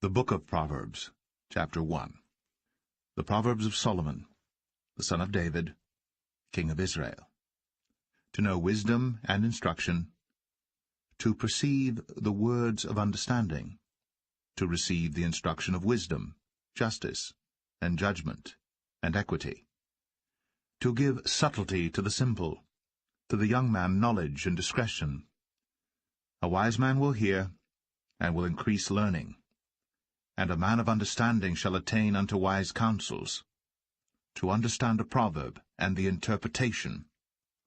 The Book of Proverbs, Chapter 1. The Proverbs of Solomon, the son of David, king of Israel. To know wisdom and instruction, to perceive the words of understanding, to receive the instruction of wisdom, justice, and judgment, and equity, to give subtlety to the simple, to the young man knowledge and discretion. A wise man will hear, and will increase learning, and a man of understanding shall attain unto wise counsels. To understand a proverb and the interpretation,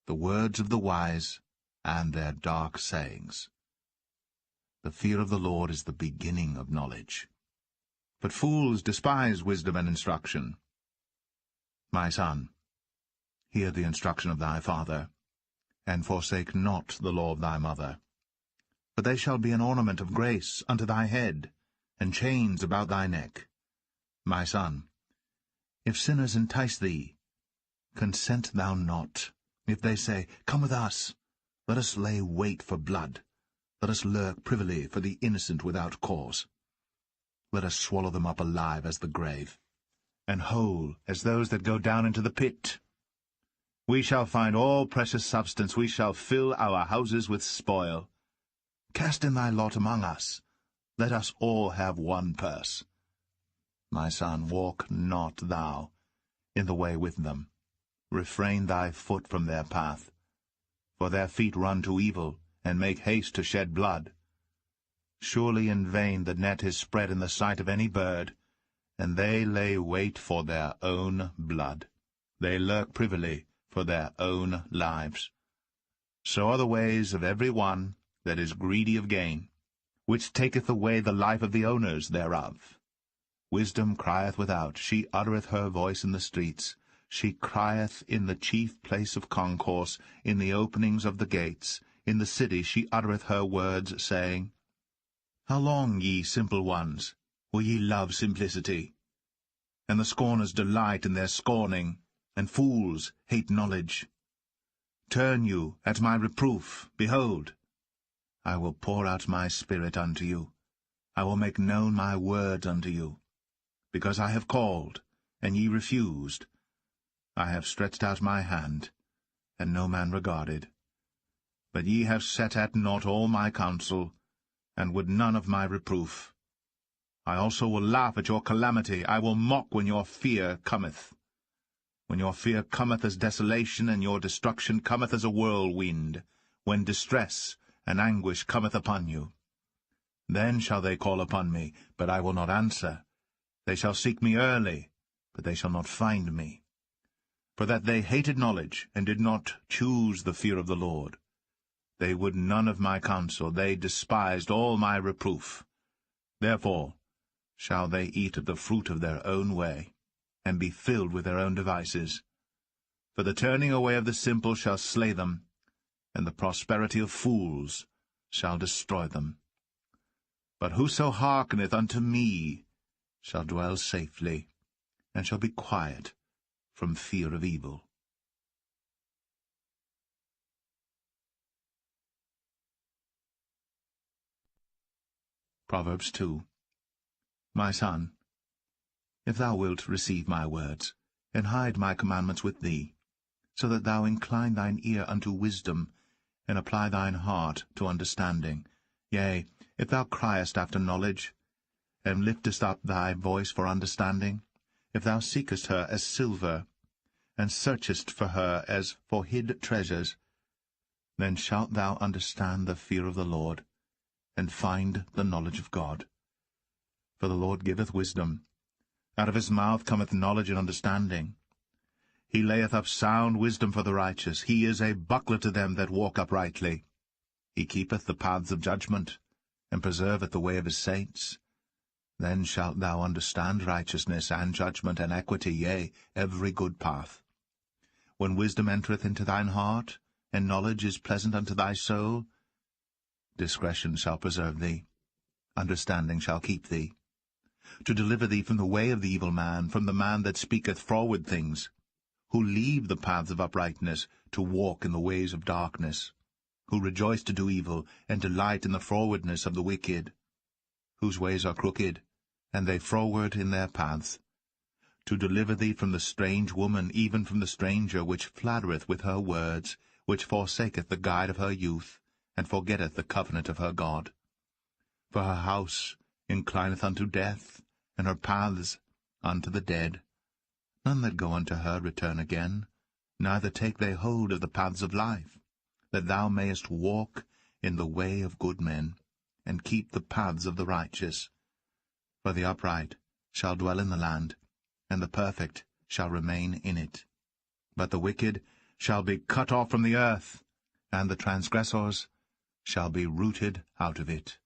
the words of the wise and their dark sayings. The fear of the Lord is the beginning of knowledge. But fools despise wisdom and instruction. My son, hear the instruction of thy father, and forsake not the law of thy mother. For they shall be an ornament of grace unto thy head, and chains about thy neck. My son, if sinners entice thee, consent thou not. If they say, Come with us, let us lay wait for blood, let us lurk privily for the innocent without cause. Let us swallow them up alive as the grave, and whole as those that go down into the pit. We shall find all precious substance, we shall fill our houses with spoil. Cast in thy lot among us, let us all have one purse. My son, walk not thou in the way with them. Refrain thy foot from their path. For their feet run to evil, and make haste to shed blood. Surely in vain the net is spread in the sight of any bird, and they lay wait for their own blood. They lurk privily for their own lives. So are the ways of every one that is greedy of gain, which taketh away the life of the owners thereof. Wisdom crieth without, she uttereth her voice in the streets. She crieth in the chief place of concourse, in the openings of the gates. In the city she uttereth her words, saying, How long, ye simple ones, will ye love simplicity? And the scorners delight in their scorning, and fools hate knowledge. Turn you at my reproof, behold, I will pour out my spirit unto you. I will make known my words unto you. Because I have called, and ye refused. I have stretched out my hand, and no man regarded. But ye have set at naught all my counsel, and would none of my reproof. I also will laugh at your calamity. I will mock when your fear cometh. When your fear cometh as desolation, and your destruction cometh as a whirlwind, when distress and anguish cometh upon you. Then shall they call upon me, but I will not answer. They shall seek me early, but they shall not find me. For that they hated knowledge, and did not choose the fear of the Lord. They would none of my counsel, they despised all my reproof. Therefore shall they eat of the fruit of their own way, and be filled with their own devices. For the turning away of the simple shall slay them, and the prosperity of fools shall destroy them. But whoso hearkeneth unto me shall dwell safely, and shall be quiet from fear of evil. Proverbs 2. My son, if thou wilt receive my words, and hide my commandments with thee, so that thou incline thine ear unto wisdom, and apply thine heart to understanding, yea, if thou criest after knowledge, and liftest up thy voice for understanding, if thou seekest her as silver, and searchest for her as for hid treasures, then shalt thou understand the fear of the Lord, and find the knowledge of God. For the Lord giveth wisdom. Out of his mouth cometh knowledge and understanding. He layeth up sound wisdom for the righteous. He is a buckler to them that walk uprightly. He keepeth the paths of judgment, and preserveth the way of his saints. Then shalt thou understand righteousness, and judgment, and equity, yea, every good path. When wisdom entereth into thine heart, and knowledge is pleasant unto thy soul, discretion shall preserve thee, understanding shall keep thee, to deliver thee from the way of the evil man, from the man that speaketh froward things, who leave the paths of uprightness, to walk in the ways of darkness, who rejoice to do evil, and delight in the frowardness of the wicked, whose ways are crooked, and they froward in their paths, to deliver thee from the strange woman, even from the stranger, which flattereth with her words, which forsaketh the guide of her youth, and forgetteth the covenant of her God. For her house inclineth unto death, and her paths unto the dead. None that go unto her return again, neither take they hold of the paths of life, that thou mayest walk in the way of good men, and keep the paths of the righteous. For the upright shall dwell in the land, and the perfect shall remain in it. But the wicked shall be cut off from the earth, and the transgressors shall be rooted out of it.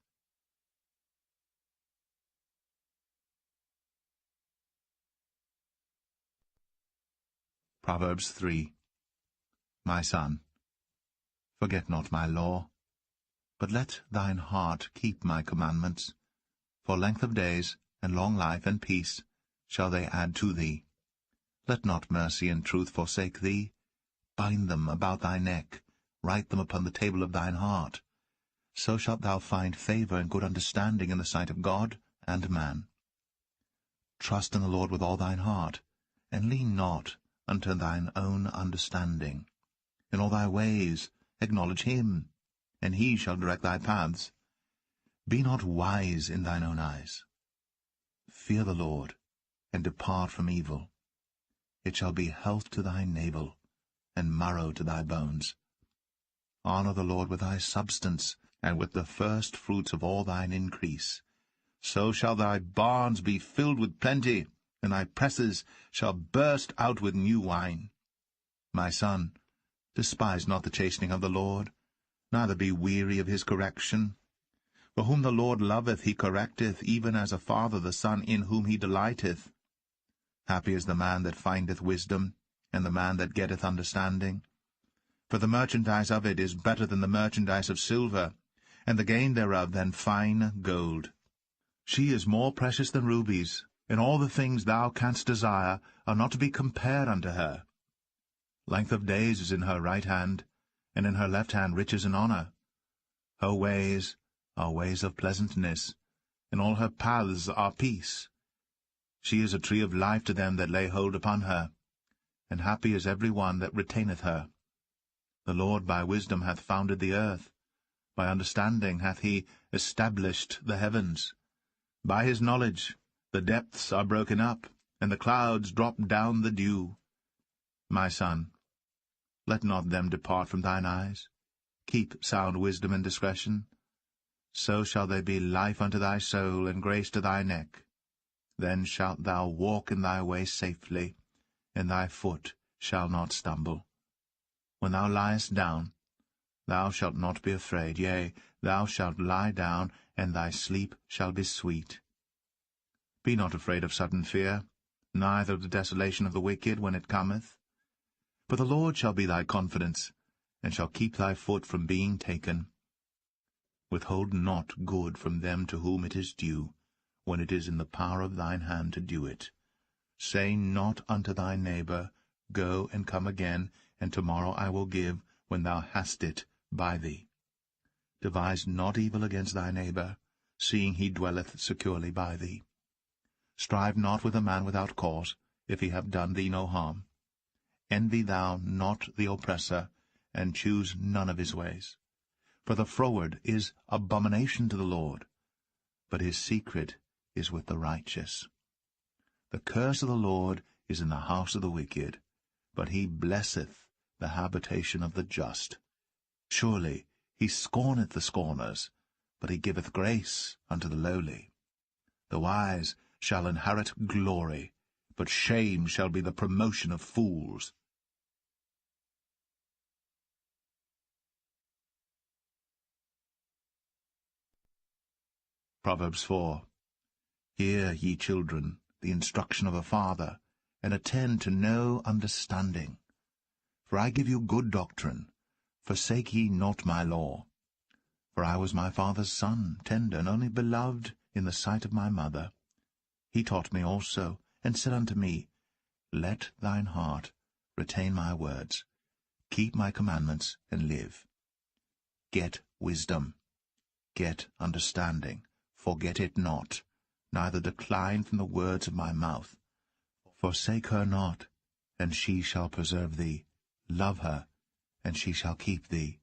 Proverbs 3. My son, forget not my law, but let thine heart keep my commandments. For length of days, and long life, and peace shall they add to thee. Let not mercy and truth forsake thee. Bind them about thy neck, write them upon the table of thine heart. So shalt thou find favor and good understanding in the sight of God and man. Trust in the Lord with all thine heart, and lean not unto thine own understanding. In all thy ways acknowledge him, and he shall direct thy paths. Be not wise in thine own eyes. Fear the Lord, and depart from evil. It shall be health to thy navel, and marrow to thy bones. Honor the Lord with thy substance, and with the first fruits of all thine increase. So shall thy barns be filled with plenty, and thy presses shall burst out with new wine. My son, despise not the chastening of the Lord, neither be weary of his correction. For whom the Lord loveth he correcteth, even as a father the son in whom he delighteth. Happy is the man that findeth wisdom, and the man that getteth understanding. For the merchandise of it is better than the merchandise of silver, and the gain thereof than fine gold. She is more precious than rubies, and all the things thou canst desire are not to be compared unto her. Length of days is in her right hand, and in her left hand riches and honor. Her ways are ways of pleasantness, and all her paths are peace. She is a tree of life to them that lay hold upon her, and happy is every one that retaineth her. The Lord by wisdom hath founded the earth, by understanding hath he established the heavens. By his knowledge the depths are broken up, and the clouds drop down the dew. My son, let not them depart from thine eyes. Keep sound wisdom and discretion. So shall they be life unto thy soul, and grace to thy neck. Then shalt thou walk in thy way safely, and thy foot shall not stumble. When thou liest down, thou shalt not be afraid. Yea, thou shalt lie down, and thy sleep shall be sweet. Be not afraid of sudden fear, neither of the desolation of the wicked when it cometh. For the Lord shall be thy confidence, and shall keep thy foot from being taken. Withhold not good from them to whom it is due, when it is in the power of thine hand to do it. Say not unto thy neighbor, Go and come again, and tomorrow I will give, when thou hast it by thee. Devise not evil against thy neighbor, seeing he dwelleth securely by thee. Strive not with a man without cause, if he have done thee no harm. Envy thou not the oppressor, and choose none of his ways. For the froward is abomination to the Lord, but his secret is with the righteous. The curse of the Lord is in the house of the wicked, but he blesseth the habitation of the just. Surely he scorneth the scorners, but he giveth grace unto the lowly. The wise shall inherit glory, but shame shall be the promotion of fools. Proverbs 4. Hear, ye children, the instruction of a father, and attend to no understanding. For I give you good doctrine. Forsake ye not my law. For I was my father's son, tender, and only beloved in the sight of my mother. He taught me also, and said unto me, Let thine heart retain my words. Keep my commandments, and live. Get wisdom. Get understanding. Forget it not. neither decline from the words of my mouth. Forsake her not, and she shall preserve thee. Love her, and she shall keep thee.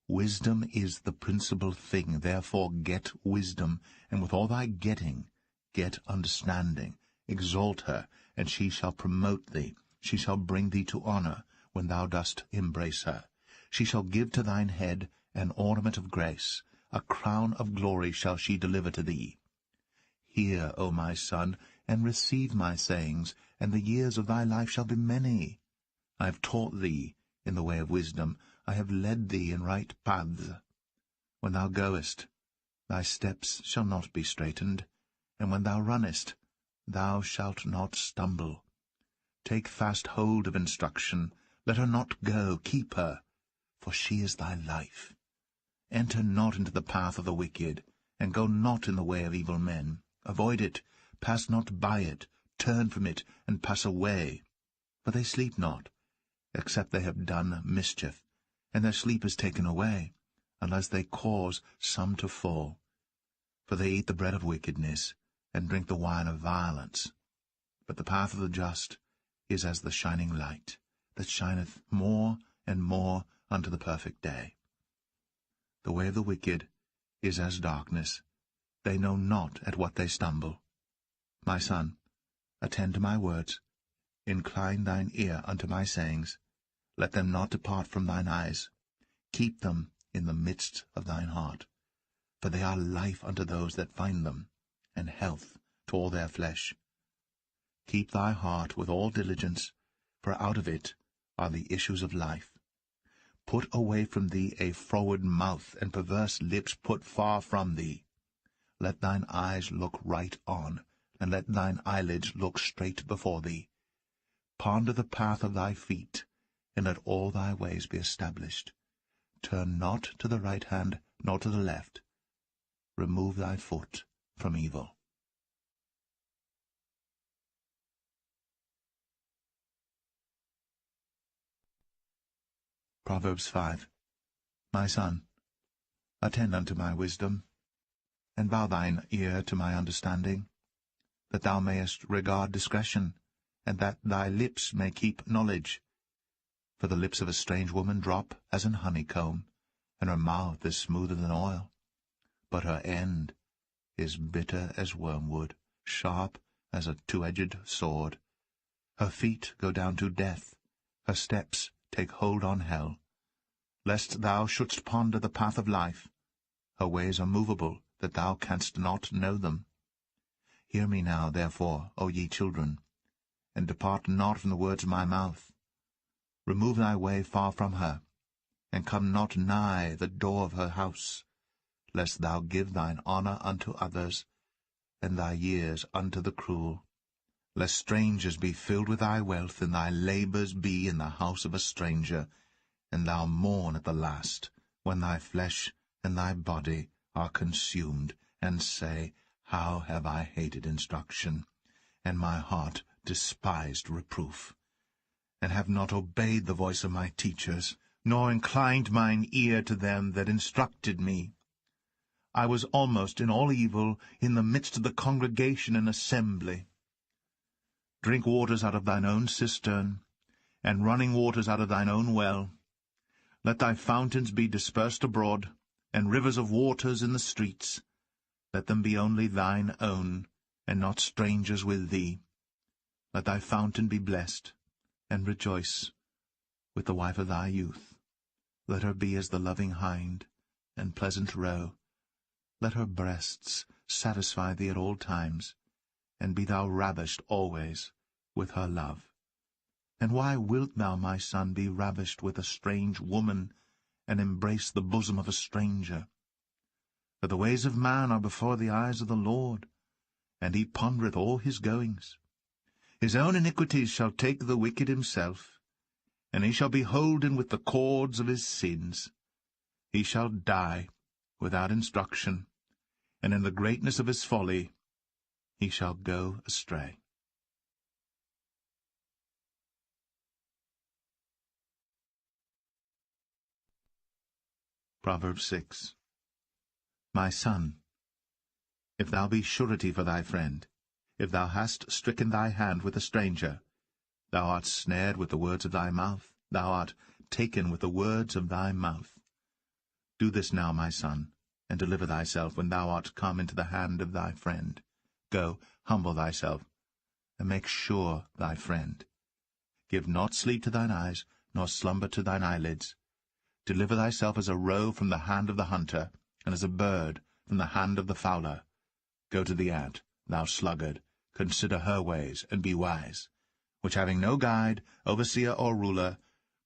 Wisdom is the principal thing, therefore get wisdom, and with all thy getting, get understanding. Exalt her, and she shall promote thee. She shall bring thee to honor, when thou dost embrace her. She shall give to thine head an ornament of grace. A crown of glory shall she deliver to thee. Hear, O my son, and receive my sayings, and the years of thy life shall be many. I have taught thee in the way of wisdom. I have led thee in right paths. When thou goest, thy steps shall not be straitened, and when thou runnest, thou shalt not stumble. Take fast hold of instruction. Let her not go. Keep her, for she is thy life. Enter not into the path of the wicked, and go not in the way of evil men. Avoid it, pass not by it, turn from it, and pass away. For they sleep not, except they have done mischief, and their sleep is taken away, unless they cause some to fall. For they eat the bread of wickedness, and drink the wine of violence. But the path of the just is as the shining light, that shineth more and more unto the perfect day. The way of the wicked is as darkness. They know not at what they stumble. My son, attend to my words. Incline thine ear unto my sayings. Let them not depart from thine eyes. Keep them in the midst of thine heart. For they are life unto those that find them, and health to all their flesh. Keep thy heart with all diligence, for out of it are the issues of life. Put away from thee a froward mouth, and perverse lips put far from thee. Let thine eyes look right on, and let thine eyelids look straight before thee. Ponder the path of thy feet, and let all thy ways be established. Turn not to the right hand, nor to the left. Remove thy foot from evil. Proverbs 5. My son, attend unto my wisdom, and bow thine ear to my understanding, that thou mayest regard discretion, and that thy lips may keep knowledge. For the lips of a strange woman drop as an honeycomb, and her mouth is smoother than oil. But her end is bitter as wormwood, sharp as a two-edged sword. Her feet go down to death, her steps take hold on hell. Lest thou shouldst ponder the path of life, her ways are movable, that thou canst not know them. Hear me now, therefore, O ye children, and depart not from the words of my mouth. Remove thy way far from her, and come not nigh the door of her house, lest thou give thine honour unto others, and thy years unto the cruel. Lest strangers be filled with thy wealth, and thy labours be in the house of a stranger, and thou mourn at the last, when thy flesh and thy body are consumed, and say, How have I hated instruction, and my heart despised reproof, and have not obeyed the voice of my teachers, nor inclined mine ear to them that instructed me. I was almost in all evil in the midst of the congregation and assembly. Drink waters out of thine own cistern, and running waters out of thine own well. Let thy fountains be dispersed abroad, and rivers of waters in the streets. Let them be only thine own, and not strangers with thee. Let thy fountain be blessed, and rejoice with the wife of thy youth. Let her be as the loving hind, and pleasant roe. Let her breasts satisfy thee at all times, and be thou ravished always with her love. And why wilt thou, my son, be ravished with a strange woman, and embrace the bosom of a stranger? For the ways of man are before the eyes of the Lord, and he pondereth all his goings. His own iniquities shall take the wicked himself, and he shall be holden with the cords of his sins. He shall die without instruction, and in the greatness of his folly he shall go astray. Proverbs 6. My son, if thou be surety for thy friend, if thou hast stricken thy hand with a stranger, thou art snared with the words of thy mouth, thou art taken with the words of thy mouth. Do this now, my son, and deliver thyself when thou art come into the hand of thy friend. Go, humble thyself, and make sure thy friend. Give not sleep to thine eyes, nor slumber to thine eyelids. Deliver thyself as a roe from the hand of the hunter, and as a bird from the hand of the fowler. Go to the ant, thou sluggard, consider her ways, and be wise, which having no guide, overseer, or ruler,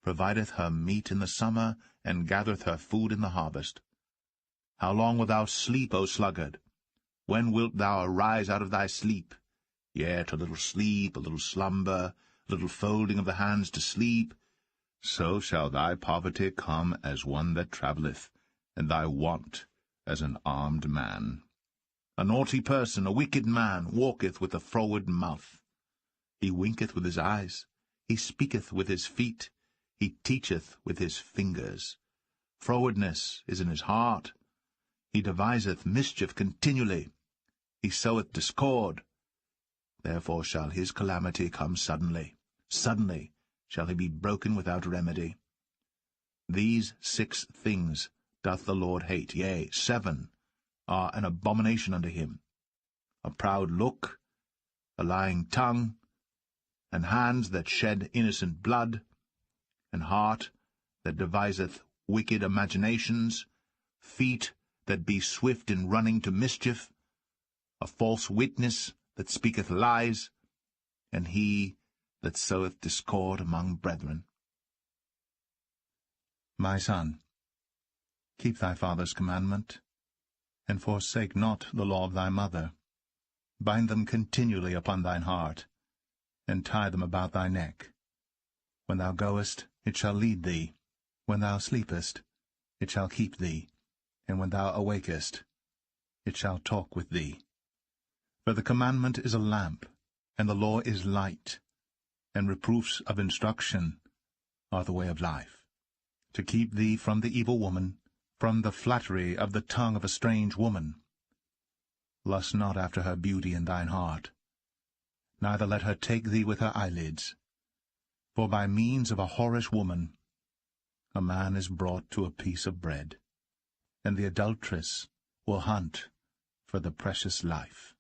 provideth her meat in the summer, and gathereth her food in the harvest. How long wilt thou sleep, O sluggard? When wilt thou arise out of thy sleep? Yet a little sleep, a little slumber, a little folding of the hands to sleep. So shall thy poverty come as one that travelleth, and thy want as an armed man. A naughty person, a wicked man, walketh with a froward mouth. He winketh with his eyes, he speaketh with his feet, he teacheth with his fingers. Frowardness is in his heart. He deviseth mischief continually. He soweth discord. Therefore shall his calamity come suddenly. Suddenly shall he be broken without remedy. These 6 things doth the Lord hate, yea, 7 are an abomination unto him: a proud look, a lying tongue, and hands that shed innocent blood, and heart that deviseth wicked imaginations, feet that be swift in running to mischief, a false witness that speaketh lies, and he that soweth discord among brethren. My son, keep thy father's commandment, and forsake not the law of thy mother. Bind them continually upon thine heart, and tie them about thy neck. When thou goest, it shall lead thee. When thou sleepest, it shall keep thee. And when thou awakest, it shall talk with thee. For the commandment is a lamp, and the law is light, and reproofs of instruction are the way of life, to keep thee from the evil woman, from the flattery of the tongue of a strange woman. Lust not after her beauty in thine heart, neither let her take thee with her eyelids. For by means of a whorish woman a man is brought to a piece of bread, and the adulteress will hunt for the precious life.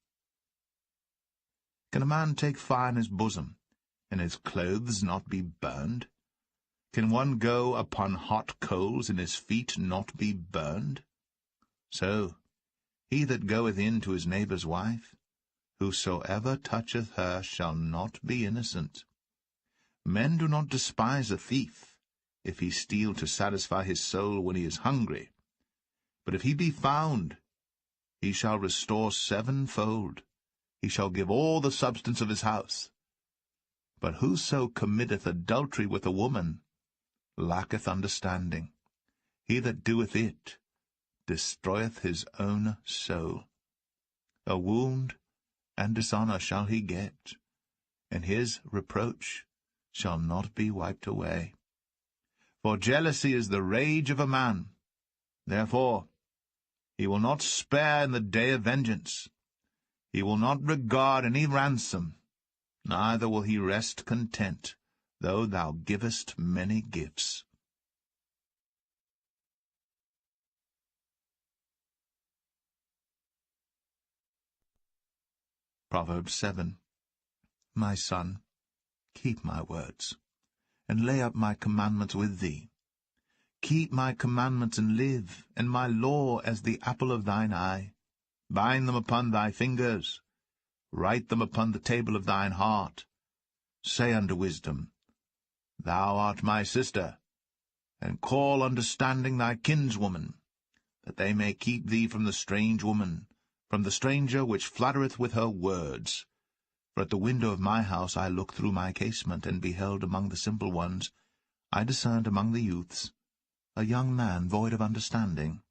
Can a man take fire in his bosom, and his clothes not be burned? Can one go upon hot coals, and his feet not be burned? So he that goeth in to his neighbour's wife, whosoever toucheth her shall not be innocent. Men do not despise a thief, if he steal to satisfy his soul when he is hungry. But if he be found, he shall restore 7-fold. He shall give all the substance of his house. But whoso committeth adultery with a woman lacketh understanding. He that doeth it destroyeth his own soul. A wound and dishonour shall he get, and his reproach shall not be wiped away. For jealousy is the rage of a man. Therefore he will not spare in the day of vengeance. He will not regard any ransom, neither will he rest content, though thou givest many gifts. Proverbs 7. My son, keep my words, and lay up my commandments with thee. Keep my commandments and live, and my law as the apple of thine eye. Bind them upon thy fingers, write them upon the table of thine heart. Say unto wisdom, Thou art my sister, and call understanding thy kinswoman, that they may keep thee from the strange woman, from the stranger which flattereth with her words. For at the window of my house I looked through my casement, and beheld among the simple ones, I discerned among the youths, a young man void of understanding,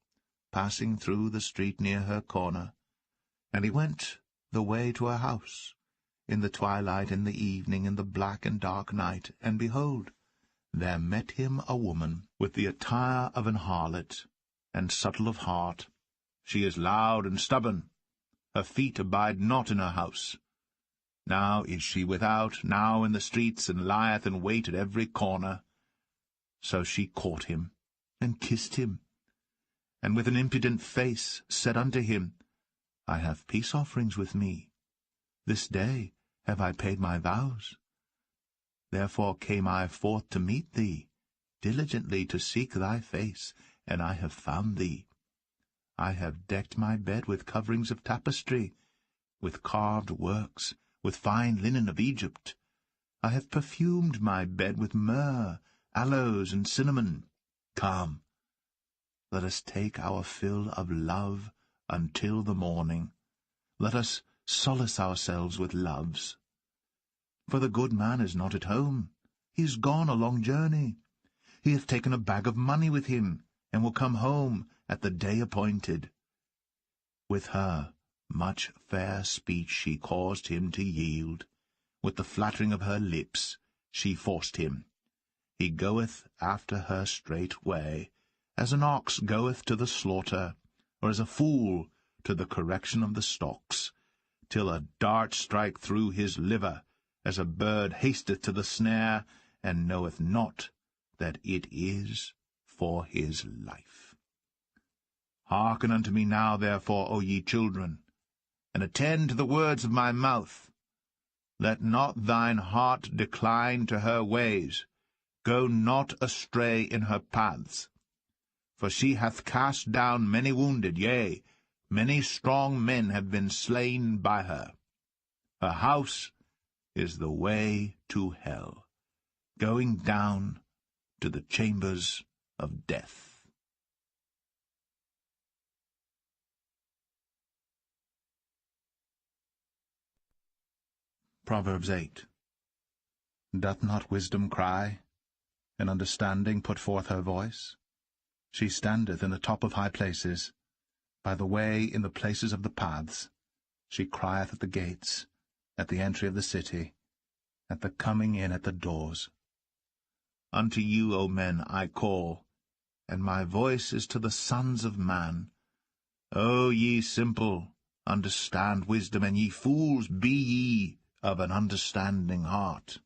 passing through the street near her corner. And he went the way to her house, in the twilight, in the evening, in the black and dark night, and behold, there met him a woman, with the attire of an harlot, and subtle of heart. She is loud and stubborn. her feet abide not in her house. Now is she without, now in the streets, and lieth in wait at every corner. So she caught him, and kissed him, and with an impudent face said unto him, I have peace offerings with me. This day have I paid my vows. Therefore came I forth to meet thee, diligently to seek thy face, and I have found thee. I have decked my bed with coverings of tapestry, with carved works, with fine linen of Egypt. I have perfumed my bed with myrrh, aloes, and cinnamon. Come, let us take our fill of love until the morning. Let us solace ourselves with loves. For the good man is not at home. He is gone a long journey. He hath taken a bag of money with him, and will come home at the day appointed. With her much fair speech she caused him to yield. With the flattering of her lips she forced him. He goeth after her straightway, as an ox goeth to the slaughter, or as a fool to the correction of the stocks, till a dart strike through his liver, as a bird hasteth to the snare, and knoweth not that it is for his life. Hearken unto me now, therefore, O ye children, and attend to the words of my mouth. Let not thine heart decline to her ways. Go not astray in her paths. For she hath cast down many wounded, yea, many strong men have been slain by her. Her house is the way to hell, going down to the chambers of death. Proverbs 8. Doth not wisdom cry, and understanding put forth her voice? She standeth in the top of high places, by the way in the places of the paths. She crieth at the gates, at the entry of the city, at the coming in at the doors. Unto you, O men, I call, and my voice is to the sons of man. O ye simple, understand wisdom, and ye fools, be ye of an understanding heart.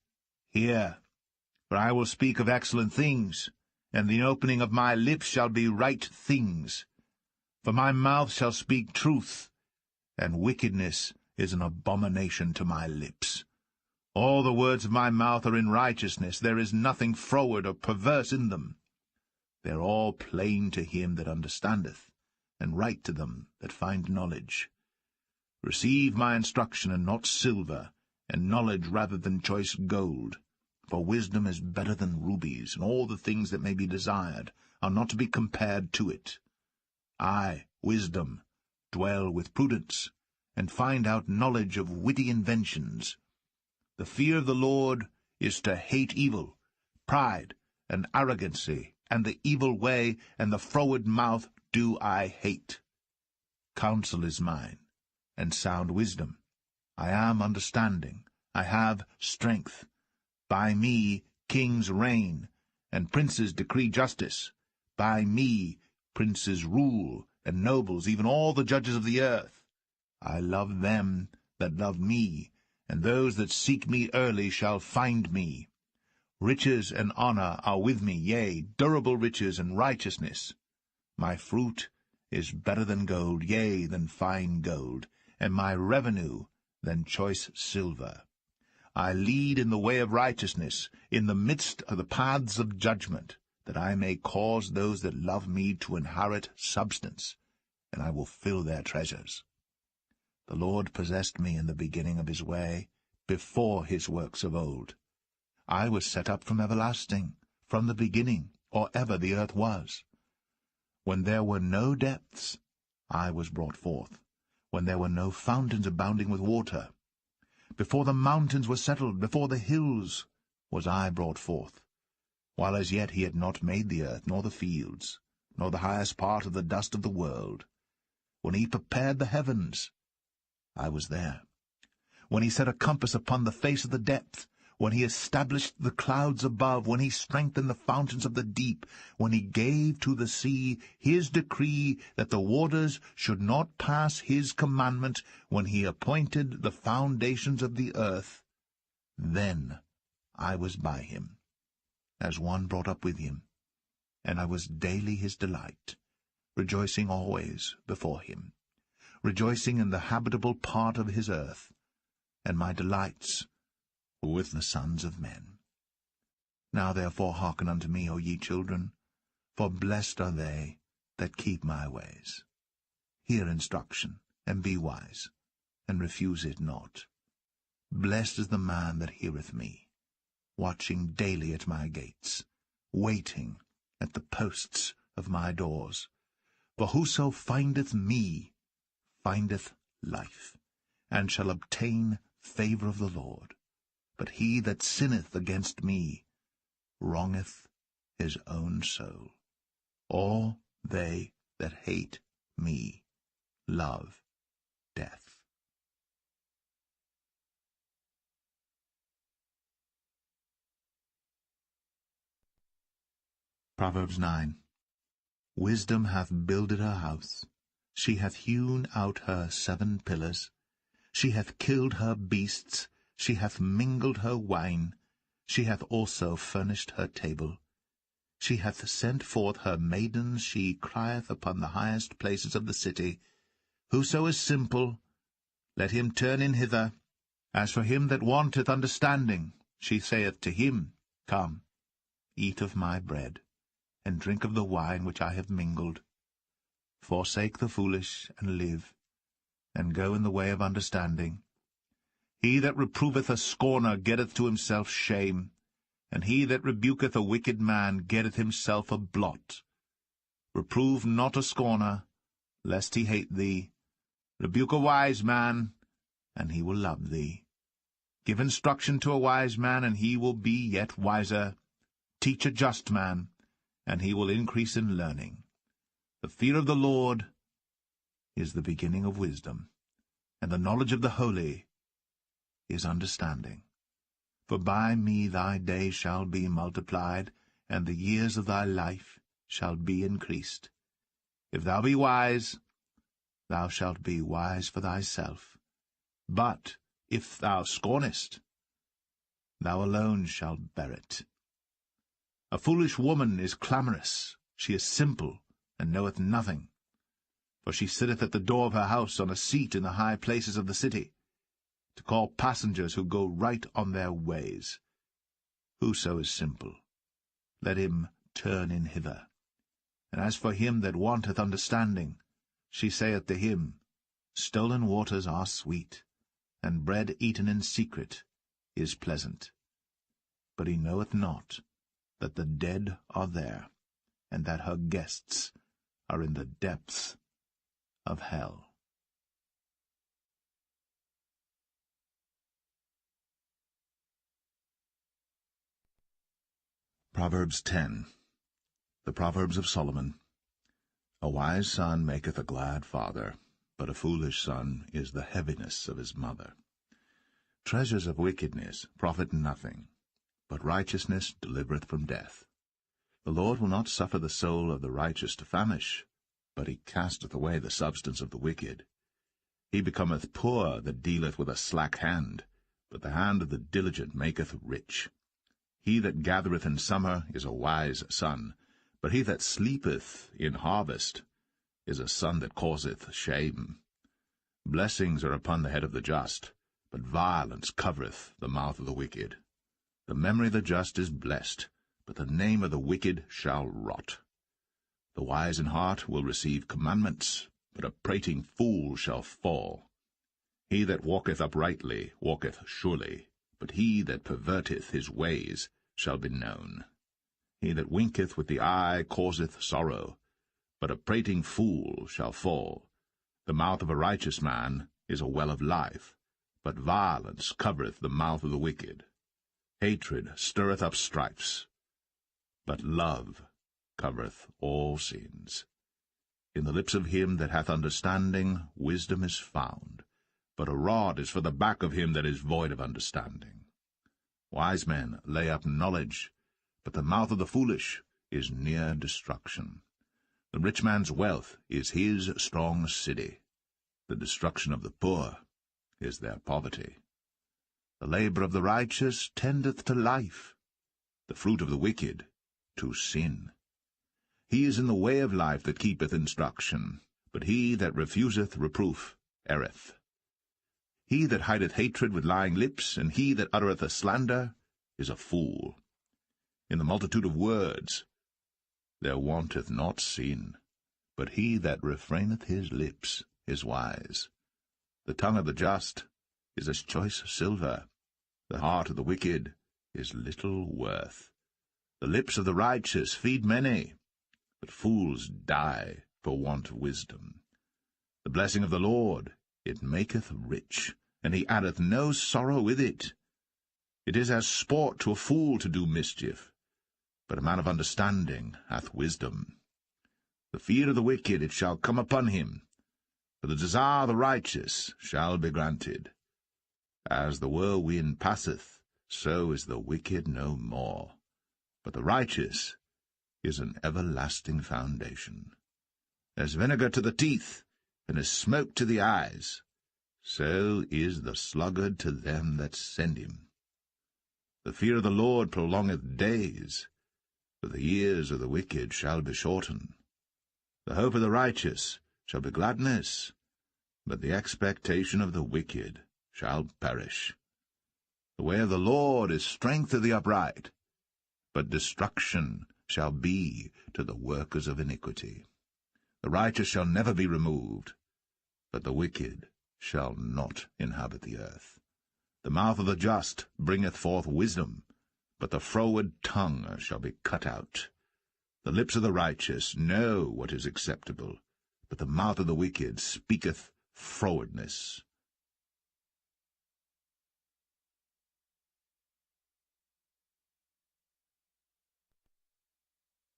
Hear, for I will speak of excellent things, and the opening of my lips shall be right things. For my mouth shall speak truth, and wickedness is an abomination to my lips. All the words of my mouth are in righteousness, there is nothing froward or perverse in them. They are all plain to him that understandeth, and right to them that find knowledge. Receive my instruction, and not silver, and knowledge rather than choice gold. For wisdom is better than rubies, and all the things that may be desired are not to be compared to it. I, wisdom, dwell with prudence, and find out knowledge of witty inventions. The fear of the Lord is to hate evil, pride, and arrogancy, and the evil way, and the froward mouth do I hate. Counsel is mine, and sound wisdom. I am understanding, I have strength. By me kings reign, and princes decree justice. By me princes rule, and nobles, even all the judges of the earth. I love them that love me, and those that seek me early shall find me. Riches and honor are with me, yea, durable riches and righteousness. My fruit is better than gold, yea, than fine gold, and my revenue than choice silver. I lead in the way of righteousness, in the midst of the paths of judgment, that I may cause those that love me to inherit substance, and I will fill their treasures. The Lord possessed me in the beginning of his way, before his works of old. I was set up from everlasting, from the beginning, or ever the earth was. When there were no depths, I was brought forth, when there were no fountains abounding with water. Before the mountains were settled, before the hills, was I brought forth, while as yet he had not made the earth, nor the fields, nor the highest part of the dust of the world. When he prepared the heavens, I was there. When he set a compass upon the face of the depth, when he established the clouds above, when he strengthened the fountains of the deep, when he gave to the sea his decree that the waters should not pass his commandment, when he appointed the foundations of the earth, then I was by him, as one brought up with him, and I was daily his delight, rejoicing always before him, rejoicing in the habitable part of his earth, and my delights were with the sons of men. Now therefore hearken unto me, O ye children, for blessed are they that keep my ways. Hear instruction, and be wise, and refuse it not. Blessed is the man that heareth me, watching daily at my gates, waiting at the posts of my doors. For whoso findeth me findeth life, and shall obtain favour of the Lord. But he that sinneth against me wrongeth his own soul. All they that hate me love death. Proverbs 9. Wisdom hath builded her house. She hath hewn out her 7 pillars. She hath killed her beasts. She hath mingled her wine. She hath also furnished her table. She hath sent forth her maidens. She crieth upon the highest places of the city. Whoso is simple, let him turn in hither. As for him that wanteth understanding, she saith to him, Come, eat of my bread, and drink of the wine which I have mingled. Forsake the foolish, and live, and go in the way of understanding. He that reproveth a scorner getteth to himself shame, and he that rebuketh a wicked man getteth himself a blot. Reprove not a scorner, lest he hate thee. Rebuke a wise man, and he will love thee. Give instruction to a wise man, and he will be yet wiser. Teach a just man, and he will increase in learning. The fear of the Lord is the beginning of wisdom, and the knowledge of the holy is understanding. For by me thy days shall be multiplied, and the years of thy life shall be increased. If thou be wise, thou shalt be wise for thyself. But if thou scornest, thou alone shalt bear it. A foolish woman is clamorous, she is simple, and knoweth nothing. For she sitteth at the door of her house on a seat in the high places of the city, to call passengers who go right on their ways. Whoso is simple, let him turn in hither. And as for him that wanteth understanding, she saith to him, Stolen waters are sweet, and bread eaten in secret is pleasant. But he knoweth not that the dead are there, and that her guests are in the depths of hell. Proverbs 10. The Proverbs of Solomon. A wise son maketh a glad father, but a foolish son is the heaviness of his mother. Treasures of wickedness profit nothing, but righteousness delivereth from death. The Lord will not suffer the soul of the righteous to famish, but he casteth away the substance of the wicked. He becometh poor that dealeth with a slack hand, but the hand of the diligent maketh rich. He that gathereth in summer is a wise son, but he that sleepeth in harvest is a son that causeth shame. Blessings are upon the head of the just, but violence covereth the mouth of the wicked. The memory of the just is blessed, but the name of the wicked shall rot. The wise in heart will receive commandments, but a prating fool shall fall. He that walketh uprightly walketh surely, but he that perverteth his ways shall be known. He that winketh with the eye causeth sorrow, but a prating fool shall fall. The mouth of a righteous man is a well of life, but violence covereth the mouth of the wicked. Hatred stirreth up strifes, but love covereth all sins. In the lips of him that hath understanding wisdom is found, but a rod is for the back of him that is void of understanding. Wise men lay up knowledge, but the mouth of the foolish is near destruction. The rich man's wealth is his strong city. The destruction of the poor is their poverty. The labor of the righteous tendeth to life, the fruit of the wicked to sin. He is in the way of life that keepeth instruction, but he that refuseth reproof erreth. He that hideth hatred with lying lips, and he that uttereth a slander, is a fool. In the multitude of words there wanteth not sin, but he that refraineth his lips is wise. The tongue of the just is as choice silver, the heart of the wicked is little worth. The lips of the righteous feed many, but fools die for want of wisdom. The blessing of the Lord, it maketh rich, and he addeth no sorrow with it. It is as sport to a fool to do mischief, but a man of understanding hath wisdom. The fear of the wicked it shall come upon him, for the desire of the righteous shall be granted. As the whirlwind passeth, so is the wicked no more, but the righteous is an everlasting foundation. As vinegar to the teeth, and as smoke to the eyes, so is the sluggard to them that send him. The fear of the Lord prolongeth days, but the years of the wicked shall be shortened. The hope of the righteous shall be gladness, but the expectation of the wicked shall perish. The way of the Lord is strength to the upright, but destruction shall be to the workers of iniquity. The righteous shall never be removed, but the wicked shall not inhabit the earth. The mouth of the just bringeth forth wisdom, but the froward tongue shall be cut out. The lips of the righteous know what is acceptable, but the mouth of the wicked speaketh frowardness.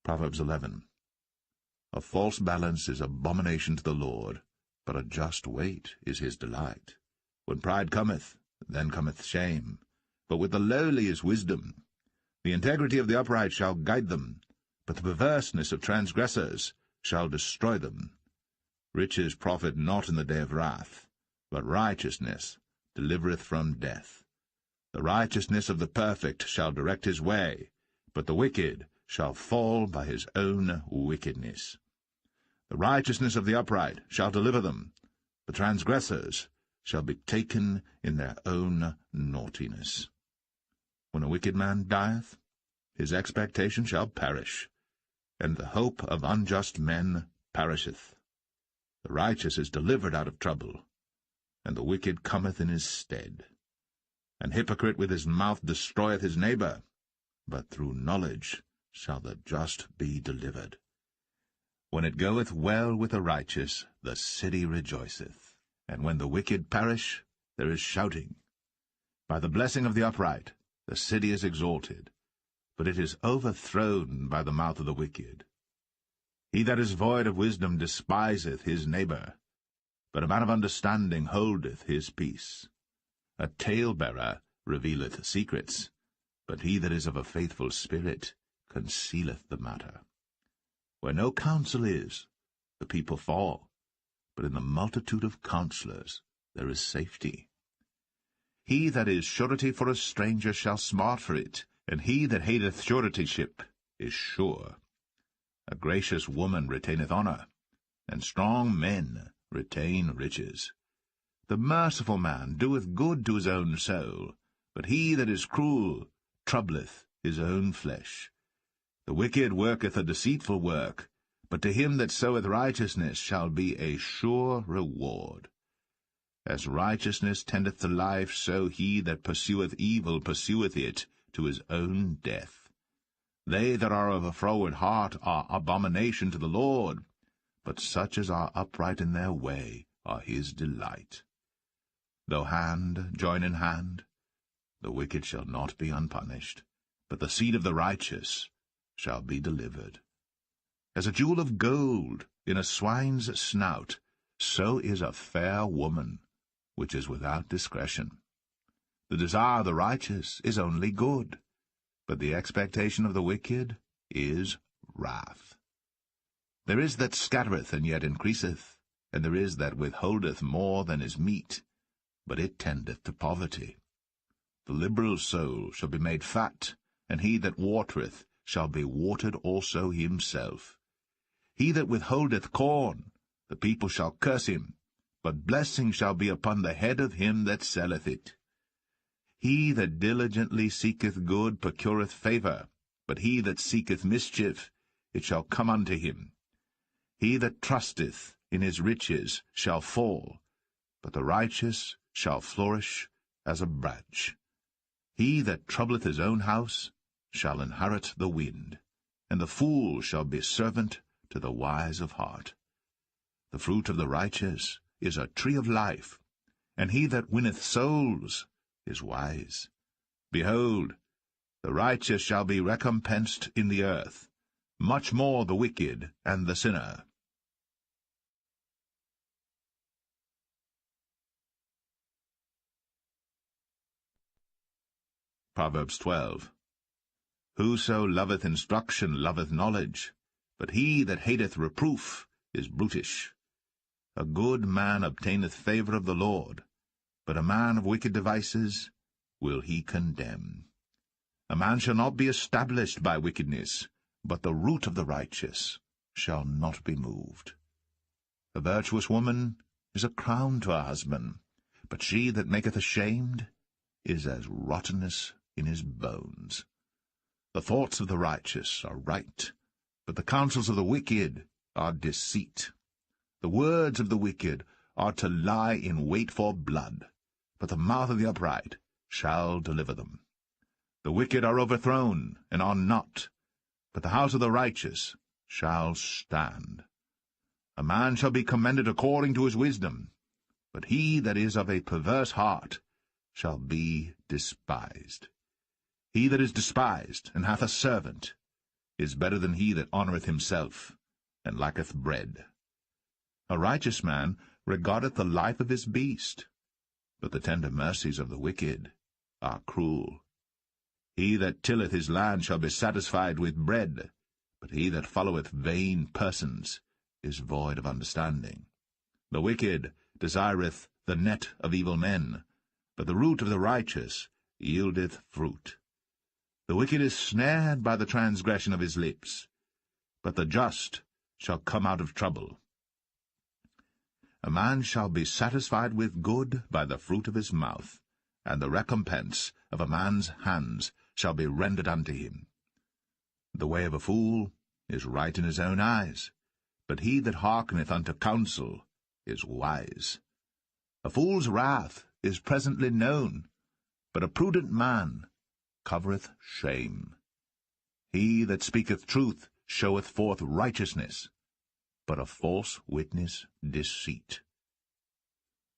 Proverbs 11. A false balance is abomination to the Lord, but a just weight is his delight. When pride cometh, then cometh shame, but with the lowly is wisdom. The integrity of the upright shall guide them, but the perverseness of transgressors shall destroy them. Riches profit not in the day of wrath, but righteousness delivereth from death. The righteousness of the perfect shall direct his way, but the wicked shall fall by his own wickedness. The righteousness of the upright shall deliver them, the transgressors shall be taken in their own naughtiness. When a wicked man dieth, his expectation shall perish, and the hope of unjust men perisheth. The righteous is delivered out of trouble, and the wicked cometh in his stead. An hypocrite with his mouth destroyeth his neighbor, but through knowledge shall the just be delivered. When it goeth well with the righteous, the city rejoiceth, and when the wicked perish, there is shouting. By the blessing of the upright the city is exalted, but it is overthrown by the mouth of the wicked. He that is void of wisdom despiseth his neighbor, but a man of understanding holdeth his peace. A talebearer revealeth secrets, but he that is of a faithful spirit concealeth the matter. Where no counsel is, the people fall, but in the multitude of counselors there is safety. He that is surety for a stranger shall smart for it, and he that hateth suretyship is sure. A gracious woman retaineth honour, and strong men retain riches. The merciful man doeth good to his own soul, but he that is cruel troubleth his own flesh. The wicked worketh a deceitful work, but to him that soweth righteousness shall be a sure reward. As righteousness tendeth to life, so he that pursueth evil pursueth it to his own death. They that are of a froward heart are abomination to the Lord, but such as are upright in their way are his delight. Though hand join in hand, the wicked shall not be unpunished, but the seed of the righteous shall be delivered. As a jewel of gold in a swine's snout, so is a fair woman which is without discretion. The desire of the righteous is only good, but the expectation of the wicked is wrath. There is that scattereth and yet increaseth, and there is that withholdeth more than is meet, but it tendeth to poverty. The liberal soul shall be made fat, and he that watereth shall be watered also himself. He that withholdeth corn, the people shall curse him, but blessing shall be upon the head of him that selleth it. He that diligently seeketh good procureth favour, but he that seeketh mischief, it shall come unto him. He that trusteth in his riches shall fall, but the righteous shall flourish as a branch. He that troubleth his own house shall inherit the wind, and the fool shall be servant to the wise of heart. The fruit of the righteous is a tree of life, and he that winneth souls is wise. Behold, the righteous shall be recompensed in the earth, much more the wicked and the sinner. Proverbs 12. Whoso loveth instruction loveth knowledge, but he that hateth reproof is brutish. A good man obtaineth favour of the Lord, but a man of wicked devices will he condemn. A man shall not be established by wickedness, but the root of the righteous shall not be moved. A virtuous woman is a crown to her husband, but she that maketh ashamed is as rottenness in his bones. The thoughts of the righteous are right, but the counsels of the wicked are deceit. The words of the wicked are to lie in wait for blood, but the mouth of the upright shall deliver them. The wicked are overthrown, and are not, but the house of the righteous shall stand. A man shall be commended according to his wisdom, but he that is of a perverse heart shall be despised. He that is despised, and hath a servant, is better than he that honoureth himself, and lacketh bread. A righteous man regardeth the life of his beast, but the tender mercies of the wicked are cruel. He that tilleth his land shall be satisfied with bread, but he that followeth vain persons is void of understanding. The wicked desireth the net of evil men, but the root of the righteous yieldeth fruit. The wicked is snared by the transgression of his lips, but the just shall come out of trouble. A man shall be satisfied with good by the fruit of his mouth, and the recompense of a man's hands shall be rendered unto him. The way of a fool is right in his own eyes, but he that hearkeneth unto counsel is wise. A fool's wrath is presently known, but a prudent man covereth shame. He that speaketh truth showeth forth righteousness, but a false witness deceit.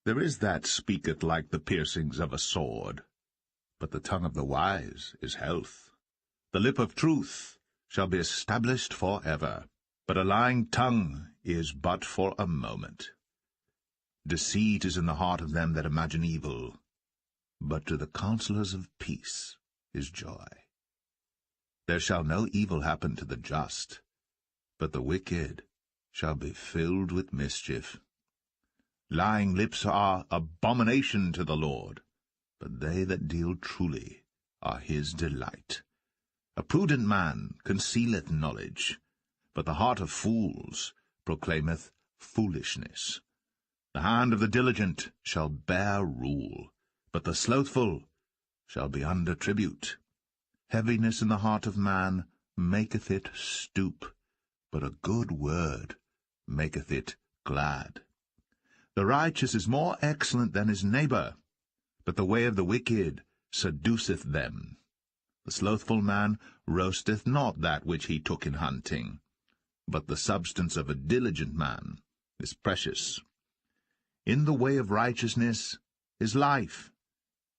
There is that speaketh like the piercings of a sword, but the tongue of the wise is health. The lip of truth shall be established for ever, but a lying tongue is but for a moment. Deceit is in the heart of them that imagine evil, but to the counselors of peace is joy. There shall no evil happen to the just, but the wicked shall be filled with mischief. Lying lips are abomination to the Lord, but they that deal truly are his delight. A prudent man concealeth knowledge, but the heart of fools proclaimeth foolishness. The hand of the diligent shall bear rule, but the slothful shall be under tribute. Heaviness in the heart of man maketh it stoop, but a good word maketh it glad. The righteous is more excellent than his neighbour, but the way of the wicked seduceth them. The slothful man roasteth not that which he took in hunting, but the substance of a diligent man is precious. In the way of righteousness is life,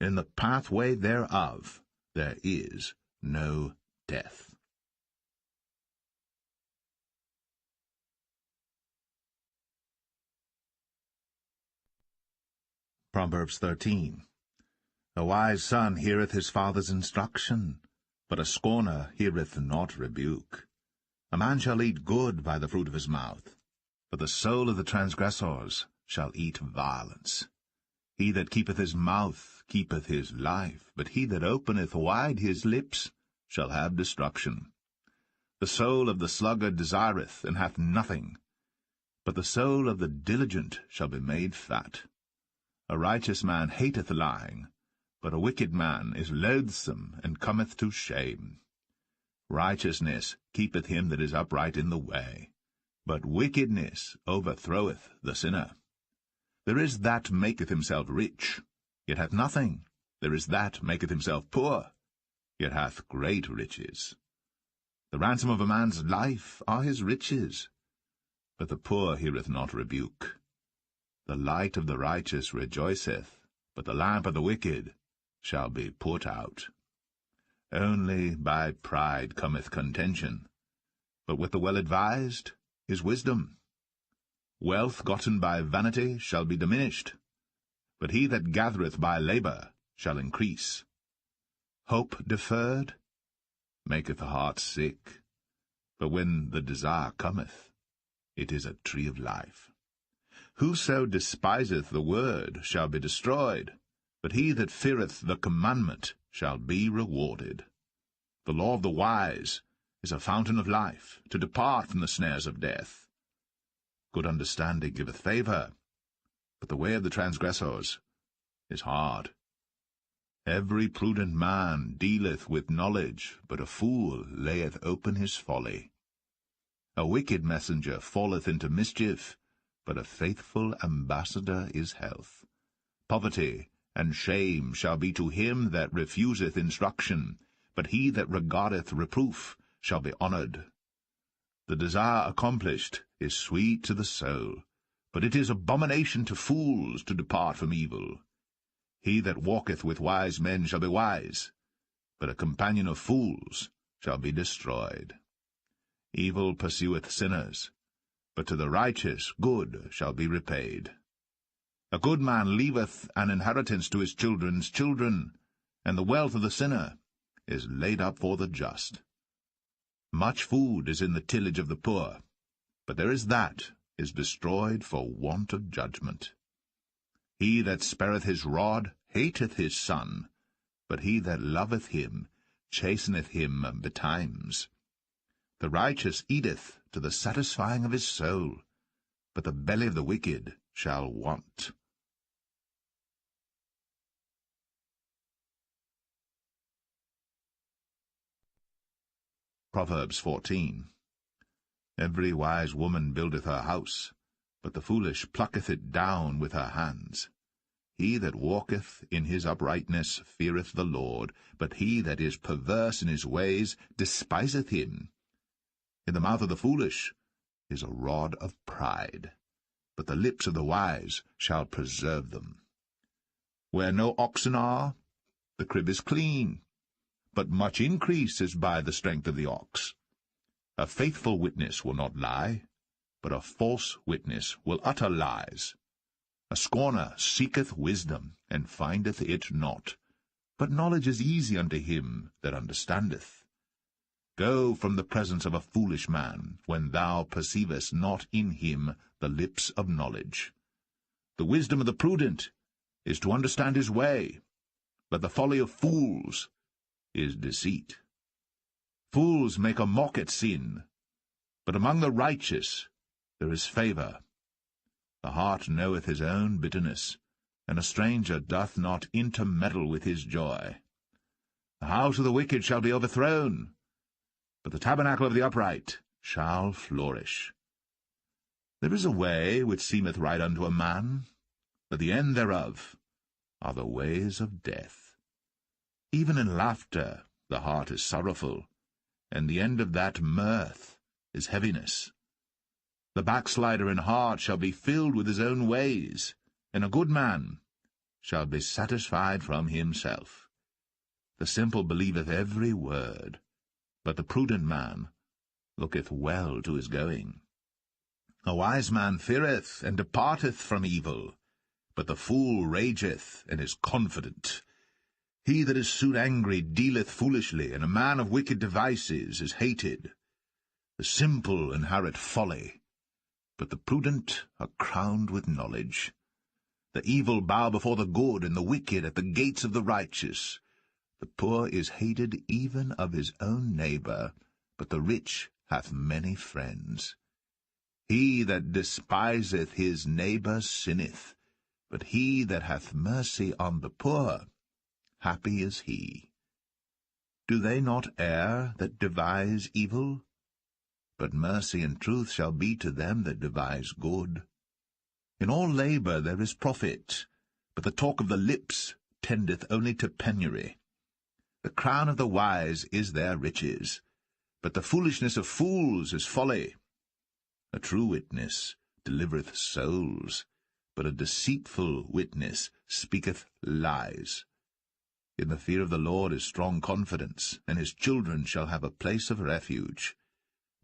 in the pathway thereof there is no death. Proverbs 13. A wise son heareth his father's instruction, but a scorner heareth not rebuke. A man shall eat good by the fruit of his mouth, but the soul of the transgressors shall eat violence. He that keepeth his mouth keepeth his life, but he that openeth wide his lips shall have destruction. The soul of the sluggard desireth, and hath nothing, but the soul of the diligent shall be made fat. A righteous man hateth lying, but a wicked man is loathsome, and cometh to shame. Righteousness keepeth him that is upright in the way, but wickedness overthroweth the sinner. There is that maketh himself rich, yet hath nothing. There is that maketh himself poor, yet hath great riches. The ransom of a man's life are his riches, but the poor heareth not rebuke. The light of the righteous rejoiceth, but the lamp of the wicked shall be put out. Only by pride cometh contention, but with the well-advised is wisdom. Wealth gotten by vanity shall be diminished, but he that gathereth by labour shall increase. Hope deferred maketh the heart sick, but when the desire cometh, it is a tree of life. Whoso despiseth the word shall be destroyed, but he that feareth the commandment shall be rewarded. The law of the wise is a fountain of life, to depart from the snares of death. Good understanding giveth favour, but the way of the transgressors is hard. Every prudent man dealeth with knowledge, but a fool layeth open his folly. A wicked messenger falleth into mischief, but a faithful ambassador is health. Poverty and shame shall be to him that refuseth instruction, but he that regardeth reproof shall be honoured. The desire accomplished is sweet to the soul, but it is abomination to fools to depart from evil. He that walketh with wise men shall be wise, but a companion of fools shall be destroyed. Evil pursueth sinners, but to the righteous good shall be repaid. A good man leaveth an inheritance to his children's children, and the wealth of the sinner is laid up for the just. Much food is in the tillage of the poor, but there is that is destroyed for want of judgment. He that spareth his rod hateth his son, but he that loveth him chasteneth him betimes. The righteous eateth to the satisfying of his soul, but the belly of the wicked shall want. Proverbs 14. Every wise woman buildeth her house, but the foolish plucketh it down with her hands. He that walketh in his uprightness feareth the Lord, but he that is perverse in his ways despiseth him. In the mouth of the foolish is a rod of pride, but the lips of the wise shall preserve them. Where no oxen are, the crib is clean, but much increase is by the strength of the ox. A faithful witness will not lie, but a false witness will utter lies. A scorner seeketh wisdom, and findeth it not, but knowledge is easy unto him that understandeth. Go from the presence of a foolish man, when thou perceivest not in him the lips of knowledge. The wisdom of the prudent is to understand his way, but the folly of fools is deceit. Fools make a mock at sin, but among the righteous there is favour. The heart knoweth his own bitterness, and a stranger doth not intermeddle with his joy. The house of the wicked shall be overthrown, but the tabernacle of the upright shall flourish. There is a way which seemeth right unto a man, but the end thereof are the ways of death. Even in laughter the heart is sorrowful, and the end of that mirth is heaviness. The backslider in heart shall be filled with his own ways, and a good man shall be satisfied from himself. The simple believeth every word, but the prudent man looketh well to his going. A wise man feareth and departeth from evil, but the fool rageth and is confident. He that is soon angry dealeth foolishly, and a man of wicked devices is hated. The simple inherit folly, but the prudent are crowned with knowledge. The evil bow before the good, and the wicked at the gates of the righteous. The poor is hated even of his own neighbour, but the rich hath many friends. He that despiseth his neighbour sinneth, but he that hath mercy on the poor, happy is he. Do they not err that devise evil? But mercy and truth shall be to them that devise good. In all labour there is profit, but the talk of the lips tendeth only to penury. The crown of the wise is their riches, but the foolishness of fools is folly. A true witness delivereth souls, but a deceitful witness speaketh lies. In the fear of the Lord is strong confidence, and his children shall have a place of refuge.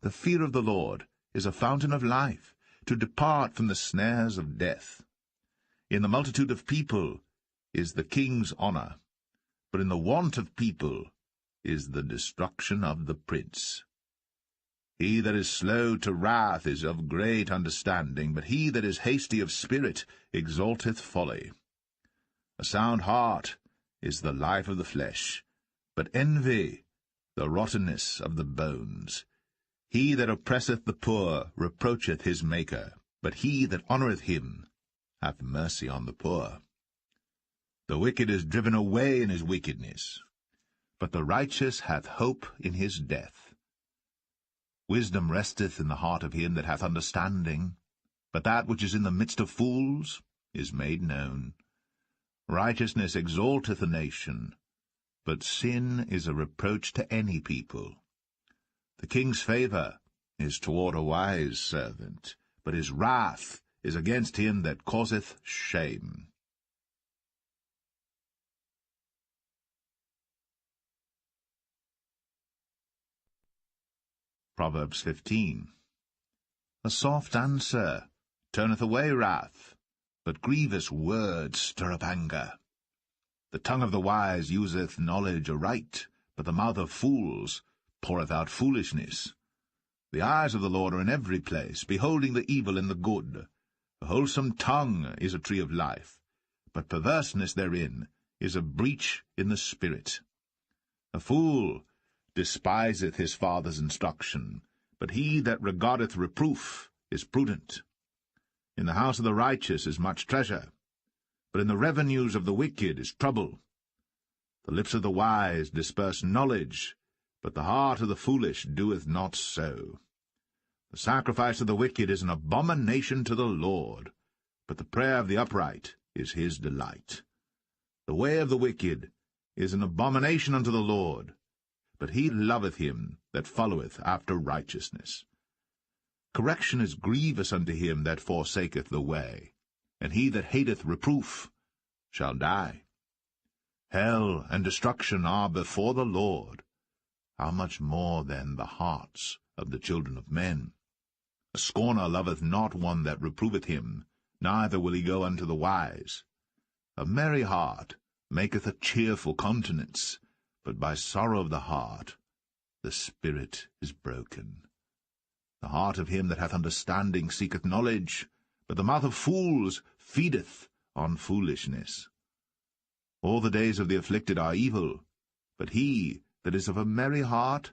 The fear of the Lord is a fountain of life, to depart from the snares of death. In the multitude of people is the king's honour, but in the want of people is the destruction of the prince. He that is slow to wrath is of great understanding, but he that is hasty of spirit exalteth folly. A sound heart is the life of the flesh, but envy the rottenness of the bones. He that oppresseth the poor reproacheth his Maker, but he that honoureth him hath mercy on the poor. The wicked is driven away in his wickedness, but the righteous hath hope in his death. Wisdom resteth in the heart of him that hath understanding, but that which is in the midst of fools is made known. Righteousness exalteth a nation, but sin is a reproach to any people. The king's favour is toward a wise servant, but his wrath is against him that causeth shame. Proverbs 15. A soft answer turneth away wrath, but grievous words stir up anger. The tongue of the wise useth knowledge aright, but the mouth of fools poureth out foolishness. The eyes of the Lord are in every place, beholding the evil and the good. A wholesome tongue is a tree of life, but perverseness therein is a breach in the spirit. A fool despiseth his father's instruction, but he that regardeth reproof is prudent. In the house of the righteous is much treasure, but in the revenues of the wicked is trouble. The lips of the wise disperse knowledge, but the heart of the foolish doeth not so. The sacrifice of the wicked is an abomination to the Lord, but the prayer of the upright is his delight. The way of the wicked is an abomination unto the Lord, but he loveth him that followeth after righteousness. Correction is grievous unto him that forsaketh the way, and he that hateth reproof shall die. Hell and destruction are before the Lord. How much more then the hearts of the children of men? A scorner loveth not one that reproveth him, neither will he go unto the wise. A merry heart maketh a cheerful countenance, but by sorrow of the heart the spirit is broken. The heart of him that hath understanding seeketh knowledge, but the mouth of fools feedeth on foolishness. All the days of the afflicted are evil, but he that is of a merry heart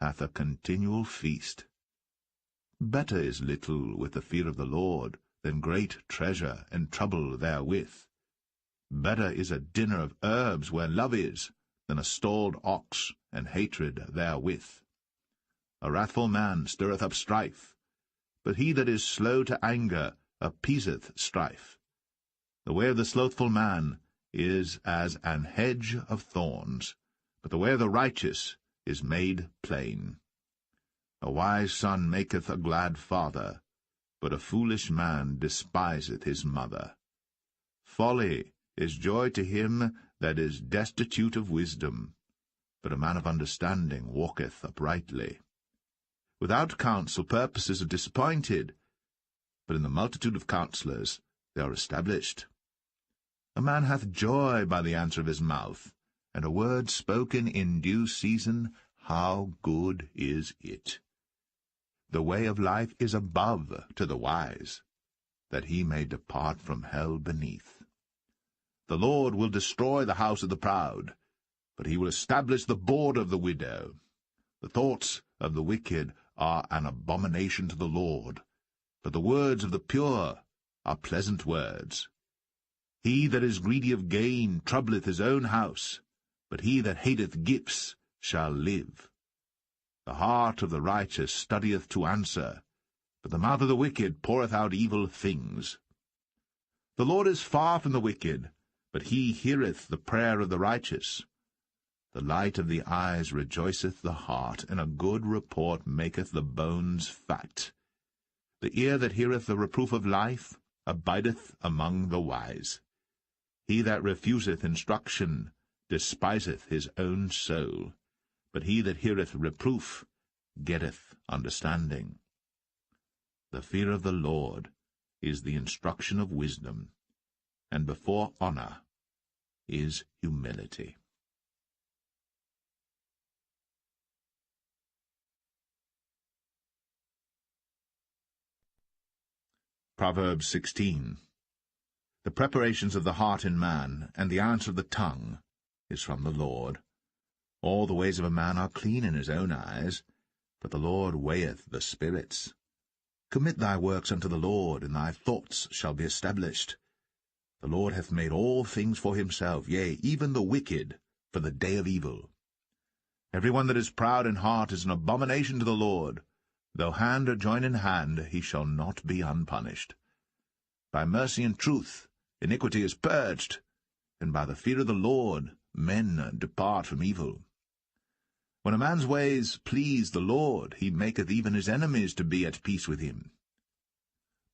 hath a continual feast. Better is little with the fear of the Lord than great treasure and trouble therewith. Better is a dinner of herbs where love is, than a stalled ox and hatred therewith. A wrathful man stirreth up strife, but he that is slow to anger appeaseth strife. The way of the slothful man is as an hedge of thorns, but the way of the righteous is made plain. A wise son maketh a glad father, but a foolish man despiseth his mother. Folly is joy to him that is destitute of wisdom, but a man of understanding walketh uprightly. Without counsel purposes are disappointed, but in the multitude of counsellors they are established. A man hath joy by the answer of his mouth, and a word spoken in due season, how good is it! The way of life is above to the wise, that he may depart from hell beneath. The Lord will destroy the house of the proud, but he will establish the board of the widow. The thoughts of the wicked are an abomination to the Lord, but the words of the pure are pleasant words. He that is greedy of gain troubleth his own house, but he that hateth gifts shall live. The heart of the righteous studieth to answer, but the mouth of the wicked poureth out evil things. The Lord is far from the wicked, but he heareth the prayer of the righteous. The light of the eyes rejoiceth the heart, and a good report maketh the bones fat. The ear that heareth the reproof of life abideth among the wise. He that refuseth instruction despiseth his own soul, but he that heareth reproof getteth understanding. The fear of the Lord is the instruction of wisdom, and before honor is humility. Proverbs 16. The preparations of the heart in man, and the answer of the tongue, is from the Lord. All the ways of a man are clean in his own eyes, but the Lord weigheth the spirits. Commit thy works unto the Lord, and thy thoughts shall be established. The Lord hath made all things for himself, yea, even the wicked, for the day of evil. Every one that is proud in heart is an abomination to the Lord. Though hand join in hand, he shall not be unpunished. By mercy and truth iniquity is purged, and by the fear of the Lord men depart from evil. When a man's ways please the Lord, he maketh even his enemies to be at peace with him.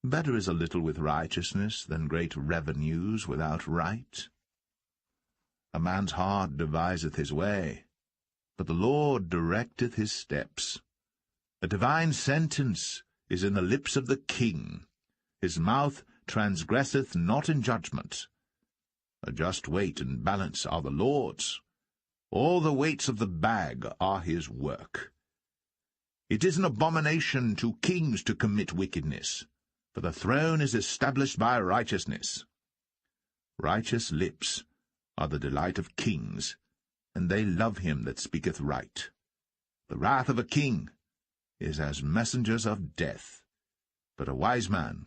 Better is a little with righteousness than great revenues without right. A man's heart deviseth his way, but the Lord directeth his steps. A divine sentence is in the lips of the king. His mouth transgresseth not in judgment. A just weight and balance are the Lord's. All the weights of the bag are his work. It is an abomination to kings to commit wickedness, for the throne is established by righteousness. Righteous lips are the delight of kings, and they love him that speaketh right. The wrath of a king is as messengers of death, but a wise man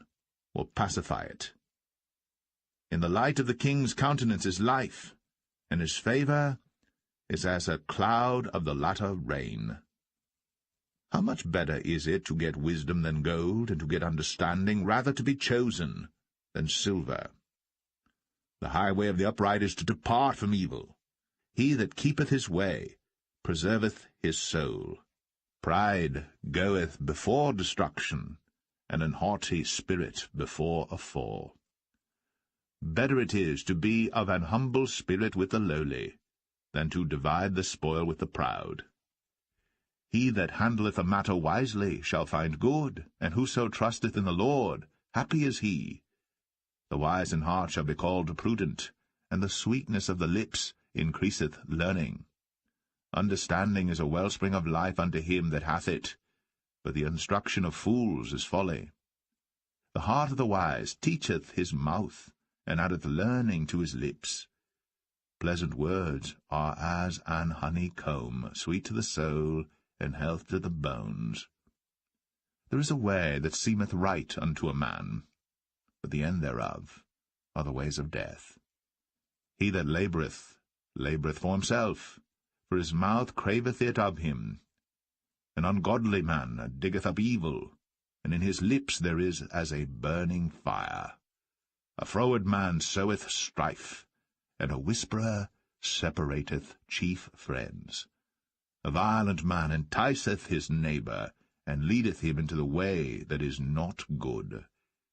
will pacify it. In the light of the king's countenance is life, and his favor is as a cloud of the latter rain. How much better is it to get wisdom than gold, and to get understanding rather to be chosen than silver? The highway of the upright is to depart from evil. He that keepeth his way preserveth his soul. Pride goeth before destruction, and an haughty spirit before a fall. Better it is to be of an humble spirit with the lowly, than to divide the spoil with the proud. He that handleth a matter wisely shall find good, and whoso trusteth in the Lord, happy is he. The wise in heart shall be called prudent, and the sweetness of the lips increaseth learning. Understanding is a wellspring of life unto him that hath it, but the instruction of fools is folly. The heart of the wise teacheth his mouth, and addeth learning to his lips. Pleasant words are as an honeycomb, sweet to the soul, and health to the bones. There is a way that seemeth right unto a man, but the end thereof are the ways of death. He that laboureth for himself, for his mouth craveth it of him. An ungodly man diggeth up evil, and in his lips there is as a burning fire. A froward man soweth strife, and a whisperer separateth chief friends. A violent man enticeth his neighbour, and leadeth him into the way that is not good.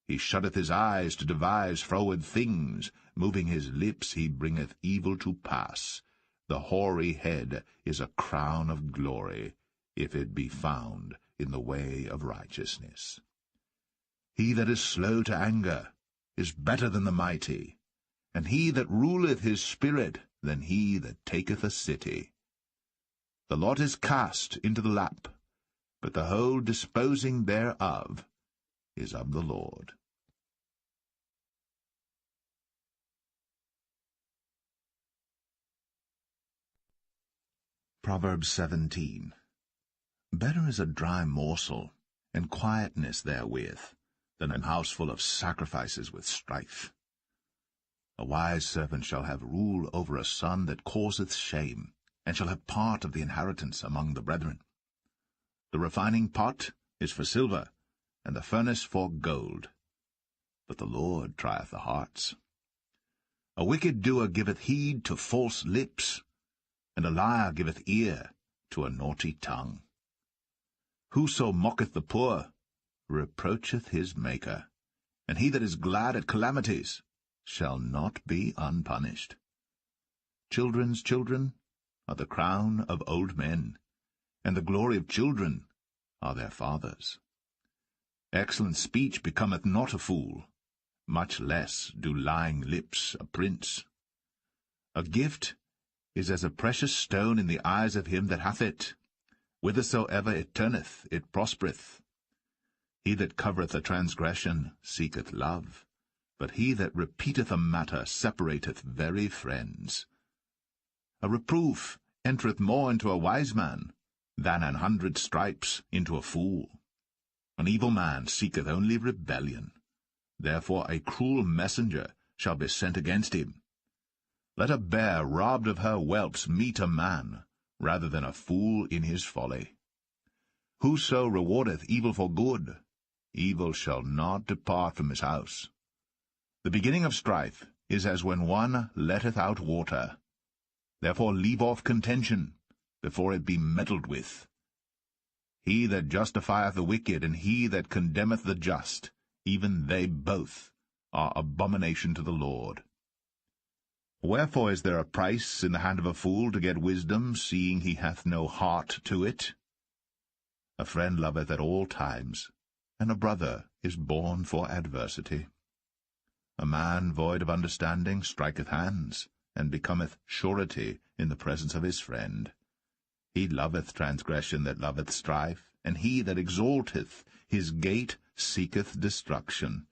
He shutteth his eyes to devise froward things, moving his lips he bringeth evil to pass. The hoary head is a crown of glory, if it be found in the way of righteousness. He that is slow to anger is better than the mighty, and he that ruleth his spirit than he that taketh a city. The lot is cast into the lap, but the whole disposing thereof is of the Lord. Proverbs 17. Better is a dry morsel, and quietness therewith, than an house full of sacrifices with strife. A wise servant shall have rule over a son that causeth shame, and shall have part of the inheritance among the brethren. The refining pot is for silver, and the furnace for gold. But the Lord trieth the hearts. A wicked doer giveth heed to false lips, and a liar giveth ear to a naughty tongue. Whoso mocketh the poor reproacheth his Maker, and he that is glad at calamities shall not be unpunished. Children's children are the crown of old men, and the glory of children are their fathers. Excellent speech becometh not a fool, much less do lying lips a prince. A gift is as a precious stone in the eyes of him that hath it. Whithersoever it turneth, it prospereth. He that covereth a transgression seeketh love, but he that repeateth a matter separateth very friends. A reproof entereth more into a wise man than 100 stripes into a fool. An evil man seeketh only rebellion. Therefore a cruel messenger shall be sent against him. Let a bear robbed of her whelps meet a man, rather than a fool in his folly. Whoso rewardeth evil for good, evil shall not depart from his house. The beginning of strife is as when one letteth out water. Therefore leave off contention, before it be meddled with. He that justifieth the wicked, and he that condemneth the just, even they both are abomination to the Lord. Wherefore is there a price in the hand of a fool to get wisdom, seeing he hath no heart to it? A friend loveth at all times, and a brother is born for adversity. A man void of understanding striketh hands, and becometh surety in the presence of his friend. He loveth transgression that loveth strife, and he that exalteth his gate seeketh destruction.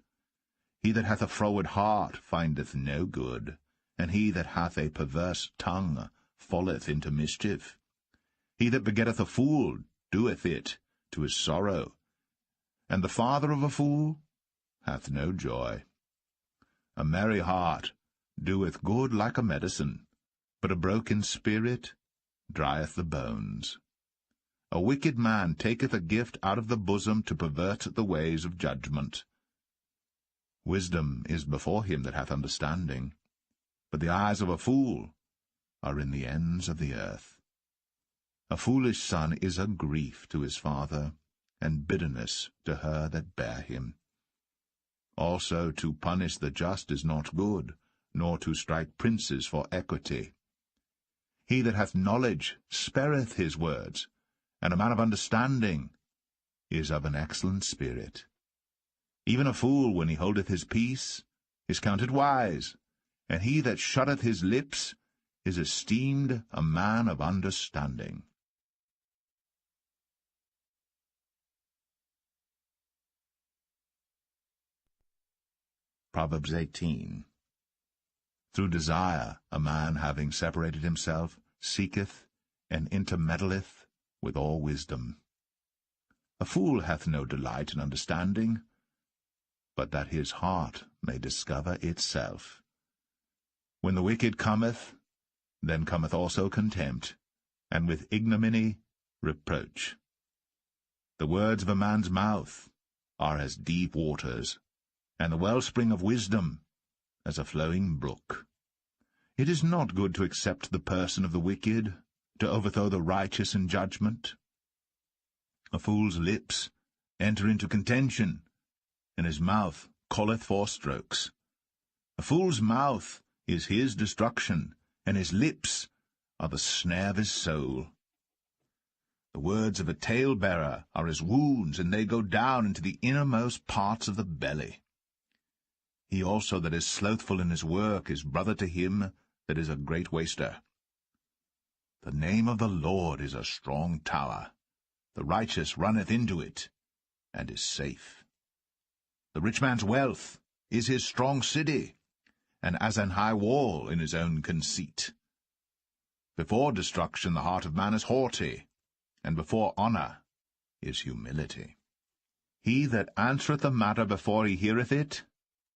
He that hath a froward heart findeth no good, and he that hath a perverse tongue falleth into mischief. He that begetteth a fool doeth it to his sorrow, and the father of a fool hath no joy. A merry heart doeth good like a medicine, but a broken spirit drieth the bones. A wicked man taketh a gift out of the bosom to pervert the ways of judgment. Wisdom is before him that hath understanding, but the eyes of a fool are in the ends of the earth. A foolish son is a grief to his father, and bitterness to her that bare him. Also to punish the just is not good, nor to strike princes for equity. He that hath knowledge spareth his words, and a man of understanding is of an excellent spirit. Even a fool, when he holdeth his peace, is counted wise, and he that shutteth his lips is esteemed a man of understanding. Proverbs 18. Through desire a man, having separated himself, seeketh and intermeddleth with all wisdom. A fool hath no delight in understanding, but that his heart may discover itself. When the wicked cometh, then cometh also contempt, and with ignominy reproach. The words of a man's mouth are as deep waters, and the wellspring of wisdom as a flowing brook. It is not good to accept the person of the wicked, to overthrow the righteous in judgment. A fool's lips enter into contention, and his mouth calleth for strokes. A fool's mouth is his destruction, and his lips are the snare of his soul. The words of a talebearer are as wounds, and they go down into the innermost parts of the belly. He also that is slothful in his work is brother to him that is a great waster. The name of the Lord is a strong tower. The righteous runneth into it, and is safe. The rich man's wealth is his strong city, and as an high wall in his own conceit. Before destruction the heart of man is haughty, and before honour is humility. He that answereth a matter before he heareth it,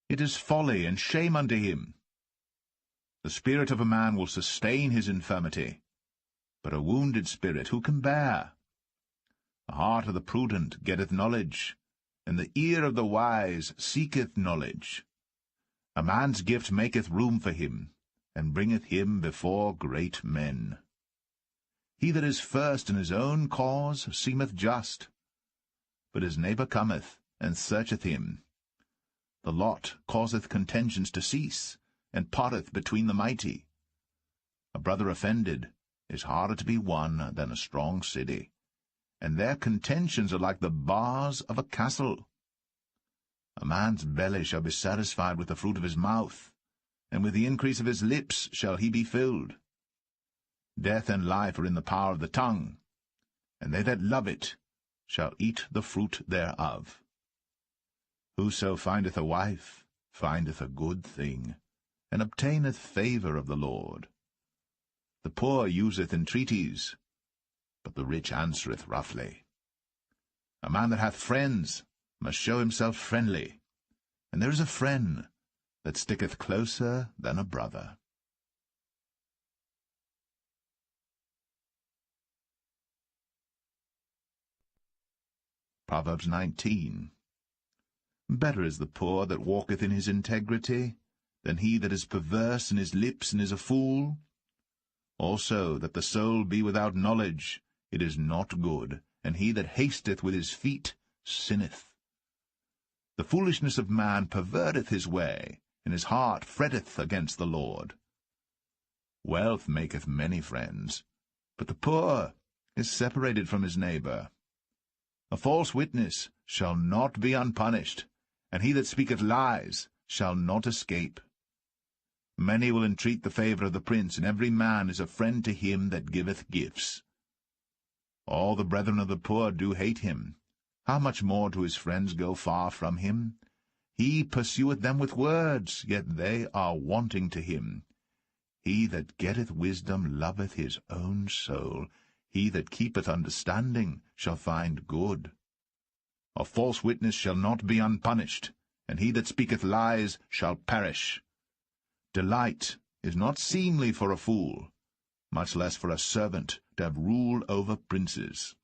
it is folly and shame unto him. The spirit of a man will sustain his infirmity, but a wounded spirit who can bear? The heart of the prudent getteth knowledge, and the ear of the wise seeketh knowledge. A man's gift maketh room for him, and bringeth him before great men. He that is first in his own cause seemeth just, but his neighbour cometh, and searcheth him. The lot causeth contentions to cease, and parteth between the mighty. A brother offended is harder to be won than a strong city, and their contentions are like the bars of a castle. A man's belly shall be satisfied with the fruit of his mouth, and with the increase of his lips shall he be filled. Death and life are in the power of the tongue, and they that love it shall eat the fruit thereof. Whoso findeth a wife findeth a good thing, and obtaineth favour of the Lord. The poor useth entreaties, but the rich answereth roughly. A man that hath friends must show himself friendly, and there is a friend that sticketh closer than a brother. Proverbs 19. Better is the poor that walketh in his integrity, than he that is perverse in his lips and is a fool. Also that the soul be without knowledge, it is not good, and he that hasteth with his feet sinneth. The foolishness of man perverteth his way, and his heart fretteth against the Lord. Wealth maketh many friends, but the poor is separated from his neighbour. A false witness shall not be unpunished, and he that speaketh lies shall not escape. Many will entreat the favour of the prince, and every man is a friend to him that giveth gifts. All the brethren of the poor do hate him. How much more do his friends go far from him? He pursueth them with words, yet they are wanting to him. He that getteth wisdom loveth his own soul. He that keepeth understanding shall find good. A false witness shall not be unpunished, and he that speaketh lies shall perish. Delight is not seemly for a fool, much less for a servant to have rule over princes.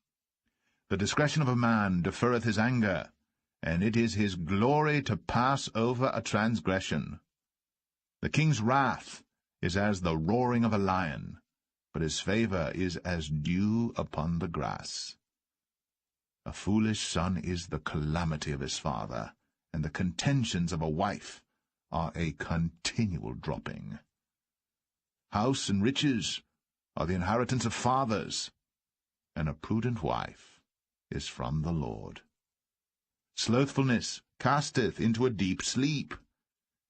The discretion of a man deferreth his anger, and it is his glory to pass over a transgression. The king's wrath is as the roaring of a lion, but his favour is as dew upon the grass. A foolish son is the calamity of his father, and the contentions of a wife are a continual dropping. House and riches are the inheritance of fathers, and a prudent wife is from the Lord. Slothfulness casteth into a deep sleep,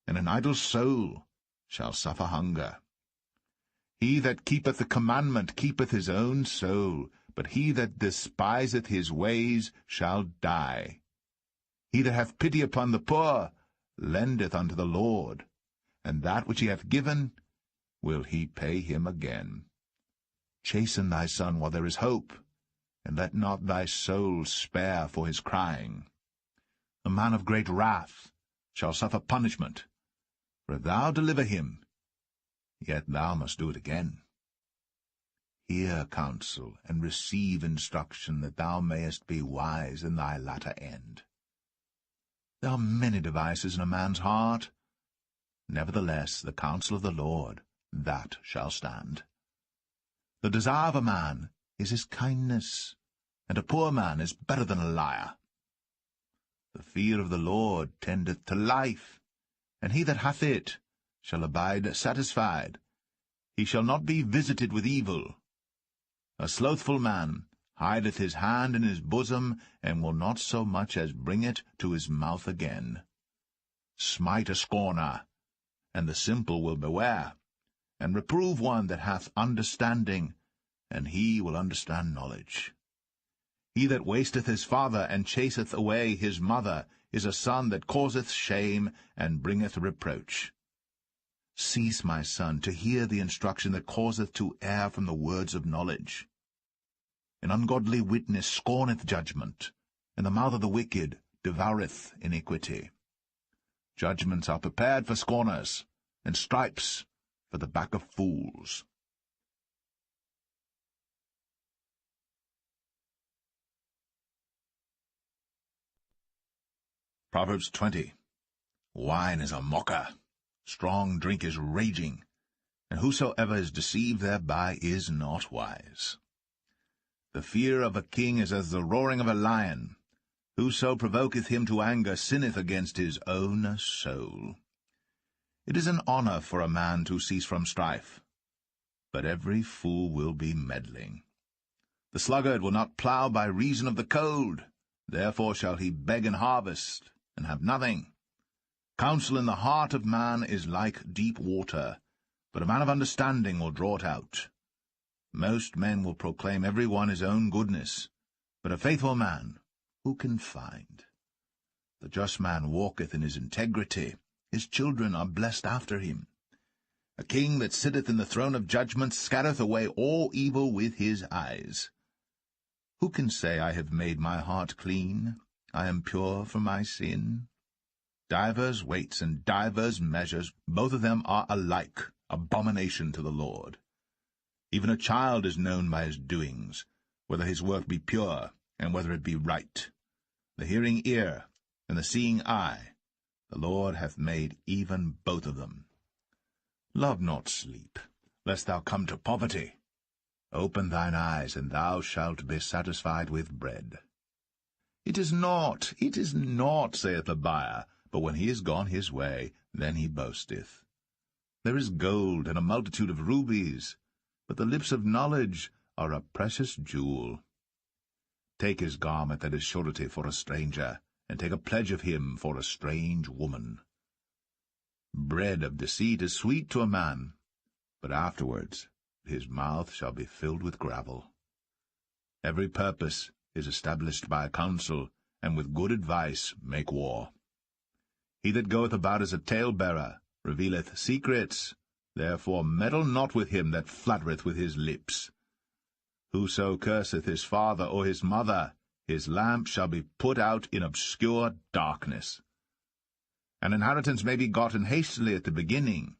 and an idle soul shall suffer hunger. He that keepeth the commandment keepeth his own soul, but he that despiseth his ways shall die. He that hath pity upon the poor lendeth unto the Lord, and that which he hath given will he pay him again. Chasten thy son while there is hope, and let not thy soul spare for his crying. A man of great wrath shall suffer punishment, for if thou deliver him, yet thou must do it again. Hear counsel, and receive instruction, that thou mayest be wise in thy latter end. There are many devices in a man's heart. Nevertheless, the counsel of the Lord, that shall stand. The desire of a man is his kindness, and a poor man is better than a liar. The fear of the Lord tendeth to life, and he that hath it shall abide satisfied. He shall not be visited with evil. A slothful man hideth his hand in his bosom, and will not so much as bring it to his mouth again. Smite a scorner, and the simple will beware, and reprove one that hath understanding, and he will understand knowledge. He that wasteth his father, and chaseth away his mother, is a son that causeth shame, and bringeth reproach. Cease, my son, to hear the instruction that causeth to err from the words of knowledge. An ungodly witness scorneth judgment, and the mouth of the wicked devoureth iniquity. Judgments are prepared for scorners, and stripes for the back of fools. Proverbs 20. Wine is a mocker, strong drink is raging, and whosoever is deceived thereby is not wise. The fear of a king is as the roaring of a lion. Whoso provoketh him to anger sinneth against his own soul. It is an honor for a man to cease from strife, but every fool will be meddling. The sluggard will not plough by reason of the cold, therefore shall he beg and harvest, and have nothing. Counsel in the heart of man is like deep water, but a man of understanding will draw it out. Most men will proclaim every one his own goodness, but a faithful man who can find? The just man walketh in his integrity, his children are blessed after him. A king that sitteth in the throne of judgment scattereth away all evil with his eyes. Who can say, I have made my heart clean, I am pure from my sin? Divers weights and divers measures, both of them are alike abomination to the Lord. Even a child is known by his doings, whether his work be pure, and whether it be right. The hearing ear and the seeing eye, the Lord hath made even both of them. Love not sleep, lest thou come to poverty. Open thine eyes, and thou shalt be satisfied with bread. It is not, saith the buyer, but when he is gone his way, then he boasteth. There is gold and a multitude of rubies, but the lips of knowledge are a precious jewel. Take his garment that is surety for a stranger, and take a pledge of him for a strange woman. Bread of deceit is sweet to a man, but afterwards his mouth shall be filled with gravel. Every purpose is established by a counsel, and with good advice make war. He that goeth about as a talebearer revealeth secrets, therefore meddle not with him that flattereth with his lips. Whoso curseth his father or his mother, his lamp shall be put out in obscure darkness. An inheritance may be gotten hastily at the beginning,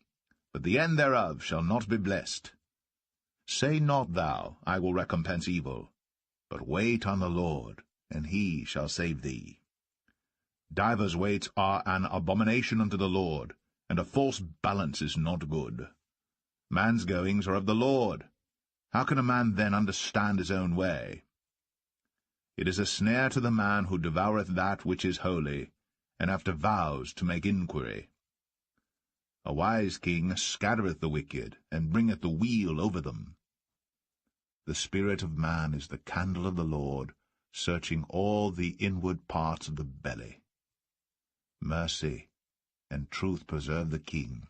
but the end thereof shall not be blessed. Say not thou, I will recompense evil, but wait on the Lord, and he shall save thee. Divers weights are an abomination unto the Lord, and a false balance is not good. Man's goings are of the Lord. How can a man then understand his own way? It is a snare to the man who devoureth that which is holy, and after vows to make inquiry. A wise king scattereth the wicked, and bringeth the weal over them. The spirit of man is the candle of the Lord, searching all the inward parts of the belly. Mercy and truth preserve the king,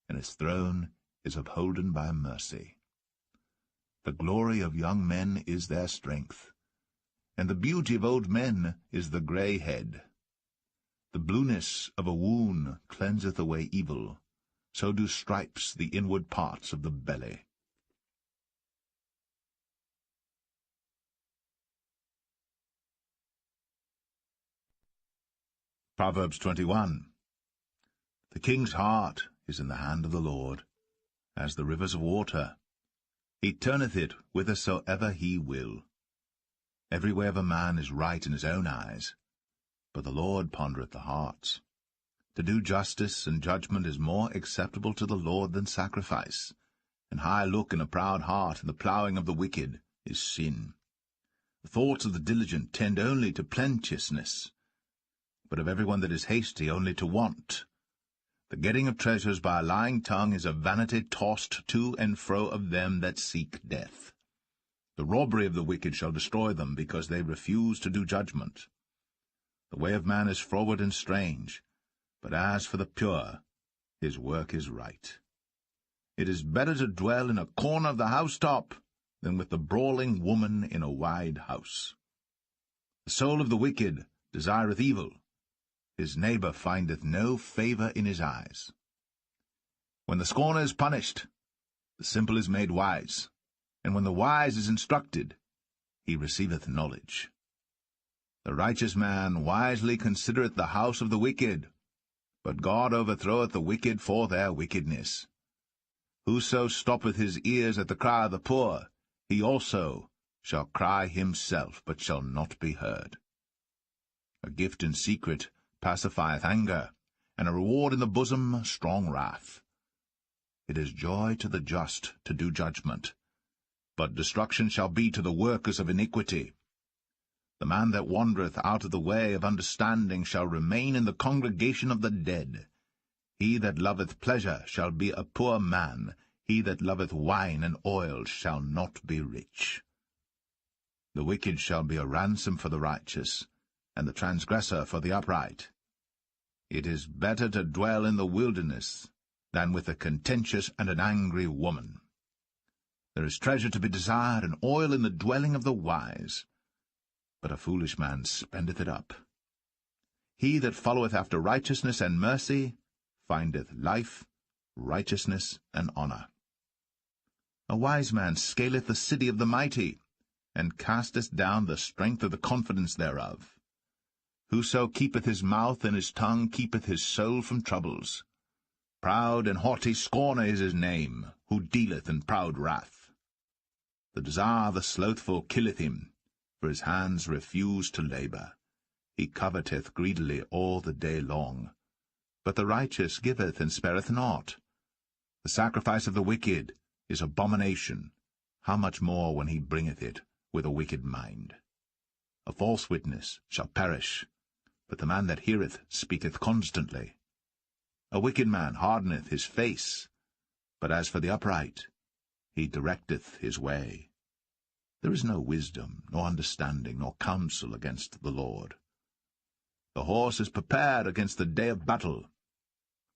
and his throne is upholden by mercy. The glory of young men is their strength, and the beauty of old men is the grey head. The blueness of a wound cleanseth away evil, so do stripes the inward parts of the belly. Proverbs 21. The king's heart is in the hand of the Lord, as the rivers of water. He turneth it whithersoever he will. Every way of a man is right in his own eyes, but the Lord pondereth the hearts. To do justice and judgment is more acceptable to the Lord than sacrifice, and high look and a proud heart and the ploughing of the wicked is sin. The thoughts of the diligent tend only to plenteousness, but of every one that is hasty only to want. The getting of treasures by a lying tongue is a vanity tossed to and fro of them that seek death. The robbery of the wicked shall destroy them, because they refuse to do judgment. The way of man is froward and strange, but as for the pure, his work is right. It is better to dwell in a corner of the housetop than with the brawling woman in a wide house. The soul of the wicked desireth evil. His neighbor findeth no favor in his eyes. When the scorner is punished, the simple is made wise, and when the wise is instructed, he receiveth knowledge. The righteous man wisely considereth the house of the wicked, but God overthroweth the wicked for their wickedness. Whoso stoppeth his ears at the cry of the poor, he also shall cry himself, but shall not be heard. A gift in secret pacifieth anger, and a reward in the bosom strong wrath. It is joy to the just to do judgment, but destruction shall be to the workers of iniquity. The man that wandereth out of the way of understanding shall remain in the congregation of the dead. He that loveth pleasure shall be a poor man. He that loveth wine and oil shall not be rich. The wicked shall be a ransom for the righteous, and the transgressor for the upright. It is better to dwell in the wilderness than with a contentious and an angry woman. There is treasure to be desired, and oil in the dwelling of the wise, but a foolish man spendeth it up. He that followeth after righteousness and mercy findeth life, righteousness, and honour. A wise man scaleth the city of the mighty, and casteth down the strength of the confidence thereof. Whoso keepeth his mouth and his tongue keepeth his soul from troubles. Proud and haughty scorner is his name, who dealeth in proud wrath. The desire of the slothful killeth him, for his hands refuse to labour. He coveteth greedily all the day long. But the righteous giveth and spareth not. The sacrifice of the wicked is abomination. How much more when he bringeth it with a wicked mind? A false witness shall perish, but the man that heareth speaketh constantly. A wicked man hardeneth his face, but as for the upright, he directeth his way. There is no wisdom, nor understanding, nor counsel against the Lord. The horse is prepared against the day of battle,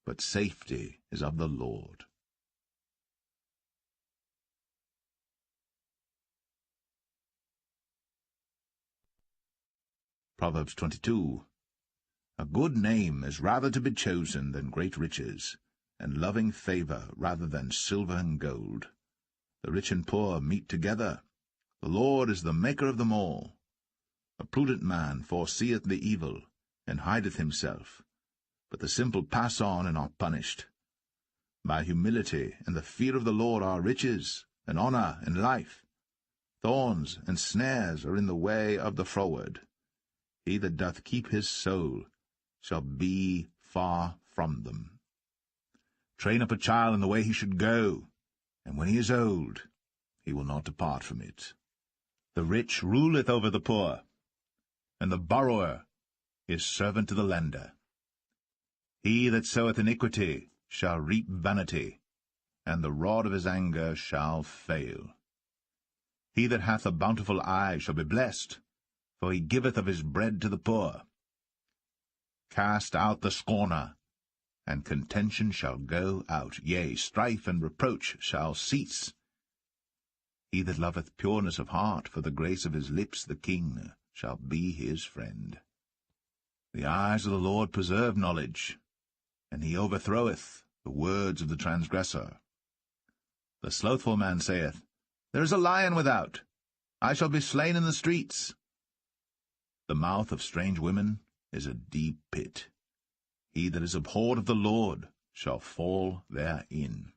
but safety is of the Lord. Proverbs 22. A good name is rather to be chosen than great riches, and loving favour rather than silver and gold. The rich and poor meet together. The Lord is the maker of them all. A prudent man foreseeth the evil, and hideth himself, but the simple pass on and are punished. By humility and the fear of the Lord are riches, and honour, and life. Thorns and snares are in the way of the froward. He that doth keep his soul shall be far from them. Train up a child in the way he should go, and when he is old, he will not depart from it. The rich ruleth over the poor, and the borrower is servant to the lender. He that soweth iniquity shall reap vanity, and the rod of his anger shall fail. He that hath a bountiful eye shall be blessed, for he giveth of his bread to the poor. Cast out the scorner, and contention shall go out, yea, strife and reproach shall cease. He that loveth pureness of heart, for the grace of his lips the king shall be his friend. The eyes of the Lord preserve knowledge, and he overthroweth the words of the transgressor. The slothful man saith, There is a lion without. I shall be slain in the streets. The mouth of strange women is a deep pit. He that is abhorred of the Lord shall fall therein.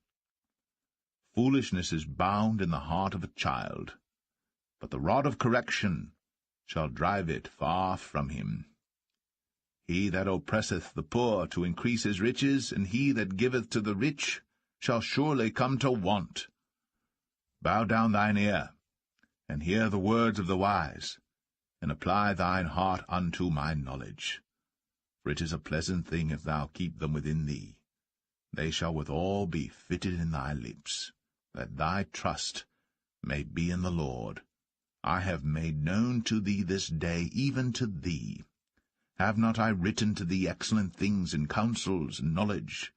Foolishness is bound in the heart of a child, but the rod of correction shall drive it far from him. He that oppresseth the poor to increase his riches, and he that giveth to the rich shall surely come to want. Bow down thine ear, and hear the words of the wise, and apply thine heart unto my knowledge. For it is a pleasant thing if thou keep them within thee. They shall withal be fitted in thy lips, that thy trust may be in the Lord. I have made known to thee this day, even to thee. Have not I written to thee excellent things in counsels and knowledge,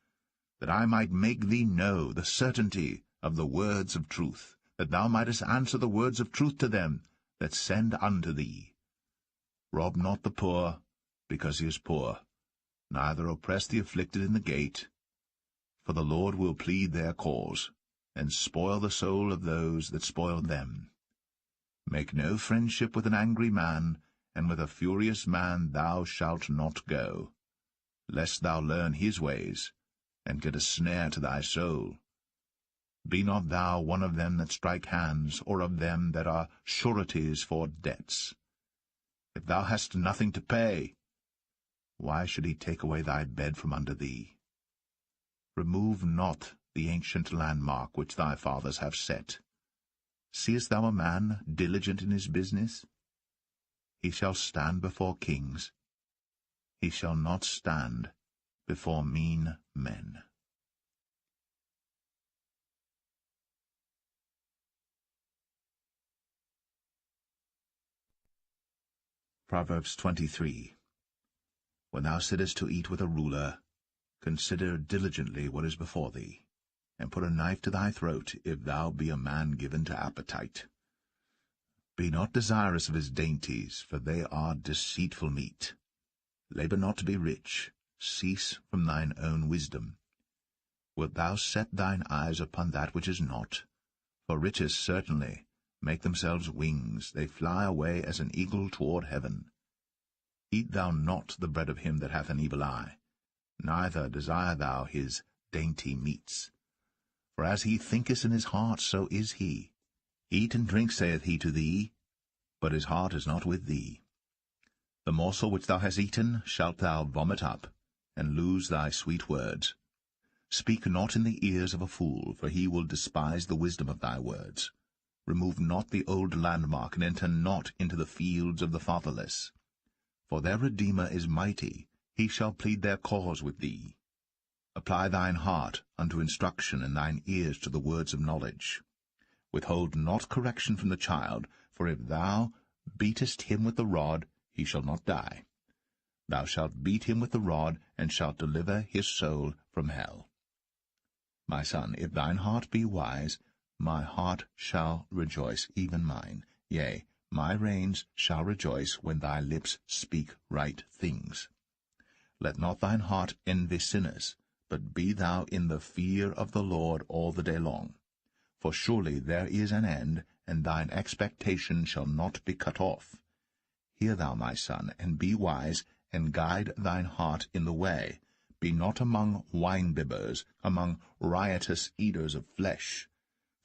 that I might make thee know the certainty of the words of truth, that thou mightest answer the words of truth to them that send unto thee. Rob not the poor, because he is poor, neither oppress the afflicted in the gate, for the Lord will plead their cause, and spoil the soul of those that spoil them. Make no friendship with an angry man, and with a furious man thou shalt not go, lest thou learn his ways, and get a snare to thy soul. Be not thou one of them that strike hands, or of them that are sureties for debts. If thou hast nothing to pay, why should he take away thy bed from under thee? Remove not the ancient landmark which thy fathers have set. Seest thou a man diligent in his business? He shall stand before kings. He shall not stand before mean men. Proverbs 23. When thou sittest to eat with a ruler, consider diligently what is before thee, and put a knife to thy throat, if thou be a man given to appetite. Be not desirous of his dainties, for they are deceitful meat. Labor not to be rich, cease from thine own wisdom. Wilt thou set thine eyes upon that which is not? For riches certainly make themselves wings, they fly away as an eagle toward heaven. Eat thou not the bread of him that hath an evil eye, neither desire thou his dainty meats. For as he thinketh in his heart, so is he. Eat and drink, saith he to thee, but his heart is not with thee. The morsel which thou hast eaten shalt thou vomit up, and lose thy sweet words. Speak not in the ears of a fool, for he will despise the wisdom of thy words. Remove not the old landmark, and enter not into the fields of the fatherless. For their Redeemer is mighty, he shall plead their cause with thee. Apply thine heart unto instruction, and thine ears to the words of knowledge. Withhold not correction from the child, for if thou beatest him with the rod, he shall not die. Thou shalt beat him with the rod, and shalt deliver his soul from hell. My son, if thine heart be wise, my heart shall rejoice, even mine. Yea, my reins shall rejoice when thy lips speak right things. Let not thine heart envy sinners, but be thou in the fear of the Lord all the day long. For surely there is an end, and thine expectation shall not be cut off. Hear thou, my son, and be wise, and guide thine heart in the way. Be not among wine-bibbers, among riotous eaters of flesh.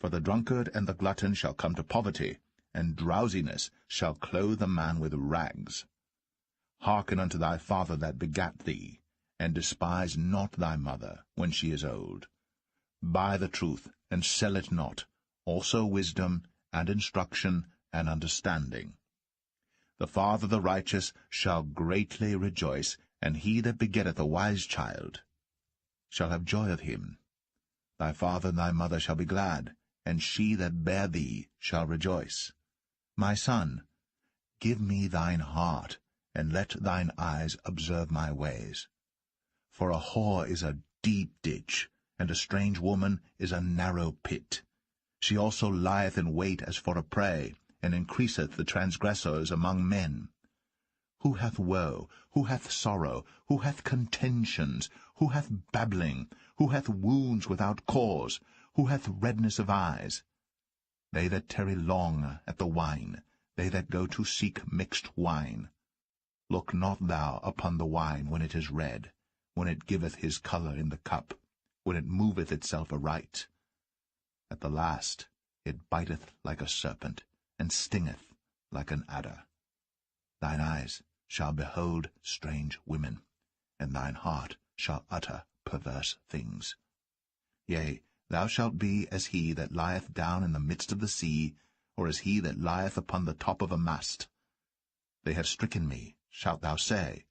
For the drunkard and the glutton shall come to poverty, and drowsiness shall clothe a man with rags. Hearken unto thy father that begat thee, and despise not thy mother when she is old. Buy the truth, and sell it not, also wisdom, and instruction, and understanding. The father of the righteous shall greatly rejoice, and he that begetteth a wise child shall have joy of him. Thy father and thy mother shall be glad, and she that bare thee shall rejoice. My son, give me thine heart, and let thine eyes observe my ways. For a whore is a deep ditch, and a strange woman is a narrow pit. She also lieth in wait as for a prey, and increaseth the transgressors among men. Who hath woe? Who hath sorrow? Who hath contentions? Who hath babbling? Who hath wounds without cause? Who hath redness of eyes? They that tarry long at the wine, they that go to seek mixed wine. Look not thou upon the wine when it is red, when it giveth his colour in the cup, when it moveth itself aright. At the last it biteth like a serpent, and stingeth like an adder. Thine eyes shall behold strange women, and thine heart shall utter perverse things. Yea, thou shalt be as he that lieth down in the midst of the sea, or as he that lieth upon the top of a mast. They have stricken me, shalt thou say,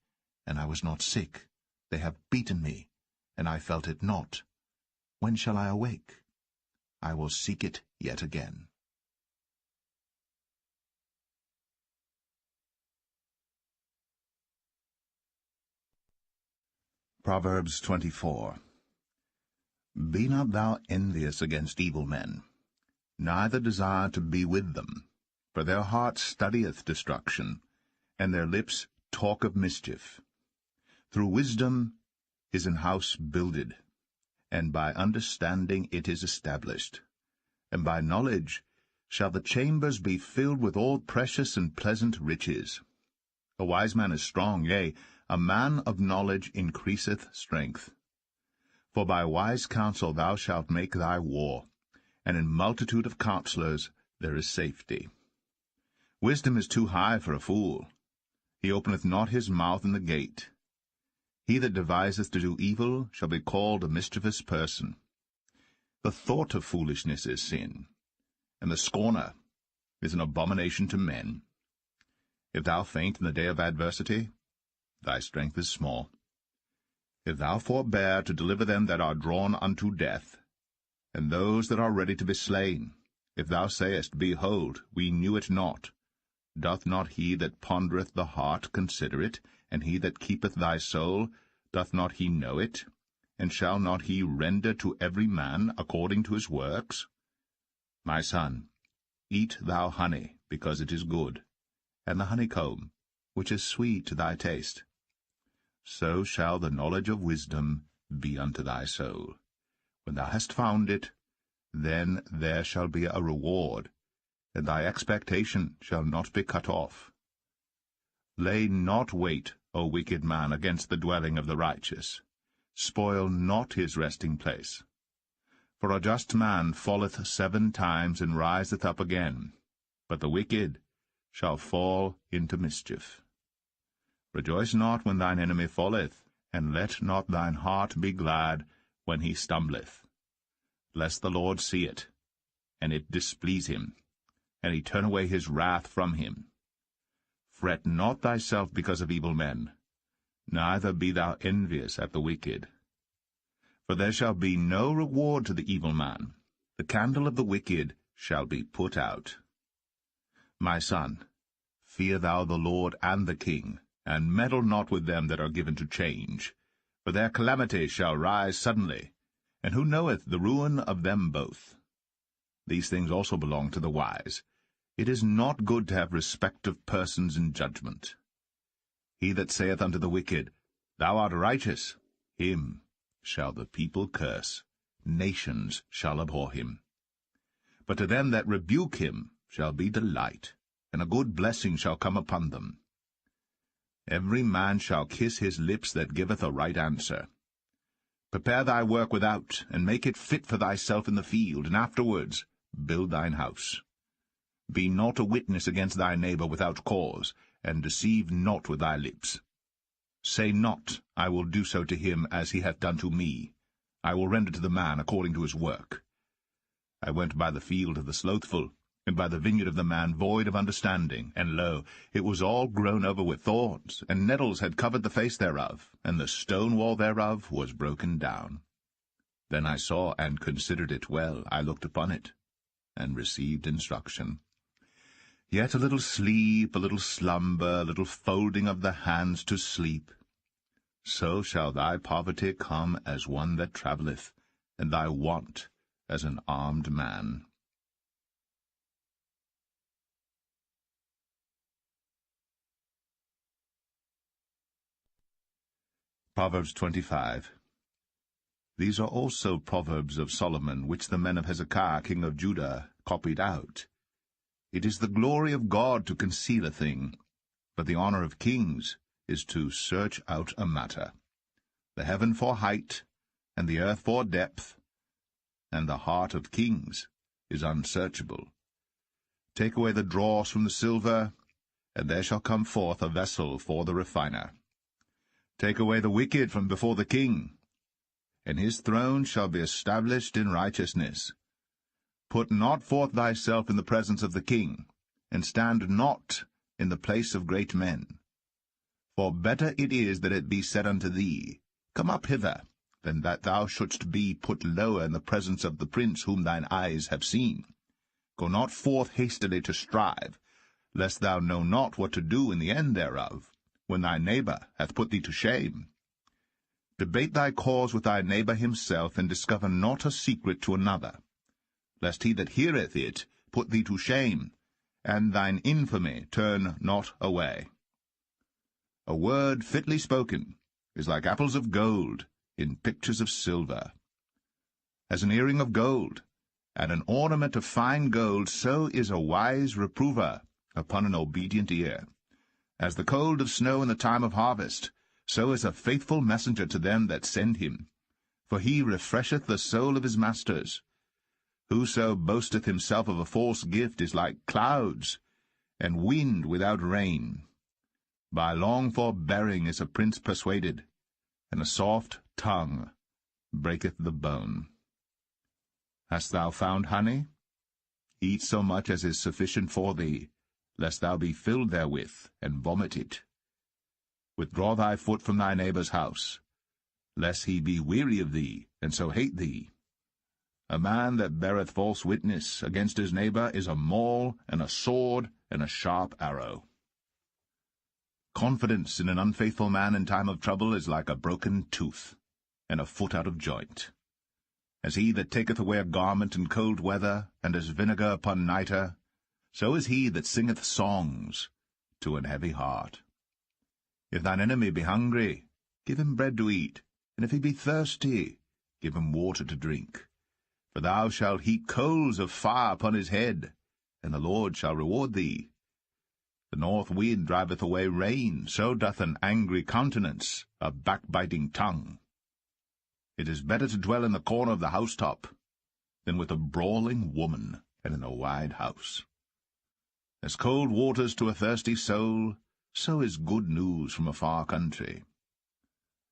and I was not sick. They have beaten me, and I felt it not. When shall I awake? I will seek it yet again. Proverbs 24. Be not thou envious against evil men, neither desire to be with them, for their heart studieth destruction, and their lips talk of mischief. Through wisdom is an house builded, and by understanding it is established. And by knowledge shall the chambers be filled with all precious and pleasant riches. A wise man is strong, yea, a man of knowledge increaseth strength. For by wise counsel thou shalt make thy war, and in multitude of counselors there is safety. Wisdom is too high for a fool. He openeth not his mouth in the gate. He that deviseth to do evil shall be called a mischievous person. The thought of foolishness is sin, and the scorner is an abomination to men. If thou faint in the day of adversity, thy strength is small. If thou forbear to deliver them that are drawn unto death, and those that are ready to be slain, if thou sayest, Behold, we knew it not, doth not he that pondereth the heart consider it, and he that keepeth thy soul, doth not he know it? And shall not he render to every man according to his works? My son, eat thou honey, because it is good, and the honeycomb, which is sweet to thy taste. So shall the knowledge of wisdom be unto thy soul. When thou hast found it, then there shall be a reward, and thy expectation shall not be cut off. Lay not wait, O wicked man, against the dwelling of the righteous. Spoil not his resting place. For a just man falleth 7 times, and riseth up again, but the wicked shall fall into mischief. Rejoice not when thine enemy falleth, and let not thine heart be glad when he stumbleth, lest the Lord see it, and it displease him, and he turn away his wrath from him. Fret not thyself because of evil men, neither be thou envious at the wicked. For there shall be no reward to the evil man. The candle of the wicked shall be put out. My son, fear thou the Lord and the king, and meddle not with them that are given to change. For their calamity shall rise suddenly, and who knoweth the ruin of them both? These things also belong to the wise. It is not good to have respect of persons in judgment. He that saith unto the wicked, Thou art righteous, him shall the people curse, nations shall abhor him. But to them that rebuke him shall be delight, and a good blessing shall come upon them. Every man shall kiss his lips that giveth a right answer. Prepare thy work without, and make it fit for thyself in the field, and afterwards build thine house. Be not a witness against thy neighbor without cause, and deceive not with thy lips. Say not, I will do so to him as he hath done to me. I will render to the man according to his work. I went by the field of the slothful, and by the vineyard of the man void of understanding, and lo, it was all grown over with thorns, and nettles had covered the face thereof, and the stone wall thereof was broken down. Then I saw and considered it well. I looked upon it, and received instruction. Yet a little sleep, a little slumber, a little folding of the hands to sleep. So shall thy poverty come as one that travelleth, and thy want as an armed man. Proverbs 25. These are also proverbs of Solomon, which the men of Hezekiah king of Judah copied out. It is the glory of God to conceal a thing, but the honor of kings is to search out a matter. The heaven for height, and the earth for depth, and the heart of kings is unsearchable. Take away the dross from the silver, and there shall come forth a vessel for the refiner. Take away the wicked from before the king, and his throne shall be established in righteousness. Put not forth thyself in the presence of the king, and stand not in the place of great men. For better it is that it be said unto thee, Come up hither, than that thou shouldst be put lower in the presence of the prince whom thine eyes have seen. Go not forth hastily to strive, lest thou know not what to do in the end thereof, when thy neighbor hath put thee to shame. Debate thy cause with thy neighbour himself, and discover not a secret to another, lest he that heareth it put thee to shame, and thine infamy turn not away. A word fitly spoken is like apples of gold in pictures of silver. As an earring of gold, and an ornament of fine gold, so is a wise reprover upon an obedient ear. As the cold of snow in the time of harvest, so is a faithful messenger to them that send him. For he refresheth the soul of his masters. Whoso boasteth himself of a false gift is like clouds, and wind without rain. By long forbearing is a prince persuaded, and a soft tongue breaketh the bone. Hast thou found honey? Eat so much as is sufficient for thee, lest thou be filled therewith, and vomit it. Withdraw thy foot from thy neighbour's house, lest he be weary of thee, and so hate thee. A man that beareth false witness against his neighbour is a maul, and a sword, and a sharp arrow. Confidence in an unfaithful man in time of trouble is like a broken tooth, and a foot out of joint. As he that taketh away a garment in cold weather, and as vinegar upon nitre, so is he that singeth songs to an heavy heart. If thine enemy be hungry, give him bread to eat, and if he be thirsty, give him water to drink. For thou shalt heap coals of fire upon his head, and the Lord shall reward thee. The north wind driveth away rain, so doth an angry countenance a backbiting tongue. It is better to dwell in the corner of the housetop than with a brawling woman and in a wide house. As cold waters to a thirsty soul, so is good news from a far country.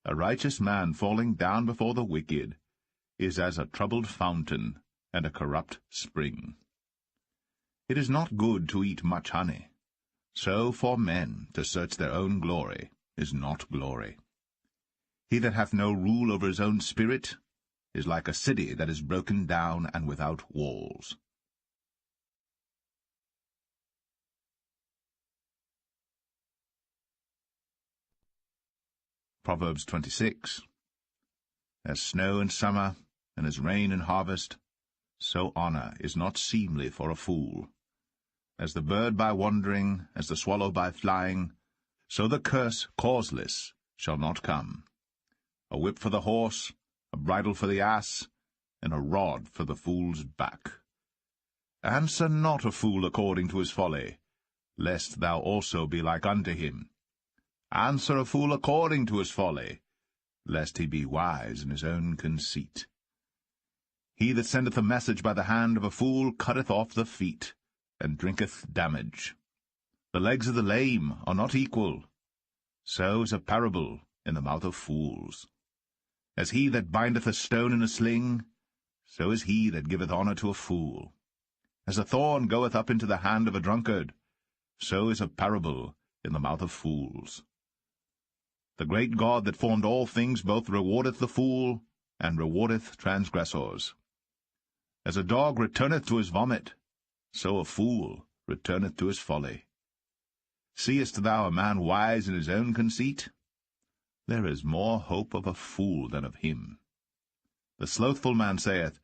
A righteous man falling down before the wicked is as a troubled fountain and a corrupt spring. It is not good to eat much honey, so for men to search their own glory is not glory. He that hath no rule over his own spirit is like a city that is broken down and without walls. Proverbs 26. As snow in summer, and as rain in harvest, so honour is not seemly for a fool. As the bird by wandering, as the swallow by flying, so the curse causeless shall not come. A whip for the horse, a bridle for the ass, and a rod for the fool's back. Answer not a fool according to his folly, lest thou also be like unto him. Answer a fool according to his folly, lest he be wise in his own conceit. He that sendeth a message by the hand of a fool cutteth off the feet, and drinketh damage. The legs of the lame are not equal. So is a parable in the mouth of fools. As he that bindeth a stone in a sling, so is he that giveth honour to a fool. As a thorn goeth up into the hand of a drunkard, so is a parable in the mouth of fools. The great God that formed all things both rewardeth the fool, and rewardeth transgressors. As a dog returneth to his vomit, so a fool returneth to his folly. Seest thou a man wise in his own conceit? There is more hope of a fool than of him. The slothful man saith,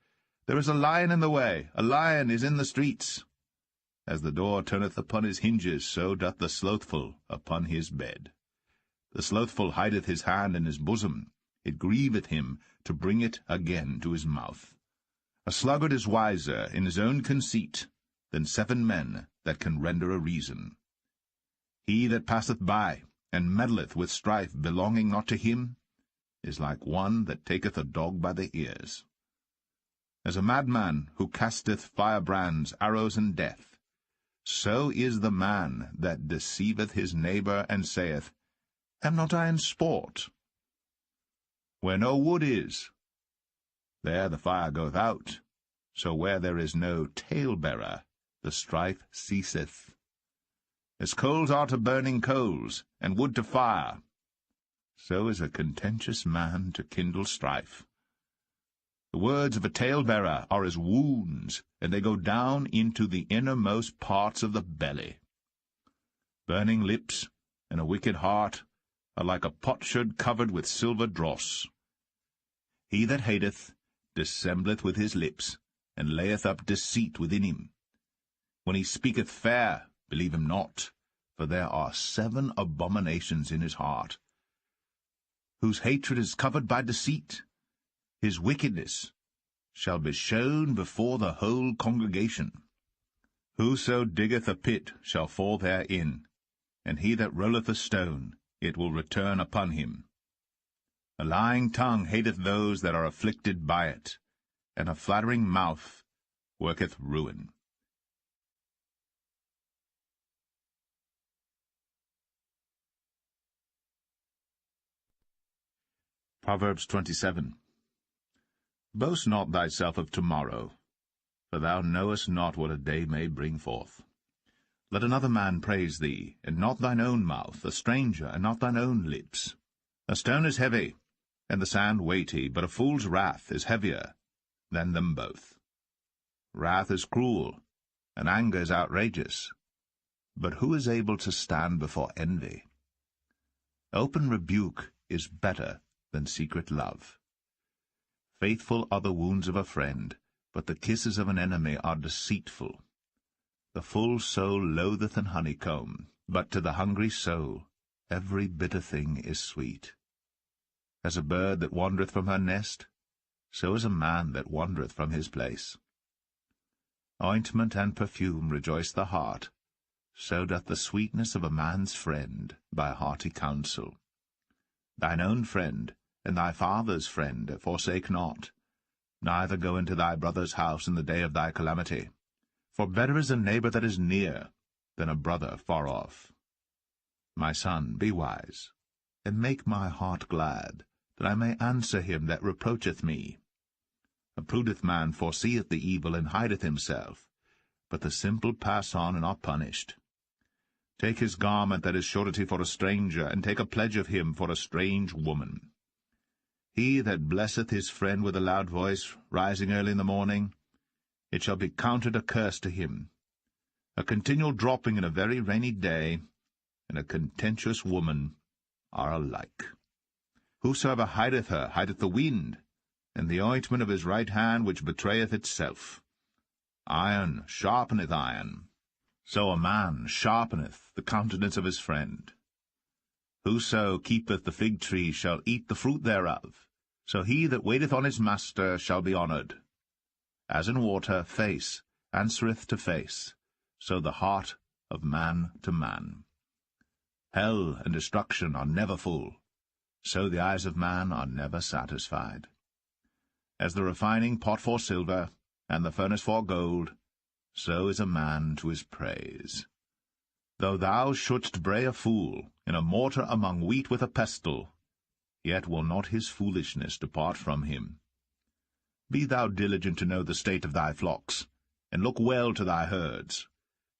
There is a lion in the way, a lion is in the streets. As the door turneth upon his hinges, so doth the slothful upon his bed. The slothful hideth his hand in his bosom, it grieveth him to bring it again to his mouth. A sluggard is wiser in his own conceit than 7 men that can render a reason. He that passeth by, and meddleth with strife belonging not to him, is like one that taketh a dog by the ears. As a madman who casteth firebrands, arrows, and death, so is the man that deceiveth his neighbour, and saith, Am not I in sport? Where no wood is, there the fire goeth out, so where there is no talebearer, the strife ceaseth. As coals are to burning coals, and wood to fire, so is a contentious man to kindle strife. The words of a talebearer are as wounds, and they go down into the innermost parts of the belly. Burning lips and a wicked heart are like a potsherd covered with silver dross. He that hateth dissembleth with his lips, and layeth up deceit within him. When he speaketh fair, believe him not, for there are 7 abominations in his heart. Whose hatred is covered by deceit, his wickedness shall be shown before the whole congregation. Whoso diggeth a pit shall fall therein, and he that rolleth a stone, it will return upon him. A lying tongue hateth those that are afflicted by it, and a flattering mouth worketh ruin. Proverbs 27. Boast not thyself of tomorrow, for thou knowest not what a day may bring forth. Let another man praise thee, and not thine own mouth, a stranger, and not thine own lips. A stone is heavy, and the sand weighty, but a fool's wrath is heavier than them both. Wrath is cruel, and anger is outrageous, but who is able to stand before envy? Open rebuke is better than secret love. Faithful are the wounds of a friend, but the kisses of an enemy are deceitful. The full soul loatheth an honeycomb, but to the hungry soul every bitter thing is sweet. As a bird that wandereth from her nest, so is a man that wandereth from his place. Ointment and perfume rejoice the heart, so doth the sweetness of a man's friend by hearty counsel. Thine own friend and thy father's friend forsake not, neither go into thy brother's house in the day of thy calamity. For better is a neighbor that is near than a brother far off. My son, be wise, and make my heart glad, that I may answer him that reproacheth me. A prudent man foreseeth the evil, and hideth himself, but the simple pass on and are punished. Take his garment that is surety for a stranger, and take a pledge of him for a strange woman. He that blesseth his friend with a loud voice, rising early in the morning, it shall be counted a curse to him. A continual dropping in a very rainy day, and a contentious woman are alike. Whosoever hideth her hideth the wind, and the ointment of his right hand which betrayeth itself. Iron sharpeneth iron, so a man sharpeneth the countenance of his friend. Whoso keepeth the fig tree shall eat the fruit thereof, so he that waiteth on his master shall be honoured. As in water face answereth to face, so the heart of man to man. Hell and destruction are never full, so the eyes of man are never satisfied. As the refining pot for silver, and the furnace for gold, so is a man to his praise. Though thou shouldst bray a fool in a mortar among wheat with a pestle, yet will not his foolishness depart from him. Be thou diligent to know the state of thy flocks, and look well to thy herds.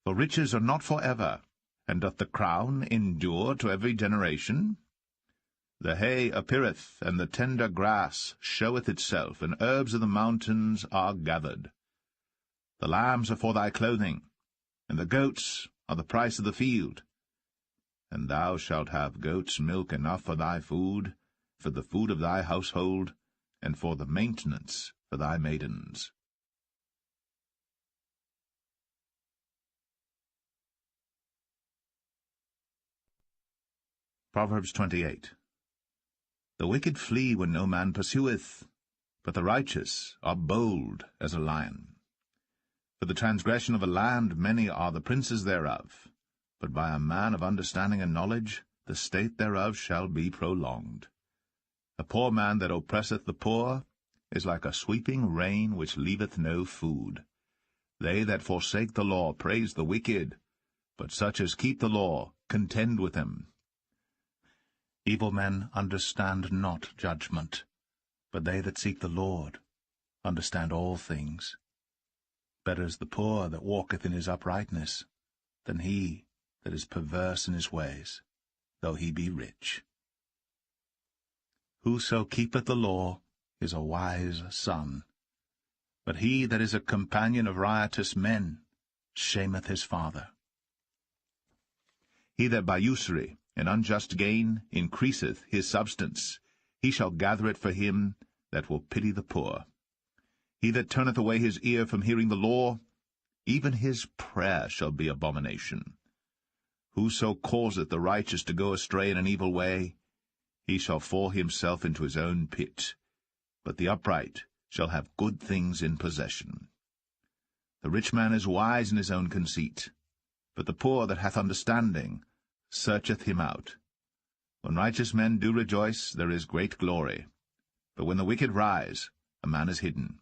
For riches are not for ever, and doth the crown endure to every generation? The hay appeareth, and the tender grass showeth itself, and herbs of the mountains are gathered. The lambs are for thy clothing, and the goats are the price of the field. And thou shalt have goats' milk enough for thy food, for the food of thy household, and for the maintenance for thy maidens. Proverbs 28. The wicked flee when no man pursueth, but the righteous are bold as a lion. For the transgression of a land many are the princes thereof, but by a man of understanding and knowledge the state thereof shall be prolonged. A poor man that oppresseth the poor is like a sweeping rain which leaveth no food. They that forsake the law praise the wicked, but such as keep the law contend with them. Evil men understand not judgment, but they that seek the Lord understand all things. Better is the poor that walketh in his uprightness, than he that is perverse in his ways, though he be rich. Whoso keepeth the law is a wise son, but he that is a companion of riotous men shameth his father. He that by usury and unjust gain increaseth his substance. He shall gather it for him that will pity the poor. He that turneth away his ear from hearing the law, even his prayer shall be abomination. Whoso causeth the righteous to go astray in an evil way, he shall fall himself into his own pit, but the upright shall have good things in possession. The rich man is wise in his own conceit, but the poor that hath understanding searcheth him out. When righteous men do rejoice, there is great glory, but when the wicked rise, a man is hidden.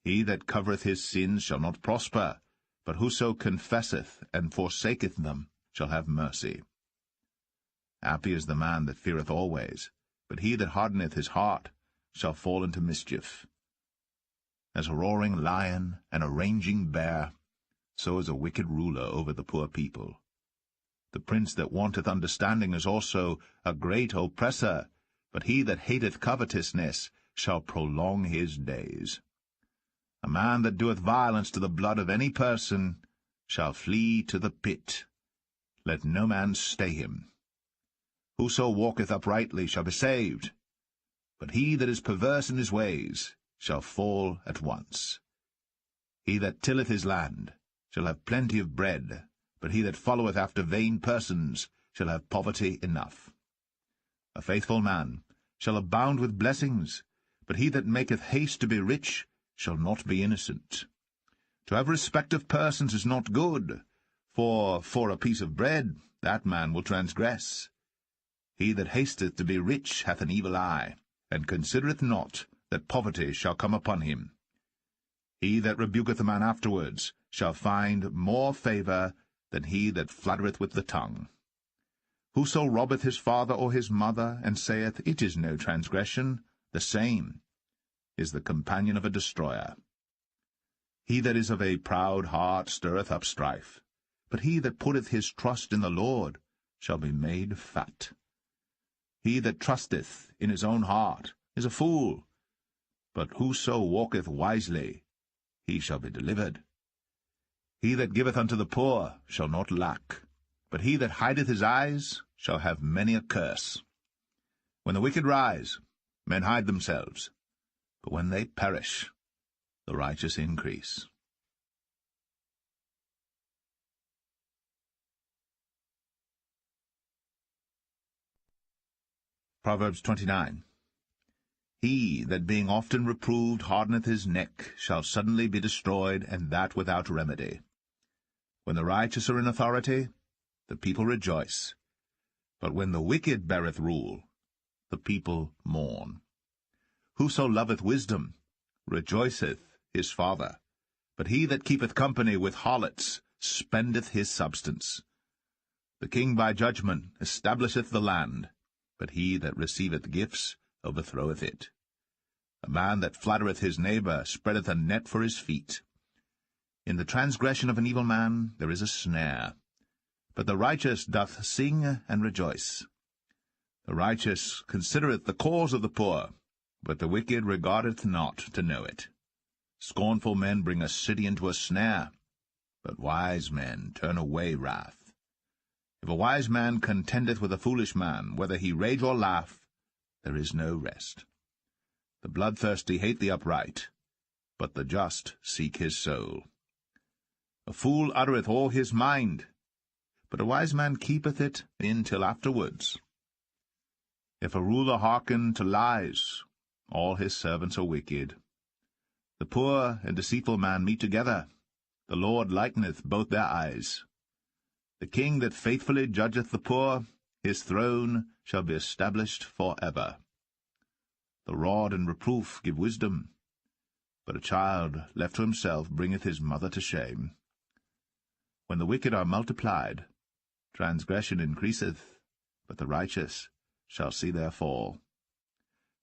He that covereth his sins shall not prosper, but whoso confesseth and forsaketh them shall have mercy. Happy is the man that feareth always, but he that hardeneth his heart shall fall into mischief. As a roaring lion and a raging bear, so is a wicked ruler over the poor people. The prince that wanteth understanding is also a great oppressor, but he that hateth covetousness shall prolong his days. A man that doeth violence to the blood of any person shall flee to the pit. Let no man stay him. Whoso walketh uprightly shall be saved, but he that is perverse in his ways shall fall at once. He that tilleth his land shall have plenty of bread, but he that followeth after vain persons shall have poverty enough. A faithful man shall abound with blessings, but he that maketh haste to be rich shall not be innocent. To have respect of persons is not good, for a piece of bread that man will transgress. He that hasteth to be rich hath an evil eye, and considereth not that poverty shall come upon him. He that rebuketh a man afterwards shall find more favour than he that flattereth with the tongue. Whoso robbeth his father or his mother, and saith, It is no transgression, the same is the companion of a destroyer. He that is of a proud heart stirreth up strife, but he that putteth his trust in the Lord shall be made fat. He that trusteth in his own heart is a fool, but whoso walketh wisely, he shall be delivered. He that giveth unto the poor shall not lack, but he that hideth his eyes shall have many a curse. When the wicked rise, men hide themselves, but when they perish, the righteous increase. Proverbs 29. He that being often reproved hardeneth his neck shall suddenly be destroyed, and that without remedy. When the righteous are in authority, the people rejoice, but when the wicked beareth rule, the people mourn. Whoso loveth wisdom rejoiceth his father, but he that keepeth company with harlots spendeth his substance. The king by judgment establisheth the land, but he that receiveth gifts overthroweth it. A man that flattereth his neighbour spreadeth a net for his feet. In the transgression of an evil man there is a snare, but the righteous doth sing and rejoice. The righteous considereth the cause of the poor, but the wicked regardeth not to know it. Scornful men bring a city into a snare, but wise men turn away wrath. If a wise man contendeth with a foolish man, whether he rage or laugh, there is no rest. The bloodthirsty hate the upright, but the just seek his soul. A fool uttereth all his mind, but a wise man keepeth it in till afterwards. If a ruler hearken to lies, all his servants are wicked. The poor and deceitful man meet together. The Lord lighteneth both their eyes. The king that faithfully judgeth the poor, his throne shall be established for ever. The rod and reproof give wisdom, but a child left to himself bringeth his mother to shame. When the wicked are multiplied, transgression increaseth, but the righteous shall see their fall.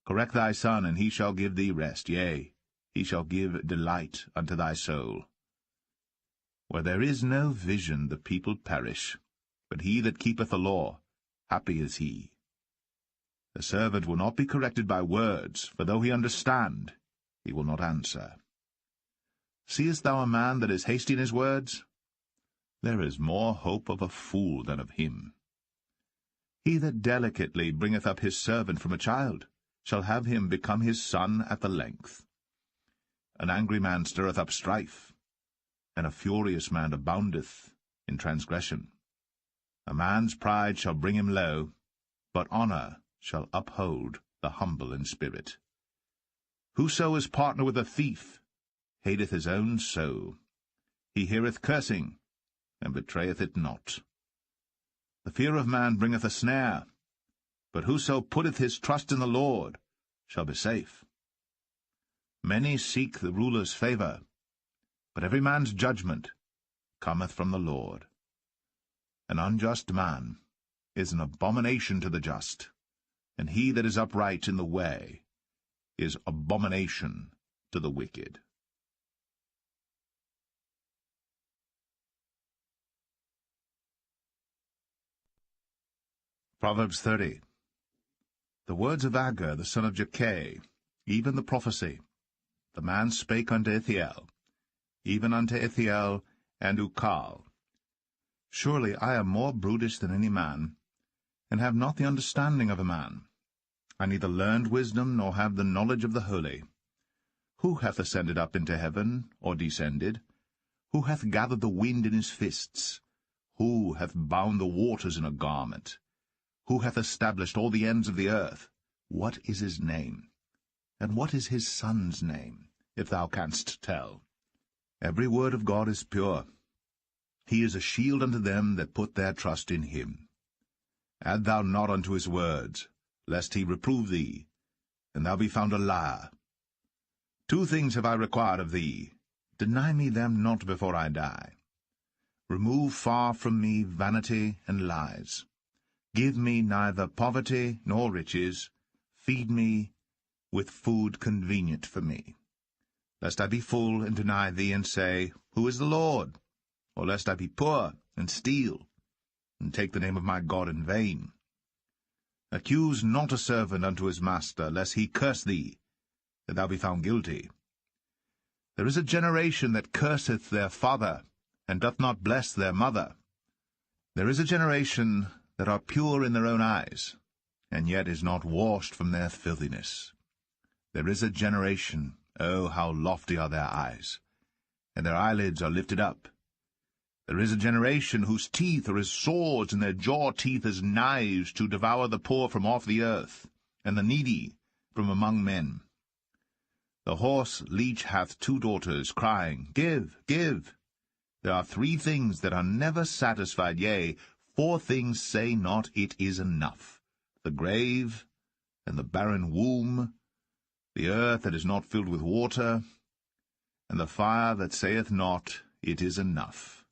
Correct thy son, and he shall give thee rest, yea, he shall give delight unto thy soul. Where there is no vision the people perish, but he that keepeth the law, happy is he. The servant will not be corrected by words, for though he understand, he will not answer. Seest thou a man that is hasty in his words? There is more hope of a fool than of him. He that delicately bringeth up his servant from a child shall have him become his son at the length. An angry man stirreth up strife, and a furious man aboundeth in transgression. A man's pride shall bring him low, but honour shall uphold the humble in spirit. Whoso is partner with a thief hateth his own soul. He heareth cursing, and betrayeth it not. The fear of man bringeth a snare, but whoso putteth his trust in the Lord shall be safe. Many seek the ruler's favour, but every man's judgment cometh from the Lord. An unjust man is an abomination to the just, and he that is upright in the way is abomination to the wicked. Proverbs 30. The words of Agur the son of Jakeh, even the prophecy. The man spake unto Ithiel, even unto Ithiel and Ukal. Surely I am more brutish than any man, and have not the understanding of a man. I neither learned wisdom, nor have the knowledge of the holy. Who hath ascended up into heaven, or descended? Who hath gathered the wind in his fists? Who hath bound the waters in a garment? Who hath established all the ends of the earth? What is his name? And what is his son's name, if thou canst tell? Every word of God is pure. He is a shield unto them that put their trust in him. Add thou not unto his words, lest he reprove thee, and thou be found a liar. 2 things have I required of thee. Deny me them not before I die. Remove far from me vanity and lies. Give me neither poverty nor riches. Feed me with food convenient for me. Lest I be full and deny thee, and say, Who is the Lord? Or lest I be poor and steal, and take the name of my God in vain. Accuse not a servant unto his master, lest he curse thee, that thou be found guilty. There is a generation that curseth their father, and doth not bless their mother. There is a generation that are pure in their own eyes, and yet is not washed from their filthiness. There is a generation, oh, how lofty are their eyes, and their eyelids are lifted up. There is a generation whose teeth are as swords, and their jaw teeth as knives, to devour the poor from off the earth, and the needy from among men. The horse leech hath 2 daughters, crying, Give, give. There are 3 things that are never satisfied, yea, 4 things say not, It is enough. The grave, and the barren womb, the earth that is not filled with water, and the fire that saith not, It is enough.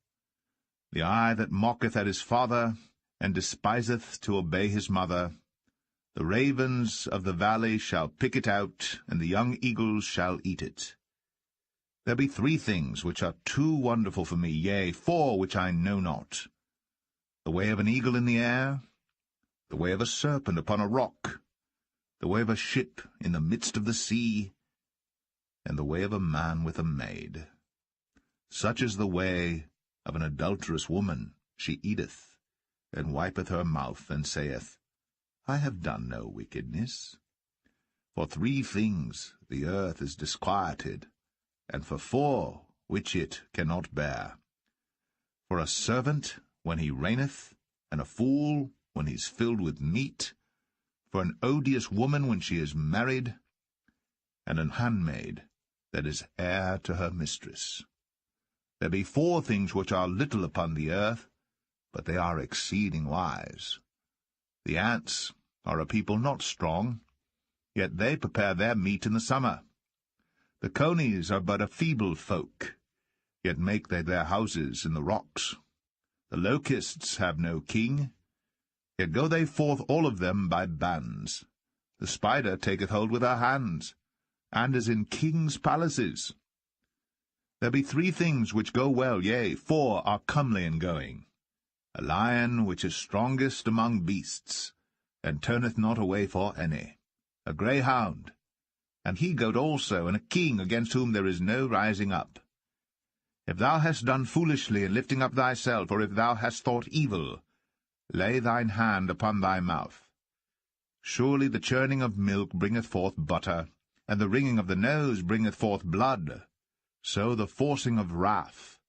The eye that mocketh at his father, and despiseth to obey his mother. The ravens of the valley shall pick it out, and the young eagles shall eat it. There be 3 things which are too wonderful for me, yea, 4 which I know not. The way of an eagle in the air, the way of a serpent upon a rock, the way of a ship in the midst of the sea, and the way of a man with a maid. Such is the way of an adulterous woman. She eateth, and wipeth her mouth, and saith, I have done no wickedness. For 3 things the earth is disquieted, and for 4 which it cannot bear. For a servant when he reigneth, and a fool when he is filled with meat, for an odious woman when she is married, and an handmaid that is heir to her mistress. There be 4 things which are little upon the earth, but they are exceeding wise. The ants are a people not strong, yet they prepare their meat in the summer. The conies are but a feeble folk, yet make they their houses in the rocks. The locusts have no king, yet go they forth all of them by bands. The spider taketh hold with her hands, and is in kings' palaces. There be 3 things which go well, yea, 4 are comely in going. A lion which is strongest among beasts, and turneth not away for any. A greyhound, and he-goat also, and a king against whom there is no rising up. If thou hast done foolishly in lifting up thyself, or if thou hast thought evil, lay thine hand upon thy mouth. Surely the churning of milk bringeth forth butter, and the wringing of the nose bringeth forth blood. So the forcing of wrath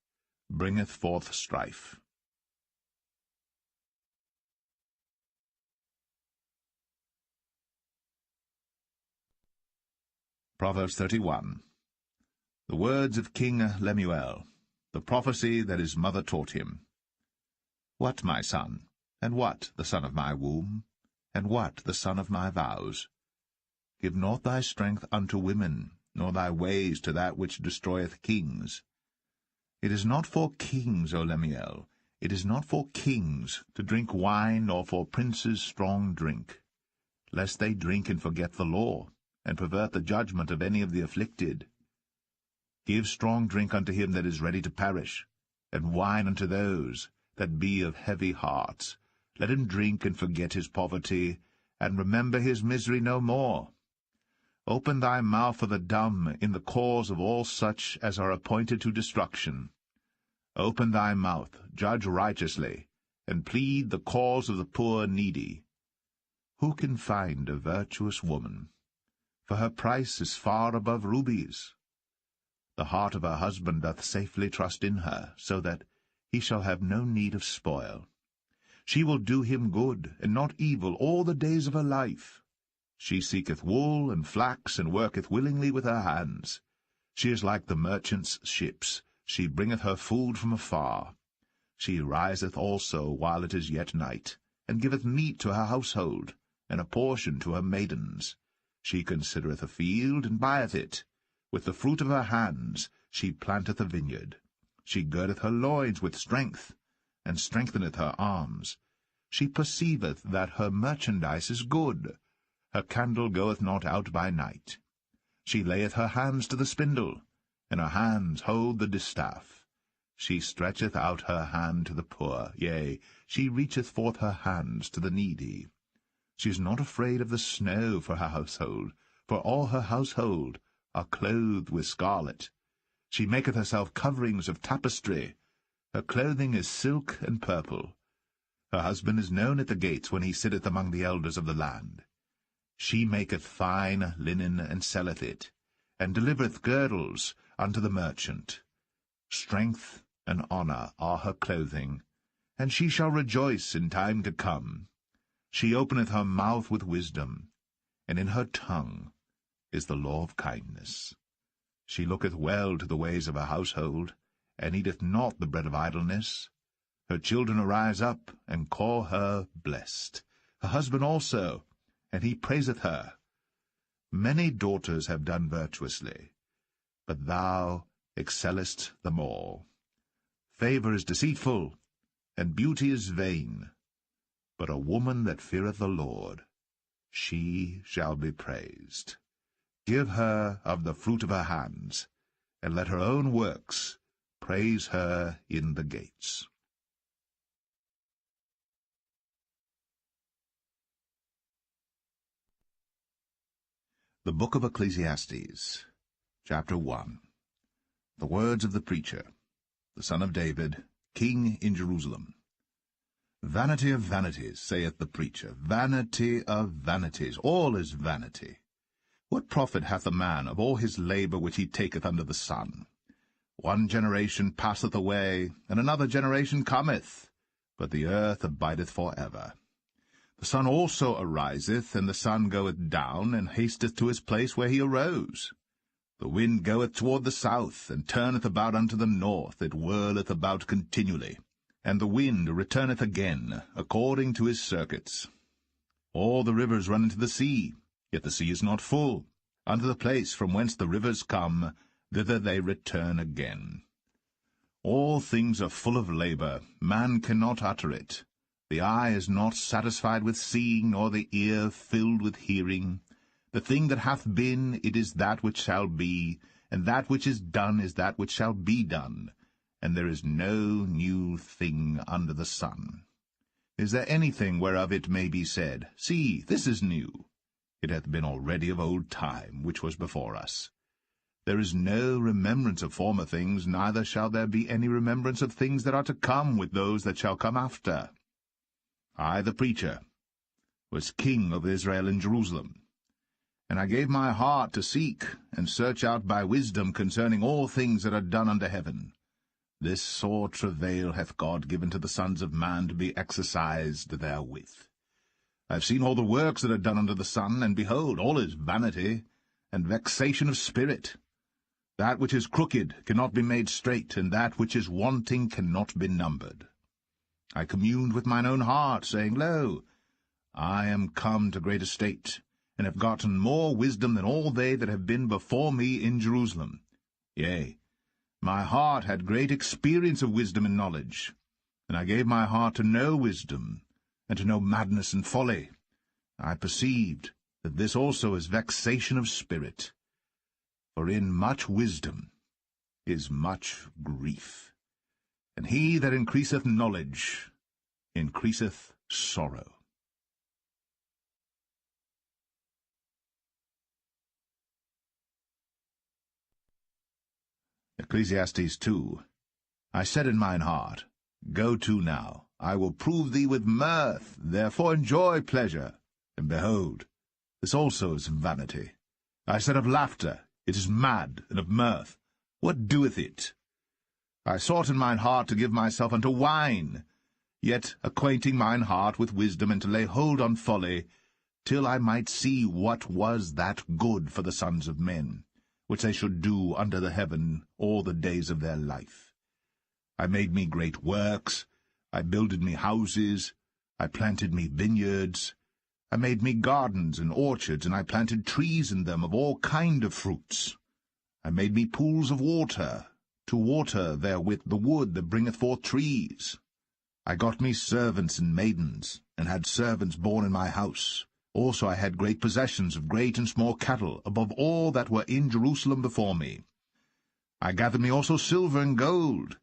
bringeth forth strife. Proverbs 31. The words of King Lemuel, the prophecy that his mother taught him. What, my son, and what the son of my womb, and what the son of my vows? Give not thy strength unto women, nor thy ways to that which destroyeth kings. It is not for kings, O Lemuel, it is not for kings to drink wine, nor for princes strong drink, lest they drink and forget the law, and pervert the judgment of any of the afflicted. Give strong drink unto him that is ready to perish, and wine unto those that be of heavy hearts. Let him drink and forget his poverty, and remember his misery no more. Open thy mouth for the dumb in the cause of all such as are appointed to destruction. Open thy mouth, judge righteously, and plead the cause of the poor needy. Who can find a virtuous woman? For her price is far above rubies. The heart of her husband doth safely trust in her, so that he shall have no need of spoil. She will do him good, and not evil, all the days of her life. She seeketh wool and flax, and worketh willingly with her hands. She is like the merchant's ships. She bringeth her food from afar. She riseth also while it is yet night, and giveth meat to her household, and a portion to her maidens. She considereth a field, and buyeth it. With the fruit of her hands she planteth a vineyard. She girdeth her loins with strength, and strengtheneth her arms. She perceiveth that her merchandise is good. Her candle goeth not out by night. She layeth her hands to the spindle, and her hands hold the distaff. She stretcheth out her hand to the poor, yea, she reacheth forth her hands to the needy. She is not afraid of the snow for her household, for all her household are clothed with scarlet. She maketh herself coverings of tapestry. Her clothing is silk and purple. Her husband is known at the gates when he sitteth among the elders of the land. She maketh fine linen, and selleth it, and delivereth girdles unto the merchant. Strength and honour are her clothing, and she shall rejoice in time to come. She openeth her mouth with wisdom, and in her tongue is the law of kindness. She looketh well to the ways of her household, and eateth not the bread of idleness. Her children arise up, and call her blessed. Her husband also, and he praiseth her. Many daughters have done virtuously, but thou excellest them all. Favour is deceitful, and beauty is vain, but a woman that feareth the Lord, she shall be praised. Give her of the fruit of her hands, and let her own works praise her in the gates. The Book of Ecclesiastes, Chapter 1. The words of the preacher, the son of David, king in Jerusalem. Vanity of vanities, saith the preacher, vanity of vanities, all is vanity. What profit hath a man of all his labour which he taketh under the sun? One generation passeth away, and another generation cometh, but the earth abideth for ever. The sun also ariseth, and the sun goeth down, and hasteth to his place where he arose. The wind goeth toward the south, and turneth about unto the north, it whirleth about continually. And the wind returneth again, according to his circuits. All the rivers run into the sea, yet the sea is not full. Unto the place from whence the rivers come, thither they return again. All things are full of labour, man cannot utter it. The eye is not satisfied with seeing, nor the ear filled with hearing. The thing that hath been, it is that which shall be, and that which is done is that which shall be done, and there is no new thing under the sun. Is there anything whereof it may be said, See, this is new? It hath been already of old time, which was before us. There is no remembrance of former things, neither shall there be any remembrance of things that are to come with those that shall come after. I the preacher, was king of Israel in Jerusalem. And I gave my heart to seek and search out by wisdom concerning all things that are done under heaven. This sore travail hath God given to the sons of man to be exercised therewith. I have seen all the works that are done under the sun, and behold, all is vanity and vexation of spirit. That which is crooked cannot be made straight, and that which is wanting cannot be numbered. I communed with mine own heart, saying, Lo, I am come to great estate, and have gotten more wisdom than all they that have been before me in Jerusalem. Yea, my heart had great experience of wisdom and knowledge, and I gave my heart to know wisdom, and to know madness and folly. I perceived that this also is vexation of spirit. For in much wisdom is much grief, and he that increaseth knowledge increaseth sorrow. Ecclesiastes 2. I said in mine heart, Go to now, I will prove thee with mirth, therefore enjoy pleasure. And behold, this also is vanity. I said of laughter, It is mad, and of mirth, what doeth it? I sought in mine heart to give myself unto wine, yet acquainting mine heart with wisdom, and to lay hold on folly, till I might see what was that good for the sons of men, which they should do under the heaven all the days of their life. I made me great works, I builded me houses, I planted me vineyards, I made me gardens and orchards, and I planted trees in them of all kind of fruits. I made me pools of water, to water therewith the wood that bringeth forth trees. I got me servants and maidens, and had servants born in my house. Also I had great possessions of great and small cattle, above all that were in Jerusalem before me. I gathered me also silver and gold,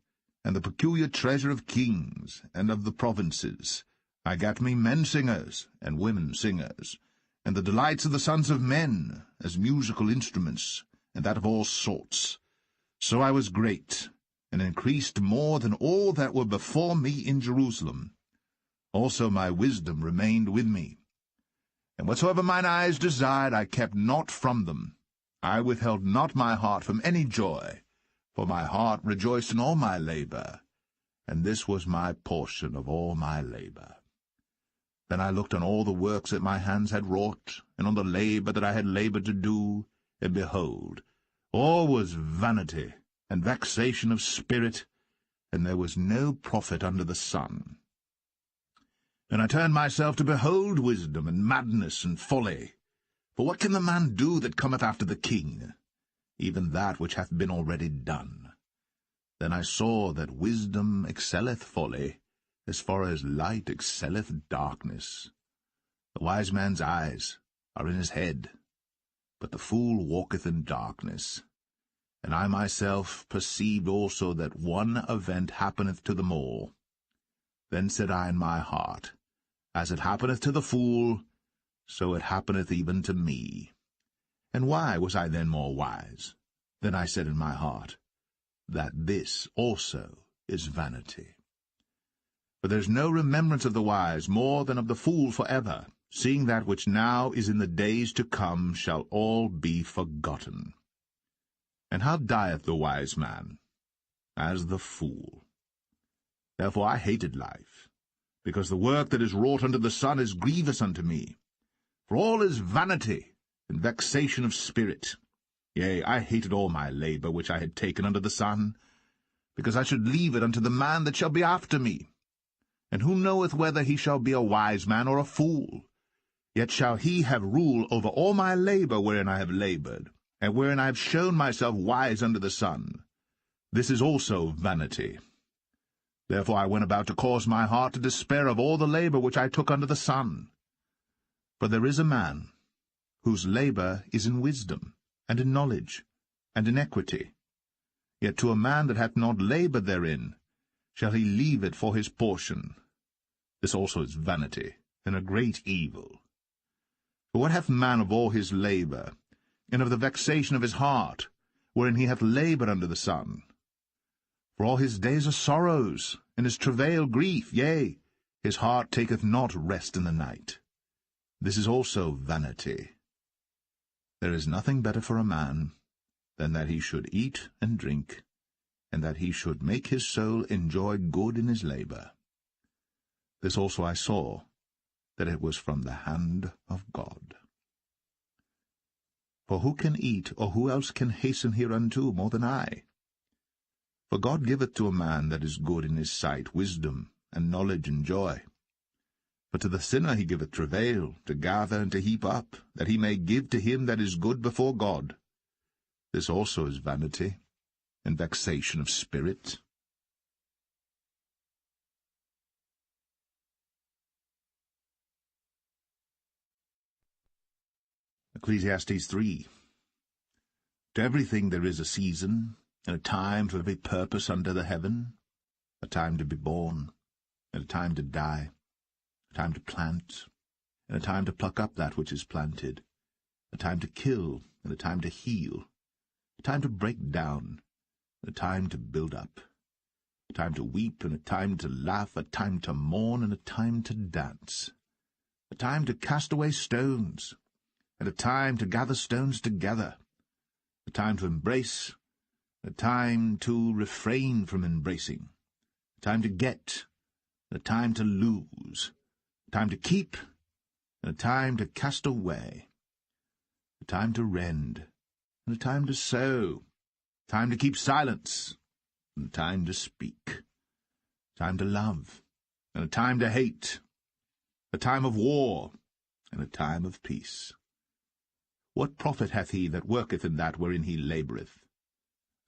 and the peculiar treasure of kings and of the provinces. I gat me men singers and women singers, and the delights of the sons of men, as musical instruments, and that of all sorts. So I was great, and increased more than all that were before me in Jerusalem. Also my wisdom remained with me. And whatsoever mine eyes desired, I kept not from them. I withheld not my heart from any joy, for my heart rejoiced in all my labor, and this was my portion of all my labor. Then I looked on all the works that my hands had wrought, and on the labor that I had labored to do, and behold, all was vanity and vexation of spirit, and there was no profit under the sun. And I turned myself to behold wisdom, and madness, and folly. For what can the man do that cometh after the king? Even that which hath been already done. Then I saw that wisdom excelleth folly, as far as light excelleth darkness. The wise man's eyes are in his head, but the fool walketh in darkness. And I myself perceived also that one event happeneth to them all. Then said I in my heart, As it happeneth to the fool, so it happeneth even to me. And why was I then more wise? Then I said in my heart, That this also is vanity. For there is no remembrance of the wise more than of the fool forever, seeing that which now is in the days to come shall all be forgotten. And how dieth the wise man? As the fool. Therefore I hated life, because the work that is wrought under the sun is grievous unto me. For all is vanity and vexation of spirit. Yea, I hated all my labor which I had taken under the sun, because I should leave it unto the man that shall be after me. And who knoweth whether he shall be a wise man or a fool? Yet shall he have rule over all my labor wherein I have labored, and wherein I have shown myself wise under the sun. This is also vanity. Therefore I went about to cause my heart to despair of all the labor which I took under the sun. For there is a man, whose labor is in wisdom, and in knowledge, and in equity. Yet to a man that hath not labored therein, shall he leave it for his portion. This also is vanity, and a great evil. For what hath man of all his labor, and of the vexation of his heart, wherein he hath labored under the sun? For all his days are sorrows, and his travail grief, yea, His heart taketh not rest in the night. This is also vanity. There is nothing better for a man than that he should eat and drink, and that he should make his soul enjoy good in his labor. This also I saw, that it was from the hand of God. For who can eat, or who else can hasten hereunto more than I? For God giveth to a man that is good in his sight wisdom, and knowledge, and joy. But to the sinner he giveth travail, to gather and to heap up, that he may give to him that is good before God. This also is vanity, and vexation of spirit. Ecclesiastes 3. To everything there is a season, and a time for every purpose under the heaven, a time to be born, and a time to die, a time to plant, and a time to pluck up that which is planted, a time to kill, and a time to heal, a time to break down, and a time to build up, a time to weep, and a time to laugh, a time to mourn, and a time to dance, a time to cast away stones, and a time to gather stones together, a time to embrace, a time to refrain from embracing, a time to get, a time to lose, a time to keep, and a time to cast away, a time to rend, and a time to sow, a time to keep silence, and a time to speak, a time to love, and a time to hate, a time of war, and a time of peace. What profit hath he that worketh in that wherein he laboureth?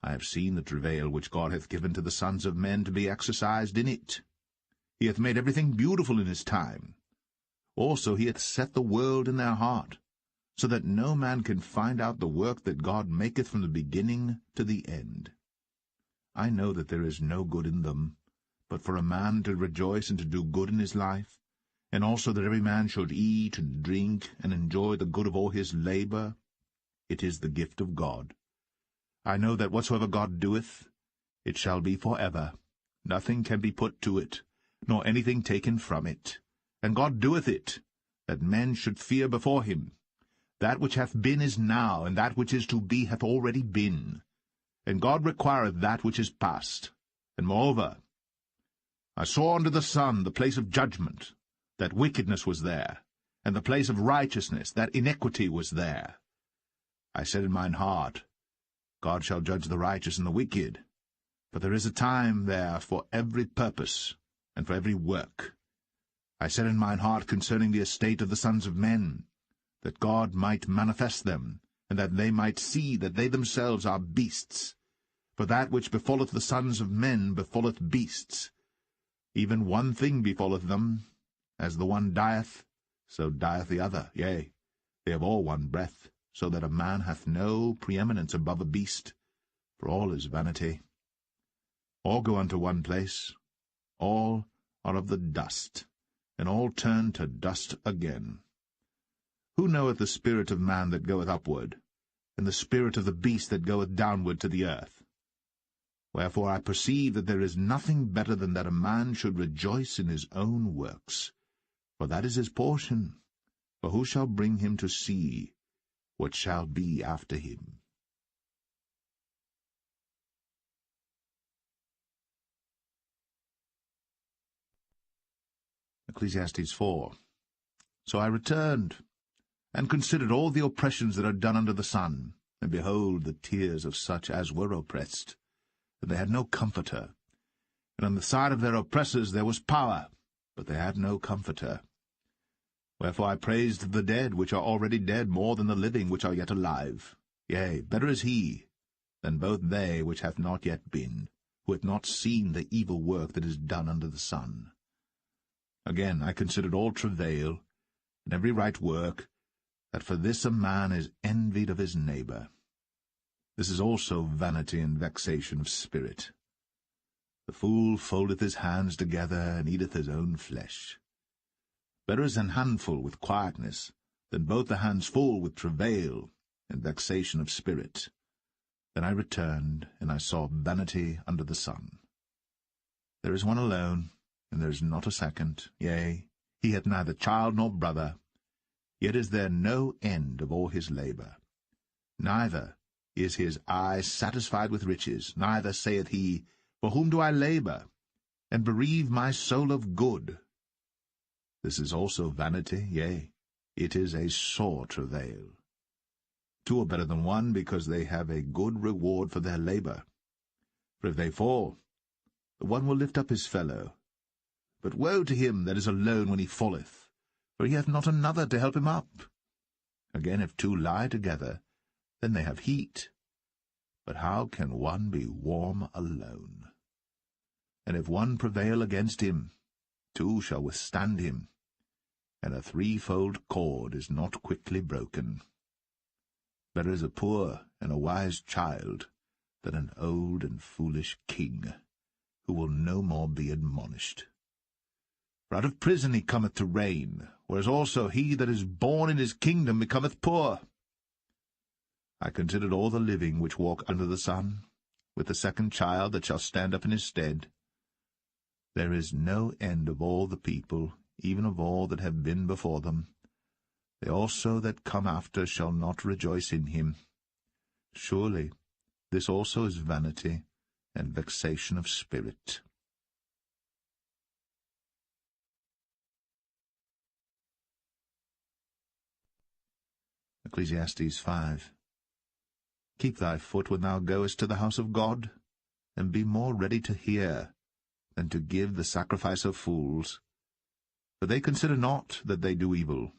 I have seen the travail which God hath given to the sons of men to be exercised in it. He hath made everything beautiful in his time. Also he hath set the world in their heart, so that no man can find out the work that God maketh from the beginning to the end. I know that there is no good in them, but for a man to rejoice and to do good in his life, and also that every man should eat and drink and enjoy the good of all his labor. It is the gift of God. I know that whatsoever God doeth, it shall be for ever. Nothing can be put to it, nor anything taken from it. And God doeth it, that men should fear before him. That which hath been is now, and that which is to be hath already been. And God requireth that which is past. And moreover, I saw under the sun the place of judgment, that wickedness was there, and the place of righteousness, that iniquity was there. I said in mine heart, God shall judge the righteous and the wicked, but there is a time there for every purpose, and for every work. I said in mine heart concerning the estate of the sons of men, that God might manifest them, and that they might see that they themselves are beasts. For that which befalleth the sons of men befalleth beasts. Even one thing befalleth them. As the one dieth, so dieth the other. Yea, they have all one breath, so that a man hath no preeminence above a beast, for all is vanity. All go unto one place, all are of the dust, and all turn to dust again. Who knoweth the spirit of man that goeth upward, and the spirit of the beast that goeth downward to the earth? Wherefore I perceive that there is nothing better than that a man should rejoice in his own works, for that is his portion. For who shall bring him to see what shall be after him? Ecclesiastes 4. So I returned, and considered all the oppressions that are done under the sun, and behold the tears of such as were oppressed, and they had no comforter. And on the side of their oppressors there was power, but they had no comforter. Wherefore I praised the dead which are already dead more than the living which are yet alive. Yea, better is he than both they which hath not yet been, who hath not seen the evil work that is done under the sun. Again I considered all travail, and every right work, that for this a man is envied of his neighbour. This is also vanity and vexation of spirit. The fool foldeth his hands together, and eateth his own flesh. Better is an handful with quietness, than both the hands full with travail and vexation of spirit. Then I returned, and I saw vanity under the sun. There is one alone, and there is not a second. Yea, he hath neither child nor brother. Yet is there no end of all his labour. Neither is his eye satisfied with riches, neither saith he, For whom do I labour, and bereave my soul of good? This is also vanity, yea, it is a sore travail. Two are better than one, because they have a good reward for their labour. For if they fall, the one will lift up his fellow. But woe to him that is alone when he falleth, for he hath not another to help him up. Again, if two lie together, then they have heat. But how can one be warm alone? And if one prevail against him, two shall withstand him, and a threefold cord is not quickly broken. Better is a poor and a wise child than an old and foolish king, who will no more be admonished. For out of prison he cometh to reign, whereas also he that is born in his kingdom becometh poor. I considered all the living which walk under the sun, with the second child that shall stand up in his stead. There is no end of all the people, even of all that have been before them. They also that come after shall not rejoice in him. Surely this also is vanity and vexation of spirit. Ecclesiastes 5. Keep thy foot when thou goest to the house of God, and be more ready to hear than to give the sacrifice of fools. For they consider not that they do evil.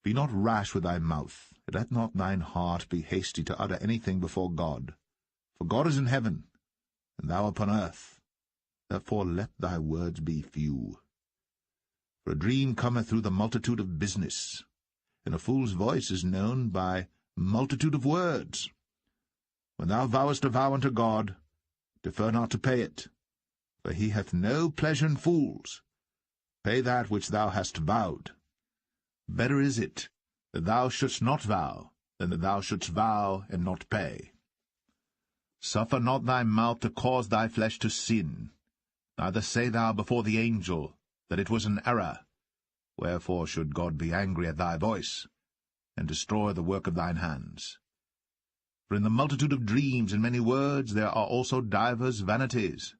Be not rash with thy mouth, and let not thine heart be hasty to utter anything before God. For God is in heaven, and thou upon earth. Therefore let thy words be few. For a dream cometh through the multitude of business, and a fool's voice is known by multitude of words. When thou vowest a vow unto God, defer not to pay it, for he hath no pleasure in fools. Pay that which thou hast vowed. Better is it that thou shouldst not vow, than that thou shouldst vow and not pay. Suffer not thy mouth to cause thy flesh to sin, neither say thou before the angel that it was an error. Wherefore should God be angry at thy voice, and destroy the work of thine hands? For in the multitude of dreams and many words there are also divers vanities.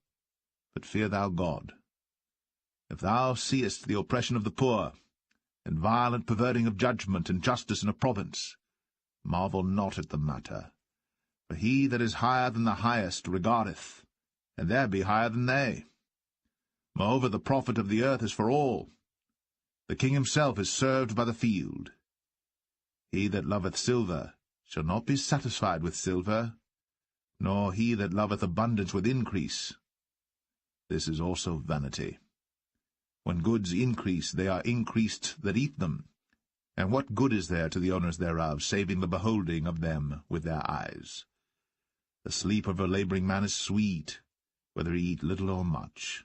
But fear thou God. If thou seest the oppression of the poor, and violent perverting of judgment and justice in a province, marvel not at the matter. For he that is higher than the highest regardeth, and there be higher than they. Moreover, the profit of the earth is for all. The king himself is served by the field. He that loveth silver shall not be satisfied with silver, nor he that loveth abundance with increase. This is also vanity. When goods increase, they are increased that eat them. And what good is there to the owners thereof, saving the beholding of them with their eyes? The sleep of a labouring man is sweet, whether he eat little or much.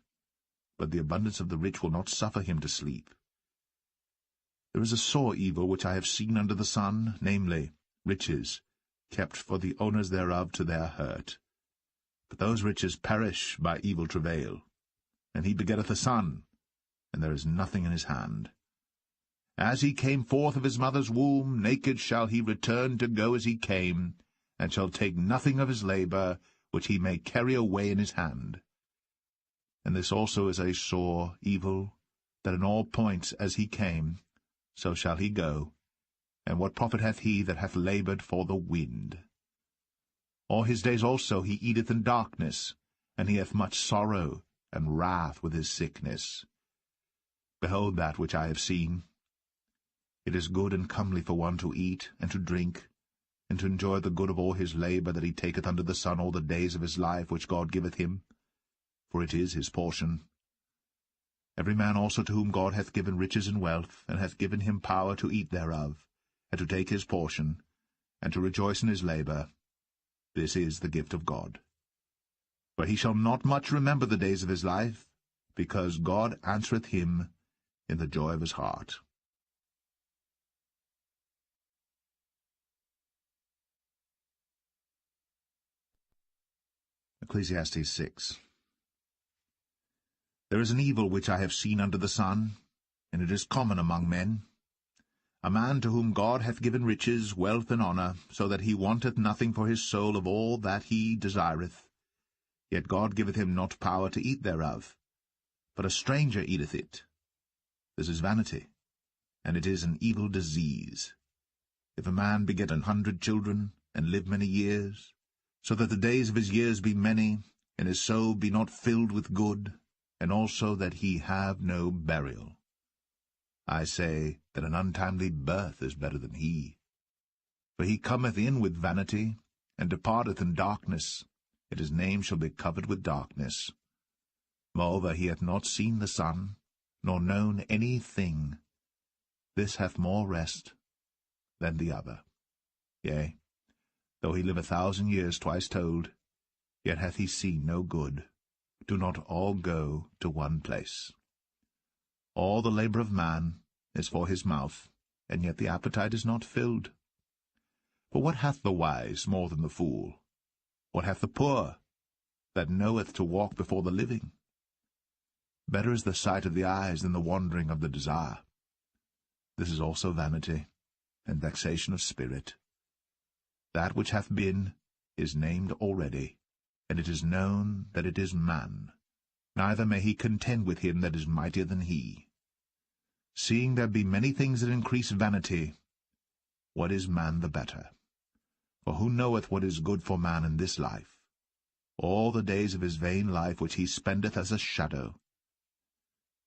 But the abundance of the rich will not suffer him to sleep. There is a sore evil which I have seen under the sun, namely, riches, kept for the owners thereof to their hurt. But those riches perish by evil travail. And he begetteth a son, and there is nothing in his hand. As he came forth of his mother's womb, naked shall he return to go as he came, and shall take nothing of his labour, which he may carry away in his hand. And this also is a sore evil, that in all points as he came, so shall he go. And what profit hath he that hath laboured for the wind? All his days also he eateth in darkness, and he hath much sorrow and wrath with his sickness. Behold that which I have seen. It is good and comely for one to eat and to drink, and to enjoy the good of all his labour that he taketh under the sun all the days of his life which God giveth him, for it is his portion. Every man also to whom God hath given riches and wealth, and hath given him power to eat thereof, and to take his portion, and to rejoice in his labour, this is the gift of God. For he shall not much remember the days of his life, because God answereth him in the joy of his heart. Ecclesiastes 6. There is an evil which I have seen under the sun, and it is common among men. A man to whom God hath given riches, wealth, and honour, so that he wanteth nothing for his soul of all that he desireth. Yet God giveth him not power to eat thereof, but a stranger eateth it. This is vanity, and it is an evil disease. If a man beget 100 children, and live many years, so that the days of his years be many, and his soul be not filled with good, and also that he have no burial, I say that an untimely birth is better than he. For he cometh in with vanity, and departeth in darkness, and his name shall be covered with darkness. Moreover, he hath not seen the sun, nor known any thing. This hath more rest than the other. Yea, though he live 1,000 years twice told, yet hath he seen no good. Do not all go to one place. All the labour of man is for his mouth, and yet the appetite is not filled. For what hath the wise more than the fool? What hath the poor, that knoweth to walk before the living? Better is the sight of the eyes than the wandering of the desire. This is also vanity, and vexation of spirit. That which hath been is named already, and it is known that it is man. Neither may he contend with him that is mightier than he. Seeing there be many things that increase vanity, what is man the better? For who knoweth what is good for man in this life? All the days of his vain life which he spendeth as a shadow.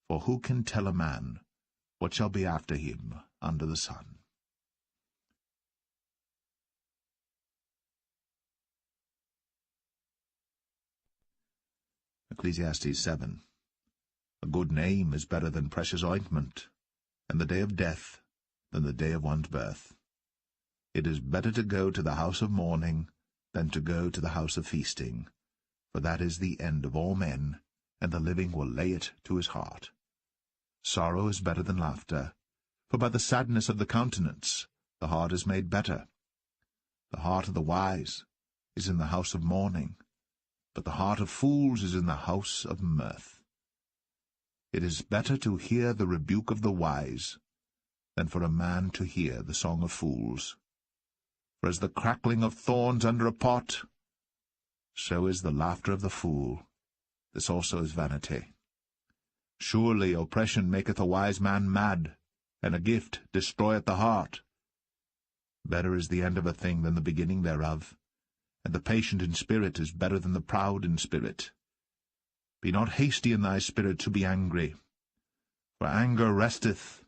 For who can tell a man what shall be after him under the sun? Ecclesiastes 7. A good name is better than precious ointment, and the day of death than the day of one's birth. It is better to go to the house of mourning than to go to the house of feasting, for that is the end of all men, and the living will lay it to his heart. Sorrow is better than laughter, for by the sadness of the countenance the heart is made better. The heart of the wise is in the house of mourning, but the heart of fools is in the house of mirth. It is better to hear the rebuke of the wise than for a man to hear the song of fools. For as the crackling of thorns under a pot, so is the laughter of the fool. This also is vanity. Surely oppression maketh a wise man mad, and a gift destroyeth the heart. Better is the end of a thing than the beginning thereof, and the patient in spirit is better than the proud in spirit. Be not hasty in thy spirit to be angry, for anger resteth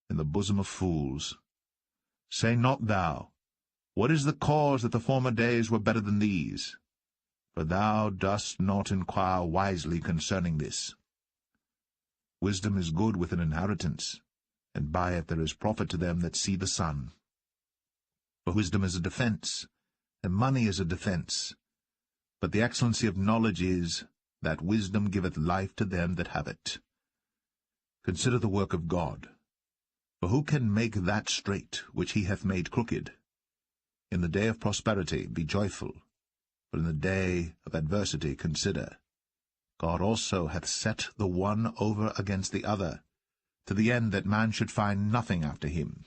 in the bosom of fools. Say not thou, What is the cause that the former days were better than these? For thou dost not inquire wisely concerning this. Wisdom is good with an inheritance, and by it there is profit to them that see the sun. For wisdom is a defence, and money is a defence. But the excellency of knowledge is, that wisdom giveth life to them that have it. Consider the work of God. For who can make that straight which he hath made crooked? In the day of prosperity be joyful, but in the day of adversity consider. God also hath set the one over against the other, to the end that man should find nothing after him.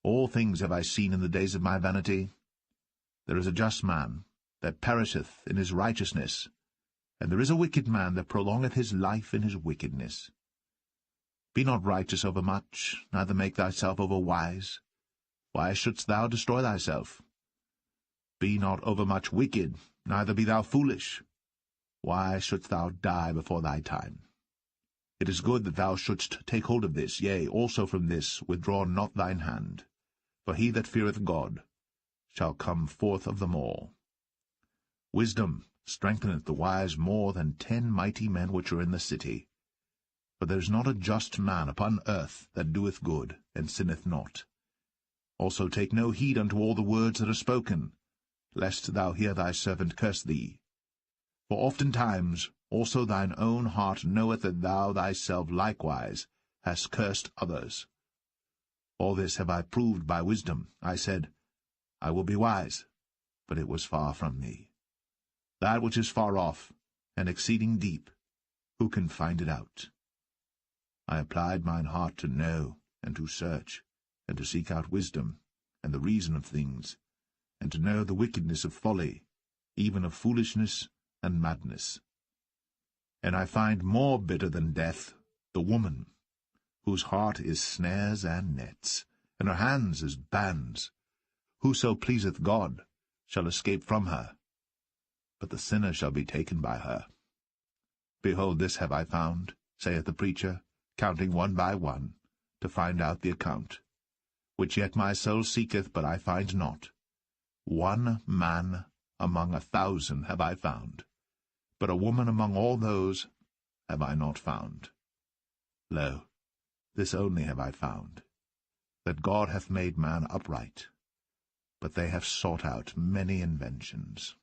All things have I seen in the days of my vanity. There is a just man that perisheth in his righteousness, and there is a wicked man that prolongeth his life in his wickedness. Be not righteous overmuch, neither make thyself overwise. Why shouldst thou destroy thyself? Be not overmuch wicked, neither be thou foolish. Why shouldst thou die before thy time? It is good that thou shouldst take hold of this, yea, also from this withdraw not thine hand. For he that feareth God shall come forth of them all. Wisdom strengtheneth the wise more than 10 mighty men which are in the city. For there is not a just man upon earth that doeth good, and sinneth not. Also take no heed unto all the words that are spoken, lest thou hear thy servant curse thee. For oftentimes also thine own heart knoweth that thou thyself likewise hast cursed others. All this have I proved by wisdom. I said, I will be wise, but it was far from me. That which is far off, and exceeding deep, who can find it out? I applied mine heart to know, and to search, and to seek out wisdom, and the reason of things, and to know the wickedness of folly, even of foolishness and madness. And I find more bitter than death the woman, whose heart is snares and nets, and her hands as bands. Whoso pleaseth God shall escape from her, but the sinner shall be taken by her. Behold, this have I found, saith the preacher, counting one by one, to find out the account, which yet my soul seeketh, but I find not. One man among 1,000 have I found, but a woman among all those have I not found. Lo, this only have I found, that God hath made man upright, but they have sought out many inventions.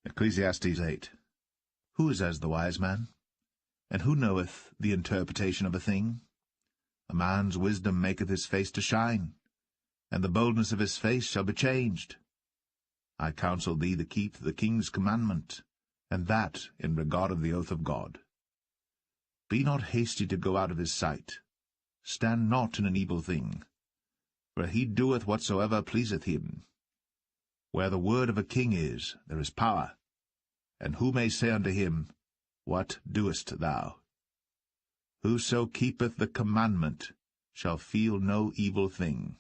Ecclesiastes 8. Who is as the wise man? And who knoweth the interpretation of a thing? A man's wisdom maketh his face to shine, and the boldness of his face shall be changed. I counsel thee to keep the king's commandment, and that in regard of the oath of God. Be not hasty to go out of his sight. Stand not in an evil thing, for he doeth whatsoever pleaseth him. Where the word of a king is, there is power. And who may say unto him, What doest thou? Whoso keepeth the commandment shall feel no evil thing,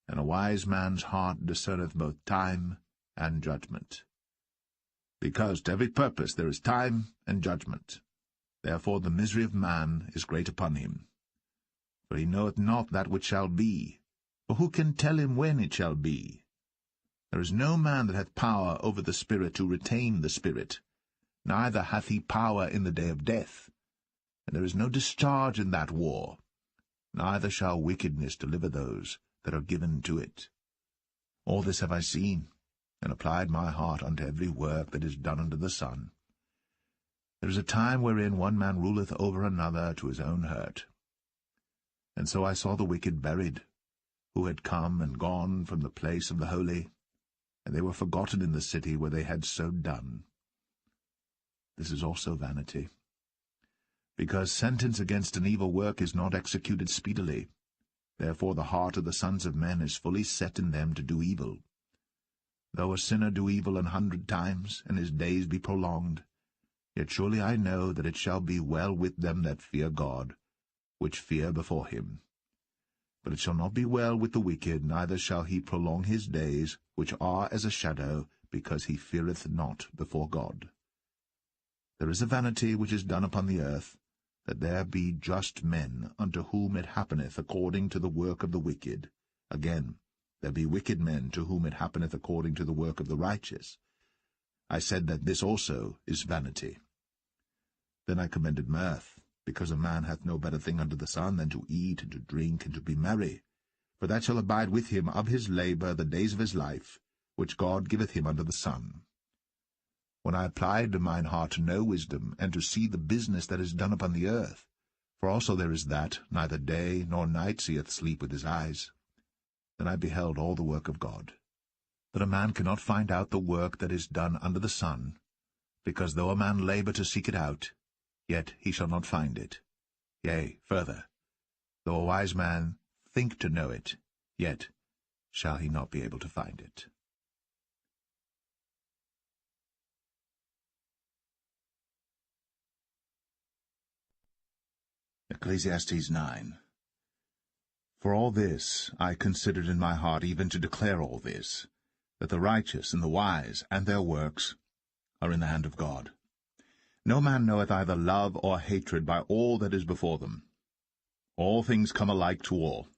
and a wise man's heart discerneth both time and judgment. Because to every purpose there is time and judgment. Therefore the misery of man is great upon him. For he knoweth not that which shall be, for who can tell him when it shall be? There is no man that hath power over the spirit to retain the spirit, neither hath he power in the day of death. And there is no discharge in that war, neither shall wickedness deliver those that are given to it. All this have I seen, and applied my heart unto every work that is done under the sun. There is a time wherein one man ruleth over another to his own hurt. And so I saw the wicked buried, who had come and gone from the place of the holy, and they were forgotten in the city where they had so done. This is also vanity, because sentence against an evil work is not executed speedily. Therefore the heart of the sons of men is fully set in them to do evil. Though a sinner do evil 100 times, and his days be prolonged, yet surely I know that it shall be well with them that fear God, which fear before him. But it shall not be well with the wicked, neither shall he prolong his days, which are as a shadow, because he feareth not before God. There is a vanity which is done upon the earth, that there be just men, unto whom it happeneth according to the work of the wicked. Again, there be wicked men, to whom it happeneth according to the work of the righteous. I said that this also is vanity. Then I commended mirth, because a man hath no better thing under the sun than to eat and to drink and to be merry, for that shall abide with him of his labour the days of his life, which God giveth him under the sun. When I applied mine heart to know wisdom, and to see the business that is done upon the earth, for also there is that, neither day nor night seeth sleep with his eyes, then I beheld all the work of God, that a man cannot find out the work that is done under the sun, because though a man labour to seek it out, yet he shall not find it. Yea, further, though a wise man think to know it, yet shall he not be able to find it. Ecclesiastes 9. For all this I considered in my heart, even to declare all this, that the righteous and the wise and their works are in the hand of God. No man knoweth either love or hatred by all that is before them. All things come alike to all.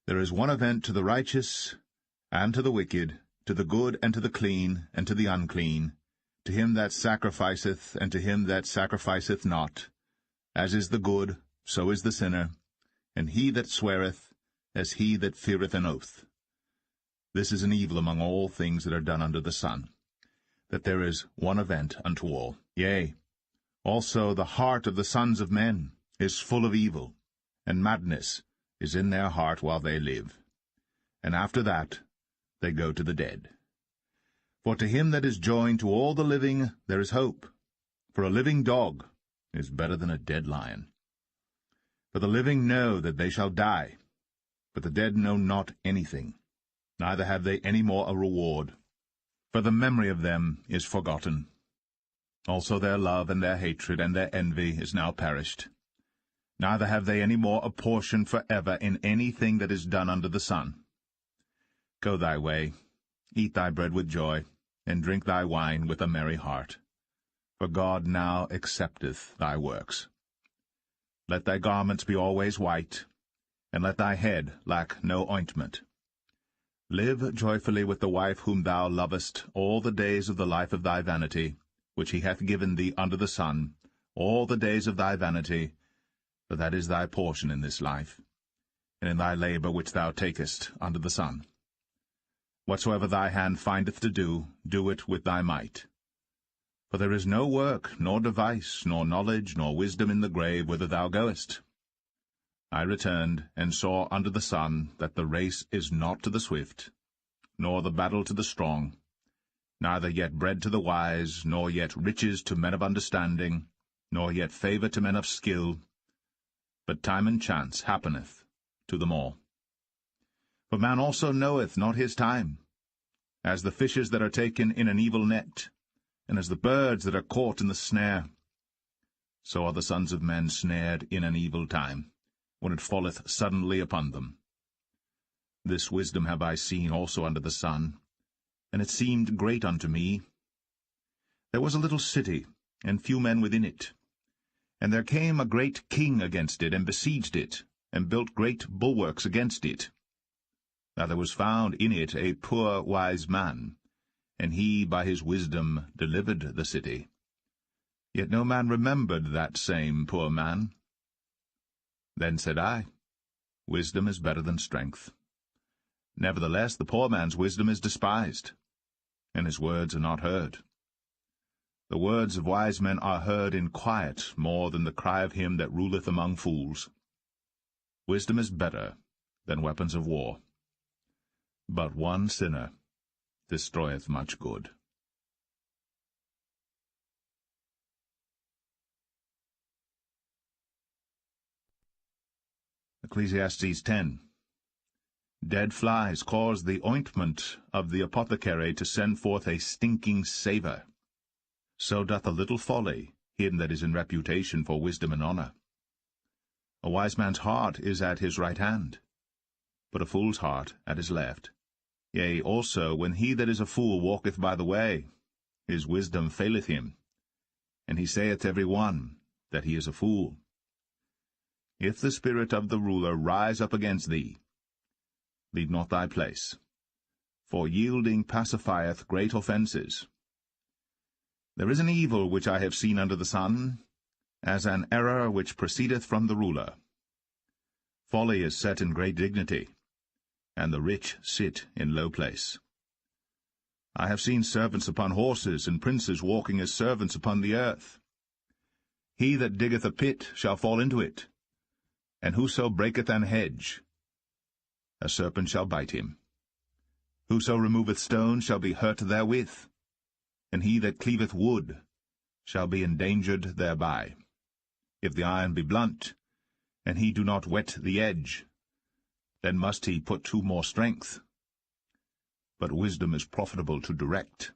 There is one event to the righteous and to the wicked, to the good and to the clean and to the unclean, to him that sacrificeth and to him that sacrificeth not. As is the good, so is the sinner, and he that sweareth, as he that feareth an oath. This is an evil among all things that are done under the sun, that there is one event unto all. Yea, also the heart of the sons of men is full of evil, and madness is in their heart while they live. And after that they go to the dead. For to him that is joined to all the living there is hope. For a living dog is better than a dead lion. For the living know that they shall die, but the dead know not anything, neither have they any more a reward. For the memory of them is forgotten. Also their love and their hatred and their envy is now perished. Neither have they any more a portion for ever in anything that is done under the sun. Go thy way, eat thy bread with joy, and drink thy wine with a merry heart. For God now accepteth thy works. Let thy garments be always white, and let thy head lack no ointment. Live joyfully with the wife whom thou lovest all the days of the life of thy vanity, which he hath given thee under the sun, all the days of thy vanity, for that is thy portion in this life, and in thy labor which thou takest under the sun. Whatsoever thy hand findeth to do, do it with thy might. For there is no work, nor device, nor knowledge, nor wisdom in the grave whither thou goest. I returned, and saw under the sun that the race is not to the swift, nor the battle to the strong, neither yet bread to the wise, nor yet riches to men of understanding, nor yet favour to men of skill, but time and chance happeneth to them all. For man also knoweth not his time, as the fishes that are taken in an evil net, and as the birds that are caught in the snare. So are the sons of men snared in an evil time, when it falleth suddenly upon them. This wisdom have I seen also under the sun, and it seemed great unto me. There was a little city, and few men within it. And there came a great king against it, and besieged it, and built great bulwarks against it. Now there was found in it a poor wise man, and he by his wisdom delivered the city. Yet no man remembered that same poor man. Then said I, Wisdom is better than strength. Nevertheless the poor man's wisdom is despised, and his words are not heard. The words of wise men are heard in quiet more than the cry of him that ruleth among fools. Wisdom is better than weapons of war. But one sinner destroyeth much good. Ecclesiastes 10. Dead flies cause the ointment of the apothecary to send forth a stinking savour. So doth a little folly him that is in reputation for wisdom and honour. A wise man's heart is at his right hand, but a fool's heart at his left. Yea, also, when he that is a fool walketh by the way, his wisdom faileth him, and he saith every one that he is a fool. If the spirit of the ruler rise up against thee, leave not thy place, for yielding pacifieth great offences. There is an evil which I have seen under the sun, as an error which proceedeth from the ruler. Folly is set in great dignity, and the rich sit in low place. I have seen servants upon horses, and princes walking as servants upon the earth. He that diggeth a pit shall fall into it, and whoso breaketh an hedge, a serpent shall bite him. Whoso removeth stones shall be hurt therewith, and he that cleaveth wood shall be endangered thereby. If the iron be blunt, and he do not whet the edge, then must he put to more strength. But wisdom is profitable to direct.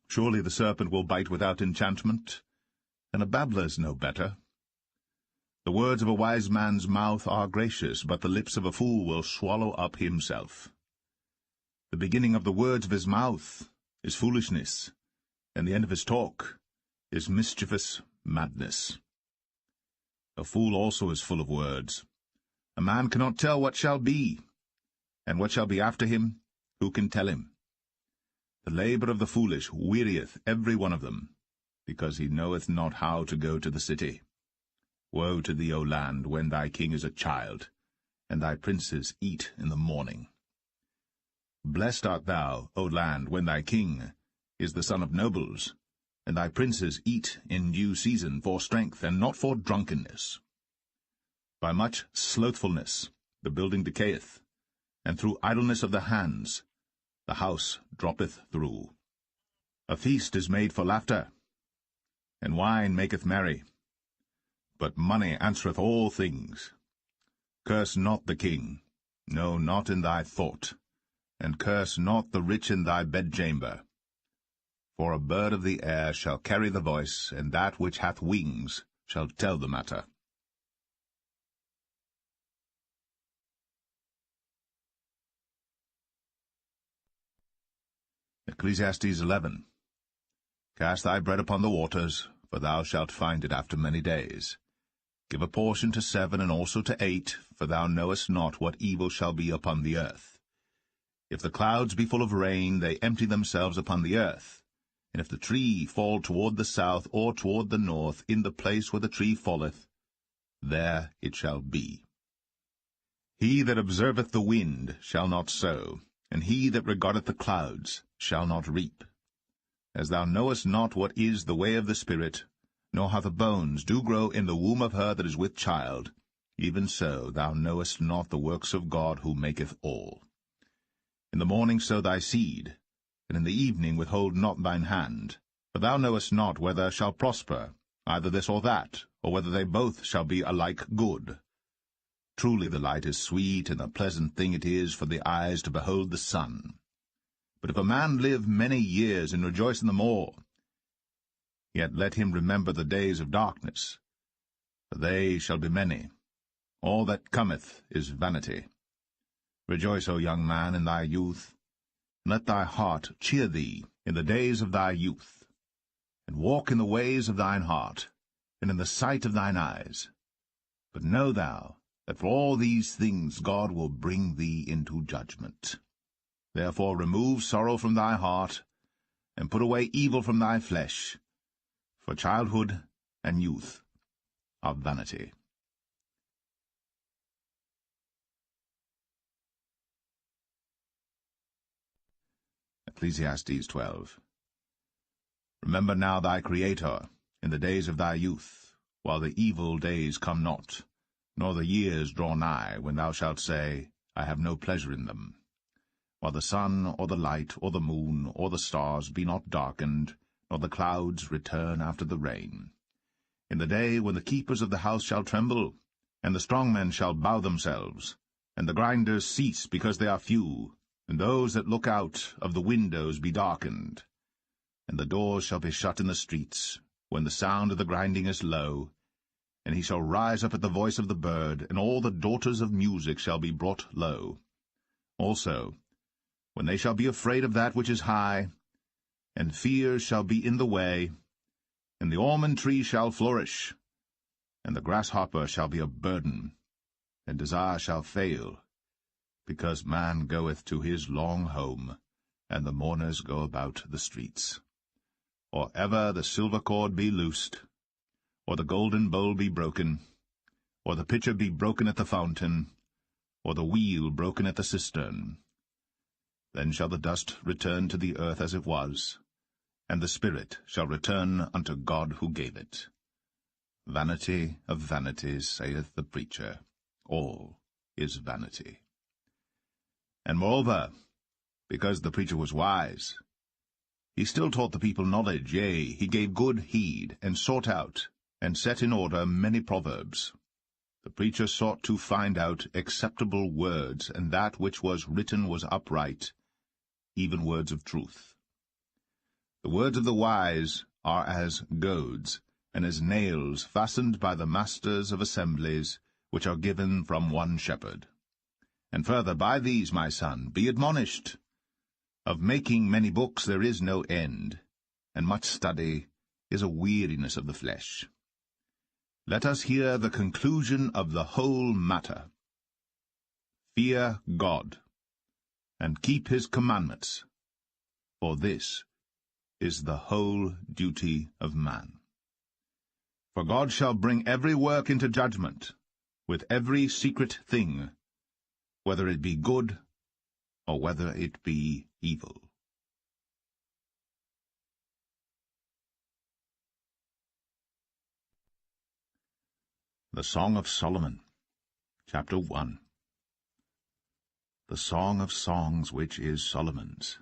Surely the serpent will bite without enchantment, and a babbler is no better. The words of a wise man's mouth are gracious, but the lips of a fool will swallow up himself. The beginning of the words of his mouth is foolishness, and the end of his talk is mischievous madness. A fool also is full of words. A man cannot tell what shall be, and what shall be after him, who can tell him? The labour of the foolish wearieth every one of them, because he knoweth not how to go to the city. Woe to thee, O land, when thy king is a child, and thy princes eat in the morning. Blessed art thou, O land, when thy king is the son of nobles, and thy princes eat in due season for strength, and not for drunkenness. By much slothfulness the building decayeth, and through idleness of the hands the house droppeth through. A feast is made for laughter, and wine maketh merry. But money answereth all things. Curse not the king, no, not in thy thought, and curse not the rich in thy bedchamber. For a bird of the air shall carry the voice, and that which hath wings shall tell the matter. Ecclesiastes 11. Cast thy bread upon the waters, for thou shalt find it after many days. Give a portion to 7 and also to 8, for thou knowest not what evil shall be upon the earth. If the clouds be full of rain, they empty themselves upon the earth. And if the tree fall toward the south or toward the north, in the place where the tree falleth, there it shall be. He that observeth the wind shall not sow, and he that regardeth the clouds shall not reap. As thou knowest not what is the way of the Spirit, nor how the bones do grow in the womb of her that is with child, even so thou knowest not the works of God who maketh all. In the morning sow thy seed, and in the evening withhold not thine hand. For thou knowest not whether shall prosper, either this or that, or whether they both shall be alike good. Truly the light is sweet, and a pleasant thing it is for the eyes to behold the sun. But if a man live many years, and rejoice in them all, yet let him remember the days of darkness, for they shall be many. All that cometh is vanity. Rejoice, O young man, in thy youth, and let thy heart cheer thee in the days of thy youth, and walk in the ways of thine heart, and in the sight of thine eyes. But know thou that for all these things God will bring thee into judgment. Therefore remove sorrow from thy heart, and put away evil from thy flesh, for childhood and youth are vanity. Ecclesiastes 12. Remember now thy Creator in the days of thy youth, while the evil days come not, nor the years draw nigh, when thou shalt say, I have no pleasure in them. While the sun, or the light, or the moon, or the stars be not darkened, nor the clouds return after the rain. In the day when the keepers of the house shall tremble, and the strong men shall bow themselves, and the grinders cease because they are few, and those that look out of the windows be darkened. And the doors shall be shut in the streets, when the sound of the grinding is low, and he shall rise up at the voice of the bird, and all the daughters of music shall be brought low. Also, when they shall be afraid of that which is high, and fear shall be in the way, and the almond tree shall flourish, and the grasshopper shall be a burden, and desire shall fail, because man goeth to his long home, and the mourners go about the streets. Or ever the silver cord be loosed, or the golden bowl be broken, or the pitcher be broken at the fountain, or the wheel broken at the cistern. Then shall the dust return to the earth as it was, and the spirit shall return unto God who gave it. Vanity of vanities, saith the preacher, all is vanity. And moreover, because the preacher was wise, he still taught the people knowledge, yea, he gave good heed, and sought out, and set in order many proverbs. The preacher sought to find out acceptable words, and that which was written was upright, even words of truth. The words of the wise are as goads, and as nails fastened by the masters of assemblies, which are given from one shepherd. And further, by these, my son, be admonished. Of making many books there is no end, and much study is a weariness of the flesh. Let us hear the conclusion of the whole matter. Fear God, and keep his commandments, for this is the whole duty of man. For God shall bring every work into judgment, with every secret thing, whether it be good or whether it be evil. The Song of Solomon, Chapter 1. the song of songs which is Solomon's.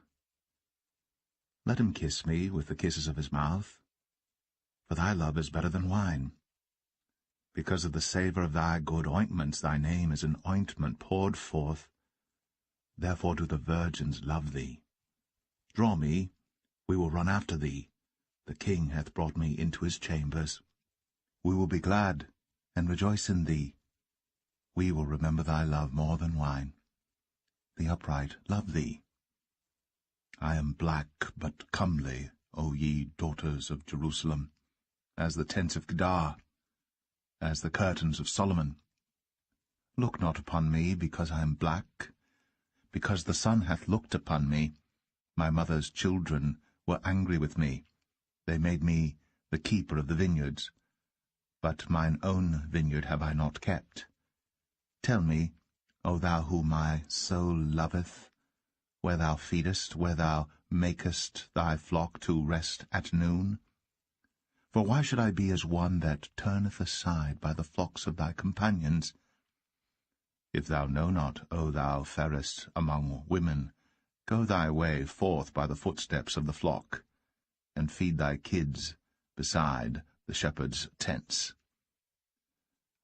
Let him kiss me with the kisses of his mouth, for thy love is better than wine. Because of the savour of thy good ointments, thy name is an ointment poured forth. Therefore do the virgins love thee. Draw me, we will run after thee. The king hath brought me into his chambers. We will be glad and rejoice in thee. We will remember thy love more than wine. The upright love thee. I am black but comely, O ye daughters of Jerusalem, as the tents of Kedar, as the curtains of Solomon. Look not upon me because I am black, because the sun hath looked upon me. My mother's children were angry with me. They made me the keeper of the vineyards. But mine own vineyard have I not kept. Tell me, O thou whom my soul loveth, where thou feedest, where thou makest thy flock to rest at noon? For why should I be as one that turneth aside by the flocks of thy companions? If thou know not, O thou fairest among women, go thy way forth by the footsteps of the flock, and feed thy kids beside the shepherds' tents.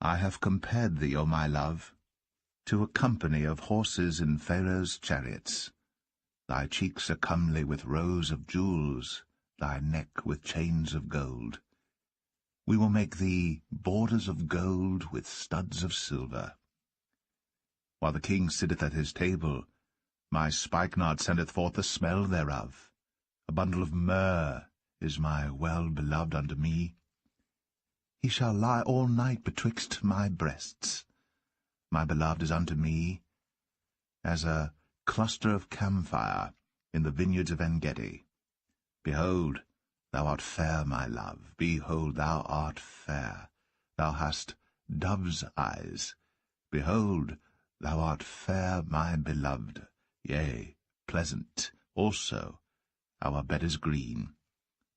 I have compared thee, O my love, to a company of horses in Pharaoh's chariots. Thy cheeks are comely with rows of jewels, thy neck with chains of gold. We will make thee borders of gold with studs of silver. While the king sitteth at his table, my spikenard sendeth forth the smell thereof. A bundle of myrrh is my well-beloved unto me. He shall lie all night betwixt my breasts. My beloved is unto me as a cluster of camphire in the vineyards of En-gedi. Behold, thou art fair, my love. Behold, thou art fair. Thou hast dove's eyes. Behold, thou art fair, my beloved. Yea, pleasant also. Our bed is green.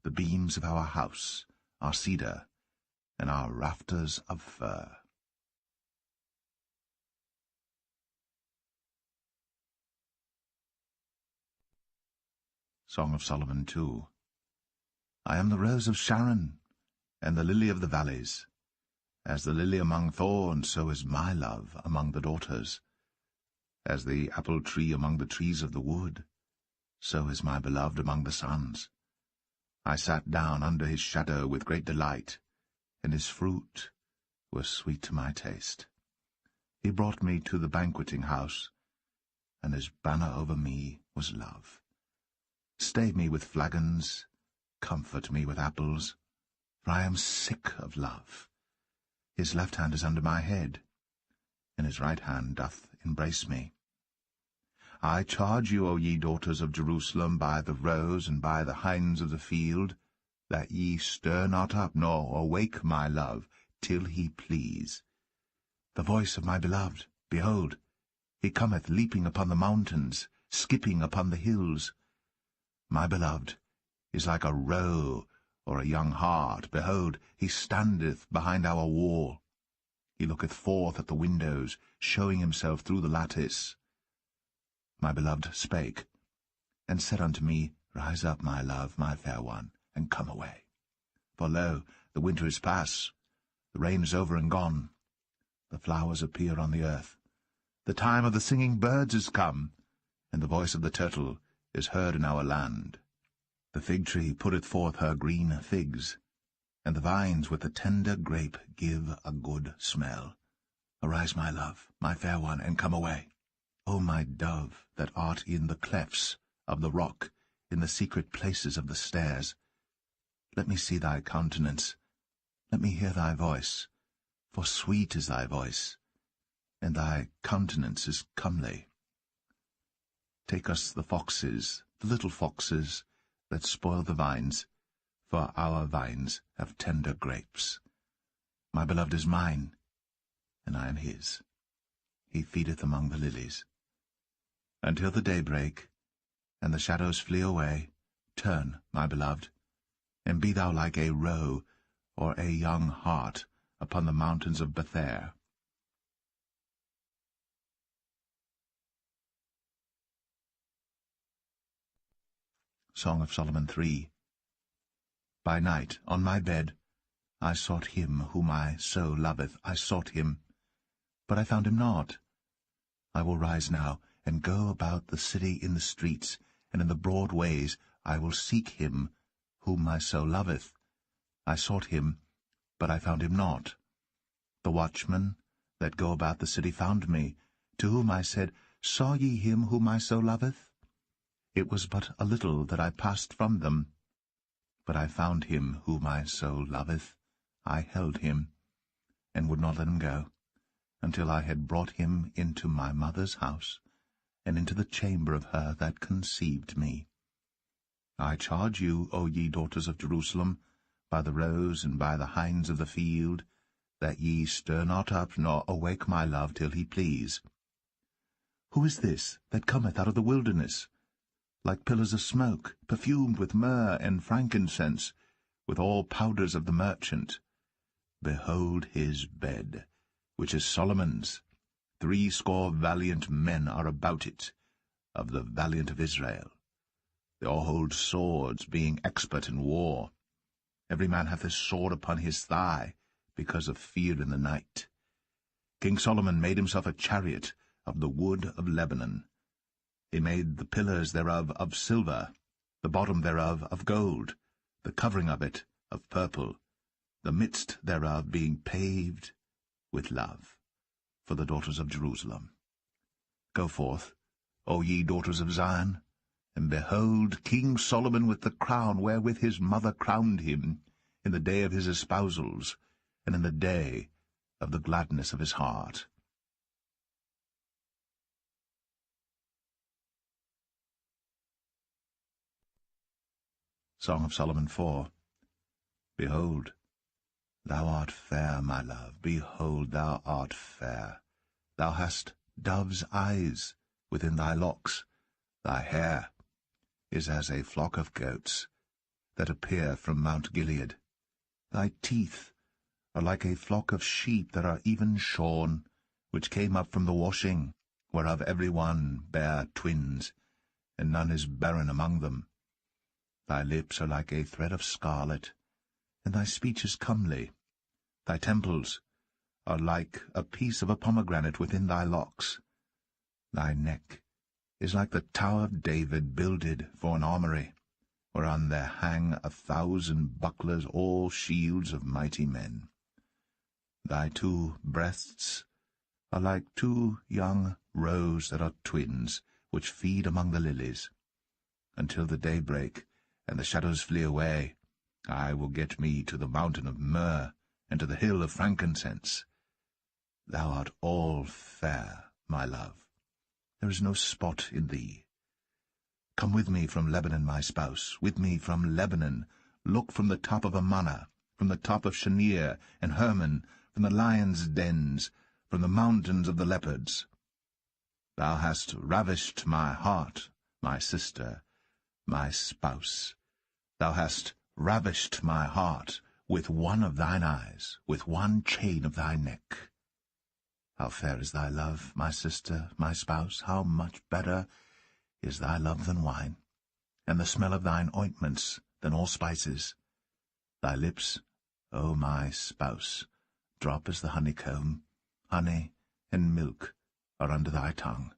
The beams of our house are cedar, and our rafters of fir. Song of Solomon 2. I am the rose of Sharon, and the lily of the valleys. As the lily among thorns, so is my love among the daughters. As the apple tree among the trees of the wood, so is my beloved among the sons. I sat down under his shadow with great delight, and his fruit was sweet to my taste. He brought me to the banqueting house, and his banner over me was love. Stay me with flagons, comfort me with apples, for I am sick of love. His left hand is under my head, and his right hand doth embrace me. I charge you, O ye daughters of Jerusalem, by the roes and by the hinds of the field, that ye stir not up, nor awake my love, till he please. The voice of my beloved, behold, he cometh leaping upon the mountains, skipping upon the hills. My beloved is like a roe or a young hart. Behold, he standeth behind our wall. He looketh forth at the windows, showing himself through the lattice. My beloved spake, and said unto me, Rise up, my love, my fair one, and come away. For lo, the winter is past, the rain is over and gone. The flowers appear on the earth. The time of the singing birds is come, and the voice of the turtle is heard in our land. The fig tree putteth forth her green figs, and the vines with the tender grape give a good smell. Arise, my love, my fair one, and come away. O my dove, that art in the clefts of the rock, in the secret places of the stairs, let me see thy countenance, let me hear thy voice, for sweet is thy voice, and thy countenance is comely. Take us the foxes, the little foxes, that spoil the vines, for our vines have tender grapes. My beloved is mine, and I am his. He feedeth among the lilies. Until the day break, and the shadows flee away, turn, my beloved, and be thou like a roe or a young hart upon the mountains of Bether. Song of Solomon 3. By night, on my bed, I sought him whom I so loveth. I sought him, but I found him not. I will rise now, and go about the city in the streets, and in the broad ways. I will seek him whom my soul loveth. I sought him, but I found him not. The watchmen that go about the city found me, to whom I said, Saw ye him whom my soul loveth? It was but a little that I passed from them. But I found him whom my soul loveth. I held him, and would not let him go, until I had brought him into my mother's house, and into the chamber of her that conceived me. I charge you, O ye daughters of Jerusalem, by the roes and by the hinds of the field, that ye stir not up, nor awake my love till he please. Who is this that cometh out of the wilderness, like pillars of smoke, perfumed with myrrh and frankincense, with all powders of the merchant? Behold his bed, which is Solomon's. 80 valiant men are about it, of the valiant of Israel. They all hold swords, being expert in war. Every man hath his sword upon his thigh, because of fear in the night. King Solomon made himself a chariot of the wood of Lebanon. He made the pillars thereof of silver, the bottom thereof of gold, the covering of it of purple, the midst thereof being paved with love, for the daughters of Jerusalem. Go forth, O ye daughters of Zion, and behold King Solomon with the crown wherewith his mother crowned him, in the day of his espousals, and in the day of the gladness of his heart. Song of Solomon 4. Behold, thou art fair, my love, behold, thou art fair. Thou hast dove's eyes within thy locks. Thy hair is as a flock of goats that appear from Mount Gilead. Thy teeth are like a flock of sheep that are even shorn, which came up from the washing, whereof every one bare twins, and none is barren among them. Thy lips are like a thread of scarlet, and thy speech is comely. Thy temples are like a piece of a pomegranate within thy locks. Thy neck is like the tower of David builded for an armoury, whereon there hang 1,000 bucklers, all shields of mighty men. Thy 2 breasts are like 2 young roes that are twins, which feed among the lilies. Until the day break, and the shadows flee away, I will get me to the mountain of myrrh, and to the hill of frankincense. Thou art all fair, my love. There is no spot in thee. Come with me from Lebanon, my spouse, with me from Lebanon. Look from the top of Amana, from the top of Shawnee and Hermon, from the lions' dens, from the mountains of the leopards. Thou hast ravished my heart, my sister, my spouse. Thou hast ravished my heart with one of thine eyes, with one chain of thy neck. How fair is thy love, my sister, my spouse! How much better is thy love than wine, and the smell of thine ointments than all spices. Thy lips, O my spouse, drop as the honeycomb. Honey and milk are under thy tongue,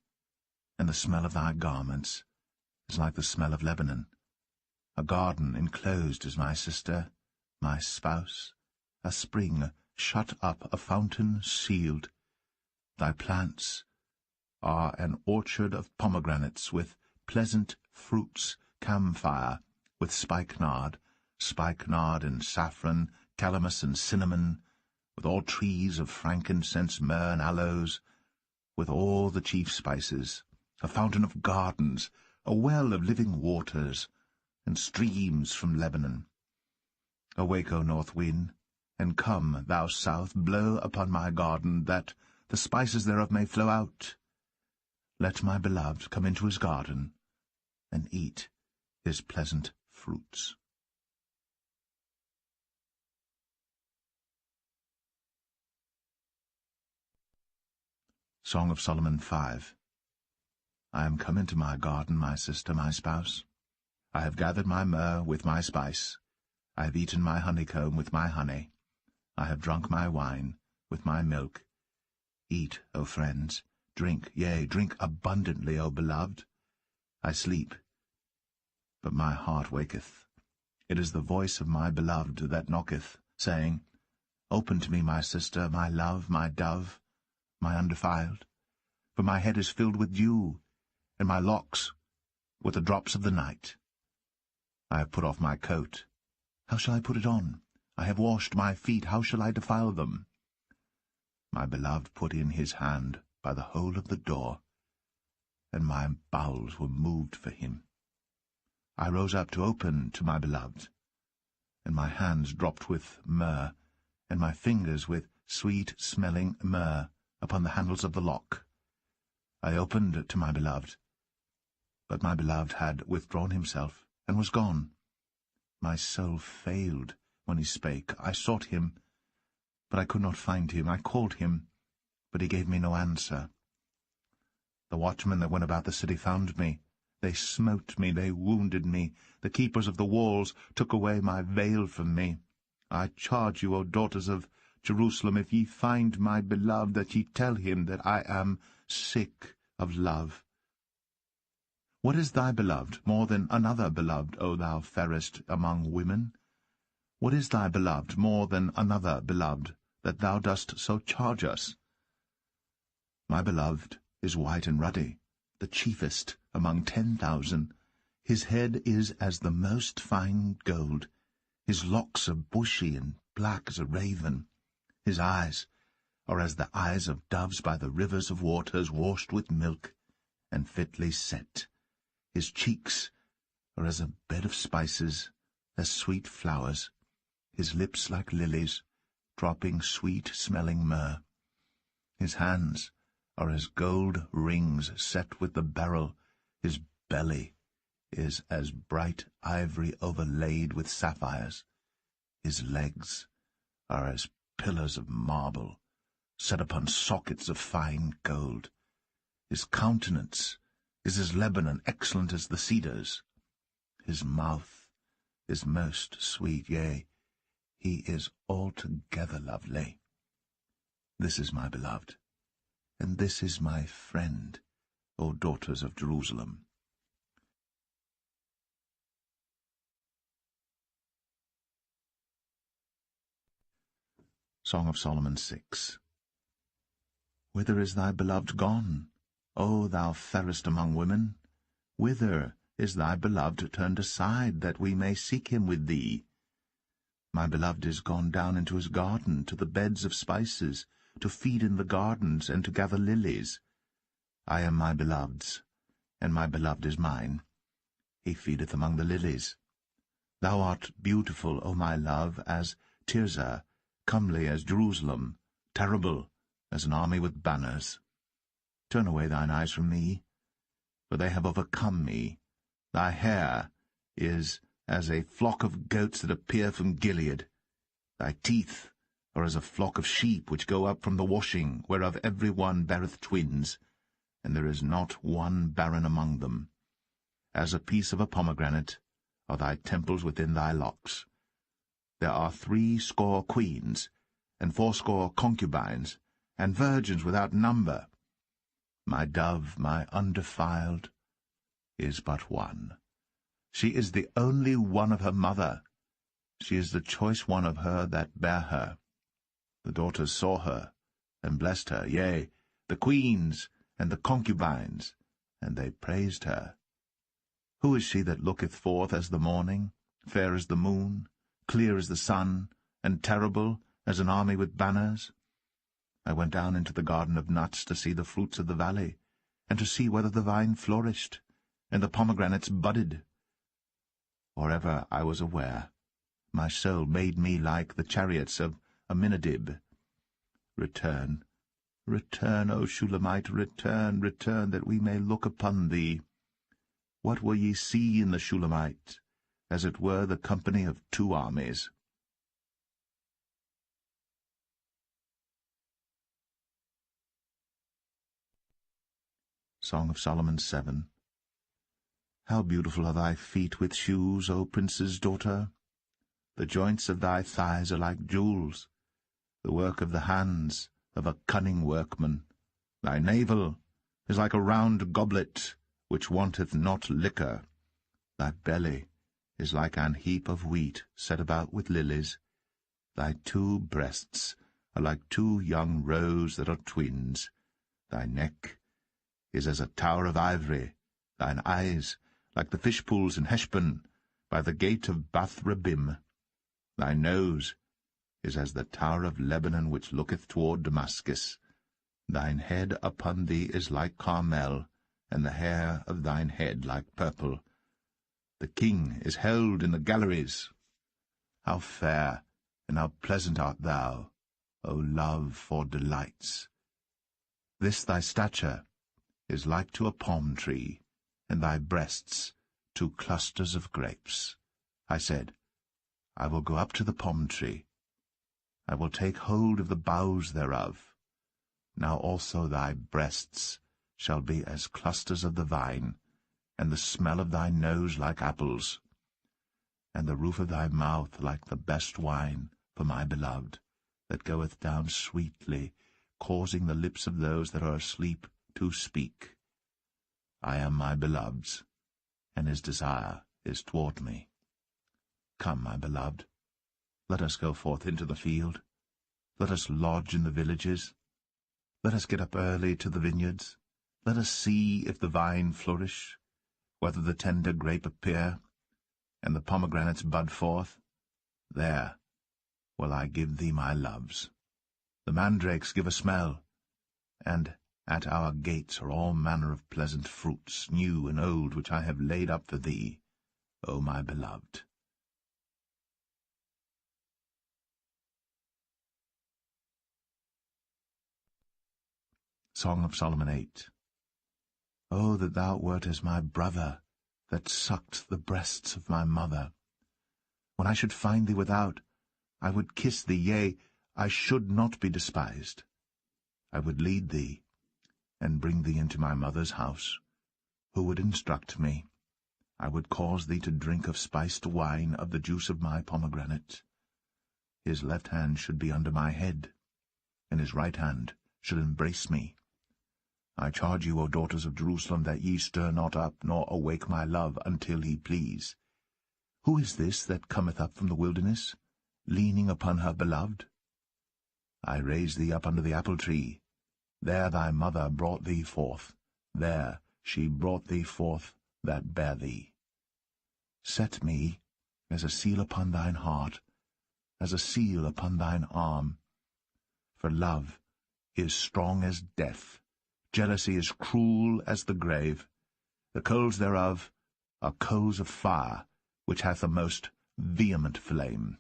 and the smell of thy garments is like the smell of Lebanon. A garden enclosed is my sister, my spouse, a spring shut up, a fountain sealed. Thy plants are an orchard of pomegranates, with pleasant fruits, camphire, with spikenard and saffron, calamus and cinnamon, with all trees of frankincense, myrrh, and aloes, with all the chief spices, a fountain of gardens, a well of living waters, and streams from Lebanon. Awake, O north wind, and come, thou south, blow upon my garden, that the spices thereof may flow out. Let my beloved come into his garden, and eat his pleasant fruits. Song of Solomon 5. I am come into my garden, my sister, my spouse. I have gathered my myrrh with my spice. I have eaten my honeycomb with my honey. I have drunk my wine with my milk. Eat, O friends, drink, yea, drink abundantly, O beloved. I sleep, but my heart waketh. It is the voice of my beloved that knocketh, saying, Open to me, my sister, my love, my dove, my undefiled. For my head is filled with dew, and my locks with the drops of the night. I have put off my coat. How shall I put it on? I have washed my feet. How shall I defile them? My beloved put in his hand by the hole of the door, and my bowels were moved for him. I rose up to open to my beloved, and my hands dropped with myrrh, and my fingers with sweet-smelling myrrh upon the handles of the lock. I opened to my beloved, but my beloved had withdrawn himself, and was gone. My soul failed when he spake. I sought him, but I could not find him. I called him, but he gave me no answer. The watchmen that went about the city found me. They smote me, they wounded me. The keepers of the walls took away my veil from me. I charge you, O daughters of Jerusalem, if ye find my beloved, that ye tell him that I am sick of love. What is thy beloved more than another beloved, O thou fairest among women? What is thy beloved more than another beloved, that thou dost so charge us? My beloved is white and ruddy, the chiefest among 10,000. His head is as the most fine gold. His locks are bushy and black as a raven. His eyes are as the eyes of doves by the rivers of waters, washed with milk and fitly set. His cheeks are as a bed of spices, as sweet flowers. His lips like lilies, dropping sweet-smelling myrrh. His hands are as gold rings set with the beryl. His belly is as bright ivory overlaid with sapphires. His legs are as pillars of marble, set upon sockets of fine gold. His countenance is as Lebanon, excellent as the cedars. His mouth is most sweet, yea, he is altogether lovely. This is my beloved, and this is my friend, O daughters of Jerusalem. Song of Solomon 6. Whither is thy beloved gone, O thou fairest among women? Whither is thy beloved turned aside, that we may seek him with thee? My beloved is gone down into his garden, to the beds of spices, to feed in the gardens, and to gather lilies. I am my beloved's, and my beloved is mine. He feedeth among the lilies. Thou art beautiful, O my love, as Tirzah, comely as Jerusalem, terrible as an army with banners. Turn away thine eyes from me, for they have overcome me. Thy hair is as a flock of goats that appear from Gilead. Thy teeth are as a flock of sheep which go up from the washing, whereof every one beareth twins, and there is not one barren among them. As a piece of a pomegranate are thy temples within thy locks. There are 60 queens, and 80 concubines, and virgins without number. My dove, my undefiled, is but one. She is the only one of her mother. She is the choice one of her that bare her. The daughters saw her, and blessed her, yea, the queens and the concubines, and they praised her. Who is she that looketh forth as the morning, fair as the moon, clear as the sun, and terrible as an army with banners? I went down into the garden of nuts to see the fruits of the valley, and to see whether the vine flourished, and the pomegranates budded. Or ever I was aware, my soul made me like the chariots of Aminadab. Return, return, O Shulamite, return, return, that we may look upon thee. What will ye see in the Shulamite? As it were the company of 2 armies. Song of Solomon 7. How beautiful are thy feet with shoes, O prince's daughter! The joints of thy thighs are like jewels, the work of the hands of a cunning workman. Thy navel is like a round goblet, which wanteth not liquor. Thy belly is like an heap of wheat set about with lilies. Thy 2 breasts are like 2 young roes that are twins. Thy neck is as a tower of ivory, thine eyes like the fish-pools in Heshbon, by the gate of Bath-rabbim. Thy nose is as the tower of Lebanon which looketh toward Damascus. Thine head upon thee is like Carmel, and the hair of thine head like purple. The king is held in the galleries. How fair and how pleasant art thou, O love for delights! This thy stature is like to a palm tree, and thy breasts to clusters of grapes. I said, I will go up to the palm tree. I will take hold of the boughs thereof. Now also thy breasts shall be as clusters of the vine, and the smell of thy nose like apples, and the roof of thy mouth like the best wine for my beloved, that goeth down sweetly, causing the lips of those that are asleep to speak. I am my beloved's, and his desire is toward me. Come, my beloved, let us go forth into the field. Let us lodge in the villages. Let us get up early to the vineyards. Let us see if the vine flourish, whether the tender grape appear, and the pomegranates bud forth. There will I give thee my loves. The mandrakes give a smell, and at our gates are all manner of pleasant fruits, new and old, which I have laid up for thee, O my beloved. Song of Solomon 8. O that thou wert as my brother, that sucked the breasts of my mother! When I should find thee without, I would kiss thee, yea, I should not be despised. I would lead thee, and bring thee into my mother's house. Who would instruct me? I would cause thee to drink of spiced wine, of the juice of my pomegranate. His left hand should be under my head, and his right hand should embrace me. I charge you, O daughters of Jerusalem, that ye stir not up, nor awake my love, until he please. Who is this that cometh up from the wilderness, leaning upon her beloved? I raise thee up under the apple tree. There thy mother brought thee forth. There she brought thee forth that bare thee. Set me as a seal upon thine heart, as a seal upon thine arm. For love is strong as death, jealousy is cruel as the grave. The coals thereof are coals of fire, which hath a most vehement flame.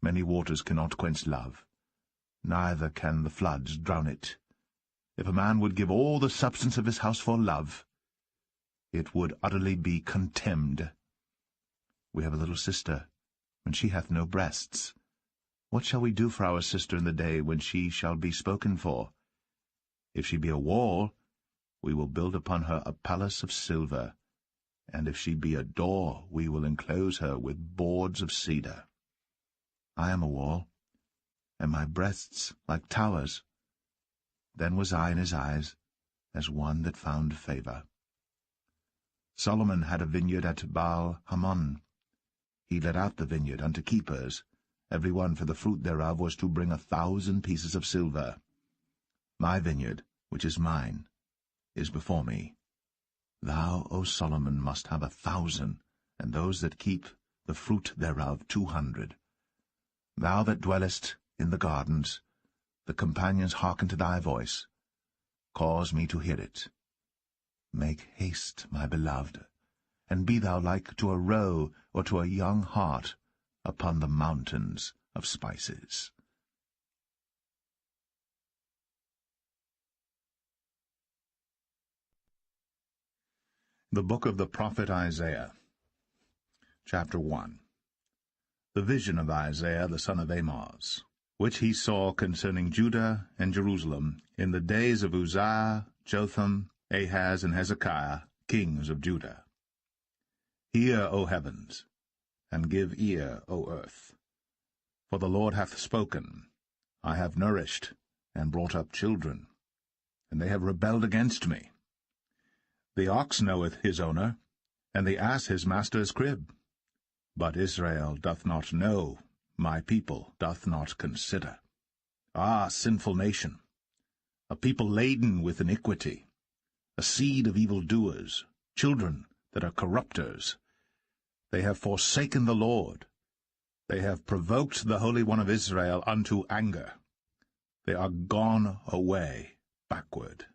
Many waters cannot quench love, neither can the floods drown it. If a man would give all the substance of his house for love, it would utterly be contemned. We have a little sister, and she hath no breasts. What shall we do for our sister in the day when she shall be spoken for? If she be a wall, we will build upon her a palace of silver, and if she be a door, we will enclose her with boards of cedar. I am a wall, and my breasts like towers. Then was I in his eyes as one that found favour. Solomon had a vineyard at Baal-Hamon. He let out the vineyard unto keepers. Every one for the fruit thereof was to bring 1,000 pieces of silver. My vineyard, which is mine, is before me. Thou, O Solomon, must have 1,000, and those that keep the fruit thereof 200. Thou that dwellest in the gardens, the companions hearken to thy voice. Cause me to hear it. Make haste, my beloved, and be thou like to a roe or to a young hart upon the mountains of spices. The Book of the Prophet Isaiah, Chapter 1. The vision of Isaiah the son of Amoz, which he saw concerning Judah and Jerusalem in the days of Uzziah, Jotham, Ahaz, and Hezekiah, kings of Judah. Hear, O heavens, and give ear, O earth. For the Lord hath spoken, I have nourished and brought up children, and they have rebelled against me. The ox knoweth his owner, and the ass his master's crib. But Israel doth not know, my people doth not consider. Ah, sinful nation, a people laden with iniquity, a seed of evildoers, children that are corrupters. They have forsaken the Lord. They have provoked the Holy One of Israel unto anger. They are gone away backward.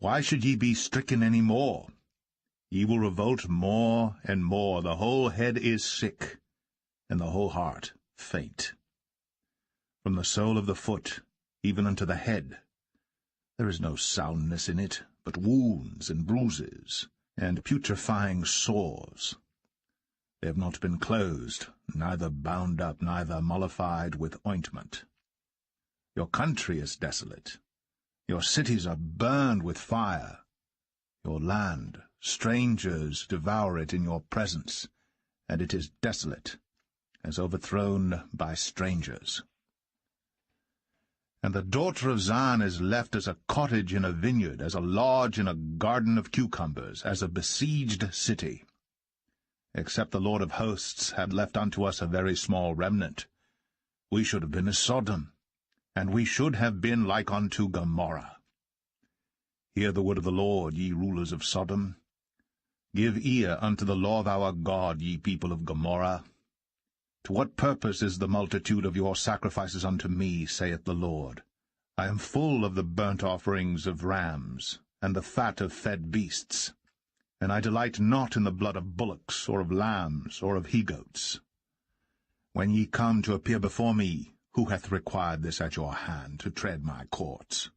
Why should ye be stricken any more? Ye will revolt more and more. The whole head is sick, and the whole heart faint. From the sole of the foot even unto the head, there is no soundness in it, but wounds and bruises, and putrefying sores. They have not been closed, neither bound up, neither mollified with ointment. Your country is desolate. Your cities are burned with fire. Your land, strangers devour it in your presence, and it is desolate, as overthrown by strangers. And the daughter of Zion is left as a cottage in a vineyard, as a lodge in a garden of cucumbers, as a besieged city. Except the Lord of hosts had left unto us a very small remnant, we should have been as Sodom, and we should have been like unto Gomorrah. Hear the word of the Lord, ye rulers of Sodom. Give ear unto the law of our God, ye people of Gomorrah. To what purpose is the multitude of your sacrifices unto me, saith the Lord? I am full of the burnt offerings of rams, and the fat of fed beasts, and I delight not in the blood of bullocks, or of lambs, or of he-goats. When ye come to appear before me, who hath required this at your hand, to tread my courts?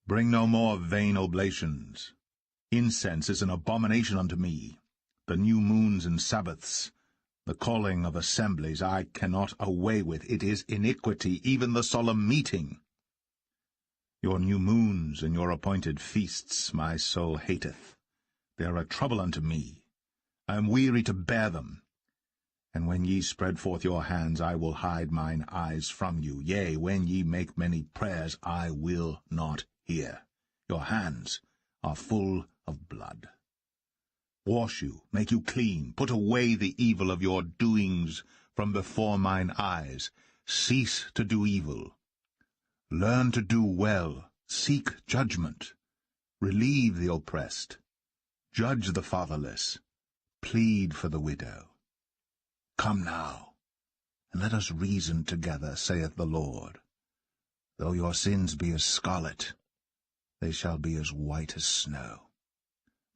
Bring no more vain oblations. Incense is an abomination unto me. The new moons and Sabbaths, the calling of assemblies, I cannot away with. It is iniquity, even the solemn meeting. Your new moons and your appointed feasts my soul hateth. They are a trouble unto me. I am weary to bear them. And when ye spread forth your hands, I will hide mine eyes from you. Yea, when ye make many prayers, I will not hear. Your hands are full of blood. Wash you, make you clean, put away the evil of your doings from before mine eyes. Cease to do evil. Learn to do well, seek judgment. Relieve the oppressed. Judge the fatherless. Plead for the widow. Come now, and let us reason together, saith the Lord. Though your sins be as scarlet, they shall be as white as snow.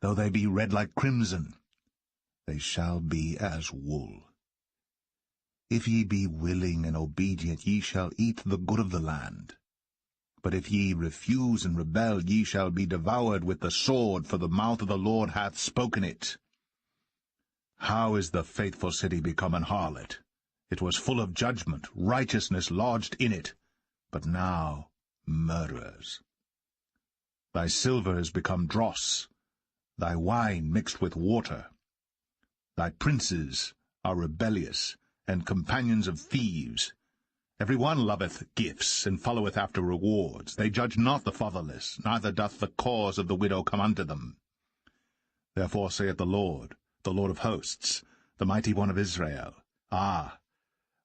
Though they be red like crimson, they shall be as wool. If ye be willing and obedient, ye shall eat the good of the land. But if ye refuse and rebel, ye shall be devoured with the sword, for the mouth of the Lord hath spoken it. How is the faithful city become an harlot? It was full of judgment, righteousness lodged in it, but now murderers. Thy silver is become dross, thy wine mixed with water. Thy princes are rebellious, and companions of thieves. Every one loveth gifts, and followeth after rewards. They judge not the fatherless, neither doth the cause of the widow come unto them. Therefore saith the Lord of hosts, the mighty one of Israel, Ah,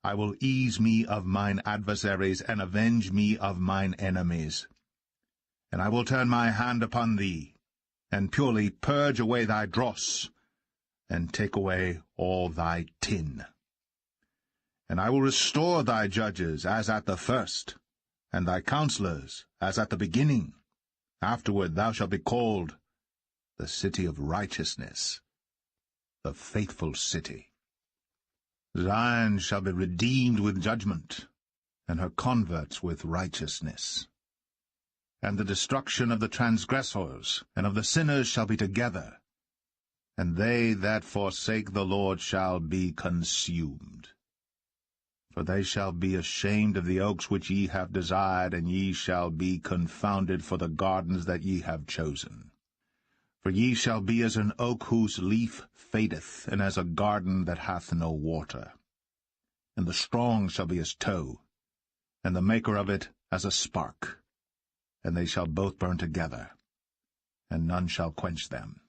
I will ease me of mine adversaries, and avenge me of mine enemies. And I will turn my hand upon thee, and purely purge away thy dross, and take away all thy tin. And I will restore thy judges as at the first, and thy counselors as at the beginning. Afterward thou shalt be called the city of righteousness, the faithful city. Zion shall be redeemed with judgment, and her converts with righteousness. And the destruction of the transgressors and of the sinners shall be together, and they that forsake the Lord shall be consumed. For they shall be ashamed of the oaks which ye have desired, and ye shall be confounded for the gardens that ye have chosen. For ye shall be as an oak whose leaf fadeth, and as a garden that hath no water. And the strong shall be as tow, and the maker of it as a spark. And they shall both burn together, and none shall quench them.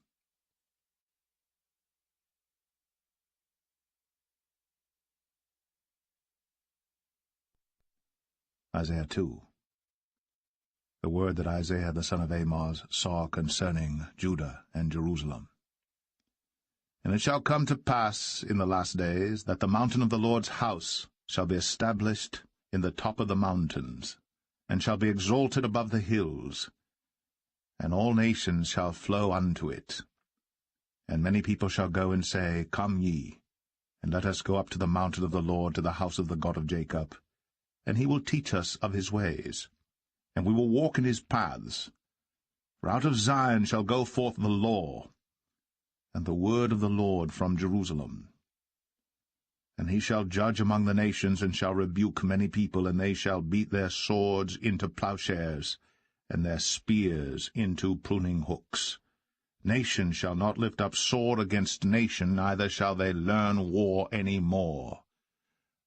Isaiah 2. The word that Isaiah the son of Amoz saw concerning Judah and Jerusalem. And it shall come to pass in the last days that the mountain of the Lord's house shall be established in the top of the mountains, and shall be exalted above the hills, and all nations shall flow unto it. And many people shall go and say, Come ye, and let us go up to the mountain of the Lord, to the house of the God of Jacob, and he will teach us of his ways, and we will walk in his paths. For out of Zion shall go forth the law, and the word of the Lord from Jerusalem. And he shall judge among the nations, and shall rebuke many people, and they shall beat their swords into plowshares, and their spears into pruning hooks. Nation shall not lift up sword against nation, neither shall they learn war any more.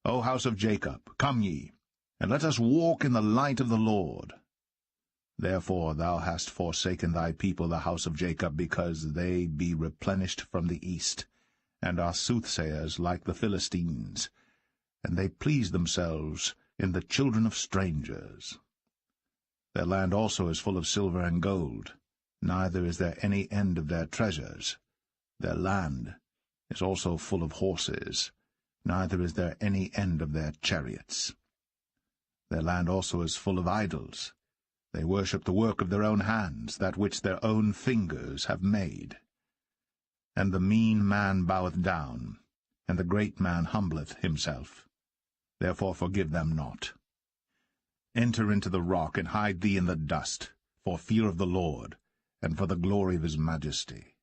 O house of Jacob, come ye, and let us walk in the light of the Lord. Therefore thou hast forsaken thy people, the house of Jacob, because they be replenished from the east, and are soothsayers like the Philistines, and they please themselves in the children of strangers. Their land also is full of silver and gold, neither is there any end of their treasures. Their land is also full of horses, neither is there any end of their chariots. Their land also is full of idols. They worship the work of their own hands, that which their own fingers have made. And the mean man boweth down, and the great man humbleth himself. Therefore forgive them not. Enter into the rock, and hide thee in the dust, for fear of the Lord, and for the glory of his majesty.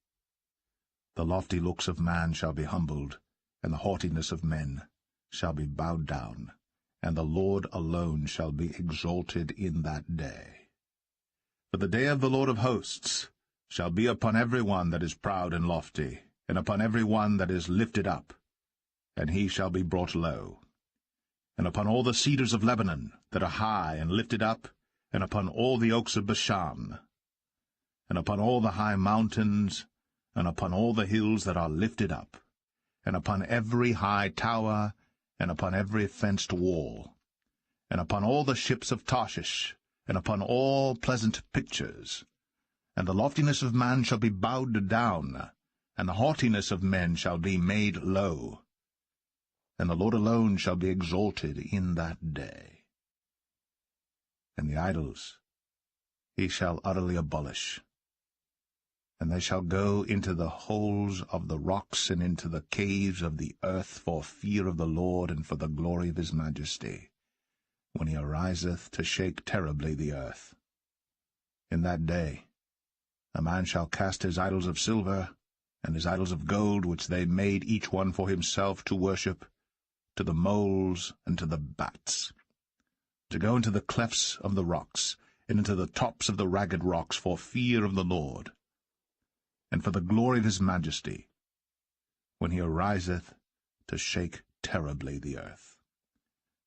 The lofty looks of man shall be humbled, and the haughtiness of men shall be bowed down, and the Lord alone shall be exalted in that day. For the day of the Lord of hosts shall be upon every one that is proud and lofty, and upon every one that is lifted up, and he shall be brought low. And upon all the cedars of Lebanon that are high and lifted up, and upon all the oaks of Bashan, and upon all the high mountains, and upon all the hills that are lifted up, and upon every high tower, and upon every fenced wall, and upon all the ships of Tarshish, and upon all pleasant pictures. And the loftiness of man shall be bowed down, and the haughtiness of men shall be made low. And the Lord alone shall be exalted in that day. And the idols he shall utterly abolish. And they shall go into the holes of the rocks, and into the caves of the earth, for fear of the Lord, and for the glory of his majesty, when he ariseth to shake terribly the earth. In that day a man shall cast his idols of silver, and his idols of gold, which they made each one for himself to worship, to the moles and to the bats, to go into the clefts of the rocks, and into the tops of the ragged rocks, for fear of the Lord, and for the glory of his majesty, when he ariseth to shake terribly the earth.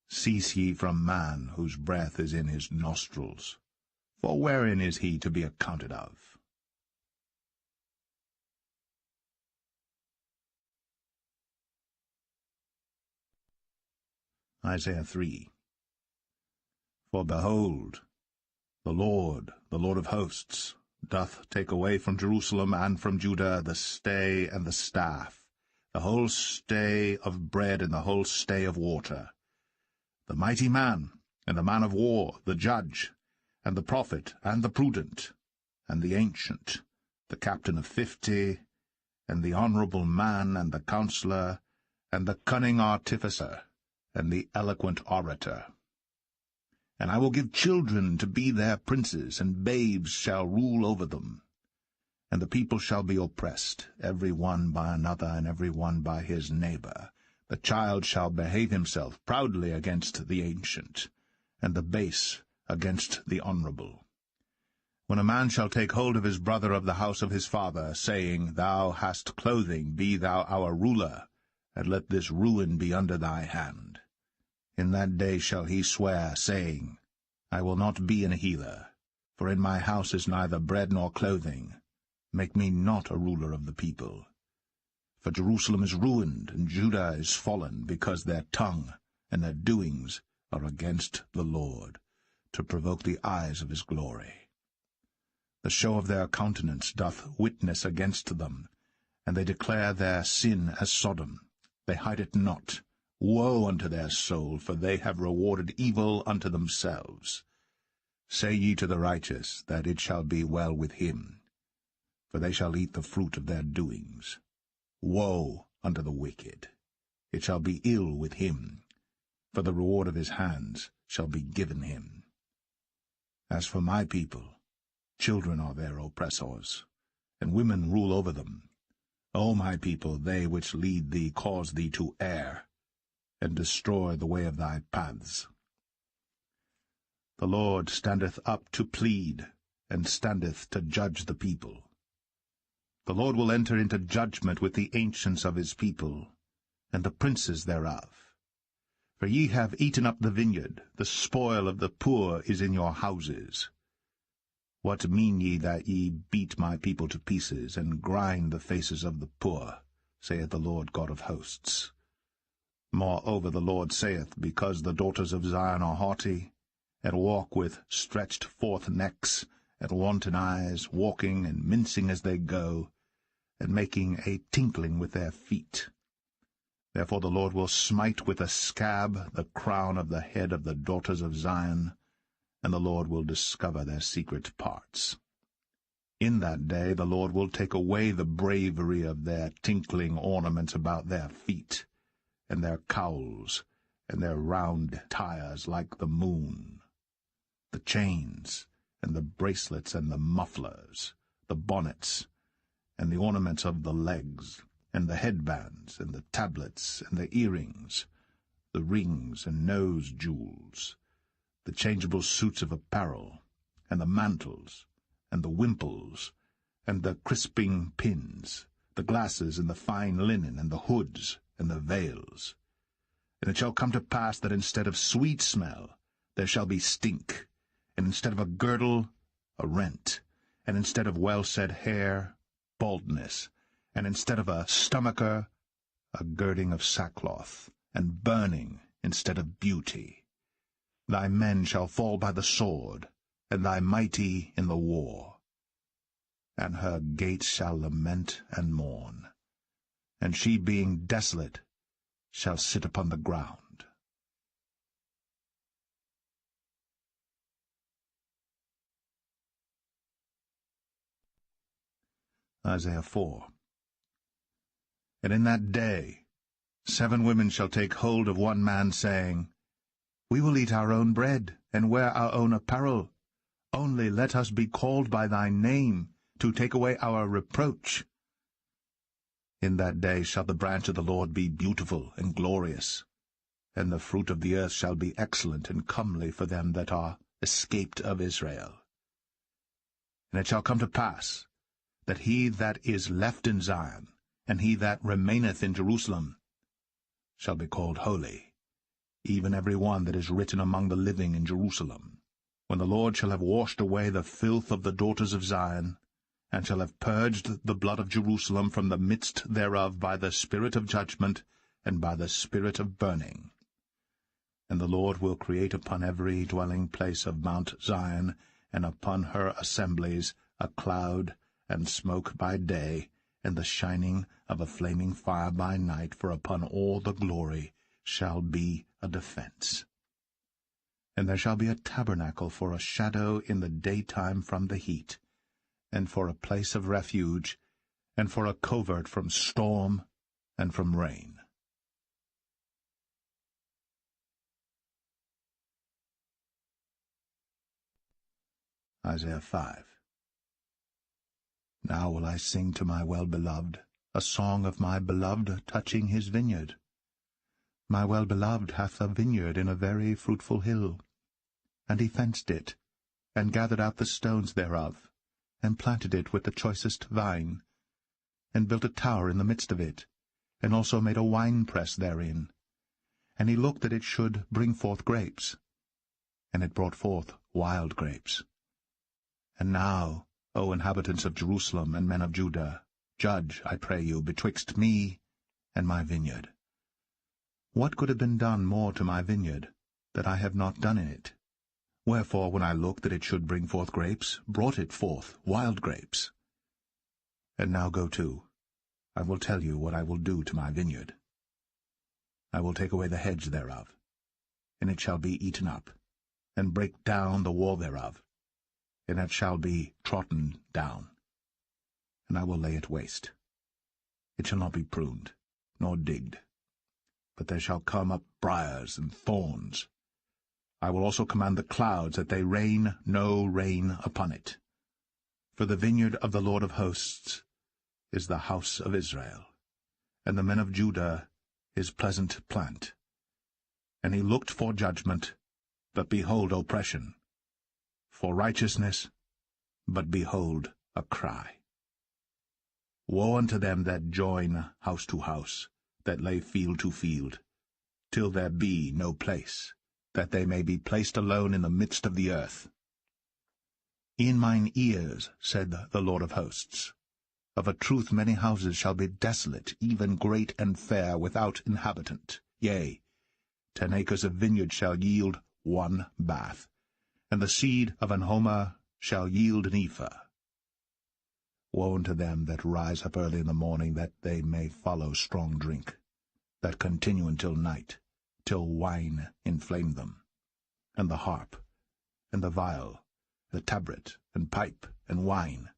Cease ye from man, whose breath is in his nostrils, for wherein is he to be accounted of? Isaiah 3. For behold, the Lord of hosts, doth take away from Jerusalem and from Judah the stay and the staff, the whole stay of bread and the whole stay of water, the mighty man, and the man of war, the judge, and the prophet, and the prudent, and the ancient, the captain of 50, and the honorable man, and the counselor, and the cunning artificer, and the eloquent orator. And I will give children to be their princes, and babes shall rule over them. And the people shall be oppressed, every one by another, and every one by his neighbor. The child shall behave himself proudly against the ancient, and the base against the honorable. When a man shall take hold of his brother of the house of his father, saying, Thou hast clothing, be thou our ruler, and let this ruin be under thy hand. In that day shall he swear, saying, I will not be an healer, for in my house is neither bread nor clothing. Make me not a ruler of the people. For Jerusalem is ruined, and Judah is fallen, because their tongue and their doings are against the Lord, to provoke the eyes of his glory. The show of their countenance doth witness against them, and they declare their sin as Sodom. They hide it not. Woe unto their soul, for they have rewarded evil unto themselves. Say ye to the righteous, that it shall be well with him, for they shall eat the fruit of their doings. Woe unto the wicked! It shall be ill with him, for the reward of his hands shall be given him. As for my people, children are their oppressors, and women rule over them. O my people, they which lead thee cause thee to err, and destroy the way of thy paths. The Lord standeth up to plead, and standeth to judge the people. The Lord will enter into judgment with the ancients of his people, and the princes thereof. For ye have eaten up the vineyard, the spoil of the poor is in your houses. What mean ye that ye beat my people to pieces, and grind the faces of the poor, saith the Lord God of hosts? Moreover the Lord saith, because the daughters of Zion are haughty, and walk with stretched forth necks, and wanton eyes, walking and mincing as they go, and making a tinkling with their feet. Therefore the Lord will smite with a scab the crown of the head of the daughters of Zion, and the Lord will discover their secret parts. In that day the Lord will take away the bravery of their tinkling ornaments about their feet, and their cowls, and their round tires like the moon, the chains, and the bracelets, and the mufflers, the bonnets, and the ornaments of the legs, and the headbands, and the tablets, and the earrings, the rings and nose jewels, the changeable suits of apparel, and the mantles, and the wimples, and the crisping pins, the glasses, and the fine linen, and the hoods, and the veils. And it shall come to pass that instead of sweet smell there shall be stink, and instead of a girdle, a rent, and instead of well-set hair, baldness, and instead of a stomacher, a girding of sackcloth, and burning instead of beauty. Thy men shall fall by the sword, and thy mighty in the war. And her gates shall lament and mourn, and she, being desolate, shall sit upon the ground. Isaiah 4. And in that day 7 women shall take hold of one man, saying, We will eat our own bread, and wear our own apparel. Only let us be called by thy name, to take away our reproach. In that day shall the branch of the Lord be beautiful and glorious, and the fruit of the earth shall be excellent and comely for them that are escaped of Israel. And it shall come to pass, that he that is left in Zion, and he that remaineth in Jerusalem, shall be called holy, even every one that is written among the living in Jerusalem, when the Lord shall have washed away the filth of the daughters of Zion, and shall have purged the blood of Jerusalem from the midst thereof by the spirit of judgment and by the spirit of burning. And the Lord will create upon every dwelling place of Mount Zion, and upon her assemblies, a cloud and smoke by day, and the shining of a flaming fire by night, for upon all the glory shall be a defense. And there shall be a tabernacle for a shadow in the daytime from the heat, and for a place of refuge, and for a covert from storm and from rain. Isaiah 5. Now will I sing to my well-beloved, a song of my beloved touching his vineyard. My well-beloved hath a vineyard in a very fruitful hill, and he fenced it, and gathered out the stones thereof, and planted it with the choicest vine, and built a tower in the midst of it, and also made a winepress therein. And he looked that it should bring forth grapes, and it brought forth wild grapes. And now, O inhabitants of Jerusalem and men of Judah, judge, I pray you, betwixt me and my vineyard. What could have been done more to my vineyard, that I have not done in it? Wherefore, when I looked that it should bring forth grapes, brought it forth wild grapes. And now go to, I will tell you what I will do to my vineyard. I will take away the hedge thereof, and it shall be eaten up, and break down the wall thereof, and it shall be trodden down. And I will lay it waste. It shall not be pruned, nor digged, but there shall come up briars and thorns. I will also command the clouds that they rain no rain upon it. For the vineyard of the Lord of hosts is the house of Israel, and the men of Judah his pleasant plant. And he looked for judgment, but behold oppression, for righteousness, but behold a cry. Woe unto them that join house to house, that lay field to field, till there be no place, that they may be placed alone in the midst of the earth. In mine ears, said the Lord of hosts, of a truth many houses shall be desolate, even great and fair, without inhabitant. Yea, 10 acres of vineyard shall yield 1 bath, and the seed of an homer shall yield an ephah. Woe unto them that rise up early in the morning, that they may follow strong drink, that continue until night, till wine inflame them, and the harp, and the viol, the tabret, and pipe, and wine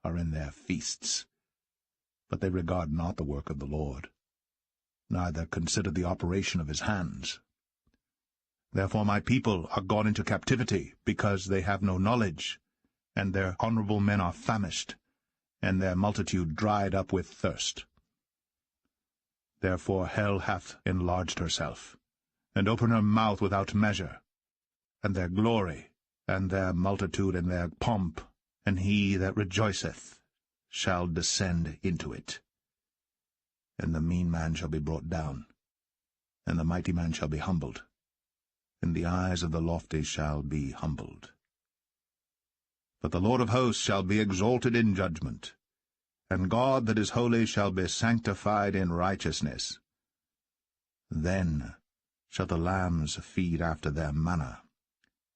are in their feasts. But they regard not the work of the Lord, neither consider the operation of his hands. Therefore my people are gone into captivity, because they have no knowledge, and their honorable men are famished, and their multitude dried up with thirst. Therefore hell hath enlarged herself, and opened her mouth without measure, and their glory, and their multitude, and their pomp, and he that rejoiceth shall descend into it. And the mean man shall be brought down, and the mighty man shall be humbled, and the eyes of the lofty shall be humbled. But the Lord of hosts shall be exalted in judgment, and God that is holy shall be sanctified in righteousness. Then shall the lambs feed after their manner,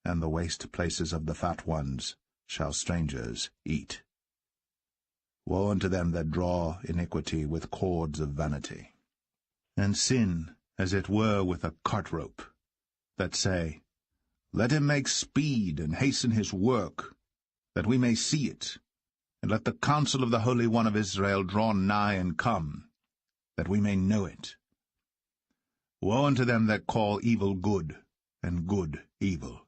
and the waste places of the fat ones shall strangers eat. Woe unto them that draw iniquity with cords of vanity, and sin as it were with a cart rope, that say, Let him make speed and hasten his work, that we may see it, and let the counsel of the Holy One of Israel draw nigh and come, that we may know it. Woe unto them that call evil good, and good evil,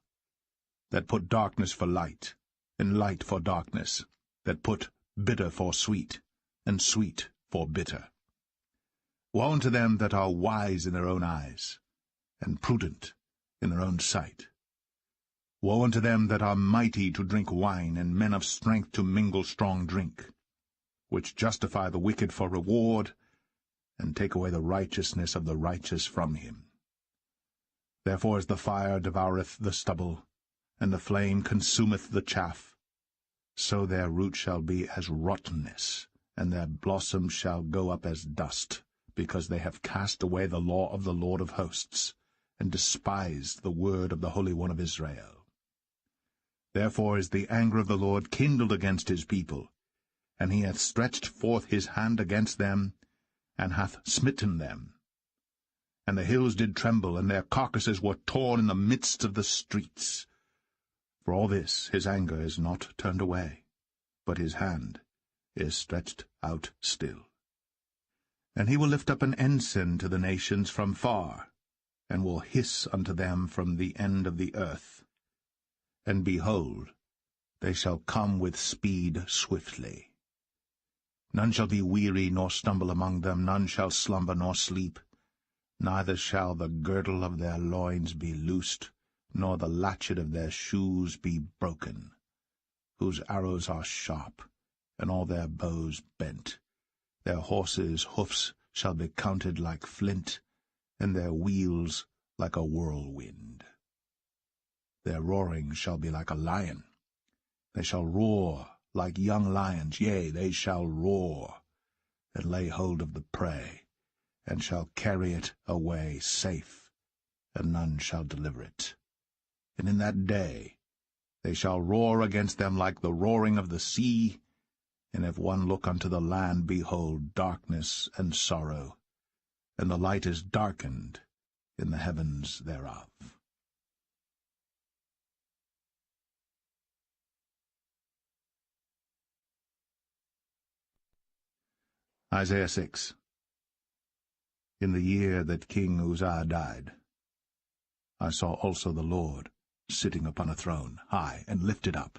that put darkness for light, and light for darkness, that put bitter for sweet, and sweet for bitter. Woe unto them that are wise in their own eyes, and prudent in their own sight. Woe unto them that are mighty to drink wine, and men of strength to mingle strong drink, which justify the wicked for reward, and take away the righteousness of the righteous from him. Therefore as the fire devoureth the stubble, and the flame consumeth the chaff, so their root shall be as rottenness, and their blossom shall go up as dust, because they have cast away the law of the Lord of hosts, and despised the word of the Holy One of Israel. Therefore is the anger of the Lord kindled against his people, and he hath stretched forth his hand against them, and hath smitten them. And the hills did tremble, and their carcasses were torn in the midst of the streets. For all this his anger is not turned away, but his hand is stretched out still. And he will lift up an ensign to the nations from far, and will hiss unto them from the end of the earth. And behold, they shall come with speed swiftly. None shall be weary nor stumble among them, none shall slumber nor sleep, neither shall the girdle of their loins be loosed, nor the latchet of their shoes be broken, whose arrows are sharp, and all their bows bent. Their horses' hoofs shall be counted like flint, and their wheels like a whirlwind. Their roaring shall be like a lion. They shall roar like young lions, yea, they shall roar, and lay hold of the prey, and shall carry it away safe, and none shall deliver it. And in that day they shall roar against them like the roaring of the sea, and if one look unto the land, behold, darkness and sorrow, and the light is darkened in the heavens thereof. Isaiah 6. In the year that King Uzziah died, I saw also the Lord sitting upon a throne, high and lifted up,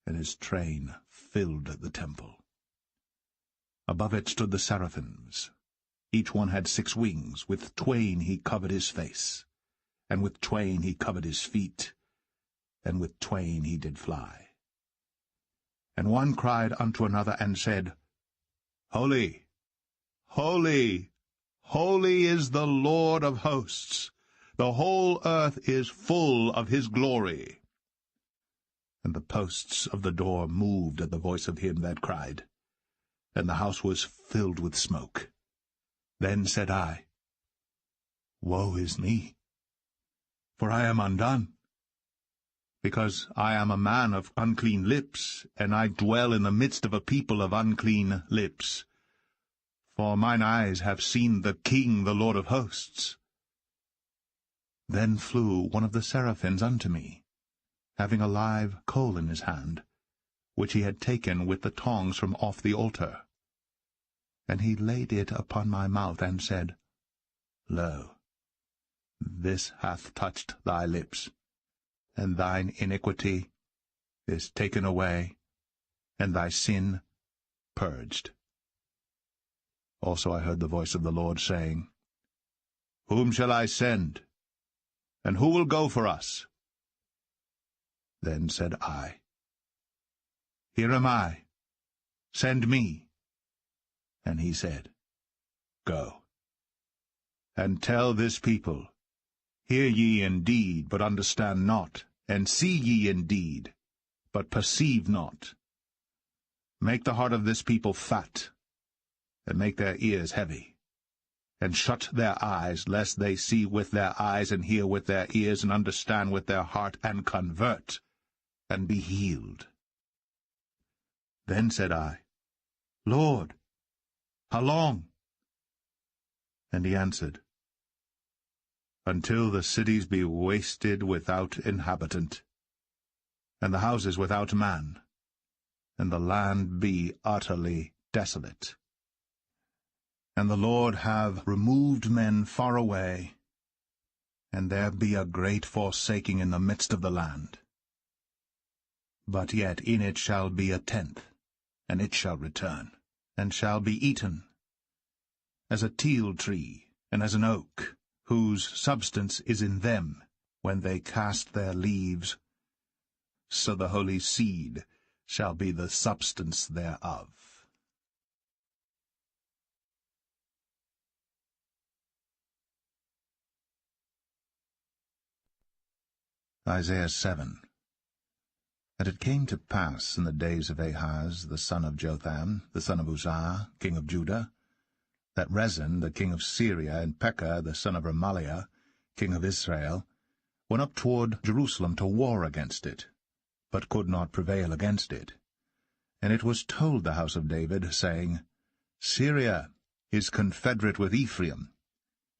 and his train filled the temple. Above it stood the seraphims. Each one had 6 wings. With twain he covered his face, and with twain he covered his feet, and with twain he did fly. And one cried unto another, and said, Holy, holy, holy is the Lord of hosts. The whole earth is full of his glory. And the posts of the door moved at the voice of him that cried, and the house was filled with smoke. Then said I, Woe is me, for I am undone, because I am a man of unclean lips, and I dwell in the midst of a people of unclean lips. For mine eyes have seen the King, the Lord of hosts. Then flew one of the seraphims unto me, having a live coal in his hand, which he had taken with the tongs from off the altar. And he laid it upon my mouth, and said, Lo, this hath touched thy lips, and thine iniquity is taken away, and thy sin purged. Also I heard the voice of the Lord saying, Whom shall I send? And who will go for us? Then said I, Here am I, send me. And he said, Go, and tell this people, Hear ye indeed, but understand not, and see ye indeed, but perceive not. Make the heart of this people fat, and make their ears heavy, and shut their eyes, lest they see with their eyes, and hear with their ears, and understand with their heart, and convert, and be healed. Then said I, Lord, how long? And he answered, Until the cities be wasted without inhabitant, and the houses without man, and the land be utterly desolate. And the Lord have removed men far away, and there be a great forsaking in the midst of the land. But yet in it shall be a tenth, and it shall return, and shall be eaten, as a teil tree, and as an oak, whose substance is in them, when they cast their leaves, so the holy seed shall be the substance thereof. Isaiah 7. And it came to pass in the days of Ahaz, the son of Jotham, the son of Uzziah, king of Judah, that Rezin, the king of Syria, and Pekah, the son of Remaliah, king of Israel, went up toward Jerusalem to war against it, but could not prevail against it. And it was told the house of David, saying, Syria is confederate with Ephraim,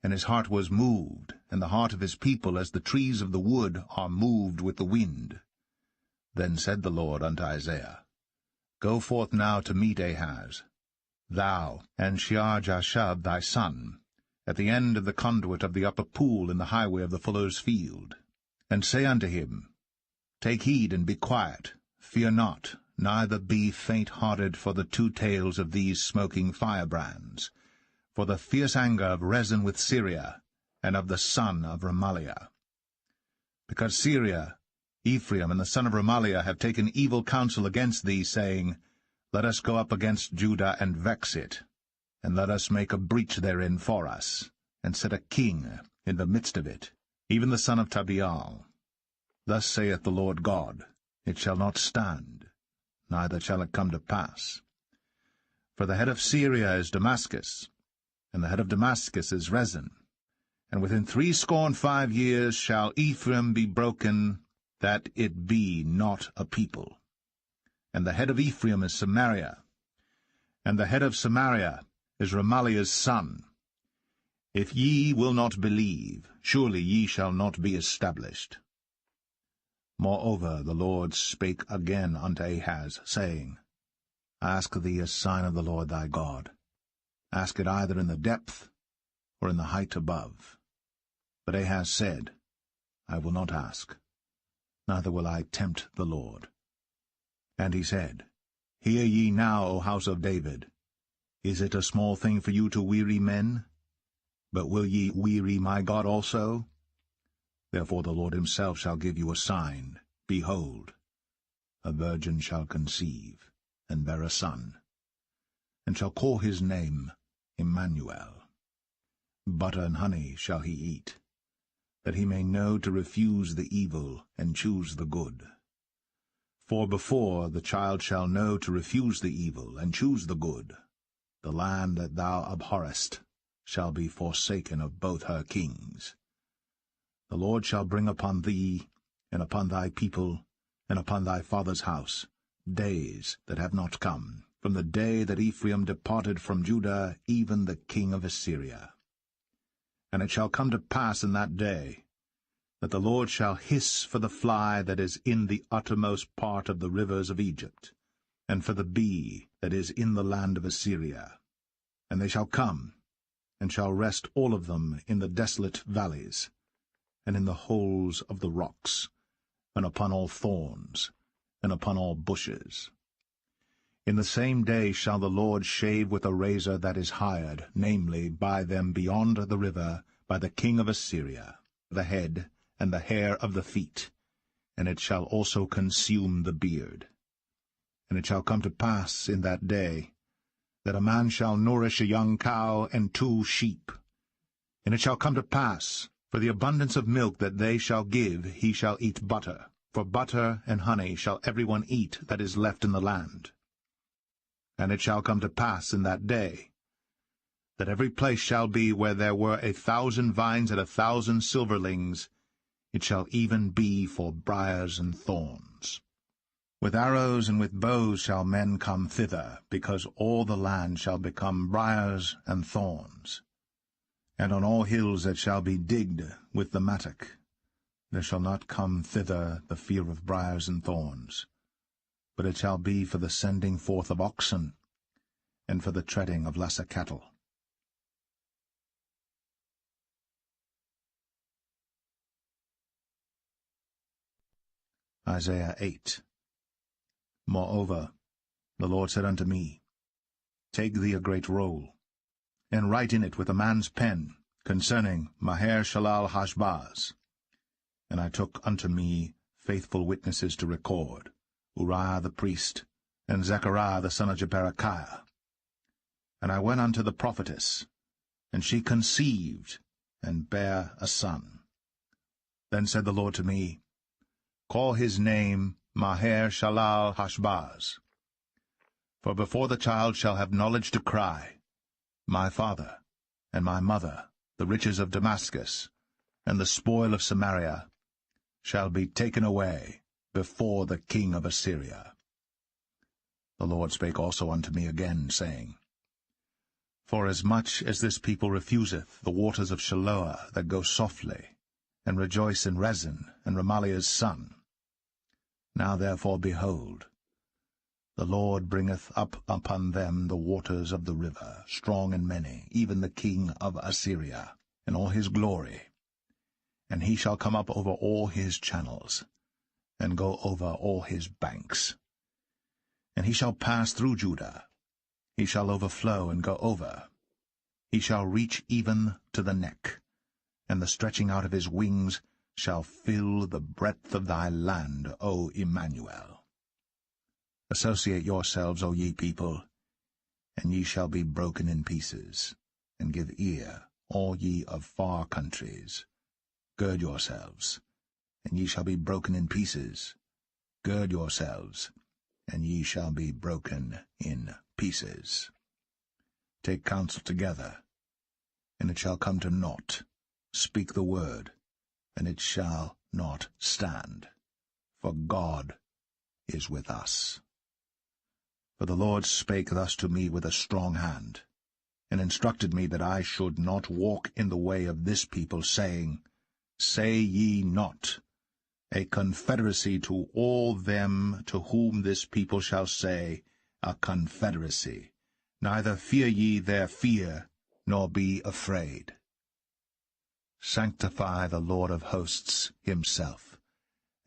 and his heart was moved, and the heart of his people as the trees of the wood are moved with the wind. Then said the Lord unto Isaiah, Go forth now to meet Ahaz, thou and Shear-Jashub thy son, at the end of the conduit of the upper pool in the highway of the fuller's field, and say unto him, Take heed and be quiet, fear not, neither be faint-hearted for the 2 tails of these smoking firebrands, for the fierce anger of Rezin with Syria, and of the son of Remaliah. because Syria, Ephraim, and the son of Remaliah have taken evil counsel against thee, saying, Let us go up against Judah and vex it, and let us make a breach therein for us, and set a king in the midst of it, even the son of Tabeal. Thus saith the Lord God, It shall not stand, neither shall it come to pass. For the head of Syria is Damascus, and the head of Damascus is Rezin. And within 65 years shall Ephraim be broken, that it be not a people. And the head of Ephraim is Samaria, and the head of Samaria is Remaliah's son. If ye will not believe, surely ye shall not be established. Moreover the Lord spake again unto Ahaz, saying, Ask thee a sign of the Lord thy God. Ask it either in the depth or in the height above. But Ahaz said, I will not ask, neither will I tempt the Lord. And he said, Hear ye now, O house of David. Is it a small thing for you to weary men? But will ye weary my God also? Therefore the Lord himself shall give you a sign. Behold, a virgin shall conceive, and bear a son, and shall call his name Emmanuel. Butter and honey shall he eat, that he may know to refuse the evil and choose the good. For before the child shall know to refuse the evil and choose the good, the land that thou abhorrest shall be forsaken of both her kings. The Lord shall bring upon thee, and upon thy people, and upon thy father's house, days that have not come, from the day that Ephraim departed from Judah, even the king of Assyria. And it shall come to pass in that day, that the Lord shall hiss for the fly that is in the uttermost part of the rivers of Egypt, and for the bee that is in the land of Assyria. And they shall come, and shall rest all of them in the desolate valleys, and in the holes of the rocks, and upon all thorns, and upon all bushes. In the same day shall the Lord shave with a razor that is hired, namely, by them beyond the river, by the king of Assyria, the head and the hair of the feet, and it shall also consume the beard. And it shall come to pass in that day, that a man shall nourish a young cow and 2 sheep. And it shall come to pass, for the abundance of milk that they shall give, he shall eat butter. For butter and honey shall every one eat that is left in the land. And it shall come to pass in that day, that every place shall be where there were 1,000 vines and 1,000 silverlings, it shall even be for briars and thorns. With arrows and with bows shall men come thither, because all the land shall become briars and thorns. And on all hills that shall be digged with the mattock, there shall not come thither the fear of briars and thorns, but it shall be for the sending forth of oxen, and for the treading of lesser cattle. Isaiah 8. Moreover, the Lord said unto me, Take thee a great roll, and write in it with a man's pen, concerning Maher-shalal-Hashbaz. And I took unto me faithful witnesses to record, Uriah the priest, and Zechariah the son of Jeberechiah. And I went unto the prophetess, and she conceived, and bare a son. Then said the Lord to me, Call his name Maher-shalal-Hashbaz. For before the child shall have knowledge to cry, My father, and my mother, the riches of Damascus, and the spoil of Samaria, shall be taken away before the king of Assyria. The Lord spake also unto me again, saying, Forasmuch as this people refuseth the waters of Shiloah that go softly, and rejoice in Rezin and Remaliah's son. Now therefore, behold, the Lord bringeth up upon them the waters of the river, strong and many, even the king of Assyria, in all his glory. And he shall come up over all his channels, and go over all his banks. And he shall pass through Judah, he shall overflow and go over. He shall reach even to the neck, and the stretching out of his wings shall fill the breadth of thy land, O Emmanuel. Associate yourselves, O ye people, and ye shall be broken in pieces, and give ear, all ye of far countries. Gird yourselves, and ye shall be broken in pieces. Gird yourselves, and ye shall be broken in pieces. Take counsel together, and it shall come to naught. Speak the word, and it shall not stand. For God is with us. For the Lord spake thus to me with a strong hand, and instructed me that I should not walk in the way of this people, saying, Say ye not, a confederacy to all them to whom this people shall say, a confederacy. Neither fear ye their fear, nor be afraid. Sanctify the Lord of hosts himself,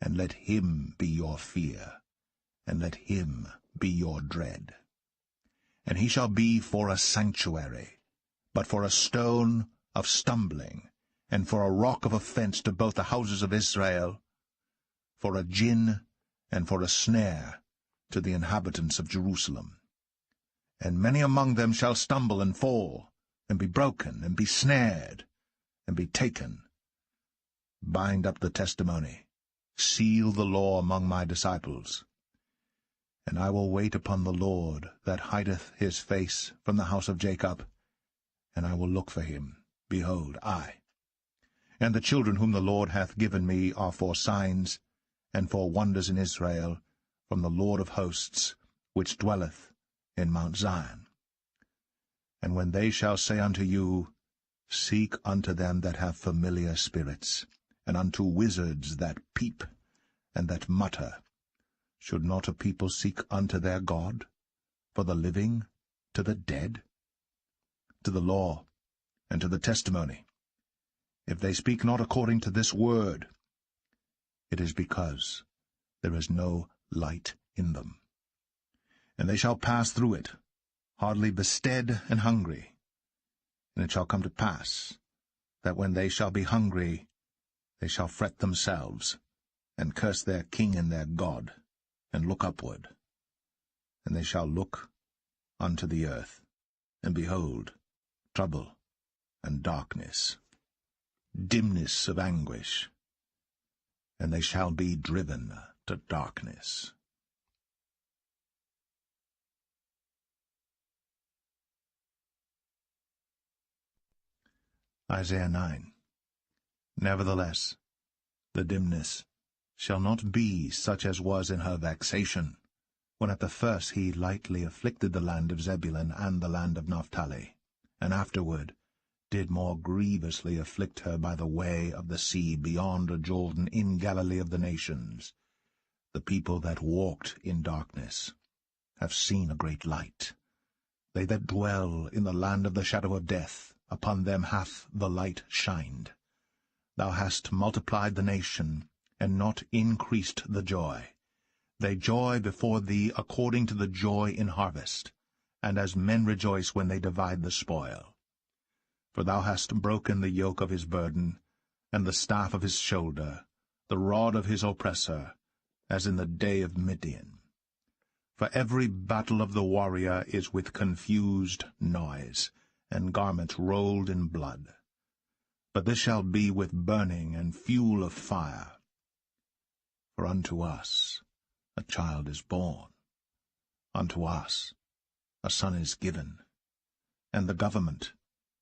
and let him be your fear, and let him be your dread. And he shall be for a sanctuary, but for a stone of stumbling, and for a rock of offense to both the houses of Israel, for a gin and for a snare to the inhabitants of Jerusalem. And many among them shall stumble and fall, and be broken, and be snared, and be taken. Bind up the testimony, seal the law among my disciples. And I will wait upon the Lord that hideth his face from the house of Jacob, and I will look for him. Behold, I. And the children whom the Lord hath given me are for signs and for wonders in Israel, from the Lord of hosts, which dwelleth in Mount Zion. And when they shall say unto you, Seek unto them that have familiar spirits, and unto wizards that peep, and that mutter, should not a people seek unto their God, for the living to the dead? To the law and to the testimony, if they speak not according to this word, it is because there is no light in them. And they shall pass through it, hardly bestead and hungry. And it shall come to pass, that when they shall be hungry, they shall fret themselves, and curse their king and their God, and look upward. And they shall look unto the earth, and behold, trouble and darkness, dimness of anguish, and they shall be driven to darkness. Isaiah 9. Nevertheless, the dimness shall not be such as was in her vexation, when at the first he lightly afflicted the land of Zebulun and the land of Naphtali, and afterward did more grievously afflict her by the way of the sea beyond Jordan in Galilee of the nations. The people that walked in darkness have seen a great light. They that dwell in the land of the shadow of death, upon them hath the light shined. Thou hast multiplied the nation, and not increased the joy. They joy before thee according to the joy in harvest, and as men rejoice when they divide the spoil. For thou hast broken the yoke of his burden, and the staff of his shoulder, the rod of his oppressor, as in the day of Midian. For every battle of the warrior is with confused noise, and garments rolled in blood. But this shall be with burning and fuel of fire. For unto us a child is born, unto us a son is given, and the government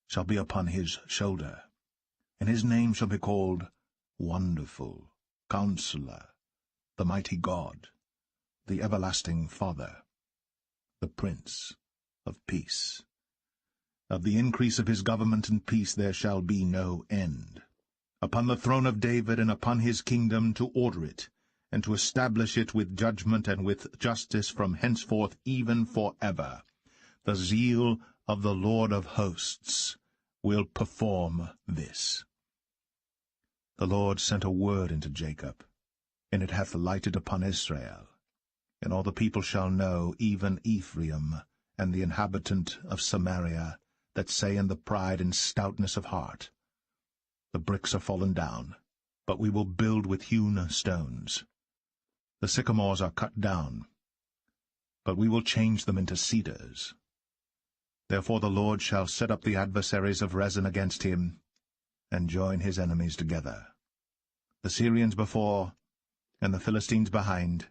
shall be upon his shoulder, and his name shall be called Wonderful, Counselor, the Mighty God, the Everlasting Father, the Prince of Peace. Of the increase of his government and peace there shall be no end, upon the throne of David and upon his kingdom, to order it, and to establish it with judgment and with justice from henceforth even for ever. The zeal of the Lord of hosts will perform this. The Lord sent a word into Jacob, and it hath lighted upon Israel. And all the people shall know, even Ephraim, and the inhabitant of Samaria, that say in the pride and stoutness of heart, The bricks are fallen down, but we will build with hewn stones. The sycamores are cut down, but we will change them into cedars. Therefore the Lord shall set up the adversaries of Rezin against him, and join his enemies together, the Syrians before, and the Philistines behind,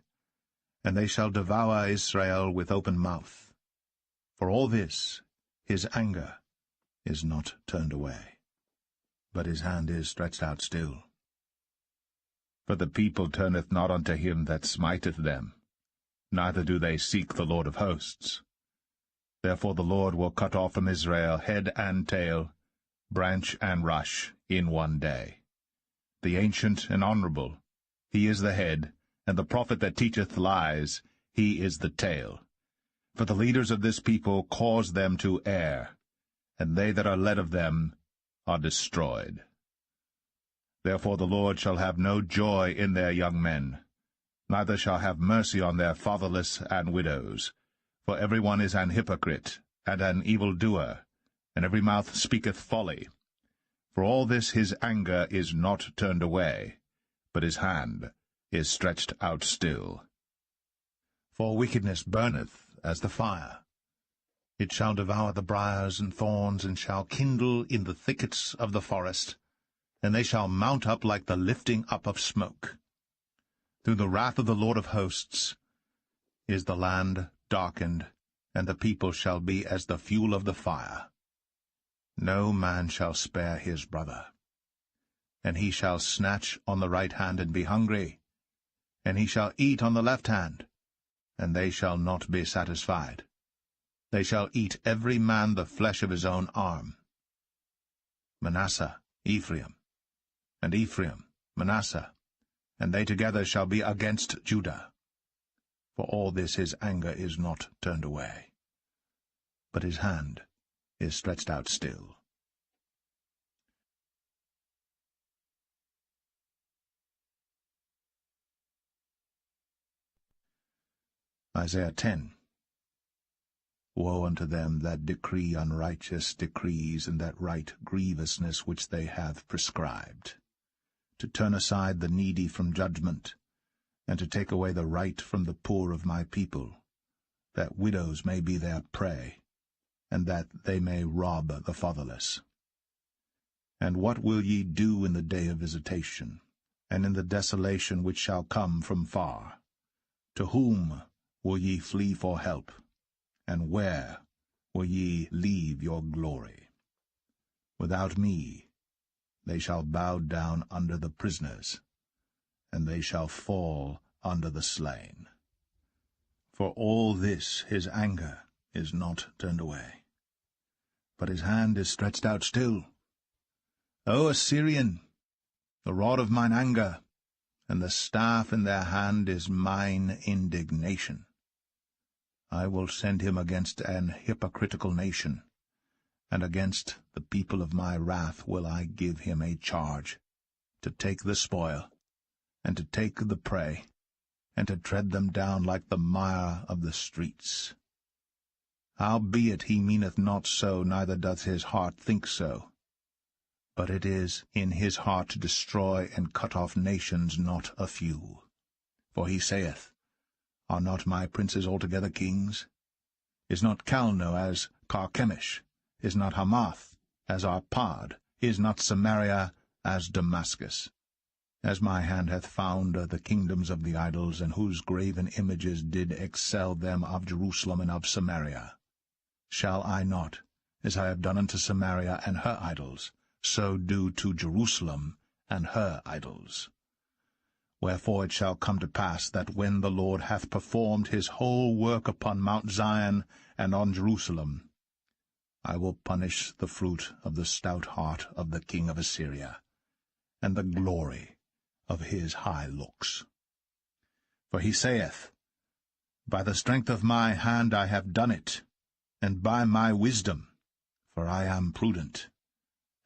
and they shall devour Israel with open mouth. For all this his anger is not turned away, but his hand is stretched out still. For the people turneth not unto him that smiteth them, neither do they seek the Lord of hosts. Therefore the Lord will cut off from Israel head and tail, branch and rush, in one day. The ancient and honorable, he is the head, and the prophet that teacheth lies, he is the tail. For the leaders of this people cause them to err, and they that are led of them are destroyed. Therefore the Lord shall have no joy in their young men, neither shall have mercy on their fatherless and widows. For every one is an hypocrite, and an evildoer, and every mouth speaketh folly. For all this his anger is not turned away, but his hand is stretched out still. For wickedness burneth as the fire. It shall devour the briars and thorns, and shall kindle in the thickets of the forest, and they shall mount up like the lifting up of smoke. Through the wrath of the Lord of hosts is the land darkened, and the people shall be as the fuel of the fire. No man shall spare his brother. And he shall snatch on the right hand and be hungry, and he shall eat on the left hand, and they shall not be satisfied. They shall eat every man the flesh of his own arm. Manasseh, Ephraim, and Ephraim, Manasseh, and they together shall be against Judah. For all this his anger is not turned away, but his hand is stretched out still. Isaiah 10. Woe unto them that decree unrighteous decrees, and that write grievousness which they have prescribed, to turn aside the needy from judgment, and to take away the right from the poor of my people, that widows may be their prey, and that they may rob the fatherless. And what will ye do in the day of visitation, and in the desolation which shall come from far? To whom will ye flee for help, and where will ye leave your glory? Without me they shall bow down under the prisoners, and they shall fall under the slain. For all this his anger is not turned away, but his hand is stretched out still. O Assyrian, the rod of mine anger, and the staff in their hand is mine indignation. I will send him against an hypocritical nation, and against the people of my wrath will I give him a charge, to take the spoil, and to take the prey, and to tread them down like the mire of the streets. Howbeit he meaneth not so, neither doth his heart think so. But it is in his heart to destroy and cut off nations, not a few. For he saith, Are not my princes altogether kings? Is not Calno as Carchemish? Is not Hamath as Arpad? Is not Samaria as Damascus? As my hand hath found the kingdoms of the idols, and whose graven images did excel them of Jerusalem and of Samaria, shall I not, as I have done unto Samaria and her idols, so do to Jerusalem and her idols? Wherefore it shall come to pass that when the Lord hath performed his whole work upon Mount Zion and on Jerusalem, I will punish the fruit of the stout heart of the king of Assyria, and the glory of his high looks. For he saith, By the strength of my hand I have done it, and by my wisdom, for I am prudent,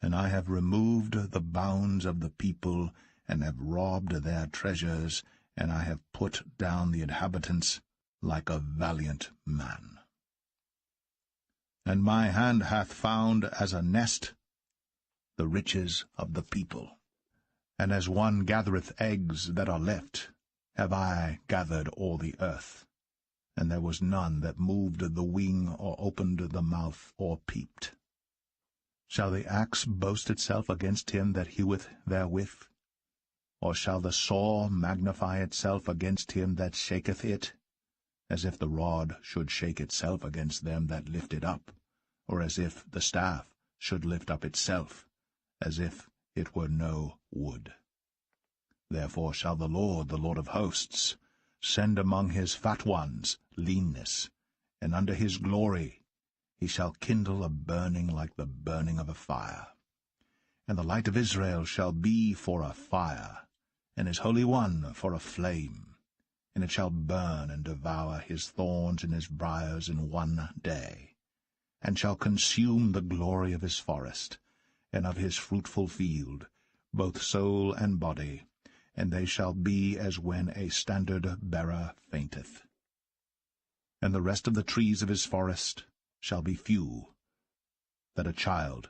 and I have removed the bounds of the people, and have robbed their treasures, and I have put down the inhabitants like a valiant man. And my hand hath found as a nest the riches of the people, And as one gathereth eggs that are left, have I gathered all the earth. And there was none that moved the wing, or opened the mouth, or peeped. Shall the axe boast itself against him that heweth therewith? Or shall the saw magnify itself against him that shaketh it? As if the rod should shake itself against them that lift it up, or as if the staff should lift up itself, as if it were no wood. Therefore shall the Lord of hosts, send among his fat ones leanness, and under his glory he shall kindle a burning like the burning of a fire. And the light of Israel shall be for a fire, and his Holy One for a flame, and it shall burn and devour his thorns and his briars in one day, and shall consume the glory of his forest, and of his fruitful field, both soul and body, and they shall be as when a standard-bearer fainteth. And the rest of the trees of his forest shall be few, that a child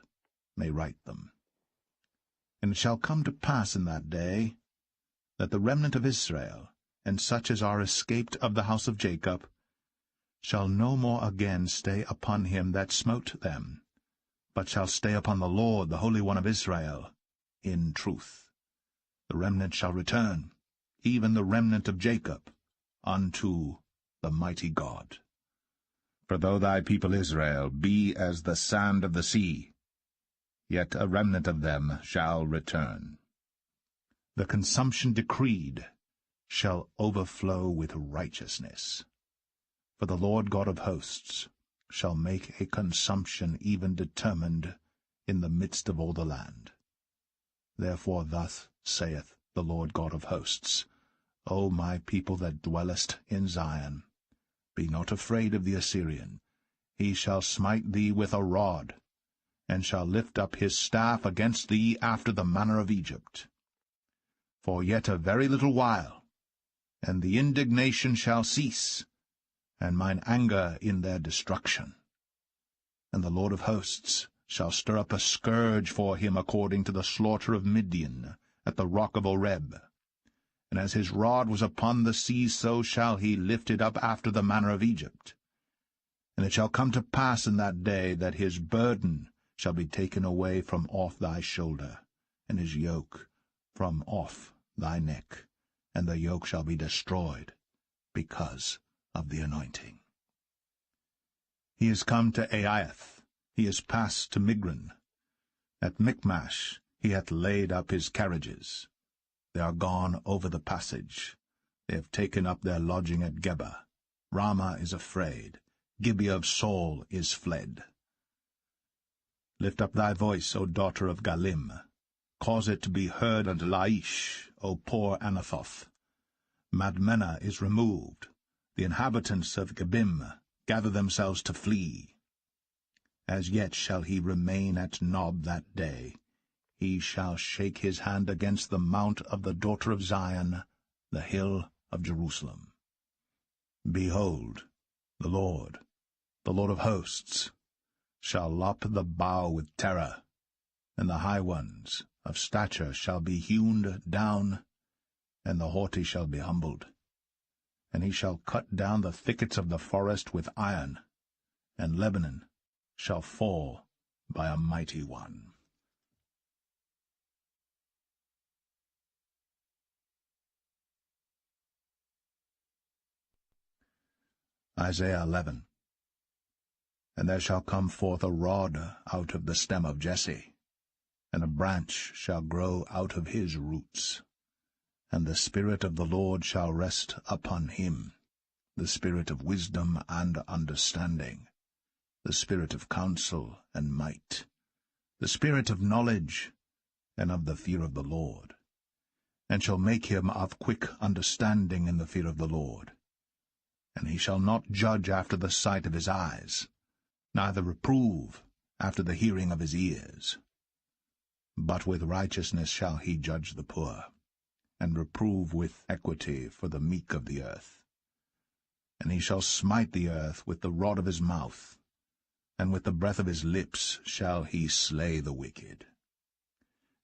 may write them. And it shall come to pass in that day, that the remnant of Israel, and such as are escaped of the house of Jacob, shall no more again stay upon him that smote them, but shall stay upon the Lord, the Holy One of Israel, in truth. The remnant shall return, even the remnant of Jacob, unto the mighty God. For though thy people Israel be as the sand of the sea, yet a remnant of them shall return. The consumption decreed shall overflow with righteousness. For the Lord God of hosts shall make a consumption even determined in the midst of all the land. Therefore thus saith the Lord God of hosts, O my people that dwellest in Zion, be not afraid of the Assyrian. He shall smite thee with a rod, and shall lift up his staff against thee after the manner of Egypt. For yet a very little while, and the indignation shall cease, and mine anger in their destruction. And the Lord of hosts shall stir up a scourge for him according to the slaughter of Midian at the rock of Oreb. And as his rod was upon the sea, so shall he lift it up after the manner of Egypt. And it shall come to pass in that day that his burden shall be taken away from off thy shoulder, and his yoke from off thy neck, and the yoke shall be destroyed because of the anointing. He is come to Aiath, he is passed to Migron. At Michmash he hath laid up his carriages. They are gone over the passage. They have taken up their lodging at Geba. Ramah is afraid. Gibeah of Saul is fled. Lift up thy voice, O daughter of Galim. Cause it to be heard unto Laish, O poor Anathoth. Madmenah is removed. The inhabitants of Gebim gather themselves to flee. As yet shall he remain at Nob that day. He shall shake his hand against the mount of the daughter of Zion, the hill of Jerusalem. Behold, the Lord of hosts, shall lop the bough with terror, and the high ones of stature shall be hewn down, and the haughty shall be humbled. And he shall cut down the thickets of the forest with iron, and Lebanon shall fall by a mighty one. Isaiah 11. And there shall come forth a rod out of the stem of Jesse, and a branch shall grow out of his roots. And the Spirit of the Lord shall rest upon him, the Spirit of wisdom and understanding, the Spirit of counsel and might, the Spirit of knowledge and of the fear of the Lord, and shall make him of quick understanding in the fear of the Lord. And he shall not judge after the sight of his eyes, neither reprove after the hearing of his ears. But with righteousness shall he judge the poor, and reprove with equity for the meek of the earth. And he shall smite the earth with the rod of his mouth, and with the breath of his lips shall he slay the wicked.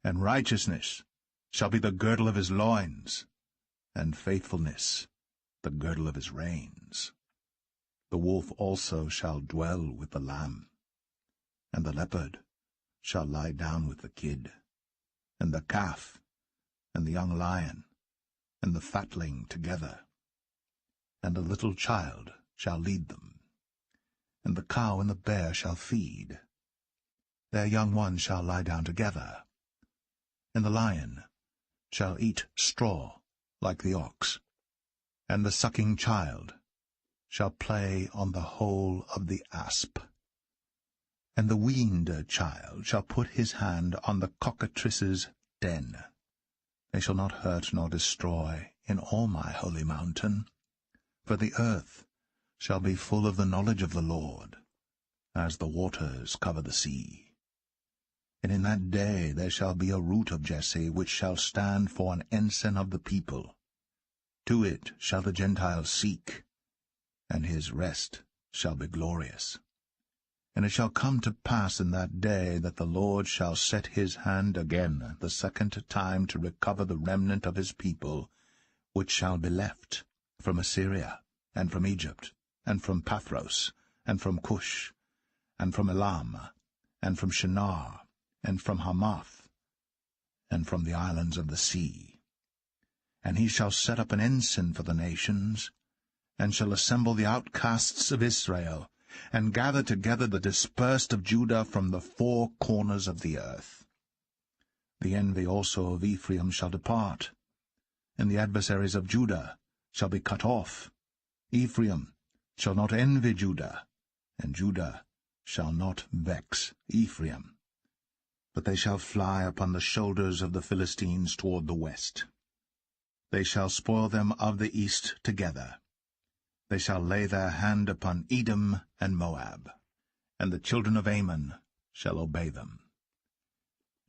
And righteousness shall be the girdle of his loins, and faithfulness the girdle of his reins. The wolf also shall dwell with the lamb, and the leopard shall lie down with the kid, and the calf, and the young lion, and the fatling together. And a little child shall lead them, and the cow and the bear shall feed. Their young ones shall lie down together, and the lion shall eat straw like the ox, and the sucking child shall play on the hole of the asp, and the weaned child shall put his hand on the cockatrice's den. They shall not hurt nor destroy in all my holy mountain, for the earth shall be full of the knowledge of the Lord, as the waters cover the sea. And in that day there shall be a root of Jesse, which shall stand for an ensign of the people. To it shall the Gentiles seek, and his rest shall be glorious. And it shall come to pass in that day that the Lord shall set his hand again the second time to recover the remnant of his people, which shall be left, from Assyria, and from Egypt, and from Pathros, and from Cush, and from Elam, and from Shinar, and from Hamath, and from the islands of the sea. And he shall set up an ensign for the nations, and shall assemble the outcasts of Israel, and gather together the dispersed of Judah from the four corners of the earth. The envy also of Ephraim shall depart, and the adversaries of Judah shall be cut off. Ephraim shall not envy Judah, and Judah shall not vex Ephraim. But they shall fly upon the shoulders of the Philistines toward the west. They shall spoil them of the east together. They shall lay their hand upon Edom and Moab, and the children of Ammon shall obey them.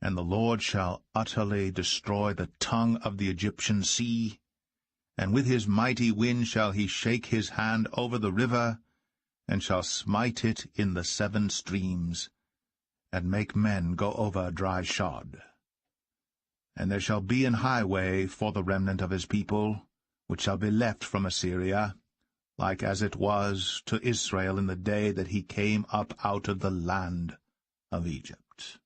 And the Lord shall utterly destroy the tongue of the Egyptian sea, and with his mighty wind shall he shake his hand over the river, and shall smite it in the 7 streams, and make men go over dry shod. And there shall be an highway for the remnant of his people, which shall be left from Assyria, like as it was to Israel in the day that he came up out of the land of Egypt.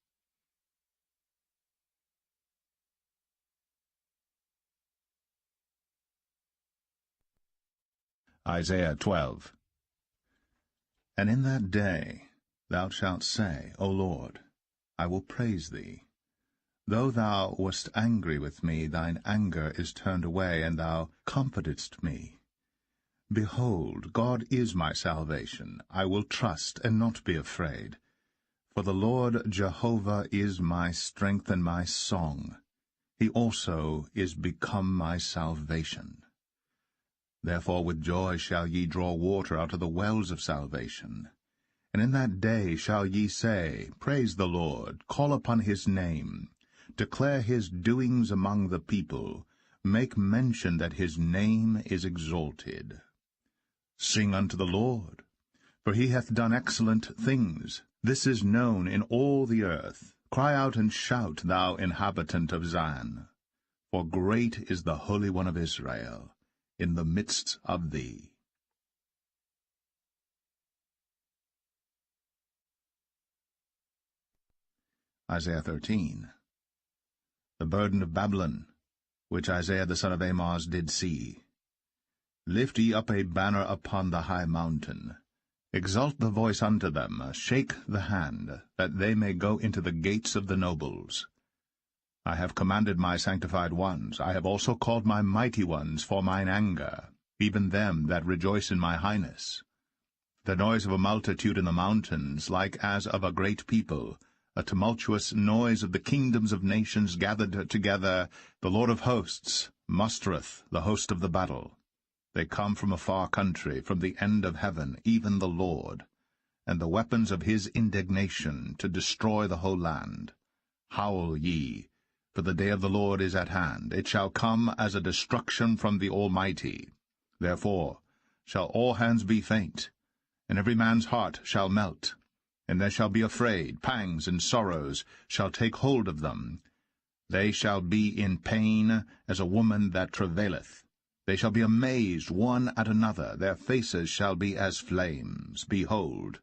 Isaiah 12. And in that day thou shalt say, O Lord, I will praise thee. Though thou wast angry with me, thine anger is turned away, and thou comfortedst me. Behold, God is my salvation. I will trust and not be afraid. For the Lord Jehovah is my strength and my song. He also is become my salvation. Therefore with joy shall ye draw water out of the wells of salvation. And in that day shall ye say, Praise the Lord, call upon his name, declare his doings among the people, make mention that his name is exalted. Sing unto the Lord, for he hath done excellent things. This is known in all the earth. Cry out and shout, thou inhabitant of Zion. For great is the Holy One of Israel in the midst of thee. Isaiah 13. The burden of Babylon, which Isaiah the son of Amoz did see. Lift ye up a banner upon the high mountain. Exalt the voice unto them, shake the hand, that they may go into the gates of the nobles. I have commanded my sanctified ones, I have also called my mighty ones for mine anger, even them that rejoice in my highness. The noise of a multitude in the mountains, like as of a great people, a tumultuous noise of the kingdoms of nations gathered together, the Lord of hosts mustereth the host of the battle. They come from a far country, from the end of heaven, even the Lord, and the weapons of his indignation to destroy the whole land. Howl ye, for the day of the Lord is at hand. It shall come as a destruction from the Almighty. Therefore shall all hands be faint, and every man's heart shall melt. And they shall be afraid, pangs and sorrows shall take hold of them. They shall be in pain as a woman that travaileth. They shall be amazed one at another. Their faces shall be as flames. Behold,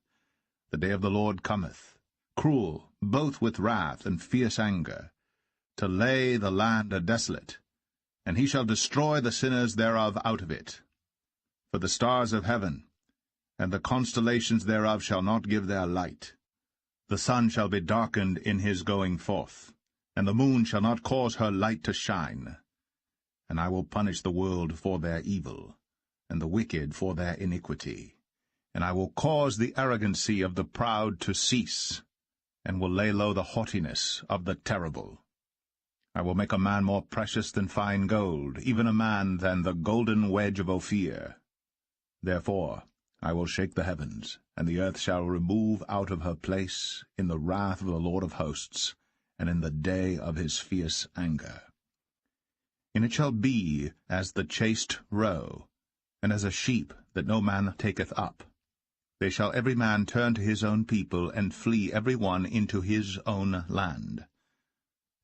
the day of the Lord cometh, cruel, both with wrath and fierce anger, to lay the land desolate, and he shall destroy the sinners thereof out of it. For the stars of heaven and the constellations thereof shall not give their light. The sun shall be darkened in his going forth, and the moon shall not cause her light to shine. And I will punish the world for their evil, and the wicked for their iniquity. And I will cause the arrogancy of the proud to cease, and will lay low the haughtiness of the terrible. I will make a man more precious than fine gold, even a man than the golden wedge of Ophir. Therefore I will shake the heavens, and the earth shall remove out of her place in the wrath of the Lord of hosts, and in the day of his fierce anger. And it shall be as the chased roe, and as a sheep that no man taketh up. They shall every man turn to his own people, and flee every one into his own land.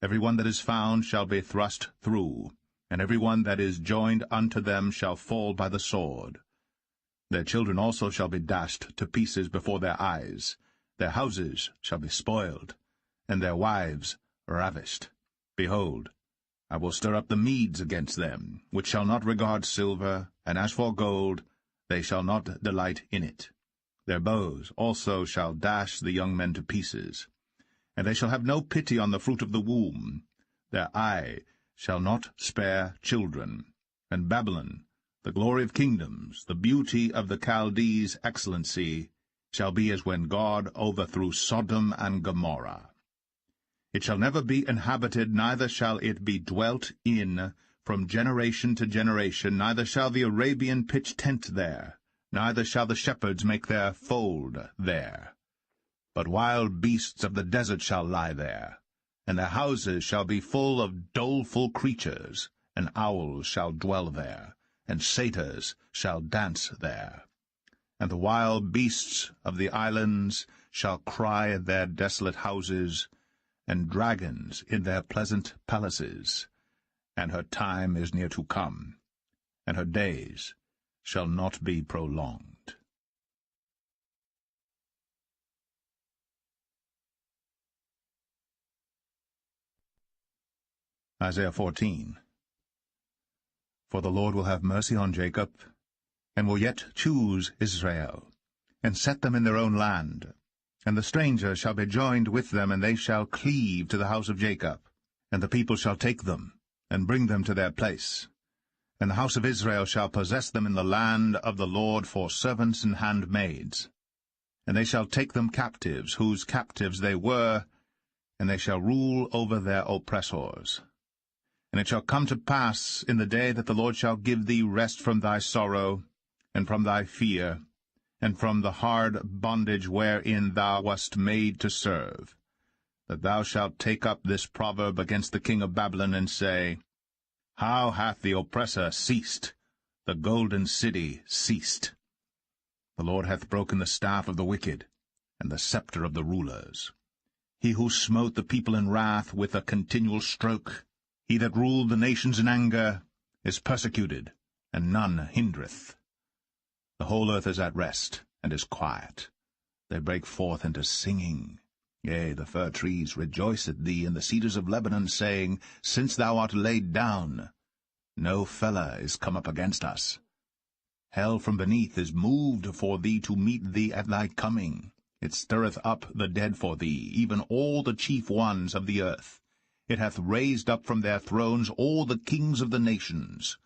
Every one that is found shall be thrust through, and every one that is joined unto them shall fall by the sword. Their children also shall be dashed to pieces before their eyes. Their houses shall be spoiled, and their wives ravished. Behold, I will stir up the Medes against them, which shall not regard silver, and as for gold, they shall not delight in it. Their bows also shall dash the young men to pieces. And they shall have no pity on the fruit of the womb. Their eye shall not spare children. And Babylon, the glory of kingdoms, the beauty of the Chaldees' excellency, shall be as when God overthrew Sodom and Gomorrah. It shall never be inhabited, neither shall it be dwelt in from generation to generation, neither shall the Arabian pitch tent there, neither shall the shepherds make their fold there. But wild beasts of the desert shall lie there, and their houses shall be full of doleful creatures, and owls shall dwell there, and satyrs shall dance there. And the wild beasts of the islands shall cry in their desolate houses, and dragons in their pleasant palaces. And her time is near to come, and her days shall not be prolonged. Isaiah 14. For the Lord will have mercy on Jacob, and will yet choose Israel, and set them in their own land. And the stranger shall be joined with them, and they shall cleave to the house of Jacob. And the people shall take them, and bring them to their place. And the house of Israel shall possess them in the land of the Lord for servants and handmaids. And they shall take them captives, whose captives they were, and they shall rule over their oppressors. And it shall come to pass in the day that the Lord shall give thee rest from thy sorrow, and from thy fear, and from the hard bondage wherein thou wast made to serve, that thou shalt take up this proverb against the king of Babylon, and say, How hath the oppressor ceased, the golden city ceased? The Lord hath broken the staff of the wicked, and the scepter of the rulers. He who smote the people in wrath with a continual stroke, he that ruled the nations in anger, is persecuted, and none hindereth. The whole earth is at rest, and is quiet. They break forth into singing. Yea, the fir trees rejoice at thee, and the cedars of Lebanon, saying, Since thou art laid down, no fellow is come up against us. Hell from beneath is moved for thee to meet thee at thy coming. It stirreth up the dead for thee, even all the chief ones of the earth. It hath raised up from their thrones all the kings of the nations.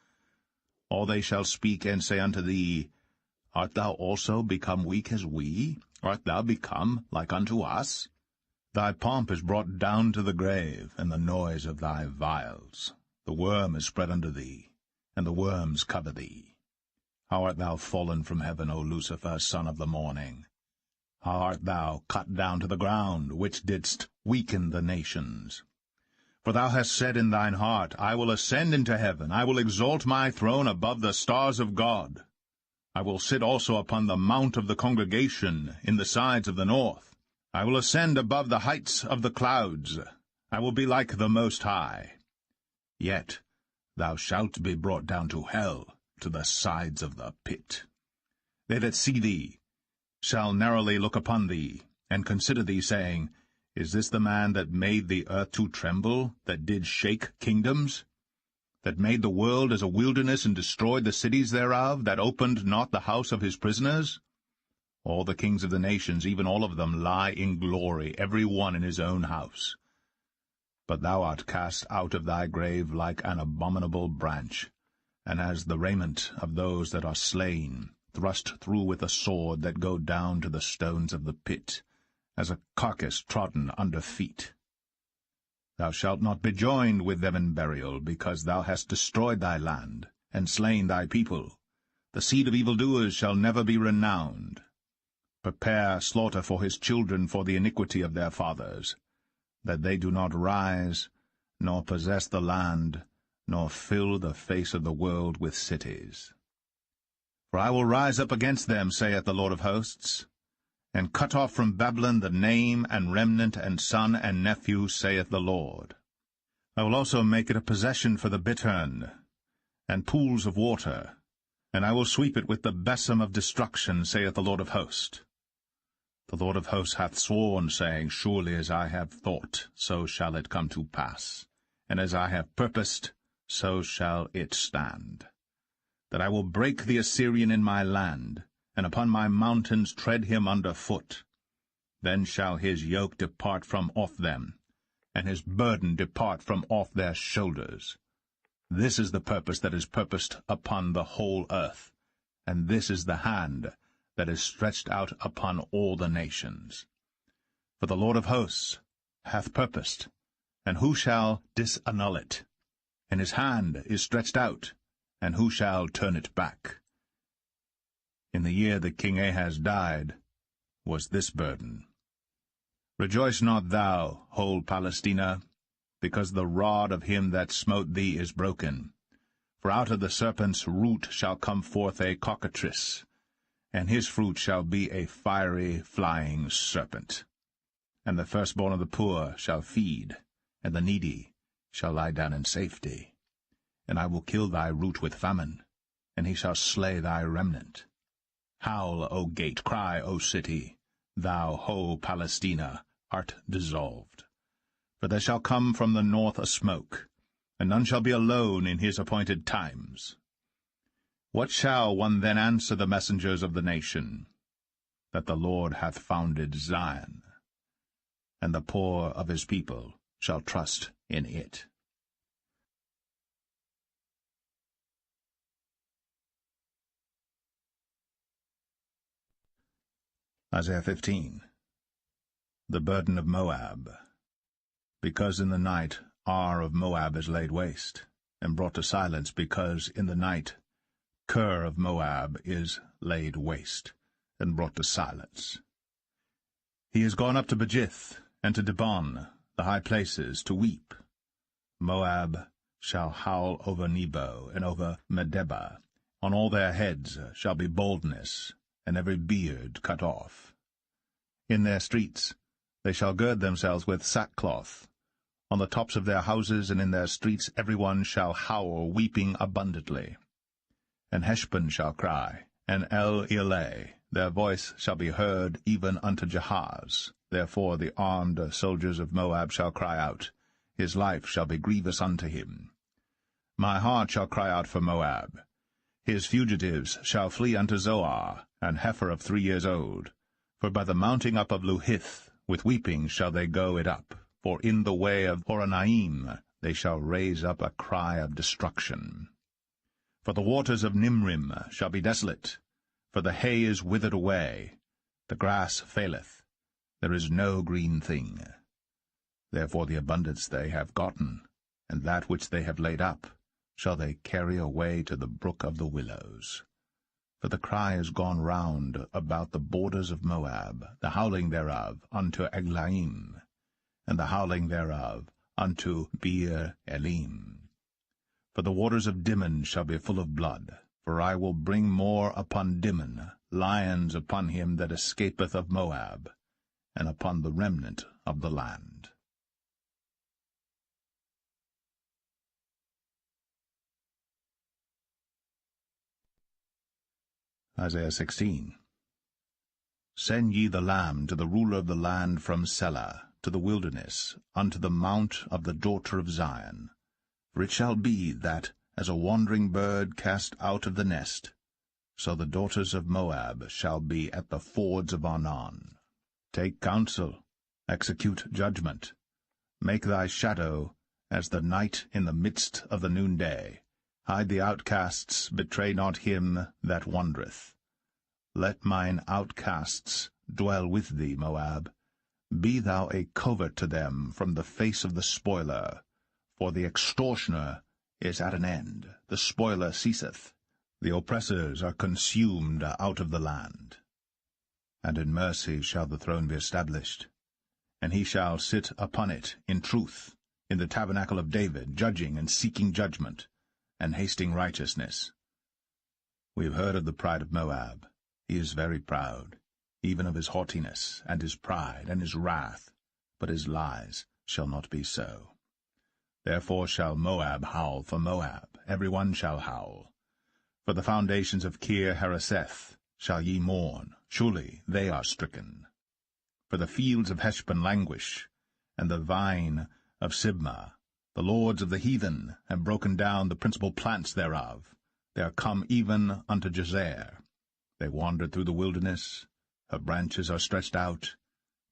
All they shall speak and say unto thee, Art thou also become weak as we? Art thou become like unto us? Thy pomp is brought down to the grave, and the noise of thy vials. The worm is spread under thee, and the worms cover thee. How art thou fallen from heaven, O Lucifer, son of the morning? How art thou cut down to the ground, which didst weaken the nations? For thou hast said in thine heart, I will ascend into heaven, I will exalt my throne above the stars of God. I will sit also upon the mount of the congregation in the sides of the north. I will ascend above the heights of the clouds. I will be like the Most High. Yet thou shalt be brought down to hell, to the sides of the pit. They that see thee shall narrowly look upon thee, and consider thee, saying, Is this the man that made the earth to tremble, that did shake kingdoms? That made the world as a wilderness, and destroyed the cities thereof, that opened not the house of his prisoners? All the kings of the nations, even all of them, lie in glory, every one in his own house. But thou art cast out of thy grave like an abominable branch, and as the raiment of those that are slain, thrust through with a sword, that go down to the stones of the pit, as a carcass trodden under feet. Thou shalt not be joined with them in burial, because thou hast destroyed thy land, and slain thy people. The seed of evildoers shall never be renowned. Prepare slaughter for his children for the iniquity of their fathers, that they do not rise, nor possess the land, nor fill the face of the world with cities. For I will rise up against them, saith the Lord of hosts, and cut off from Babylon the name and remnant and son and nephew, saith the Lord. I will also make it a possession for the bittern, and pools of water, and I will sweep it with the besom of destruction, saith the Lord of hosts. The Lord of hosts hath sworn, saying, Surely as I have thought, so shall it come to pass, and as I have purposed, so shall it stand. That I will break the Assyrian in my land, and upon my mountains tread him under foot. Then shall his yoke depart from off them, and his burden depart from off their shoulders. This is the purpose that is purposed upon the whole earth, and this is the hand that is stretched out upon all the nations. For the Lord of hosts hath purposed, and who shall disannul it? And his hand is stretched out, and who shall turn it back? In the year that King Ahaz died was this burden. Rejoice not thou, whole Palestina, because the rod of him that smote thee is broken. For out of the serpent's root shall come forth a cockatrice, and his fruit shall be a fiery flying serpent. And the firstborn of the poor shall feed, and the needy shall lie down in safety. And I will kill thy root with famine, and he shall slay thy remnant. Howl, O gate, cry, O city, thou whole Palestina art dissolved. For there shall come from the north a smoke, and none shall be alone in his appointed times. What shall one then answer the messengers of the nation? That the Lord hath founded Zion, and the poor of his people shall trust in it. Isaiah 15. The burden of Moab. Because in the night Ar of Moab is laid waste, and brought to silence, because in the night Ker of Moab is laid waste, and brought to silence. He is gone up to Bajith, and to Dibon, the high places, to weep. Moab shall howl over Nebo, and over Medeba. On all their heads shall be baldness, and every beard cut off. In their streets they shall gird themselves with sackcloth. On the tops of their houses and in their streets every one shall howl, weeping abundantly. And Heshbon shall cry, and El-Eleh, their voice shall be heard even unto Jahaz. Therefore the armed soldiers of Moab shall cry out, his life shall be grievous unto him. My heart shall cry out for Moab. His fugitives shall flee unto Zoar, an heifer of 3 years old. For by the mounting up of Luhith, with weeping shall they go it up. For in the way of Horonaim they shall raise up a cry of destruction. For the waters of Nimrim shall be desolate, for the hay is withered away, the grass faileth, there is no green thing. Therefore the abundance they have gotten, and that which they have laid up, shall they carry away to the brook of the willows. For the cry is gone round about the borders of Moab, the howling thereof unto Eglaim, and the howling thereof unto Beer Elim. For the waters of Dimon shall be full of blood, for I will bring more upon Dimon, lions upon him that escapeth of Moab, and upon the remnant of the land. Isaiah 16. Send ye the lamb to the ruler of the land from Selah, to the wilderness, unto the mount of the daughter of Zion. For it shall be that, as a wandering bird cast out of the nest, so the daughters of Moab shall be at the fords of Arnon. Take counsel, execute judgment. Make thy shadow as the night in the midst of the noonday. Hide the outcasts, betray not him that wandereth. Let mine outcasts dwell with thee, Moab. Be thou a covert to them from the face of the spoiler. For the extortioner is at an end, the spoiler ceaseth. The oppressors are consumed out of the land. And in mercy shall the throne be established, and he shall sit upon it in truth, in the tabernacle of David, judging and seeking judgment, and hasting righteousness. We have heard of the pride of Moab. He is very proud, even of his haughtiness, and his pride, and his wrath, but his lies shall not be so. Therefore shall Moab howl for Moab, every one shall howl. For the foundations of Kir-Hareseth shall ye mourn, surely they are stricken. For the fields of Heshbon languish, and the vine of Sibmah. The lords of the heathen have broken down the principal plants thereof. They are come even unto Jazer. They wandered through the wilderness. Her branches are stretched out.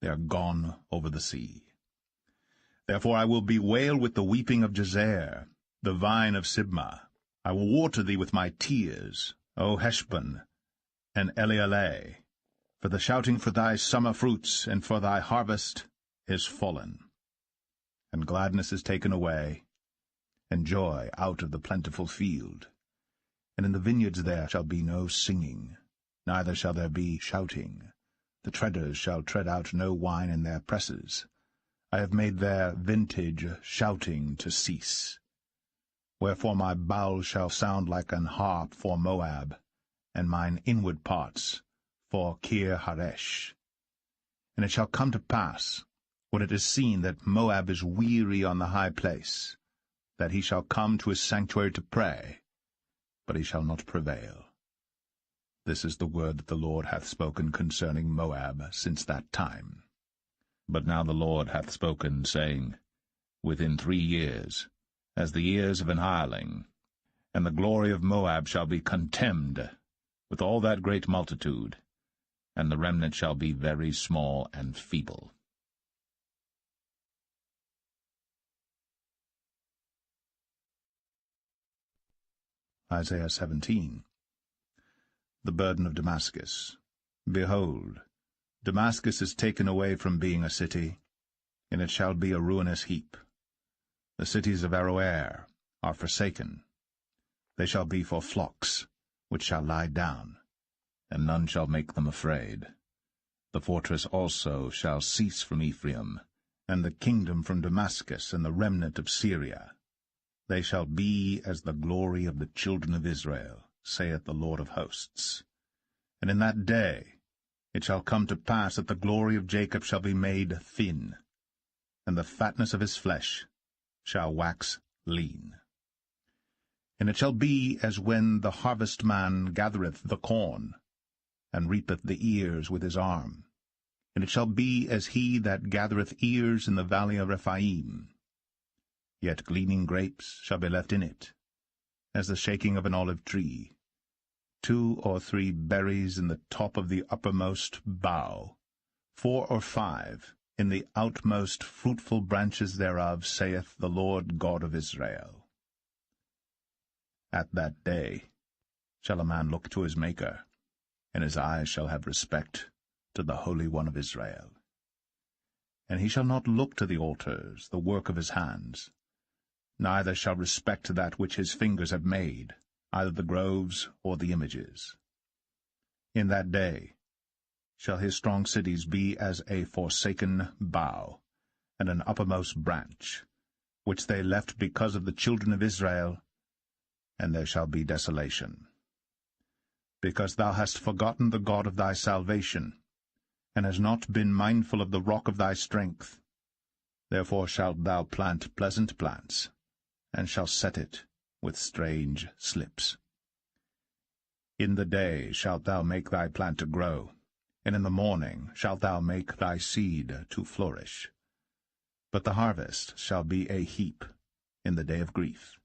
They are gone over the sea. Therefore I will bewail with the weeping of Jazer, the vine of Sibmah. I will water thee with my tears, O Heshbon and Elealeh. For the shouting for thy summer fruits and for thy harvest is fallen. And gladness is taken away, and joy out of the plentiful field. And in the vineyards there shall be no singing, neither shall there be shouting. The treaders shall tread out no wine in their presses. I have made their vintage shouting to cease. Wherefore my bowl shall sound like an harp for Moab, and mine inward parts for Kir-Haresh. And it shall come to pass, when it is seen that Moab is weary on the high place, that he shall come to his sanctuary to pray, but he shall not prevail. This is the word that the Lord hath spoken concerning Moab since that time. But now the Lord hath spoken, saying, Within 3 years, as the years of an hireling, and the glory of Moab shall be contemned with all that great multitude, and the remnant shall be very small and feeble. Isaiah 17. The burden of Damascus. Behold, Damascus is taken away from being a city, and it shall be a ruinous heap. The cities of Aroer are forsaken. They shall be for flocks, which shall lie down, and none shall make them afraid. The fortress also shall cease from Ephraim, and the kingdom from Damascus, and the remnant of Syria. They shall be as the glory of the children of Israel, saith the Lord of hosts. And in that day it shall come to pass that the glory of Jacob shall be made thin, and the fatness of his flesh shall wax lean. And it shall be as when the harvestman gathereth the corn, and reapeth the ears with his arm. And it shall be as he that gathereth ears in the valley of Rephaim. Yet gleaning grapes shall be left in it, as the shaking of an olive tree. 2 or 3 berries in the top of the uppermost bough, 4 or 5 in the outmost fruitful branches thereof, saith the Lord God of Israel. At that day shall a man look to his Maker, and his eyes shall have respect to the Holy One of Israel. And he shall not look to the altars, the work of his hands, neither shall respect that which his fingers have made, either the groves or the images. In that day shall his strong cities be as a forsaken bough, and an uppermost branch, which they left because of the children of Israel, and there shall be desolation. Because thou hast forgotten the God of thy salvation, and hast not been mindful of the rock of thy strength, therefore shalt thou plant pleasant plants, and shalt set it with strange slips. In the day shalt thou make thy plant to grow, and in the morning shalt thou make thy seed to flourish. But the harvest shall be a heap in the day of grief,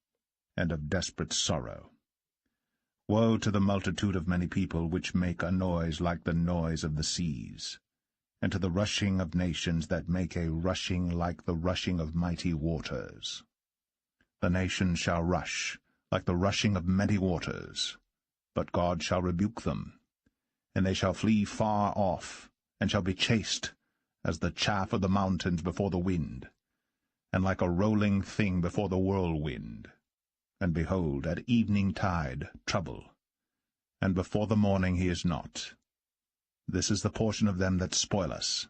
and of desperate sorrow. Woe to the multitude of many people which make a noise like the noise of the seas, and to the rushing of nations that make a rushing like the rushing of mighty waters. The nations shall rush like the rushing of many waters, but God shall rebuke them, and they shall flee far off, and shall be chased as the chaff of the mountains before the wind, and like a rolling thing before the whirlwind. And behold, at evening tide trouble, and before the morning he is not. This is the portion of them that spoil us,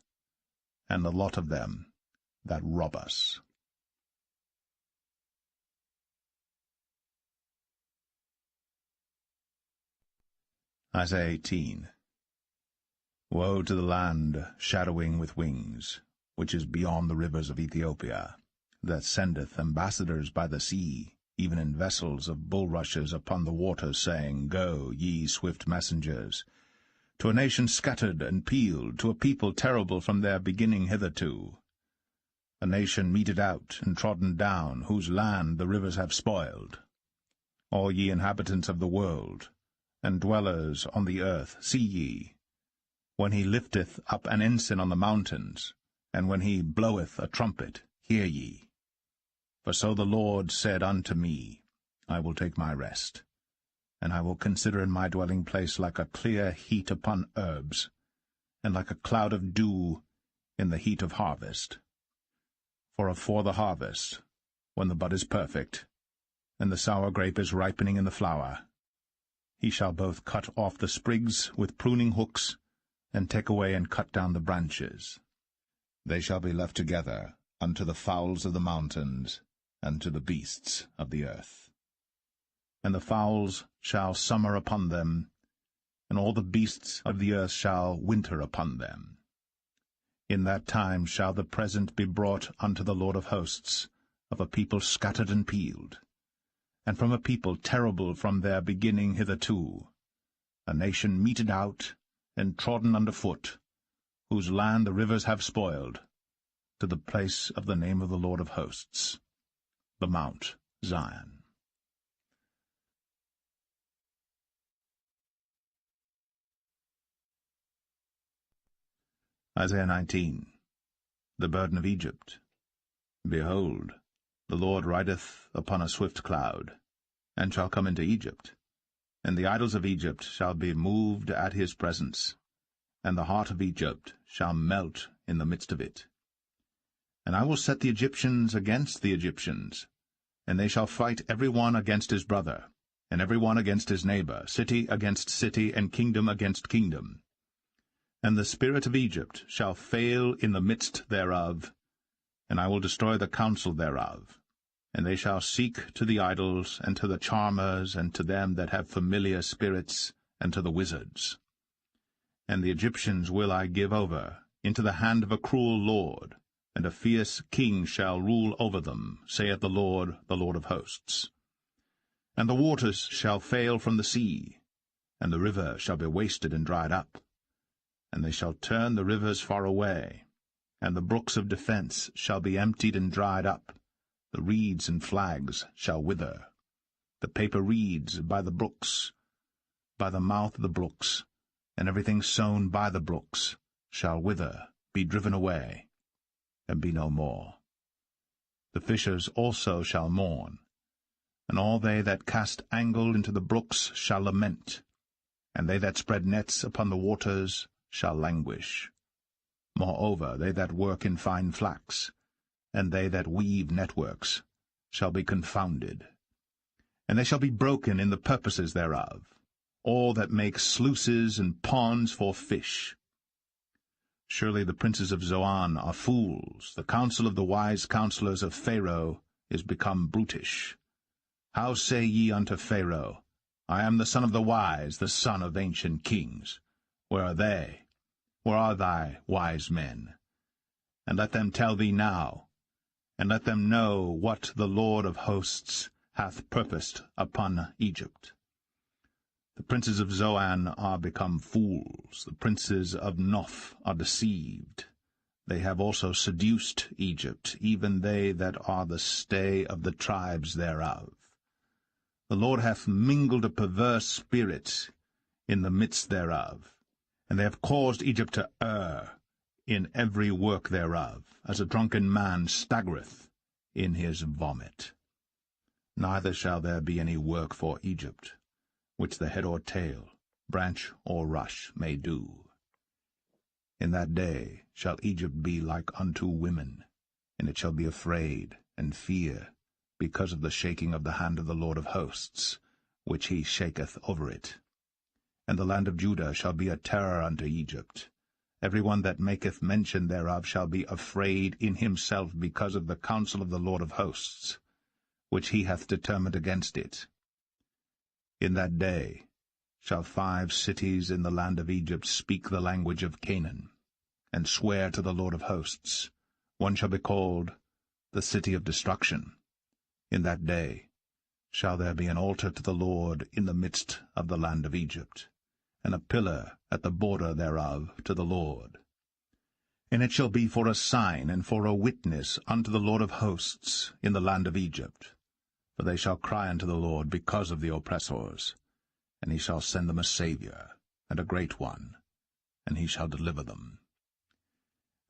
and the lot of them that rob us. Isaiah 18. Woe to the land shadowing with wings, which is beyond the rivers of Ethiopia, that sendeth ambassadors by the sea, even in vessels of bulrushes upon the waters, saying, Go, ye swift messengers, to a nation scattered and peeled, to a people terrible from their beginning hitherto, a nation meted out and trodden down, whose land the rivers have spoiled. All ye inhabitants of the world, and dwellers on the earth, see ye, when he lifteth up an ensign on the mountains, and when he bloweth a trumpet, hear ye. For so the Lord said unto me, I will take my rest, and I will consider in my dwelling place like a clear heat upon herbs, and like a cloud of dew in the heat of harvest. For afore the harvest, when the bud is perfect, and the sour grape is ripening in the flower, he shall both cut off the sprigs with pruning hooks, and take away and cut down the branches. They shall be left together unto the fowls of the mountains, and to the beasts of the earth. And the fowls shall summer upon them, and all the beasts of the earth shall winter upon them. In that time shall the present be brought unto the Lord of hosts, of a people scattered and peeled, and from a people terrible from their beginning hitherto, a nation meted out and trodden under foot, whose land the rivers have spoiled, to the place of the name of the Lord of hosts, the Mount Zion. Isaiah 19. The burden of Egypt. Behold, the Lord rideth upon a swift cloud, and shall come into Egypt, and the idols of Egypt shall be moved at his presence, and the heart of Egypt shall melt in the midst of it. And I will set the Egyptians against the Egyptians, and they shall fight every one against his brother, and every one against his neighbor, city against city, and kingdom against kingdom. And the spirit of Egypt shall fail in the midst thereof, and I will destroy the counsel thereof. And they shall seek to the idols, and to the charmers, and to them that have familiar spirits, and to the wizards. And the Egyptians will I give over into the hand of a cruel lord, and a fierce king shall rule over them, saith the Lord of hosts. And the waters shall fail from the sea, and the river shall be wasted and dried up. And they shall turn the rivers far away, and the brooks of defence shall be emptied and dried up. The reeds and flags shall wither. The paper reeds by the brooks, by the mouth of the brooks, and everything sown by the brooks shall wither, be driven away, and be no more. The fishers also shall mourn, and all they that cast angle into the brooks shall lament, and they that spread nets upon the waters shall languish. Moreover, they that work in fine flax, and they that weave networks, shall be confounded. And they shall be broken in the purposes thereof, all that make sluices and ponds for fish. Surely the princes of Zoan are fools, the counsel of the wise counselors of Pharaoh is become brutish. How say ye unto Pharaoh, I am the son of the wise, the son of ancient kings? Where are they? Where are thy wise men? And let them tell thee now, and let them know what the Lord of hosts hath purposed upon Egypt. The princes of Zoan are become fools, the princes of Noph are deceived. They have also seduced Egypt, even they that are the stay of the tribes thereof. The Lord hath mingled a perverse spirit in the midst thereof, and they have caused Egypt to err in every work thereof, as a drunken man staggereth in his vomit. Neither shall there be any work for Egypt, which the head or tail, branch or rush may do. In that day shall Egypt be like unto women, and it shall be afraid and fear, because of the shaking of the hand of the Lord of hosts, which he shaketh over it. And the land of Judah shall be a terror unto Egypt. Every one that maketh mention thereof shall be afraid in himself because of the counsel of the Lord of hosts, which he hath determined against it. In that day shall 5 cities in the land of Egypt speak the language of Canaan, and swear to the Lord of hosts. One shall be called the city of destruction. In that day shall there be an altar to the Lord in the midst of the land of Egypt, and a pillar at the border thereof to the Lord. And it shall be for a sign and for a witness unto the Lord of hosts in the land of Egypt. For they shall cry unto the Lord because of the oppressors, and he shall send them a Saviour, and a great one, and he shall deliver them.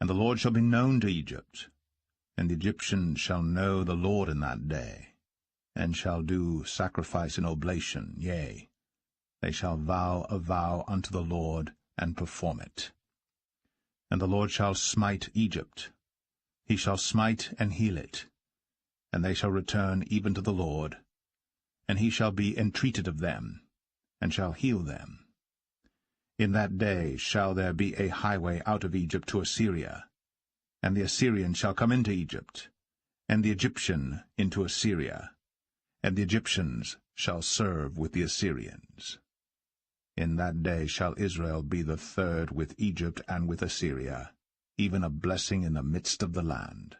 And the Lord shall be known to Egypt, and the Egyptians shall know the Lord in that day, and shall do sacrifice and oblation, yea, they shall vow a vow unto the Lord, and perform it. And the Lord shall smite Egypt, he shall smite and heal it, and they shall return even to the Lord, and he shall be entreated of them, and shall heal them. In that day shall there be a highway out of Egypt to Assyria, and the Assyrian shall come into Egypt, and the Egyptian into Assyria, and the Egyptians shall serve with the Assyrians. In that day shall Israel be the third with Egypt and with Assyria, even a blessing in the midst of the land.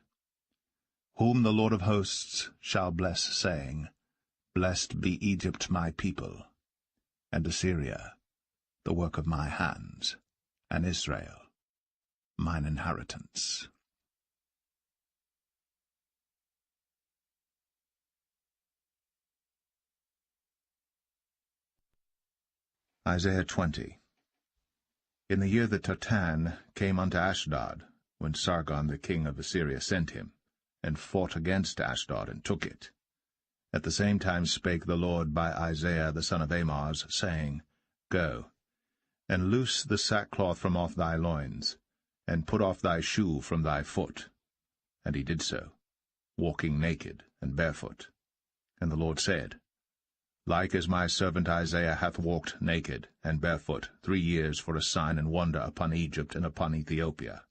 Whom the Lord of hosts shall bless, saying, Blessed be Egypt my people, and Assyria, the work of my hands, and Israel, mine inheritance. Isaiah 20. In the year that Tartan came unto Ashdod, when Sargon the king of Assyria sent him, and fought against Ashdod, and took it. At the same time spake the Lord by Isaiah the son of Amoz, saying, Go, and loose the sackcloth from off thy loins, and put off thy shoe from thy foot. And he did so, walking naked and barefoot. And the Lord said, Like as my servant Isaiah hath walked naked and barefoot 3 years for a sign and wonder upon Egypt and upon Ethiopia,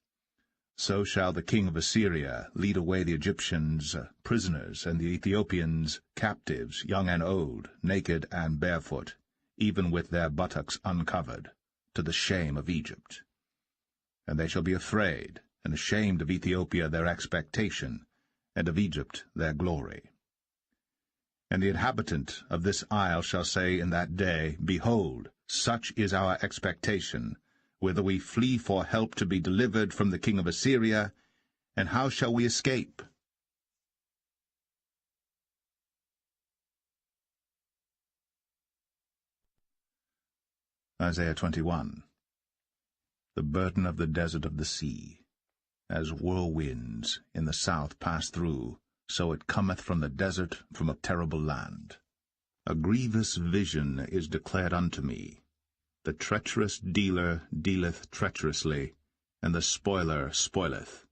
so shall the king of Assyria lead away the Egyptians prisoners, and the Ethiopians captives, young and old, naked and barefoot, even with their buttocks uncovered, to the shame of Egypt. And they shall be afraid, and ashamed of Ethiopia their expectation, and of Egypt their glory. And the inhabitant of this isle shall say in that day, Behold, such is our expectation, whither we flee for help to be delivered from the king of Assyria, and how shall we escape? Isaiah 21. The burden of the desert of the sea. As whirlwinds in the south pass through, so it cometh from the desert, from a terrible land. A grievous vision is declared unto me. The treacherous dealer dealeth treacherously, and the spoiler spoileth.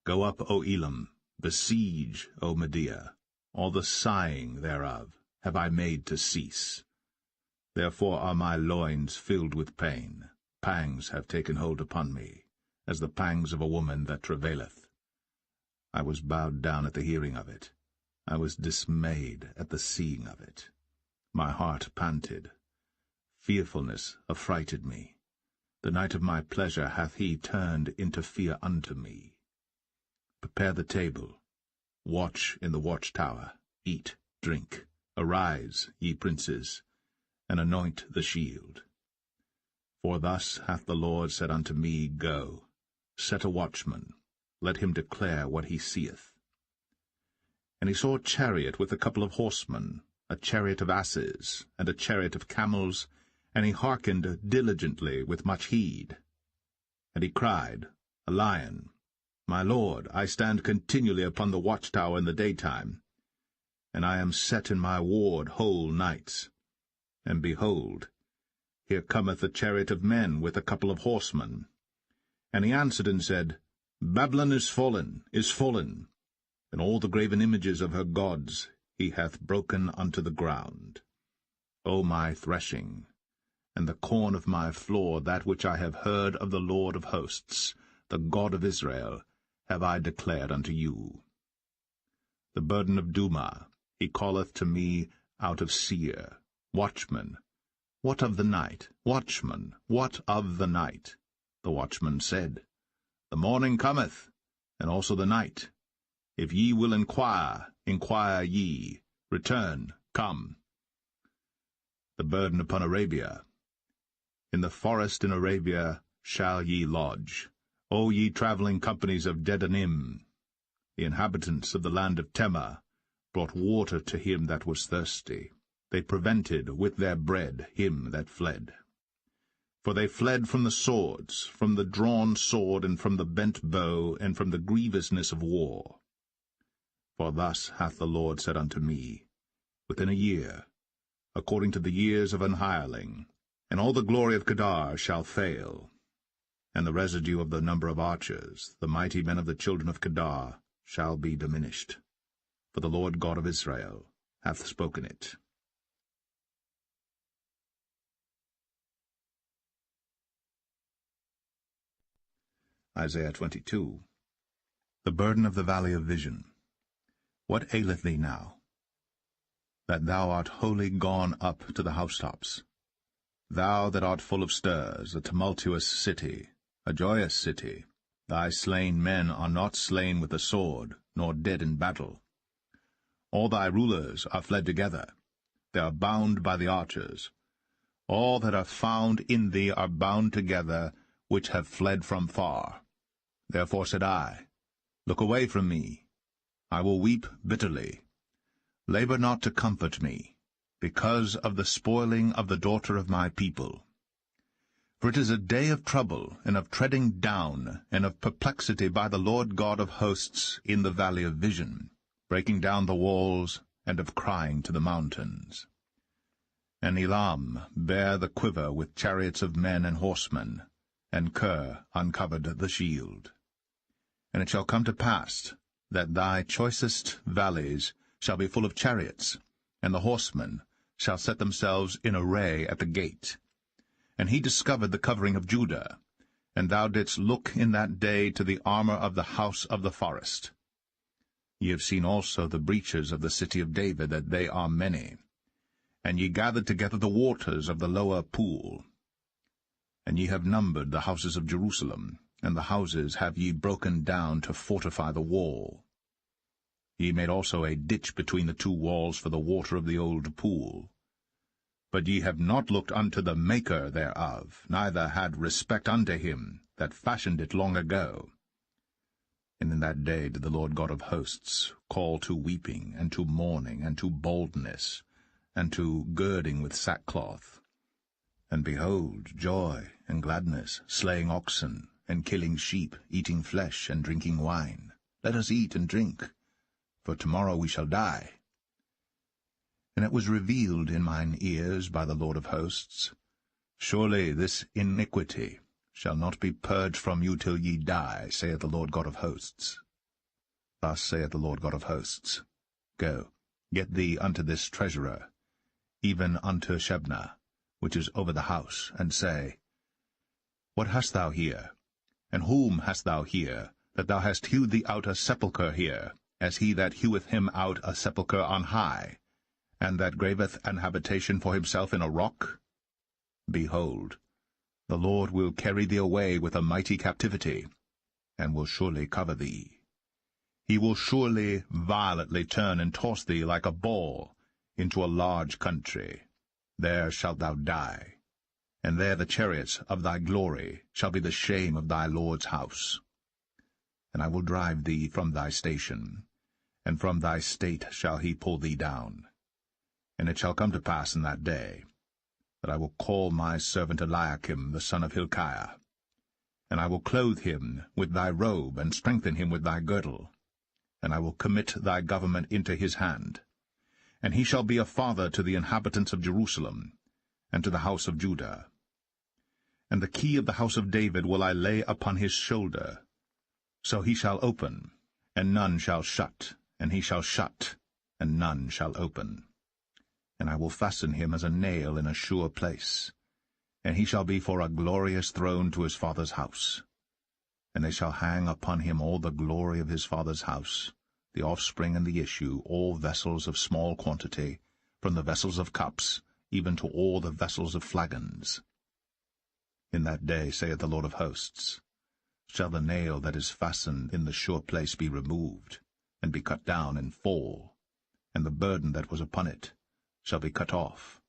Go up, O Elam, besiege, O Medea. All the sighing thereof have I made to cease. Therefore are my loins filled with pain. Pangs have taken hold upon me, as the pangs of a woman that travaileth. I was bowed down at the hearing of it. I was dismayed at the seeing of it. My heart panted. Fearfulness affrighted me. The night of my pleasure hath he turned into fear unto me. Prepare the table. Watch in the watchtower. Eat, drink. Arise, ye princes, and anoint the shield. For thus hath the Lord said unto me, Go, set a watchman, let him declare what he seeth. And he saw a chariot with a couple of horsemen, a chariot of asses, and a chariot of camels, and he hearkened diligently with much heed. And he cried, A lion, My Lord, I stand continually upon the watchtower in the daytime, and I am set in my ward whole nights. And behold, here cometh a chariot of men with a couple of horsemen. And he answered and said, Babylon is fallen, and all the graven images of her gods he hath broken unto the ground. O my threshing, and the corn of my floor, that which I have heard of the Lord of hosts, the God of Israel, have I declared unto you. The burden of Duma he calleth to me out of Seir. Watchman, what of the night? Watchman, what of the night? The watchman said, The morning cometh, and also the night. If ye will inquire, inquire ye. Return, come. The burden upon Arabia. In the forest in Arabia shall ye lodge, O ye travelling companies of Dedanim. The inhabitants of the land of Tema brought water to him that was thirsty. They prevented with their bread him that fled. For they fled from the swords, from the drawn sword, and from the bent bow, and from the grievousness of war. For thus hath the Lord said unto me, Within a year, according to the years of an hireling, and all the glory of Kedar shall fail, and the residue of the number of archers, the mighty men of the children of Kedar, shall be diminished. For the Lord God of Israel hath spoken it. Isaiah 22. The burden of the valley of vision. What aileth thee now, that thou art wholly gone up to the housetops? Thou that art full of stirs, a tumultuous city, a joyous city, thy slain men are not slain with the sword, nor dead in battle. All thy rulers are fled together, they are bound by the archers. All that are found in thee are bound together, which have fled from far. Therefore said I, Look away from me, I will weep bitterly. Labor not to comfort me, because of the spoiling of the daughter of my people. For it is a day of trouble, and of treading down, and of perplexity by the Lord God of hosts in the valley of vision, breaking down the walls, and of crying to the mountains. And Elam bare the quiver with chariots of men and horsemen, and Ker uncovered the shield. And it shall come to pass that thy choicest valleys shall be full of chariots, and the horsemen shall set themselves in array at the gate. And he discovered the covering of Judah, and thou didst look in that day to the armor of the house of the forest. Ye have seen also the breaches of the city of David, that they are many. And ye gathered together the waters of the lower pool. And ye have numbered the houses of Jerusalem, and the houses have ye broken down to fortify the wall. Ye made also a ditch between the two walls for the water of the old pool. But ye have not looked unto the Maker thereof, neither had respect unto him that fashioned it long ago. And in that day did the Lord God of hosts call to weeping, and to mourning, and to baldness, and to girding with sackcloth. And behold, joy and gladness, slaying oxen, and killing sheep, eating flesh, and drinking wine. Let us eat and drink, for tomorrow we shall die. And it was revealed in mine ears by the Lord of hosts, Surely this iniquity shall not be purged from you till ye die, saith the Lord God of hosts. Thus saith the Lord God of hosts, Go, get thee unto this treasurer, even unto Shebna, which is over the house, and say, What hast thou here? And whom hast thou here, that thou hast hewed thee out a sepulchre here, as he that heweth him out a sepulchre on high, and that graveth an habitation for himself in a rock? Behold, the Lord will carry thee away with a mighty captivity, and will surely cover thee. He will surely violently turn and toss thee like a ball into a large country. there shalt thou die, and there the chariots of thy glory shall be the shame of thy Lord's house. And I will drive thee from thy station, and from thy state shall he pull thee down. And it shall come to pass in that day, that I will call my servant Eliakim the son of Hilkiah, and I will clothe him with thy robe, and strengthen him with thy girdle, and I will commit thy government into his hand. And he shall be a father to the inhabitants of Jerusalem, and to the house of Judah. And the key of the house of David will I lay upon his shoulder. So he shall open, and none shall shut, and he shall shut, and none shall open. And I will fasten him as a nail in a sure place, and he shall be for a glorious throne to his father's house. And they shall hang upon him all the glory of his father's house, the offspring and the issue, all vessels of small quantity, from the vessels of cups, even to all the vessels of flagons. In that day, saith the Lord of hosts, shall the nail that is fastened in the sure place be removed, and be cut down and fall, and the burden that was upon it shall be cut off,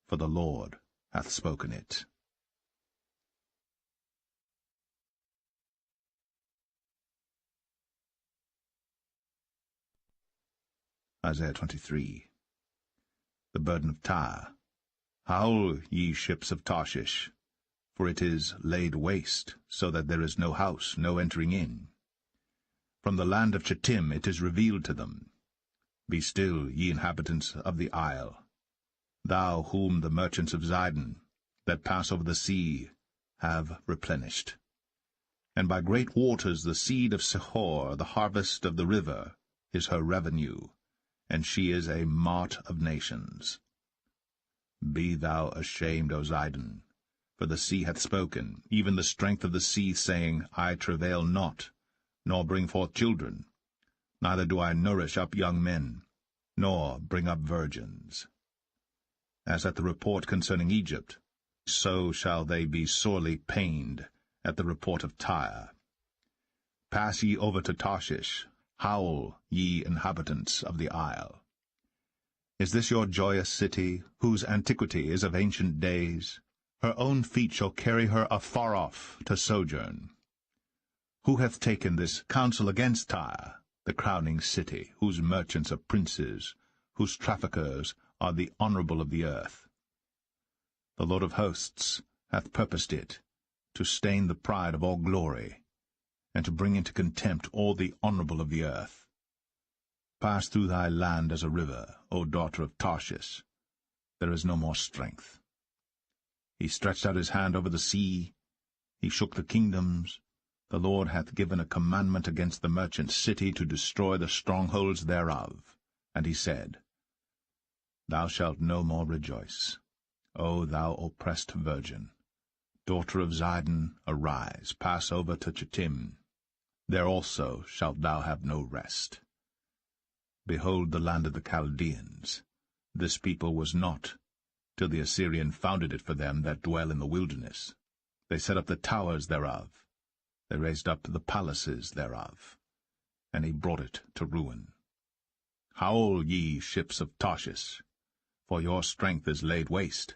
for the Lord hath spoken it. Isaiah 23. The burden of Tyre. Howl, ye ships of Tarshish, for it is laid waste, so that there is no house, no entering in. From the land of Chittim it is revealed to them. Be still, ye inhabitants of the isle, thou whom the merchants of Zidon, that pass over the sea, have replenished. And by great waters the seed of Sihor, the harvest of the river, is her revenue, and she is a mart of nations. Be thou ashamed, O Zidon, for the sea hath spoken, even the strength of the sea, saying, I travail not, nor bring forth children, neither do I nourish up young men, nor bring up virgins. As at the report concerning Egypt, so shall they be sorely pained at the report of Tyre. Pass ye over to Tarshish, howl, ye inhabitants of the isle. Is this your joyous city, whose antiquity is of ancient days? Her own feet shall carry her afar off to sojourn. Who hath taken this counsel against Tyre, the crowning city, whose merchants are princes, whose traffickers are the honourable of the earth? The Lord of hosts hath purposed it, to stain the pride of all glory, and to bring into contempt all the honourable of the earth. Pass through thy land as a river, O daughter of Tarshish. There is no more strength. He stretched out his hand over the sea. He shook the kingdoms. The Lord hath given a commandment against the merchant city to destroy the strongholds thereof. And he said, Thou shalt no more rejoice, O thou oppressed virgin. Daughter of Zidon, arise, pass over to Chittim. There also shalt thou have no rest. Behold the land of the Chaldeans. This people was not, till the Assyrian founded it for them that dwell in the wilderness. They set up the towers thereof. They raised up the palaces thereof. And he brought it to ruin. Howl, ye ships of Tarshish, for your strength is laid waste.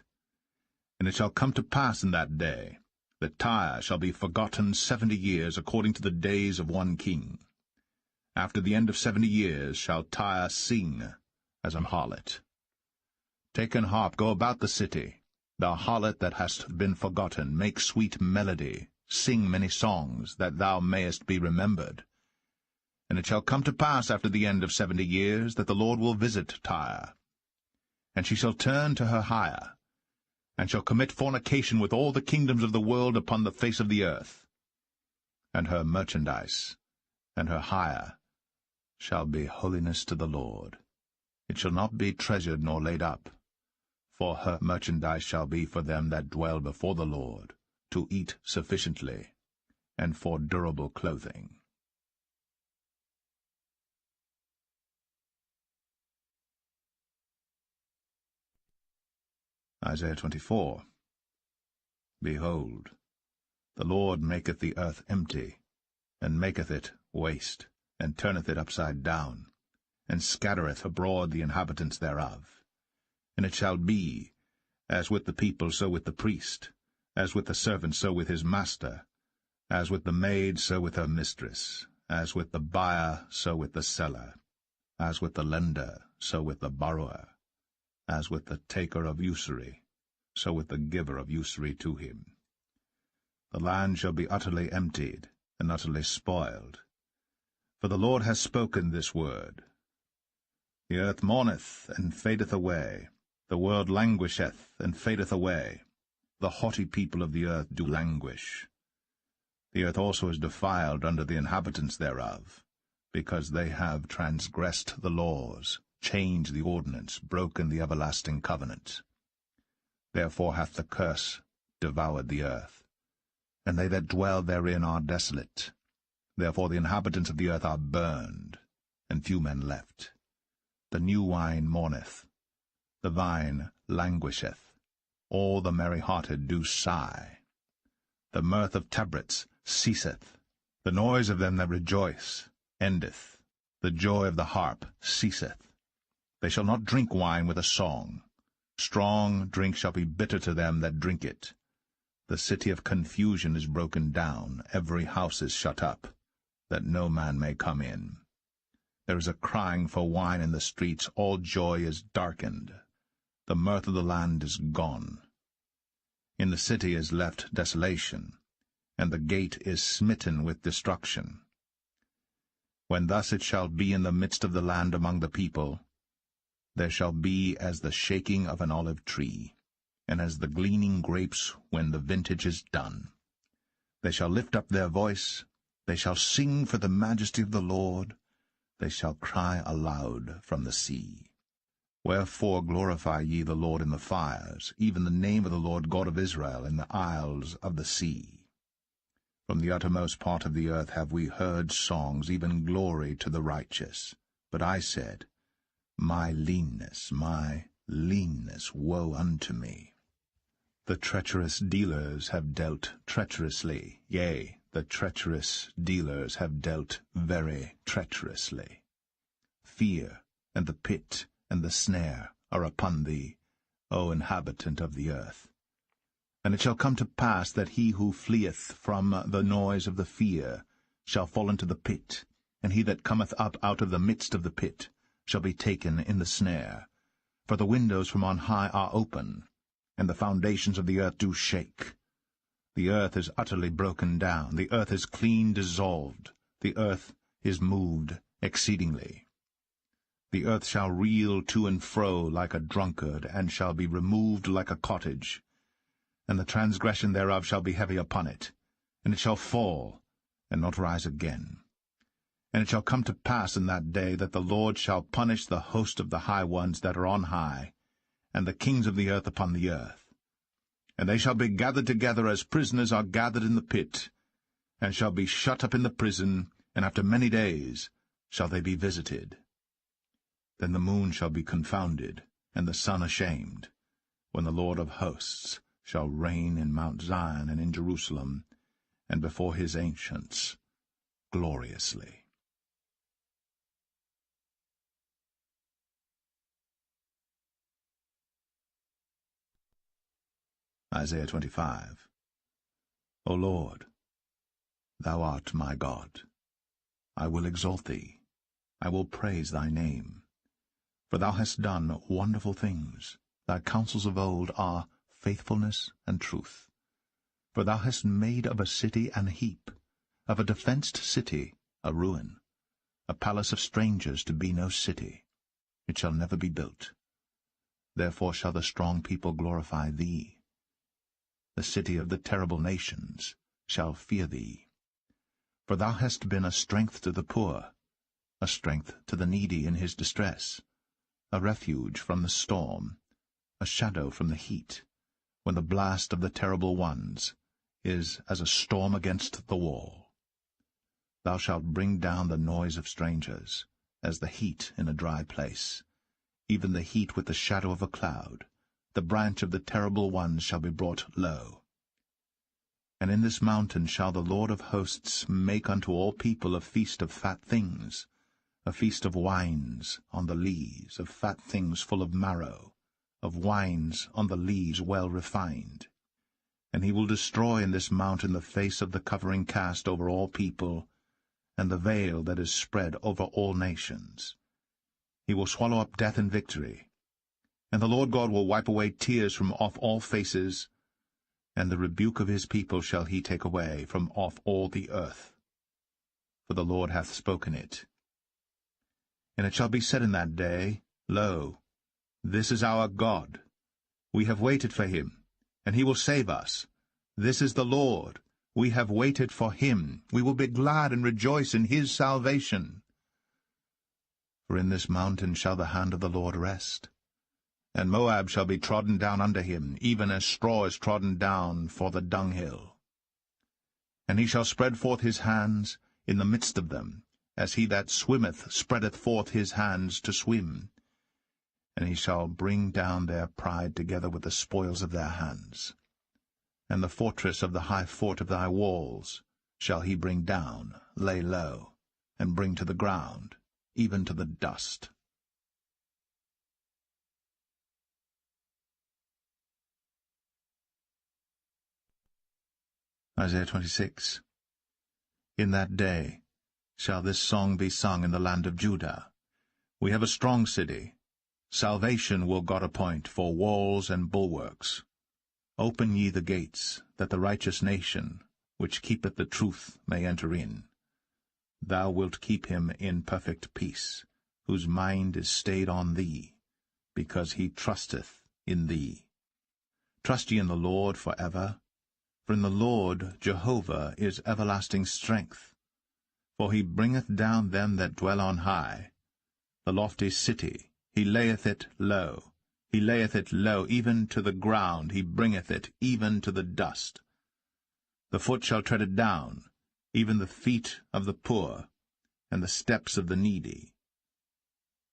And it shall come to pass in that day, that Tyre shall be forgotten 70 years according to the days of one king. After the end of 70 years shall Tyre sing as an harlot. Take an harp, go about the city, thou harlot that hast been forgotten, make sweet melody, sing many songs, that thou mayest be remembered. And it shall come to pass after the end of 70 years, that the Lord will visit Tyre. And she shall turn to her hire, and shall commit fornication with all the kingdoms of the world upon the face of the earth. And her merchandise and her hire shall be holiness to the Lord. It shall not be treasured nor laid up, for her merchandise shall be for them that dwell before the Lord, to eat sufficiently, and for durable clothing. Isaiah 24. Behold, the Lord maketh the earth empty, and maketh it waste, and turneth it upside down, and scattereth abroad the inhabitants thereof. And it shall be, As with the people, so with the priest. As with the servant, so with his master. As with the maid, so with her mistress. As with the buyer, so with the seller. As with the lender, so with the borrower. As with the taker of usury, so with the giver of usury to him. The land shall be utterly emptied, and utterly spoiled. For the Lord has spoken this word. The earth mourneth, and fadeth away. The world languisheth, and fadeth away. The haughty people of the earth do languish. The earth also is defiled under the inhabitants thereof, because they have transgressed the laws, changed the ordinance, broken the everlasting covenant. Therefore hath the curse devoured the earth, and they that dwell therein are desolate. Therefore the inhabitants of the earth are burned, and few men left. The new wine mourneth, the vine languisheth, all the merry-hearted do sigh. The mirth of tabrets ceaseth, the noise of them that rejoice endeth, the joy of the harp ceaseth. They shall not drink wine with a song. Strong drink shall be bitter to them that drink it. The city of confusion is broken down, every house is shut up, that no man may come in. There is a crying for wine in the streets, all joy is darkened. The mirth of the land is gone. In the city is left desolation, and the gate is smitten with destruction. When thus it shall be in the midst of the land among the people, there shall be as the shaking of an olive tree, and as the gleaning grapes when the vintage is done. They shall lift up their voice, they shall sing for the majesty of the Lord, they shall cry aloud from the sea. Wherefore glorify ye the Lord in the fires, even the name of the Lord God of Israel in the isles of the sea. From the uttermost part of the earth have we heard songs, even glory to the righteous. But I said, my leanness, woe unto me. The treacherous dealers have dealt treacherously, yea, the treacherous dealers have dealt very treacherously. Fear, and the pit, and the snare are upon thee, O inhabitant of the earth. And it shall come to pass that he who fleeth from the noise of the fear shall fall into the pit, and he that cometh up out of the midst of the pit shall be taken in the snare. For the windows from on high are open, and the foundations of the earth do shake. The earth is utterly broken down, the earth is clean dissolved, the earth is moved exceedingly. The earth shall reel to and fro like a drunkard, and shall be removed like a cottage. And the transgression thereof shall be heavy upon it, and it shall fall, and not rise again. And it shall come to pass in that day that the Lord shall punish the host of the high ones that are on high, and the kings of the earth upon the earth. And they shall be gathered together as prisoners are gathered in the pit, and shall be shut up in the prison, and after many days shall they be visited. Then the moon shall be confounded, and the sun ashamed, when the Lord of hosts shall reign in Mount Zion and in Jerusalem, and before his ancients gloriously. Isaiah 25. O Lord, thou art my God. I will exalt thee. I will praise thy name. For thou hast done wonderful things. Thy counsels of old are faithfulness and truth. For thou hast made of a city an heap, of a defenced city a ruin, a palace of strangers to be no city. It shall never be built. Therefore shall the strong people glorify thee. The city of the terrible nations shall fear thee. For thou hast been a strength to the poor, a strength to the needy in his distress, a refuge from the storm, a shadow from the heat, when the blast of the terrible ones is as a storm against the wall. Thou shalt bring down the noise of strangers, as the heat in a dry place, even the heat with the shadow of a cloud. The branch of the terrible ones shall be brought low. And in this mountain shall the Lord of hosts make unto all people a feast of fat things, a feast of wines on the lees, of fat things full of marrow, of wines on the leaves well refined. And he will destroy in this mountain the face of the covering cast over all people, and the veil that is spread over all nations. He will swallow up death in victory. And the Lord God will wipe away tears from off all faces, and the rebuke of his people shall he take away from off all the earth. For the Lord hath spoken it. And it shall be said in that day, Lo, this is our God. We have waited for him, and he will save us. This is the Lord. We have waited for him. We will be glad and rejoice in his salvation. For in this mountain shall the hand of the Lord rest, and Moab shall be trodden down under him, even as straw is trodden down for the dunghill. And he shall spread forth his hands in the midst of them, as he that swimmeth spreadeth forth his hands to swim. And he shall bring down their pride together with the spoils of their hands. And the fortress of the high fort of thy walls shall he bring down, lay low, and bring to the ground, even to the dust. Isaiah 26. In that day shall this song be sung in the land of Judah. We have a strong city. Salvation will God appoint for walls and bulwarks. Open ye the gates, that the righteous nation, which keepeth the truth, may enter in. Thou wilt keep him in perfect peace, whose mind is stayed on thee, because he trusteth in thee. Trust ye in the Lord for ever. For in the Lord Jehovah is everlasting strength. For he bringeth down them that dwell on high. The lofty city, he layeth it low. He layeth it low, even to the ground, he bringeth it, even to the dust. The foot shall tread it down, even the feet of the poor, and the steps of the needy.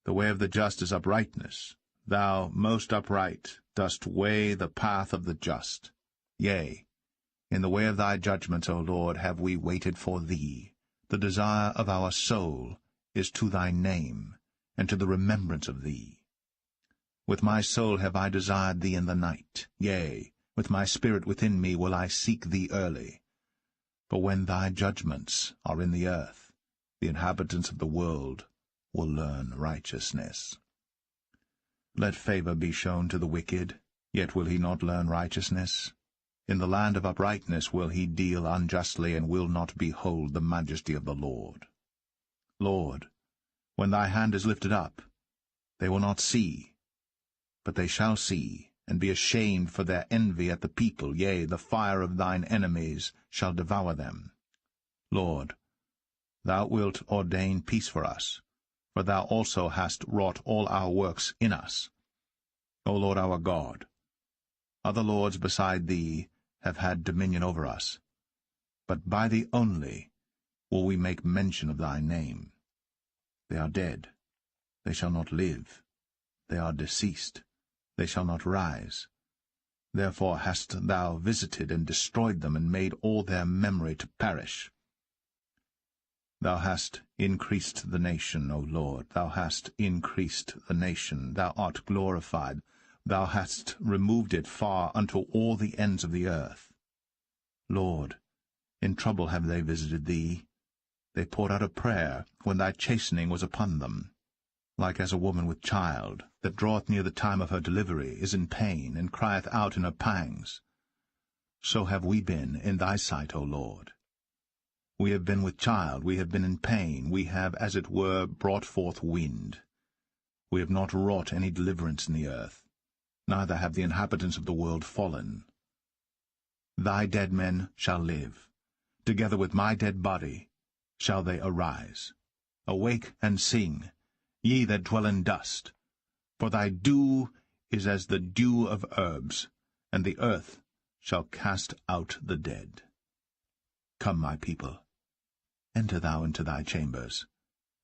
The way of the just is uprightness. Thou, most upright, dost weigh the path of the just. Yea, in the way of thy judgments, O Lord, have we waited for thee. The desire of our soul is to thy name, and to the remembrance of thee. With my soul have I desired thee in the night. Yea, with my spirit within me will I seek thee early. For when thy judgments are in the earth, the inhabitants of the world will learn righteousness. Let favor be shown to the wicked, yet will he not learn righteousness. In the land of uprightness will he deal unjustly, and will not behold the majesty of the Lord. Lord, when thy hand is lifted up, they will not see, but they shall see, and be ashamed for their envy at the people. Yea, the fire of thine enemies shall devour them. Lord, thou wilt ordain peace for us, for thou also hast wrought all our works in us. O Lord our God, other lords beside thee have had dominion over us, but by thee only will we make mention of thy name. They are dead, they shall not live. They are deceased, they shall not rise. Therefore hast thou visited and destroyed them, and made all their memory to perish. Thou hast increased the nation, O Lord, thou hast increased the nation, thou art glorified. Thou hast removed it far unto all the ends of the earth. Lord, in trouble have they visited thee. They poured out a prayer when thy chastening was upon them. Like as a woman with child, that draweth near the time of her delivery, is in pain, and crieth out in her pangs. So have we been in thy sight, O Lord. We have been with child, we have been in pain, we have, as it were, brought forth wind. We have not wrought any deliverance in the earth, neither have the inhabitants of the world fallen. Thy dead men shall live, together with my dead body shall they arise. Awake and sing, ye that dwell in dust, for thy dew is as the dew of herbs, and the earth shall cast out the dead. Come, my people, enter thou into thy chambers,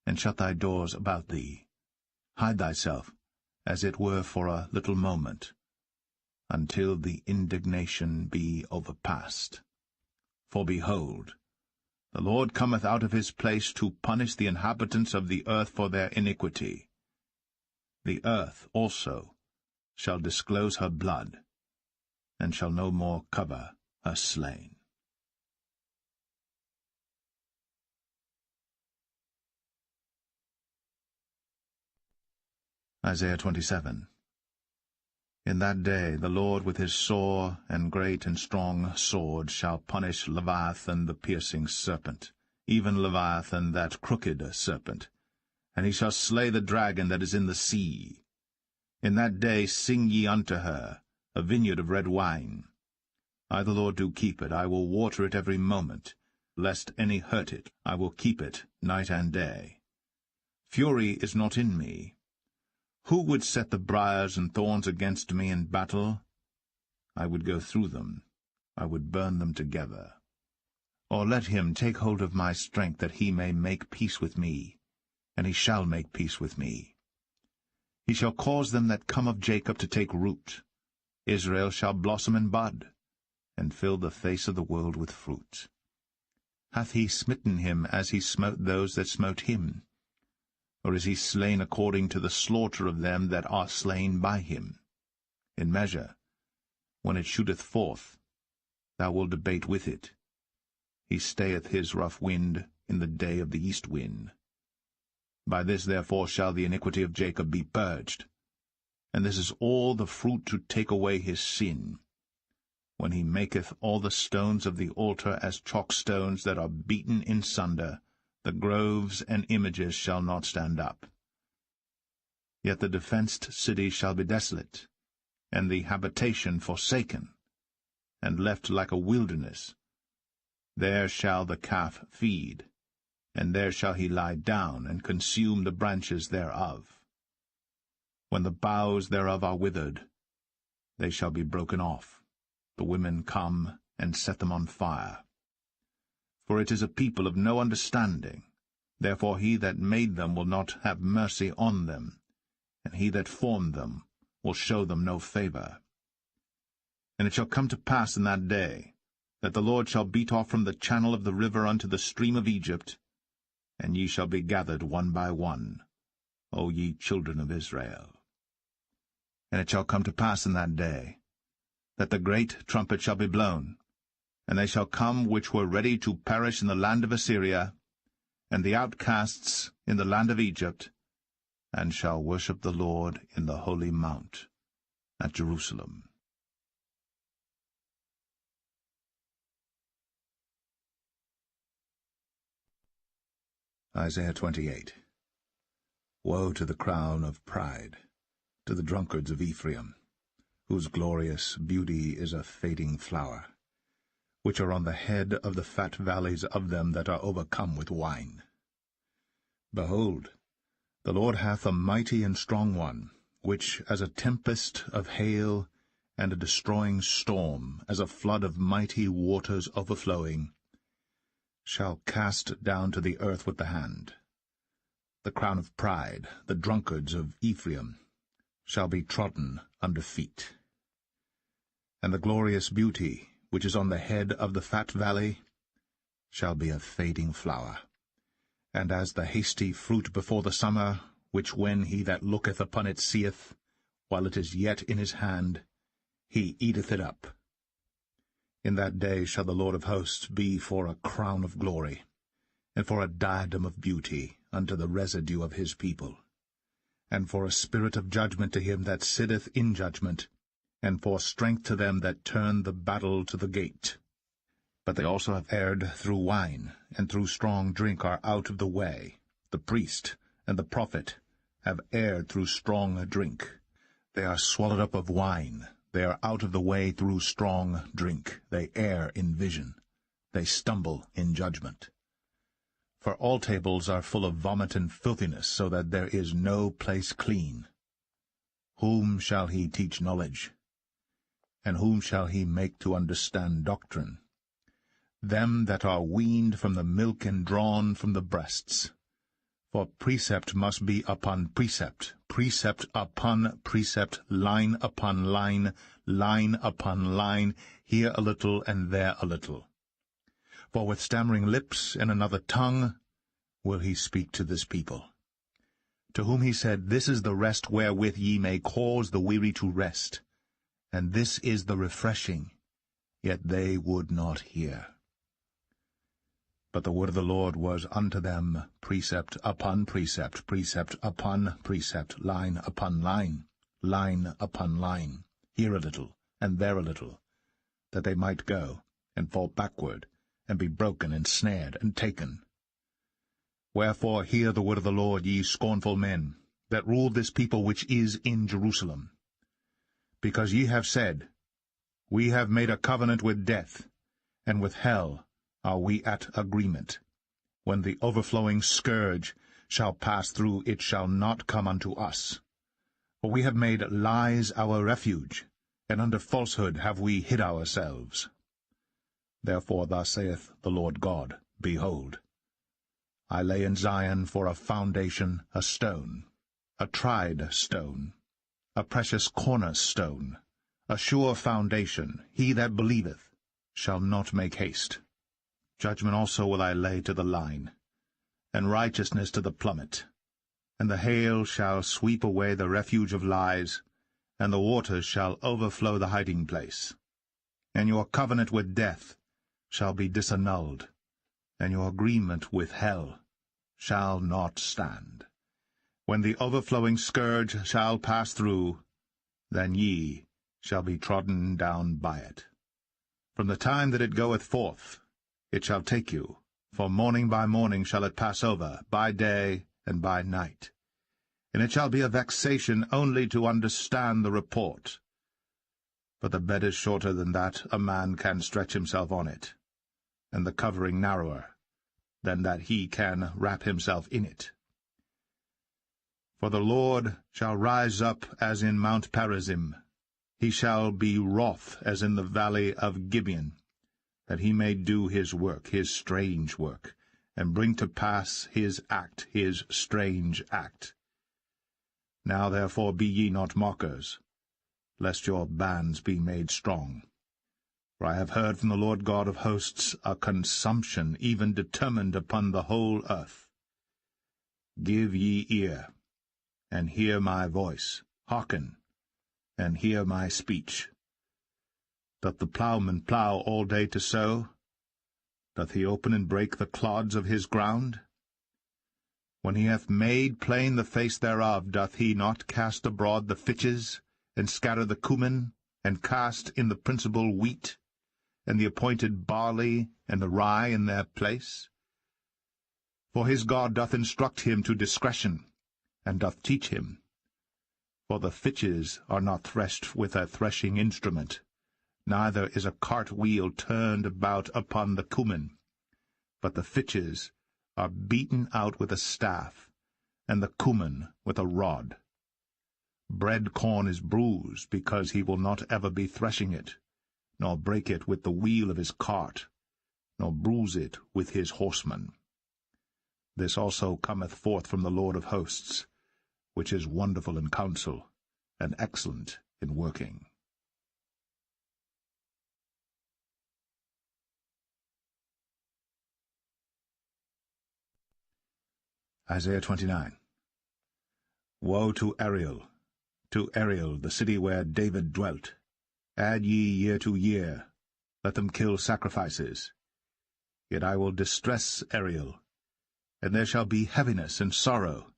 and shut thy doors about thee. Hide thyself, as it were for a little moment, until the indignation be overpast. For behold, the Lord cometh out of his place to punish the inhabitants of the earth for their iniquity. The earth also shall disclose her blood, and shall no more cover her slain. Isaiah 27. In that day the Lord with his sore and great and strong sword shall punish Leviathan the piercing serpent, even Leviathan that crooked serpent, and he shall slay the dragon that is in the sea. In that day sing ye unto her, a vineyard of red wine. I the Lord do keep it, I will water it every moment. Lest any hurt it, I will keep it night and day. Fury is not in me. Who would set the briars and thorns against me in battle? I would go through them, I would burn them together. Or let him take hold of my strength, that he may make peace with me, and he shall make peace with me. He shall cause them that come of Jacob to take root. Israel shall blossom and bud, and fill the face of the world with fruit. Hath he smitten him as he smote those that smote him? Or is he slain according to the slaughter of them that are slain by him? In measure, when it shooteth forth, thou wilt debate with it. He stayeth his rough wind in the day of the east wind. By this therefore shall the iniquity of Jacob be purged, and this is all the fruit to take away his sin. When he maketh all the stones of the altar as chalk stones that are beaten in sunder, the groves and images shall not stand up. Yet the defenced city shall be desolate, and the habitation forsaken, and left like a wilderness. There shall the calf feed, and there shall he lie down, and consume the branches thereof. When the boughs thereof are withered, they shall be broken off. The women come and set them on fire. For it is a people of no understanding. Therefore he that made them will not have mercy on them, and he that formed them will show them no favor. And it shall come to pass in that day, that the Lord shall beat off from the channel of the river unto the stream of Egypt, and ye shall be gathered one by one, O ye children of Israel. And it shall come to pass in that day, that the great trumpet shall be blown, and they shall come which were ready to perish in the land of Assyria, and the outcasts in the land of Egypt, and shall worship the Lord in the holy mount at Jerusalem. Isaiah 28. Woe to the crown of pride, to the drunkards of Ephraim, whose glorious beauty is a fading flower, which are on the head of the fat valleys of them that are overcome with wine. Behold, the Lord hath a mighty and strong one, which, as a tempest of hail and a destroying storm, as a flood of mighty waters overflowing, shall cast down to the earth with the hand. The crown of pride, the drunkards of Ephraim, shall be trodden under feet. And the glorious beauty, which is on the head of the fat valley, shall be a fading flower, and as the hasty fruit before the summer, which when he that looketh upon it seeth, while it is yet in his hand, he eateth it up. In that day shall the Lord of hosts be for a crown of glory, and for a diadem of beauty unto the residue of his people, and for a spirit of judgment to him that sitteth in judgment, and for strength to them that turn the battle to the gate. But they also have erred through wine, and through strong drink are out of the way. The priest and the prophet have erred through strong drink. They are swallowed up of wine. They are out of the way through strong drink. They err in vision. They stumble in judgment. For all tables are full of vomit and filthiness, so that there is no place clean. Whom shall he teach knowledge? And whom shall he make to understand doctrine? Them that are weaned from the milk and drawn from the breasts. For precept must be upon precept, precept upon precept, line upon line, line upon line, here a little and there a little. For with stammering lips and another tongue will he speak to this people. to whom he said, This is the rest wherewith ye may cause the weary to rest, and this is the refreshing, yet they would not hear. But the word of the Lord was unto them precept upon precept, precept upon precept, line upon line, line upon line, here a little, and there a little, that they might go, and fall backward, and be broken, and snared, and taken. Wherefore hear the word of the Lord, ye scornful men, that rule this people which is in Jerusalem. Because ye have said, We have made a covenant with death, and with hell are we at agreement. When the overflowing scourge shall pass through, it shall not come unto us. For we have made lies our refuge, and under falsehood have we hid ourselves. Therefore thus saith the Lord God, Behold, I lay in Zion for a foundation a stone, a tried stone, a precious cornerstone, a sure foundation. He that believeth shall not make haste. Judgment also will I lay to the line, and righteousness to the plummet. And the hail shall sweep away the refuge of lies, and the waters shall overflow the hiding place. And your covenant with death shall be disannulled, and your agreement with hell shall not stand. When the overflowing scourge shall pass through, then ye shall be trodden down by it. From the time that it goeth forth, it shall take you, for morning by morning shall it pass over, by day and by night. And it shall be a vexation only to understand the report. But the bed is shorter than that a man can stretch himself on it, and the covering narrower than that he can wrap himself in it. For the Lord shall rise up as in Mount Perazim, he shall be wroth as in the valley of Gibeon, that he may do his work, his strange work, and bring to pass his act, his strange act. Now therefore be ye not mockers, lest your bands be made strong. For I have heard from the Lord God of hosts a consumption even determined upon the whole earth. Give ye ear, and hear my voice, hearken, and hear my speech. Doth the plowman plow all day to sow? Doth he open and break the clods of his ground? When he hath made plain the face thereof, doth he not cast abroad the fitches, and scatter the cumin, and cast in the principal wheat, and the appointed barley, and the rye in their place? For his God doth instruct him to discretion, and doth teach him. For the fitches are not threshed with a threshing instrument, neither is a cart wheel turned about upon the cumin, but the fitches are beaten out with a staff, and the cumin with a rod. Bread corn is bruised, because he will not ever be threshing it, nor break it with the wheel of his cart, nor bruise it with his horsemen. This also cometh forth from the Lord of hosts, which is wonderful in counsel, and excellent in working. Isaiah 29. Woe to Ariel, the city where David dwelt! Add ye year to year, let them kill sacrifices. Yet I will distress Ariel, and there shall be heaviness and sorrow.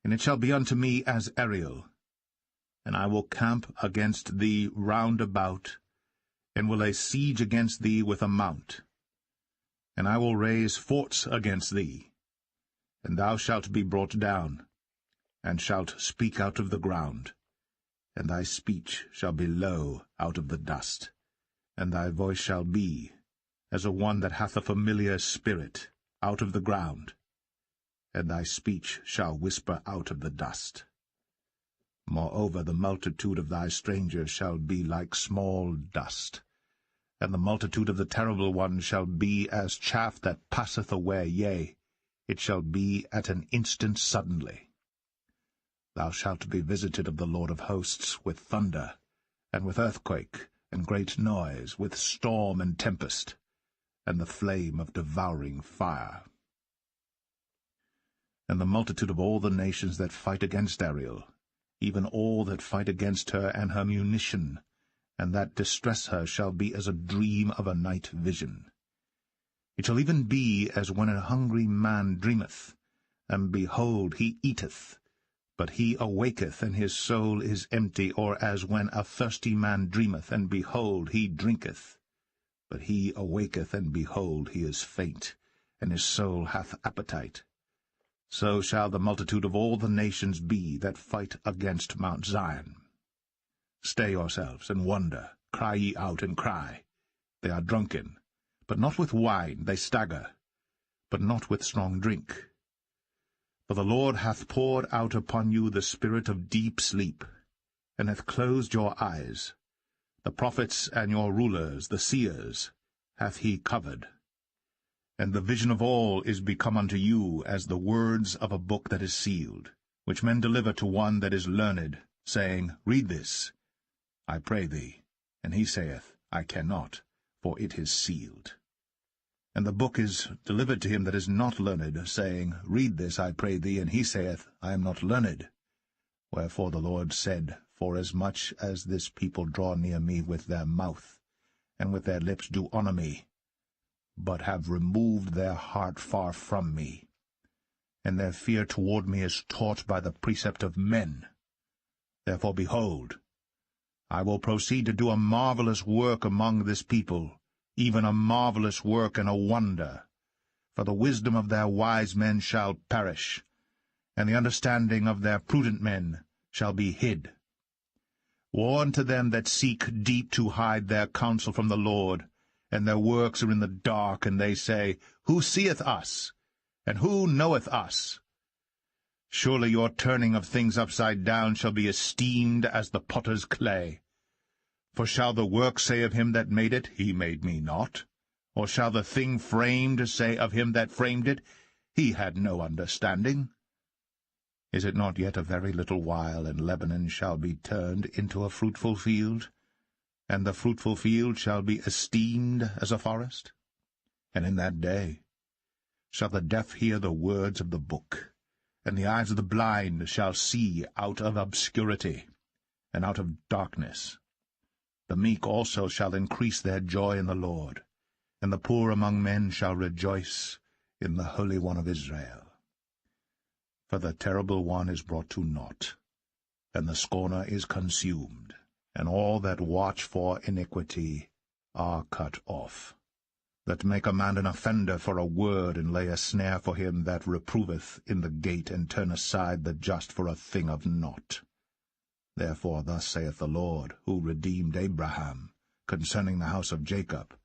And it shall be unto me as Ariel. And I will camp against thee round about, and will lay siege against thee with a mount. And I will raise forts against thee, and thou shalt be brought down, and shalt speak out of the ground, and thy speech shall be low out of the dust, and thy voice shall be as a one that hath a familiar spirit out of the ground, and thy speech shall whisper out of the dust. Moreover, the multitude of thy strangers shall be like small dust, and the multitude of the terrible ones shall be as chaff that passeth away, yea, it shall be at an instant suddenly. Thou shalt be visited of the Lord of hosts with thunder, and with earthquake, and great noise, with storm and tempest, and the flame of devouring fire. and the multitude of all the nations that fight against Ariel, even all that fight against her and her munition, and that distress her shall be as a dream of a night vision. It shall even be as when a hungry man dreameth, and behold, he eateth, but he awaketh, and his soul is empty, or as when a thirsty man dreameth, and behold, he drinketh, but he awaketh, and behold, he is faint, and his soul hath appetite. So shall the multitude of all the nations be that fight against Mount Zion. Stay yourselves, and wonder, cry ye out, and cry. They are drunken, but not with wine, they stagger, but not with strong drink. For the Lord hath poured out upon you the spirit of deep sleep, and hath closed your eyes. The prophets and your rulers, the seers, hath he covered. And the vision of all is become unto you as the words of a book that is sealed, which men deliver to one that is learned, saying, Read this, I pray thee. And he saith, I cannot, for it is sealed. And the book is delivered to him that is not learned, saying, Read this, I pray thee. And he saith, I am not learned. Wherefore the Lord said, Forasmuch as this people draw near me with their mouth, and with their lips do honour me, but have removed their heart far from me, and their fear toward me is taught by the precept of men. Therefore, behold, I will proceed to do a marvelous work among this people, even a marvelous work and a wonder. For the wisdom of their wise men shall perish, and the understanding of their prudent men shall be hid. Woe unto them that seek deep to hide their counsel from the Lord, and their works are in the dark, and they say, Who seeth us? And who knoweth us? Surely your turning of things upside down shall be esteemed as the potter's clay. For shall the work say of him that made it, He made me not? Or shall the thing framed say of him that framed it, He had no understanding? Is it not yet a very little while, and Lebanon shall be turned into a fruitful field? And the fruitful field shall be esteemed as a forest? And in that day shall the deaf hear the words of the book, and the eyes of the blind shall see out of obscurity, and out of darkness. The meek also shall increase their joy in the Lord, and the poor among men shall rejoice in the Holy One of Israel. For the terrible one is brought to naught, and the scorner is consumed, and all that watch for iniquity are cut off, that make a man an offender for a word, and lay a snare for him that reproveth in the gate, and turn aside the just for a thing of naught. Therefore thus saith the Lord, who redeemed Abraham, concerning the house of Jacob,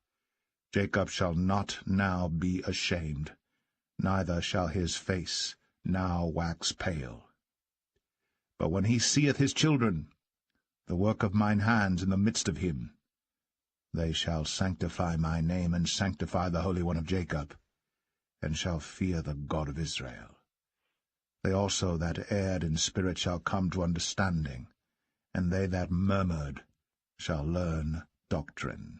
Jacob shall not now be ashamed, neither shall his face now wax pale. But when he seeth his children, the work of mine hands in the midst of him, they shall sanctify my name, and sanctify the Holy One of Jacob, and shall fear the God of Israel. They also that erred in spirit shall come to understanding, and they that murmured shall learn doctrine.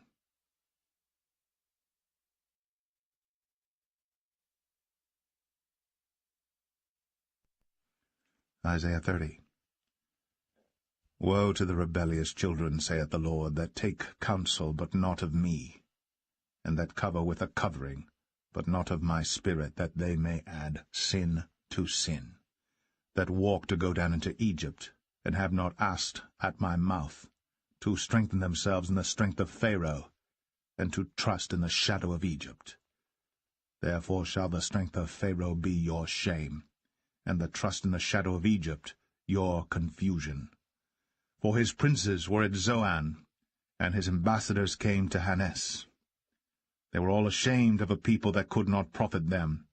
Isaiah 30. Woe to the rebellious children, saith the Lord, that take counsel, but not of me, and that cover with a covering, but not of my spirit, that they may add sin to sin, that walk to go down into Egypt, and have not asked at my mouth, to strengthen themselves in the strength of Pharaoh, and to trust in the shadow of Egypt. Therefore shall the strength of Pharaoh be your shame, and the trust in the shadow of Egypt your confusion. For his princes were at Zoan, and his ambassadors came to Hanes. They were all ashamed of a people that could not profit them,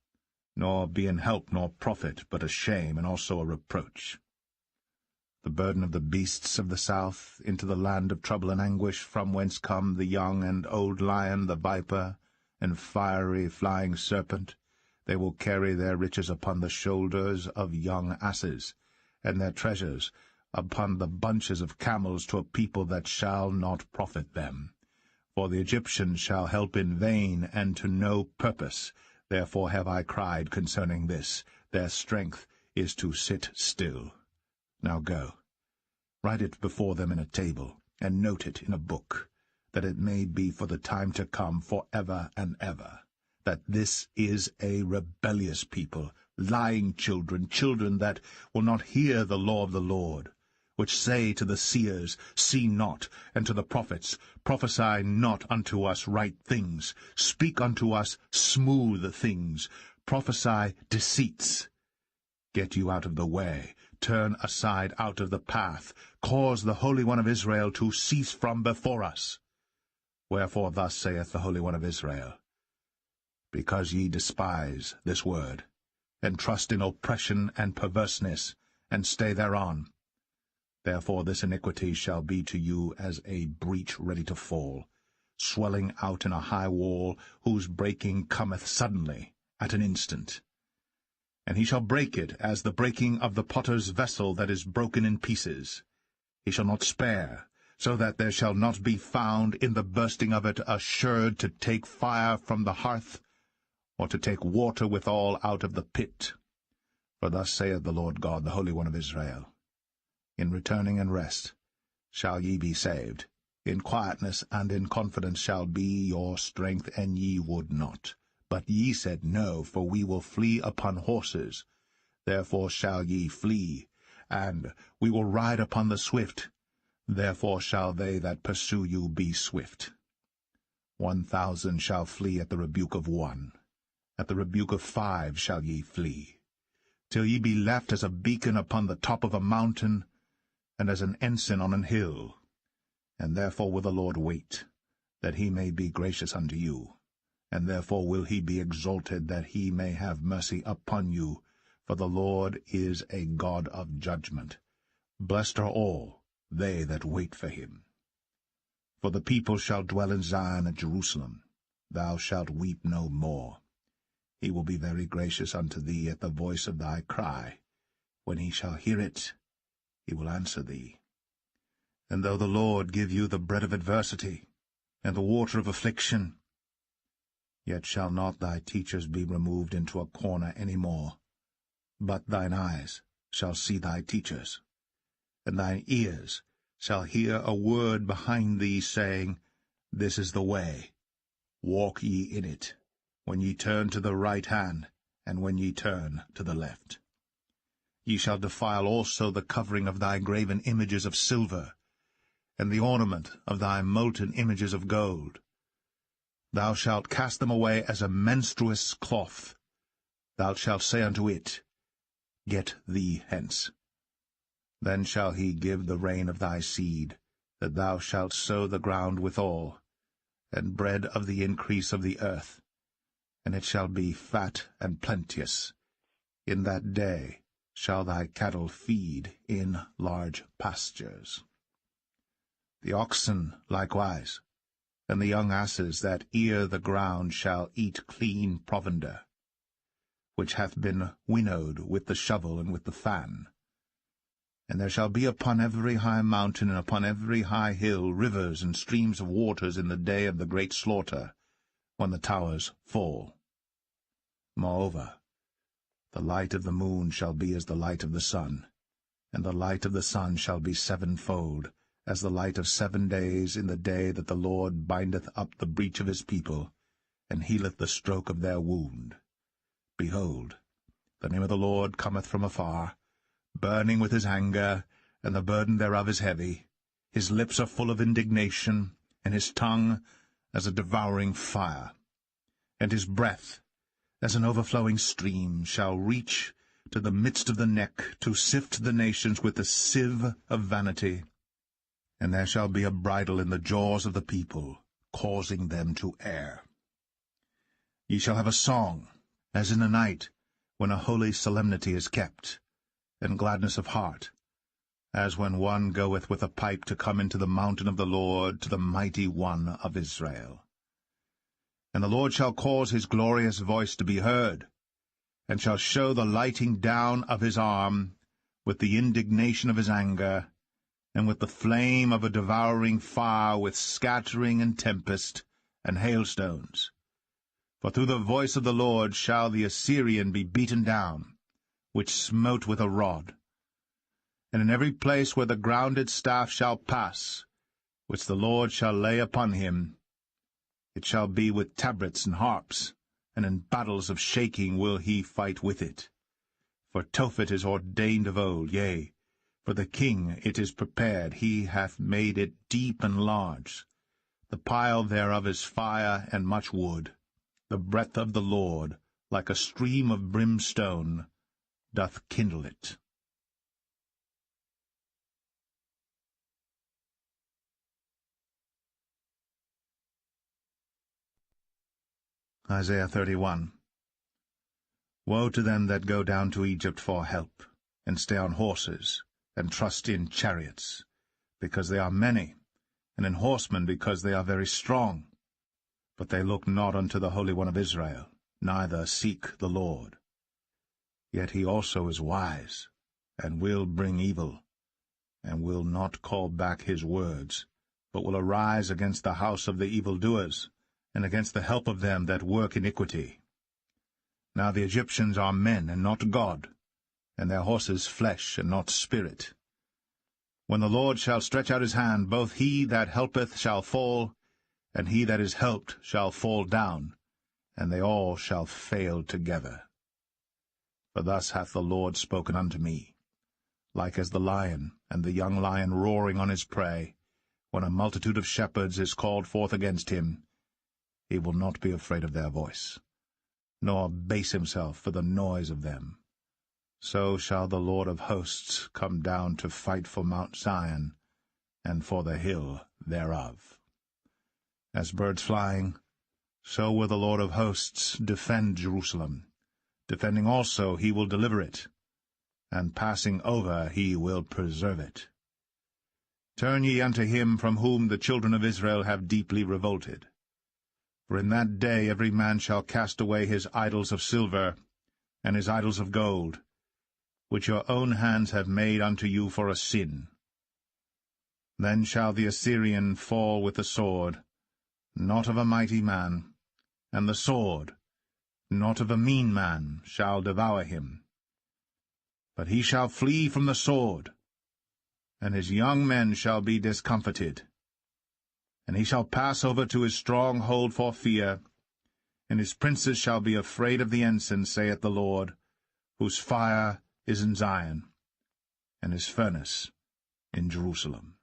nor be an help nor profit, but a shame and also a reproach. The burden of the beasts of the south into the land of trouble and anguish, from whence come the young and old lion, the viper, and fiery flying serpent. They will carry their riches upon the shoulders of young asses, and their treasures upon the bunches of camels, to a people that shall not profit them. For the Egyptians shall help in vain, and to no purpose. Therefore have I cried concerning this, Their strength is to sit still. Now go. Write it before them in a table, and note it in a book, that it may be for the time to come, for ever and ever, that this is a rebellious people, lying children, children that will not hear the law of the Lord, which say to the seers, See not, and to the prophets, Prophesy not unto us right things, speak unto us smooth things, prophesy deceits. Get you out of the way, turn aside out of the path, cause the Holy One of Israel to cease from before us. Wherefore thus saith the Holy One of Israel, Because ye despise this word, and trust in oppression and perverseness, and stay thereon, therefore this iniquity shall be to you as a breach ready to fall, swelling out in a high wall, whose breaking cometh suddenly, at an instant. And he shall break it as the breaking of the potter's vessel that is broken in pieces. He shall not spare, so that there shall not be found in the bursting of it a sherd to take fire from the hearth, or to take water withal out of the pit. For thus saith the Lord God, the Holy One of Israel, In returning and rest shall ye be saved, in quietness and in confidence shall be your strength, and ye would not. But ye said, No, for we will flee upon horses. Therefore shall ye flee, and we will ride upon the swift. Therefore shall they that pursue you be swift. 1,000 shall flee at the rebuke of one. At the rebuke of 5 shall ye flee, till ye be left as a beacon upon the top of a mountain, and as an ensign on an hill. And therefore will the Lord wait, that he may be gracious unto you. And therefore will he be exalted, that he may have mercy upon you. For the Lord is a God of judgment. Blessed are all they that wait for him. For the people shall dwell in Zion and Jerusalem. Thou shalt weep no more. He will be very gracious unto thee at the voice of thy cry. When he shall hear it, he will answer thee. And though the Lord give you the bread of adversity, and the water of affliction, yet shall not thy teachers be removed into a corner any more, but thine eyes shall see thy teachers, and thine ears shall hear a word behind thee, saying, This is the way, walk ye in it, when ye turn to the right hand, and when ye turn to the left. Ye shall defile also the covering of thy graven images of silver, and the ornament of thy molten images of gold. Thou shalt cast them away as a menstruous cloth. Thou shalt say unto it, Get thee hence. Then shall he give the rain of thy seed, that thou shalt sow the ground withal, and bread of the increase of the earth, and it shall be fat and plenteous. In that day shall thy cattle feed in large pastures. The oxen likewise, and the young asses that ear the ground shall eat clean provender, which hath been winnowed with the shovel and with the fan. And there shall be upon every high mountain and upon every high hill rivers and streams of waters in the day of the great slaughter, when the towers fall. Moreover, the light of the moon shall be as the light of the sun, and the light of the sun shall be sevenfold, as the light of 7 days in the day that the Lord bindeth up the breach of his people, and healeth the stroke of their wound. Behold, the name of the Lord cometh from afar, burning with his anger, and the burden thereof is heavy. His lips are full of indignation, and his tongue as a devouring fire. And his breath, as an overflowing stream, shall reach to the midst of the neck, to sift the nations with the sieve of vanity. And there shall be a bridle in the jaws of the people, causing them to err. Ye shall have a song, as in a night, when a holy solemnity is kept, and gladness of heart, as when one goeth with a pipe to come into the mountain of the Lord, to the mighty one of Israel. And the Lord shall cause his glorious voice to be heard, and shall show the lighting down of his arm, with the indignation of his anger, and with the flame of a devouring fire, with scattering and tempest and hailstones. For through the voice of the Lord shall the Assyrian be beaten down, which smote with a rod. And in every place where the grounded staff shall pass, which the Lord shall lay upon him, it shall be with tabrets and harps, and in battles of shaking will he fight with it. For Tophet is ordained of old, yea, for the king it is prepared, he hath made it deep and large. The pile thereof is fire and much wood. The breath of the Lord, like a stream of brimstone, doth kindle it. Isaiah 31. Woe to them that go down to Egypt for help, and stay on horses, and trust in chariots, because they are many, and in horsemen, because they are very strong. But they look not unto the Holy One of Israel, neither seek the Lord. Yet he also is wise, and will bring evil, and will not call back his words, but will arise against the house of the evildoers, and against the help of them that work iniquity. Now the Egyptians are men, and not God, and their horses flesh, and not spirit. When the Lord shall stretch out his hand, both he that helpeth shall fall, and he that is helped shall fall down, and they all shall fail together. For thus hath the Lord spoken unto me, like as the lion and the young lion roaring on his prey, when a multitude of shepherds is called forth against him, he will not be afraid of their voice, nor base himself for the noise of them. So shall the Lord of hosts come down to fight for Mount Zion, and for the hill thereof. As birds flying, so will the Lord of hosts defend Jerusalem. Defending also he will deliver it, and passing over he will preserve it. Turn ye unto him from whom the children of Israel have deeply revolted. For in that day every man shall cast away his idols of silver, and his idols of gold, which your own hands have made unto you for a sin. Then shall the Assyrian fall with the sword, not of a mighty man, and the sword, not of a mean man, shall devour him. But he shall flee from the sword, and his young men shall be discomfited. And he shall pass over to his stronghold for fear, and his princes shall be afraid of the ensign, saith the Lord, whose fire is in Zion, and his furnace in Jerusalem.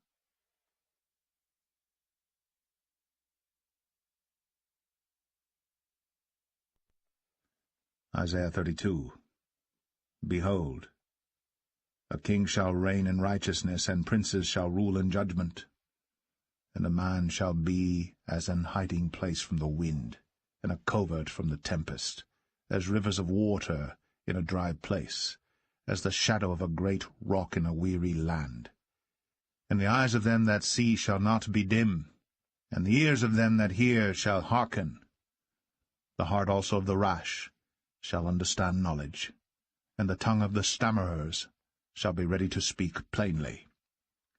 Isaiah 32. Behold, a king shall reign in righteousness, and princes shall rule in judgment. And a man shall be as an hiding place from the wind, and a covert from the tempest, as rivers of water in a dry place, as the shadow of a great rock in a weary land. And the eyes of them that see shall not be dim, and the ears of them that hear shall hearken. The heart also of the rash shall understand knowledge, and the tongue of the stammerers shall be ready to speak plainly.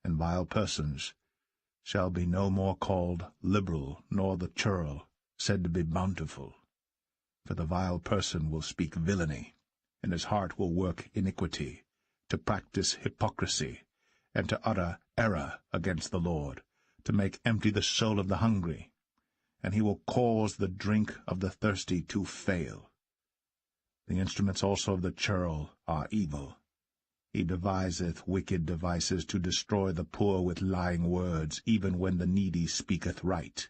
And vile persons shall be no more called liberal, nor the churl said to be bountiful. For the vile person will speak villainy, and his heart will work iniquity, to practice hypocrisy, and to utter error against the Lord, to make empty the soul of the hungry, and he will cause the drink of the thirsty to fail. The instruments also of the churl are evil. He deviseth wicked devices to destroy the poor with lying words, even when the needy speaketh right.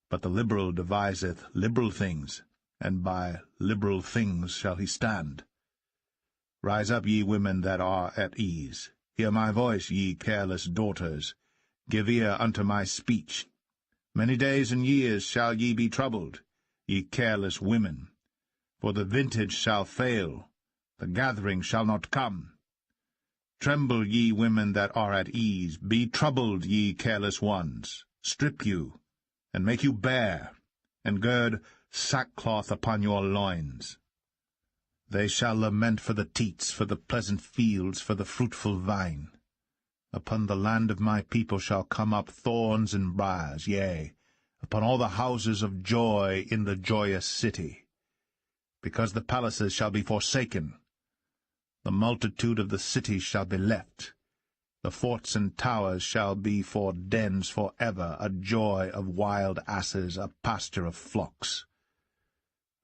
But the liberal deviseth liberal things, and by liberal things shall he stand. Rise up, ye women that are at ease. Hear my voice, ye careless daughters. Give ear unto my speech. Many days and years shall ye be troubled, ye careless women. For the vintage shall fail, the gathering shall not come. Tremble, ye women that are at ease. Be troubled, ye careless ones. Strip you, and make you bare, and gird sackcloth upon your loins. They shall lament for the teats, for the pleasant fields, for the fruitful vine. Upon the land of my people shall come up thorns and briars, yea, upon all the houses of joy in the joyous city. Because the palaces shall be forsaken, The multitude of the cities shall be left. The forts and towers shall be for dens for ever, a joy of wild asses, a pasture of flocks.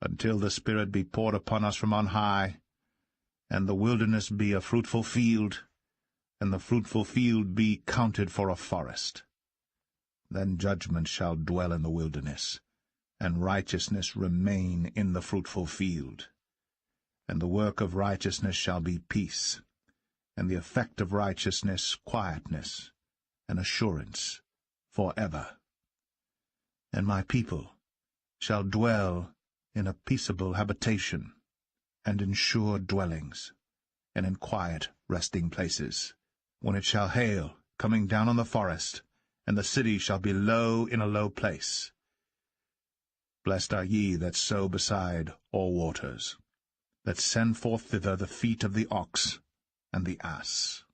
Until the Spirit be poured upon us from on high, and the wilderness be a fruitful field, and the fruitful field be counted for a forest. Then judgment shall dwell in the wilderness, and righteousness remain in the fruitful field. And the work of righteousness shall be peace, and the effect of righteousness quietness, and assurance for ever. And my people shall dwell in a peaceable habitation, and in sure dwellings, and in quiet resting places, when it shall hail, coming down on the forest, and the city shall be low in a low place. Blessed are ye that sow beside all waters, that send forth thither the feet of the ox and the ass.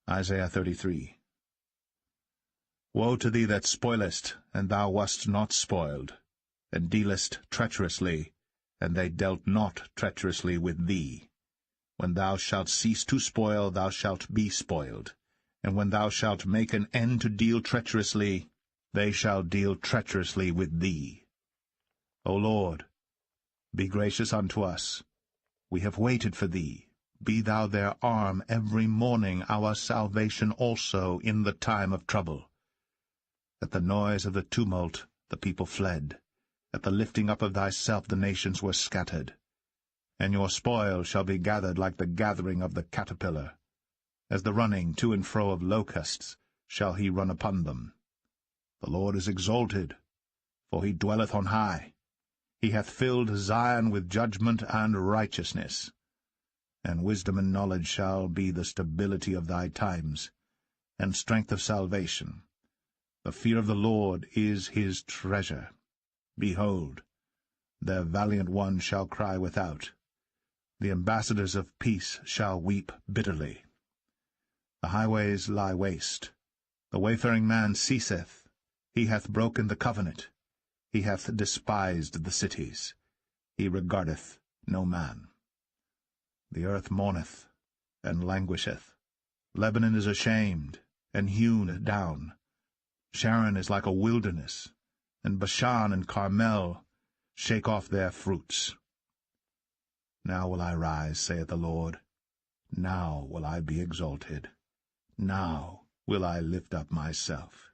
Isaiah 33. Woe to thee that spoilest, and thou wast not spoiled, and dealest treacherously, and they dealt not treacherously with thee. When thou shalt cease to spoil, thou shalt be spoiled, and when thou shalt make an end to deal treacherously, they shall deal treacherously with thee. O Lord, be gracious unto us. We have waited for thee. Be thou their arm every morning, our salvation also in the time of trouble. At the noise of the tumult the people fled. At the lifting up of thyself the nations were scattered. And your spoil shall be gathered like the gathering of the caterpillar. As the running to and fro of locusts shall he run upon them. The Lord is exalted, for he dwelleth on high. He hath filled Zion with judgment and righteousness. And wisdom and knowledge shall be the stability of thy times, and strength of salvation. The fear of the Lord is his treasure. Behold, their valiant ones shall cry without. The ambassadors of peace shall weep bitterly. The highways lie waste. The wayfaring man ceaseth. He hath broken the covenant. He hath despised the cities. He regardeth no man. The earth mourneth, and languisheth. Lebanon is ashamed, and hewn down. Sharon is like a wilderness, and Bashan and Carmel shake off their fruits. Now will I rise, saith the Lord. Now will I be exalted. Now will I lift up myself.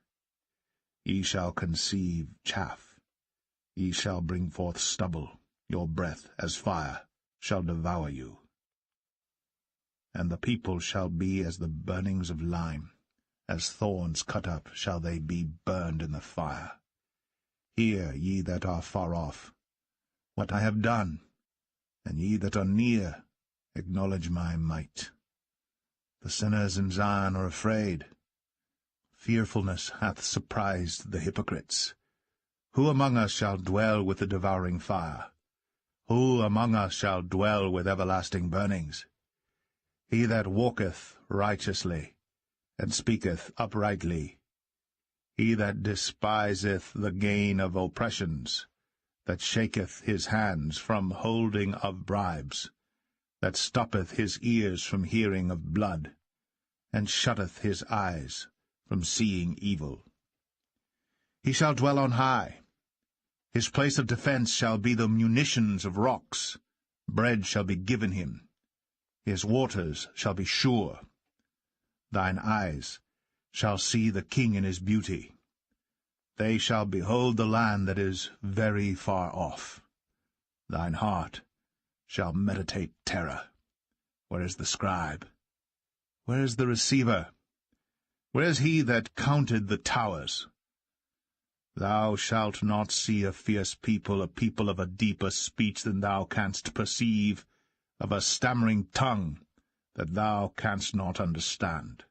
Ye shall conceive chaff. Ye shall bring forth stubble. Your breath, as fire, shall devour you. And the people shall be as the burnings of lime. As thorns cut up shall they be burned in the fire. Hear, ye that are far off, what I have done, and ye that are near, acknowledge my might. The sinners in Zion are afraid. Fearfulness hath surprised the hypocrites. Who among us shall dwell with the devouring fire? Who among us shall dwell with everlasting burnings? He that walketh righteously, and speaketh uprightly, he that despiseth the gain of oppressions, that shaketh his hands from holding of bribes, that stoppeth his ears from hearing of blood, and shutteth his eyes from seeing evil. He shall dwell on high. His place of defense shall be the munitions of rocks. Bread shall be given him. His waters shall be sure. Thine eyes shall see the king in his beauty. They shall behold the land that is very far off. Thine heart shall meditate terror. Where is the scribe? Where is the receiver? Where is he that counted the towers? Thou shalt not see a fierce people, a people of a deeper speech than thou canst perceive, of a stammering tongue that thou canst not understand.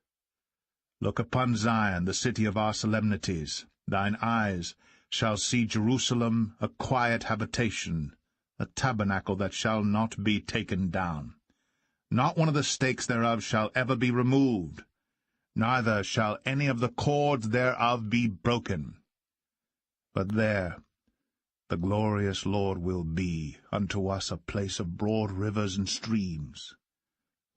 Look upon Zion, the city of our solemnities. Thine eyes shall see Jerusalem, a quiet habitation, a tabernacle that shall not be taken down. Not one of the stakes thereof shall ever be removed, neither shall any of the cords thereof be broken. But there the glorious Lord will be unto us a place of broad rivers and streams,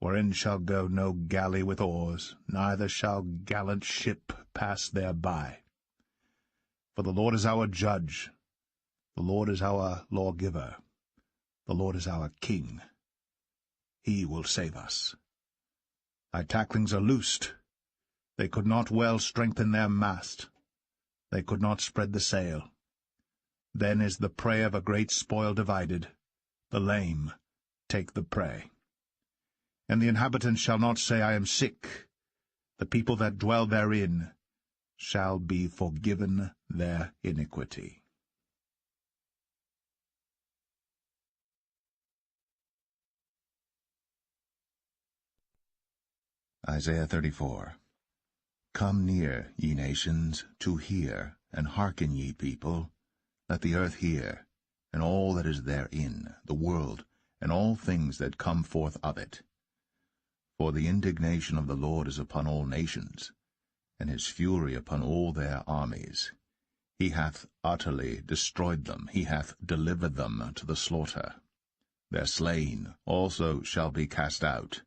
wherein shall go no galley with oars, neither shall gallant ship pass thereby. For the Lord is our judge, the Lord is our lawgiver, the Lord is our king. He will save us. Thy tacklings are loosed. They could not well strengthen their mast. They could not spread the sail. Then is the prey of a great spoil divided. The lame take the prey. And the inhabitants shall not say, I am sick. The people that dwell therein shall be forgiven their iniquity. Isaiah 34. Come near, ye nations, to hear, and hearken, ye people. Let the earth hear, and all that is therein, the world, and all things that come forth of it. For the indignation of the Lord is upon all nations, and his fury upon all their armies. He hath utterly destroyed them, he hath delivered them to the slaughter. Their slain also shall be cast out,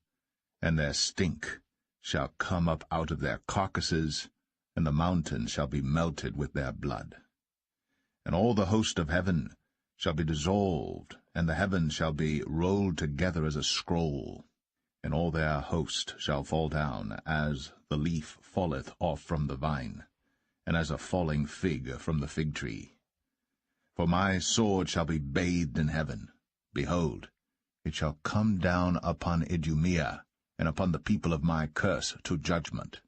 and their stink shall come up out of their carcasses, and the mountains shall be melted with their blood. And all the host of heaven shall be dissolved, and the heavens shall be rolled together as a scroll, and all their host shall fall down, as the leaf falleth off from the vine, and as a falling fig from the fig tree. For my sword shall be bathed in heaven. Behold, it shall come down upon Idumea, and upon the people of my curse to judgment.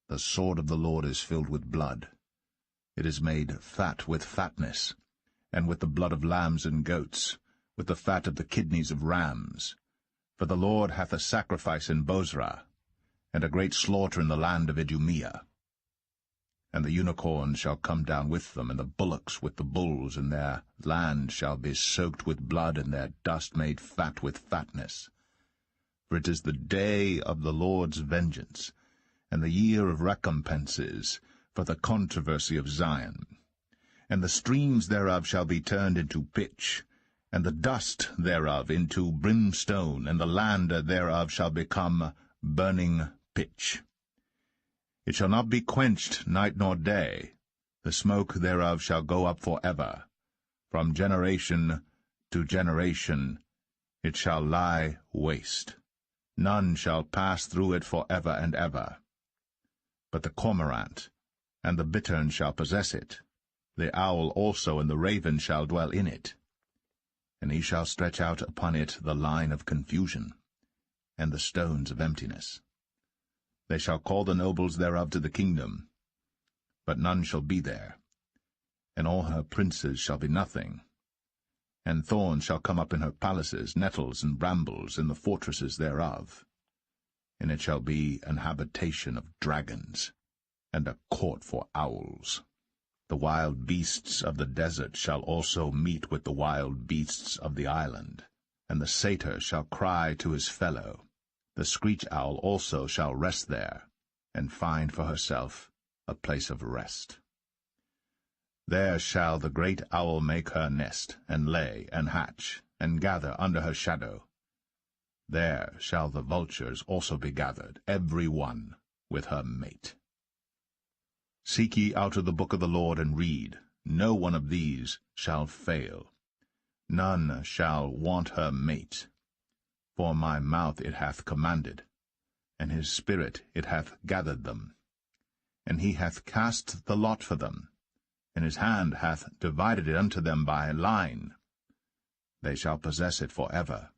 The sword of the Lord is filled with blood. It is made fat with fatness, and with the blood of lambs and goats, with the fat of the kidneys of rams. For the Lord hath a sacrifice in Bozrah, and a great slaughter in the land of Idumea. And the unicorns shall come down with them, and the bullocks with the bulls, and their land shall be soaked with blood, and their dust made fat with fatness. For it is the day of the Lord's vengeance, and the year of recompenses, for the controversy of Zion. And the streams thereof shall be turned into pitch, and the dust thereof into brimstone, and the land thereof shall become burning pitch. It shall not be quenched night nor day, the smoke thereof shall go up for ever. From generation to generation it shall lie waste. None shall pass through it for ever and ever. But the cormorant and the bittern shall possess it, the owl also and the raven shall dwell in it. And he shall stretch out upon it the line of confusion, and the stones of emptiness. They shall call the nobles thereof to the kingdom, but none shall be there, and all her princes shall be nothing. And thorns shall come up in her palaces, nettles and brambles in the fortresses thereof. And it shall be an habitation of dragons, and a court for owls. The wild beasts of the desert shall also meet with the wild beasts of the island, and the satyr shall cry to his fellow. The screech owl also shall rest there, and find for herself a place of rest. There shall the great owl make her nest, and lay, and hatch, and gather under her shadow. There shall the vultures also be gathered, every one with her mate. Seek ye out of the book of the Lord, and read. No one of these shall fail. None shall want her mate. For my mouth it hath commanded, and his spirit it hath gathered them. And he hath cast the lot for them, and his hand hath divided it unto them by line. They shall possess it for ever.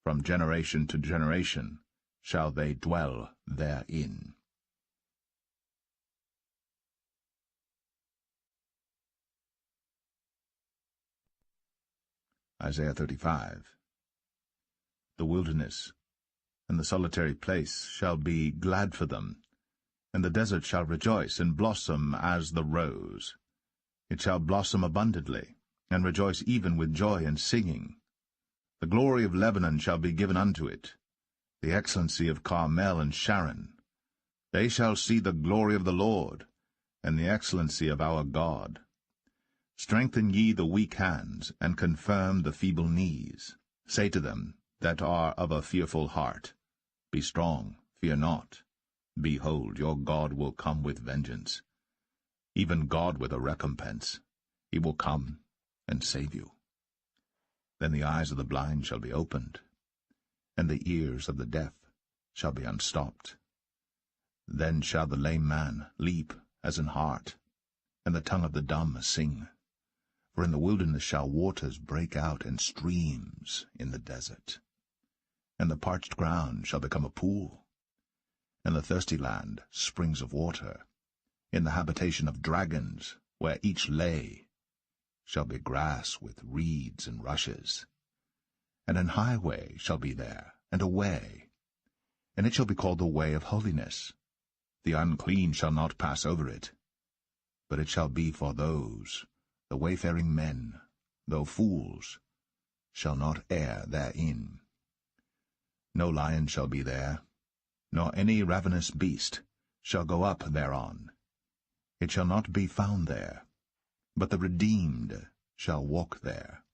From generation to generation shall they dwell therein. Isaiah 35. The wilderness and the solitary place shall be glad for them, and the desert shall rejoice and blossom as the rose. It shall blossom abundantly, and rejoice even with joy and singing. The glory of Lebanon shall be given unto it, the excellency of Carmel and Sharon. They shall see the glory of the Lord, and the excellency of our God. Strengthen ye the weak hands, and confirm the feeble knees. Say to them that are of a fearful heart, Be strong, fear not. Behold, your God will come with vengeance, even God with a recompense. He will come and save you. Then the eyes of the blind shall be opened, and the ears of the deaf shall be unstopped. Then shall the lame man leap as an hart, and the tongue of the dumb sing. For in the wilderness shall waters break out, and streams in the desert. And the parched ground shall become a pool, and the thirsty land springs of water. In the habitation of dragons, where each lay, shall be grass with reeds and rushes. And an highway shall be there, and a way, and it shall be called the way of holiness. The unclean shall not pass over it, but it shall be for those, the wayfaring men, though fools, shall not err therein. No lion shall be there, nor any ravenous beast shall go up thereon. It shall not be found there, but the redeemed shall walk there.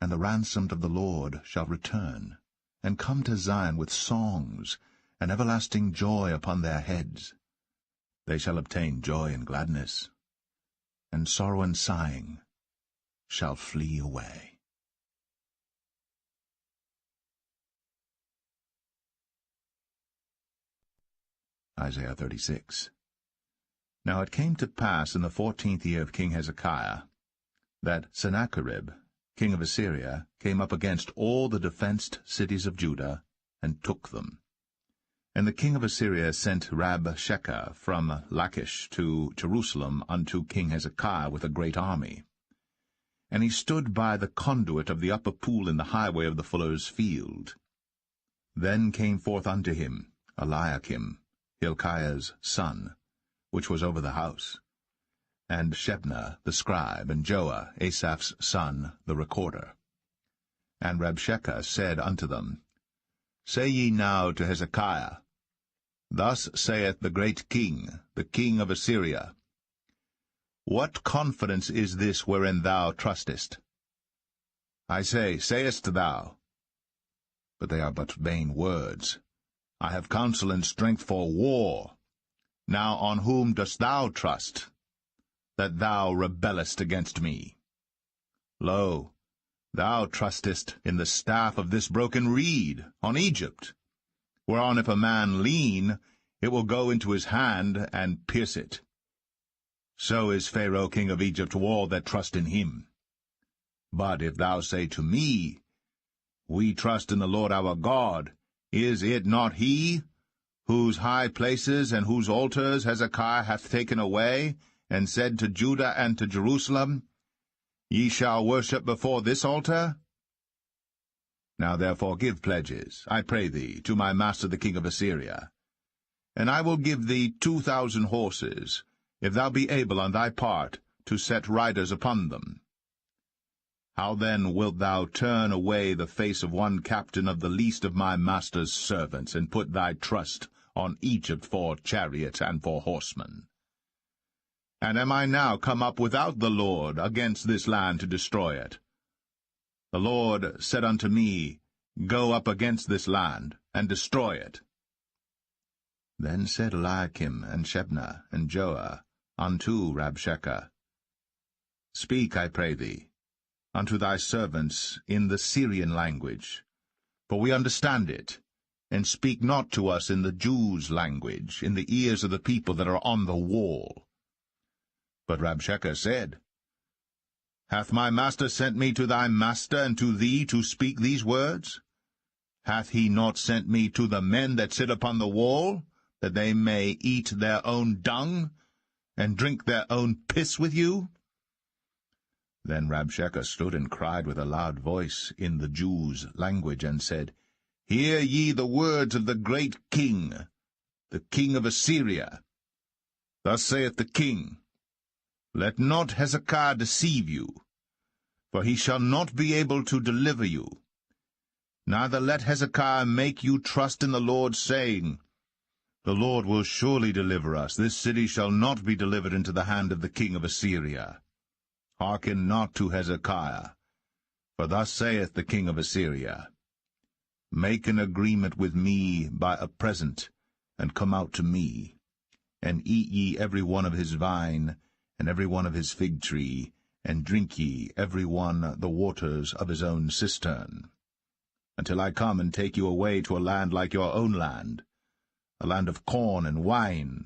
And the ransomed of the Lord shall return, and come to Zion with songs, and everlasting joy upon their heads. They shall obtain joy and gladness, and sorrow and sighing shall flee away. Isaiah 36. Now it came to pass in the 14th year of King Hezekiah, that Sennacherib, king of Assyria, came up against all the defenced cities of Judah, and took them. And the king of Assyria sent Rabshakeh from Lachish to Jerusalem unto King Hezekiah with a great army. And he stood by the conduit of the upper pool in the highway of the fuller's field. Then came forth unto him Eliakim, Hilkiah's son, which was over the house, and Shebna the scribe, and Joah, Asaph's son, the recorder. And Rabshakeh said unto them, Say ye now to Hezekiah, Thus saith the great king, the king of Assyria, What confidence is this wherein thou trustest? I say, sayest thou? But they are but vain words. I have counsel and strength for war. Now on whom dost thou trust, that thou rebellest against me? Lo, thou trustest in the staff of this broken reed, on Egypt, whereon if a man lean, it will go into his hand and pierce it. So is Pharaoh king of Egypt to all that trust in him. But if thou say to me, We trust in the Lord our God, is it not he, whose high places and whose altars Hezekiah hath taken away, and said to Judah and to Jerusalem, Ye shall worship before this altar? Now therefore give pledges, I pray thee, to my master the king of Assyria. And I will give thee 2,000 horses, if thou be able on thy part to set riders upon them. How then wilt thou turn away the face of one captain of the least of my master's servants, and put thy trust on Egypt for chariot and for horsemen? And am I now come up without the Lord against this land to destroy it? The Lord said unto me, Go up against this land, and destroy it. Then said Eliakim, and Shebna, and Joah, unto Rabshakeh, Speak, I pray thee, unto thy servants in the Syrian language, for we understand it, and speak not to us in the Jews' language, in the ears of the people that are on the wall. But Rabshakeh said, Hath my master sent me to thy master and to thee to speak these words? Hath he not sent me to the men that sit upon the wall, that they may eat their own dung, and drink their own piss with you? Then Rabshakeh stood and cried with a loud voice in the Jews' language, and said, Hear ye the words of the great king, the king of Assyria. Thus saith the king, Let not Hezekiah deceive you, for he shall not be able to deliver you. Neither let Hezekiah make you trust in the Lord, saying, The Lord will surely deliver us. This city shall not be delivered into the hand of the king of Assyria. Hearken not to Hezekiah, for thus saith the king of Assyria, Make an agreement with me by a present, and come out to me, and eat ye every one of his vine, and every one of his fig tree, and drink ye every one the waters of his own cistern, until I come and take you away to a land like your own land, a land of corn and wine,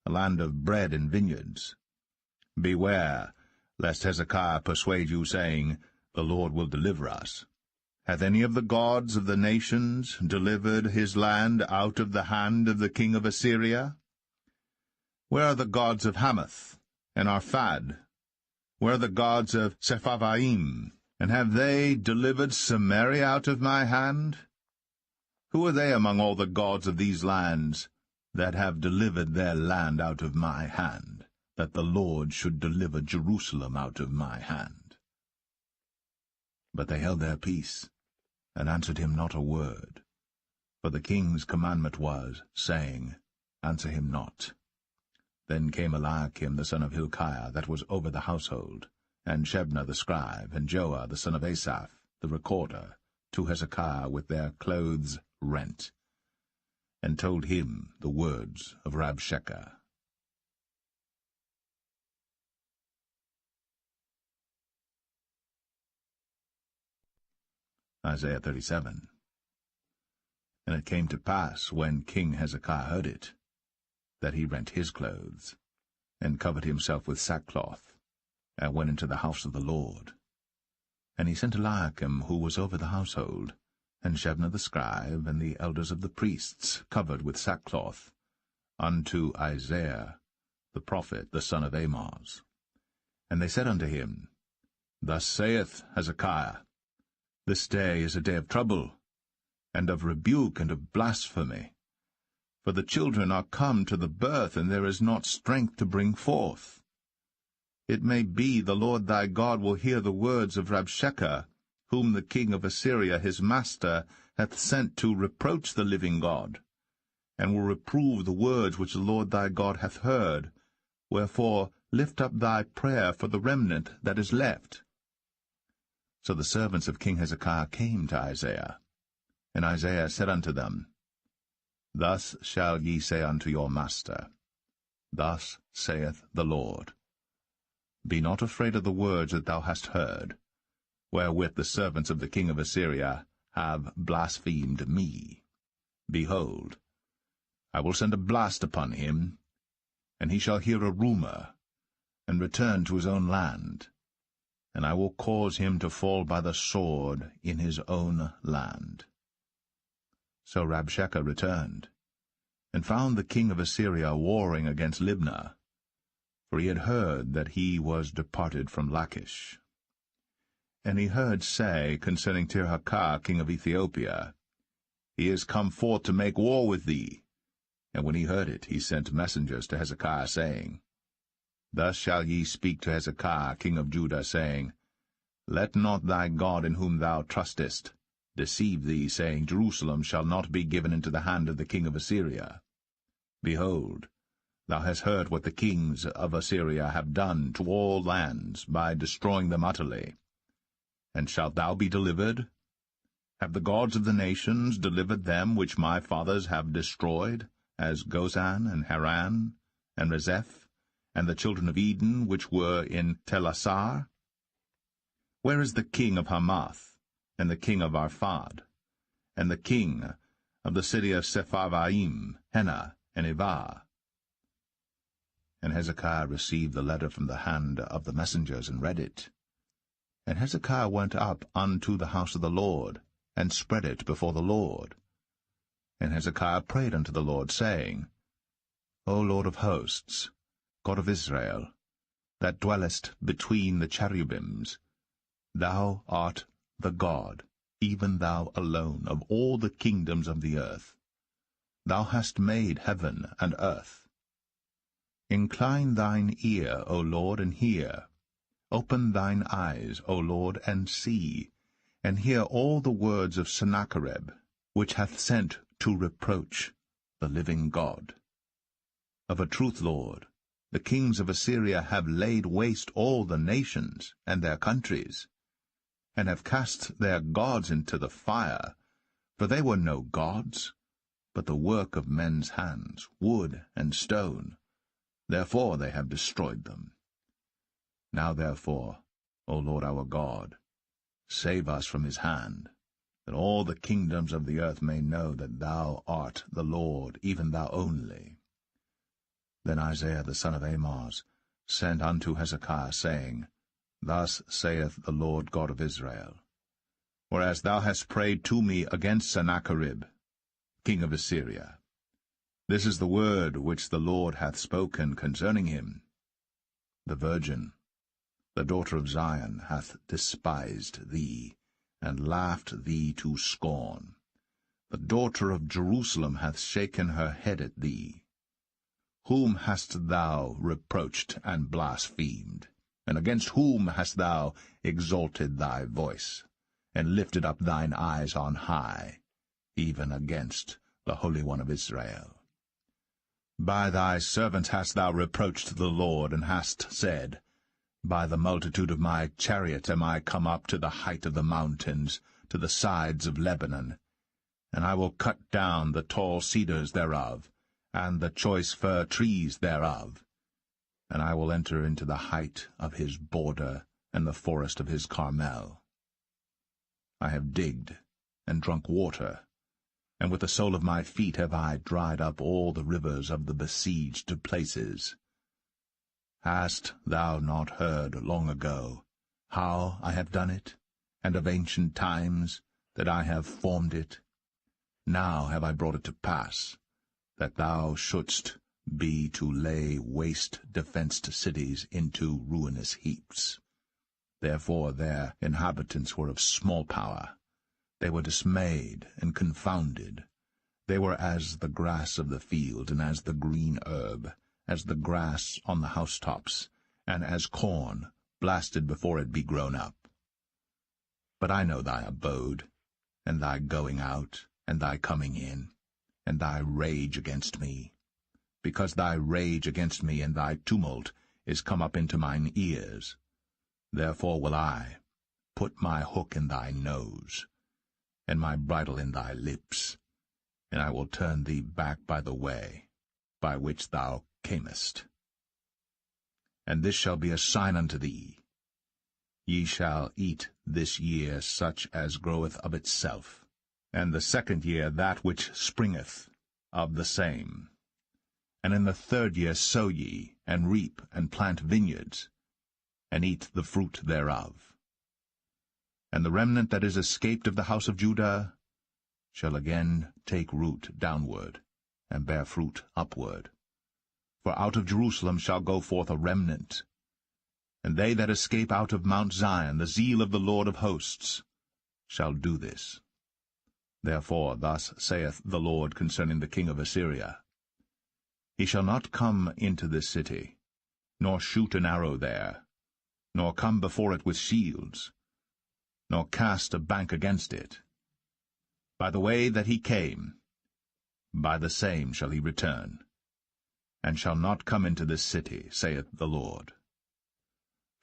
a land of bread and vineyards. Beware, lest Hezekiah persuade you, saying, The Lord will deliver us. Hath any of the gods of the nations delivered his land out of the hand of the king of Assyria? Where are the gods of Hamath and Arphad? Where are the gods of Sepharvaim? And have they delivered Samaria out of my hand? Who are they among all the gods of these lands that have delivered their land out of my hand, that the Lord should deliver Jerusalem out of my hand? But they held their peace, and answered him not a word. For the king's commandment was, saying, Answer him not. Then came Eliakim the son of Hilkiah, that was over the household, and Shebna the scribe, and Joah the son of Asaph, the recorder, to Hezekiah with their clothes rent, and told him the words of Rabshakeh. Isaiah 37. And it came to pass, when King Hezekiah heard it, that he rent his clothes, and covered himself with sackcloth, and went into the house of the Lord. And he sent Eliakim, who was over the household, and Shebna the scribe, and the elders of the priests, covered with sackcloth, unto Isaiah the prophet, the son of Amoz. And they said unto him, Thus saith Hezekiah, This day is a day of trouble, and of rebuke, and of blasphemy. For the children are come to the birth, and there is not strength to bring forth. It may be the Lord thy God will hear the words of Rabshakeh, whom the king of Assyria his master hath sent to reproach the living God, and will reprove the words which the Lord thy God hath heard. Wherefore lift up thy prayer for the remnant that is left. So the servants of King Hezekiah came to Isaiah, and Isaiah said unto them, Thus shall ye say unto your master, Thus saith the Lord, Be not afraid of the words that thou hast heard, wherewith the servants of the king of Assyria have blasphemed me. Behold, I will send a blast upon him, and he shall hear a rumour, and return to his own land, and I will cause him to fall by the sword in his own land. So Rabshakeh returned, and found the king of Assyria warring against Libnah, for he had heard that he was departed from Lachish. And he heard say concerning Tirhakah king of Ethiopia, He is come forth to make war with thee. And when he heard it, he sent messengers to Hezekiah, saying, Thus shall ye speak to Hezekiah king of Judah, saying, Let not thy God in whom thou trustest deceive thee, saying, Jerusalem shall not be given into the hand of the king of Assyria. Behold, thou hast heard what the kings of Assyria have done to all lands, by destroying them utterly. And shalt thou be delivered? Have the gods of the nations delivered them which my fathers have destroyed, as Gozan and Haran and Rezeph, and the children of Eden which were in Telassar? Where is the king of Hamath, and the king of Arphad, and the king of the city of Sepharvaim, Hena, and Ivah? And Hezekiah received the letter from the hand of the messengers, and read it. And Hezekiah went up unto the house of the Lord, and spread it before the Lord. And Hezekiah prayed unto the Lord, saying, O Lord of hosts, God of Israel, that dwellest between the cherubims, thou art the God, even thou alone, of all the kingdoms of the earth. Thou hast made heaven and earth. Incline thine ear, O Lord, and hear. Open thine eyes, O Lord, and see, and hear all the words of Sennacherib, which hath sent to reproach the living God. Of a truth, Lord, the kings of Assyria have laid waste all the nations and their countries, and have cast their gods into the fire, for they were no gods, but the work of men's hands, wood and stone. Therefore they have destroyed them. Now therefore, O Lord our God, save us from his hand, that all the kingdoms of the earth may know that thou art the Lord, even thou only. Then Isaiah the son of Amoz sent unto Hezekiah, saying, Thus saith the Lord God of Israel, Whereas thou hast prayed to me against Sennacherib, king of Assyria, this is the word which the Lord hath spoken concerning him. The virgin, the daughter of Zion, hath despised thee, and laughed thee to scorn. The daughter of Jerusalem hath shaken her head at thee. Whom hast thou reproached and blasphemed? And against whom hast thou exalted thy voice, and lifted up thine eyes on high, even against the Holy One of Israel? By thy servants hast thou reproached the Lord, and hast said, By the multitude of my chariot am I come up to the height of the mountains, to the sides of Lebanon, and I will cut down the tall cedars thereof, and the choice fir trees thereof, and I will enter into the height of his border, and the forest of his Carmel. I have digged, and drunk water, and with the sole of my feet have I dried up all the rivers of the besieged places. Hast thou not heard long ago how I have done it, and of ancient times that I have formed it? Now have I brought it to pass, that thou shouldst be to lay waste defenced cities into ruinous heaps. Therefore their inhabitants were of small power. They were dismayed and confounded. They were as the grass of the field, and as the green herb, as the grass on the housetops, and as corn blasted before it be grown up. But I know thy abode, and thy going out, and thy coming in, and thy rage against me, because thy rage against me and thy tumult is come up into mine ears. Therefore will I put my hook in thy nose, and my bridle in thy lips, and I will turn thee back by the way by which thou camest. And this shall be a sign unto thee. Ye shall eat this year such as groweth of itself, and the second year that which springeth of the same. And in the third year sow ye, and reap, and plant vineyards, and eat the fruit thereof. And the remnant that is escaped of the house of Judah shall again take root downward, and bear fruit upward. For out of Jerusalem shall go forth a remnant, and they that escape out of Mount Zion, the zeal of the Lord of hosts, shall do this. Therefore thus saith the Lord concerning the king of Assyria, He shall not come into this city, nor shoot an arrow there, nor come before it with shields, nor cast a bank against it. By the way that he came, by the same shall he return, and shall not come into this city, saith the Lord.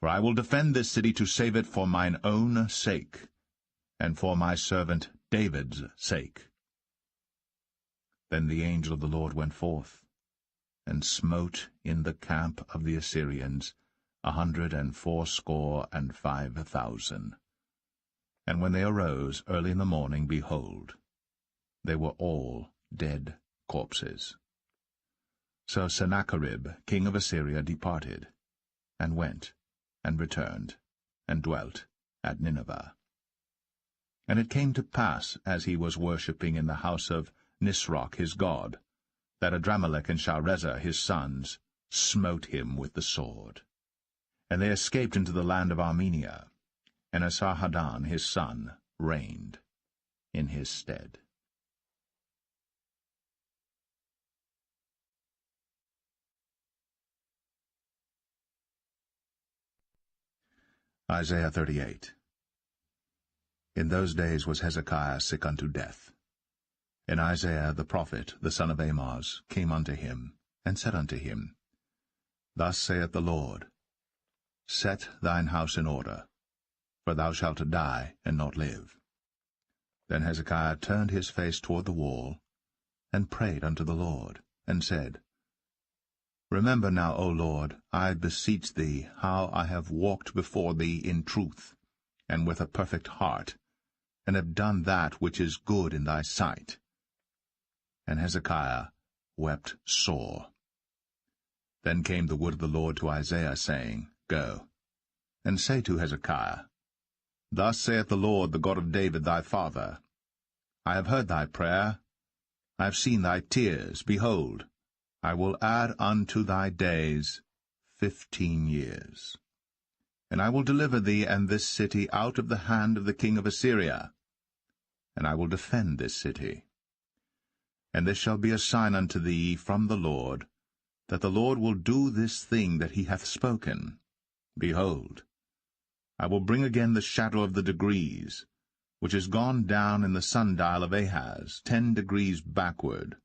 For I will defend this city to save it for mine own sake, and for my servant David's sake. Then the angel of the Lord went forth, and smote in the camp of the Assyrians 185,000. And when they arose early in the morning, behold, they were all dead corpses. So Sennacherib king of Assyria departed, and went, and returned, and dwelt at Nineveh. And it came to pass, as he was worshipping in the house of Nisroch his god, that Adramelech and Sharezer his sons smote him with the sword. And they escaped into the land of Armenia, and Esarhaddon his son reigned in his stead. Isaiah 38. In those days was Hezekiah sick unto death. And Isaiah the prophet, the son of Amoz, came unto him, and said unto him, Thus saith the Lord, Set thine house in order, for thou shalt die and not live. Then Hezekiah turned his face toward the wall, and prayed unto the Lord, and said, Remember now, O Lord, I beseech thee, how I have walked before thee in truth, and with a perfect heart, and have done that which is good in thy sight. And Hezekiah wept sore. Then came the word of the Lord to Isaiah, saying, Go, and say to Hezekiah, Thus saith the Lord, the God of David thy father, I have heard thy prayer, I have seen thy tears. Behold, I will add unto thy days 15 years. And I will deliver thee and this city out of the hand of the king of Assyria, and I will defend this city. And this shall be a sign unto thee from the Lord, that the Lord will do this thing that he hath spoken. Behold, I will bring again the shadow of the degrees, which is gone down in the sundial of Ahaz, 10 degrees backward.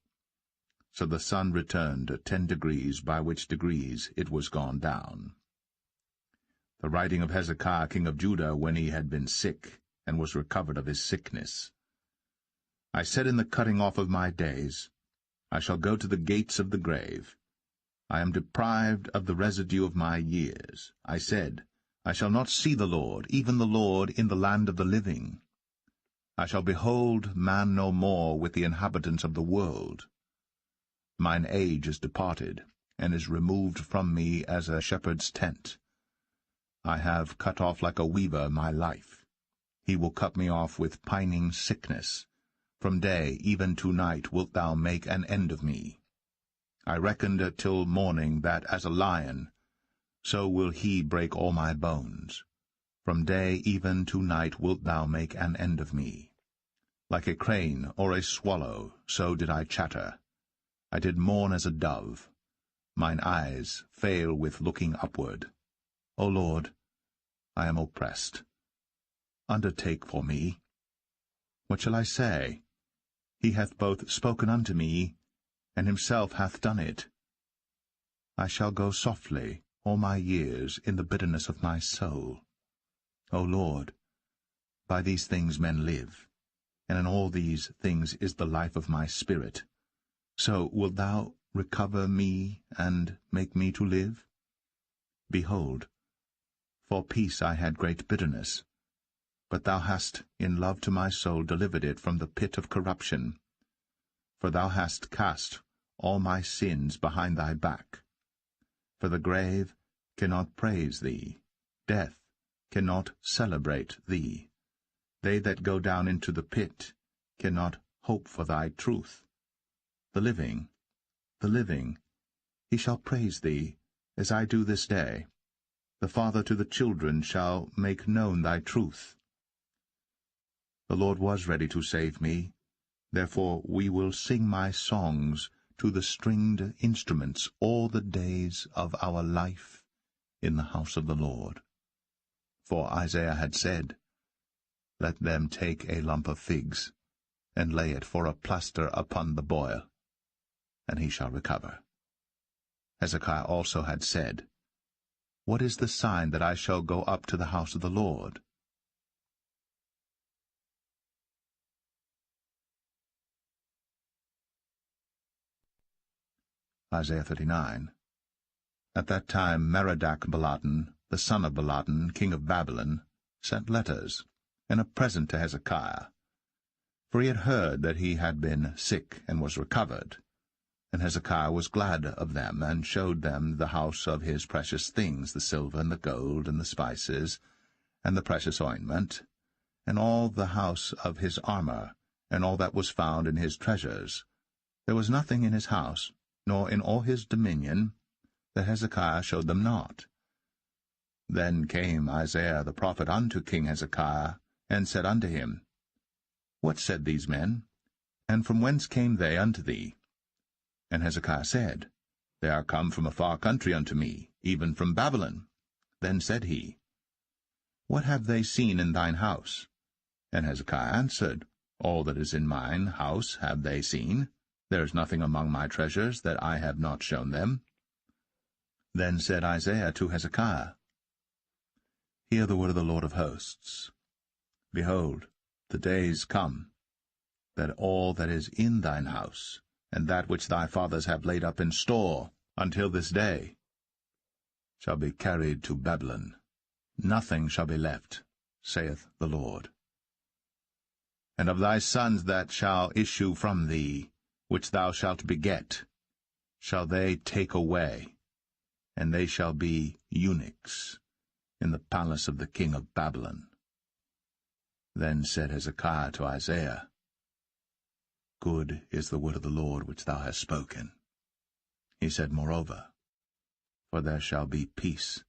So the sun returned 10 degrees, by which degrees it was gone down. The writing of Hezekiah king of Judah, when he had been sick, and was recovered of his sickness. I said in the cutting off of my days, I shall go to the gates of the grave. I am deprived of the residue of my years. I said, I shall not see the Lord, even the Lord, in the land of the living. I shall behold man no more with the inhabitants of the world. Mine age is departed, and is removed from me as a shepherd's tent. I have cut off like a weaver my life. He will cut me off with pining sickness. From day even to night wilt thou make an end of me. I reckoned till morning that as a lion, so will he break all my bones. From day even to night wilt thou make an end of me. Like a crane or a swallow, so did I chatter. I did mourn as a dove. Mine eyes fail with looking upward. O Lord, I am oppressed. Undertake for me. What shall I say? He hath both spoken unto me, and himself hath done it. I shall go softly all my years in the bitterness of my soul. O Lord, by these things men live, and in all these things is the life of my spirit. So wilt thou recover me, and make me to live? Behold, for peace I had great bitterness, but thou hast in love to my soul delivered it from the pit of corruption. For thou hast cast all my sins behind thy back. For the grave cannot praise thee, death cannot celebrate thee. They that go down into the pit cannot hope for thy truth. The living, he shall praise thee, as I do this day. The father to the children shall make known thy truth. The Lord was ready to save me, therefore we will sing my songs to the stringed instruments all the days of our life in the house of the Lord. For Isaiah had said, Let them take a lump of figs, and lay it for a plaster upon the boil, and he shall recover. Hezekiah also had said, What is the sign that I shall go up to the house of the Lord? Isaiah 39. At that time Merodach-Baladan, the son of Baladan, king of Babylon, sent letters, and a present to Hezekiah. For he had heard that he had been sick and was recovered. And Hezekiah was glad of them, and showed them the house of his precious things, the silver and the gold, and the spices, and the precious ointment, and all the house of his armor, and all that was found in his treasures. There was nothing in his house, nor in all his dominion, that Hezekiah showed them not. Then came Isaiah the prophet unto King Hezekiah, and said unto him, What said these men? And from whence came they unto thee? And Hezekiah said, They are come from a far country unto me, even from Babylon. Then said he, What have they seen in thine house? And Hezekiah answered, All that is in mine house have they seen. There is nothing among my treasures that I have not shown them. Then said Isaiah to Hezekiah, Hear the word of the Lord of hosts. Behold, the days come, that all that is in thine house, and that which thy fathers have laid up in store until this day, shall be carried to Babylon. Nothing shall be left, saith the Lord. And of thy sons that shall issue from thee, which thou shalt beget, shall they take away, and they shall be eunuchs in the palace of the king of Babylon. Then said Hezekiah to Isaiah, Good is the word of the Lord which thou hast spoken. He said, Moreover, for there shall be peace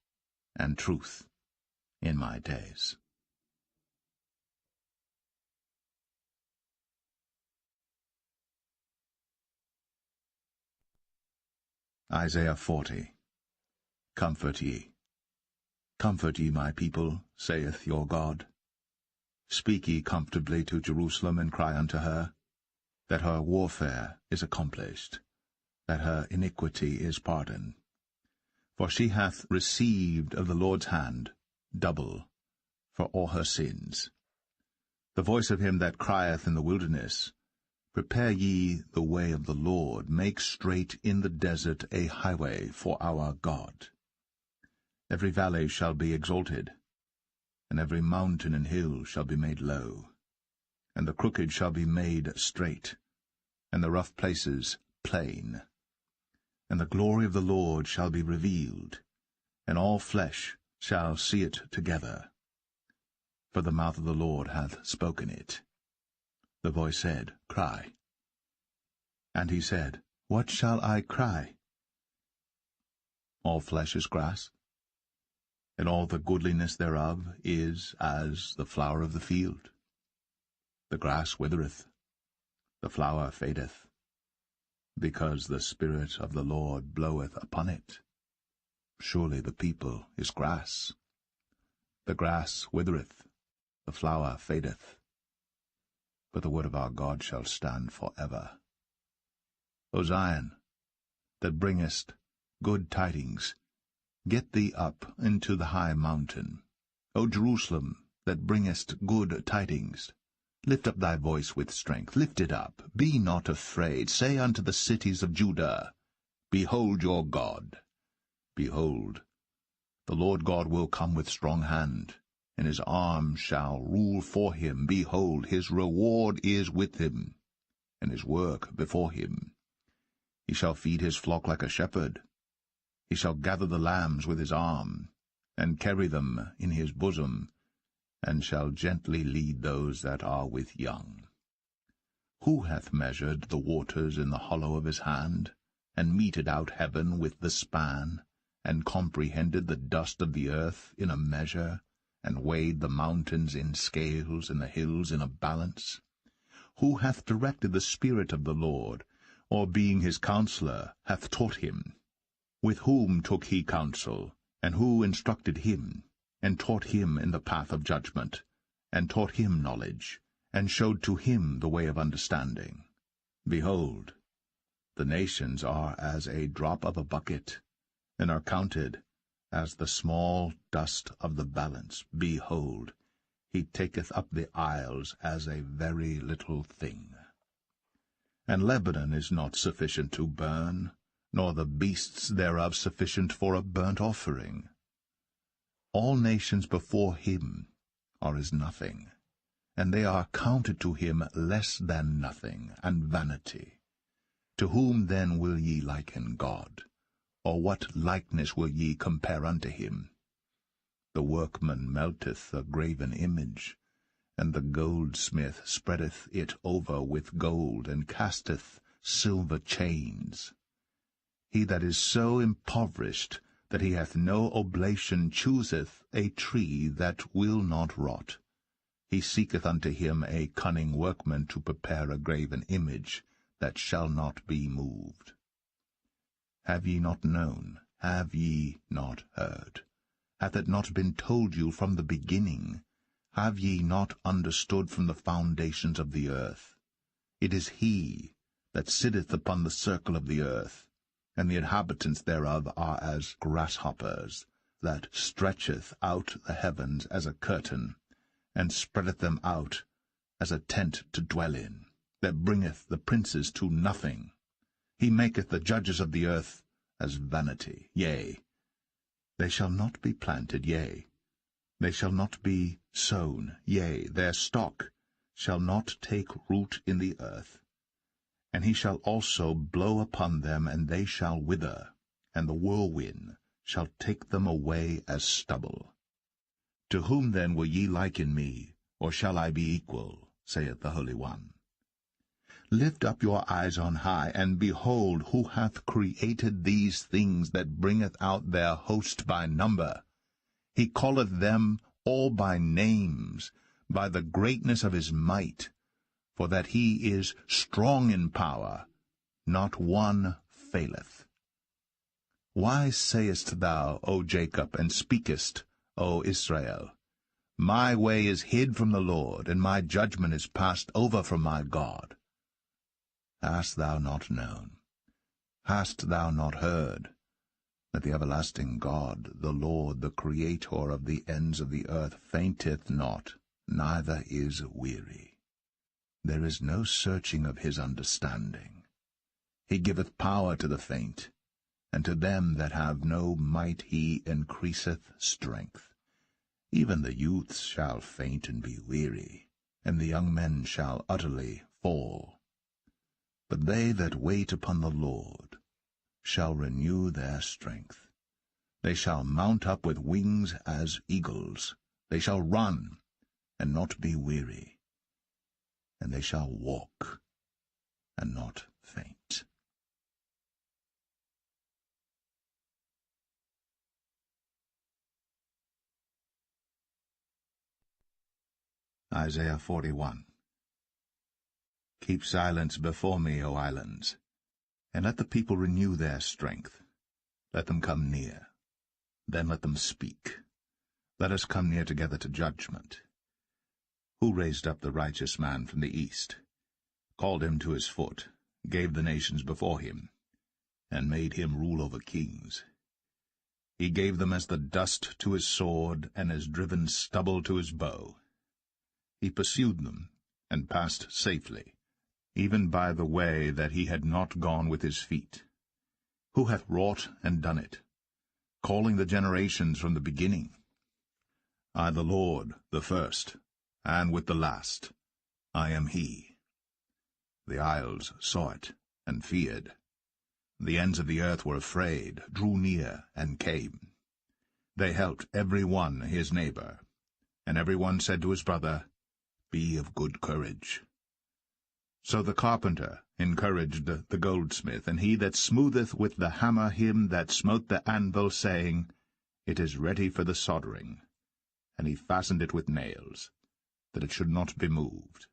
and truth in my days. Isaiah 40. Comfort ye. Comfort ye my people, saith your God. Speak ye comfortably to Jerusalem, and cry unto her, that her warfare is accomplished, that her iniquity is pardoned. For she hath received of the Lord's hand double for all her sins. The voice of him that crieth in the wilderness, Prepare ye the way of the Lord, make straight in the desert a highway for our God. Every valley shall be exalted, and every mountain and hill shall be made low, and the crooked shall be made straight, and the rough places plain. And the glory of the Lord shall be revealed, and all flesh shall see it together. For the mouth of the Lord hath spoken it. The voice said, Cry. And he said, What shall I cry? All flesh is grass, and all the goodliness thereof is as the flower of the field. The grass withereth, the flower fadeth, because the Spirit of the Lord bloweth upon it. Surely the people is grass. The grass withereth, the flower fadeth, but the word of our God shall stand for ever. O Zion, that bringest good tidings, get thee up into the high mountain. O Jerusalem, that bringest good tidings, lift up thy voice with strength, lift it up, be not afraid. Say unto the cities of Judah, Behold your God. Behold, the Lord God will come with strong hand, and his arm shall rule for him. Behold, his reward is with him, and his work before him. He shall feed his flock like a shepherd. He shall gather the lambs with his arm, and carry them in his bosom, and shall gently lead those that are with young. Who hath measured the waters in the hollow of his hand, and meted out heaven with the span, and comprehended the dust of the earth in a measure, and weighed the mountains in scales, and the hills in a balance? Who hath directed the Spirit of the Lord, or being his counselor hath taught him? With whom took he counsel, and who instructed him, and taught him in the path of judgment, and taught him knowledge, and showed to him the way of understanding? Behold, the nations are as a drop of a bucket, and are counted as the small dust of the balance. Behold, he taketh up the isles as a very little thing. And Lebanon is not sufficient to burn, nor the beasts thereof sufficient for a burnt offering. All nations before him are as nothing, and they are counted to him less than nothing, and vanity. To whom then will ye liken God? Or what likeness will ye compare unto him? The workman melteth a graven image, and the goldsmith spreadeth it over with gold, and casteth silver chains. He that is so impoverished that he hath no oblation chooseth a tree that will not rot. He seeketh unto him a cunning workman to prepare a graven image that shall not be moved. Have ye not known? Have ye not heard? Hath it not been told you from the beginning? Have ye not understood from the foundations of the earth? It is he that sitteth upon the circle of the earth, and the inhabitants thereof are as grasshoppers, that stretcheth out the heavens as a curtain, and spreadeth them out as a tent to dwell in, that bringeth the princes to nothing. He maketh the judges of the earth as vanity. Yea, they shall not be planted, yea, they shall not be sown, yea, their stock shall not take root in the earth. And he shall also blow upon them, and they shall wither, and the whirlwind shall take them away as stubble. To whom then will ye liken me, or shall I be equal, saith the Holy One? Lift up your eyes on high, and behold who hath created these things, that bringeth out their host by number. He calleth them all by names, by the greatness of his might, for that he is strong in power, not one faileth. Why sayest thou, O Jacob, and speakest, O Israel, My way is hid from the Lord, and my judgment is passed over from my God? Hast thou not known? Hast thou not heard? That the everlasting God, the Lord, the Creator of the ends of the earth, fainteth not, neither is weary. There is no searching of his understanding. He giveth power to the faint, and to them that have no might he increaseth strength. Even the youths shall faint and be weary, and the young men shall utterly fall. But they that wait upon the Lord shall renew their strength. They shall mount up with wings as eagles. They shall run, and not be weary, and they shall walk, and not faint. Isaiah 41. Keep silence before me, O islands, and let the people renew their strength. Let them come near, then let them speak. Let us come near together to judgment. Who raised up the righteous man from the east, called him to his foot, gave the nations before him, and made him rule over kings? He gave them as the dust to his sword, and as driven stubble to his bow. He pursued them, and passed safely, even by the way that he had not gone with his feet. Who hath wrought and done it, calling the generations from the beginning? I, the Lord, the first, and with the last, I am he. The isles saw it, and feared. The ends of the earth were afraid, drew near, and came. They helped every one his neighbor, and every one said to his brother, Be of good courage. So the carpenter encouraged the goldsmith, and he that smootheth with the hammer him that smote the anvil, saying, It is ready for the soldering. And he fastened it with nails, that it should not be moved.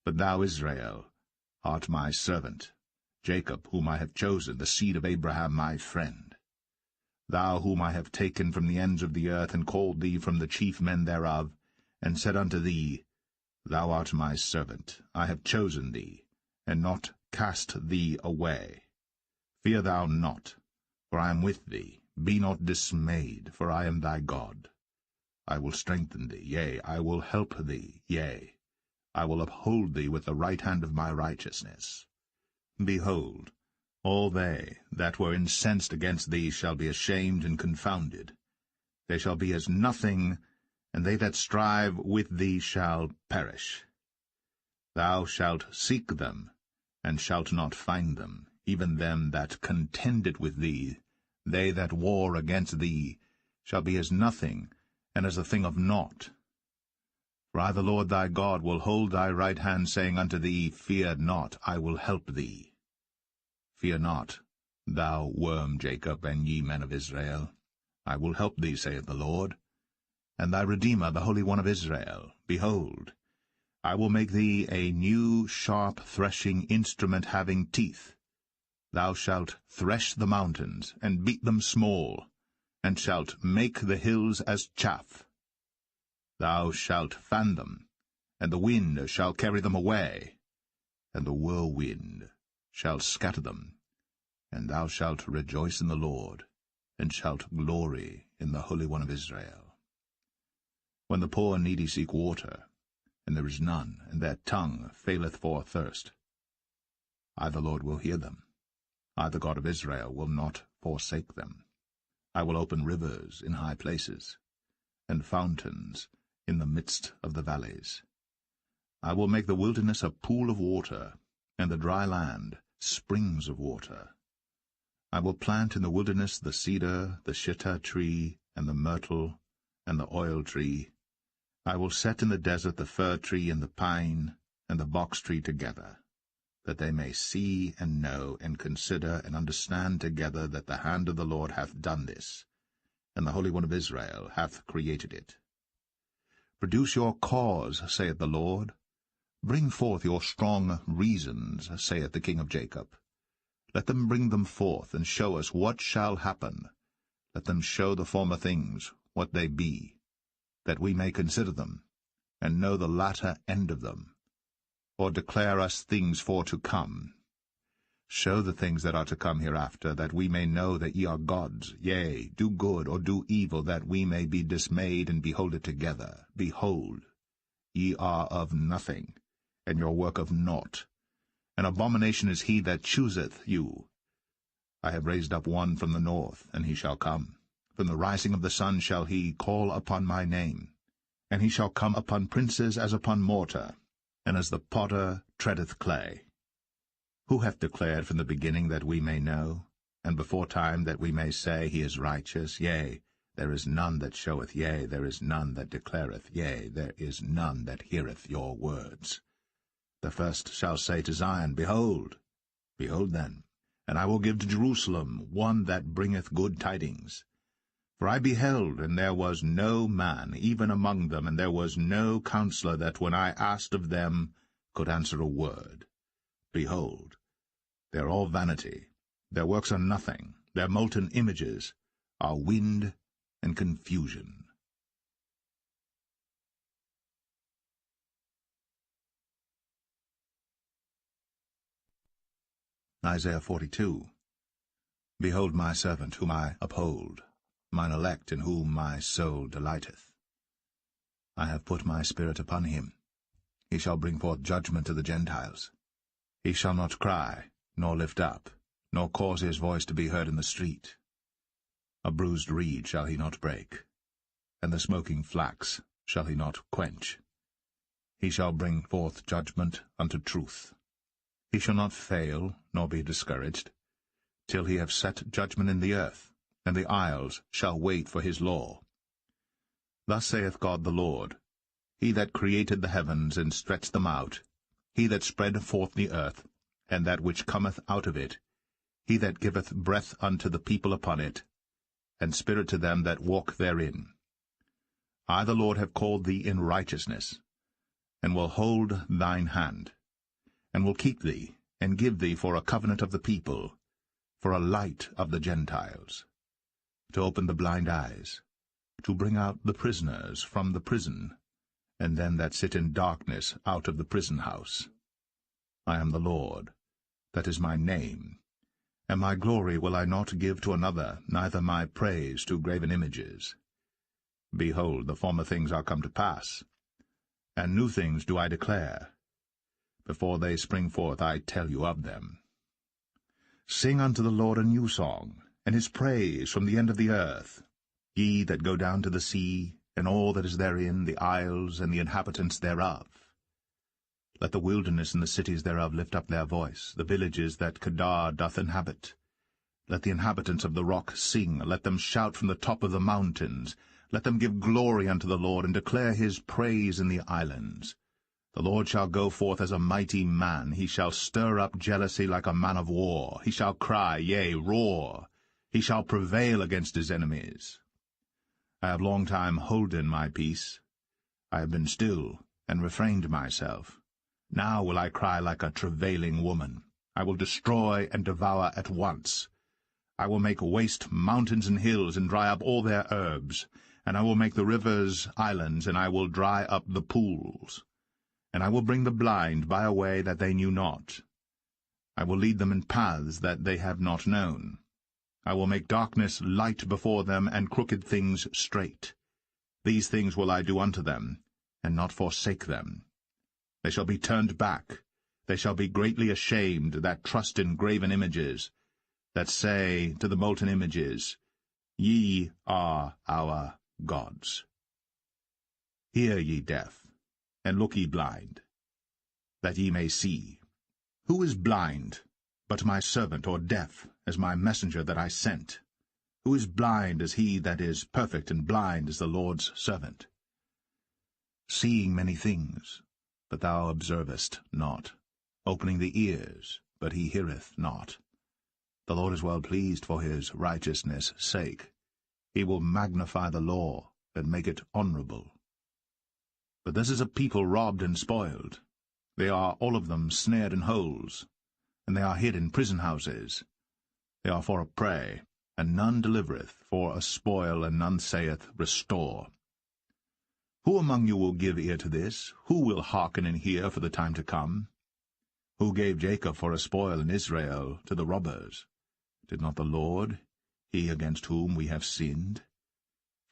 But thou, Israel, art my servant, Jacob, whom I have chosen, the seed of Abraham my friend. Thou whom I have taken from the ends of the earth, and called thee from the chief men thereof, and said unto thee, Thou art my servant, I have chosen thee, and not cast thee away. Fear thou not, for I am with thee. Be not dismayed, for I am thy God. I will strengthen thee, yea, I will help thee, yea, I will uphold thee with the right hand of my righteousness. Behold, all they that were incensed against thee shall be ashamed and confounded. They shall be as nothing, and they that strive with thee shall perish. Thou shalt seek them, and shalt not find them, even them that contended with thee. They that war against thee shall be as nothing, and as a thing of naught. For I, the Lord thy God, will hold thy right hand, saying unto thee, Fear not, I will help thee. Fear not, thou worm Jacob, and ye men of Israel. I will help thee, saith the Lord, and thy Redeemer, the Holy One of Israel. Behold, I will make thee a new sharp threshing instrument having teeth. Thou shalt thresh the mountains, and beat them small, and shalt make the hills as chaff. Thou shalt fan them, and the wind shall carry them away, and the whirlwind shall scatter them, And thou shalt rejoice in the Lord, and shalt glory in the Holy One of Israel. When the poor and needy seek water, and there is none, and their tongue faileth for thirst, I the Lord will hear them. I the God of Israel will not forsake them. I will open rivers in high places, and fountains in the midst of the valleys. I will make the wilderness a pool of water, and the dry land springs of water. I will plant in the wilderness the cedar, the shittah tree, and the myrtle, and the oil tree. I will set in the desert the fir tree and the pine, and the box tree together, that they may see and know and consider and understand together that the hand of the Lord hath done this, and the Holy One of Israel hath created it. Produce your cause, saith the Lord. Bring forth your strong reasons, saith the King of Jacob. Let them bring them forth, and show us what shall happen. Let them show the former things, what they be, that we may consider them, and know the latter end of them, or declare us things for to come. Show the things that are to come hereafter, that we may know that ye are gods. Yea, do good or do evil, that we may be dismayed and behold it together. Behold, ye are of nothing, and your work of naught. An abomination is he that chooseth you. I have raised up one from the north, and he shall come. From the rising of the sun shall he call upon my name. And he shall come upon princes as upon mortar, and as the potter treadeth clay. Who hath declared from the beginning that we may know, and before time that we may say he is righteous? Yea, there is none that showeth, yea, there is none that declareth, yea, there is none that heareth your words. The first shall say to Zion, Behold, behold then, and I will give to Jerusalem one that bringeth good tidings. For I beheld, and there was no man, even among them, and there was no counselor that when I asked of them could answer a word. Behold, they are all vanity, their works are nothing, their molten images are wind and confusion. Isaiah 42. Behold my servant, whom I uphold, mine elect, in whom my soul delighteth. I have put my spirit upon him. He shall bring forth judgment to the Gentiles. He shall not cry, nor lift up, nor cause his voice to be heard in the street. A bruised reed shall he not break, and the smoking flax shall he not quench. He shall bring forth judgment unto truth. He shall not fail, nor be discouraged, till he have set judgment in the earth, and the isles shall wait for his law. Thus saith God the Lord, He that created the heavens and stretched them out, He that spread forth the earth, and that which cometh out of it, He that giveth breath unto the people upon it, and spirit to them that walk therein. I the Lord have called thee in righteousness, and will hold thine hand, and will keep thee, and give thee for a covenant of the people, for a light of the Gentiles, to open the blind eyes, to bring out the prisoners from the prison, and them that sit in darkness out of the prison house. I am the Lord, that is my name, and my glory will I not give to another, neither my praise to graven images. Behold, the former things are come to pass, and new things do I declare. Before they spring forth I tell you of them. Sing unto the Lord a new song, and his praise from the end of the earth. Ye that go down to the sea, and all that is therein, the isles and the inhabitants thereof. Let the wilderness and the cities thereof lift up their voice, the villages that Kedar doth inhabit. Let the inhabitants of the rock sing, let them shout from the top of the mountains. Let them give glory unto the Lord, and declare his praise in the islands. The Lord shall go forth as a mighty man. He shall stir up jealousy like a man of war. He shall cry, yea, roar. He shall prevail against his enemies. I have long time holden my peace. I have been still, and refrained myself. Now will I cry like a travailing woman. I will destroy and devour at once. I will make waste mountains and hills, and dry up all their herbs. And I will make the rivers islands, and I will dry up the pools. And I will bring the blind by a way that they knew not. I will lead them in paths that they have not known. I will make darkness light before them, and crooked things straight. These things will I do unto them, and not forsake them. They shall be turned back. They shall be greatly ashamed that trust in graven images, that say to the molten images, Ye are our gods. Hear, ye deaf, and look, ye blind, that ye may see. Who is blind but my servant, or deaf as my messenger that I sent? Who is blind as he that is perfect, and blind as the Lord's servant? Seeing many things, but thou observest not, opening the ears, but he heareth not. The Lord is well pleased for his righteousness' sake. He will magnify the law, and make it honorable. But this is a people robbed and spoiled. They are all of them snared in holes, and they are hid in prison-houses. They are for a prey, and none delivereth, for a spoil, and none saith, Restore. Who among you will give ear to this? Who will hearken and hear for the time to come? Who gave Jacob for a spoil, and Israel to the robbers? Did not the Lord, he against whom we have sinned?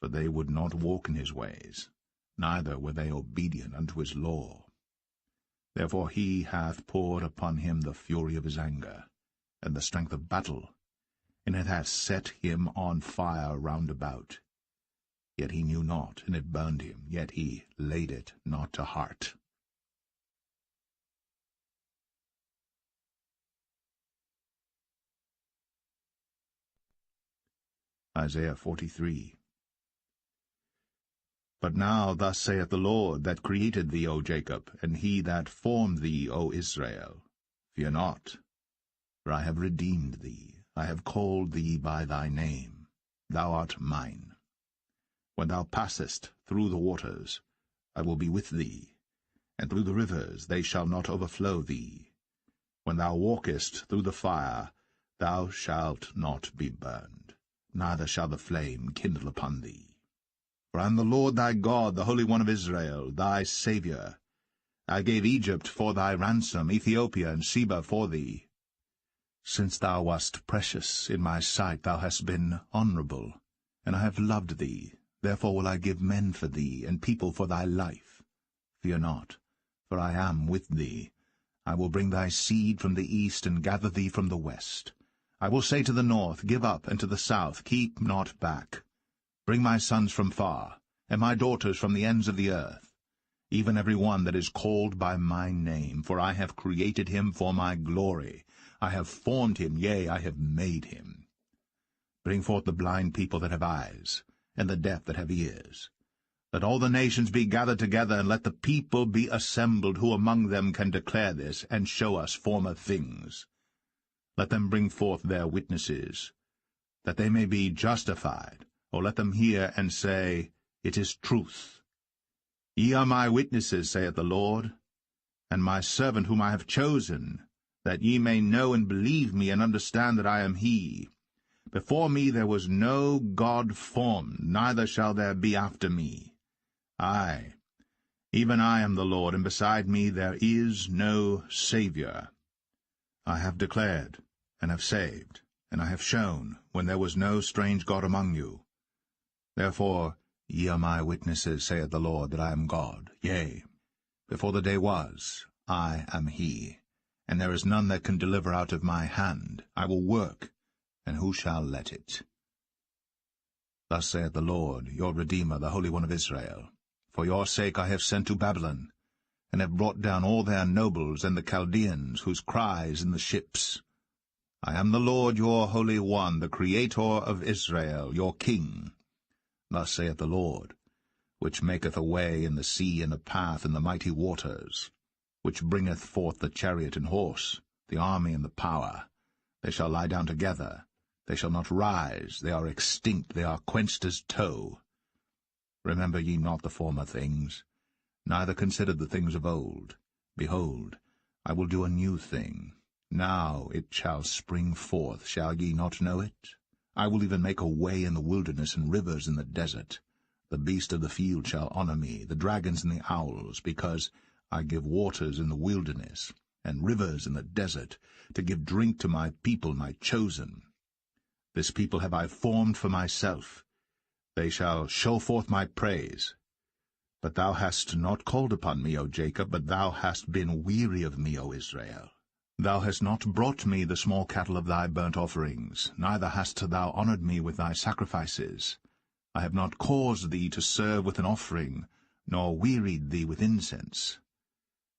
For they would not walk in his ways, neither were they obedient unto his law. Therefore he hath poured upon him the fury of his anger, and the strength of battle, and it hath set him on fire round about. Yet he knew not, and it burned him, yet he laid it not to heart. Isaiah 43. But now thus saith the Lord, that created thee, O Jacob, and he that formed thee, O Israel, Fear not, for I have redeemed thee. I have called thee by thy name. Thou art mine. When thou passest through the waters, I will be with thee, and through the rivers they shall not overflow thee. When thou walkest through the fire, thou shalt not be burned, neither shall the flame kindle upon thee. For I am the Lord thy God, the Holy One of Israel, thy Saviour. I gave Egypt for thy ransom, Ethiopia and Sheba for thee. Since thou wast precious in my sight, thou hast been honourable, and I have loved thee. Therefore will I give men for thee, and people for thy life. Fear not, for I am with thee. I will bring thy seed from the east, and gather thee from the west. I will say to the north, Give up, and to the south, Keep not back. Bring my sons from far, and my daughters from the ends of the earth, even every one that is called by my name, for I have created him for my glory. I have formed him, yea, I have made him. Bring forth the blind people that have eyes, and the deaf that have ears. Let all the nations be gathered together, and let the people be assembled, who among them can declare this, and show us former things. Let them bring forth their witnesses, that they may be justified, or let them hear and say, It is truth. Ye are my witnesses, saith the Lord, and my servant whom I have chosen, that ye may know and believe me, and understand that I am he. Before me there was no God formed, neither shall there be after me. I, even I am the Lord, and beside me there is no Saviour. I have declared, and have saved, and I have shown, when there was no strange God among you. Therefore ye are my witnesses, saith the Lord, that I am God. Yea, before the day was, I am he, and there is none that can deliver out of my hand. I will work, and who shall let it? Thus saith the Lord, your Redeemer, the Holy One of Israel, For your sake I have sent to Babylon, and have brought down all their nobles and the Chaldeans, whose cry is in the ships. I am the Lord your Holy One, the Creator of Israel, your King. Thus saith the Lord, which maketh a way in the sea, and a path in the mighty waters, which bringeth forth the chariot and horse, the army and the power. They shall lie down together, they shall not rise, they are extinct, they are quenched as tow. Remember ye not the former things, neither consider the things of old. Behold, I will do a new thing. Now it shall spring forth, shall ye not know it? I will even make a way in the wilderness, and rivers in the desert. The beast of the field shall honour me, the dragons and the owls, because I give waters in the wilderness, and rivers in the desert, to give drink to my people, my chosen. This people have I formed for myself. They shall show forth my praise. But thou hast not called upon me, O Jacob, but thou hast been weary of me, O Israel. Thou hast not brought me the small cattle of thy burnt offerings, neither hast thou honoured me with thy sacrifices. I have not caused thee to serve with an offering, nor wearied thee with incense.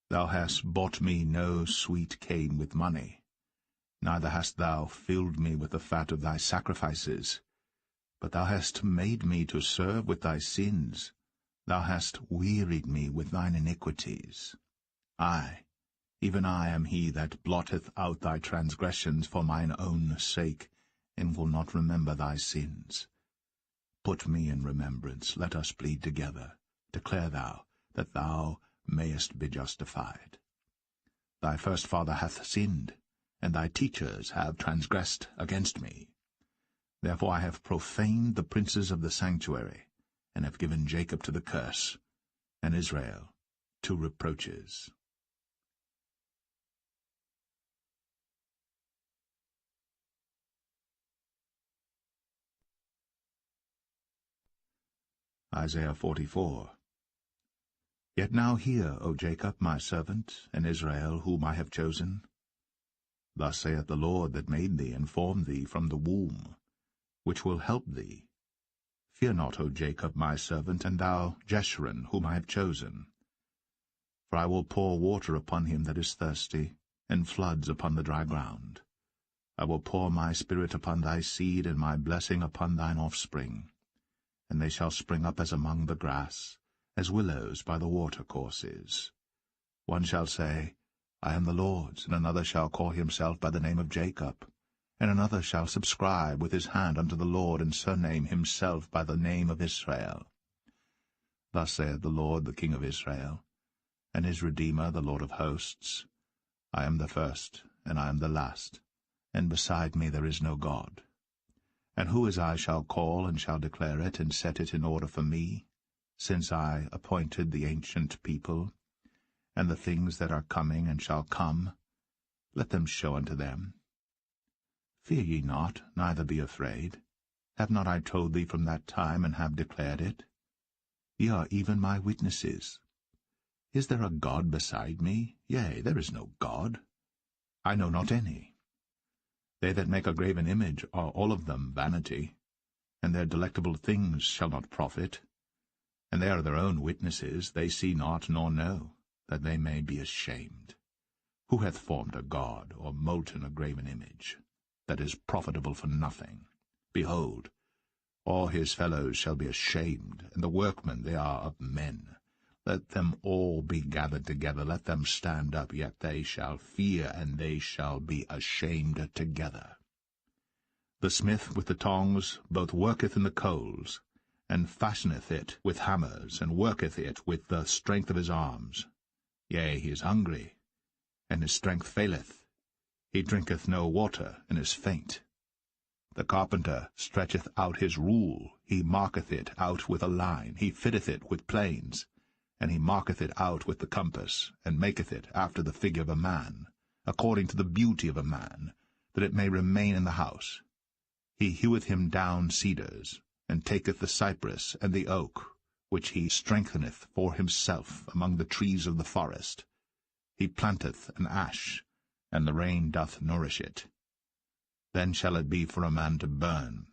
Thou hast bought me no sweet cane with money, neither hast thou filled me with the fat of thy sacrifices. But thou hast made me to serve with thy sins. Thou hast wearied me with thine iniquities. I, even I, am he that blotteth out thy transgressions for mine own sake, and will not remember thy sins. Put me in remembrance, let us plead together. Declare thou, that thou mayest be justified. Thy first father hath sinned, and thy teachers have transgressed against me. Therefore I have profaned the princes of the sanctuary, and have given Jacob to the curse, and Israel to reproaches. Isaiah 44. Yet now hear, O Jacob, my servant, and Israel, whom I have chosen. Thus saith the Lord that made thee and formed thee from the womb, which will help thee. Fear not, O Jacob, my servant, and thou, Jeshurun, whom I have chosen. For I will pour water upon him that is thirsty, and floods upon the dry ground. I will pour my spirit upon thy seed, and my blessing upon thine offspring. And they shall spring up as among the grass, as willows by the watercourses. One shall say, I am the Lord's, and another shall call himself by the name of Jacob. And another shall subscribe with his hand unto the Lord, and surname himself by the name of Israel. Thus saith the Lord, the King of Israel, and his Redeemer, the Lord of hosts, I am the first, and I am the last, and beside me there is no God. And who as I shall call, and shall declare it, and set it in order for me, since I appointed the ancient people, and the things that are coming and shall come, let them show unto them. Fear ye not, neither be afraid. Have not I told thee from that time, and have declared it? Ye are even my witnesses. Is there a God beside me? Yea, there is no God. I know not any. They that make a graven image are all of them vanity, and their delectable things shall not profit. And they are their own witnesses, they see not nor know, that they may be ashamed. Who hath formed a god, or molten a graven image, that is profitable for nothing? Behold, all his fellows shall be ashamed, and the workmen they are of men. Let them all be gathered together, let them stand up, yet they shall fear, and they shall be ashamed together. The smith with the tongs both worketh in the coals, and fashioneth it with hammers, and worketh it with the strength of his arms. Yea, he is hungry, and his strength faileth. He drinketh no water, and is faint. The carpenter stretcheth out his rule, he marketh it out with a line, he fitteth it with planes, and he marketh it out with the compass, and maketh it after the figure of a man, according to the beauty of a man, that it may remain in the house. He heweth him down cedars, and taketh the cypress and the oak, which he strengtheneth for himself among the trees of the forest. He planteth an ash, and the rain doth nourish it. Then shall it be for a man to burn,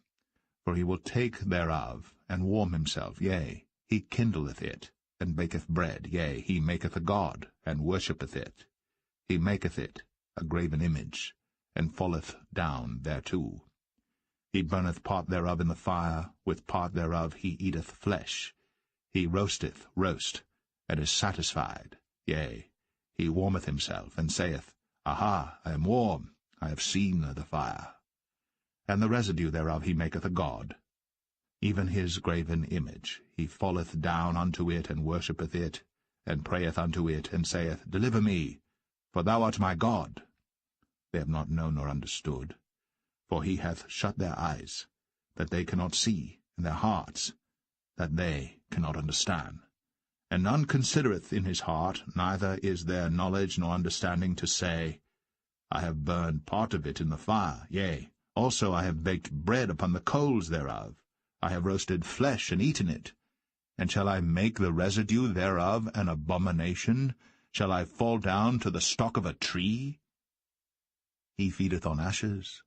for he will take thereof, and warm himself, yea, he kindleth it, and baketh bread, yea, he maketh a god, and worshippeth it. He maketh it a graven image, and falleth down thereto. He burneth part thereof in the fire, with part thereof he eateth flesh. He roasteth roast, and is satisfied, yea, he warmeth himself, and saith, Aha, I am warm, I have seen the fire. And the residue thereof he maketh a god, even his graven image. He falleth down unto it, and worshippeth it, and prayeth unto it, and saith, Deliver me, for thou art my God. They have not known nor understood, for he hath shut their eyes, that they cannot see, and their hearts, that they cannot understand. And none considereth in his heart, neither is there knowledge nor understanding to say, I have burned part of it in the fire, yea, also I have baked bread upon the coals thereof. I have roasted flesh and eaten it. And shall I make the residue thereof an abomination? Shall I fall down to the stalk of a tree? He feedeth on ashes.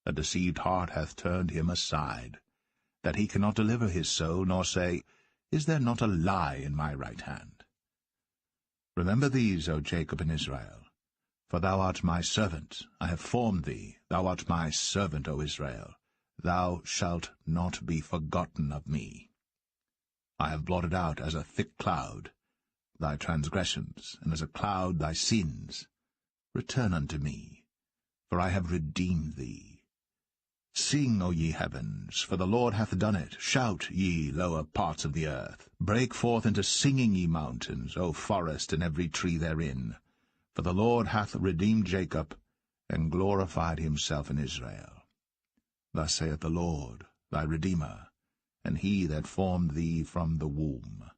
A deceived heart hath turned him aside, that he cannot deliver his soul, nor say, Is there not a lie in my right hand? Remember these, O Jacob and Israel, for thou art my servant. I have formed thee. Thou art my servant, O Israel. Thou shalt not be forgotten of me. I have blotted out as a thick cloud thy transgressions, and as a cloud thy sins. Return unto me, for I have redeemed thee. Sing, O ye heavens, for the Lord hath done it. Shout, ye lower parts of the earth. Break forth into singing, ye mountains, O forest, and every tree therein. For the Lord hath redeemed Jacob, and glorified himself in Israel. Thus saith the Lord, thy Redeemer, and he that formed thee from the womb.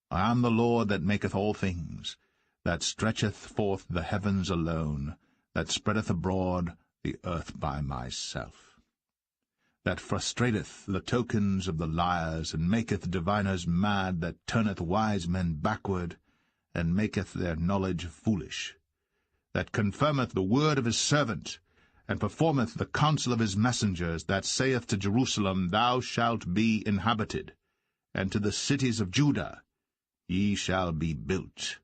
I am the Lord that maketh all things, that stretcheth forth the heavens alone, that spreadeth abroad the earth by myself, that frustrateth the tokens of the liars, and maketh diviners mad, that turneth wise men backward, and maketh their knowledge foolish, that confirmeth the word of his servant, and performeth the counsel of his messengers, that saith to Jerusalem, Thou shalt be inhabited, and to the cities of Judah, Ye shall be built,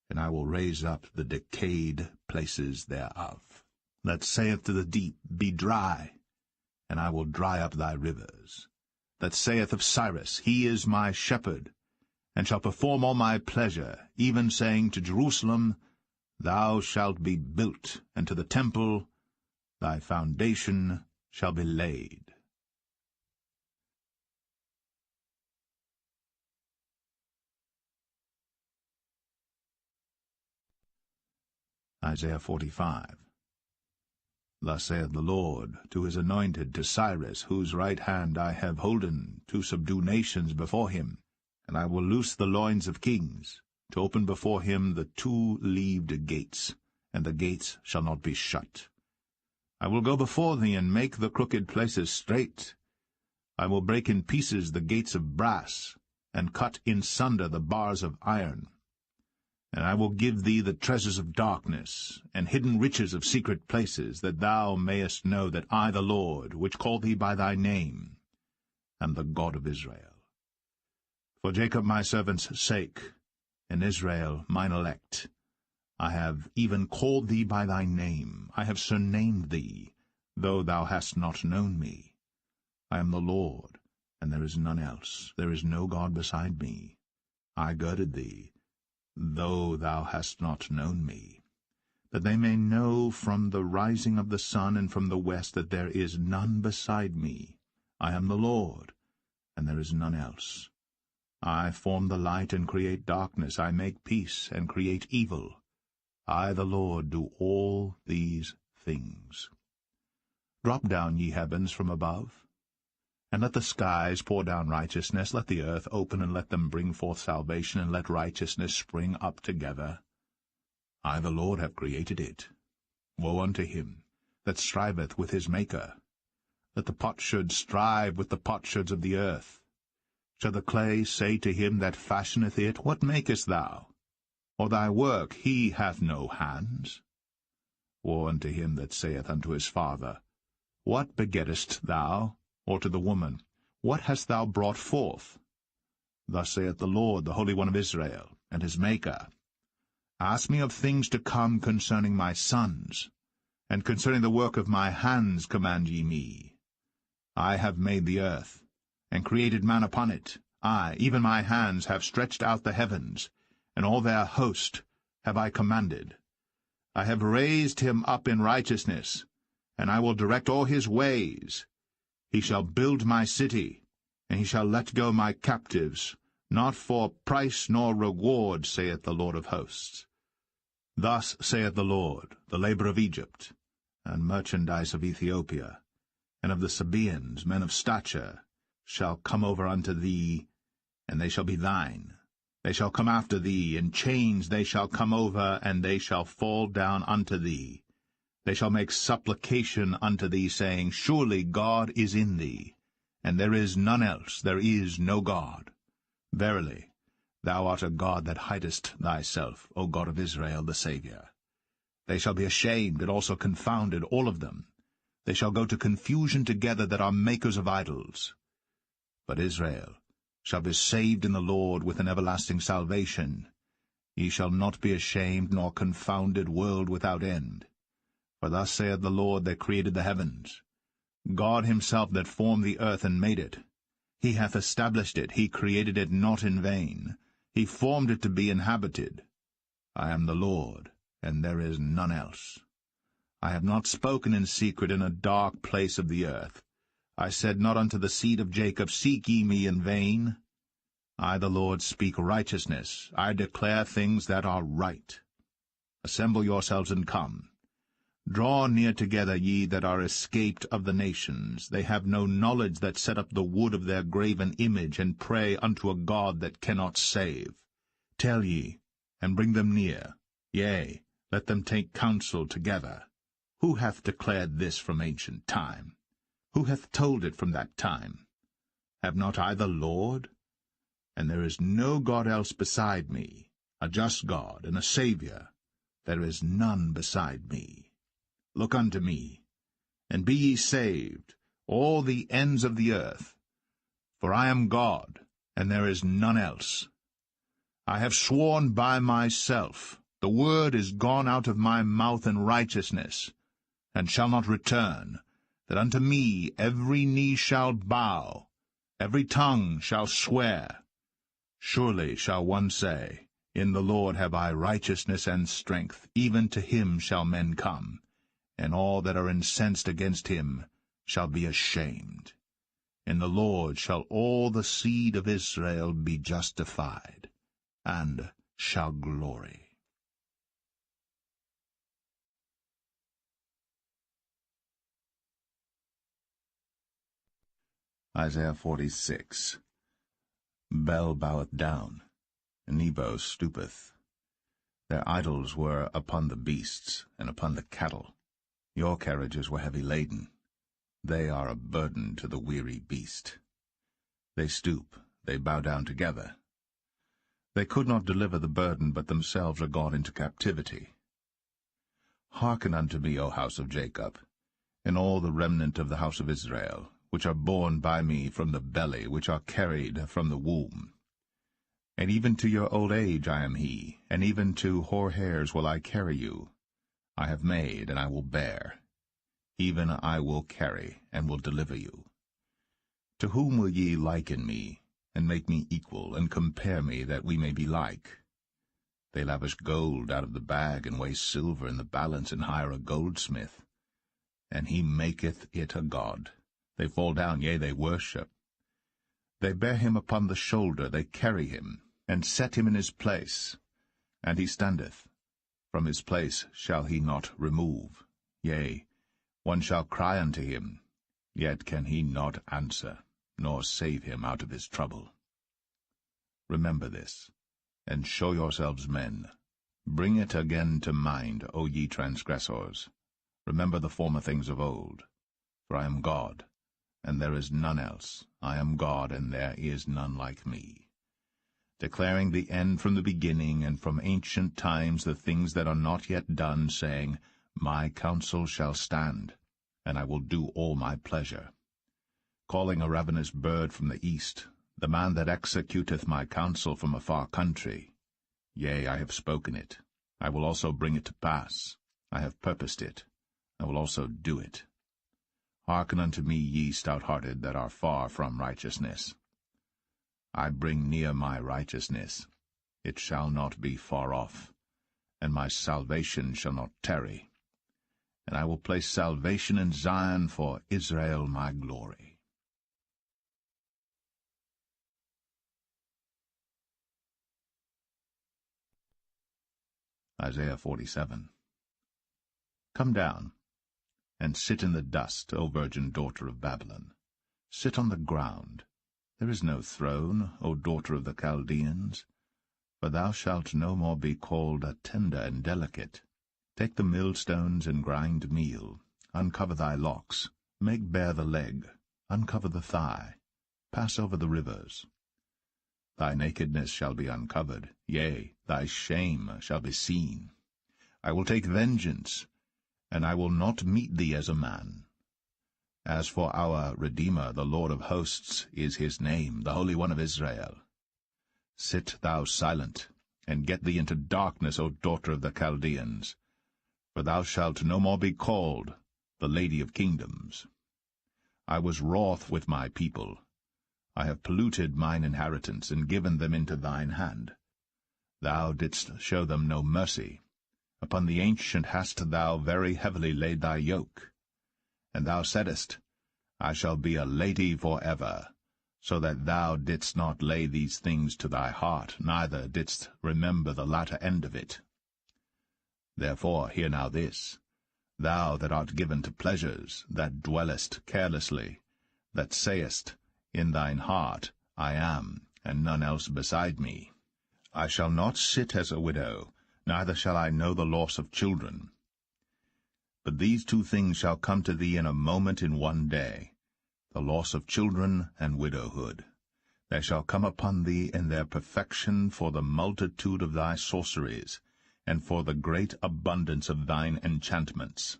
and I will raise up the decayed places thereof. That saith to the deep, Be dry, and I will dry up thy rivers. That saith of Cyrus, He is my shepherd, and shall perform all my pleasure, even saying to Jerusalem, Thou shalt be built, and to the temple, Thy foundation shall be laid. Isaiah 45. Thus saith the Lord to his anointed, to Cyrus, whose right hand I have holden, to subdue nations before him. And I will loose the loins of kings, to open before him the two-leaved gates, and the gates shall not be shut. I will go before thee, and make the crooked places straight. I will break in pieces the gates of brass, and cut in sunder the bars of iron. And I will give thee the treasures of darkness, and hidden riches of secret places, that thou mayest know that I, the Lord, which call thee by thy name, am the God of Israel. For Jacob my servant's sake, and Israel mine elect, I have even called thee by thy name, I have surnamed thee, though thou hast not known me. I am the Lord, and there is none else. There is no God beside me. I girded thee, though thou hast not known me, that they may know from the rising of the sun and from the west that there is none beside me. I am the Lord, and there is none else. I form the light and create darkness. I make peace and create evil. I, the Lord, do all these things. Drop down, ye heavens, from above, and let the skies pour down righteousness. Let the earth open, and let them bring forth salvation, and let righteousness spring up together. I, the Lord, have created it. Woe unto him that striveth with his Maker. Let the potsherd strive with the potsherds of the earth. Shall the clay say to him that fashioneth it, What makest thou? Or thy work, He hath no hands? Woe unto him that saith unto his father, What begettest thou? Or to the woman, What hast thou brought forth? Thus saith the Lord, the Holy One of Israel, and his Maker, Ask me of things to come concerning my sons, and concerning the work of my hands command ye me. I have made the earth, and created man upon it. I, even my hands, have stretched out the heavens, and all their host have I commanded. I have raised him up in righteousness, and I will direct all his ways. He shall build my city, and he shall let go my captives, not for price nor reward, saith the Lord of hosts. Thus saith the Lord, the labor of Egypt, and merchandise of Ethiopia, and of the Sabaeans, men of stature, shall come over unto thee, and they shall be thine. They shall come after thee, in chains they shall come over, and they shall fall down unto thee. They shall make supplication unto thee, saying, Surely God is in thee, and there is none else, there is no God. Verily, thou art a God that hidest thyself, O God of Israel, the Saviour. They shall be ashamed and also confounded, all of them. They shall go to confusion together that are makers of idols. But Israel shall be saved in the Lord with an everlasting salvation. Ye shall not be ashamed nor confounded, world without end. For thus saith the Lord that created the heavens, God himself that formed the earth and made it. He hath established it, he created it not in vain. He formed it to be inhabited. I am the Lord, and there is none else. I have not spoken in secret in a dark place of the earth. I said not unto the seed of Jacob, Seek ye me in vain. I, the Lord, speak righteousness. I declare things that are right. Assemble yourselves and come. Draw near together, ye that are escaped of the nations. They have no knowledge that set up the wood of their graven image, and pray unto a God that cannot save. Tell ye, and bring them near. Yea, let them take counsel together. Who hath declared this from ancient time? Who hath told it from that time? Have not I the Lord? And there is no God else beside me, a just God and a Saviour. There is none beside me. Look unto me, and be ye saved, all the ends of the earth. For I am God, and there is none else. I have sworn by myself, the word is gone out of my mouth in righteousness, and shall not return, that unto me every knee shall bow, every tongue shall swear. Surely shall one say, In the Lord have I righteousness and strength, even to him shall men come, and all that are incensed against him shall be ashamed. In the Lord shall all the seed of Israel be justified, and shall glory. Isaiah 46. Bel boweth down, Nebo stoopeth. Their idols were upon the beasts, and upon the cattle. Your carriages were heavy laden. They are a burden to the weary beast. They stoop, they bow down together. They could not deliver the burden, but themselves are gone into captivity. Hearken unto me, O house of Jacob, and all the remnant of the house of Israel, which are born by me from the belly, which are carried from the womb. And even to your old age I am he, and even to hoar hairs will I carry you. I have made, and I will bear. Even I will carry, and will deliver you. To whom will ye liken me, and make me equal, and compare me, that we may be like? They lavish gold out of the bag, and weigh silver in the balance, and hire a goldsmith, and he maketh it a god. They fall down, yea, they worship. They bear him upon the shoulder, they carry him, and set him in his place. And he standeth. From his place shall he not remove. Yea, one shall cry unto him, yet can he not answer, nor save him out of his trouble. Remember this, and show yourselves men. Bring it again to mind, O ye transgressors. Remember the former things of old. For I am God, and there is none else. I am God, and there is none like me. Declaring the end from the beginning, and from ancient times the things that are not yet done, saying, My counsel shall stand, and I will do all my pleasure. Calling a ravenous bird from the east, the man that executeth my counsel from a far country. Yea, I have spoken it. I will also bring it to pass. I have purposed it. I will also do it. Hearken unto me, ye stout-hearted that are far from righteousness. I bring near my righteousness. It shall not be far off, and my salvation shall not tarry. And I will place salvation in Zion for Israel my glory. Isaiah 47. Come down, and sit in the dust, O virgin daughter of Babylon. Sit on the ground. There is no throne, O daughter of the Chaldeans. For thou shalt no more be called a tender and delicate. Take the millstones and grind meal. Uncover thy locks. Make bare the leg. Uncover the thigh. Pass over the rivers. Thy nakedness shall be uncovered, yea, thy shame shall be seen. I will take vengeance, and I will not meet thee as a man. As for our Redeemer, the Lord of hosts is his name, the Holy One of Israel. Sit thou silent, and get thee into darkness, O daughter of the Chaldeans, for thou shalt no more be called the Lady of Kingdoms. I was wroth with my people. I have polluted mine inheritance, and given them into thine hand. Thou didst show them no mercy. Upon the ancient hast thou very heavily laid thy yoke. And thou saidst, I shall be a lady for ever, so that thou didst not lay these things to thy heart, neither didst remember the latter end of it. Therefore hear now this, thou that art given to pleasures, that dwellest carelessly, that sayest in thine heart, I am, and none else beside me. I shall not sit as a widow, neither shall I know the loss of children. But these two things shall come to thee in a moment, in one day, the loss of children and widowhood. They shall come upon thee in their perfection for the multitude of thy sorceries, and for the great abundance of thine enchantments.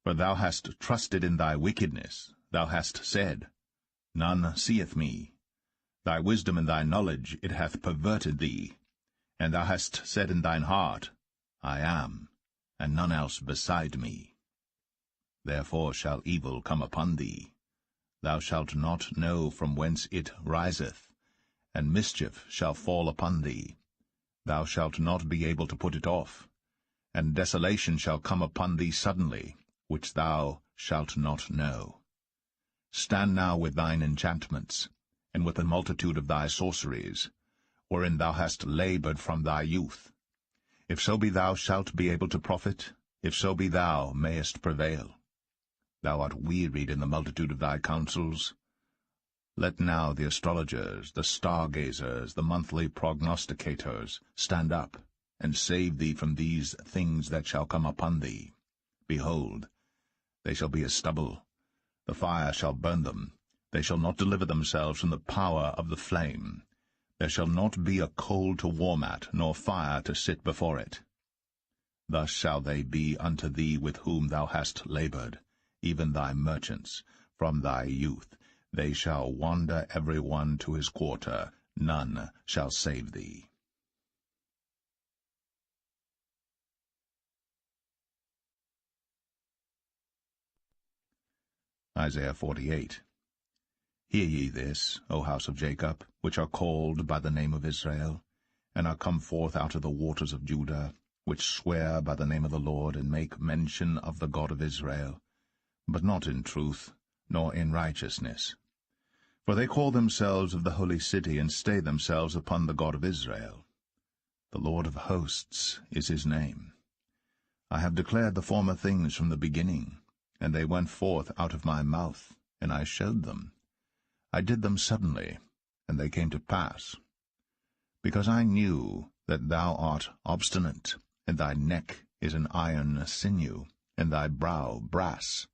For thou hast trusted in thy wickedness, thou hast said, None seeth me. Thy wisdom and thy knowledge, it hath perverted thee. And thou hast said in thine heart, I am, and none else beside me. Therefore shall evil come upon thee. Thou shalt not know from whence it riseth, and mischief shall fall upon thee. Thou shalt not be able to put it off, and desolation shall come upon thee suddenly, which thou shalt not know. Stand now with thine enchantments, and with the multitude of thy sorceries, wherein thou hast laboured from thy youth. If so be thou shalt be able to profit, if so be thou mayest prevail. Thou art wearied in the multitude of thy counsels. Let now the astrologers, the stargazers, the monthly prognosticators stand up, and save thee from these things that shall come upon thee. Behold, they shall be as stubble. The fire shall burn them. They shall not deliver themselves from the power of the flame. There shall not be a coal to warm at, nor fire to sit before it. Thus shall they be unto thee with whom thou hast laboured, even thy merchants, from thy youth. They shall wander every one to his quarter. None shall save thee. Isaiah 48. Hear ye this, O house of Jacob, which are called by the name of Israel, and are come forth out of the waters of Judah, which swear by the name of the Lord, and make mention of the God of Israel, but not in truth, nor in righteousness. For they call themselves of the holy city, and stay themselves upon the God of Israel. The Lord of hosts is his name. I have declared the former things from the beginning, and they went forth out of my mouth, and I showed them. I did them suddenly, and they came to pass. Because I knew that thou art obstinate, and thy neck is an iron sinew, and thy brow brass.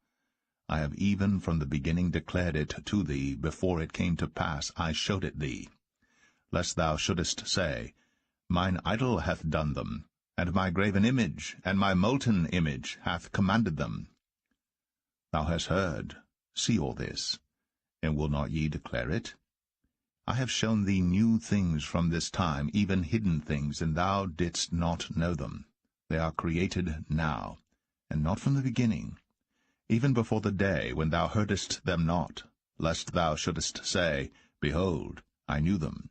I have even from the beginning declared it to thee. Before it came to pass I showed it thee. Lest thou shouldest say, Mine idol hath done them, and my graven image, and my molten image hath commanded them. Thou hast heard, see all this, and will not ye declare it? I have shown thee new things from this time, even hidden things, and thou didst not know them. They are created now, and not from the beginning, even before the day when thou heardest them not, lest thou shouldest say, Behold, I knew them.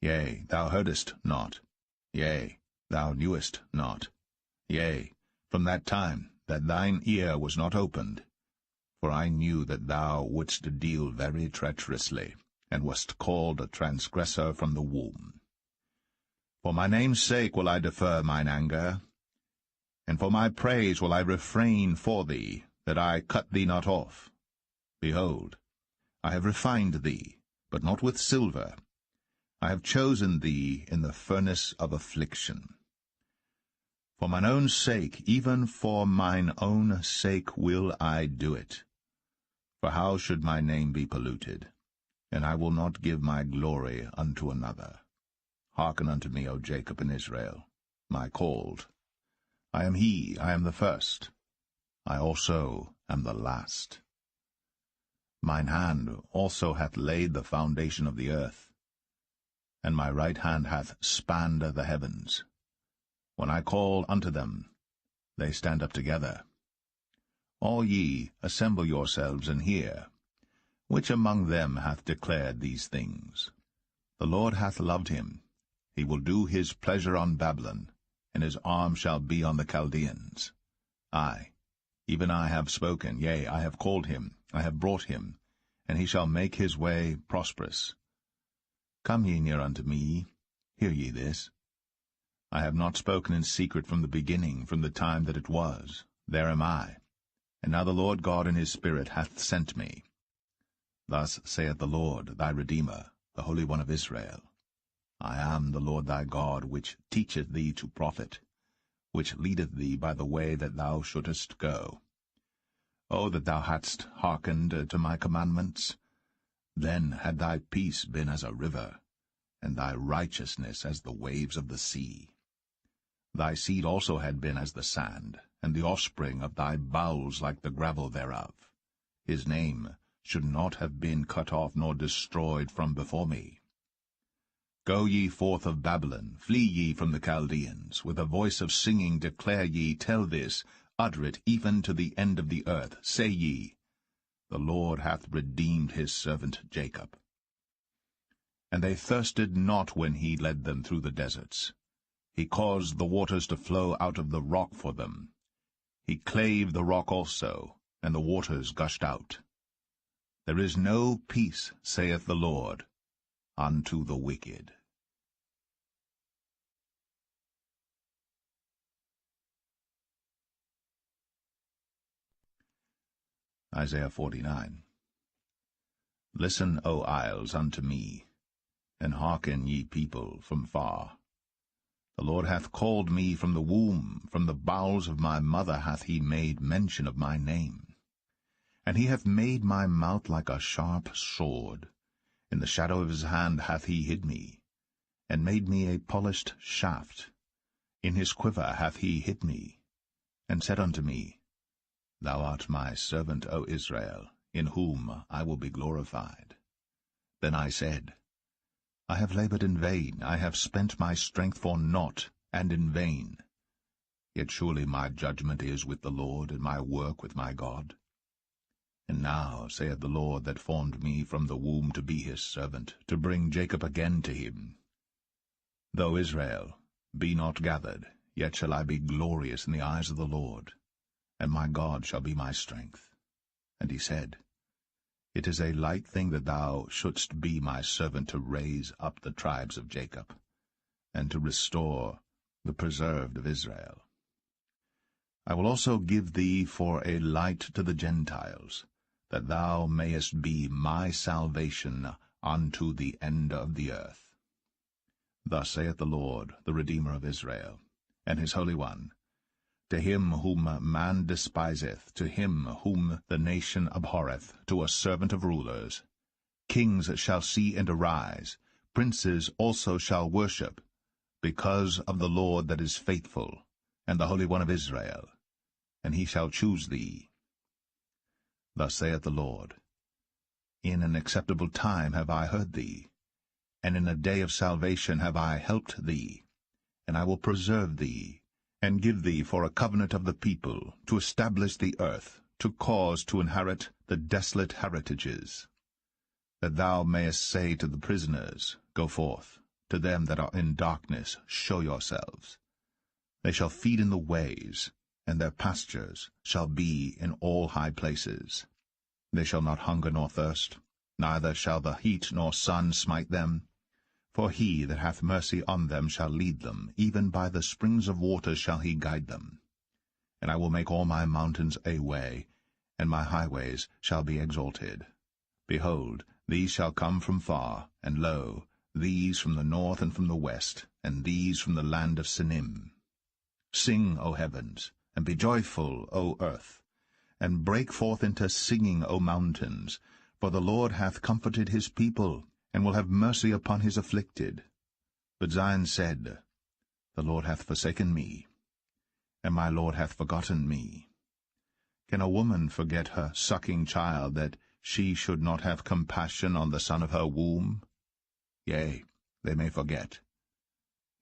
Yea, thou heardest not. Yea, thou knewest not. Yea, from that time that thine ear was not opened. For I knew that thou wouldst deal very treacherously, and wast called a transgressor from the womb. For my name's sake will I defer mine anger, and for my praise will I refrain for thee, that I cut thee not off. Behold, I have refined thee, but not with silver. I have chosen thee in the furnace of affliction. For mine own sake, even for mine own sake will I do it. For how should my name be polluted? And I will not give my glory unto another. Hearken unto me, O Jacob and Israel, my called. I am he, I am the first. I also am the last. Mine hand also hath laid the foundation of the earth, and my right hand hath spanned the heavens. When I call unto them, they stand up together. All ye, assemble yourselves and hear. Which among them hath declared these things? The Lord hath loved him. He will do his pleasure on Babylon, and his arm shall be on the Chaldeans. I, even I have spoken, yea, I have called him, I have brought him, and he shall make his way prosperous. Come ye near unto me, hear ye this. I have not spoken in secret from the beginning, from the time that it was. There am I. And now the Lord God in his Spirit hath sent me. Thus saith the Lord thy Redeemer, the Holy One of Israel. I am the Lord thy God, which teacheth thee to profit, which leadeth thee by the way that thou shouldest go. O that thou hadst hearkened to my commandments! Then had thy peace been as a river, and thy righteousness as the waves of the sea. Thy seed also had been as the sand, and the offspring of thy bowels like the gravel thereof. His name should not have been cut off nor destroyed from before me. Go ye forth of Babylon, flee ye from the Chaldeans. With a voice of singing declare ye, tell this, utter it even to the end of the earth. Say ye, the Lord hath redeemed his servant Jacob. And they thirsted not when he led them through the deserts. He caused the waters to flow out of the rock for them. He clave the rock also, and the waters gushed out. There is no peace, saith the Lord, unto the wicked. Isaiah 49. Listen, O isles, unto me, and hearken, ye people, from far. The Lord hath called me from the womb, from the bowels of my mother hath he made mention of my name. And he hath made my mouth like a sharp sword. In the shadow of his hand hath he hid me, and made me a polished shaft. In his quiver hath he hid me, and said unto me, Thou art my servant, O Israel, in whom I will be glorified. Then I said, I have labored in vain, I have spent my strength for naught, and in vain. Yet surely my judgment is with the Lord, and my work with my God. And now, saith the Lord that formed me from the womb to be his servant, to bring Jacob again to him. Though Israel be not gathered, yet shall I be glorious in the eyes of the Lord, and my God shall be my strength. And he said, It is a light thing that thou shouldst be my servant to raise up the tribes of Jacob, and to restore the preserved of Israel. I will also give thee for a light to the Gentiles, that thou mayest be my salvation unto the end of the earth. Thus saith the Lord, the Redeemer of Israel, and his Holy One, to him whom man despiseth, to him whom the nation abhorreth, to a servant of rulers. Kings shall see and arise, princes also shall worship, because of the Lord that is faithful, and the Holy One of Israel, and he shall choose thee. Thus saith the Lord, In an acceptable time have I heard thee, and in a day of salvation have I helped thee, and I will preserve thee, and give thee for a covenant of the people, to establish the earth, to cause to inherit the desolate heritages, that thou mayest say to the prisoners, Go forth, to them that are in darkness, show yourselves. They shall feed in the ways, and their pastures shall be in all high places. They shall not hunger nor thirst, neither shall the heat nor sun smite them. For he that hath mercy on them shall lead them, even by the springs of water shall he guide them. And I will make all my mountains a way, and my highways shall be exalted. Behold, these shall come from far, and lo, these from the north and from the west, and these from the land of Sinim. Sing, O heavens, and be joyful, O earth, and break forth into singing, O mountains, for the Lord hath comforted his people, and will have mercy upon his afflicted. But Zion said, The Lord hath forsaken me, and my Lord hath forgotten me. Can a woman forget her sucking child, that she should not have compassion on the son of her womb? Yea, they may forget,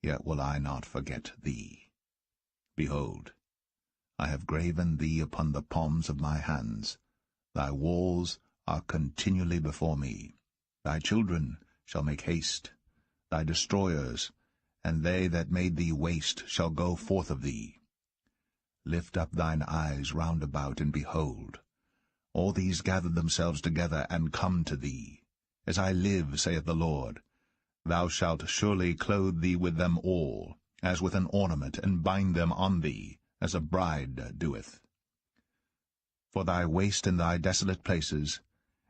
yet will I not forget thee. Behold, I have graven thee upon the palms of my hands. Thy walls are continually before me. Thy children shall make haste. Thy destroyers, and they that made thee waste, shall go forth of thee. Lift up thine eyes round about, and behold, all these gather themselves together, and come to thee. As I live, saith the Lord, thou shalt surely clothe thee with them all, as with an ornament, and bind them on thee, as a bride doeth. For thy waste in thy desolate places,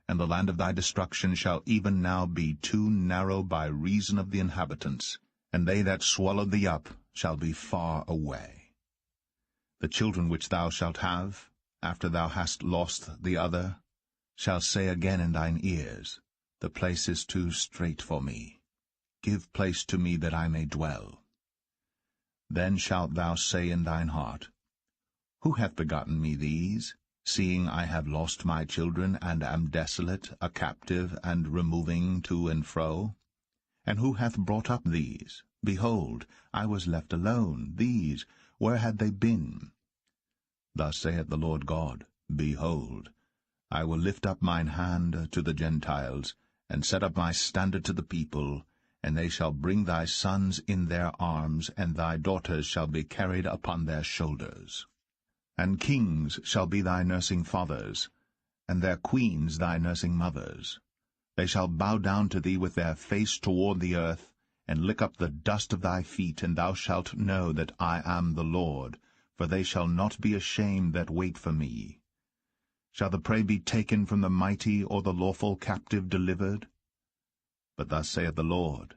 and the land of thy destruction shall even now be too narrow by reason of the inhabitants, and they that swallowed thee up shall be far away. The children which thou shalt have, after thou hast lost the other, shall say again in thine ears, The place is too strait for me. Give place to me that I may dwell. Then shalt thou say in thine heart, Who hath begotten me these, seeing I have lost my children, and am desolate, a captive, and removing to and fro? And who hath brought up these? Behold, I was left alone. These, where had they been? Thus saith the Lord God, Behold, I will lift up mine hand to the Gentiles, and set up my standard to the people, and they shall bring thy sons in their arms, and thy daughters shall be carried upon their shoulders. And kings shall be thy nursing fathers, and their queens thy nursing mothers. They shall bow down to thee with their face toward the earth, and lick up the dust of thy feet, and thou shalt know that I am the Lord, for they shall not be ashamed that wait for me. Shall the prey be taken from the mighty, or the lawful captive delivered? But thus saith the Lord,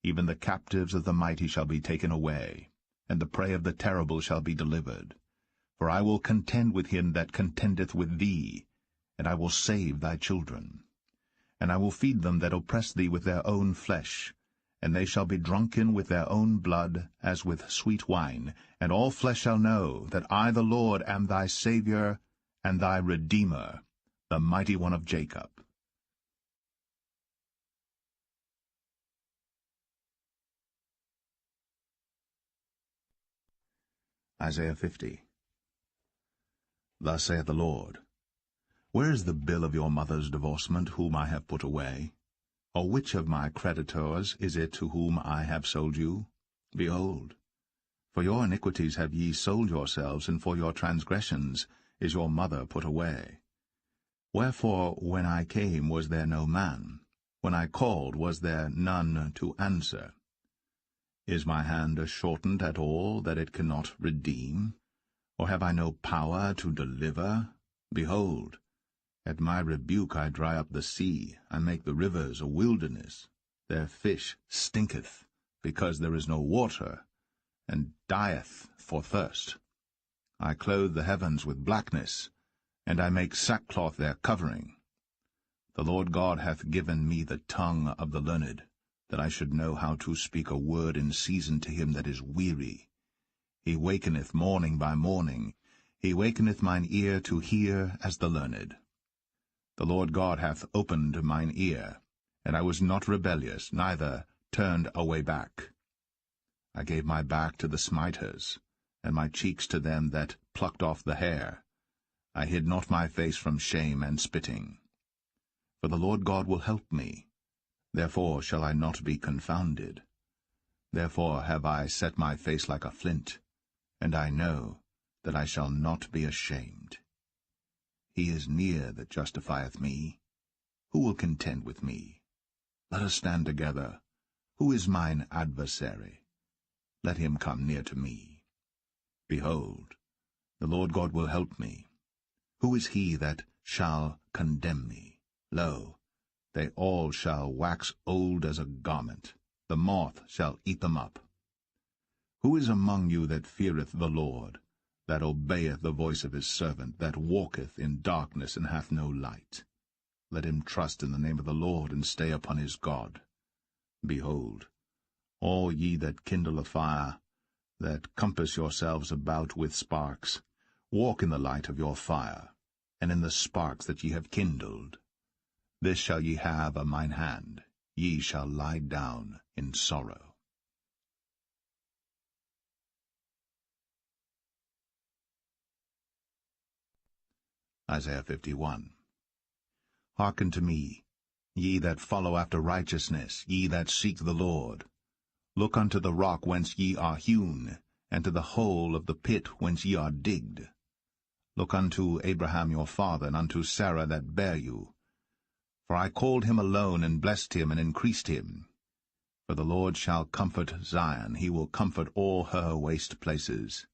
Even the captives of the mighty shall be taken away, and the prey of the terrible shall be delivered. For I will contend with him that contendeth with thee, and I will save thy children. And I will feed them that oppress thee with their own flesh, and they shall be drunken with their own blood, as with sweet wine, and all flesh shall know that I the Lord am thy Saviour, and thy Redeemer, the mighty one of Jacob. Isaiah 50. Thus saith the Lord, Where is the bill of your mother's divorcement, whom I have put away? Or which of my creditors is it to whom I have sold you? Behold, for your iniquities have ye sold yourselves, and for your transgressions is your mother put away. Wherefore, when I came, was there no man? When I called, was there none to answer? Is my hand shortened at all, that it cannot redeem? Or have I no power to deliver? Behold, at my rebuke I dry up the sea, I make the rivers a wilderness. Their fish stinketh, because there is no water, and dieth for thirst. I clothe the heavens with blackness, and I make sackcloth their covering. The Lord God hath given me the tongue of the learned, that I should know how to speak a word in season to him that is weary. He wakeneth morning by morning, he wakeneth mine ear to hear as the learned. The Lord God hath opened mine ear, and I was not rebellious, neither turned away back. I gave my back to the smiters, and my cheeks to them that plucked off the hair. I hid not my face from shame and spitting. For the Lord God will help me, therefore shall I not be confounded. Therefore have I set my face like a flint, and I know that I shall not be ashamed. He is near that justifieth me. Who will contend with me? Let us stand together. Who is mine adversary? Let him come near to me. Behold, the Lord God will help me. Who is he that shall condemn me? Lo, They all shall wax old as a garment. The moth shall eat them up. Who is among you that feareth the Lord, that obeyeth the voice of his servant, that walketh in darkness and hath no light? Let him trust in the name of the Lord, and stay upon his God. Behold, all ye that kindle a fire, that compass yourselves about with sparks, walk in the light of your fire, and in the sparks that ye have kindled. This shall ye have of mine hand, ye shall lie down in sorrow. Isaiah 51. Hearken to me, ye that follow after righteousness, ye that seek the Lord. Look unto the rock whence ye are hewn, and to the hole of the pit whence ye are digged. Look unto Abraham your father, and unto Sarah that bare you. For I called him alone, and blessed him, and increased him. For the Lord shall comfort Zion, he will comfort all her waste places.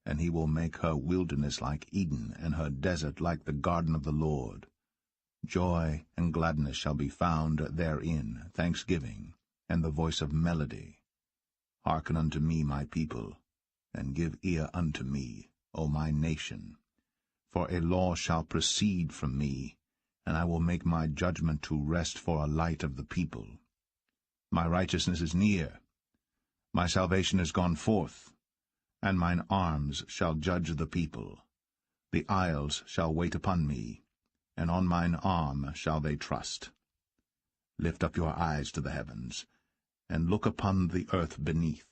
And he will make her wilderness like Eden, and her desert like the garden of the Lord. Joy and gladness shall be found therein, thanksgiving, and the voice of melody. Hearken unto me, my people, and give ear unto me, O my nation. For a law shall proceed from me, and I will make my judgment to rest for a light of the people. My righteousness is near, my salvation is gone forth, and mine arms shall judge the people. The isles shall wait upon me, and on mine arm shall they trust. Lift up your eyes to the heavens, and look upon the earth beneath.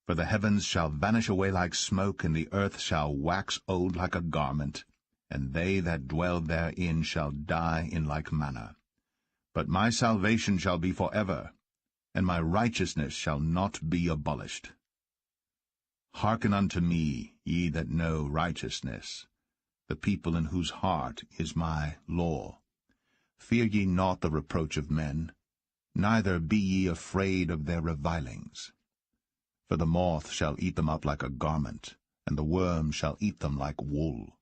For the heavens shall vanish away like smoke, and the earth shall wax old like a garment, and they that dwell therein shall die in like manner. But my salvation shall be forever, and my righteousness shall not be abolished. Hearken unto me, ye that know righteousness, the people in whose heart is my law. Fear ye not the reproach of men, neither be ye afraid of their revilings. For the moth shall eat them up like a garment, and the worm shall eat them like wool.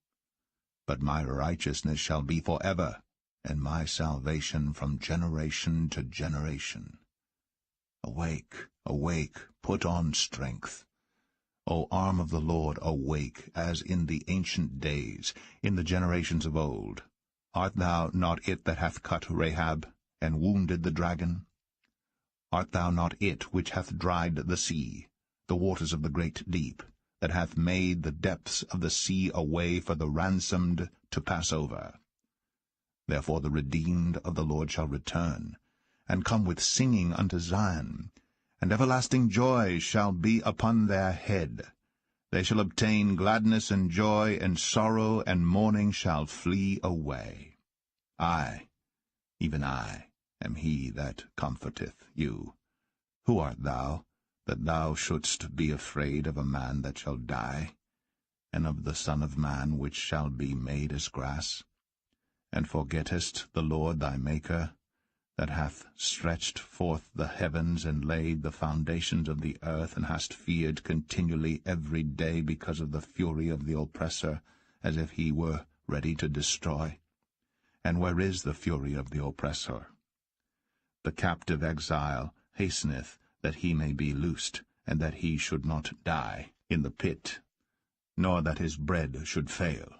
But my righteousness shall be forever, and my salvation from generation to generation. Awake, awake, put on strength. O arm of the Lord, awake, as in the ancient days, in the generations of old. Art thou not it that hath cut Rahab, and wounded the dragon? Art thou not it which hath dried the sea, the waters of the great deep, that hath made the depths of the sea a way for the ransomed to pass over? Therefore the redeemed of the Lord shall return, and come with singing unto Zion, and everlasting joy shall be upon their head. They shall obtain gladness and joy, and sorrow and mourning shall flee away. I, even I, am he that comforteth you. Who art thou, that thou shouldst be afraid of a man that shall die, and of the Son of Man which shall be made as grass? And forgettest the Lord thy Maker, that hath stretched forth the heavens, and laid the foundations of the earth, and hast feared continually every day because of the fury of the oppressor, as if he were ready to destroy? And where is the fury of the oppressor? The captive exile hasteneth that he may be loosed, and that he should not die in the pit, nor that his bread should fail.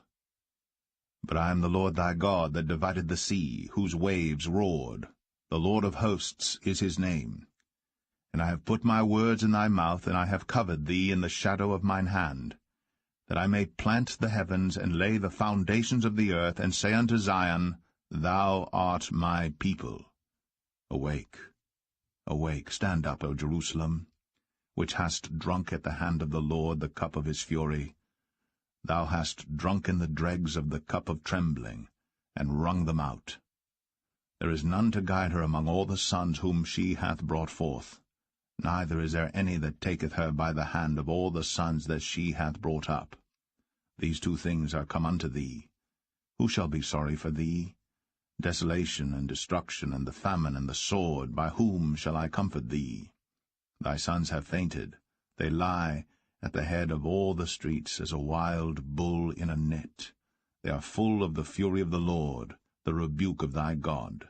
But I am the Lord thy God, that divided the sea, whose waves roared. The Lord of hosts is his name. And I have put my words in thy mouth, and I have covered thee in the shadow of mine hand, that I may plant the heavens, and lay the foundations of the earth, and say unto Zion, Thou art my people. Awake, awake, stand up, O Jerusalem, which hast drunk at the hand of the Lord the cup of his fury. Thou hast drunken the dregs of the cup of trembling, and wrung them out. There is none to guide her among all the sons whom she hath brought forth, neither is there any that taketh her by the hand of all the sons that she hath brought up. These two things are come unto thee. Who shall be sorry for thee? Desolation and destruction, and the famine and the sword. By whom shall I comfort thee? Thy sons have fainted. They lie at the head of all the streets as a wild bull in a net. They are full of the fury of the Lord, the rebuke of thy God.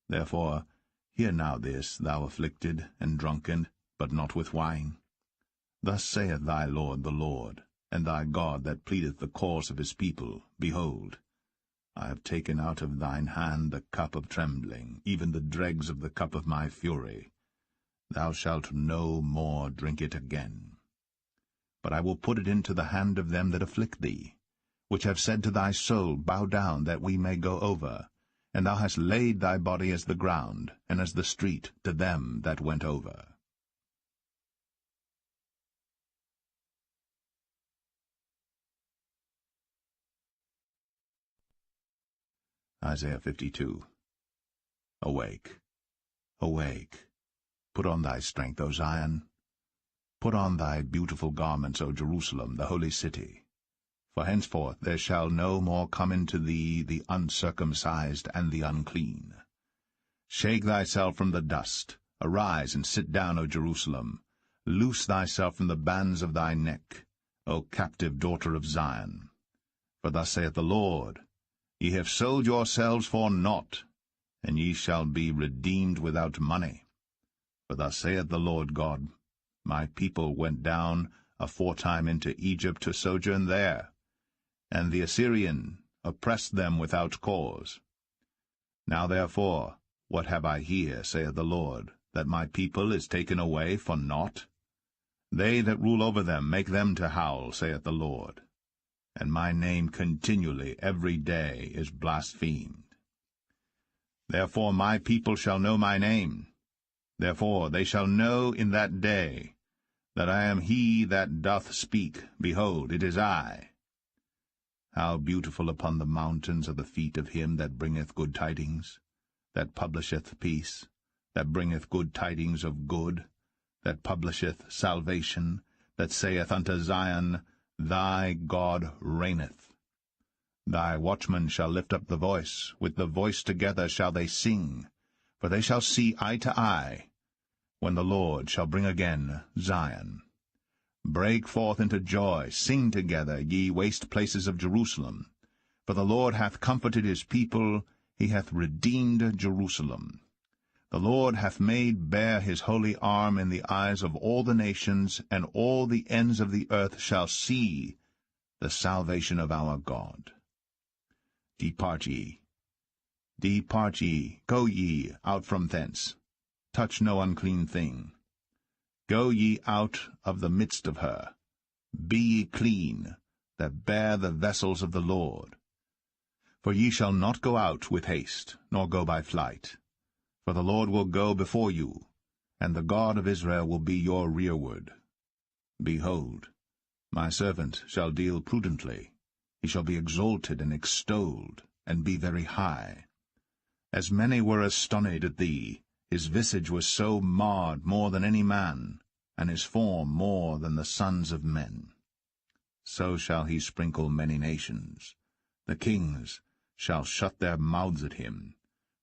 Therefore hear now this, thou afflicted and drunken, but not with wine. Thus saith thy Lord the Lord, and thy God that pleadeth the cause of his people, Behold, I have taken out of thine hand the cup of trembling, even the dregs of the cup of my fury. Thou shalt no more drink it again. But I will put it into the hand of them that afflict thee, which have said to thy soul, Bow down, that we may go over. And thou hast laid thy body as the ground, and as the street to them that went over. Isaiah 52. Awake, awake, put on thy strength, O Zion. Put on thy beautiful garments, O Jerusalem, the holy city. For henceforth there shall no more come into thee the uncircumcised and the unclean. Shake thyself from the dust, arise and sit down, O Jerusalem. Loose thyself from the bands of thy neck, O captive daughter of Zion. For thus saith the Lord, Ye have sold yourselves for naught, and ye shall be redeemed without money. For thus saith the Lord God, My people went down aforetime into Egypt to sojourn there, and the Assyrian oppressed them without cause. Now therefore, what have I here, saith the Lord, that my people is taken away for naught? They that rule over them make them to howl, saith the Lord, and my name continually every day is blasphemed. Therefore my people shall know my name. Therefore they shall know in that day that I am he that doth speak. Behold, it is I. How beautiful upon the mountains are the feet of him that bringeth good tidings, that publisheth peace, that bringeth good tidings of good, that publisheth salvation, that saith unto Zion, Thy God reigneth. Thy watchmen shall lift up the voice, with the voice together shall they sing, for they shall see eye to eye, when the Lord shall bring again Zion. Break forth into joy, sing together, ye waste places of Jerusalem. For the Lord hath comforted his people, he hath redeemed Jerusalem. The Lord hath made bare his holy arm in the eyes of all the nations, and all the ends of the earth shall see the salvation of our God. Depart ye, go ye out from thence. Touch no unclean thing. Go ye out of the midst of her. Be ye clean, that bear the vessels of the Lord. For ye shall not go out with haste, nor go by flight. For the Lord will go before you, and the God of Israel will be your rearward. Behold, my servant shall deal prudently. He shall be exalted and extolled, and be very high. As many were astonished at thee, his visage was so marred more than any man, and his form more than the sons of men. So shall he sprinkle many nations. The kings shall shut their mouths at him.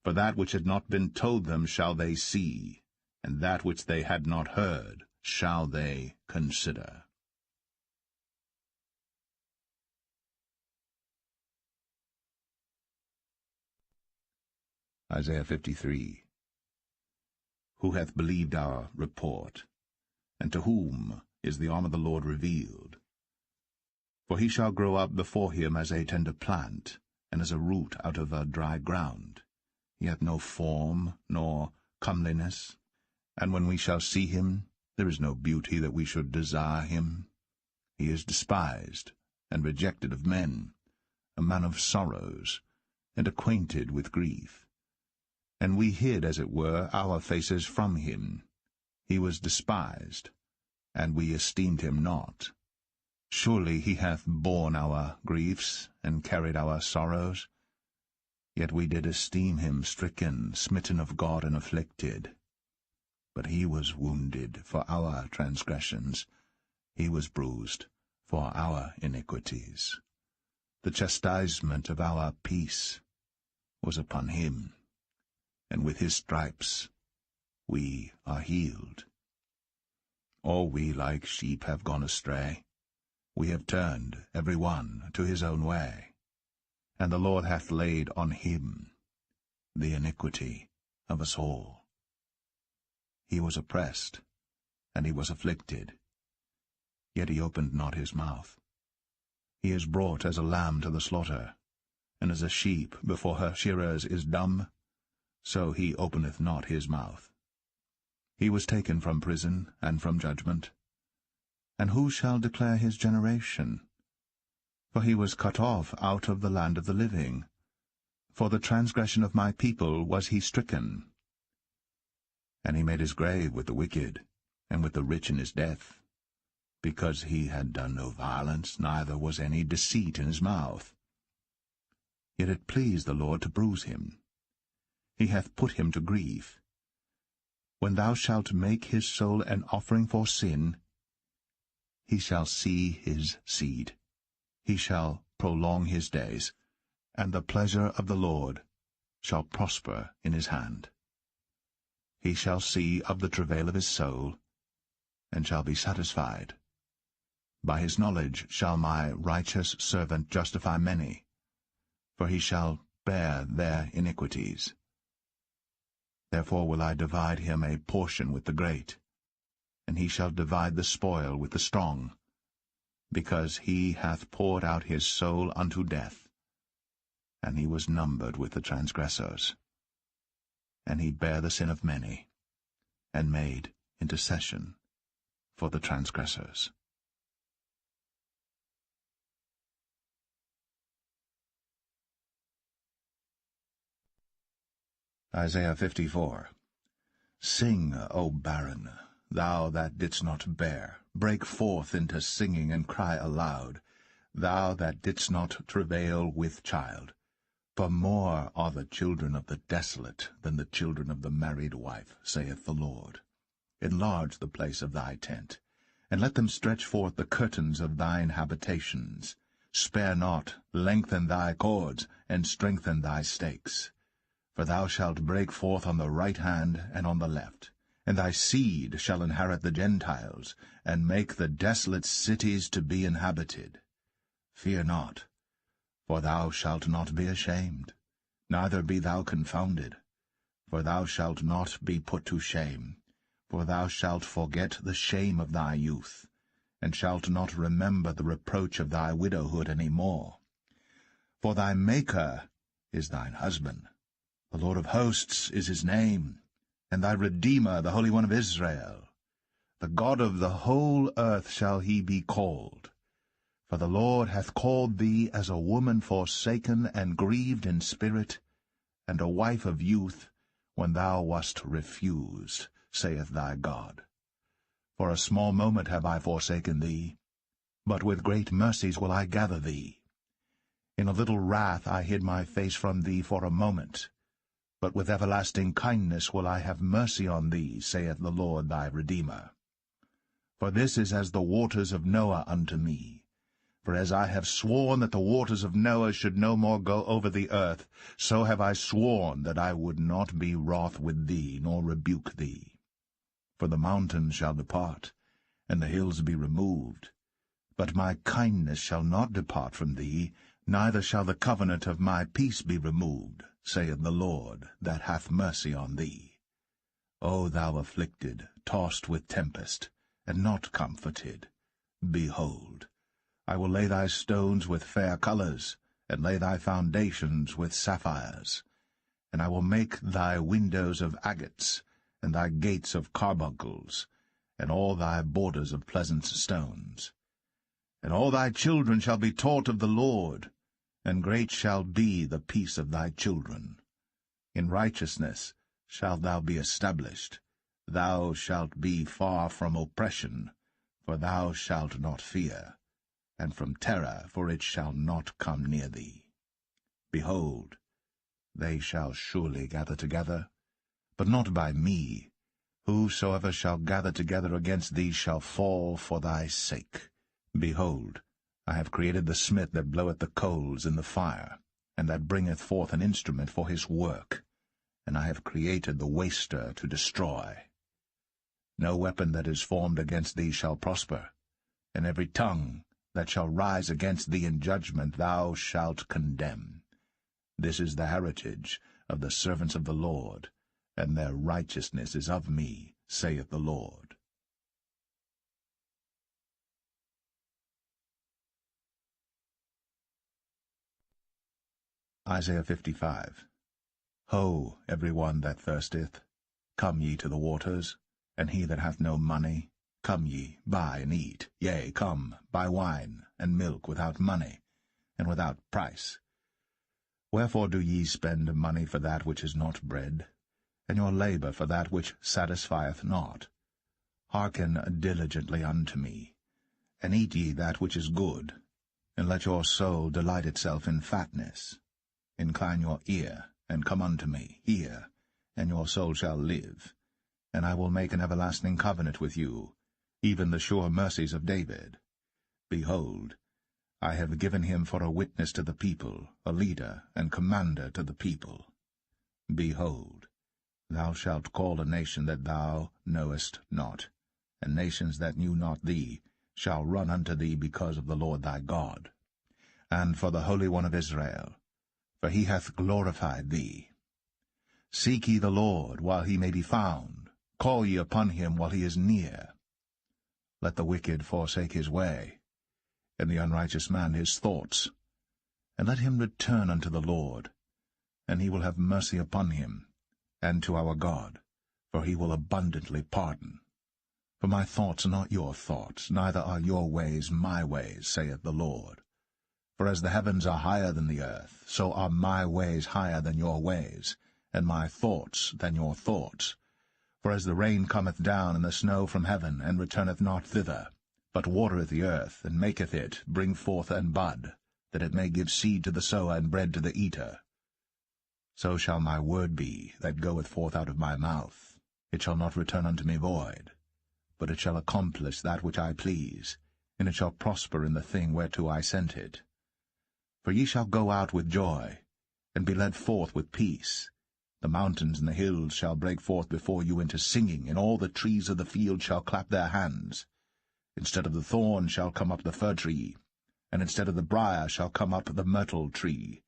For that which had not been told them shall they see, and that which they had not heard shall they consider. Isaiah 53. Who hath believed our report? And to whom is the arm of the Lord revealed? For he shall grow up before him as a tender plant, and as a root out of a dry ground. He hath no form, nor comeliness. And when we shall see him, there is no beauty that we should desire him. He is despised, and rejected of men, a man of sorrows, and acquainted with grief. And we hid, as it were, our faces from him. He was despised, and we esteemed him not. Surely he hath borne our griefs, and carried our sorrows. Yet we did esteem him stricken, smitten of God, and afflicted. But he was wounded for our transgressions, he was bruised for our iniquities. The chastisement of our peace was upon him, and with his stripes we are healed. All we like sheep have gone astray. We have turned every one to his own way, and the Lord hath laid on him the iniquity of us all. He was oppressed, and he was afflicted, yet he opened not his mouth. He is brought as a lamb to the slaughter, and as a sheep before her shearers is dumb, so he openeth not his mouth. He was taken from prison and from judgment. And who shall declare his generation? For he was cut off out of the land of the living. For the transgression of my people was he stricken. And he made his grave with the wicked, and with the rich in his death, because he had done no violence, neither was any deceit in his mouth. Yet it pleased the Lord to bruise him. He hath put him to grief. When thou shalt make his soul an offering for sin, he shall see his seed. He shall prolong his days, and the pleasure of the Lord shall prosper in his hand. He shall see of the travail of his soul, and shall be satisfied. By his knowledge shall my righteous servant justify many, for he shall bear their iniquities. Therefore will I divide him a portion with the great, and he shall divide the spoil with the strong, because he hath poured out his soul unto death, and he was numbered with the transgressors. And he bare the sin of many, and made intercession for the transgressors. Isaiah 54. Sing, O barren, thou that didst not bear, break forth into singing and cry aloud, thou that didst not travail with child. For more are the children of the desolate than the children of the married wife, saith the Lord. Enlarge the place of thy tent, and let them stretch forth the curtains of thine habitations. Spare not, lengthen thy cords, and strengthen thy stakes. For thou shalt break forth on the right hand and on the left, and thy seed shall inherit the Gentiles, and make the desolate cities to be inhabited. Fear not, for thou shalt not be ashamed, neither be thou confounded. For thou shalt not be put to shame, for thou shalt forget the shame of thy youth, and shalt not remember the reproach of thy widowhood any more. For thy Maker is thine husband, the Lord of hosts is his name, and thy Redeemer, the Holy One of Israel. The God of the whole earth shall he be called. For the Lord hath called thee as a woman forsaken and grieved in spirit, and a wife of youth, when thou wast refused, saith thy God. For a small moment have I forsaken thee, but with great mercies will I gather thee. In a little wrath I hid my face from thee for a moment, but with everlasting kindness will I have mercy on thee, saith the Lord thy Redeemer. For this is as the waters of Noah unto me. For as I have sworn that the waters of Noah should no more go over the earth, so have I sworn that I would not be wroth with thee, nor rebuke thee. For the mountains shall depart, and the hills be removed. But my kindness shall not depart from thee, neither shall the covenant of my peace be removed, saith the Lord, that hath mercy on thee. O thou afflicted, tossed with tempest, and not comforted, behold, I will lay thy stones with fair colours, and lay thy foundations with sapphires. And I will make thy windows of agates, and thy gates of carbuncles, and all thy borders of pleasant stones. And all thy children shall be taught of the Lord, and great shall be the peace of thy children. In righteousness shalt thou be established. Thou shalt be far from oppression, for thou shalt not fear, and from terror, for it shall not come near thee. Behold, they shall surely gather together, but not by me. Whosoever shall gather together against thee shall fall for thy sake. Behold, I have created the smith that bloweth the coals in the fire, and that bringeth forth an instrument for his work, and I have created the waster to destroy. No weapon that is formed against thee shall prosper, and every tongue that shall rise against thee in judgment thou shalt condemn. This is the heritage of the servants of the Lord, and their righteousness is of me, saith the Lord. Isaiah 55. Ho, every one that thirsteth, come ye to the waters, and he that hath no money, come ye, buy and eat. Yea, come, buy wine and milk without money, and without price. Wherefore do ye spend money for that which is not bread, and your labour for that which satisfieth not? Hearken diligently unto me, and eat ye that which is good, and let your soul delight itself in fatness. Incline your ear, and come unto me, hear, and your soul shall live. And I will make an everlasting covenant with you, even the sure mercies of David. Behold, I have given him for a witness to the people, a leader and commander to the people. Behold, thou shalt call a nation that thou knowest not, and nations that knew not thee shall run unto thee because of the Lord thy God, and for the Holy One of Israel, for he hath glorified thee. Seek ye the Lord while he may be found, call ye upon him while he is near. Let the wicked forsake his way, and the unrighteous man his thoughts, and let him return unto the Lord, and he will have mercy upon him, and to our God, for he will abundantly pardon. For my thoughts are not your thoughts, neither are your ways my ways, saith the Lord. For as the heavens are higher than the earth, so are my ways higher than your ways, and my thoughts than your thoughts. For as the rain cometh down and the snow from heaven, and returneth not thither, but watereth the earth, and maketh it bring forth and bud, that it may give seed to the sower and bread to the eater, so shall my word be that goeth forth out of my mouth. It shall not return unto me void, but it shall accomplish that which I please, and it shall prosper in the thing whereto I sent it. For ye shall go out with joy, and be led forth with peace. The mountains and the hills shall break forth before you into singing, and all the trees of the field shall clap their hands. Instead of the thorn shall come up the fir tree, and instead of the briar shall come up the myrtle tree.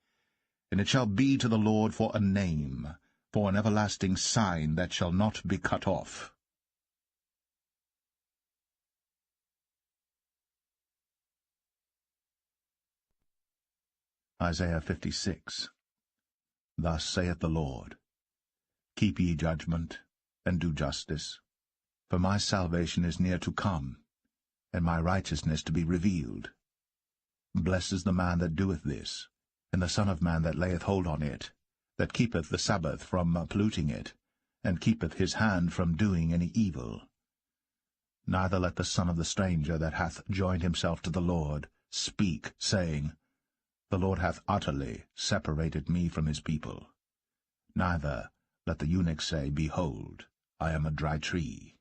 And it shall be to the Lord for a name, for an everlasting sign that shall not be cut off. Isaiah 56. Thus saith the Lord, Keep ye judgment, and do justice, for my salvation is near to come, and my righteousness to be revealed. Blessed is the man that doeth this, and the Son of Man that layeth hold on it, that keepeth the Sabbath from polluting it, and keepeth his hand from doing any evil. Neither let the son of the stranger that hath joined himself to the Lord speak, saying, The Lord hath utterly separated me from his people. Neither let the eunuch say, Behold, I am a dry tree.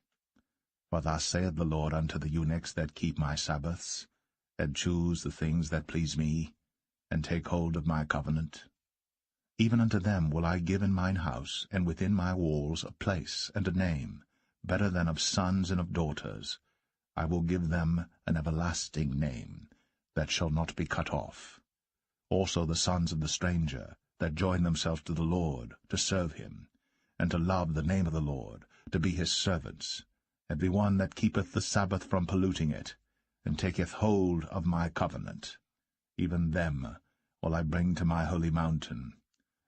For thus saith the Lord unto the eunuchs that keep my Sabbaths, and choose the things that please me, and take hold of my covenant. Even unto them will I give in mine house, and within my walls, a place and a name, better than of sons and of daughters. I will give them an everlasting name, that shall not be cut off. Also the sons of the stranger, that join themselves to the Lord, to serve him, and to love the name of the Lord, to be his servants, every one that keepeth the Sabbath from polluting it, and taketh hold of my covenant. Even them will I bring to my holy mountain,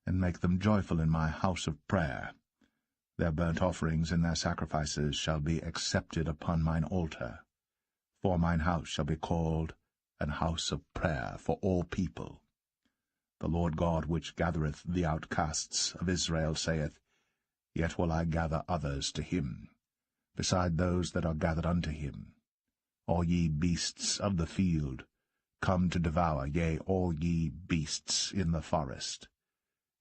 and make them joyful in my house of prayer. Their burnt offerings and their sacrifices shall be accepted upon mine altar. For mine house shall be called an house of prayer for all people. The Lord God which gathereth the outcasts of Israel saith, Yet will I gather others to him, beside those that are gathered unto him. All ye beasts of the field, come to devour, yea, all ye beasts in the forest.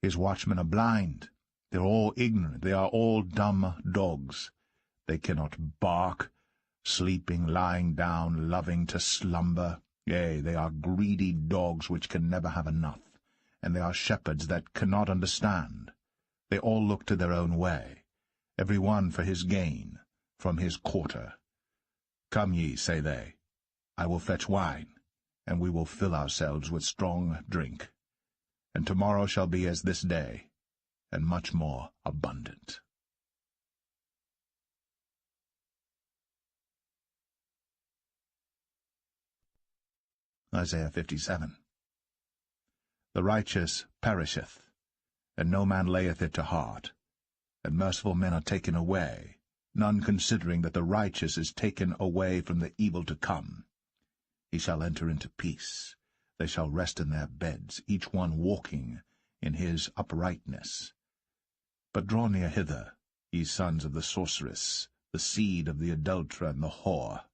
His watchmen are blind, they are all ignorant, they are all dumb dogs. They cannot bark, sleeping, lying down, loving to slumber. Yea, they are greedy dogs which can never have enough, and they are shepherds that cannot understand. They all look to their own way, every one for his gain, from his quarter. Come ye, say they, I will fetch wine, and we will fill ourselves with strong drink. And tomorrow shall be as this day, and much more abundant. Isaiah 57. The righteous perisheth, and no man layeth it to heart, and merciful men are taken away, none considering that the righteous is taken away from the evil to come. He shall enter into peace. They shall rest in their beds, each one walking in his uprightness. But draw near hither, ye sons of the sorceress, the seed of the adulterer and the whore.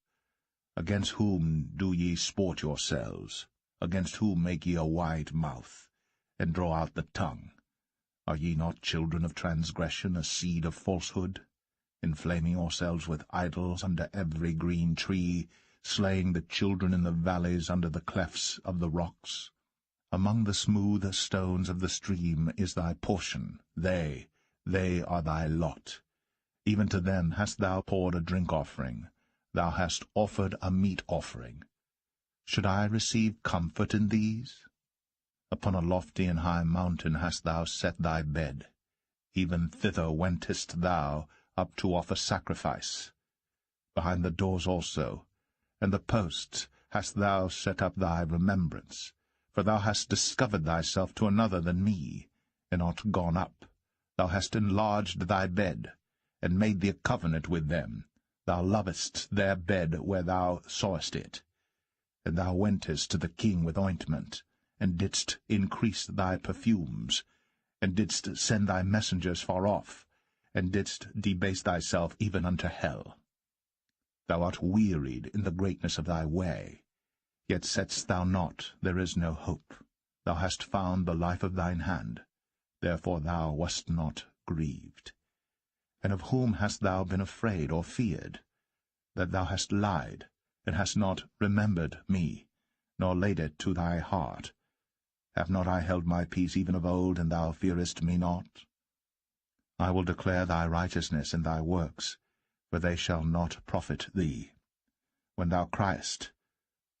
Against whom do ye sport yourselves? Against whom make ye a wide mouth, and draw out the tongue? Are ye not children of transgression, a seed of falsehood? Inflaming yourselves with idols under every green tree, slaying the children in the valleys under the clefts of the rocks. Among the smooth stones of the stream is thy portion, they are thy lot. Even to them hast thou poured a drink offering, thou hast offered a meat offering. Should I receive comfort in these? Upon a lofty and high mountain hast thou set thy bed. Even thither wentest thou up to offer sacrifice. Behind the doors also, and the posts, hast thou set up thy remembrance. For thou hast discovered thyself to another than me, and art gone up. Thou hast enlarged thy bed, and made thee a covenant with them. Thou lovest their bed where thou sawest it. And thou wentest to the king with ointment, and didst increase thy perfumes, and didst send thy messengers far off, and didst debase thyself even unto hell. Thou art wearied in the greatness of thy way, yet saidst thou not, there is no hope. Thou hast found the life of thine hand, therefore thou wast not grieved. And of whom hast thou been afraid or feared? That thou hast lied, and hast not remembered me, nor laid it to thy heart. Have not I held my peace even of old, and thou fearest me not? I will declare thy righteousness and thy works, for they shall not profit thee. When thou criest,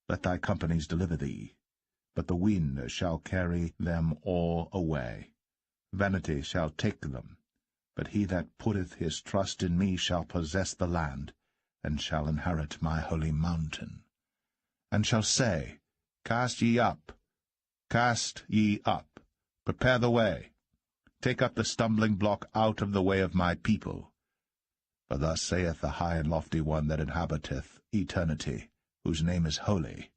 let thy companies deliver thee, but the wind shall carry them all away. Vanity shall take them, but he that putteth his trust in me shall possess the land, and shall inherit my holy mountain. And shall say, Cast ye up, prepare the way. Take up the stumbling block out of the way of my people. For thus saith the high and lofty one that inhabiteth eternity, whose name is holy.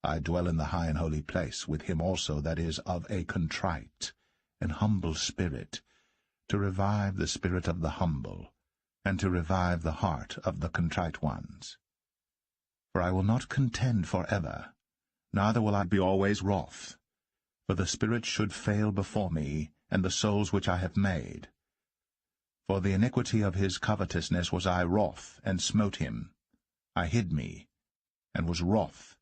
I dwell in the high and holy place, with him also that is of a contrite and humble spirit, to revive the spirit of the humble, and to revive the heart of the contrite ones. For I will not contend for ever, neither will I be always wroth. For the spirit should fail before me, and the souls which I have made. For the iniquity of his covetousness was I wroth, and smote him. I hid me, and was wroth,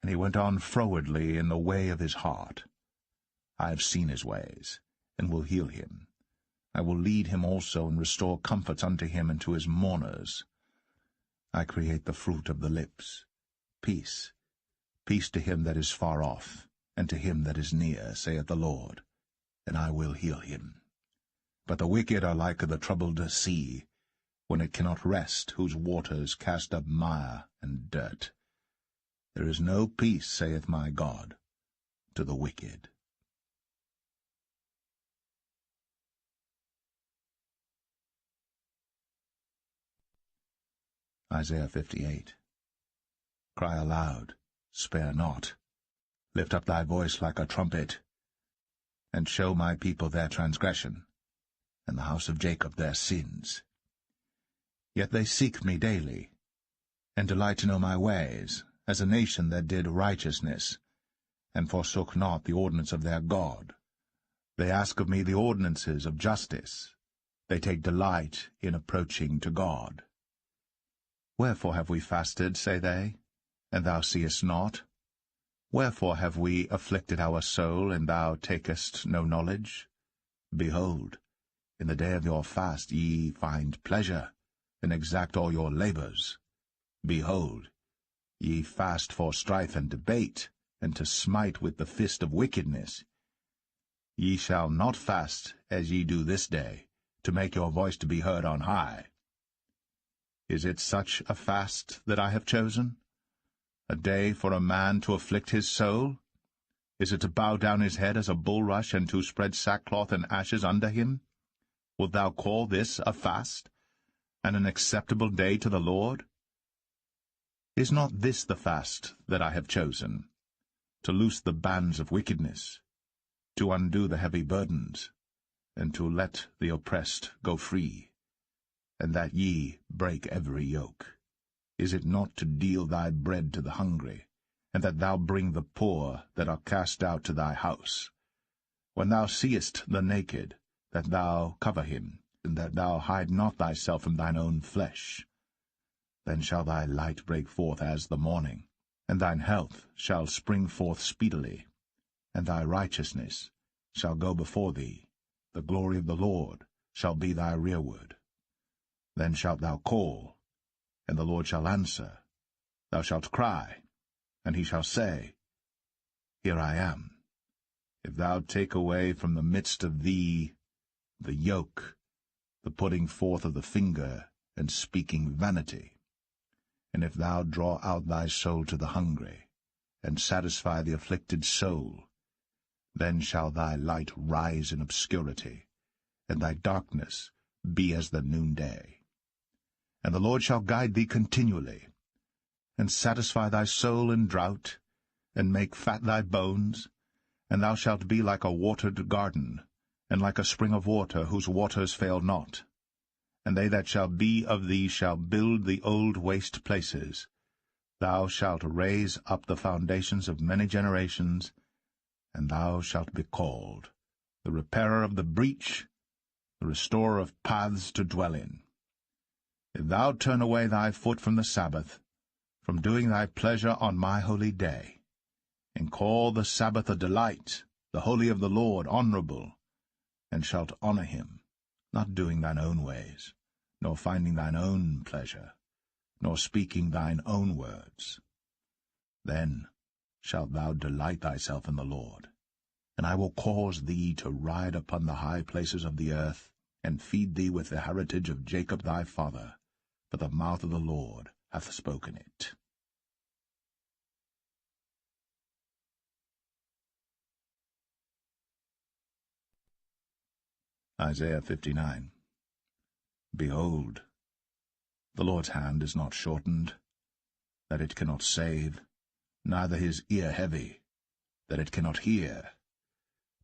and he went on frowardly in the way of his heart. I have seen his ways, and will heal him. I will lead him also, and restore comforts unto him and to his mourners. I create the fruit of the lips. Peace, peace to him that is far off, and to him that is near, saith the Lord, and I will heal him. But the wicked are like the troubled sea, when it cannot rest, whose waters cast up mire and dirt. There is no peace, saith my God, to the wicked. Isaiah 58. Cry aloud, spare not. Lift up thy voice like a trumpet, and show my people their transgression, and the house of Jacob their sins. Yet they seek me daily, and delight to know my ways, as a nation that did righteousness, and forsook not the ordinance of their God. They ask of me the ordinances of justice. They take delight in approaching to God. Wherefore have we fasted, say they, and thou seest not? Wherefore have we afflicted our soul, and thou takest no knowledge? Behold, in the day of your fast ye find pleasure, and exact all your labors. Behold, ye fast for strife and debate, and to smite with the fist of wickedness. Ye shall not fast as ye do this day, to make your voice to be heard on high. Is it such a fast that I have chosen? a day for a man to afflict his soul? Is it to bow down his head as a bulrush, and to spread sackcloth and ashes under him? Wilt thou call this a fast, and an acceptable day to the Lord? Is not this the fast that I have chosen, to loose the bands of wickedness, to undo the heavy burdens, and to let the oppressed go free, and that ye break every yoke? Is it not to deal thy bread to the hungry, and that thou bring the poor that are cast out to thy house? When thou seest the naked, that thou cover him, and that thou hide not thyself from thine own flesh. Then shall thy light break forth as the morning, and thine health shall spring forth speedily, and thy righteousness shall go before thee. The glory of the Lord shall be thy rearward. Then shalt thou call, and the Lord shall answer. Thou shalt cry, and he shall say, Here I am. If thou take away from the midst of thee the yoke, the putting forth of the finger, and speaking vanity, and if thou draw out thy soul to the hungry, and satisfy the afflicted soul, then shall thy light rise in obscurity, and thy darkness be as the noonday. And the Lord shall guide thee continually, and satisfy thy soul in drought, and make fat thy bones, and thou shalt be like a watered garden, and like a spring of water whose waters fail not. And they that shall be of thee shall build the old waste places. Thou shalt raise up the foundations of many generations, and thou shalt be called the repairer of the breach, the restorer of paths to dwell in. If thou turn away thy foot from the Sabbath, from doing thy pleasure on my holy day, and call the Sabbath a delight, the holy of the Lord honorable, and shalt honor him, not doing thine own ways, nor finding thine own pleasure, nor speaking thine own words, then shalt thou delight thyself in the Lord, and I will cause thee to ride upon the high places of the earth, and feed thee with the heritage of Jacob thy father, for the mouth of the Lord hath spoken it. Isaiah 59. Behold, the Lord's hand is not shortened, that it cannot save, neither his ear heavy, that it cannot hear.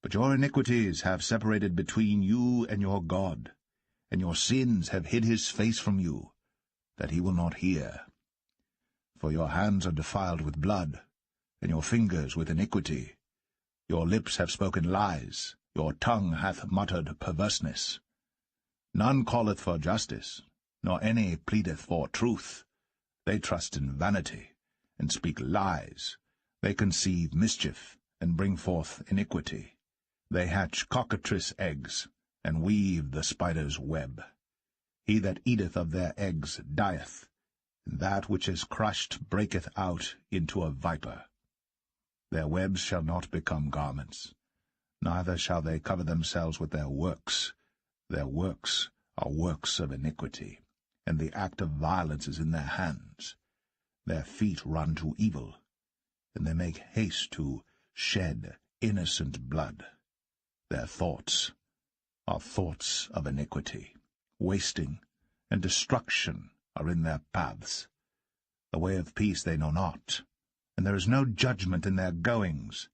But your iniquities have separated between you and your God, and your sins have hid his face from you, that he will not hear. For your hands are defiled with blood, and your fingers with iniquity. Your lips have spoken lies, your tongue hath muttered perverseness. None calleth for justice, nor any pleadeth for truth. They trust in vanity, and speak lies. They conceive mischief, and bring forth iniquity. They hatch cockatrice eggs, and weave the spider's web. He that eateth of their eggs dieth, and that which is crushed breaketh out into a viper. Their webs shall not become garments, neither shall they cover themselves with their works. Their works are works of iniquity, and the act of violence is in their hands. Their feet run to evil, and they make haste to shed innocent blood. Their thoughts are thoughts of iniquity. Wasting and destruction are in their paths. The way of peace they know not, and there is no judgment in their goings.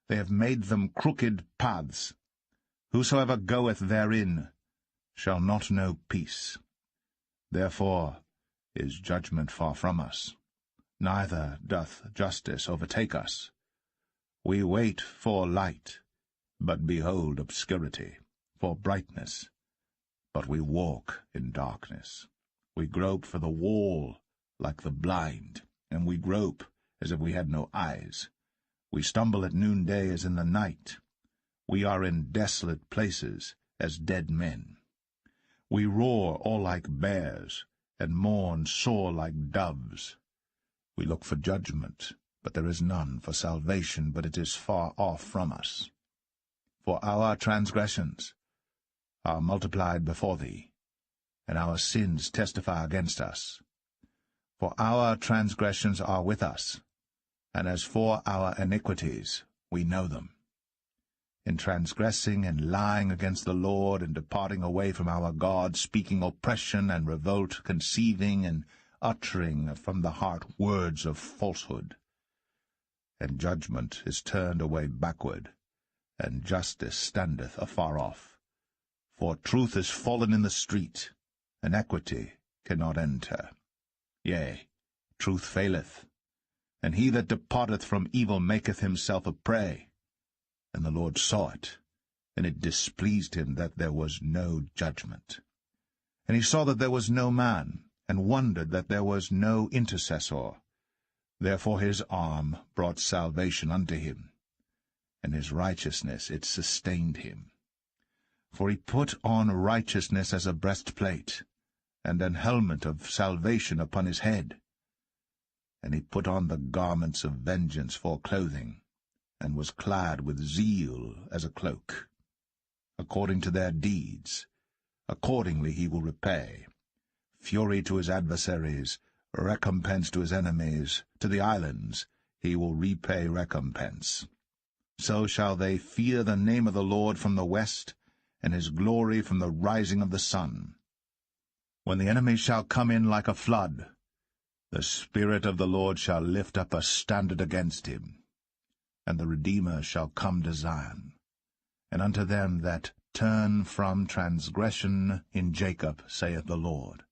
They have made them crooked paths. Whosoever goeth therein shall not know peace. Therefore is judgment far from us, neither doth justice overtake us. We wait for light, but behold obscurity, for brightness, but we walk in darkness. We grope for the wall like the blind, and we grope as if we had no eyes. We stumble at noonday as in the night. We are in desolate places as dead men. We roar all like bears, and mourn sore like doves. We look for judgment, but there is none, for salvation, but it is far off from us. For our transgressions are multiplied before thee, and our sins testify against us. For our transgressions are with us, and as for our iniquities, we know them. In transgressing and lying against the Lord, and departing away from our God, speaking oppression and revolt, conceiving and uttering from the heart words of falsehood. And judgment is turned away backward, and justice standeth afar off. For truth is fallen in the street, and equity cannot enter. Yea, truth faileth, and he that departeth from evil maketh himself a prey. And the Lord saw it, and it displeased him that there was no judgment. And he saw that there was no man, and wondered that there was no intercessor. Therefore his arm brought salvation unto him, and his righteousness it sustained him. For he put on righteousness as a breastplate, and an helmet of salvation upon his head. And he put on the garments of vengeance for clothing, and was clad with zeal as a cloak. According to their deeds, accordingly he will repay. Fury to his adversaries, recompense to his enemies, to the islands he will repay recompense. So shall they fear the name of the Lord from the west, and his glory from the rising of the sun. When the enemy shall come in like a flood, the Spirit of the Lord shall lift up a standard against him. And the Redeemer shall come to Zion, and unto them that turn from transgression in Jacob, saith the Lord.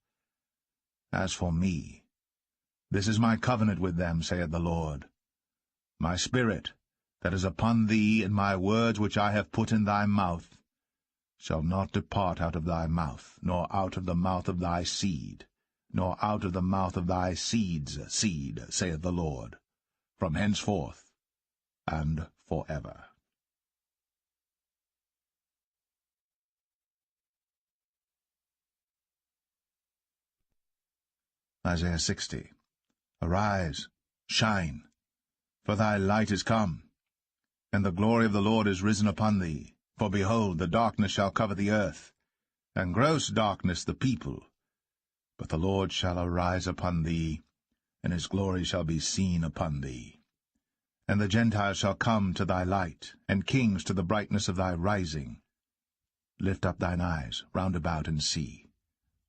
As for me, this is my covenant with them, saith the Lord. My spirit that is upon thee, and my words which I have put in thy mouth, shall not depart out of thy mouth, nor out of the mouth of thy seed, nor out of the mouth of thy seed's seed, saith the Lord, from henceforth and forever. Isaiah 60. Arise, shine, for thy light is come, and the glory of the Lord is risen upon thee. For behold, the darkness shall cover the earth, and gross darkness the people. But the Lord shall arise upon thee, and his glory shall be seen upon thee. And the Gentiles shall come to thy light, and kings to the brightness of thy rising. Lift up thine eyes round about and see.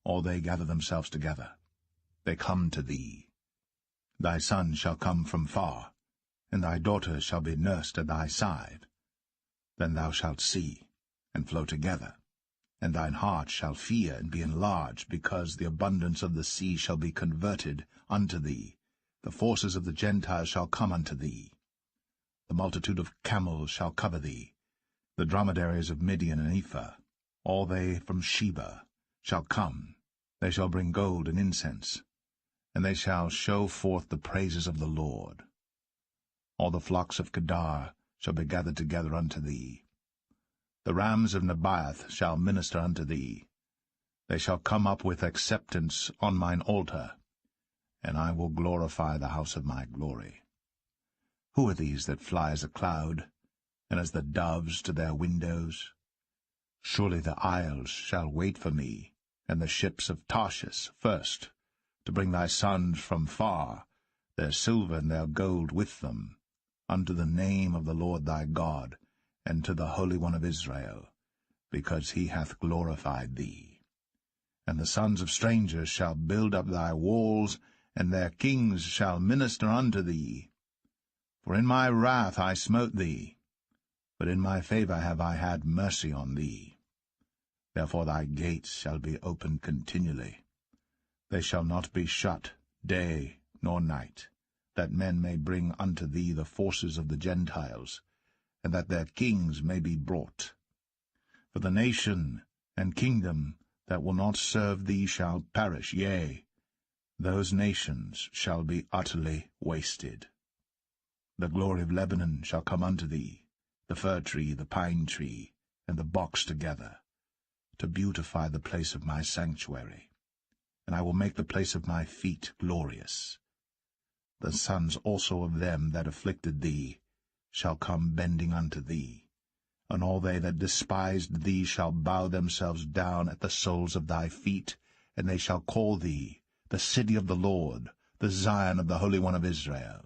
All they gather themselves together. They come to thee. Thy son shall come from far, and thy daughter shall be nursed at thy side. Then thou shalt see, and flow together, and thine heart shall fear and be enlarged, because the abundance of the sea shall be converted unto thee. The forces of the Gentiles shall come unto thee. The multitude of camels shall cover thee, the dromedaries of Midian and Ephah, all they from Sheba, shall come. They shall bring gold and incense, and they shall show forth the praises of the Lord. All the flocks of Kedar shall be gathered together unto thee. The rams of Nebaioth shall minister unto thee. They shall come up with acceptance on mine altar, and I will glorify the house of my glory. Who are these that fly as a cloud, and as the doves to their windows? Surely the isles shall wait for me, and the ships of Tarshish first, to bring thy sons from far, their silver and their gold with them, unto the name of the Lord thy God, and to the Holy One of Israel, because he hath glorified thee. And the sons of strangers shall build up thy walls, and their kings shall minister unto thee. For in my wrath I smote thee, but in my favor have I had mercy on thee. Therefore thy gates shall be opened continually. They shall not be shut day nor night, that men may bring unto thee the forces of the Gentiles, and that their kings may be brought. For the nation and kingdom that will not serve thee shall perish, yea, those nations shall be utterly wasted. The glory of Lebanon shall come unto thee, the fir tree, the pine tree, and the box together, to beautify the place of my sanctuary. And I will make the place of my feet glorious. The sons also of them that afflicted thee shall come bending unto thee, and all they that despised thee shall bow themselves down at the soles of thy feet, and they shall call thee the city of the Lord, the Zion of the Holy One of Israel.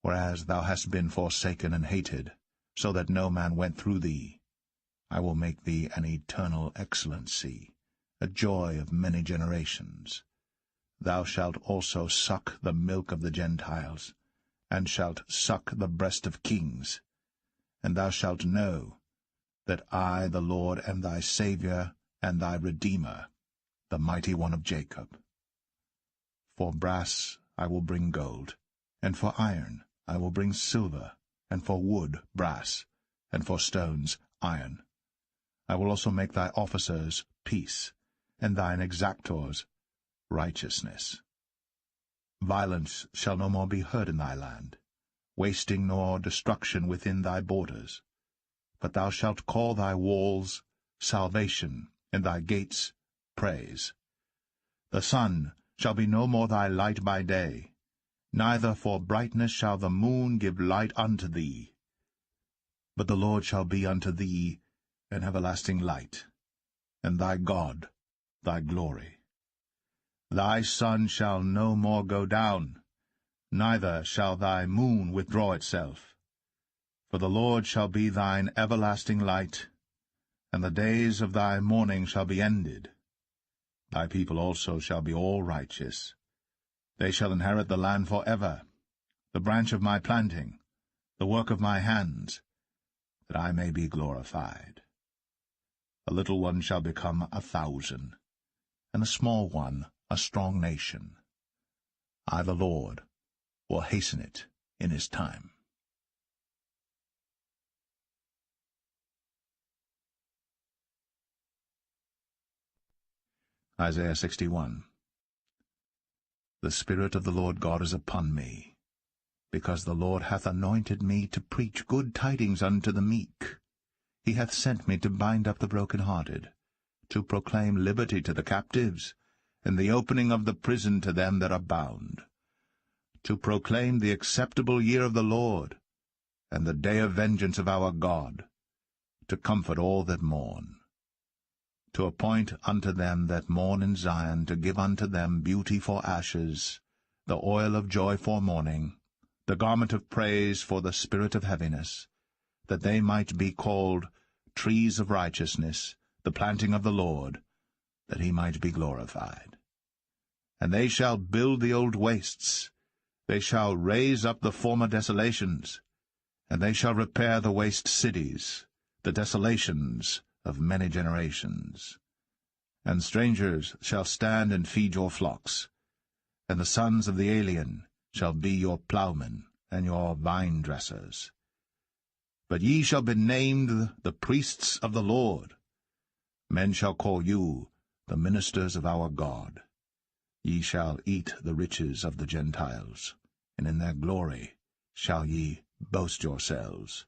Whereas thou hast been forsaken and hated, so that no man went through thee, I will make thee an eternal excellency, a joy of many generations. Thou shalt also suck the milk of the Gentiles, and shalt suck the breast of kings. And thou shalt know that I, the Lord, am thy Saviour and thy Redeemer, the mighty one of Jacob. For brass I will bring gold, and for iron I will bring silver, and for wood brass, and for stones iron. I will also make thy officers peace, and thine exactors righteousness. Violence shall no more be heard in thy land, wasting nor destruction within thy borders. But thou shalt call thy walls salvation, and thy gates praise. The sun shall be no more thy light by day, neither for brightness shall the moon give light unto thee. But the Lord shall be unto thee an everlasting light, and thy God thy glory. Thy sun shall no more go down, neither shall thy moon withdraw itself. For the Lord shall be thine everlasting light, and the days of thy mourning shall be ended. Thy people also shall be all righteous. They shall inherit the land for ever, the branch of my planting, the work of my hands, that I may be glorified. A little one shall become 1,000, and a small one a strong nation. I, the Lord, will hasten it in his time. Isaiah 61. The Spirit of the Lord God is upon me, because the Lord hath anointed me to preach good tidings unto the meek. He hath sent me to bind up the brokenhearted, to proclaim liberty to the captives, and the opening of the prison to them that are bound, to proclaim the acceptable year of the Lord, and the day of vengeance of our God, to comfort all that mourn, to appoint unto them that mourn in Zion, to give unto them beauty for ashes, the oil of joy for mourning, the garment of praise for the spirit of heaviness, that they might be called trees of righteousness, the planting of the Lord, that he might be glorified. And they shall build the old wastes, they shall raise up the former desolations, and they shall repair the waste cities, the desolations of many generations. And strangers shall stand and feed your flocks, and the sons of the alien shall be your ploughmen and your vine-dressers. But ye shall be named the priests of the Lord. Men shall call you the ministers of our God. Ye shall eat the riches of the Gentiles, and in their glory shall ye boast yourselves.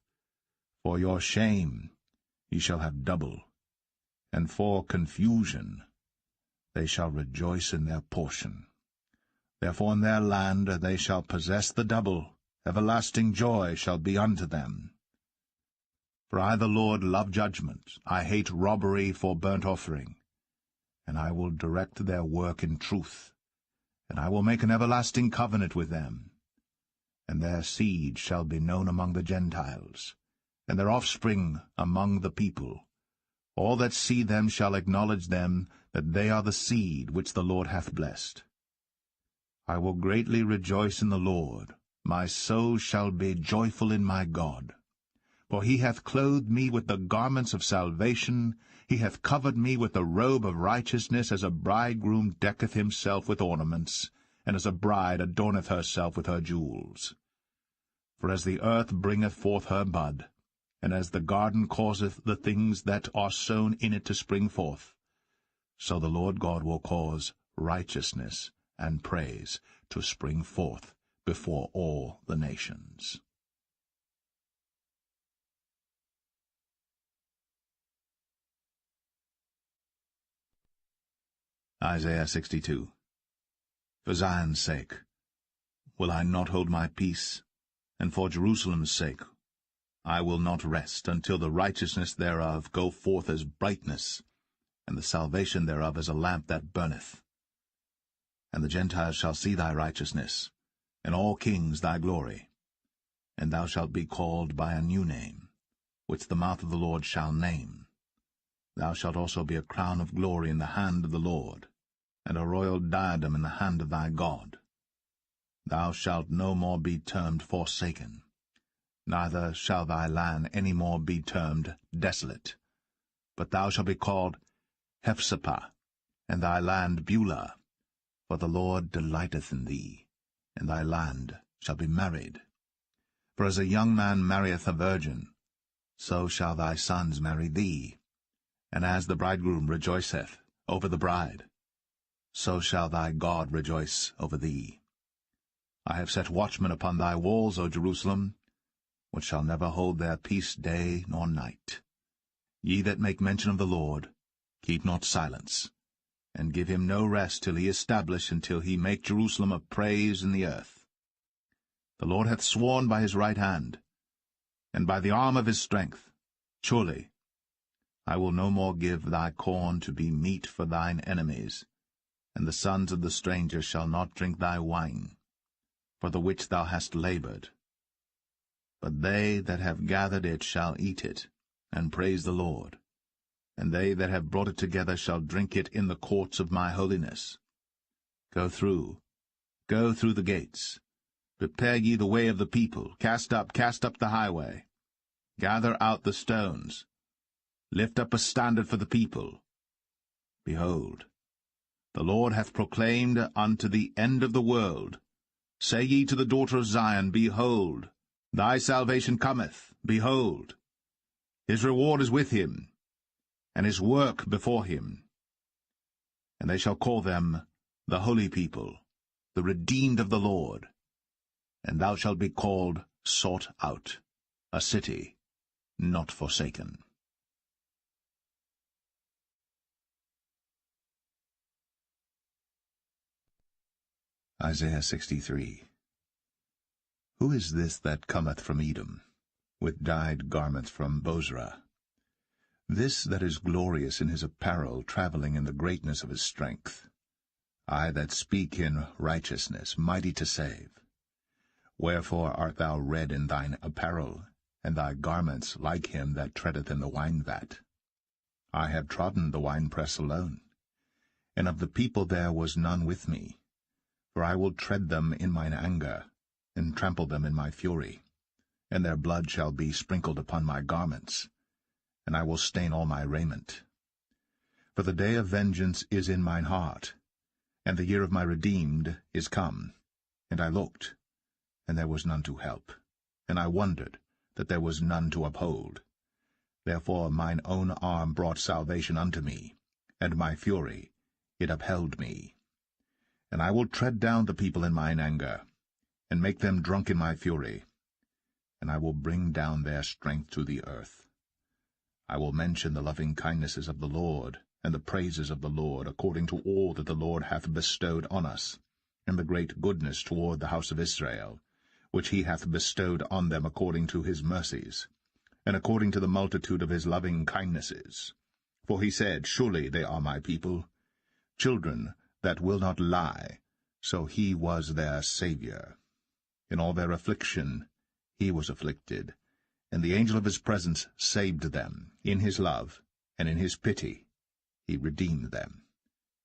For your shame ye shall have double, and for confusion they shall rejoice in their portion. Therefore in their land they shall possess the double, everlasting joy shall be unto them. For I, the Lord, love judgment, I hate robbery for burnt offering, and I will direct their work in truth, and I will make an everlasting covenant with them. And their seed shall be known among the Gentiles, and their offspring among the people. All that see them shall acknowledge them, that they are the seed which the Lord hath blessed. I will greatly rejoice in the Lord, my soul shall be joyful in my God. For he hath clothed me with the garments of salvation, he hath covered me with the robe of righteousness, as a bridegroom decketh himself with ornaments, and as a bride adorneth herself with her jewels. For as the earth bringeth forth her bud, and as the garden causeth the things that are sown in it to spring forth, so the Lord God will cause righteousness and praise to spring forth before all the nations. Isaiah 62. For Zion's sake will I not hold my peace, and for Jerusalem's sake I will not rest, until the righteousness thereof go forth as brightness, and the salvation thereof as a lamp that burneth. And the Gentiles shall see thy righteousness, and all kings thy glory. and thou shalt be called by a new name, which the mouth of the Lord shall name. Thou shalt also be a crown of glory in the hand of the Lord, and a royal diadem in the hand of thy God. Thou shalt no more be termed forsaken, neither shall thy land any more be termed desolate, but thou shalt be called Hephzibah, and thy land Beulah, for the Lord delighteth in thee, and thy land shall be married. For as a young man marrieth a virgin, so shall thy sons marry thee, and as the bridegroom rejoiceth over the bride, so shall thy God rejoice over thee. I have set watchmen upon thy walls, O Jerusalem, which shall never hold their peace day nor night. Ye that make mention of the Lord, keep not silence, and give him no rest till he establish until he make Jerusalem a praise in the earth. The Lord hath sworn by his right hand, and by the arm of his strength, surely I will no more give thy corn to be meat for thine enemies, and the sons of the stranger shall not drink thy wine, for the which thou hast laboured. But they that have gathered it shall eat it, and praise the Lord, and they that have brought it together shall drink it in the courts of my holiness. Go through the gates. Prepare ye the way of the people. Cast up the highway. Gather out the stones. Lift up a standard for the people. Behold, the Lord hath proclaimed unto the end of the world. Say ye to the daughter of Zion, Behold, thy salvation cometh. Behold, his reward is with him, and his work before him. And they shall call them the holy people, the redeemed of the Lord. And thou shalt be called Sought Out, a city not forsaken. Isaiah 63. Who is this that cometh from Edom, with dyed garments from Bozrah? This that is glorious in his apparel, travelling in the greatness of his strength. I that speak in righteousness, mighty to save. Wherefore art thou red in thine apparel, and thy garments like him that treadeth in the wine-vat? I have trodden the winepress alone, and of the people there was none with me. For I will tread them in mine anger, and trample them in my fury, and their blood shall be sprinkled upon my garments, and I will stain all my raiment. For the day of vengeance is in mine heart, and the year of my redeemed is come. And I looked, and there was none to help, and I wondered that there was none to uphold. Therefore mine own arm brought salvation unto me, and my fury, it upheld me. And I will tread down the people in mine anger, and make them drunk in my fury, and I will bring down their strength to the earth. I will mention the loving kindnesses of the Lord, and the praises of the Lord, according to all that the Lord hath bestowed on us, and the great goodness toward the house of Israel, which he hath bestowed on them according to his mercies, and according to the multitude of his loving kindnesses. For he said, Surely they are my people, children that will not lie, so he was their Saviour. In all their affliction he was afflicted, and the angel of his presence saved them. In his love and in his pity he redeemed them,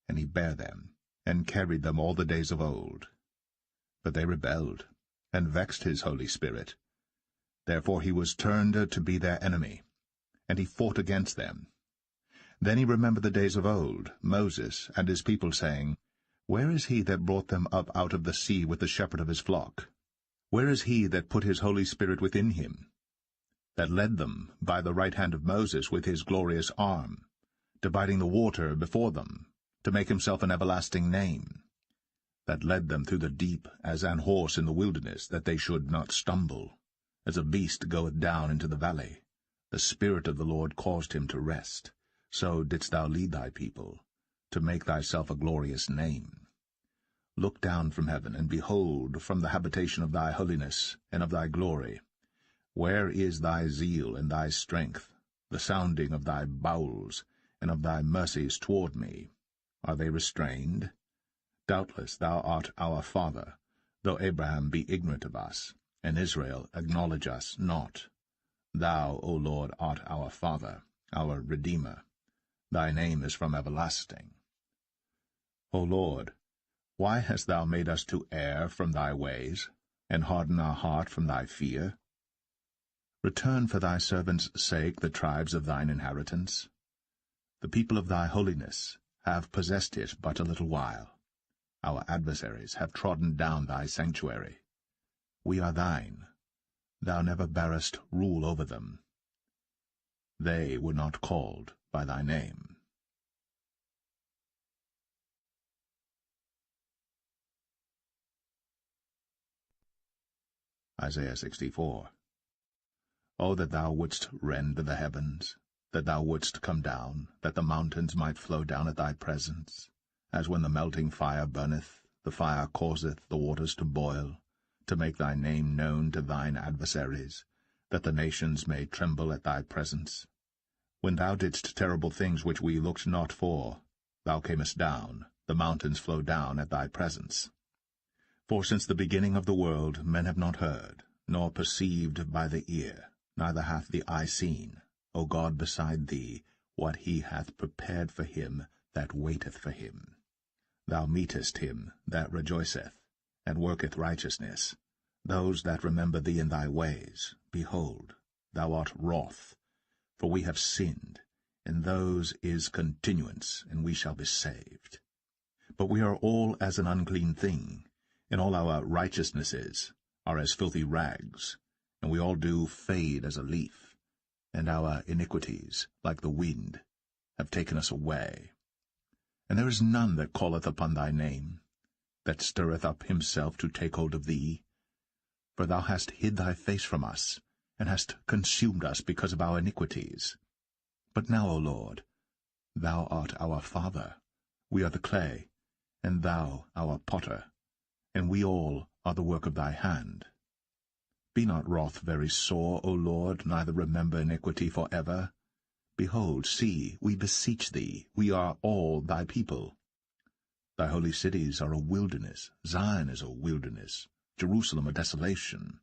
and he bare them, and carried them all the days of old. But they rebelled, and vexed his Holy Spirit. Therefore he was turned to be their enemy, and he fought against them. Then he remembered the days of old, Moses and his people, saying, Where is he that brought them up out of the sea with the shepherd of his flock? Where is he that put his Holy Spirit within him? That led them by the right hand of Moses with his glorious arm, dividing the water before them, to make himself an everlasting name. That led them through the deep as an horse in the wilderness, that they should not stumble. As a beast goeth down into the valley, the Spirit of the Lord caused him to rest. So didst thou lead thy people, to make thyself a glorious name. Look down from heaven, and behold from the habitation of thy holiness and of thy glory. Where is thy zeal and thy strength, the sounding of thy bowels, and of thy mercies toward me? Are they restrained? Doubtless thou art our father, though Abraham be ignorant of us, and Israel acknowledge us not. Thou, O Lord, art our Father, our Redeemer. Thy name is from everlasting. O Lord, why hast thou made us to err from thy ways, and harden our heart from thy fear? Return for thy servants' sake the tribes of thine inheritance. The people of thy holiness have possessed it but a little while. Our adversaries have trodden down thy sanctuary. We are thine. Thou never barest rule over them. They were not called by thy name. Isaiah 64. O that thou wouldst rend the heavens, that thou wouldst come down, that the mountains might flow down at thy presence, as when the melting fire burneth, the fire causeth the waters to boil, to make thy name known to thine adversaries, that the nations may tremble at thy presence. When thou didst terrible things which we looked not for, thou camest down, the mountains flow down at thy presence. For since the beginning of the world men have not heard, nor perceived by the ear, neither hath the eye seen, O God, beside thee, what he hath prepared for him that waiteth for him. Thou meetest him that rejoiceth, and worketh righteousness, those that remember thee in thy ways. Behold, thou art wroth, for we have sinned, in those is continuance, and we shall be saved. But we are all as an unclean thing, and all our righteousnesses are as filthy rags, and we all do fade as a leaf, and our iniquities, like the wind, have taken us away. And there is none that calleth upon thy name, that stirreth up himself to take hold of thee. For thou hast hid thy face from us, and hast consumed us because of our iniquities. But now, O Lord, thou art our Father, we are the clay, and thou our potter, and we all are the work of thy hand. Be not wroth very sore, O Lord, neither remember iniquity for ever. Behold, see, we beseech thee, we are all thy people. Thy holy cities are a wilderness, Zion is a wilderness, Jerusalem a desolation.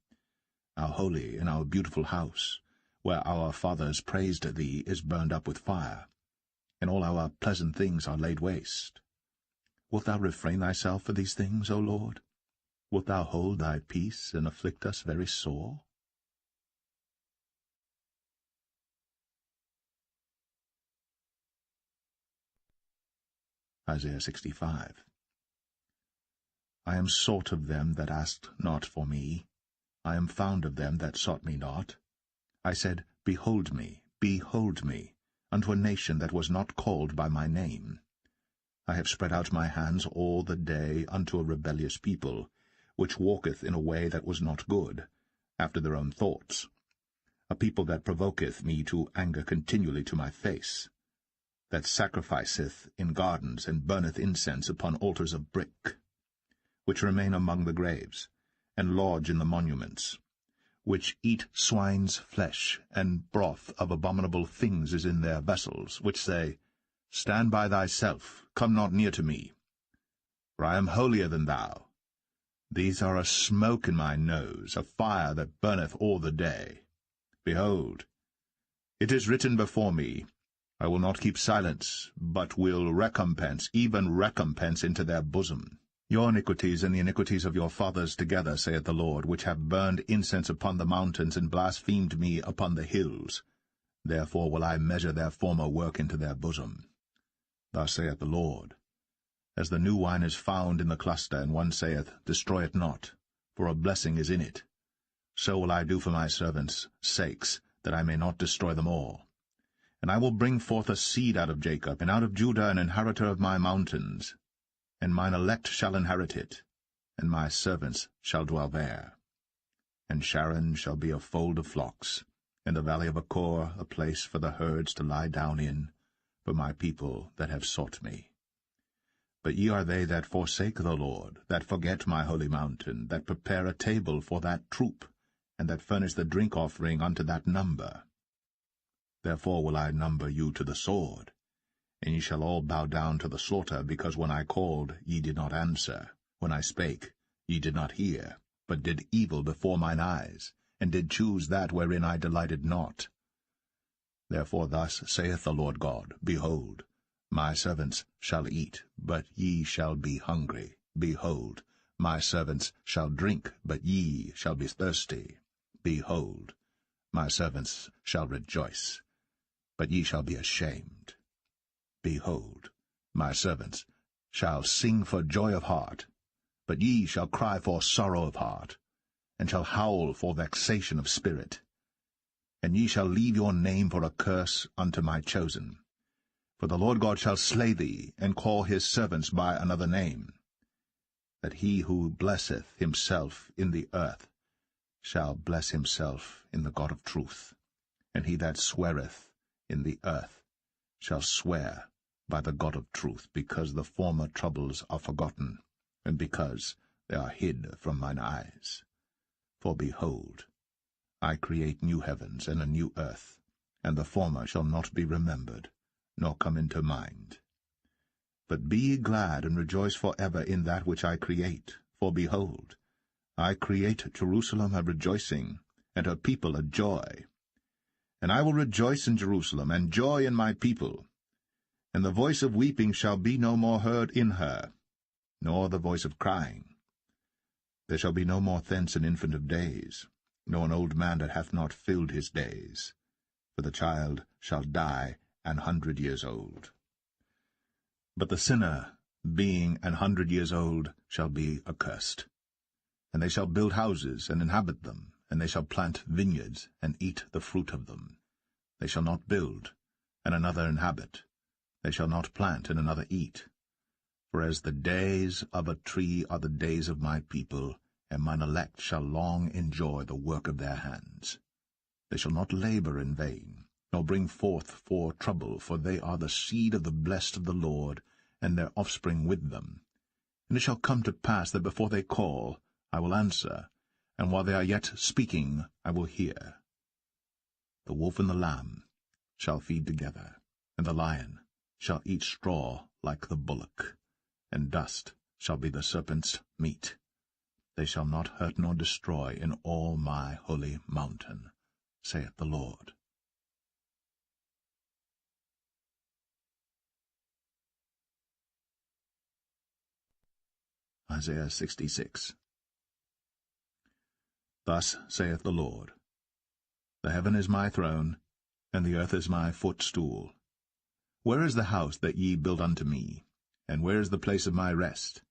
Our holy and our beautiful house, where our fathers praised thee, is burned up with fire, and all our pleasant things are laid waste. Wilt thou refrain thyself for these things, O Lord? Wilt thou hold thy peace and afflict us very sore? Isaiah 65. I am sought of them that asked not for me. I am found of them that sought me not. I said, behold me, unto a nation that was not called by my name. I have spread out my hands all the day unto a rebellious people, which walketh in a way that was not good, after their own thoughts, a people that provoketh me to anger continually to my face, that sacrificeth in gardens, and burneth incense upon altars of brick, which remain among the graves, and lodge in the monuments, which eat swine's flesh, and broth of abominable things is in their vessels, which say, Stand by thyself, come not near to me, for I am holier than thou. These are a smoke in my nose, a fire that burneth all the day. Behold, it is written before me, I will not keep silence, but will recompense, even recompense into their bosom. Your iniquities and the iniquities of your fathers together, saith the Lord, which have burned incense upon the mountains, and blasphemed me upon the hills. Therefore will I measure their former work into their bosom. Thus saith the Lord, As the new wine is found in the cluster, and one saith, Destroy it not, for a blessing is in it, so will I do for my servants' sakes, that I may not destroy them all. And I will bring forth a seed out of Jacob, and out of Judah an inheritor of my mountains. And mine elect shall inherit it, and my servants shall dwell there. And Sharon shall be a fold of flocks, and the valley of Achor a place for the herds to lie down in, for my people that have sought me. But ye are they that forsake the Lord, that forget my holy mountain, that prepare a table for that troop, and that furnish the drink offering unto that number. Therefore will I number you to the sword, and ye shall all bow down to the slaughter, because when I called ye did not answer, when I spake ye did not hear. but did evil before mine eyes, and did choose that wherein I delighted not. Therefore thus saith the Lord God, Behold, my servants shall eat, but ye shall be hungry. Behold, my servants shall drink, but ye shall be thirsty. Behold, my servants shall rejoice, but ye shall be ashamed. Behold, my servants shall sing for joy of heart, but ye shall cry for sorrow of heart, and shall howl for vexation of spirit. And ye shall leave your name for a curse unto my chosen. For the Lord God shall slay thee, and call his servants by another name, that he who blesseth himself in the earth shall bless himself in the God of truth, and he that sweareth in the earth shall swear by the God of truth, because the former troubles are forgotten, and because they are hid from mine eyes. For behold, I create new heavens and a new earth, and the former shall not be remembered, nor come into mind. But be ye glad and rejoice for ever in that which I create, for behold, I create Jerusalem a rejoicing, and her people a joy. And I will rejoice in Jerusalem, and joy in my people. And the voice of weeping shall be no more heard in her, nor the voice of crying. There shall be no more thence an infant of days, nor an old man that hath not filled his days. For the child shall die 100 years old. But the sinner, being 100 years old, shall be accursed. And they shall build houses, and inhabit them, and they shall plant vineyards, and eat the fruit of them. They shall not build, and another inhabit. They shall not plant, and another eat. For as the days of a tree are the days of my people, and mine elect shall long enjoy the work of their hands. They shall not labor in vain, nor bring forth for trouble, for they are the seed of the blessed of the Lord, and their offspring with them. And it shall come to pass that before they call, I will answer, and while they are yet speaking, I will hear. The wolf and the lamb shall feed together, and the lion shall eat straw like the bullock, and dust shall be the serpent's meat. They shall not hurt nor destroy in all my holy mountain, saith the Lord. Isaiah 66. Thus saith the Lord, The heaven is my throne, and the earth is my footstool. Where is the house that ye built unto me, and where is the place of my rest?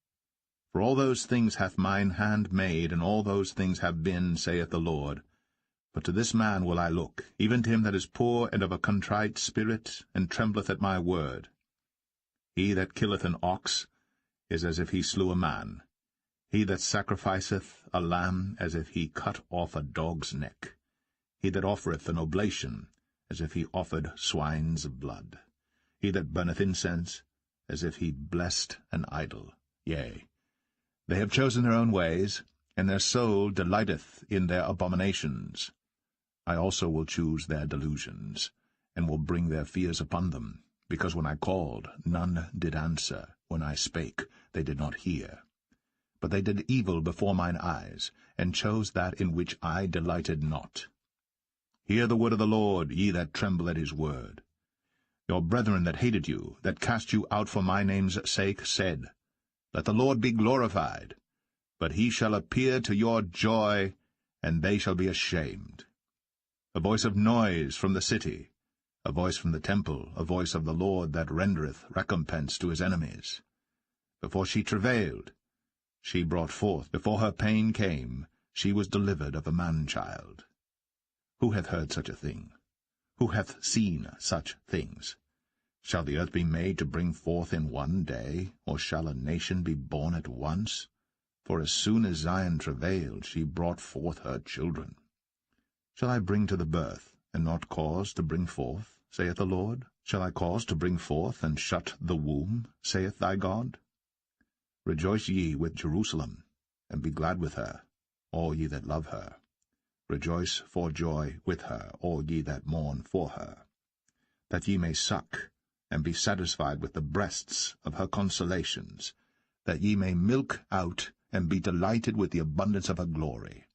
For all those things hath mine hand made, and all those things have been, saith the Lord. But to this man will I look, even to him that is poor and of a contrite spirit, and trembleth at my word. He that killeth an ox is as if he slew a man. He that sacrificeth a lamb, as if he cut off a dog's neck. He that offereth an oblation, as if he offered swine's blood. He that burneth incense, as if he blessed an idol. Yea, they have chosen their own ways, and their soul delighteth in their abominations. I also will choose their delusions, and will bring their fears upon them, because when I called, none did answer. When I spake, they did not hear. But they did evil before mine eyes, and chose that in which I delighted not. Hear the word of the Lord, ye that tremble at his word. Your brethren that hated you, that cast you out for my name's sake, said, Let the Lord be glorified. But he shall appear to your joy, and they shall be ashamed. A voice of noise from the city, a voice from the temple, a voice of the Lord that rendereth recompense to his enemies. Before she travailed, she brought forth. Before her pain came, she was delivered of a man-child. Who hath heard such a thing? Who hath seen such things? Shall the earth be made to bring forth in one day, or shall a nation be born at once? For as soon as Zion travailed, she brought forth her children. Shall I bring to the birth, and not cause to bring forth, saith the Lord? Shall I cause to bring forth, and shut the womb, saith thy God? Rejoice ye with Jerusalem, and be glad with her, all ye that love her. Rejoice for joy with her, all ye that mourn for her, that ye may suck, and be satisfied with the breasts of her consolations, that ye may milk out and be delighted with the abundance of her glory.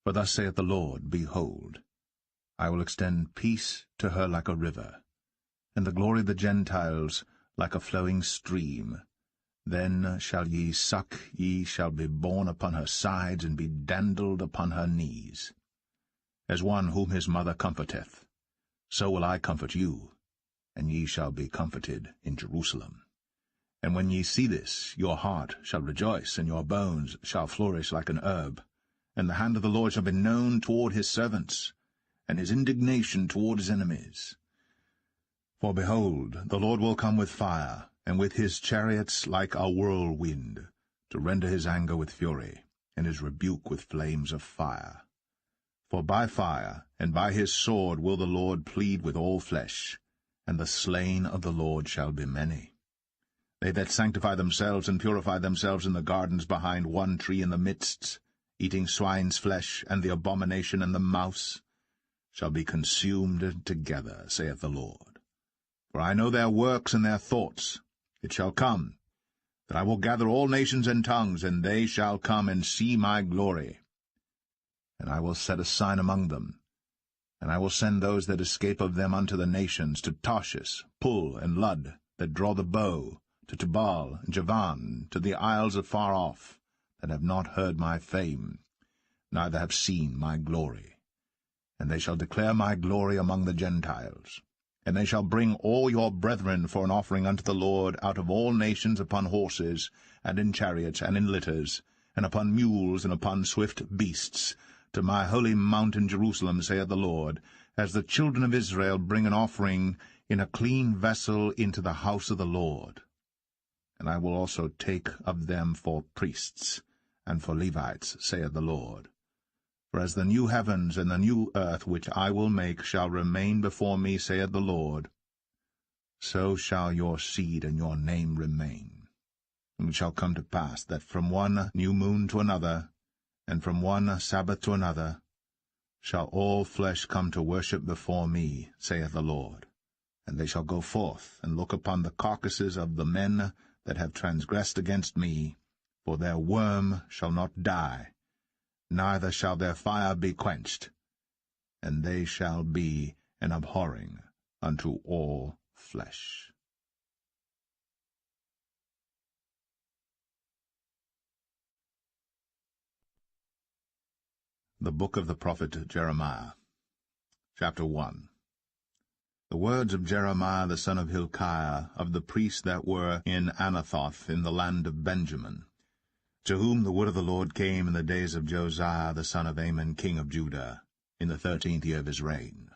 For thus saith the Lord, Behold, I will extend peace to her like a river, and the glory of the Gentiles like a flowing stream. Then shall ye suck, ye shall be borne upon her sides, and be dandled upon her knees. As one whom his mother comforteth, so will I comfort you, and ye shall be comforted in Jerusalem. And when ye see this, your heart shall rejoice, and your bones shall flourish like an herb. And the hand of the Lord shall be known toward his servants, and his indignation toward his enemies. For behold, the Lord will come with fire, and with his chariots like a whirlwind, to render his anger with fury, and his rebuke with flames of fire. For by fire and by his sword will the Lord plead with all flesh, and the slain of the Lord shall be many. They that sanctify themselves and purify themselves in the gardens behind one tree in the midst, eating swine's flesh, and the abomination and the mouse, shall be consumed together, saith the Lord. For I know their works and their thoughts. It shall come, that I will gather all nations and tongues, and they shall come and see my glory. And I will set a sign among them, and I will send those that escape of them unto the nations, to Tarshish, Pul, and Lud, that draw the bow, to Tubal and Javan, to the isles afar off, that have not heard my fame, neither have seen my glory. And they shall declare my glory among the Gentiles. And they shall bring all your brethren for an offering unto the Lord out of all nations upon horses, and in chariots, and in litters, and upon mules, and upon swift beasts, to my holy mountain Jerusalem, saith the Lord, as the children of Israel bring an offering in a clean vessel into the house of the Lord. And I will also take of them for priests, and for Levites, saith the Lord. For as the new heavens and the new earth which I will make shall remain before me, saith the Lord, so shall your seed and your name remain. And it shall come to pass that from one new moon to another, and from one Sabbath to another, shall all flesh come to worship before me, saith the Lord. And they shall go forth and look upon the carcasses of the men that have transgressed against me, for their worm shall not die, neither shall their fire be quenched, and they shall be an abhorring unto all flesh. The Book of the Prophet Jeremiah, Chapter 1. The words of Jeremiah the son of Hilkiah, of the priests that were in Anathoth in the land of Benjamin, to whom the word of the Lord came in the days of Josiah the son of Amon king of Judah, in the 13th year of his reign.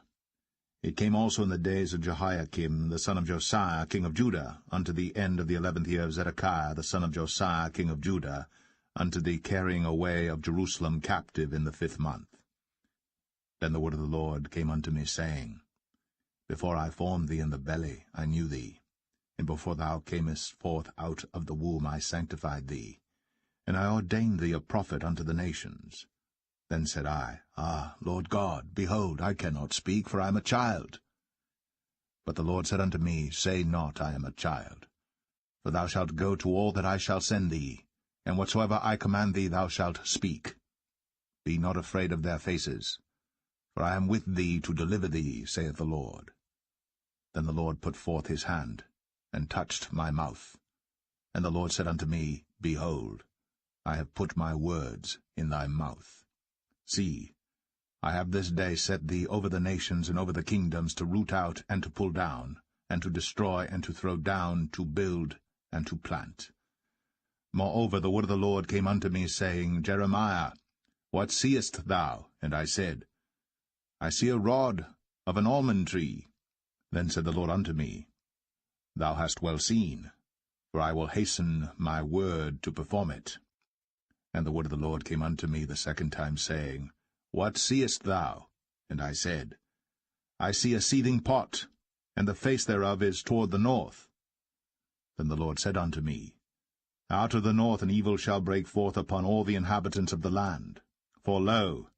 It came also in the days of Jehoiakim the son of Josiah king of Judah, unto the end of the 11th year of Zedekiah the son of Josiah king of Judah, unto the carrying away of Jerusalem captive in the 5th month. Then the word of the Lord came unto me, saying, Before I formed thee in the belly I knew thee, and before thou camest forth out of the womb I sanctified thee, and I ordained thee a prophet unto the nations. Then said I, Ah, Lord God, behold, I cannot speak, for I am a child. But the Lord said unto me, Say not, I am a child, for thou shalt go to all that I shall send thee, and whatsoever I command thee thou shalt speak. Be not afraid of their faces, for I am with thee to deliver thee, saith the Lord. Then the Lord put forth his hand, and touched my mouth. And the Lord said unto me, Behold, I have put my words in thy mouth. See, I have this day set thee over the nations and over the kingdoms, to root out and to pull down, and to destroy and to throw down, to build and to plant. Moreover, the word of the Lord came unto me, saying, Jeremiah, what seest thou? And I said, I see a rod of an almond tree. Then said the Lord unto me, Thou hast well seen, for I will hasten my word to perform it. And the word of the Lord came unto me the second time, saying, What seest thou? And I said, I see a seething pot, and the face thereof is toward the north. Then the Lord said unto me, Out of the north an evil shall break forth upon all the inhabitants of the land. For lo,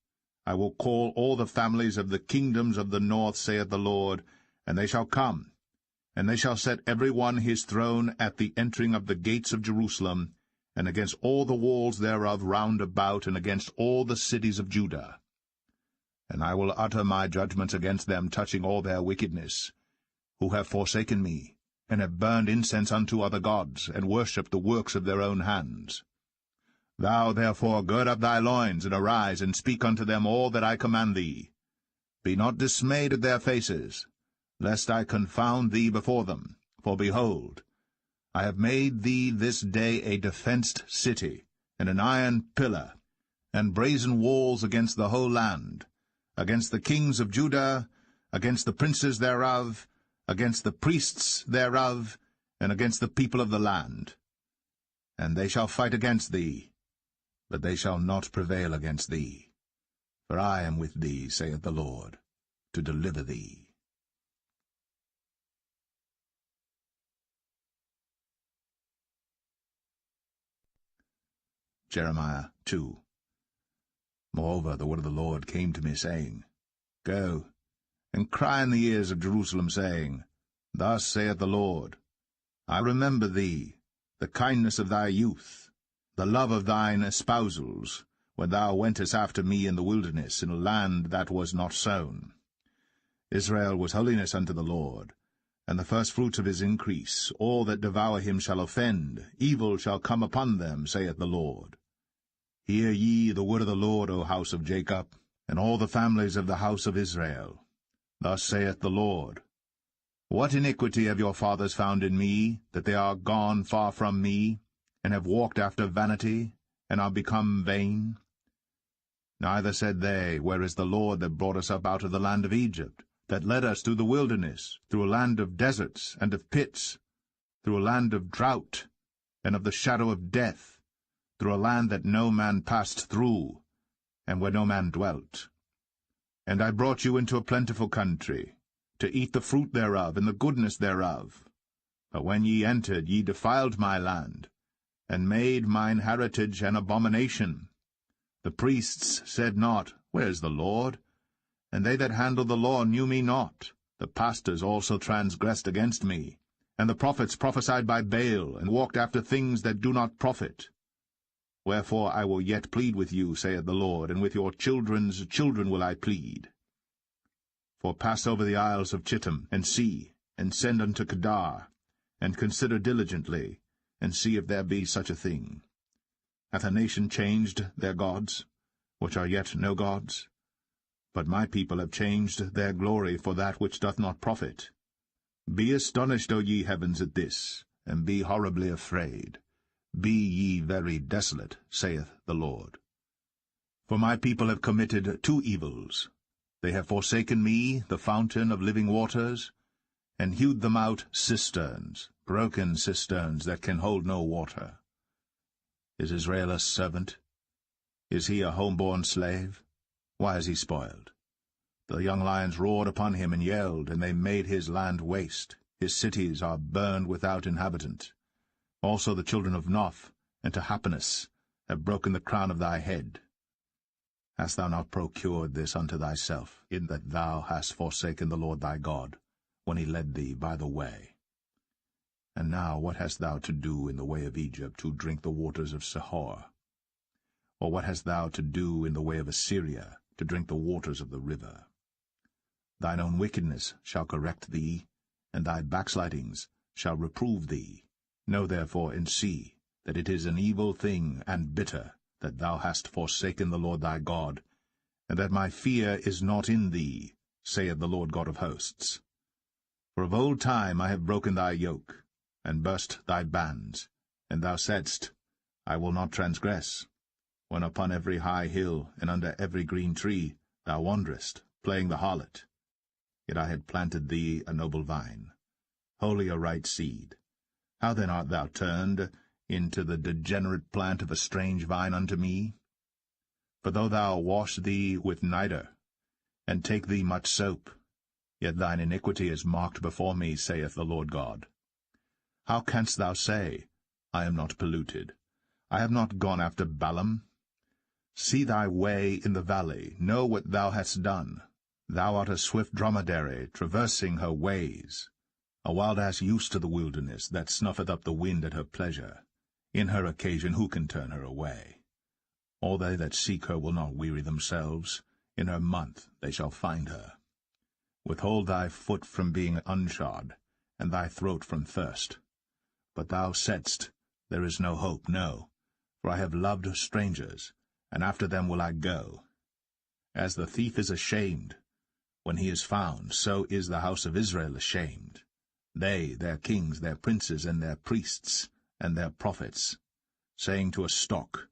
I will call all the families of the kingdoms of the north, saith the Lord, and they shall come, and they shall set every one his throne at the entering of the gates of Jerusalem, and against all the walls thereof round about, and against all the cities of Judah. And I will utter my judgments against them touching all their wickedness, who have forsaken me, and have burned incense unto other gods, and worshipped the works of their own hands. Thou therefore gird up thy loins, and arise, and speak unto them all that I command thee. Be not dismayed at their faces, lest I confound thee before them. For behold, I have made thee this day a defenced city, and an iron pillar, and brazen walls against the whole land, against the kings of Judah, against the princes thereof, against the priests thereof, and against the people of the land. And they shall fight against thee, but they shall not prevail against thee. For I am with thee, saith the Lord, to deliver thee. Jeremiah 2. Moreover, the word of the Lord came to me, saying, Go, and cry in the ears of Jerusalem, saying, Thus saith the Lord, I remember thee, the kindness of thy youth, the love of thine espousals, when thou wentest after me in the wilderness, in a land that was not sown. Israel was holiness unto the Lord, and the firstfruits of his increase. All that devour him shall offend, evil shall come upon them, saith the Lord. Hear ye the word of the Lord, O house of Jacob, and all the families of the house of Israel. Thus saith the Lord, What iniquity have your fathers found in me, that they are gone far from me, and have walked after vanity, and are become vain? Neither said they, Where is the Lord that brought us up out of the land of Egypt, that led us through the wilderness, through a land of deserts and of pits, through a land of drought and of the shadow of death, through a land that no man passed through, and where no man dwelt. And I brought you into a plentiful country, to eat the fruit thereof and the goodness thereof. But when ye entered, ye defiled my land, and made mine heritage an abomination. The priests said not, Where is the Lord? And they that handled the law knew me not. The pastors also transgressed against me, and the prophets prophesied by Baal, and walked after things that do not profit. Wherefore I will yet plead with you, saith the Lord, and with your children's children will I plead. For pass over the isles of Chittim, and see, and send unto Kedar, and consider diligently, and see if there be such a thing. Hath a nation changed their gods, which are yet no gods? But my people have changed their glory for that which doth not profit. Be astonished, O ye heavens, at this, and be horribly afraid. Be ye very desolate, saith the Lord. For my people have committed two evils. They have forsaken me, the fountain of living waters, and hewed them out cisterns, broken cisterns that can hold no water. Is Israel a servant? Is he a home-born slave? Why is he spoiled? The young lions roared upon him and yelled, and they made his land waste. His cities are burned without inhabitant. Also the children of Noph and Tahpanhes have broken the crown of thy head. Hast thou not procured this unto thyself, in that thou hast forsaken the Lord thy God, when he led thee by the way? And now what hast thou to do in the way of Egypt, to drink the waters of Sihor? Or what hast thou to do in the way of Assyria, to drink the waters of the river? Thine own wickedness shall correct thee, and thy backslidings shall reprove thee. Know therefore and see that it is an evil thing and bitter that thou hast forsaken the Lord thy God, and that my fear is not in thee, saith the Lord God of hosts. For of old time I have broken thy yoke, and burst thy bands, and thou saidst, I will not transgress, when upon every high hill and under every green tree thou wanderest, playing the harlot. Yet I had planted thee a noble vine, wholly a right seed. How then art thou turned into the degenerate plant of a strange vine unto me? For though thou wash thee with nitre, and take thee much soap, yet thine iniquity is marked before me, saith the Lord God. How canst thou say, I am not polluted? I have not gone after Balaam. See thy way in the valley, know what thou hast done. Thou art a swift dromedary, traversing her ways, a wild ass used to the wilderness, that snuffeth up the wind at her pleasure. In her occasion who can turn her away? All they that seek her will not weary themselves. In her month they shall find her. Withhold thy foot from being unshod, and thy throat from thirst. But thou saidst, There is no hope, no, for I have loved strangers, and after them will I go. As the thief is ashamed when he is found, so is the house of Israel ashamed. They, their kings, their princes, and their priests, and their prophets, saying to a stock,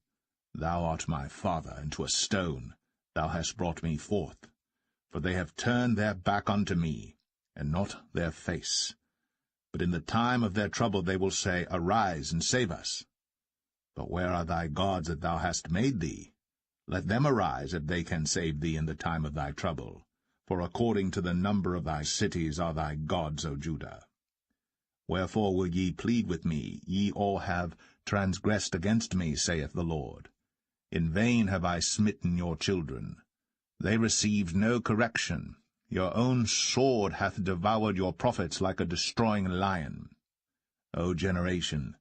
Thou art my father, and to a stone, Thou hast brought me forth. For they have turned their back unto me, and not their face. But in the time of their trouble they will say, Arise, and save us. But where are thy gods that thou hast made thee? Let them arise, if they can save thee in the time of thy trouble. For according to the number of thy cities are thy gods, O Judah. Wherefore will ye plead with me? Ye all have transgressed against me, saith the Lord. In vain have I smitten your children. They received no correction. Your own sword hath devoured your prophets like a destroying lion. O generation,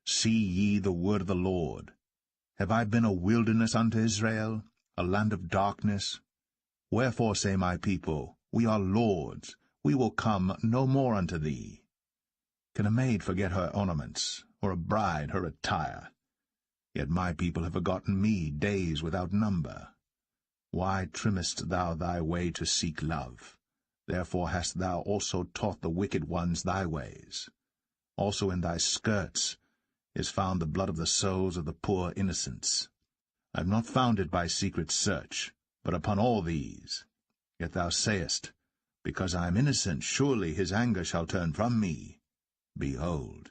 see ye the word of the Lord. Have I been a wilderness unto Israel, a land of darkness? Wherefore say my people, We are lords, we will come no more unto thee. Can a maid forget her ornaments, or a bride her attire? Yet my people have forgotten me days without number. Why trimmest thou thy way to seek love? Therefore hast thou also taught the wicked ones thy ways. Also in thy skirts is found the blood of the souls of the poor innocents. I have not found it by secret search, but upon all these. Yet thou sayest, Because I am innocent, surely his anger shall turn from me. Behold,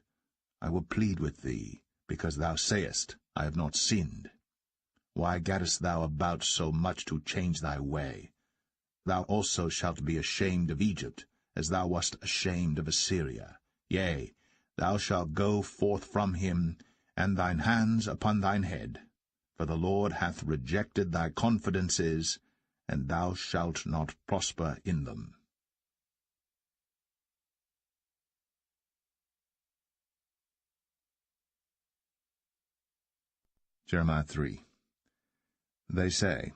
I will plead with thee, because thou sayest, I have not sinned. Why gaddest thou about so much to change thy way? Thou also shalt be ashamed of Egypt, as thou wast ashamed of Assyria. Yea, thou shalt go forth from him, and thine hands upon thine head. For the Lord hath rejected thy confidences, and thou shalt not prosper in them. Jeremiah 3. They say,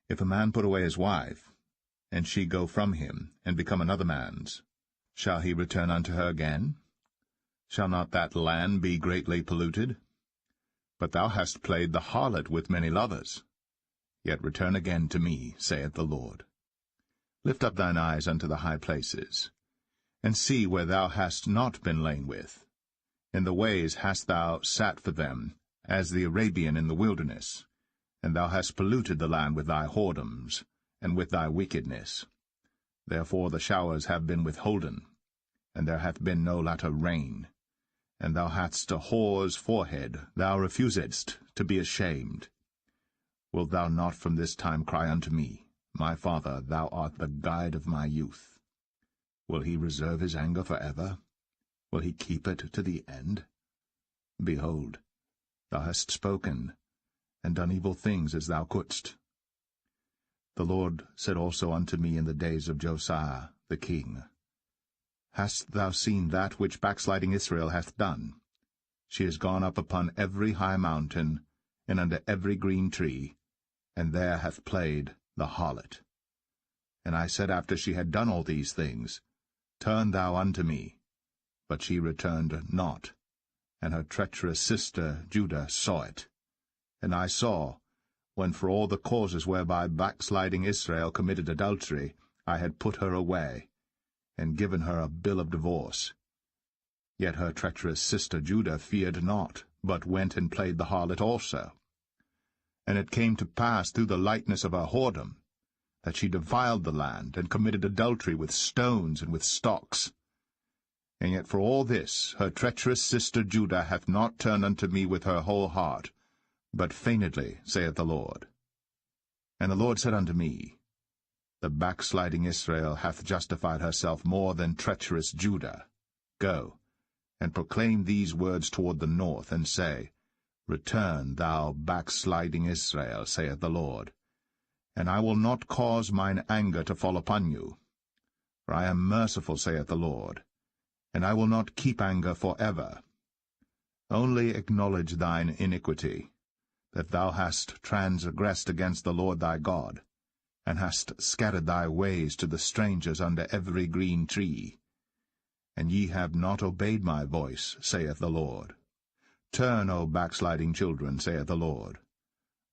If a man put away his wife, and she go from him, and become another man's, shall he return unto her again? Shall not that land be greatly polluted? But thou hast played the harlot with many lovers. Yet return again to me, saith the Lord. Lift up thine eyes unto the high places, and see where thou hast not been lain with. In the ways hast thou sat for them, as the Arabian in the wilderness, and thou hast polluted the land with thy whoredoms, and with thy wickedness. Therefore the showers have been withholden, and there hath been no latter rain. And thou hadst a whore's forehead, thou refusedst to be ashamed. Wilt thou not from this time cry unto me, My Father, thou art the guide of my youth? Will he reserve his anger for ever? Will he keep it to the end? Behold, thou hast spoken, and done evil things as thou couldst. The Lord said also unto me in the days of Josiah the king, Hast thou seen that which backsliding Israel hath done? She is gone up upon every high mountain, and under every green tree, and there hath played the harlot. And I said after she had done all these things, Turn thou unto me. But she returned not, and her treacherous sister Judah saw it. And I saw, when for all the causes whereby backsliding Israel committed adultery, I had put her away, and given her a bill of divorce. Yet her treacherous sister Judah feared not, but went and played the harlot also. And it came to pass through the lightness of her whoredom, that she defiled the land, and committed adultery with stones and with stocks. And yet for all this her treacherous sister Judah hath not turned unto me with her whole heart, but feignedly, saith the Lord. And the Lord said unto me, The backsliding Israel hath justified herself more than treacherous Judah. Go, and proclaim these words toward the north, and say, Return, thou backsliding Israel, saith the Lord, and I will not cause mine anger to fall upon you. For I am merciful, saith the Lord, and I will not keep anger for ever. Only acknowledge thine iniquity, that thou hast transgressed against the Lord thy God, and hast scattered thy ways to the strangers under every green tree. And ye have not obeyed my voice, saith the Lord. Turn, O backsliding children, saith the Lord.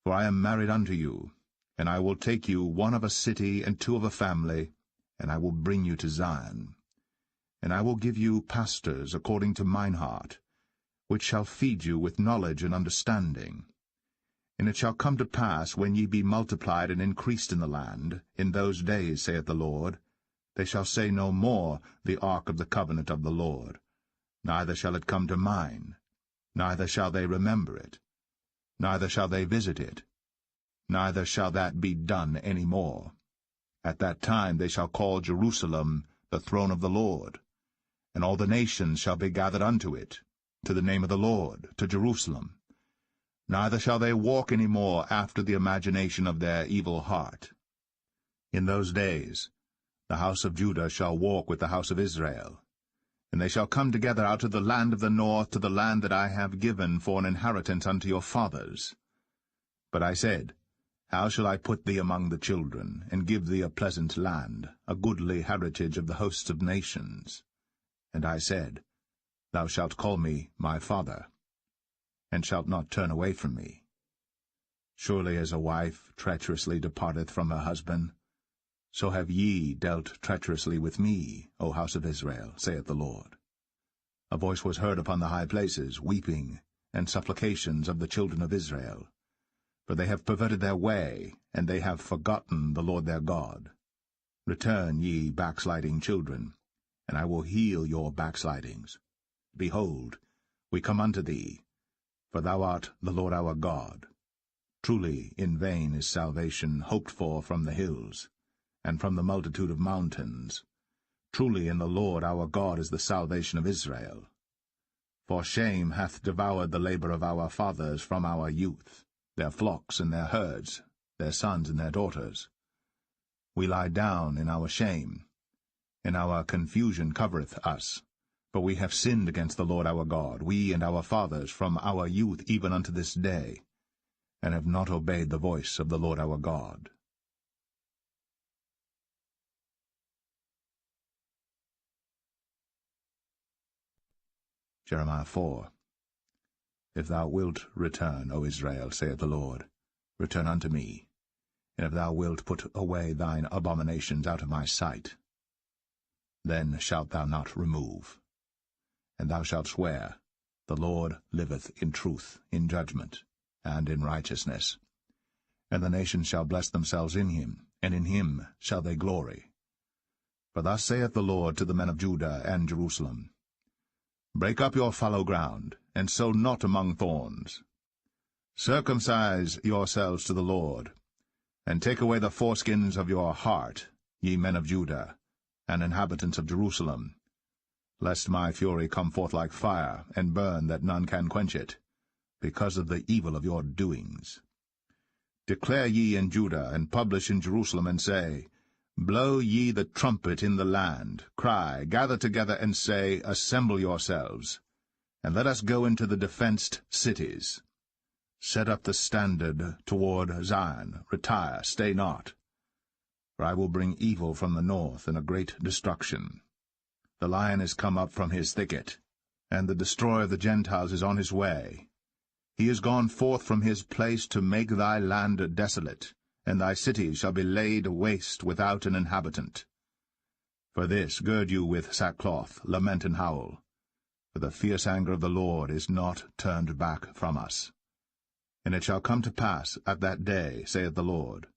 For I am married unto you, and I will take you, one of a city and two of a family, and I will bring you to Zion. And I will give you pastors according to mine heart, which shall feed you with knowledge and understanding. And it shall come to pass, when ye be multiplied and increased in the land, in those days, saith the Lord, they shall say no more, the ark of the covenant of the Lord. Neither shall it come to mind, neither shall they remember it, neither shall they visit it, neither shall that be done any more. At that time they shall call Jerusalem the throne of the Lord, and all the nations shall be gathered unto it, to the name of the Lord, to Jerusalem. Neither shall they walk any more after the imagination of their evil heart. In those days the house of Judah shall walk with the house of Israel, and they shall come together out of the land of the north to the land that I have given for an inheritance unto your fathers. But I said, How shall I put thee among the children, and give thee a pleasant land, a goodly heritage of the hosts of nations? And I said, Thou shalt call me my father, and shalt not turn away from me. Surely as a wife treacherously departeth from her husband, so have ye dealt treacherously with me, O house of Israel, saith the Lord. A voice was heard upon the high places, weeping, and supplications of the children of Israel. For they have perverted their way, and they have forgotten the Lord their God. Return, ye backsliding children, and I will heal your backslidings. Behold, we come unto thee, for thou art the Lord our God. Truly in vain is salvation hoped for from the hills, and from the multitude of mountains. Truly in the Lord our God is the salvation of Israel. For shame hath devoured the labor of our fathers from our youth, their flocks and their herds, their sons and their daughters. We lie down in our shame, and our confusion covereth us. For we have sinned against the Lord our God, we and our fathers, from our youth even unto this day, and have not obeyed the voice of the Lord our God. Jeremiah 4. If thou wilt return, O Israel, saith the Lord, return unto me. And if thou wilt put away thine abominations out of my sight, then shalt thou not remove. And thou shalt swear, The Lord liveth in truth, in judgment, and in righteousness. And the nations shall bless themselves in him, and in him shall they glory. For thus saith the Lord to the men of Judah and Jerusalem, Break up your fallow ground, and sow not among thorns. Circumcise yourselves to the Lord, and take away the foreskins of your heart, ye men of Judah, and inhabitants of Jerusalem, lest my fury come forth like fire, and burn that none can quench it, because of the evil of your doings. Declare ye in Judah, and publish in Jerusalem, and say, Blow ye the trumpet in the land, cry, gather together, and say, Assemble yourselves, and let us go into the defenced cities. Set up the standard toward Zion, retire, stay not. For I will bring evil from the north, and a great destruction. The lion is come up from his thicket, and the destroyer of the Gentiles is on his way. He is gone forth from his place to make thy land desolate, and thy cities shall be laid waste without an inhabitant. For this gird you with sackcloth, lament and howl, for the fierce anger of the Lord is not turned back from us. And it shall come to pass at that day, saith the Lord,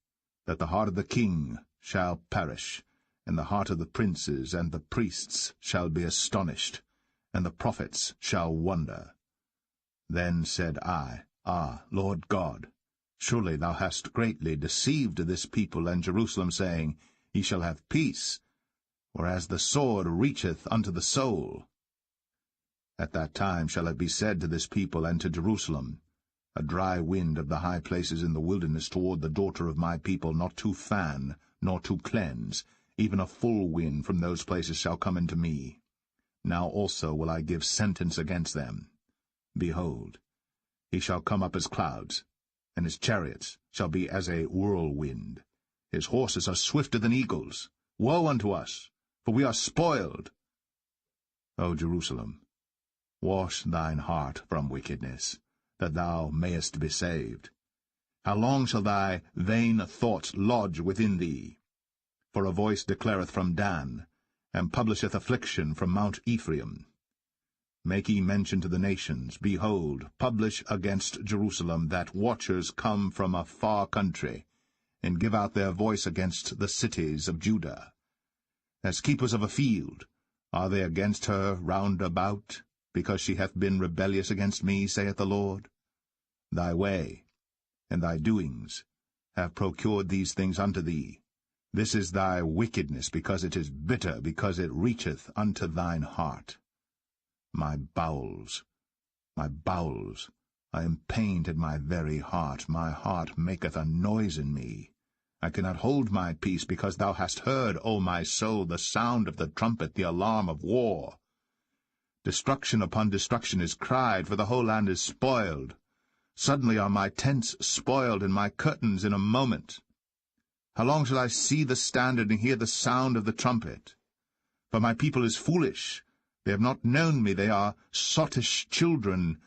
that the heart of the king shall perish, and the heart of the princes and the priests shall be astonished, and the prophets shall wonder. Then said I, Ah, Lord God, surely thou hast greatly deceived this people and Jerusalem, saying, Ye shall have peace, whereas the sword reacheth unto the soul. At that time shall it be said to this people and to Jerusalem, A dry wind of the high places in the wilderness toward the daughter of my people, not to fan, nor to cleanse, even a full wind from those places shall come into me. Now also will I give sentence against them. Behold, he shall come up as clouds, and his chariots shall be as a whirlwind. His horses are swifter than eagles. Woe unto us, for we are spoiled. O Jerusalem, wash thine heart from wickedness, that thou mayest be saved. How long shall thy vain thoughts lodge within thee? For a voice declareth from Dan, and publisheth affliction from Mount Ephraim. Make ye mention to the nations, behold, publish against Jerusalem, that watchers come from a far country, and give out their voice against the cities of Judah. As keepers of a field are they against her round about, because she hath been rebellious against me, saith the Lord. Thy way and thy doings have procured these things unto thee. This is thy wickedness, because it is bitter, because it reacheth unto thine heart. My bowels, I am pained at my very heart. My heart maketh a noise in me. I cannot hold my peace, because thou hast heard, O my soul, the sound of the trumpet, the alarm of war. Destruction upon destruction is cried, for the whole land is spoiled. Suddenly are my tents spoiled, and my curtains in a moment. How long shall I see the standard and hear the sound of the trumpet? For my people is foolish. They have not known me. They are sottish children,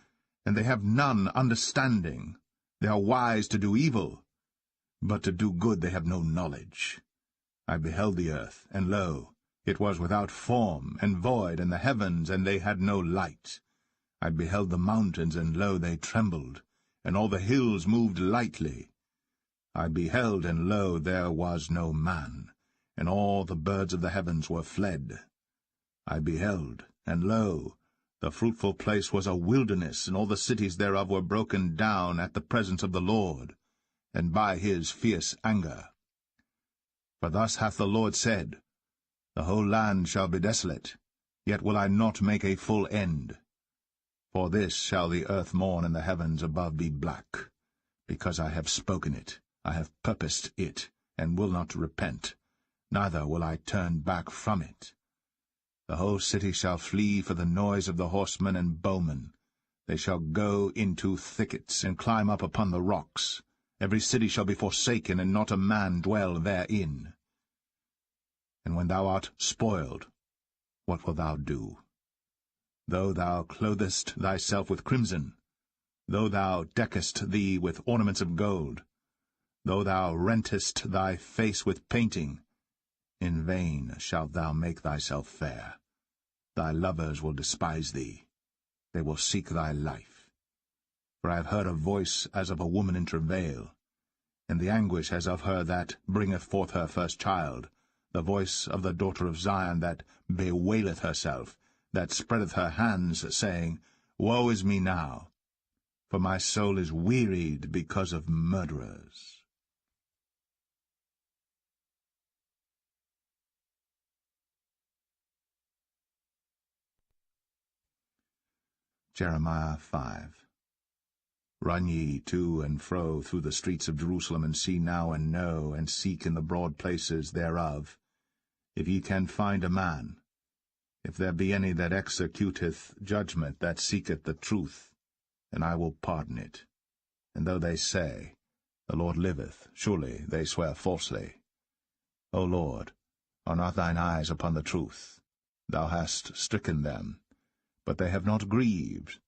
and they have none understanding. They are wise to do evil, but to do good they have no knowledge. I beheld the earth, and lo, it was without form and void, and the heavens, and they had no light. I beheld the mountains, and lo, they trembled, and all the hills moved lightly. I beheld, and lo, there was no man, and all the birds of the heavens were fled. I beheld, and lo, the fruitful place was a wilderness, and all the cities thereof were broken down at the presence of the Lord, and by his fierce anger. For thus hath the Lord said, The whole land shall be desolate, yet will I not make a full end. For this shall the earth mourn, and the heavens above be black, because I have spoken it, I have purposed it, and will not repent, neither will I turn back from it. The whole city shall flee for the noise of the horsemen and bowmen. They shall go into thickets, and climb up upon the rocks. Every city shall be forsaken, and not a man dwell therein. And when thou art spoiled, what wilt thou do? Though thou clothest thyself with crimson, though thou deckest thee with ornaments of gold, though thou rentest thy face with painting, in vain shalt thou make thyself fair. Thy lovers will despise thee. They will seek thy life. For I have heard a voice as of a woman in travail, and the anguish as of her that bringeth forth her first child, the voice of the daughter of Zion that bewaileth herself, that spreadeth her hands, saying, Woe is me now, for my soul is wearied because of murderers. Jeremiah 5. Run ye to and fro through the streets of Jerusalem, and see now and know, and seek in the broad places thereof, if ye can find a man, if there be any that executeth judgment, that seeketh the truth, and I will pardon it. And though they say, The Lord liveth, surely they swear falsely. O Lord, are not thine eyes upon the truth? Thou hast stricken them, but they have not grieved.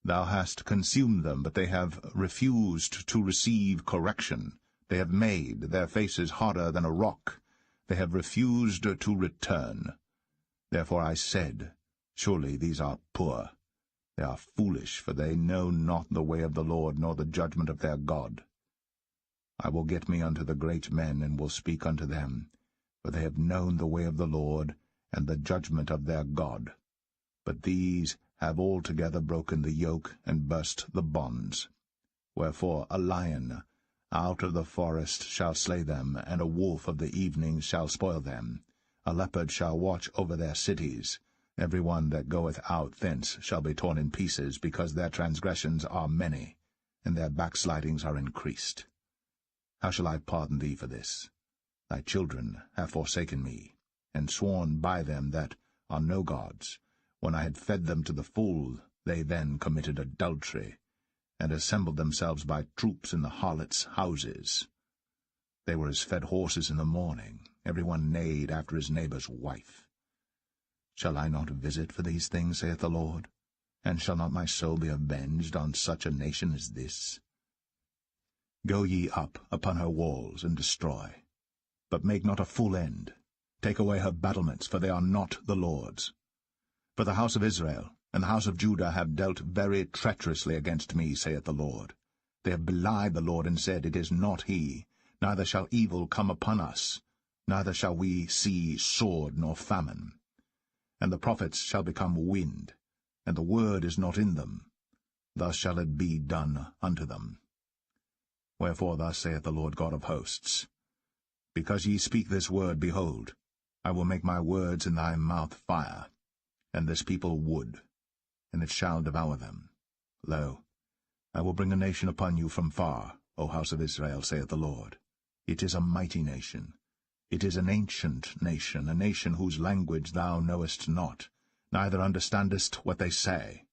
Thou hast consumed them, but they have refused to receive correction. They have made their faces harder than a rock. They have refused to return. Therefore I said, Surely these are poor. They are foolish, for they know not the way of the Lord, nor the judgment of their God. I will get me unto the great men, and will speak unto them, for they have known the way of the Lord, and the judgment of their God. But these have altogether broken the yoke, and burst the bonds. Wherefore a lion out of the forest shall slay them, and a wolf of the evening shall spoil them. A leopard shall watch over their cities. Every one that goeth out thence shall be torn in pieces, because their transgressions are many, and their backslidings are increased. How shall I pardon thee for this? Thy children have forsaken me, and sworn by them that are no gods. When I had fed them to the full, They then committed adultery, and assembled themselves by troops in the harlots' houses. They were as fed horses in the morning, every one neighed after his neighbour's wife. Shall I not visit for these things, saith the Lord? And shall not my soul be avenged on such a nation as this? Go ye up upon her walls, and destroy. But make not a full end. Take away her battlements, for they are not the Lord's. For the house of Israel and the house of Judah have dealt very treacherously against me, saith the Lord. They have belied the Lord, and said, It is not he, neither shall evil come upon us, neither shall we see sword nor famine. And the prophets shall become wind, and the word is not in them. Thus shall it be done unto them. Wherefore thus saith the Lord God of hosts, Because ye speak this word, behold, I will make my words in thy mouth fire, and this people wood, and it shall devour them. Lo, I will bring a nation upon you from far, O house of Israel, saith the Lord. It is a mighty nation. It is an ancient nation, a nation whose language thou knowest not, neither understandest what they say.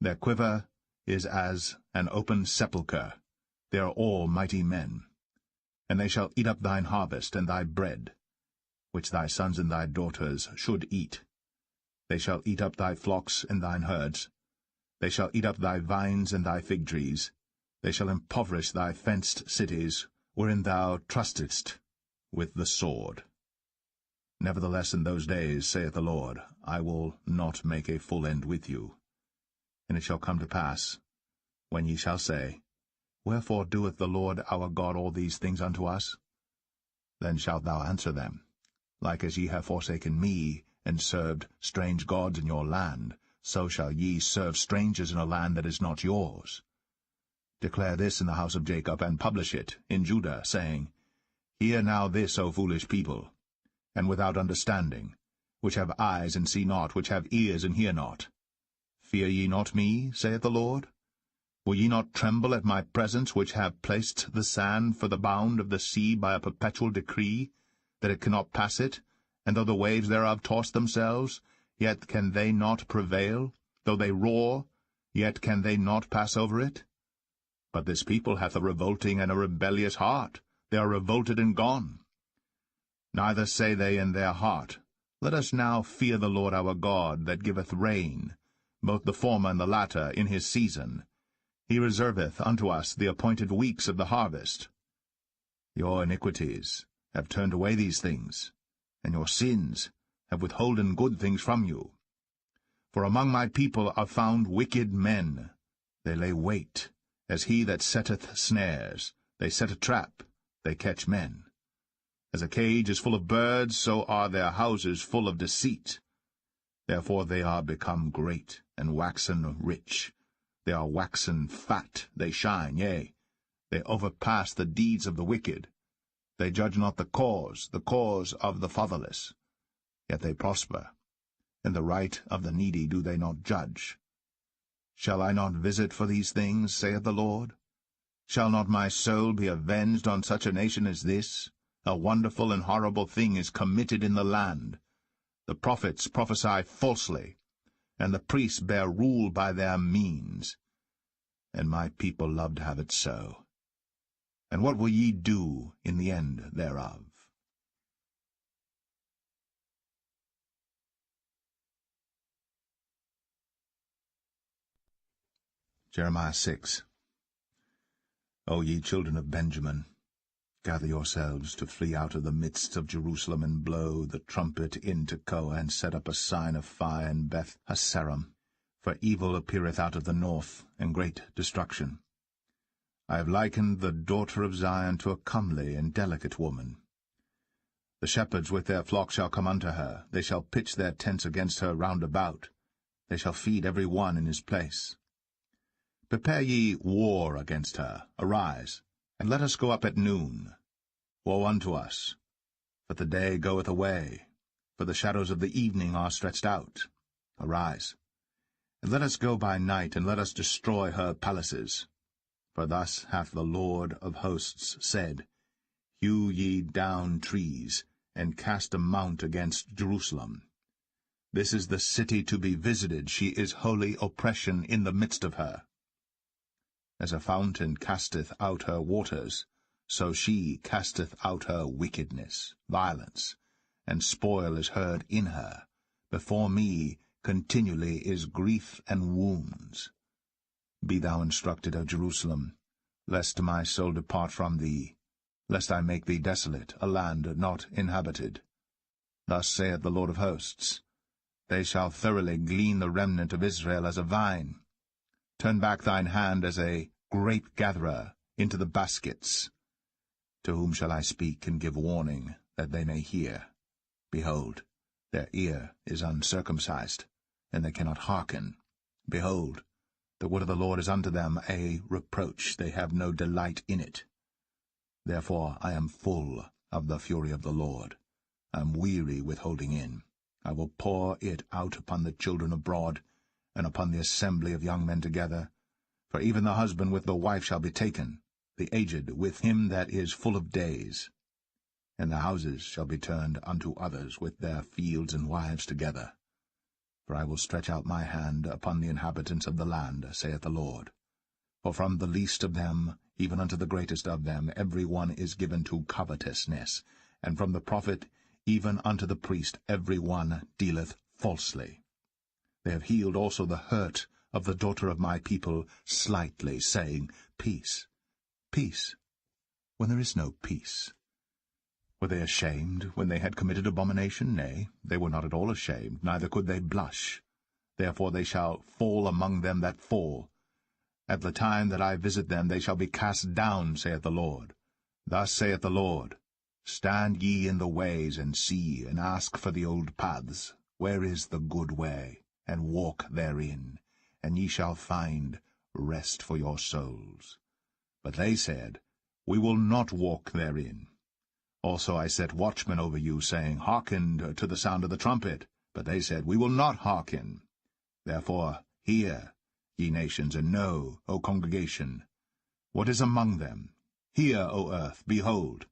Their quiver is as an open sepulchre. They are all mighty men. And they shall eat up thine harvest and thy bread, which thy sons and thy daughters should eat. They shall eat up thy flocks and thine herds. They shall eat up thy vines and thy fig trees. They shall impoverish thy fenced cities, wherein thou trustedst, with the sword. Nevertheless in those days, saith the Lord, I will not make a full end with you. And it shall come to pass, when ye shall say, Wherefore doeth the Lord our God all these things unto us? Then shalt thou answer them, Like as ye have forsaken me, and served strange gods in your land, so shall ye serve strangers in a land that is not yours. Declare this in the house of Jacob, and publish it in Judah, saying, Hear now this, O foolish people, and without understanding, which have eyes and see not, which have ears and hear not. Fear ye not me, saith the Lord? Will ye not tremble at my presence, which have placed the sand for the bound of the sea by a perpetual decree, that it cannot pass it? And though the waves thereof toss themselves, yet can they not prevail. Though they roar, yet can they not pass over it. But this people hath a revolting and a rebellious heart. They are revolted and gone. Neither say they in their heart, Let us now fear the Lord our God, that giveth rain, both the former and the latter, in his season. He reserveth unto us the appointed weeks of the harvest. Your iniquities have turned away these things, and your sins have withholden good things from you. For among my people are found wicked men. They lay wait, as he that setteth snares. They set a trap, they catch men. As a cage is full of birds, so are their houses full of deceit. Therefore they are become great, and waxen rich. They are waxen fat, they shine, yea, they overpass the deeds of the wicked. They judge not the cause of the fatherless. Yet they prosper, and the right of the needy do they not judge. Shall I not visit for these things, saith the Lord? Shall not my soul be avenged on such a nation as this? A wonderful and horrible thing is committed in the land. The prophets prophesy falsely, and the priests bear rule by their means. And my people love to have it so. And what will ye do in the end thereof? Jeremiah 6. O ye children of Benjamin, gather yourselves to flee out of the midst of Jerusalem, and blow the trumpet in Tekoa, and set up a sign of fire in Beth Hasaram. For evil appeareth out of the north, and great destruction. I have likened the daughter of Zion to a comely and delicate woman. The shepherds with their flocks shall come unto her. They shall pitch their tents against her round about. They shall feed every one in his place. Prepare ye war against her. Arise, and let us go up at noon. Woe unto us! For the day goeth away, for the shadows of the evening are stretched out. Arise, and let us go by night, and let us destroy her palaces. For thus hath the Lord of hosts said, Hew ye down trees, and cast a mount against Jerusalem. This is the city to be visited. She is holy oppression in the midst of her. As a fountain casteth out her waters, so she casteth out her wickedness, violence, and spoil is heard in her. Before me continually is grief and wounds. Be thou instructed, O Jerusalem, lest my soul depart from thee, lest I make thee desolate, a land not inhabited. Thus saith the Lord of hosts, They shall thoroughly glean the remnant of Israel as a vine. Turn back thine hand as a grape-gatherer into the baskets. To whom shall I speak and give warning, that they may hear? Behold, their ear is uncircumcised, and they cannot hearken. Behold, the word of the Lord is unto them a reproach, they have no delight in it. Therefore I am full of the fury of the Lord. I am weary with holding in. I will pour it out upon the children abroad, and upon the assembly of young men together. For even the husband with the wife shall be taken, the aged with him that is full of days. And the houses shall be turned unto others with their fields and wives together. For I will stretch out my hand upon the inhabitants of the land, saith the Lord. For from the least of them, even unto the greatest of them, every one is given to covetousness, and from the prophet even unto the priest every one dealeth falsely. They have healed also the hurt of the daughter of my people slightly, saying, Peace, peace, when there is no peace. Were they ashamed when they had committed abomination? Nay, they were not at all ashamed, neither could they blush. Therefore they shall fall among them that fall. At the time that I visit them they shall be cast down, saith the Lord. Thus saith the Lord, Stand ye in the ways, and see, and ask for the old paths, where is the good way, and walk therein, and ye shall find rest for your souls. But they said, We will not walk therein. Also I set watchmen over you, saying, Hearken to the sound of the trumpet. But they said, We will not hearken. Therefore hear, ye nations, and know, O congregation, what is among them. Hear, O earth, behold.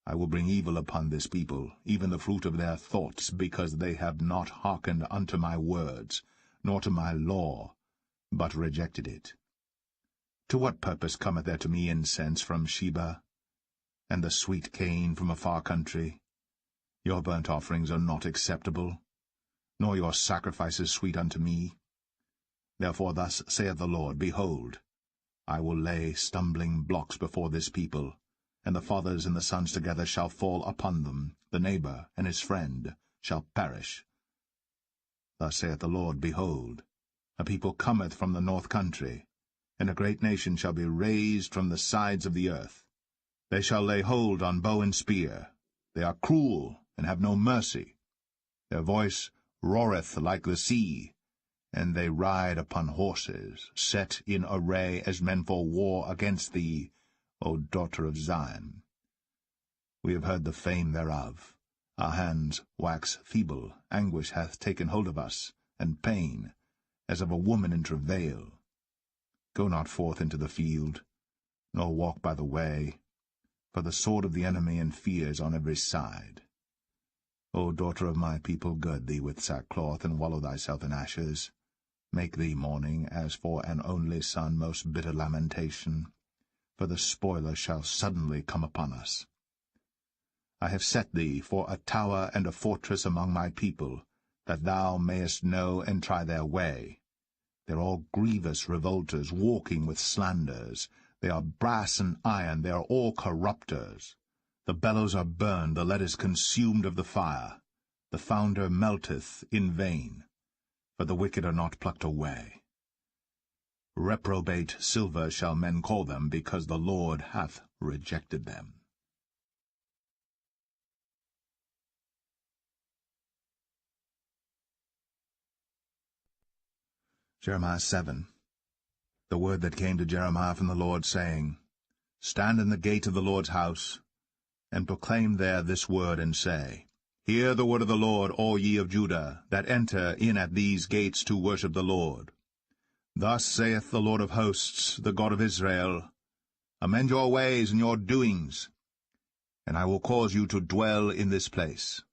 I will bring evil upon this people, even the fruit of their thoughts, because they have not hearkened unto my words, nor to my law, but rejected it. To what purpose cometh there to me incense from Sheba, and the sweet cane from a far country? Your burnt offerings are not acceptable, nor your sacrifices sweet unto me. Therefore thus saith the Lord, Behold, I will lay stumbling blocks before this people, and the fathers and the sons together shall fall upon them, the neighbor and his friend shall perish. Thus saith the Lord, Behold, a people cometh from the north country, and a great nation shall be raised from the sides of the earth. They shall lay hold on bow and spear. They are cruel, and have no mercy. Their voice roareth like the sea, and they ride upon horses, set in array as men for war against thee, O daughter of Zion. We have heard the fame thereof. Our hands wax feeble, anguish hath taken hold of us, and pain, as of a woman in travail. Go not forth into the field, nor walk by the way, for the sword of the enemy and fears on every side. O daughter of my people, gird thee with sackcloth, and wallow thyself in ashes. Make thee mourning, as for an only son, most bitter lamentation. For the spoiler shall suddenly come upon us. I have set thee for a tower and a fortress among my people, that thou mayest know and try their way. They are all grievous revolters, walking with slanders. They are brass and iron, they are all corrupters. The bellows are burned, the lead is consumed of the fire. The founder melteth in vain, for the wicked are not plucked away. Reprobate silver shall men call them, because the Lord hath rejected them. Jeremiah 7. The word that came to Jeremiah from the Lord, saying, Stand in the gate of the Lord's house, and proclaim there this word, and say, Hear the word of the Lord, all ye of Judah, that enter in at these gates to worship the Lord. Thus saith the Lord of hosts, the God of Israel, Amend your ways and your doings, and I will cause you to dwell in this place.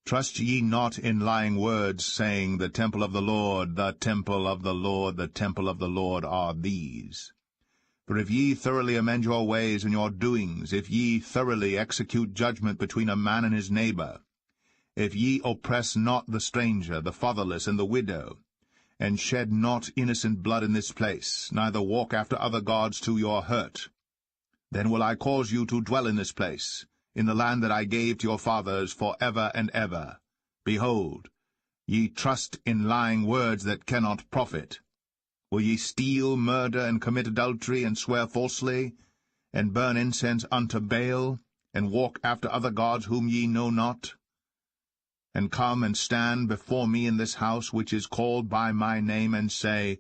Trust ye not in lying words, saying, The temple of the Lord, the temple of the Lord, the temple of the Lord are these. For if ye thoroughly amend your ways and your doings, if ye thoroughly execute judgment between a man and his neighbor, if ye oppress not the stranger, the fatherless, and the widow, and shed not innocent blood in this place, neither walk after other gods to your hurt, then will I cause you to dwell in this place, in the land that I gave to your fathers for ever and ever. Behold, ye trust in lying words that cannot profit. Will ye steal, murder, and commit adultery, and swear falsely, and burn incense unto Baal, and walk after other gods whom ye know not? And come and stand before me in this house which is called by my name, and say,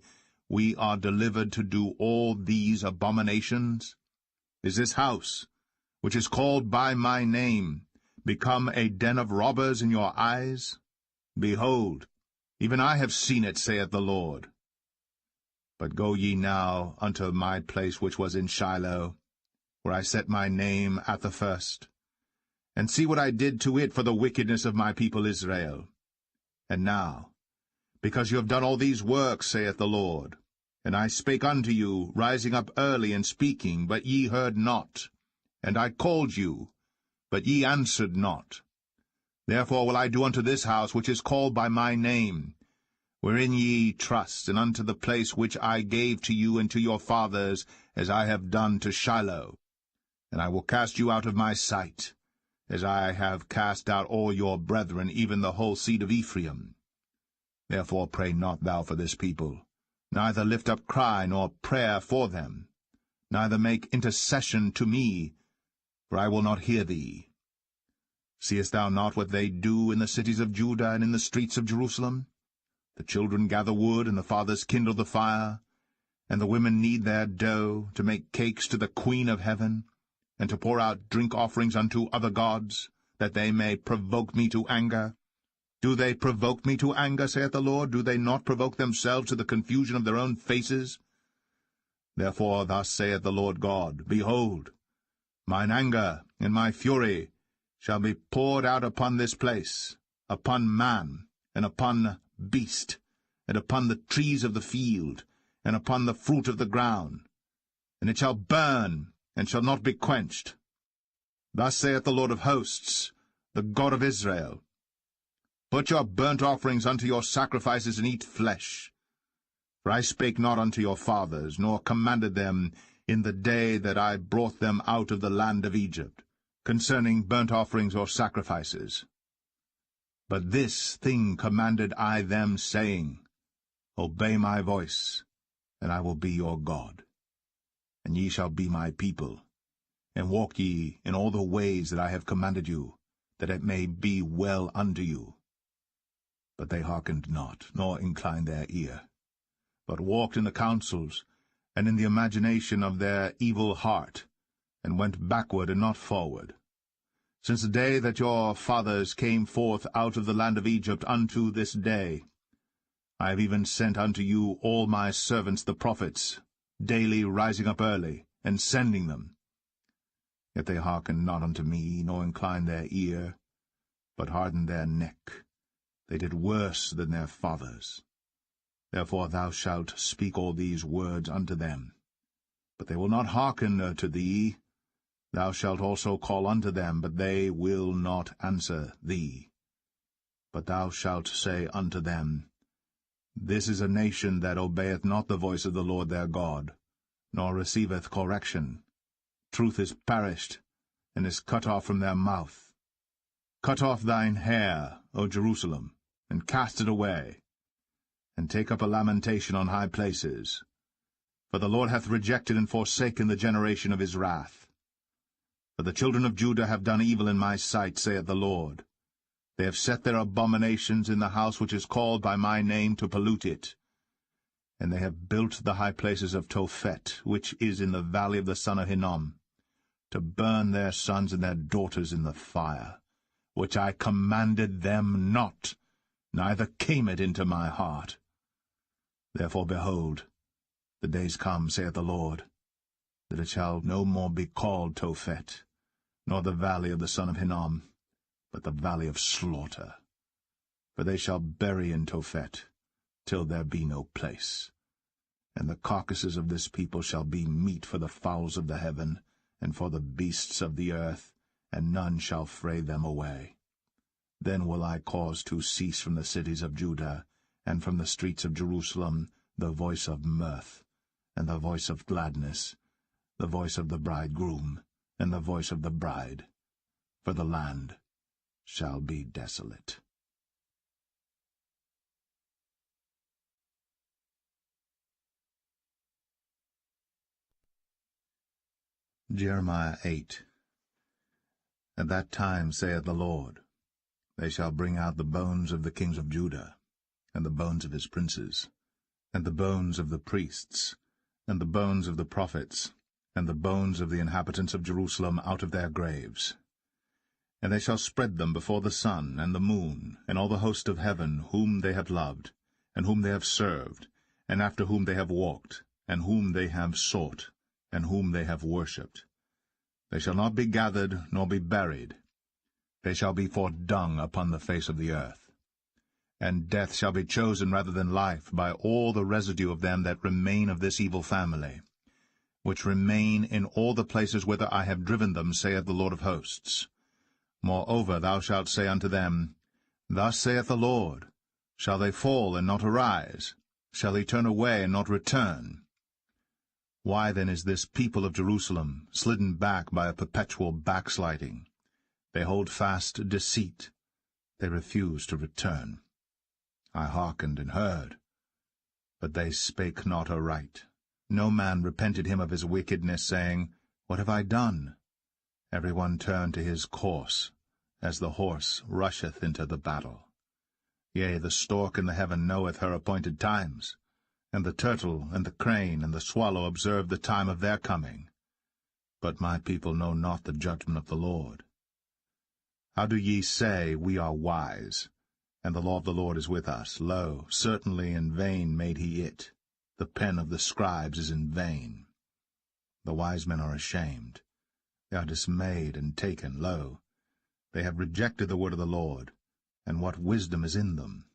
We are delivered to do all these abominations? Is this house, which is called by my name, become a den of robbers in your eyes? Behold, even I have seen it, saith the Lord. But go ye now unto my place which was in Shiloh, where I set my name at the first, and see what I did to it for the wickedness of my people Israel. And now, because you have done all these works, saith the Lord, and I spake unto you, rising up early and speaking, but ye heard not, and I called you, but ye answered not. Therefore will I do unto this house which is called by my name, wherein ye trust, and unto the place which I gave to you and to your fathers, as I have done to Shiloh. And I will cast you out of my sight, as I have cast out all your brethren, even the whole seed of Ephraim. Therefore pray not thou for this people, neither lift up cry nor prayer for them, neither make intercession to me, for I will not hear thee. Seest thou not what they do in the cities of Judah and in the streets of Jerusalem? The children gather wood, and the fathers kindle the fire, and the women knead their dough, to make cakes to the Queen of heaven, and to pour out drink offerings unto other gods, that they may provoke me to anger. Do they provoke me to anger, saith the Lord? Do they not provoke themselves to the confusion of their own faces? Therefore thus saith the Lord God, Behold, mine anger and my fury shall be poured out upon this place, upon man, and upon beast, and upon the trees of the field, and upon the fruit of the ground, and it shall burn, and shall not be quenched. Thus saith the Lord of hosts, the God of Israel, Put your burnt offerings unto your sacrifices, and eat flesh. For I spake not unto your fathers, nor commanded them in the day that I brought them out of the land of Egypt, concerning burnt offerings or sacrifices. But this thing commanded I them, saying, Obey my voice, and I will be your God. And ye shall be my people, and walk ye in all the ways that I have commanded you, that it may be well unto you. But they hearkened not, nor inclined their ear, but walked in the counsels, and in the imagination of their evil heart, and went backward and not forward. Since the day that your fathers came forth out of the land of Egypt unto this day, I have even sent unto you all my servants the prophets, daily rising up early, and sending them. Yet they hearkened not unto me, nor inclined their ear, but hardened their neck. They did worse than their fathers. Therefore thou shalt speak all these words unto them. But they will not hearken to thee. Thou shalt also call unto them, but they will not answer thee. But thou shalt say unto them, This is a nation that obeyeth not the voice of the Lord their God, nor receiveth correction. Truth is perished, and is cut off from their mouth. Cut off thine hair, O Jerusalem, and cast it away, and take up a lamentation on high places. For the Lord hath rejected and forsaken the generation of his wrath. For the children of Judah have done evil in my sight, saith the Lord. They have set their abominations in the house which is called by my name, to pollute it. And they have built the high places of Tophet, which is in the valley of the son of Hinnom, to burn their sons and their daughters in the fire, which I commanded them not, neither came it into my heart. Therefore, behold, the days come, saith the Lord, that it shall no more be called Tophet, nor the valley of the son of Hinnom, but the valley of slaughter. For they shall bury in Tophet, till there be no place. And the carcasses of this people shall be meat for the fowls of the heaven, and for the beasts of the earth, and none shall fray them away. Then will I cause to cease from the cities of Judah, and from the streets of Jerusalem, the voice of mirth, and the voice of gladness, the voice of the bridegroom, and the voice of the bride, for the land shall be desolate. Jeremiah 8. At that time, saith the Lord, they shall bring out the bones of the kings of Judah, and the bones of his princes, and the bones of the priests, and the bones of the prophets, and the bones of the inhabitants of Jerusalem out of their graves. And they shall spread them before the sun and the moon, and all the host of heaven, whom they have loved, and whom they have served, and after whom they have walked, and whom they have sought, and whom they have worshipped. They shall not be gathered, nor be buried. They shall be for dung upon the face of the earth. And death shall be chosen rather than life by all the residue of them that remain of this evil family, which remain in all the places whither I have driven them, saith the Lord of hosts. Moreover thou shalt say unto them, Thus saith the Lord, Shall they fall and not arise? Shall they turn away and not return? Why then is this people of Jerusalem slidden back by a perpetual backsliding? They hold fast deceit. They refuse to return. I hearkened and heard, but they spake not aright. No man repented him of his wickedness, saying, What have I done? Every one turned to his course, as the horse rusheth into the battle. Yea, the stork in the heaven knoweth her appointed times, and the turtle, and the crane, and the swallow observe the time of their coming. But my people know not the judgment of the Lord. How do ye say, We are wise, and the law of the Lord is with us? Lo, certainly in vain made he it. The pen of the scribes is in vain. The wise men are ashamed. They are dismayed and taken. Lo, they have rejected the word of the Lord, and what wisdom is in them?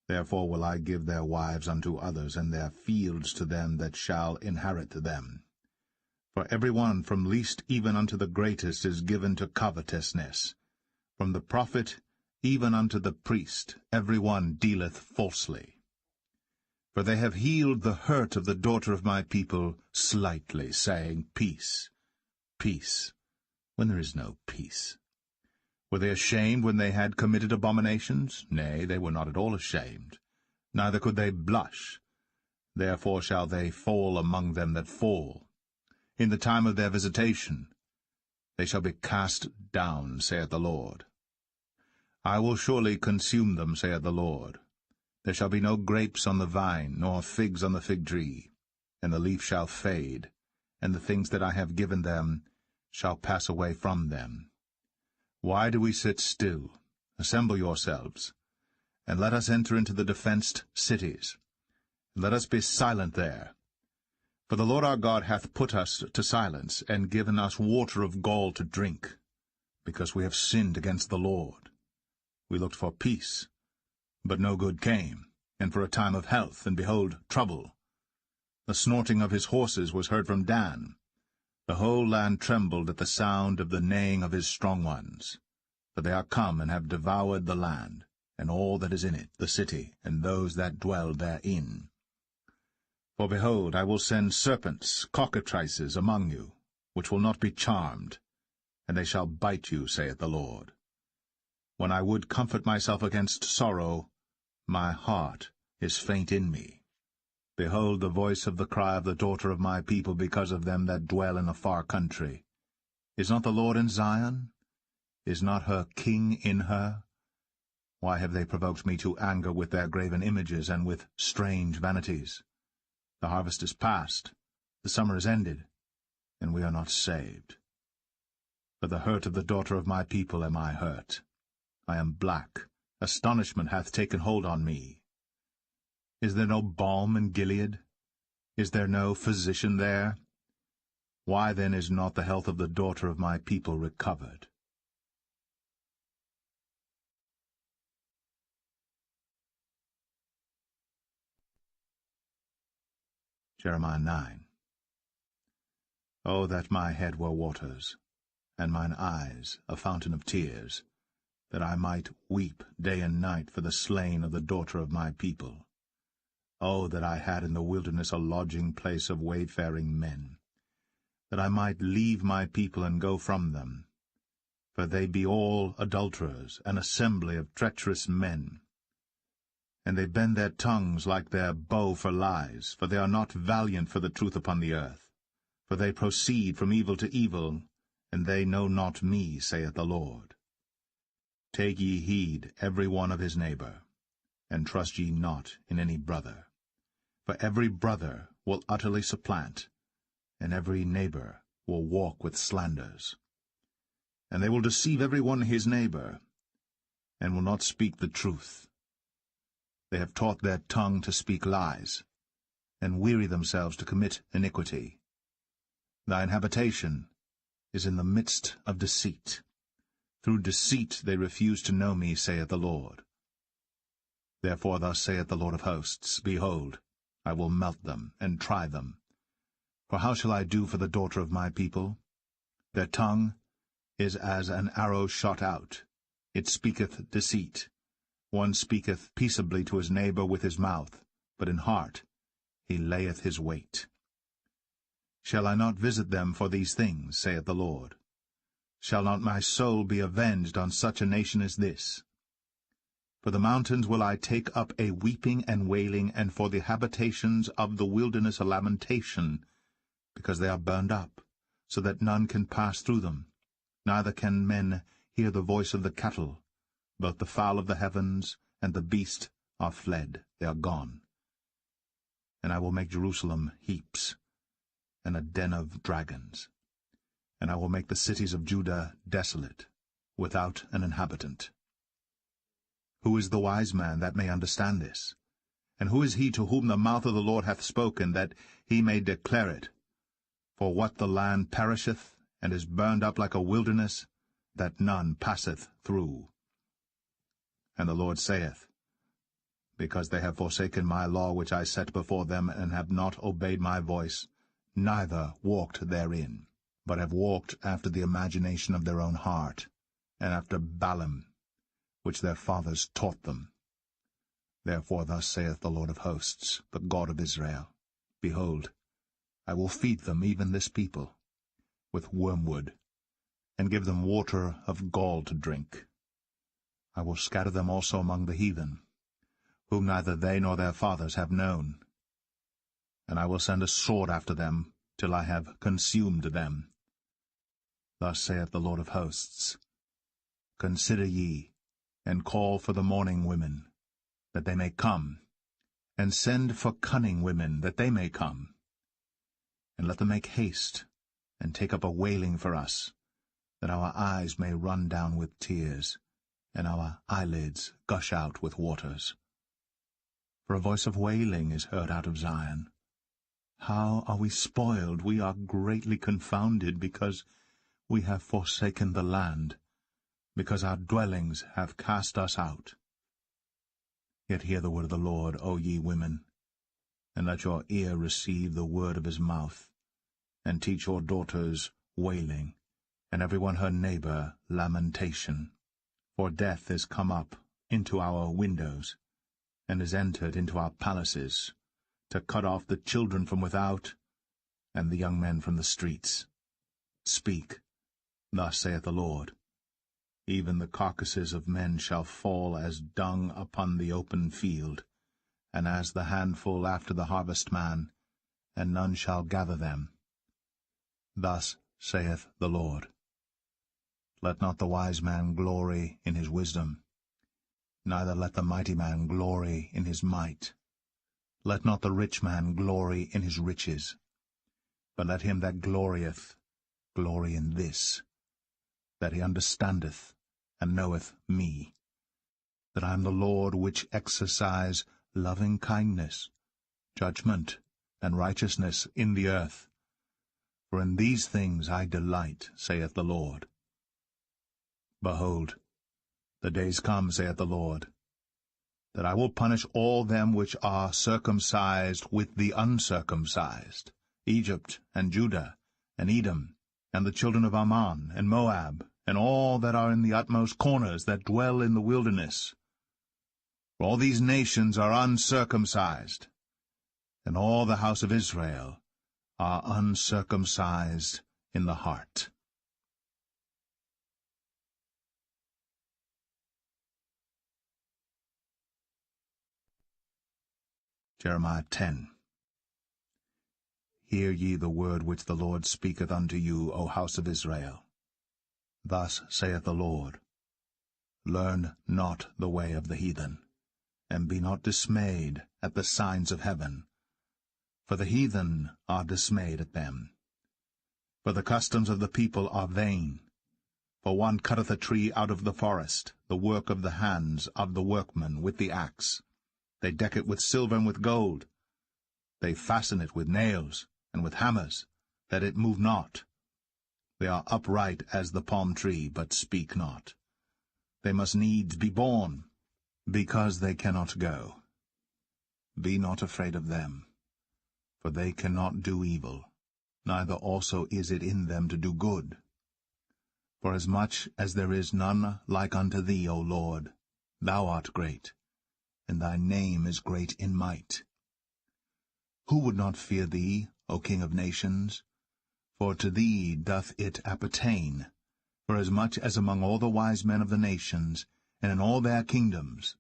Therefore will I give their wives unto others, and their fields to them that shall inherit them. For every one from least even unto the greatest is given to covetousness. From the prophet even unto the priest every one dealeth falsely. For they have healed the hurt of the daughter of my people slightly, saying, Peace, peace, when there is no peace. Were they ashamed when they had committed abominations? Nay, they were not at all ashamed, neither could they blush. Therefore shall they fall among them that fall. In the time of their visitation they shall be cast down, saith the Lord. I will surely consume them, saith the Lord. There shall be no grapes on the vine, nor figs on the fig tree, and the leaf shall fade, and the things that I have given them shall pass away from them. Why do we sit still? Assemble yourselves, and let us enter into the defenced cities, and let us be silent there. For the Lord our God hath put us to silence, and given us water of gall to drink, because we have sinned against the Lord. We looked for peace, but no good came, and for a time of health, and behold, trouble. The snorting of his horses was heard from Dan. The whole land trembled at the sound of the neighing of his strong ones. For they are come and have devoured the land, and all that is in it, the city, and those that dwell therein. For behold, I will send serpents, cockatrices, among you, which will not be charmed, and they shall bite you, saith the Lord. When I would comfort myself against sorrow, my heart is faint in me. Behold the voice of the cry of the daughter of my people because of them that dwell in a far country. Is not the Lord in Zion? Is not her king in her? Why have they provoked me to anger with their graven images and with strange vanities? The harvest is past, the summer is ended, and we are not saved. For the hurt of the daughter of my people am I hurt. I am black, astonishment hath taken hold on me. Is there no balm in Gilead? Is there no physician there? Why then is not the health of the daughter of my people recovered? Jeremiah 9. O that my head were waters, and mine eyes a fountain of tears, that I might weep day and night for the slain of the daughter of my people. O that I had in the wilderness a lodging place of wayfaring men, that I might leave my people and go from them. For they be all adulterers, an assembly of treacherous men. And they bend their tongues like their bow for lies, for they are not valiant for the truth upon the earth. For they proceed from evil to evil, and they know not me, saith the Lord. Take ye heed every one of his neighbor, and trust ye not in any brother. For every brother will utterly supplant, and every neighbor will walk with slanders. And they will deceive every one his neighbor, and will not speak the truth. They have taught their tongue to speak lies, and weary themselves to commit iniquity. Thine habitation is in the midst of deceit. Through deceit they refuse to know me, saith the Lord. Therefore thus saith the Lord of hosts, Behold, I will melt them, and try them. For how shall I do for the daughter of my people? Their tongue is as an arrow shot out. It speaketh deceit. One speaketh peaceably to his neighbor with his mouth, but in heart he layeth his wait. Shall I not visit them for these things, saith the Lord? Shall not my soul be avenged on such a nation as this? For the mountains will I take up a weeping and wailing, and for the habitations of the wilderness a lamentation, because they are burned up, so that none can pass through them, neither can men hear the voice of the cattle. Both the fowl of the heavens and the beast are fled, they are gone. And I will make Jerusalem heaps, and a den of dragons. And I will make the cities of Judah desolate, without an inhabitant. Who is the wise man that may understand this? And who is he to whom the mouth of the Lord hath spoken, that he may declare it? For what the land perisheth, and is burned up like a wilderness, that none passeth through. And the Lord saith, Because they have forsaken my law which I set before them, and have not obeyed my voice, neither walked therein, but have walked after the imagination of their own heart, and after Balaam, which their fathers taught them. Therefore thus saith the Lord of hosts, the God of Israel, Behold, I will feed them, even this people, with wormwood, and give them water of gall to drink. I will scatter them also among the heathen, whom neither they nor their fathers have known. And I will send a sword after them, till I have consumed them. Thus saith the Lord of hosts, Consider ye, and call for the mourning women, that they may come, and send for cunning women, that they may come. And let them make haste, and take up a wailing for us, that our eyes may run down with tears, and our eyelids gush out with waters. For a voice of wailing is heard out of Zion. How are we spoiled, we are greatly confounded, because we have forsaken the land, because our dwellings have cast us out. Yet hear the word of the Lord, O ye women, and let your ear receive the word of his mouth, and teach your daughters wailing, and every one her neighbor lamentation. For death is come up into our windows, and is entered into our palaces, to cut off the children from without, and the young men from the streets. Speak, thus saith the Lord, Even the carcasses of men shall fall as dung upon the open field, and as the handful after the harvestman, and none shall gather them. Thus saith the Lord. Let not the wise man glory in his wisdom, neither let the mighty man glory in his might. Let not the rich man glory in his riches, but let him that glorieth glory in this, that he understandeth and knoweth me, that I am the Lord which exercise loving-kindness, judgment, and righteousness in the earth. For in these things I delight, saith the Lord. Behold, the days come, saith the Lord, that I will punish all them which are circumcised with the uncircumcised, Egypt, and Judah, and Edom, and the children of Ammon, and Moab, and all that are in the utmost corners that dwell in the wilderness. For all these nations are uncircumcised, and all the house of Israel are uncircumcised in the heart. Jeremiah 10. Hear ye the word which the Lord speaketh unto you, O house of Israel. Thus saith the Lord, Learn not the way of the heathen, and be not dismayed at the signs of heaven. For the heathen are dismayed at them. For the customs of the people are vain. For one cutteth a tree out of the forest, the work of the hands of the workman with the axe. They deck it with silver and with gold. They fasten it with nails and with hammers, that it move not. They are upright as the palm tree, but speak not. They must needs be born, because they cannot go. Be not afraid of them, for they cannot do evil, neither also is it in them to do good. Forasmuch as there is none like unto thee, O Lord, thou art great, and thy name is great in might. Who would not fear thee, O King of nations? For to thee doth it appertain, forasmuch as among all the wise men of the nations, and in all their kingdoms,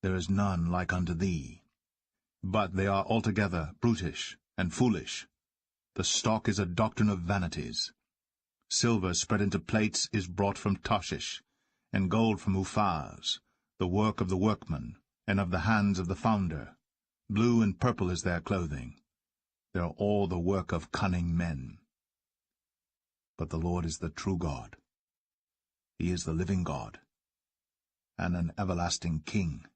there is none like unto thee. But they are altogether brutish and foolish. The stock is a doctrine of vanities. Silver spread into plates is brought from Tarshish, and gold from Uphaz, the work of the workman, and of the hands of the founder. Blue and purple is their clothing. They are all the work of cunning men. But the Lord is the true God. He is the living God, and an everlasting King.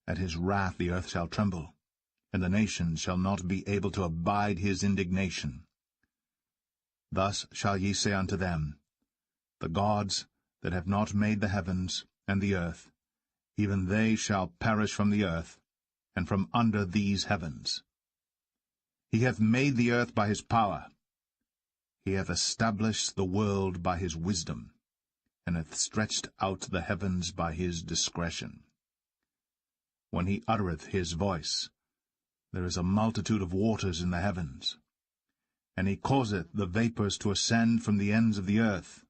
At his wrath the earth shall tremble, and the nations shall not be able to abide his indignation. Thus shall ye say unto them, The gods that have not made the heavens and the earth, even they shall perish from the earth, and from under these heavens. He hath made the earth by his power. He hath established the world by his wisdom, and hath stretched out the heavens by his discretion. When he uttereth his voice, there is a multitude of waters in the heavens. And he causeth the vapours to ascend from the ends of the earth.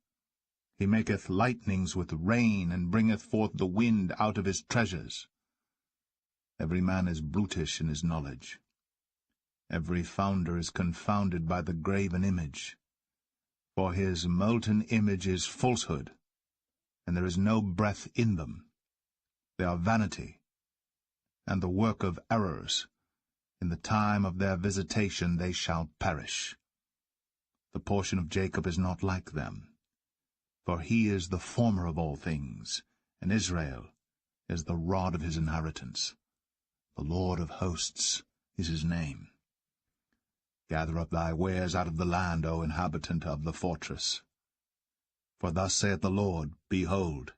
He maketh lightnings with rain, and bringeth forth the wind out of his treasures. Every man is brutish in his knowledge. Every founder is confounded by the graven image. For his molten image is falsehood, and there is no breath in them. They are vanity, and the work of errors. In the time of their visitation they shall perish. The portion of Jacob is not like them, for he is the former of all things, and Israel is the rod of his inheritance. The Lord of hosts is his name. Gather up thy wares out of the land, O inhabitant of the fortress. For thus saith the Lord, Behold,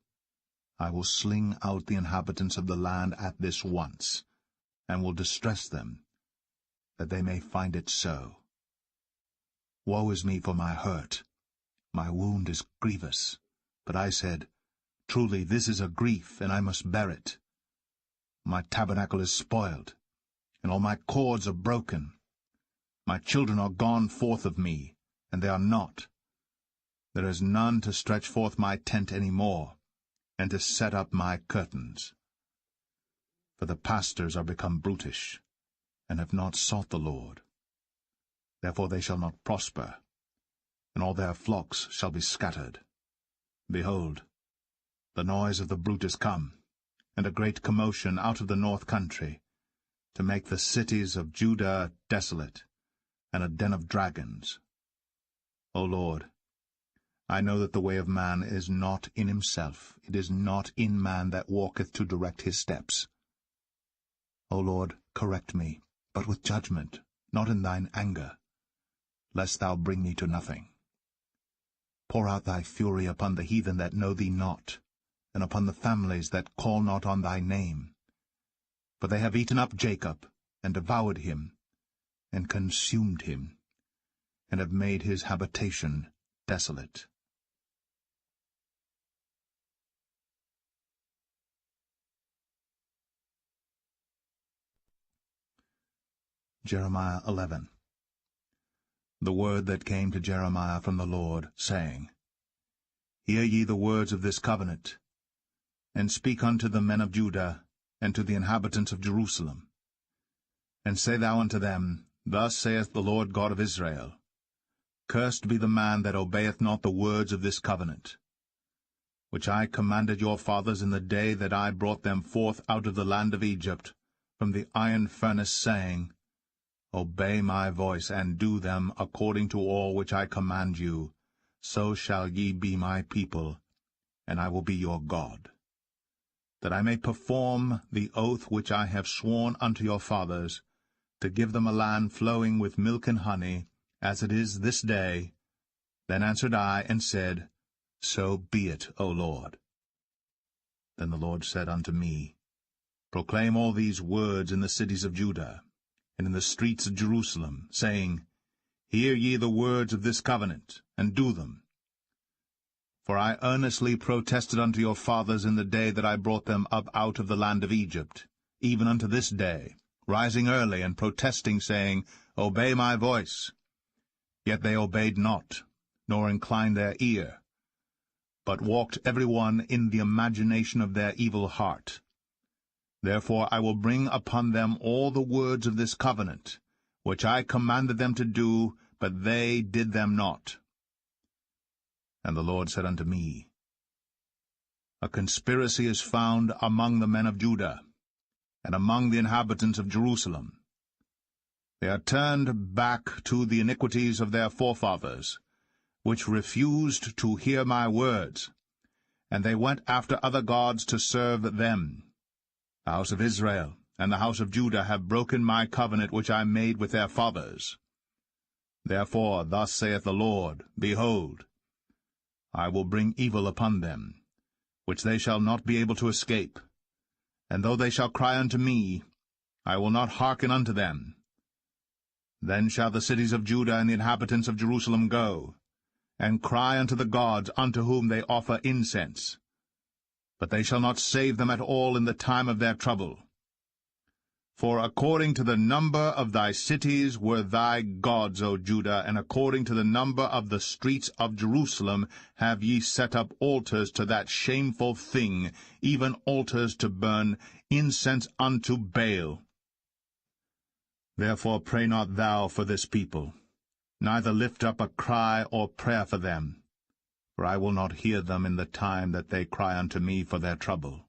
I will sling out the inhabitants of the land at this once, and will distress them, that they may find it so. Woe is me for my hurt! My wound is grievous. But I said, Truly this is a grief, and I must bear it. My tabernacle is spoiled, and all my cords are broken. My children are gone forth of me, and they are not. There is none to stretch forth my tent any more, and to set up my curtains. For the pastors are become brutish, and have not sought the Lord. Therefore they shall not prosper, and all their flocks shall be scattered. Behold, the noise of the brute is come, and a great commotion out of the north country, to make the cities of Judah desolate, and a den of dragons. O Lord, I know that the way of man is not in himself. It is not in man that walketh to direct his steps. O Lord, correct me, but with judgment, not in thine anger, lest thou bring me to nothing. Pour out thy fury upon the heathen that know thee not, and upon the families that call not on thy name. For they have eaten up Jacob, and devoured him, and consumed him, and have made his habitation desolate. Jeremiah 11. The word that came to Jeremiah from the Lord, saying, Hear ye the words of this covenant, and speak unto the men of Judah, and to the inhabitants of Jerusalem. And say thou unto them, Thus saith the Lord God of Israel, Cursed be the man that obeyeth not the words of this covenant, which I commanded your fathers in the day that I brought them forth out of the land of Egypt, from the iron furnace, saying, Obey my voice, and do them according to all which I command you, so shall ye be my people, and I will be your God. That I may perform the oath which I have sworn unto your fathers, to give them a land flowing with milk and honey, as it is this day. Then answered I, and said, So be it, O Lord. Then the Lord said unto me, Proclaim all these words in the cities of Judah, and in the streets of Jerusalem, saying, Hear ye the words of this covenant, and do them. For I earnestly protested unto your fathers in the day that I brought them up out of the land of Egypt, even unto this day, rising early and protesting, saying, Obey my voice. Yet they obeyed not, nor inclined their ear, but walked every one in the imagination of their evil heart. Therefore I will bring upon them all the words of this covenant, which I commanded them to do, but they did them not. And the Lord said unto me, A conspiracy is found among the men of Judah, and among the inhabitants of Jerusalem. They are turned back to the iniquities of their forefathers, which refused to hear my words, and they went after other gods to serve them. The house of Israel and the house of Judah have broken my covenant which I made with their fathers. Therefore thus saith the Lord, Behold, I will bring evil upon them, which they shall not be able to escape. And though they shall cry unto me, I will not hearken unto them. Then shall the cities of Judah and the inhabitants of Jerusalem go, and cry unto the gods unto whom they offer incense. But they shall not save them at all in the time of their trouble. For according to the number of thy cities were thy gods, O Judah, and according to the number of the streets of Jerusalem have ye set up altars to that shameful thing, even altars to burn incense unto Baal. Therefore pray not thou for this people, neither lift up a cry or prayer for them, for I will not hear them in the time that they cry unto me for their trouble.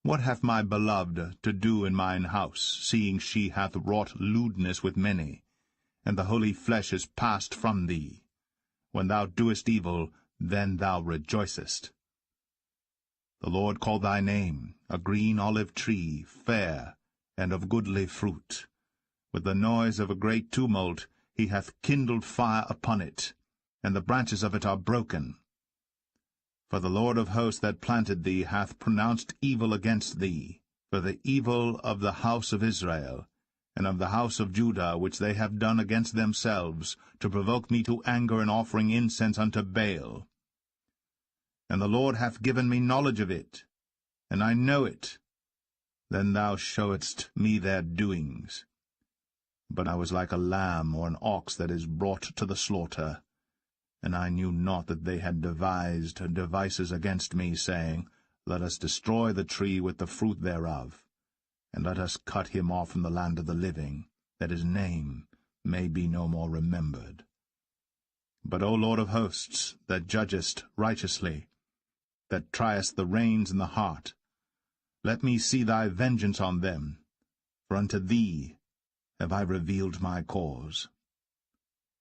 What hath my beloved to do in mine house, seeing she hath wrought lewdness with many, and the holy flesh is passed from thee? When thou doest evil, then thou rejoicest. The Lord called thy name, a green olive tree, fair, and of goodly fruit. With the noise of a great tumult he hath kindled fire upon it, and the branches of it are broken. For the Lord of hosts that planted thee hath pronounced evil against thee, for the evil of the house of Israel, and of the house of Judah, which they have done against themselves, to provoke me to anger in offering incense unto Baal. And the Lord hath given me knowledge of it, and I know it. Then thou showedst me their doings. But I was like a lamb or an ox that is brought to the slaughter, and I knew not that they had devised devices against me, saying, Let us destroy the tree with the fruit thereof, and let us cut him off from the land of the living, that his name may be no more remembered. But, O Lord of hosts, that judgest righteously, that triest the reins and the heart, let me see thy vengeance on them, for unto thee have I revealed my cause.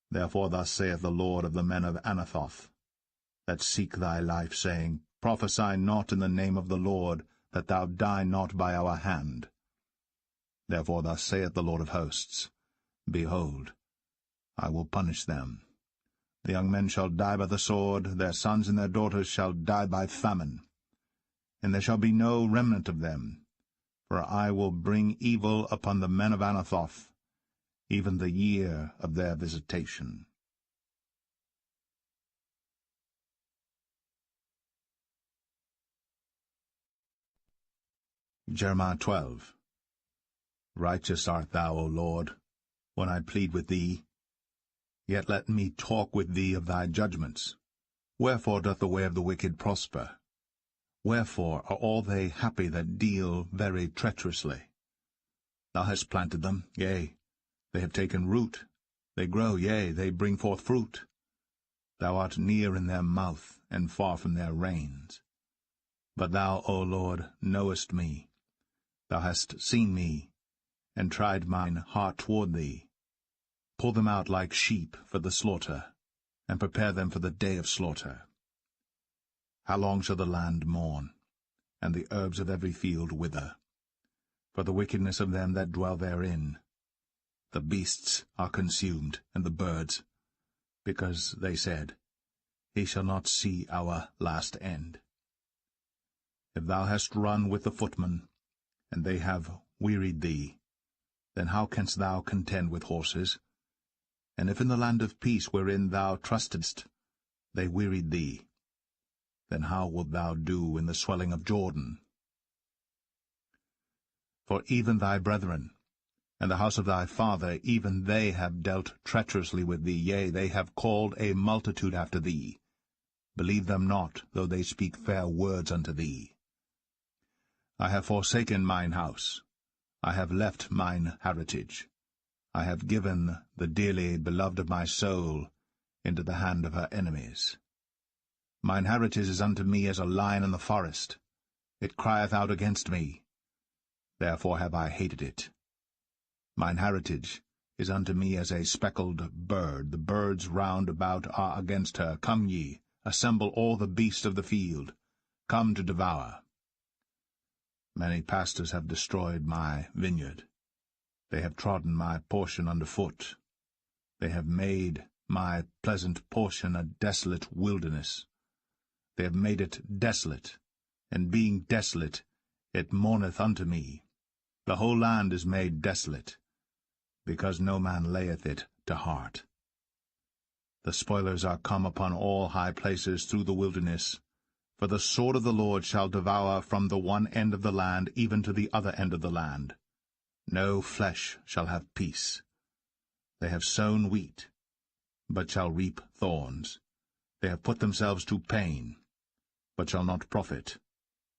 Therefore thus saith the Lord of the men of Anathoth, that seek thy life, saying, Prophesy not in the name of the Lord, that thou die not by our hand. Therefore thus saith the Lord of hosts, Behold, I will punish them. The young men shall die by the sword, their sons and their daughters shall die by famine. and there shall be no remnant of them. For I will bring evil upon the men of Anathoth, even the year of their visitation. Jeremiah 12. Righteous art thou, O Lord, when I plead with thee. Yet let me talk with thee of thy judgments. Wherefore doth the way of the wicked prosper? Wherefore are all they happy that deal very treacherously? Thou hast planted them, yea, they have taken root. They grow, yea, they bring forth fruit. Thou art near in their mouth, and far from their reins. But thou, O Lord, knowest me. Thou hast seen me, and tried mine heart toward thee. Pull them out like sheep for the slaughter, and prepare them for the day of slaughter. How long shall the land mourn, and the herbs of every field wither? For the wickedness of them that dwell therein. The beasts are consumed, and the birds, because they said, He shall not see our last end. If thou hast run with the footmen, and they have wearied thee, then how canst thou contend with horses? And if in the land of peace wherein thou trustedst they wearied thee, then how wilt thou do in the swelling of Jordan? For even thy brethren, and the house of thy father, even they have dealt treacherously with thee, yea, they have called a multitude after thee. Believe them not, though they speak fair words unto thee. I have forsaken mine house, I have left mine heritage. I have given the dearly beloved of my soul into the hand of her enemies. Mine heritage is unto me as a lion in the forest. It crieth out against me. Therefore have I hated it. Mine heritage is unto me as a speckled bird. The birds round about are against her. Come ye, assemble all the beasts of the field. Come to devour. Many pastors have destroyed my vineyard. They have trodden my portion under foot. They have made my pleasant portion a desolate wilderness. They have made it desolate, and being desolate, it mourneth unto me. The whole land is made desolate, because no man layeth it to heart. The spoilers are come upon all high places through the wilderness, for the sword of the Lord shall devour from the one end of the land even to the other end of the land. No flesh shall have peace. They have sown wheat, but shall reap thorns. They have put themselves to pain, but shall not profit.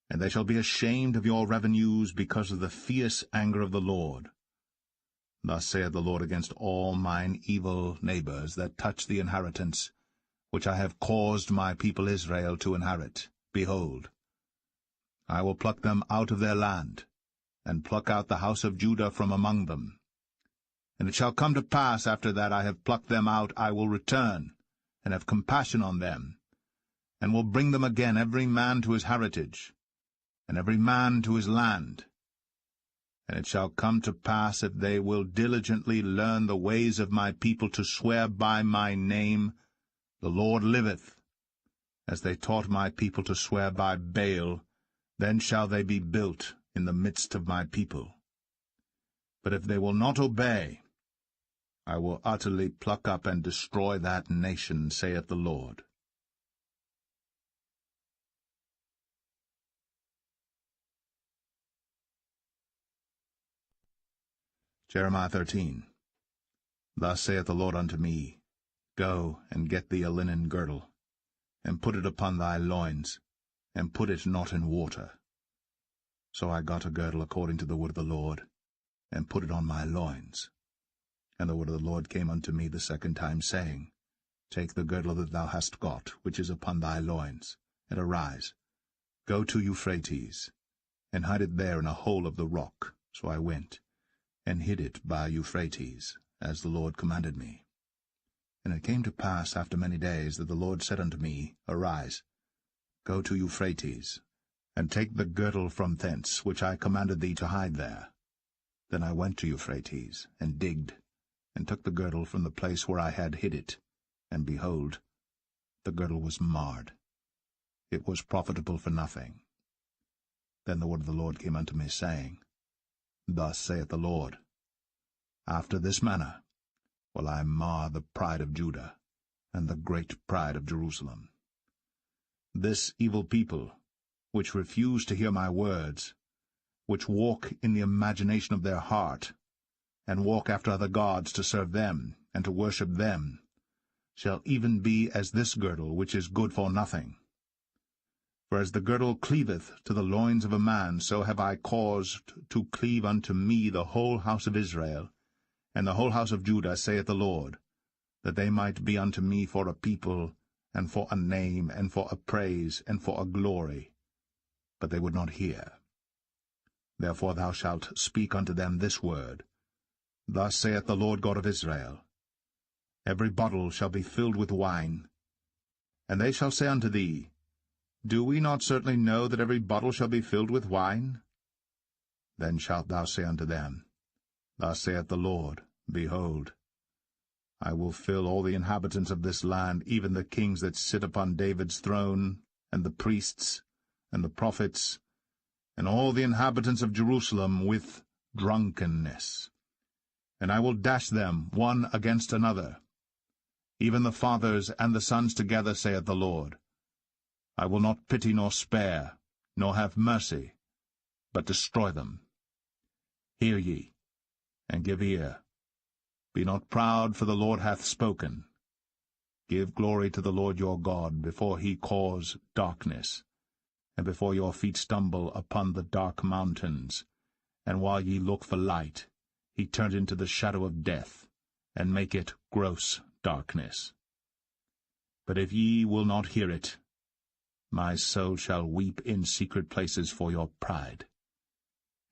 And they shall be ashamed of your revenues because of the fierce anger of the Lord. Thus saith the Lord against all mine evil neighbors that touch the inheritance, which I have caused my people Israel to inherit. Behold, I will pluck them out of their land, and pluck out the house of Judah from among them. And it shall come to pass, after that I have plucked them out, I will return, and have compassion on them, and will bring them again every man to his heritage, and every man to his land. And it shall come to pass, if they will diligently learn the ways of my people, to swear by my name, the Lord liveth, as they taught my people to swear by Baal, then shall they be built in the midst of my people. But if they will not obey, I will utterly pluck up and destroy that nation, saith the Lord. Jeremiah 13. Thus saith the Lord unto me, Go and get thee a linen girdle, and put it upon thy loins, and put it not in water. So I got a girdle according to the word of the Lord, and put it on my loins. And the word of the Lord came unto me the second time, saying, Take the girdle that thou hast got, which is upon thy loins, and arise, go to Euphrates, and hide it there in a hole of the rock. So I went, and hid it by Euphrates, as the Lord commanded me. And it came to pass after many days that the Lord said unto me, Arise, go to Euphrates, and take the girdle from thence, which I commanded thee to hide there. Then I went to Euphrates, and digged, and took the girdle from the place where I had hid it, and behold, the girdle was marred. It was profitable for nothing. Then the word of the Lord came unto me, saying, Thus saith the Lord, After this manner will I mar the pride of Judah, and the great pride of Jerusalem. This evil people, which refuse to hear my words, which walk in the imagination of their heart, and walk after other gods to serve them, and to worship them, shall even be as this girdle, which is good for nothing. For as the girdle cleaveth to the loins of a man, so have I caused to cleave unto me the whole house of Israel, and the whole house of Judah, saith the Lord, that they might be unto me for a people, and for a name, and for a praise, and for a glory. But they would not hear. Therefore thou shalt speak unto them this word, Thus saith the Lord God of Israel, Every bottle shall be filled with wine. And they shall say unto thee, Do we not certainly know that every bottle shall be filled with wine? Then shalt thou say unto them, Thus saith the Lord, Behold, I will fill all the inhabitants of this land, even the kings that sit upon David's throne, and the priests, and the prophets, and all the inhabitants of Jerusalem with drunkenness. And I will dash them one against another, even the fathers and the sons together, saith the Lord. I will not pity nor spare, nor have mercy, but destroy them. Hear ye, and give ear. Be not proud, for the Lord hath spoken. Give glory to the Lord your God, before he cause darkness, and before your feet stumble upon the dark mountains. And while ye look for light, he turn into the shadow of death, and make it gross darkness. But if ye will not hear it, my soul shall weep in secret places for your pride,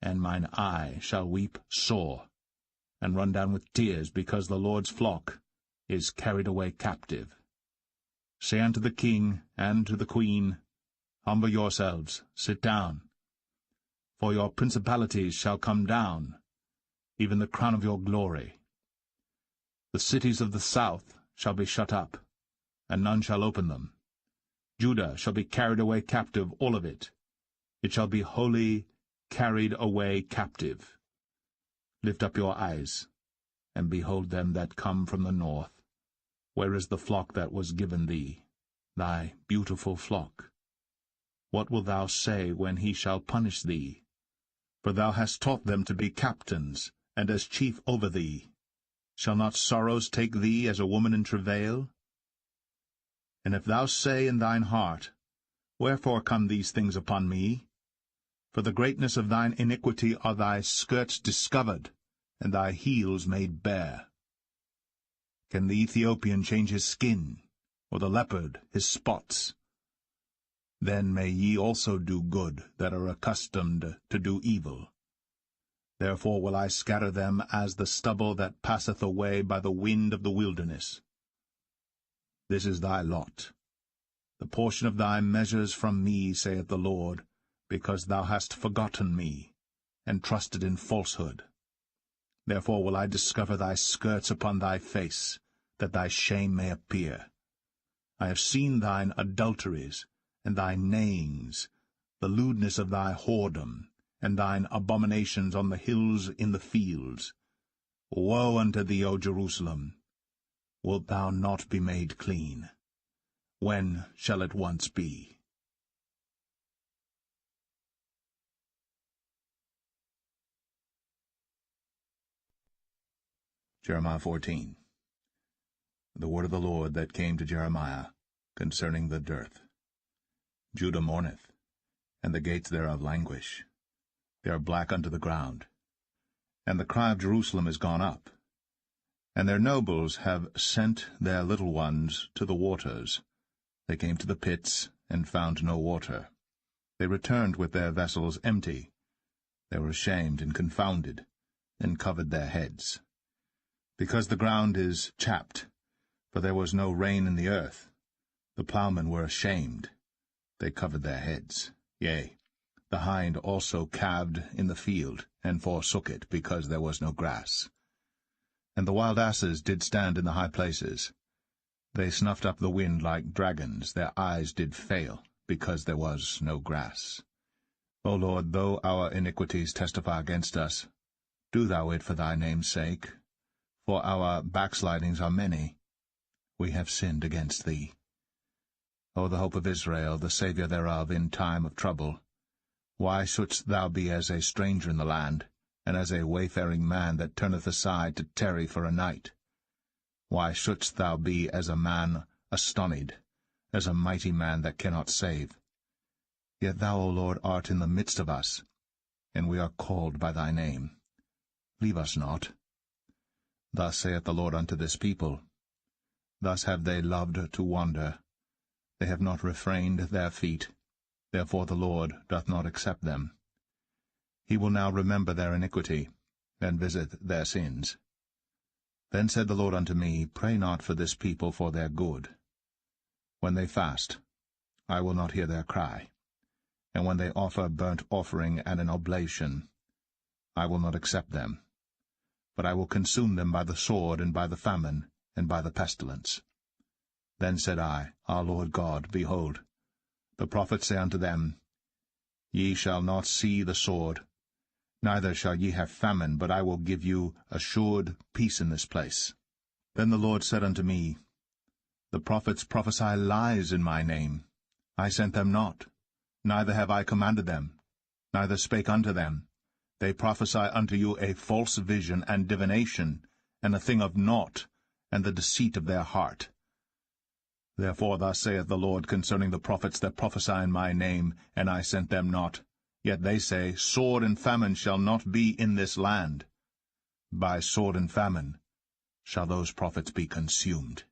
and mine eye shall weep sore, and run down with tears, because the Lord's flock is carried away captive. Say unto the king and to the queen, Humble yourselves, sit down. For your principalities shall come down, even the crown of your glory. The cities of the south shall be shut up, and none shall open them. Judah shall be carried away captive, all of it. It shall be wholly carried away captive. Lift up your eyes, and behold them that come from the north. Where is the flock that was given thee, thy beautiful flock? What wilt thou say when he shall punish thee? For thou hast taught them to be captains, and as chief over thee. Shall not sorrows take thee as a woman in travail? And if thou say in thine heart, Wherefore come these things upon me? For the greatness of thine iniquity are thy skirts discovered, and thy heels made bare. Can the Ethiopian change his skin, or the leopard his spots? Then may ye also do good that are accustomed to do evil. Therefore will I scatter them as the stubble that passeth away by the wind of the wilderness. This is thy lot, the portion of thy measures from me, saith the Lord, because thou hast forgotten me, and trusted in falsehood. Therefore will I discover thy skirts upon thy face, that thy shame may appear. I have seen thine adulteries, and thy neighings, the lewdness of thy whoredom, and thine abominations on the hills in the fields. Woe unto thee, O Jerusalem! Wilt thou not be made clean? When shall it once be? Jeremiah 14. The word of the Lord that came to Jeremiah concerning the dearth. Judah mourneth, and the gates thereof languish. They are black unto the ground. And the cry of Jerusalem is gone up. And their nobles have sent their little ones to the waters. They came to the pits, and found no water. They returned with their vessels empty. They were ashamed and confounded, and covered their heads. Because the ground is chapped, for there was no rain in the earth, the ploughmen were ashamed. They covered their heads. Yea, the hind also calved in the field, and forsook it, because there was no grass. And the wild asses did stand in the high places. They snuffed up the wind like dragons, their eyes did fail, because there was no grass. O Lord, though our iniquities testify against us, do thou it for thy name's sake, for our backslidings are many. We have sinned against thee. O the hope of Israel, the Saviour thereof in time of trouble, why shouldst thou be as a stranger in the land, and as a wayfaring man that turneth aside to tarry for a night? Why shouldst thou be as a man astonied, as a mighty man that cannot save? Yet thou, O Lord, art in the midst of us, and we are called by thy name. Leave us not. Thus saith the Lord unto this people, Thus have they loved to wander. They have not refrained their feet, therefore the Lord doth not accept them. He will now remember their iniquity, and visit their sins. Then said the Lord unto me, Pray not for this people for their good. When they fast, I will not hear their cry, and when they offer burnt offering and an oblation, I will not accept them. But I will consume them by the sword, and by the famine, and by the pestilence. Then said I, Our Lord God, behold, the prophets say unto them, Ye shall not see the sword, neither shall ye have famine, but I will give you assured peace in this place. Then the Lord said unto me, The prophets prophesy lies in my name. I sent them not, neither have I commanded them, neither spake unto them. They prophesy unto you a false vision and divination, and a thing of naught, and the deceit of their heart. Therefore thus saith the Lord concerning the prophets that prophesy in my name, and I sent them not. Yet they say, Sword and famine shall not be in this land. By sword and famine shall those prophets be consumed.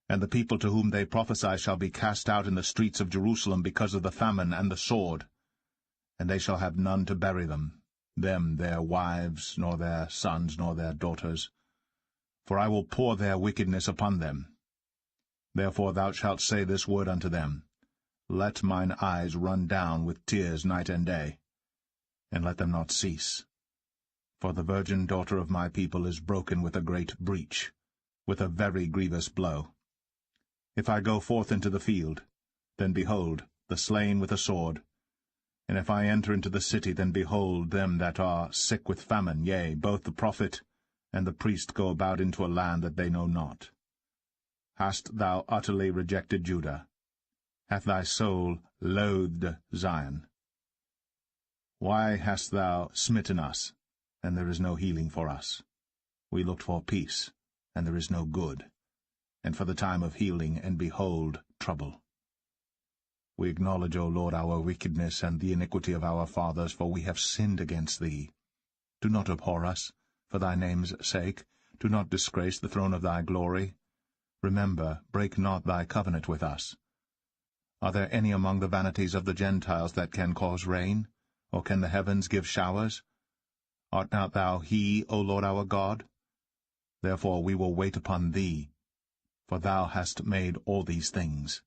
And the people to whom they prophesy shall be cast out in the streets of Jerusalem because of the famine and the sword. And they shall have none to bury them, their wives, nor their sons, nor their daughters. For I will pour their wickedness upon them. Therefore thou shalt say this word unto them, Let mine eyes run down with tears night and day, and let them not cease. For the virgin daughter of my people is broken with a great breach, with a very grievous blow. If I go forth into the field, then behold, the slain with a sword. And if I enter into the city, then behold them that are sick with famine, yea, both the prophet and the priest go about into a land that they know not. Hast thou utterly rejected Judah? Hath thy soul loathed Zion? Why hast thou smitten us, and there is no healing for us? We looked for peace, and there is no good, and for the time of healing, and behold, trouble. We acknowledge, O Lord, our wickedness and the iniquity of our fathers, for we have sinned against thee. Do not abhor us, for thy name's sake. Do not disgrace the throne of thy glory. Remember, break not thy covenant with us. Are there any among the vanities of the Gentiles that can cause rain, or can the heavens give showers? Art not thou he, O Lord our God? Therefore we will wait upon thee, for thou hast made all these things.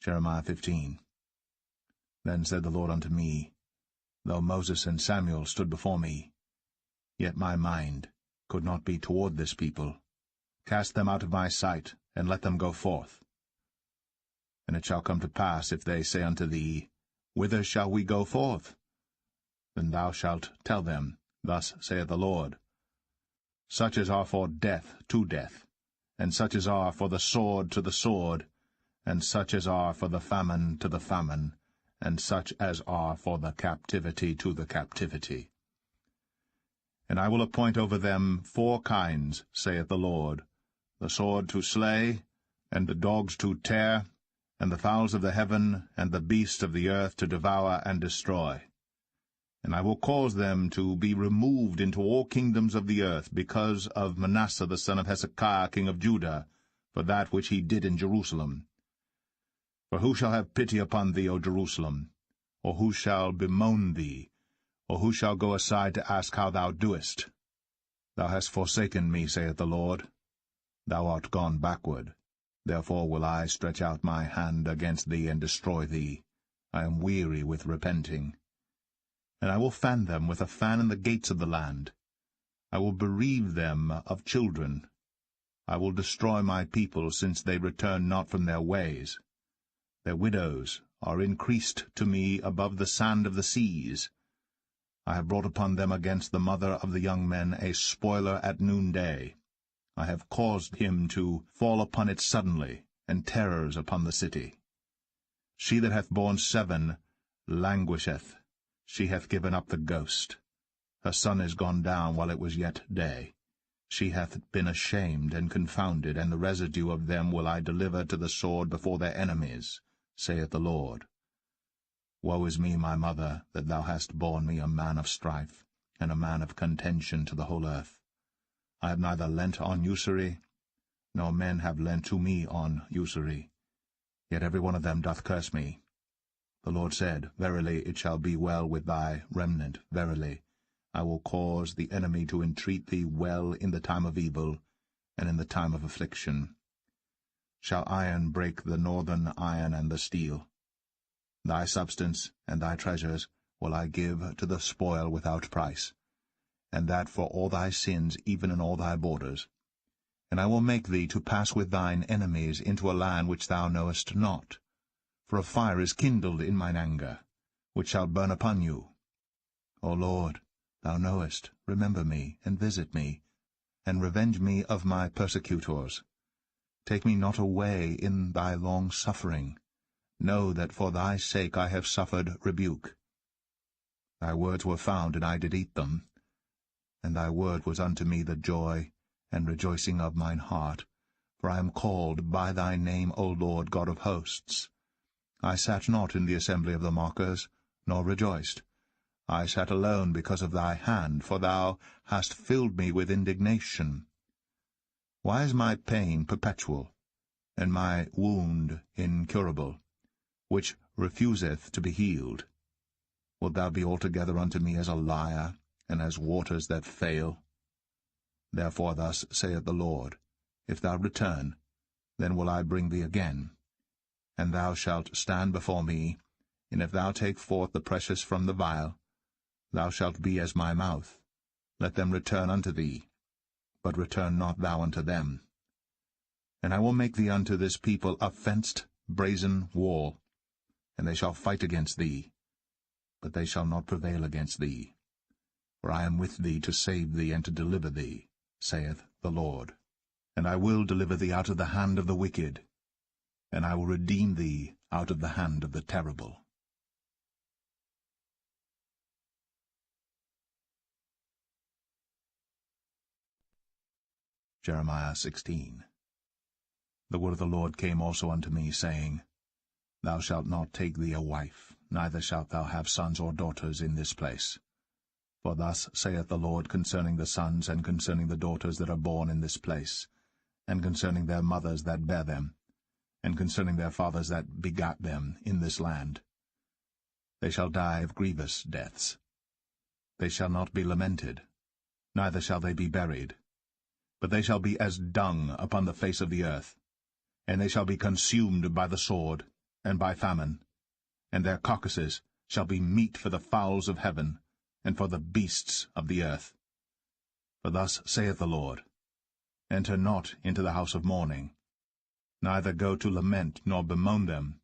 Jeremiah 15. Then said the Lord unto me, Though Moses and Samuel stood before me, yet my mind could not be toward this people. Cast them out of my sight, and let them go forth. And it shall come to pass, if they say unto thee, Whither shall we go forth? Then thou shalt tell them, Thus saith the Lord, Such as are for death to death, and such as are for the sword to the sword, and such as are for the famine to the famine, and such as are for the captivity to the captivity. And I will appoint over them 4 kinds, saith the Lord, the sword to slay, and the dogs to tear, and the fowls of the heaven, and the beasts of the earth to devour and destroy. And I will cause them to be removed into all kingdoms of the earth, because of Manasseh the son of Hezekiah king of Judah, for that which he did in Jerusalem. For who shall have pity upon thee, O Jerusalem? Or who shall bemoan thee? Or who shall go aside to ask how thou doest? Thou hast forsaken me, saith the Lord. Thou art gone backward. Therefore will I stretch out my hand against thee and destroy thee. I am weary with repenting. And I will fan them with a fan in the gates of the land. I will bereave them of children. I will destroy my people, since they return not from their ways. Their widows are increased to me above the sand of the seas. I have brought upon them against the mother of the young men a spoiler at noonday. I have caused him to fall upon it suddenly, and terrors upon the city. She that hath borne 7 languisheth, she hath given up the ghost. Her son is gone down while it was yet day. She hath been ashamed and confounded, and the residue of them will I deliver to the sword before their enemies, saith the Lord. Woe is me, my mother, that thou hast borne me a man of strife, and a man of contention to the whole earth. I have neither lent on usury, nor men have lent to me on usury. Yet every one of them doth curse me. The Lord said, Verily it shall be well with thy remnant, verily. I will cause the enemy to entreat thee well in the time of evil, and in the time of affliction. Shall iron break the northern iron and the steel? Thy substance and thy treasures will I give to the spoil without price, and that for all thy sins, even in all thy borders. And I will make thee to pass with thine enemies into a land which thou knowest not. For a fire is kindled in mine anger, which shall burn upon you. O Lord, thou knowest, remember me, and visit me, and revenge me of my persecutors. Take me not away in thy long suffering. Know that for thy sake I have suffered rebuke. Thy words were found, and I did eat them. And thy word was unto me the joy and rejoicing of mine heart. For I am called by thy name, O Lord God of hosts. I sat not in the assembly of the mockers, nor rejoiced. I sat alone because of thy hand, for thou hast filled me with indignation. Why is my pain perpetual, and my wound incurable, which refuseth to be healed? Wilt thou be altogether unto me as a liar, and as waters that fail? Therefore thus saith the Lord, If thou return, then will I bring thee again. And thou shalt stand before me, and if thou take forth the precious from the vial, thou shalt be as my mouth. Let them return unto thee, but return not thou unto them. And I will make thee unto this people a fenced brazen wall, and they shall fight against thee, but they shall not prevail against thee. For I am with thee to save thee and to deliver thee, saith the Lord. And I will deliver thee out of the hand of the wicked, and I will redeem thee out of the hand of the terrible. Jeremiah 16. The word of the Lord came also unto me, saying, Thou shalt not take thee a wife, neither shalt thou have sons or daughters in this place. For thus saith the Lord concerning the sons and concerning the daughters that are born in this place, and concerning their mothers that bear them, and concerning their fathers that begat them in this land. They shall die of grievous deaths. They shall not be lamented, neither shall they be buried. But they shall be as dung upon the face of the earth, and they shall be consumed by the sword, and by famine, and their carcasses shall be meat for the fowls of heaven, and for the beasts of the earth. For thus saith the Lord, Enter not into the house of mourning, neither go to lament nor bemoan them.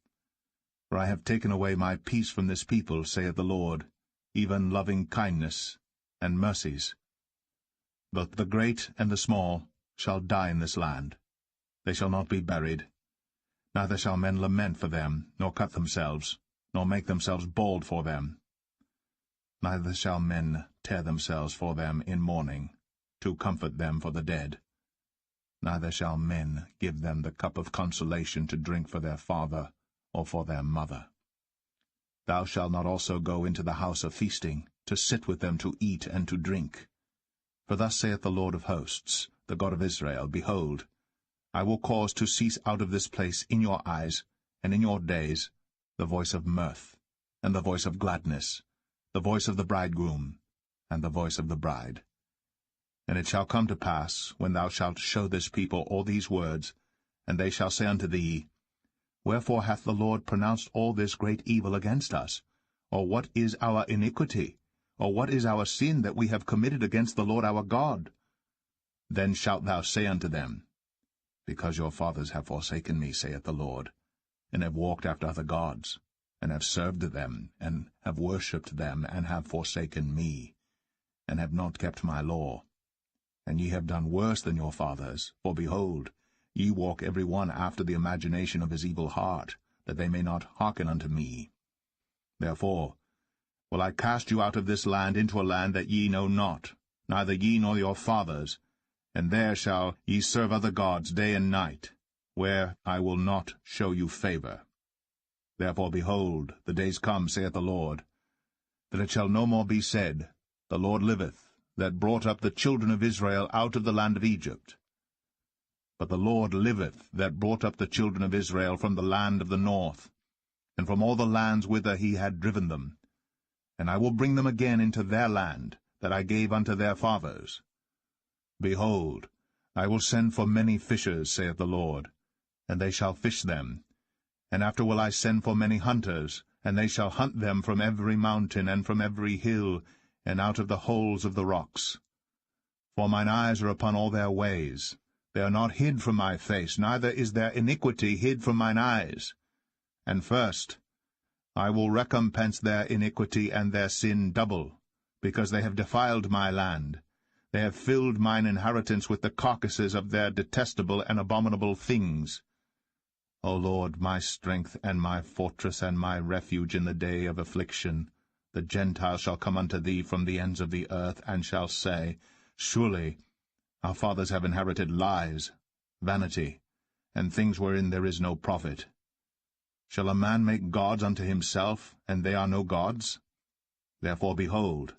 For I have taken away my peace from this people, saith the Lord, even loving kindness and mercies. Both the great and the small shall die in this land. They shall not be buried. Neither shall men lament for them, nor cut themselves, nor make themselves bald for them. Neither shall men tear themselves for them in mourning, to comfort them for the dead. Neither shall men give them the cup of consolation to drink for their father or for their mother. Thou shalt not also go into the house of feasting, to sit with them to eat and to drink. For thus saith the Lord of hosts, the God of Israel, Behold, I will cause to cease out of this place in your eyes, and in your days, the voice of mirth, and the voice of gladness, the voice of the bridegroom, and the voice of the bride. And it shall come to pass, when thou shalt show this people all these words, and they shall say unto thee, Wherefore hath the Lord pronounced all this great evil against us? Or what is our iniquity? Or what is our sin that we have committed against the Lord our God? Then shalt thou say unto them, Because your fathers have forsaken me, saith the Lord, and have walked after other gods, and have served them, and have worshipped them, and have forsaken me, and have not kept my law. And ye have done worse than your fathers, for behold, ye walk every one after the imagination of his evil heart, that they may not hearken unto me. Therefore will I cast you out of this land into a land that ye know not, neither ye nor your fathers, and there shall ye serve other gods day and night, where I will not show you favor. Therefore, behold, the days come, saith the Lord, that it shall no more be said, The Lord liveth, that brought up the children of Israel out of the land of Egypt. But the Lord liveth, that brought up the children of Israel from the land of the north, and from all the lands whither he had driven them. And I will bring them again into their land, that I gave unto their fathers. Behold, I will send for many fishers, saith the Lord, and they shall fish them. And after will I send for many hunters, and they shall hunt them from every mountain and from every hill, and out of the holes of the rocks. For mine eyes are upon all their ways. They are not hid from my face, neither is their iniquity hid from mine eyes. And first, I will recompense their iniquity and their sin double, because they have defiled my land. They have filled mine inheritance with the carcasses of their detestable and abominable things. O Lord, my strength and my fortress and my refuge in the day of affliction, the Gentiles shall come unto thee from the ends of the earth, and shall say, Surely our fathers have inherited lies, vanity, and things wherein there is no profit. Shall a man make gods unto himself, and they are no gods? Therefore, behold,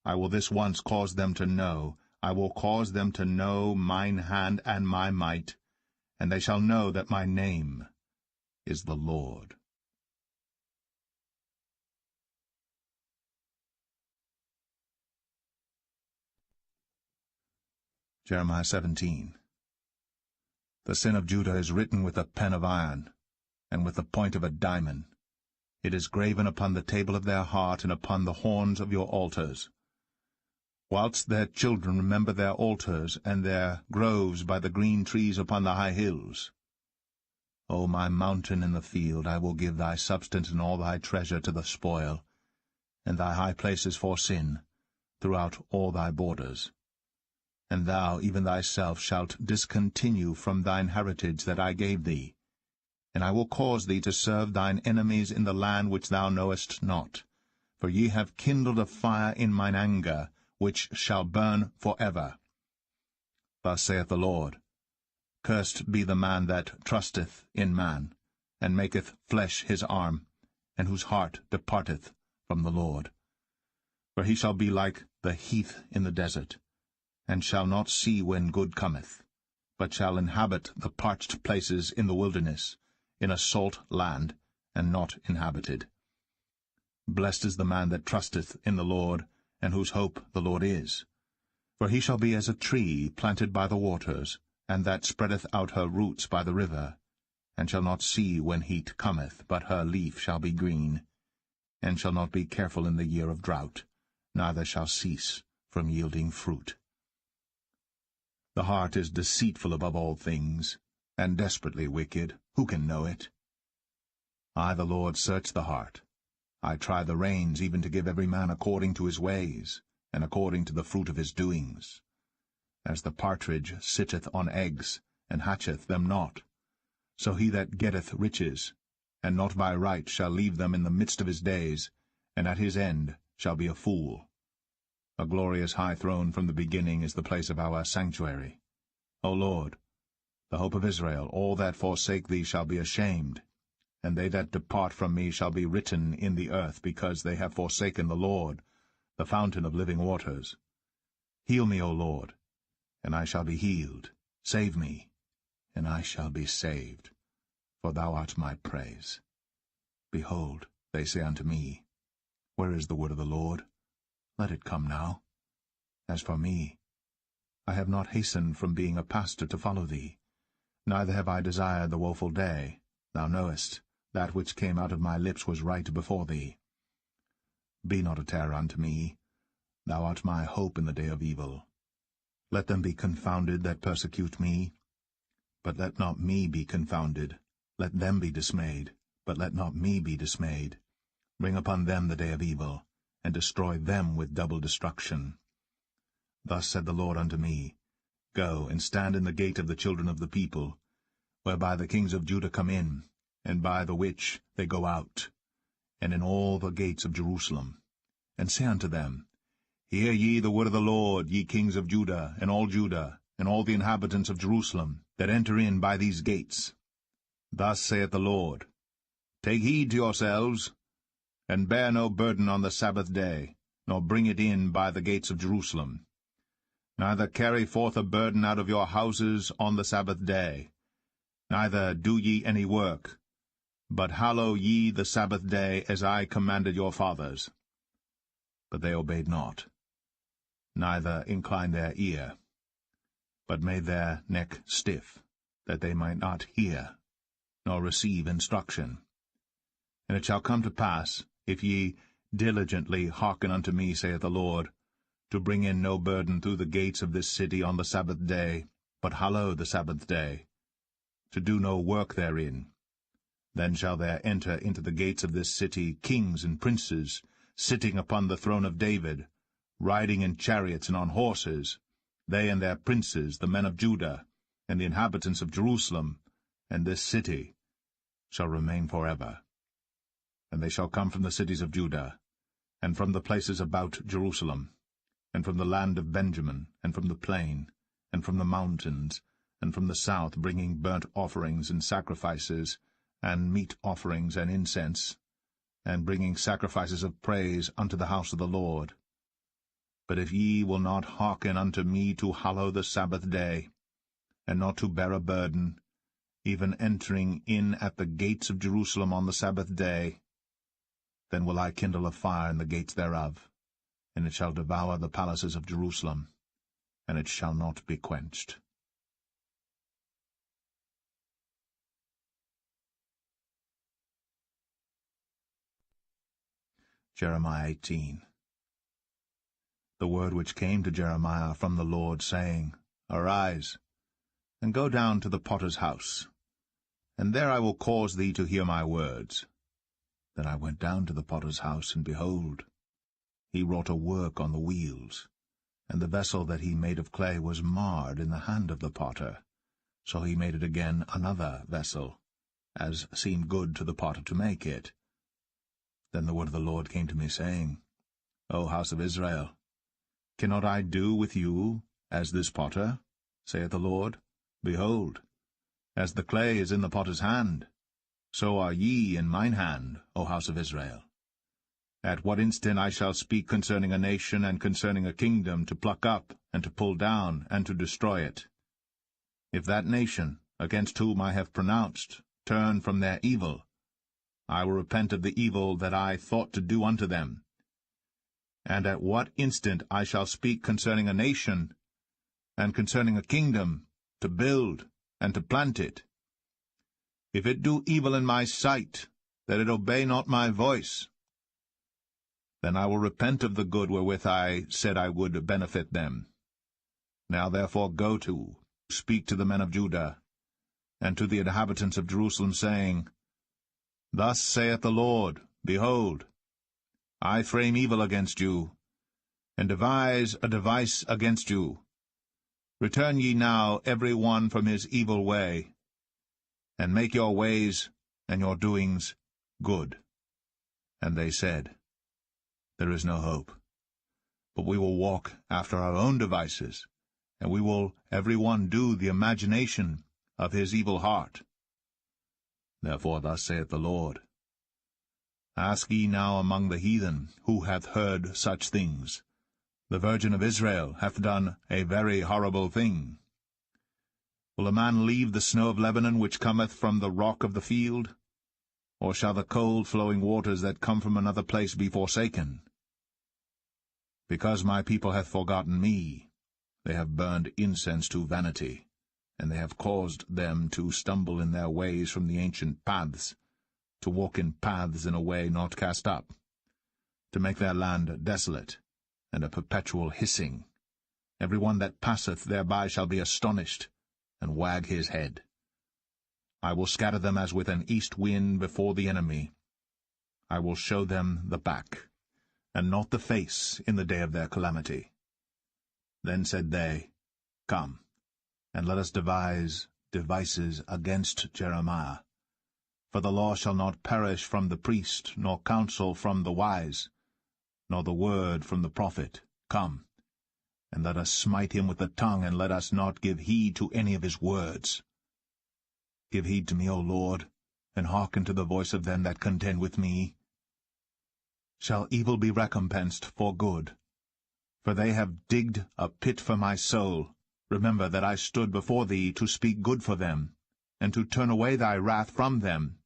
I will this once cause them to know, I will cause them to know mine hand and my might, and they shall know that my name is the Lord. Jeremiah 17. The sin of Judah is written with a pen of iron, and with the point of a diamond. It is graven upon the table of their heart, and upon the horns of your altars. Whilst their children remember their altars, and their groves by the green trees upon the high hills. O my mountain in the field, I will give thy substance and all thy treasure to the spoil, and thy high places for sin, throughout all thy borders. And thou, even thyself, shalt discontinue from thine heritage that I gave thee. And I will cause thee to serve thine enemies in the land which thou knowest not. For ye have kindled a fire in mine anger, which shall burn for ever. Thus saith the Lord, Cursed be the man that trusteth in man, and maketh flesh his arm, and whose heart departeth from the Lord. For he shall be like the heath in the desert, and shall not see when good cometh, but shall inhabit the parched places in the wilderness, in a salt land, and not inhabited. Blessed is the man that trusteth in the Lord, and whose hope the Lord is. For he shall be as a tree planted by the waters, and that spreadeth out her roots by the river, and shall not see when heat cometh, but her leaf shall be green, and shall not be careful in the year of drought, neither shall cease from yielding fruit. The heart is deceitful above all things, and desperately wicked. Who can know it? I, the Lord, search the heart. I try the reins, even to give every man according to his ways, and according to the fruit of his doings. As the partridge sitteth on eggs, and hatcheth them not, so he that getteth riches, and not by right, shall leave them in the midst of his days, and at his end shall be a fool. A glorious high throne from the beginning is the place of our sanctuary. O Lord, the hope of Israel, all that forsake thee shall be ashamed, and they that depart from me shall be written in the earth, because they have forsaken the Lord, the fountain of living waters. Heal me, O Lord, and I shall be healed. Save me, and I shall be saved, for thou art my praise. Behold, they say unto me, Where is the word of the Lord? Let it come now. As for me, I have not hastened from being a pastor to follow thee, neither have I desired the woeful day. Thou knowest, that which came out of my lips was right before thee. Be not a terror unto me. Thou art my hope in the day of evil. Let them be confounded that persecute me. But let not me be confounded. Let them be dismayed, but let not me be dismayed. Bring upon them the day of evil, and destroy them with double destruction. Thus said the Lord unto me, Go, and stand in the gate of the children of the people, whereby the kings of Judah come in, and by the which they go out, and in all the gates of Jerusalem. And say unto them, Hear ye the word of the Lord, ye kings of Judah, and all the inhabitants of Jerusalem, that enter in by these gates. Thus saith the Lord, Take heed to yourselves, and bear no burden on the Sabbath day, nor bring it in by the gates of Jerusalem. Neither carry forth a burden out of your houses on the Sabbath day, neither do ye any work, but hallow ye the Sabbath day as I commanded your fathers. But they obeyed not, neither inclined their ear, but made their neck stiff, that they might not hear, nor receive instruction. And it shall come to pass, if ye diligently hearken unto me, saith the Lord, to bring in no burden through the gates of this city on the Sabbath day, but hallow the Sabbath day, to do no work therein, then shall there enter into the gates of this city kings and princes, sitting upon the throne of David, riding in chariots and on horses, they and their princes, the men of Judah, and the inhabitants of Jerusalem, and this city shall remain forever. And they shall come from the cities of Judah, and from the places about Jerusalem, and from the land of Benjamin, and from the plain, and from the mountains, and from the south, bringing burnt offerings and sacrifices, and meat offerings and incense, and bringing sacrifices of praise unto the house of the Lord. But if ye will not hearken unto me to hallow the Sabbath day, and not to bear a burden, even entering in at the gates of Jerusalem on the Sabbath day, then will I kindle a fire in the gates thereof, and it shall devour the palaces of Jerusalem, and it shall not be quenched. Jeremiah 18. The word which came to Jeremiah from the Lord, saying, Arise, and go down to the potter's house, and there I will cause thee to hear my words. Then I went down to the potter's house, and behold, he wrought a work on the wheels, and the vessel that he made of clay was marred in the hand of the potter. So he made it again another vessel, as seemed good to the potter to make it. Then the word of the Lord came to me, saying, O house of Israel, cannot I do with you as this potter, saith the Lord? Behold, as the clay is in the potter's hand, so are ye in mine hand, O house of Israel. At what instant I shall speak concerning a nation and concerning a kingdom, to pluck up, and to pull down, and to destroy it. If that nation, against whom I have pronounced, turn from their evil, I will repent of the evil that I thought to do unto them. And at what instant I shall speak concerning a nation, and concerning a kingdom, to build, and to plant it. If it do evil in my sight, that it obey not my voice, then I will repent of the good wherewith I said I would benefit them. Now therefore go to, speak to the men of Judah, and to the inhabitants of Jerusalem, saying, Thus saith the Lord, Behold, I frame evil against you, and devise a device against you. Return ye now every one from his evil way, and make your ways and your doings good. And they said, There is no hope, but we will walk after our own devices, and we will every one do the imagination of his evil heart. Therefore thus saith the Lord, Ask ye now among the heathen, who hath heard such things? The Virgin of Israel hath done a very horrible thing. Will a man leave the snow of Lebanon, which cometh from the rock of the field? Or shall the cold flowing waters that come from another place be forsaken? Because my people hath forgotten me, they have burned incense to vanity, and they have caused them to stumble in their ways from the ancient paths, to walk in paths in a way not cast up, to make their land desolate, and a perpetual hissing. Every one that passeth thereby shall be astonished, and wag his head. I will scatter them as with an east wind before the enemy. I will show them the back, and not the face, in the day of their calamity. Then said they, Come, and let us devise devices against Jeremiah. For the law shall not perish from the priest, nor counsel from the wise, nor the word from the prophet. Come, and let us smite him with the tongue, and let us not give heed to any of his words. Give heed to me, O Lord, and hearken to the voice of them that contend with me. Shall evil be recompensed for good? For they have digged a pit for my soul. Remember that I stood before thee to speak good for them, and to turn away thy wrath from them.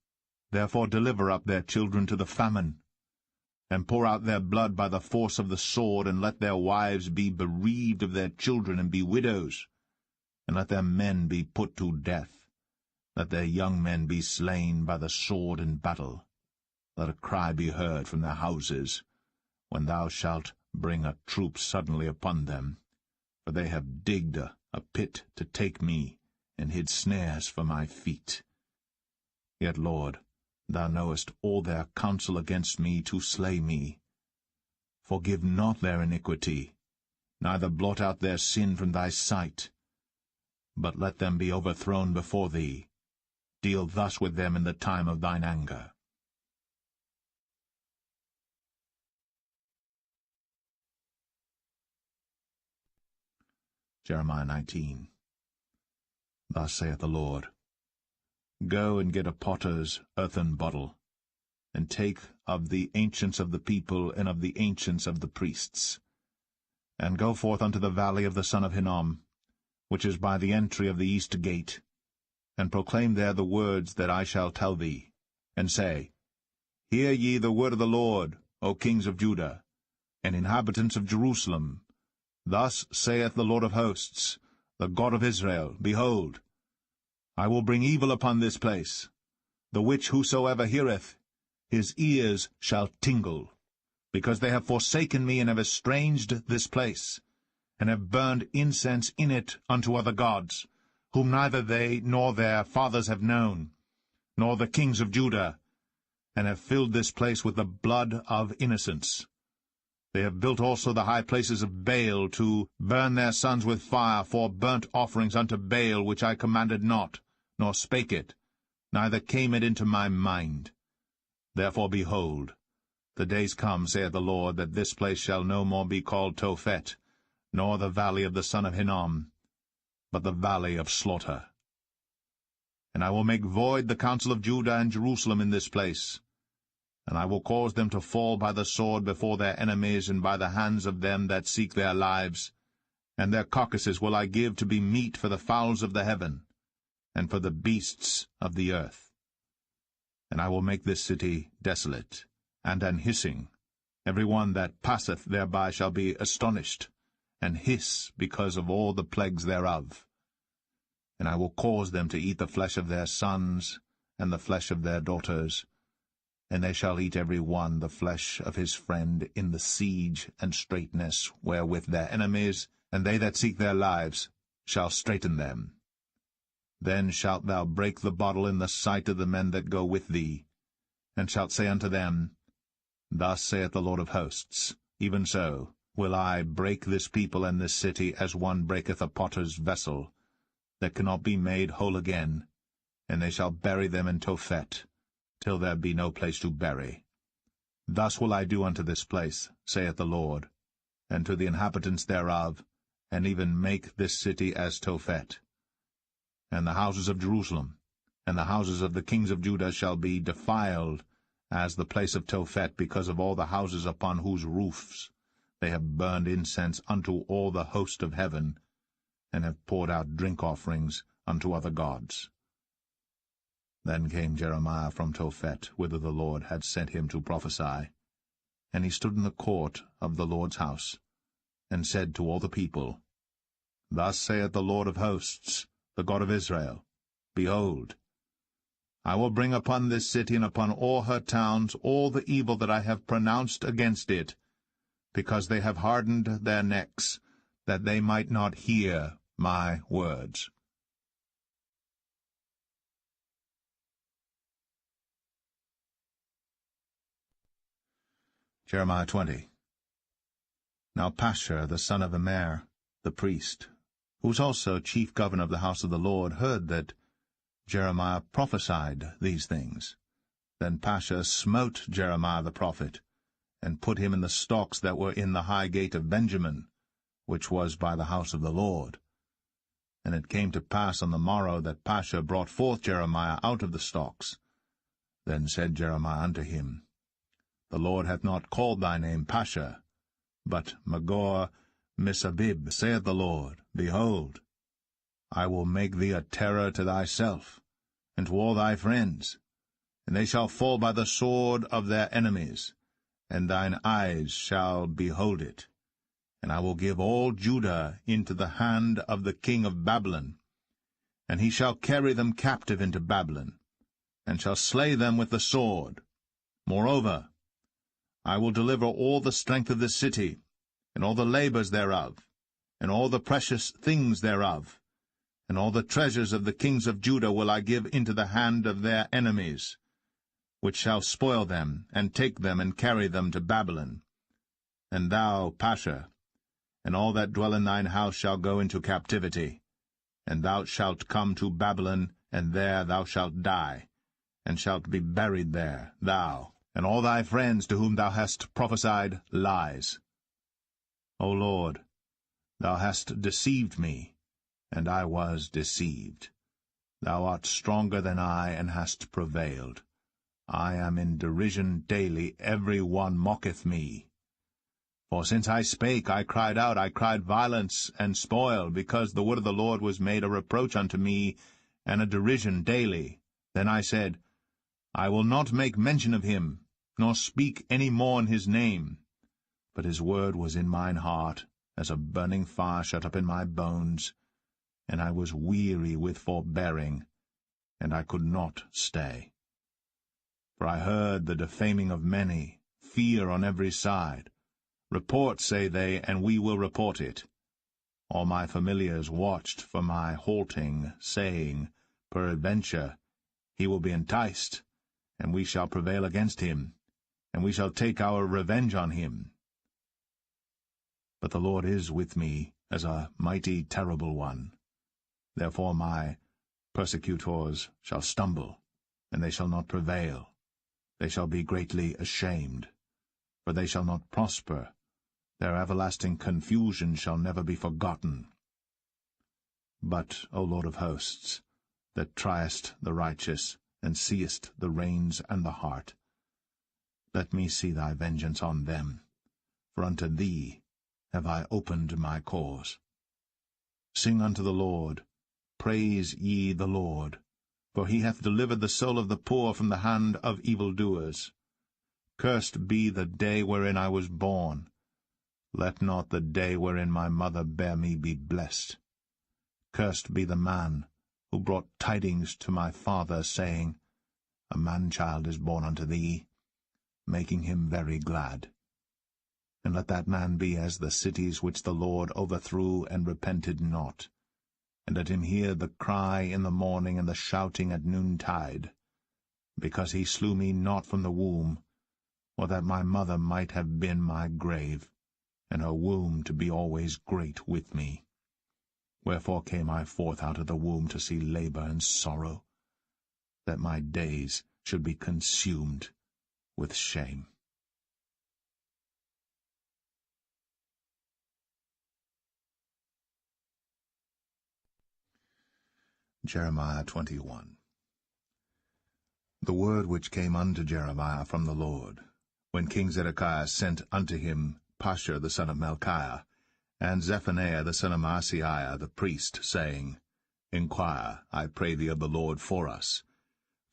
Therefore deliver up their children to the famine, and pour out their blood by the force of the sword, and let their wives be bereaved of their children, and be widows, and let their men be put to death. Let their young men be slain by the sword in battle. Let a cry be heard from their houses, when thou shalt bring a troop suddenly upon them. For they have digged a pit to take me, and hid snares for my feet. Yet, Lord, thou knowest all their counsel against me to slay me. Forgive not their iniquity, neither blot out their sin from thy sight. But let them be overthrown before thee. Deal thus with them in the time of thine anger. Jeremiah 19. Thus saith the Lord, Go and get a potter's earthen bottle, and take of the ancients of the people and of the ancients of the priests, and go forth unto the valley of the son of Hinnom, which is by the entry of the east gate, and proclaim there the words that I shall tell thee, and say, Hear ye the word of the Lord, O kings of Judah, and inhabitants of Jerusalem. Thus saith the Lord of hosts, the God of Israel, Behold, I will bring evil upon this place, the which whosoever heareth, his ears shall tingle, because they have forsaken me and have estranged this place, and have burned incense in it unto other gods, whom neither they nor their fathers have known, nor the kings of Judah, and have filled this place with the blood of innocents. They have built also the high places of Baal, to burn their sons with fire for burnt offerings unto Baal, which I commanded not, nor spake it, neither came it into my mind. Therefore, behold, the days come, saith the Lord, that this place shall no more be called Tophet, nor the valley of the son of Hinnom, but the valley of slaughter. And I will make void the counsel of Judah and Jerusalem in this place, and I will cause them to fall by the sword before their enemies, and by the hands of them that seek their lives. And their carcasses will I give to be meat for the fowls of the heaven, and for the beasts of the earth. And I will make this city desolate, and an hissing. Every one that passeth thereby shall be astonished, and hiss because of all the plagues thereof. And I will cause them to eat the flesh of their sons, and the flesh of their daughters, and they shall eat every one the flesh of his friend in the siege and straitness wherewith their enemies, and they that seek their lives, shall straiten them. Then shalt thou break the bottle in the sight of the men that go with thee, and shalt say unto them, Thus saith the Lord of hosts, even so will I break this people and this city, as one breaketh a potter's vessel, that cannot be made whole again, and they shall bury them in Tophet, till there be no place to bury. Thus will I do unto this place, saith the Lord, and to the inhabitants thereof, and even make this city as Tophet. And the houses of Jerusalem, and the houses of the kings of Judah shall be defiled as the place of Tophet, because of all the houses upon whose roofs they have burned incense unto all the host of heaven, and have poured out drink offerings unto other gods. Then came Jeremiah from Tophet, whither the Lord had sent him to prophesy. And he stood in the court of the Lord's house, and said to all the people, Thus saith the Lord of hosts, the God of Israel, Behold, I will bring upon this city and upon all her towns all the evil that I have pronounced against it, because they have hardened their necks, that they might not hear my words. Jeremiah 20. Now Pashur the son of Immer, the priest, who was also chief governor of the house of the Lord, heard that Jeremiah prophesied these things. Then Pashur smote Jeremiah the prophet, and put him in the stocks that were in the high gate of Benjamin, which was by the house of the Lord. And it came to pass on the morrow that Pashur brought forth Jeremiah out of the stocks. Then said Jeremiah unto him, The Lord hath not called thy name Pashur, but Magor-Missabib, saith the Lord, Behold, I will make thee a terror to thyself, and to all thy friends, and they shall fall by the sword of their enemies, and thine eyes shall behold it. And I will give all Judah into the hand of the king of Babylon, and he shall carry them captive into Babylon, and shall slay them with the sword. Moreover, I will deliver all the strength of the city, and all the labors thereof, and all the precious things thereof, and all the treasures of the kings of Judah will I give into the hand of their enemies, which shall spoil them, and take them, and carry them to Babylon. And thou, Pashur, and all that dwell in thine house shall go into captivity, and thou shalt come to Babylon, and there thou shalt die, and shalt be buried there, thou, and all thy friends to whom thou hast prophesied lies. O Lord, thou hast deceived me, and I was deceived. Thou art stronger than I, and hast prevailed. I am in derision daily, every one mocketh me. For since I spake, I cried out, I cried violence and spoil, because the word of the Lord was made a reproach unto me, and a derision daily. Then I said, I will not make mention of him, nor speak any more in his name. But his word was in mine heart, as a burning fire shut up in my bones, and I was weary with forbearing, and I could not stay. For I heard the defaming of many, fear on every side. Report, say they, and we will report it. All my familiars watched for my halting, saying, Peradventure he will be enticed, and we shall prevail against him, and we shall take our revenge on him. But the Lord is with me as a mighty terrible one. Therefore my persecutors shall stumble, and they shall not prevail. They shall be greatly ashamed, for they shall not prosper. Their everlasting confusion shall never be forgotten. But, O Lord of hosts, that triest the righteous, and seest the reins and the heart, let me see thy vengeance on them, for unto thee have I opened my cause. Sing unto the Lord, praise ye the Lord, for he hath delivered the soul of the poor from the hand of evildoers. Cursed be the day wherein I was born. Let not the day wherein my mother bare me be blessed. Cursed be the man who brought tidings to my father, saying, A man-child is born unto thee, making him very glad. And let that man be as the cities which the Lord overthrew and repented not. And let him hear the cry in the morning and the shouting at noontide, because he slew me not from the womb, or that my mother might have been my grave, and her womb to be always great with me. Wherefore came I forth out of the womb to see labor and sorrow, that my days should be consumed with shame. Jeremiah 21. The word which came unto Jeremiah from the Lord, when King Zedekiah sent unto him Pashur the son of Malchiah, and Zephaniah the son of Maaseiah the priest, saying, Inquire, I pray thee, of the Lord for us.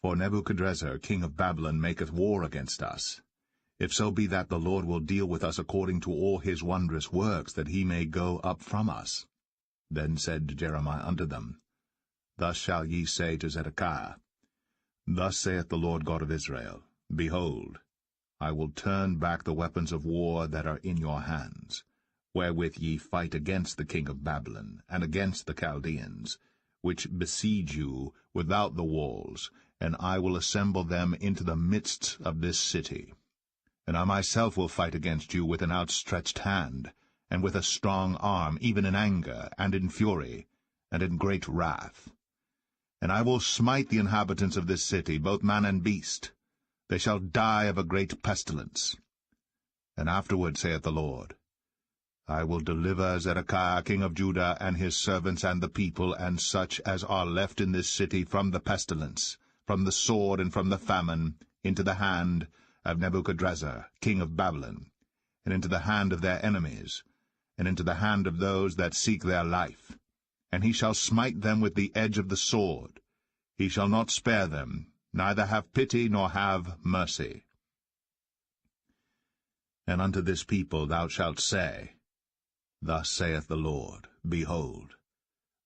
For Nebuchadrezzar king of Babylon maketh war against us. If so be that the Lord will deal with us according to all his wondrous works, that he may go up from us. Then said Jeremiah unto them, Thus shall ye say to Zedekiah, Thus saith the Lord God of Israel, Behold, I will turn back the weapons of war that are in your hands, wherewith ye fight against the king of Babylon, and against the Chaldeans, which besiege you without the walls, and I will assemble them into the midst of this city. And I myself will fight against you with an outstretched hand, and with a strong arm, even in anger, and in fury, and in great wrath. And I will smite the inhabitants of this city, both man and beast. They shall die of a great pestilence. And afterward, saith the Lord, I will deliver Zedekiah king of Judah, and his servants, and the people, and such as are left in this city, from the pestilence, from the sword, and from the famine, into the hand of Nebuchadrezzar king of Babylon, and into the hand of their enemies, and into the hand of those that seek their life. And he shall smite them with the edge of the sword. He shall not spare them, neither have pity nor have mercy. And unto this people thou shalt say, Thus saith the Lord, Behold,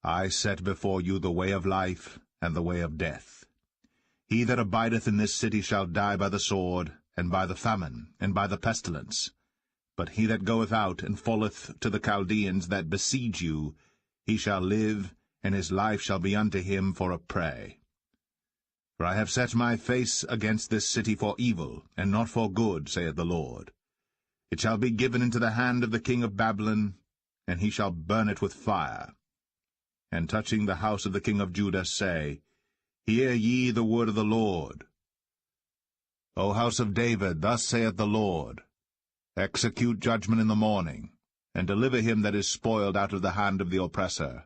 I set before you the way of life and the way of death. He that abideth in this city shall die by the sword, and by the famine, and by the pestilence. But he that goeth out and falleth to the Chaldeans that besiege you, he shall live, and his life shall be unto him for a prey. For I have set my face against this city for evil, and not for good, saith the Lord. It shall be given into the hand of the king of Babylon, and he shall burn it with fire. And touching the house of the king of Judah say, Hear ye the word of the Lord. O house of David, thus saith the Lord, Execute judgment in the morning, and deliver him that is spoiled out of the hand of the oppressor,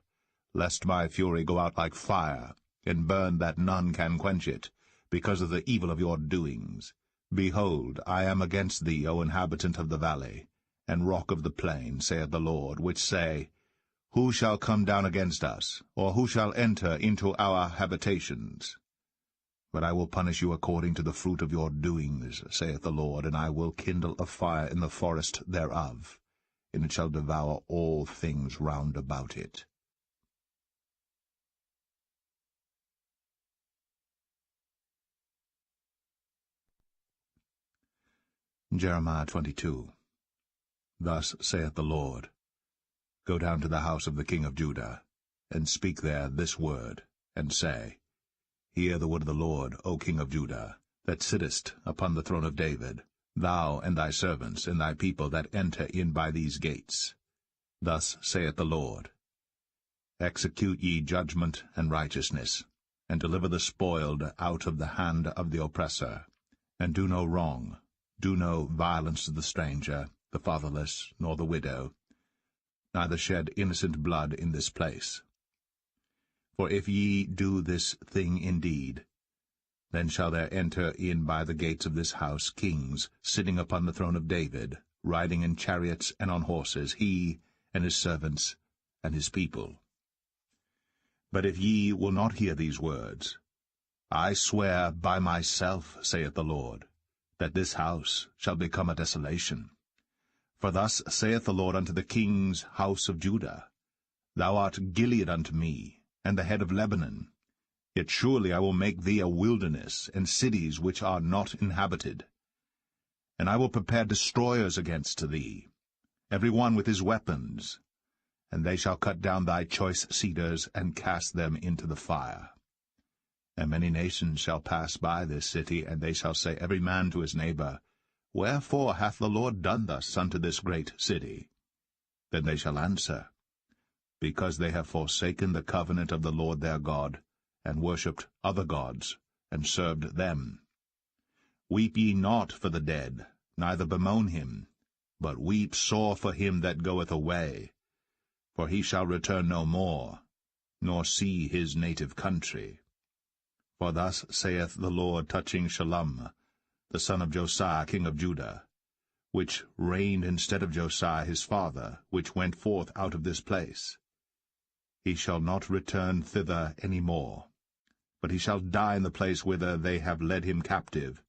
lest my fury go out like fire, and burn that none can quench it, because of the evil of your doings. Behold, I am against thee, O inhabitant of the valley, and rock of the plain, saith the Lord, which say, Who shall come down against us, or who shall enter into our habitations? But I will punish you according to the fruit of your doings, saith the Lord, and I will kindle a fire in the forest thereof, and it shall devour all things round about it. Jeremiah 22. Thus saith the Lord, Go down to the house of the king of Judah, and speak there this word, and say, Hear the word of the Lord, O king of Judah, that sittest upon the throne of David, thou and thy servants, and thy people that enter in by these gates. Thus saith the Lord, Execute ye judgment and righteousness, and deliver the spoiled out of the hand of the oppressor, and do no wrong, do no violence to the stranger, the fatherless, nor the widow, neither shed innocent blood in this place. For if ye do this thing indeed, then shall there enter in by the gates of this house kings, sitting upon the throne of David, riding in chariots and on horses, he and his servants and his people. But if ye will not hear these words, I swear by myself, saith the Lord, that this house shall become a desolation. For thus saith the Lord unto the king's house of Judah, Thou art Gilead unto me, and the head of Lebanon. Yet surely I will make thee a wilderness, and cities which are not inhabited. And I will prepare destroyers against thee, every one with his weapons, and they shall cut down thy choice cedars, and cast them into the fire. And many nations shall pass by this city, and they shall say every man to his neighbor, Wherefore hath the Lord done thus unto this great city? Then they shall answer, Because they have forsaken the covenant of the Lord their God, and worshipped other gods, and served them. Weep ye not for the dead, neither bemoan him, but weep sore for him that goeth away, for he shall return no more, nor see his native country. For thus saith the Lord touching Shallum, the son of Josiah king of Judah, which reigned instead of Josiah his father, which went forth out of this place. He shall not return thither any more, but he shall die in the place whither they have led him captive,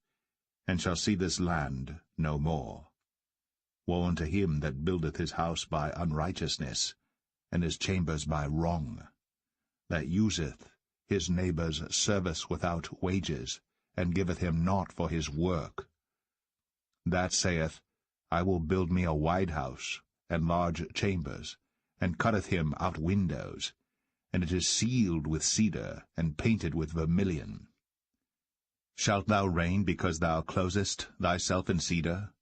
and shall see this land no more. Woe unto him that buildeth his house by unrighteousness, and his chambers by wrong, that useth his neighbour's service without wages, and giveth him naught for his work. That saith, I will build me a wide house, and large chambers, and cutteth him out windows, and it is sealed with cedar, and painted with vermilion. Shalt thou reign because thou closest thyself in cedar?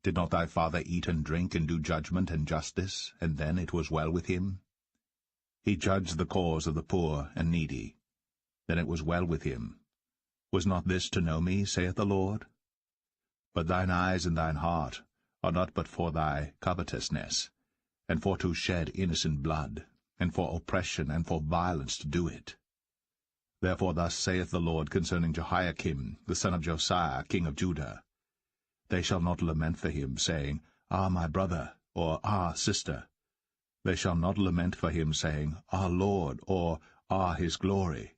Did not thy father eat and drink and do judgment and justice, and then it was well with him? He judged the cause of the poor and needy. Then it was well with him. Was not this to know me, saith the Lord? But thine eyes and thine heart are not but for thy covetousness, and for to shed innocent blood, and for oppression and for violence to do it. Therefore thus saith the Lord concerning Jehoiakim, the son of Josiah, king of Judah, They shall not lament for him, saying, Ah, my brother, or Ah, sister. They shall not lament for him, saying, Ah, Lord, or Ah, his glory.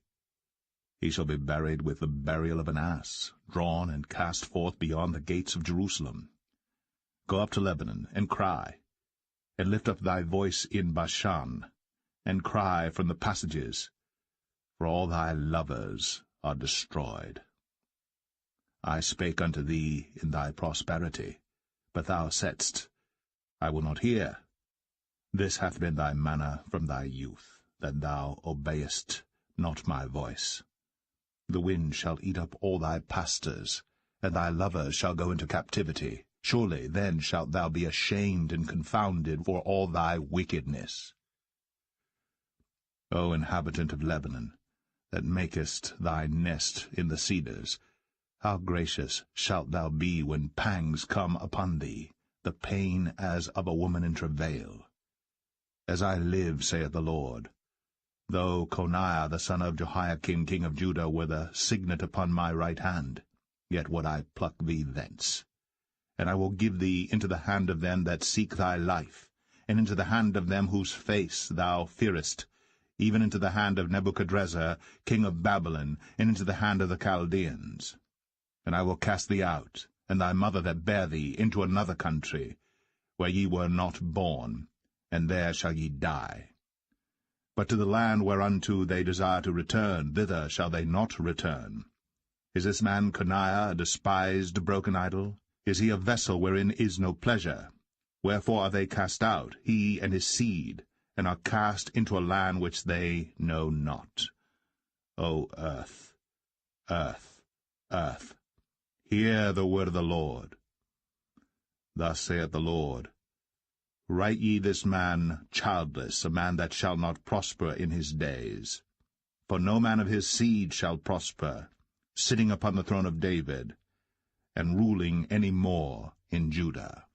He shall be buried with the burial of an ass, drawn and cast forth beyond the gates of Jerusalem. Go up to Lebanon, and cry, and lift up thy voice in Bashan, and cry from the passages, for all thy lovers are destroyed. I spake unto thee in thy prosperity, but thou saidst, I will not hear. This hath been thy manner from thy youth, that thou obeyest not my voice. The wind shall eat up all thy pastors, and thy lovers shall go into captivity. Surely then shalt thou be ashamed and confounded for all thy wickedness. O inhabitant of Lebanon, that makest thy nest in the cedars, how gracious shalt thou be when pangs come upon thee, the pain as of a woman in travail. As I live, saith the Lord, though Coniah the son of Jehoiakim king of Judah were the signet upon my right hand, yet would I pluck thee thence. And I will give thee into the hand of them that seek thy life, and into the hand of them whose face thou fearest, even into the hand of Nebuchadrezzar king of Babylon, and into the hand of the Chaldeans. And I will cast thee out, and thy mother that bare thee, into another country, where ye were not born, and there shall ye die. But to the land whereunto they desire to return, thither shall they not return. Is this man Coniah a despised broken idol? Is he a vessel wherein is no pleasure? Wherefore are they cast out, he and his seed, and are cast into a land which they know not? O earth, earth, earth, hear the word of the Lord. Thus saith the Lord, Write ye this man childless, a man that shall not prosper in his days. For no man of his seed shall prosper, sitting upon the throne of David, and ruling any more in Judah.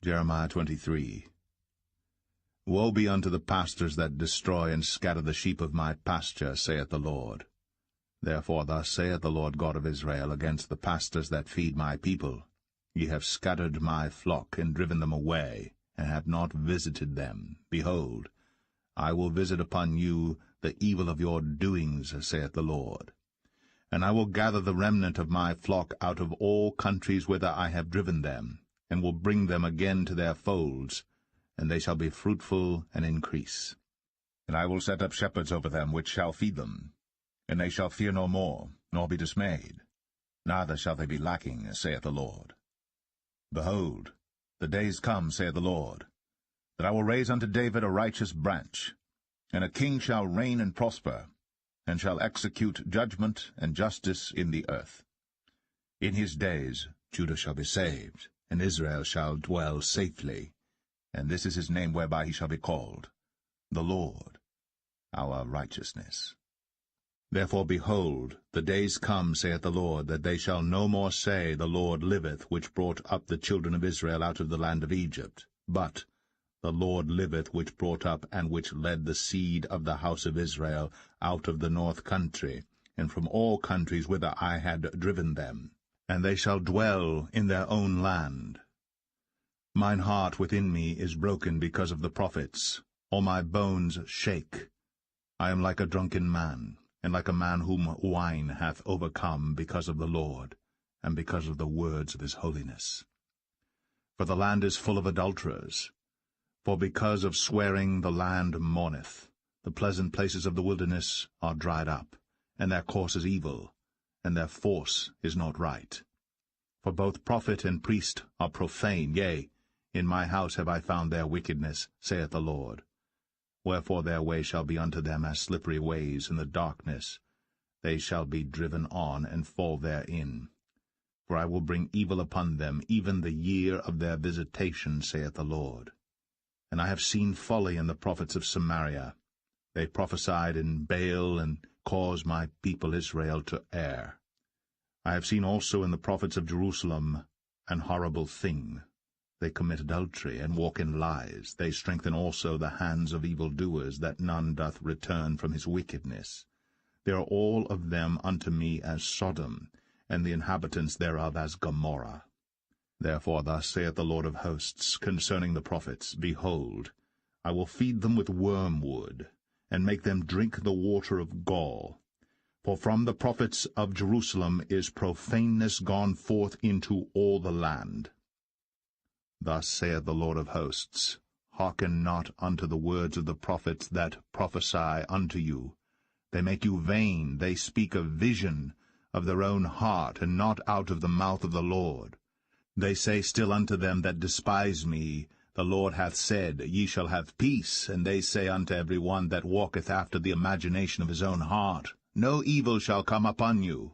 Jeremiah 23. Woe be unto the pastors that destroy and scatter the sheep of my pasture, saith the Lord. Therefore thus saith the Lord God of Israel against the pastors that feed my people, Ye have scattered my flock, and driven them away, and have not visited them. Behold, I will visit upon you the evil of your doings, saith the Lord. And I will gather the remnant of my flock out of all countries whither I have driven them, and will bring them again to their folds, and they shall be fruitful and increase. And I will set up shepherds over them, which shall feed them. And they shall fear no more, nor be dismayed, neither shall they be lacking, saith the Lord. Behold, the days come, saith the Lord, that I will raise unto David a righteous branch, and a king shall reign and prosper, and shall execute judgment and justice in the earth. In his days Judah shall be saved, and Israel shall dwell safely, and this is his name whereby he shall be called, the Lord, our righteousness. Therefore, behold, the days come, saith the Lord, that they shall no more say, The Lord liveth, which brought up the children of Israel out of the land of Egypt, but, The Lord liveth, which brought up and which led the seed of the house of Israel out of the north country, and from all countries whither I had driven them, and they shall dwell in their own land. Mine heart within me is broken because of the prophets. All my bones shake. I am like a drunken man, and like a man whom wine hath overcome, because of the Lord, and because of the words of his holiness. For the land is full of adulterers. For because of swearing the land mourneth. The pleasant places of the wilderness are dried up, and their course is evil, and their force is not right. For both prophet and priest are profane, yea, In my house have I found their wickedness, saith the Lord. Wherefore their way shall be unto them as slippery ways in the darkness. They shall be driven on, and fall therein. For I will bring evil upon them, even the year of their visitation, saith the Lord. And I have seen folly in the prophets of Samaria. They prophesied in Baal, and caused my people Israel to err. I have seen also in the prophets of Jerusalem an horrible thing. They commit adultery, and walk in lies. They strengthen also the hands of evildoers, that none doth return from his wickedness. They are all of them unto me as Sodom, and the inhabitants thereof as Gomorrah. Therefore thus saith the Lord of hosts concerning the prophets, Behold, I will feed them with wormwood, and make them drink the water of gall. For from the prophets of Jerusalem is profaneness gone forth into all the land. Thus saith the Lord of hosts, Hearken not unto the words of the prophets that prophesy unto you. They make you vain, they speak a vision of their own heart, and not out of the mouth of the Lord. They say still unto them that despise me, The Lord hath said, Ye shall have peace. And they say unto every one that walketh after the imagination of his own heart, No evil shall come upon you.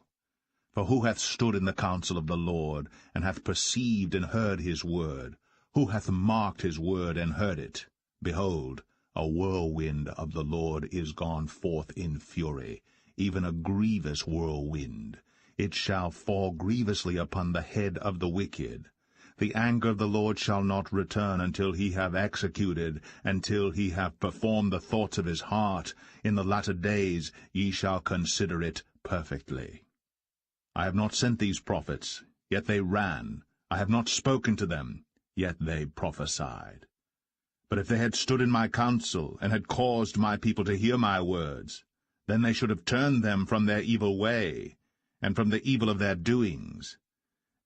For who hath stood in the counsel of the Lord, and hath perceived and heard his word? Who hath marked his word and heard it? Behold, a whirlwind of the Lord is gone forth in fury, even a grievous whirlwind. It shall fall grievously upon the head of the wicked. The anger of the Lord shall not return until he have executed, until he have performed the thoughts of his heart. In the latter days ye shall consider it perfectly. I have not sent these prophets, yet they ran. I have not spoken to them, yet they prophesied. But if they had stood in my counsel, and had caused my people to hear my words, then they should have turned them from their evil way, and from the evil of their doings.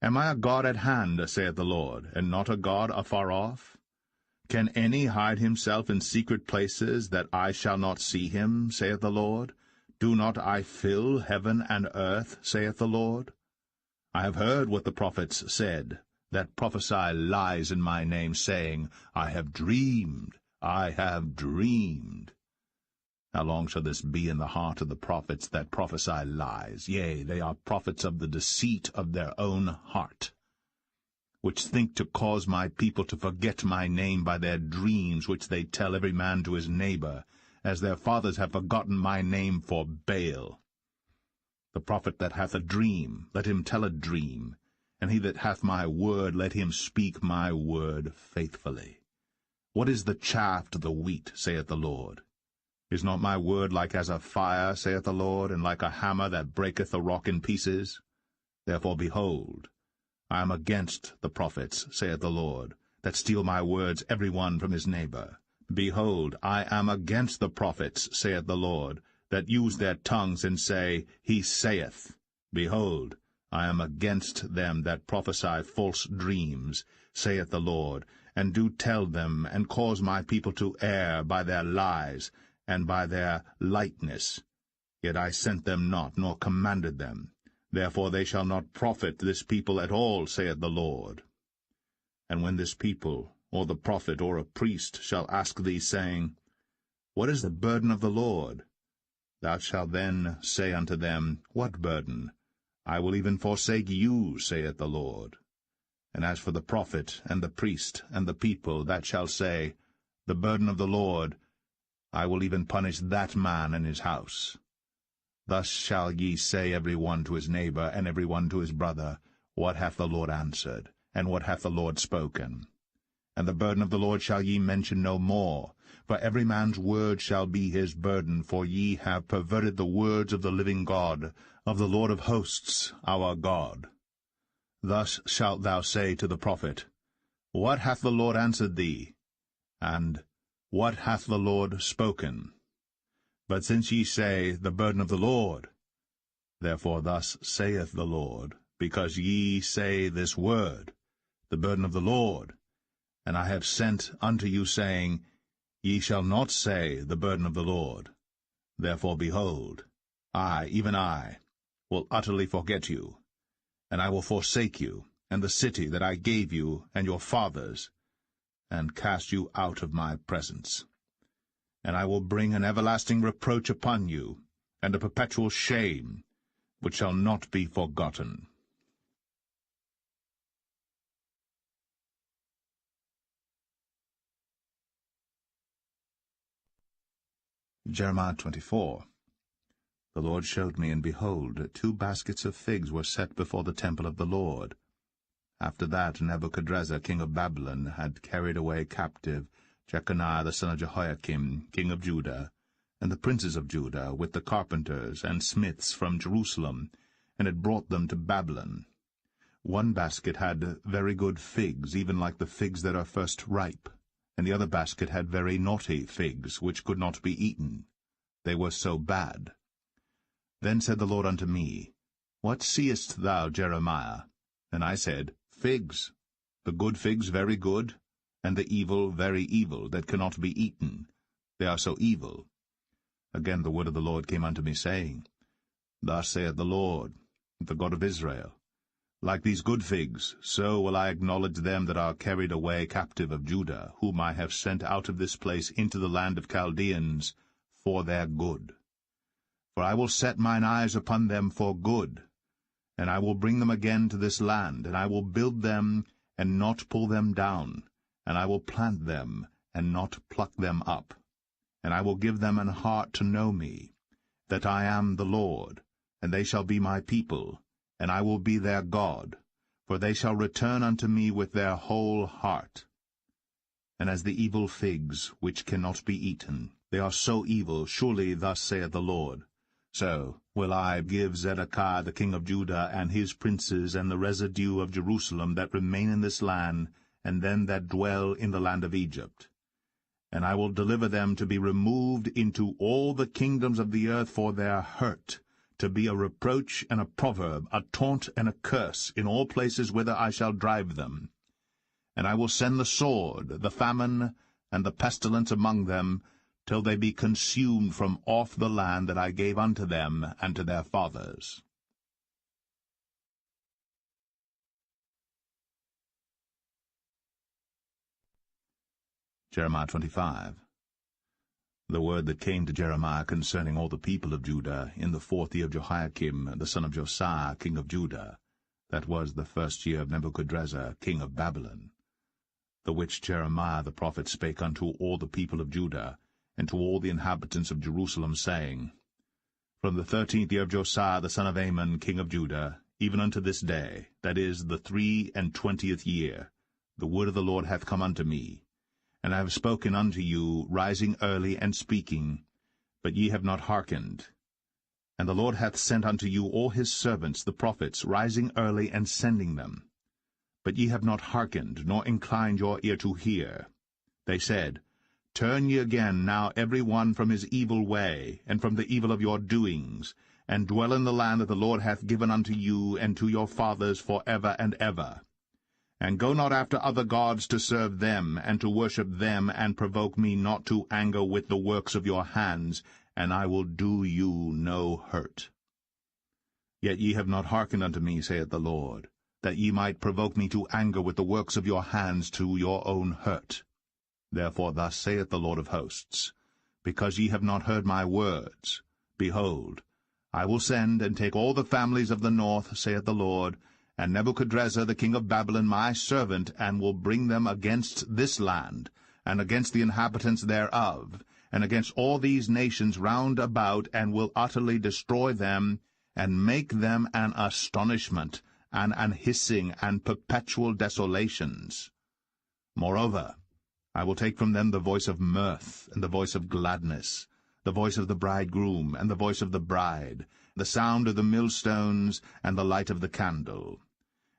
Am I a God at hand, saith the Lord, and not a God afar off? Can any hide himself in secret places, that I shall not see him, saith the Lord? Do not I fill heaven and earth, saith the Lord? I have heard what the prophets said, that prophesy lies in my name, saying, I have dreamed, I have dreamed. How long shall this be in the heart of the prophets that prophesy lies? Yea, they are prophets of the deceit of their own heart, which think to cause my people to forget my name by their dreams, which they tell every man to his neighbor, as their fathers have forgotten my name for Baal. The prophet that hath a dream, let him tell a dream, and he that hath my word, let him speak my word faithfully. What is the chaff to the wheat, saith the Lord? Is not my word like as a fire, saith the Lord, and like a hammer that breaketh the rock in pieces? Therefore, behold, I am against the prophets, saith the Lord, that steal my words every one from his neighbor. Behold, I am against the prophets, saith the Lord, that use their tongues and say, He saith. Behold, I am against them that prophesy false dreams, saith the Lord, and do tell them, and cause my people to err by their lies, and by their lightness. Yet I sent them not, nor commanded them. Therefore they shall not profit this people at all, saith the Lord. And when this people, or the prophet, or a priest, shall ask thee, saying, What is the burden of the Lord? Thou shalt then say unto them, What burden? I will even forsake you, saith the Lord. And as for the prophet, and the priest, and the people, that shall say, The burden of the Lord, I will even punish that man and his house. Thus shall ye say every one to his neighbor, and every one to his brother, What hath the Lord answered, and what hath the Lord spoken? And the burden of the Lord shall ye mention no more, for every man's word shall be his burden, for ye have perverted the words of the living God, of the Lord of hosts, our God. Thus shalt thou say to the prophet, What hath the Lord answered thee? And What hath the Lord spoken? But since ye say, The burden of the Lord, therefore thus saith the Lord, because ye say this word, The burden of the Lord, and I have sent unto you, saying, Ye shall not say, The burden of the Lord. Therefore, behold, I, even I, will utterly forget you, and I will forsake you, and the city that I gave you and your fathers, and cast you out of my presence. And I will bring an everlasting reproach upon you, and a perpetual shame, which shall not be forgotten. Jeremiah 24. The Lord showed me, and behold, 2 baskets of figs were set before the temple of the Lord. After that Nebuchadrezzar king of Babylon had carried away captive Jeconiah the son of Jehoiakim king of Judah, and the princes of Judah, with the carpenters and smiths from Jerusalem, and had brought them to Babylon. 1 basket had very good figs, even like the figs that are first ripe, and the other basket had very naughty figs, which could not be eaten. They were so bad. Then said the Lord unto me, What seest thou, Jeremiah? And I said, Figs, the good figs very good, and the evil very evil, that cannot be eaten. They are so evil. Again the word of the Lord came unto me, saying, Thus saith the Lord, the God of Israel, Like these good figs, so will I acknowledge them that are carried away captive of Judah, whom I have sent out of this place into the land of Chaldeans, for their good. For I will set mine eyes upon them for good, and I will bring them again to this land, and I will build them, and not pull them down, and I will plant them, and not pluck them up. And I will give them an heart to know me, that I am the Lord, and they shall be my people, and I will be their God, for they shall return unto me with their whole heart. And as the evil figs, which cannot be eaten, they are so evil, surely thus saith the Lord, so will I give Zedekiah the king of Judah, and his princes, and the residue of Jerusalem that remain in this land, and them that dwell in the land of Egypt. And I will deliver them to be removed into all the kingdoms of the earth for their hurt, to be a reproach and a proverb, a taunt and a curse, in all places whither I shall drive them. And I will send the sword, the famine, and the pestilence among them, till they be consumed from off the land that I gave unto them and to their fathers. Jeremiah 25. The word that came to Jeremiah concerning all the people of Judah in the 4th year of Jehoiakim the son of Josiah king of Judah, that was the 1st year of Nebuchadrezzar king of Babylon, the which Jeremiah the prophet spake unto all the people of Judah, and to all the inhabitants of Jerusalem, saying, From the 13th year of Josiah the son of Ammon king of Judah, even unto this day, that is, the 23 year, the word of the Lord hath come unto me. And I have spoken unto you, rising early and speaking, but ye have not hearkened. And the Lord hath sent unto you all his servants the prophets, rising early and sending them. But ye have not hearkened, nor inclined your ear to hear. They said, Turn ye again now every one from his evil way, and from the evil of your doings, and dwell in the land that the Lord hath given unto you and to your fathers for ever and ever. And go not after other gods to serve them, and to worship them, and provoke me not to anger with the works of your hands, and I will do you no hurt. Yet ye have not hearkened unto me, saith the Lord, that ye might provoke me to anger with the works of your hands to your own hurt. Therefore thus saith the Lord of hosts, Because ye have not heard my words, behold, I will send and take all the families of the north, saith the Lord, and Nebuchadrezzar the king of Babylon my servant, and will bring them against this land, and against the inhabitants thereof, and against all these nations round about, and will utterly destroy them, and make them an astonishment, and an hissing, and perpetual desolations. Moreover, I will take from them the voice of mirth, and the voice of gladness, the voice of the bridegroom, and the voice of the bride, the sound of the millstones, and the light of the candle.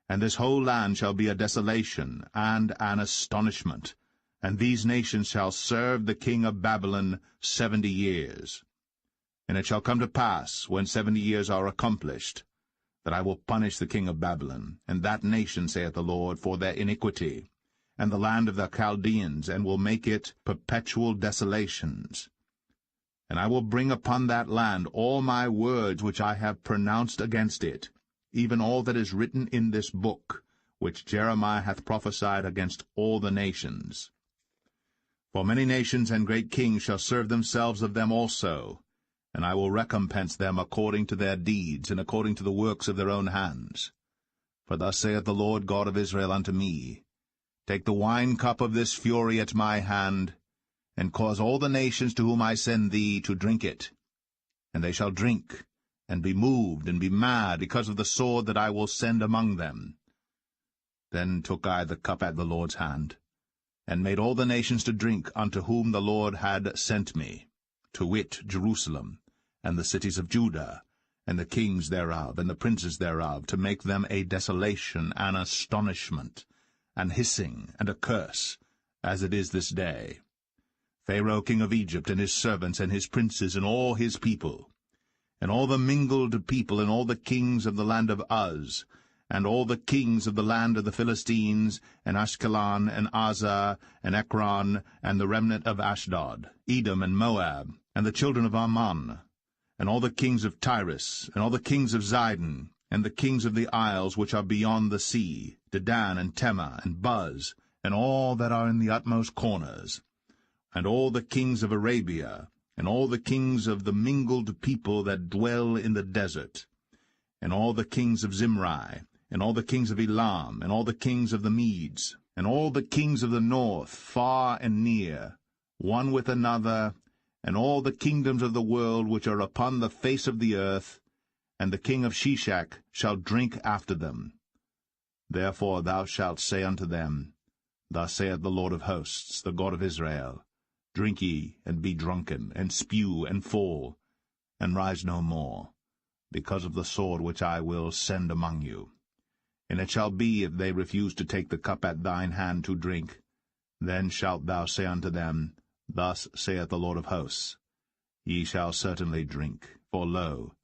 And this whole land shall be a desolation, and an astonishment, and these nations shall serve the king of Babylon 70 years. And it shall come to pass, when 70 years are accomplished, that I will punish the king of Babylon, and that nation, saith the Lord, for their iniquity, and the land of the Chaldeans, and will make it perpetual desolations. And I will bring upon that land all my words which I have pronounced against it, even all that is written in this book, which Jeremiah hath prophesied against all the nations. For many nations and great kings shall serve themselves of them also, and I will recompense them according to their deeds, and according to the works of their own hands. For thus saith the Lord God of Israel unto me, Take the wine cup of this fury at my hand, and cause all the nations to whom I send thee to drink it. And they shall drink, and be moved, and be mad, because of the sword that I will send among them. Then took I the cup at the Lord's hand, and made all the nations to drink unto whom the Lord had sent me, to wit, Jerusalem, and the cities of Judah, and the kings thereof, and the princes thereof, to make them a desolation, and astonishment, and hissing, and a curse, as it is this day. Pharaoh king of Egypt, and his servants, and his princes, and all his people, and all the mingled people, and all the kings of the land of Uz, and all the kings of the land of the Philistines, and Ashkelon, and Azar, and Ekron, and the remnant of Ashdod, Edom, and Moab, and the children of Ammon, and all the kings of Tyrus, and all the kings of Zidon, and the kings of the isles which are beyond the sea, Dedan, and Tema, and Buz, and all that are in the utmost corners, and all the kings of Arabia, and all the kings of the mingled people that dwell in the desert, and all the kings of Zimri, and all the kings of Elam, and all the kings of the Medes, and all the kings of the north, far and near, one with another, and all the kingdoms of the world which are upon the face of the earth, and the king of Shishak shall drink after them. Therefore thou shalt say unto them, Thus saith the Lord of hosts, the God of Israel, Drink ye, and be drunken, and spew, and fall, and rise no more, because of the sword which I will send among you. And it shall be, if they refuse to take the cup at thine hand to drink, then shalt thou say unto them, Thus saith the Lord of hosts, Ye shall certainly drink, for lo,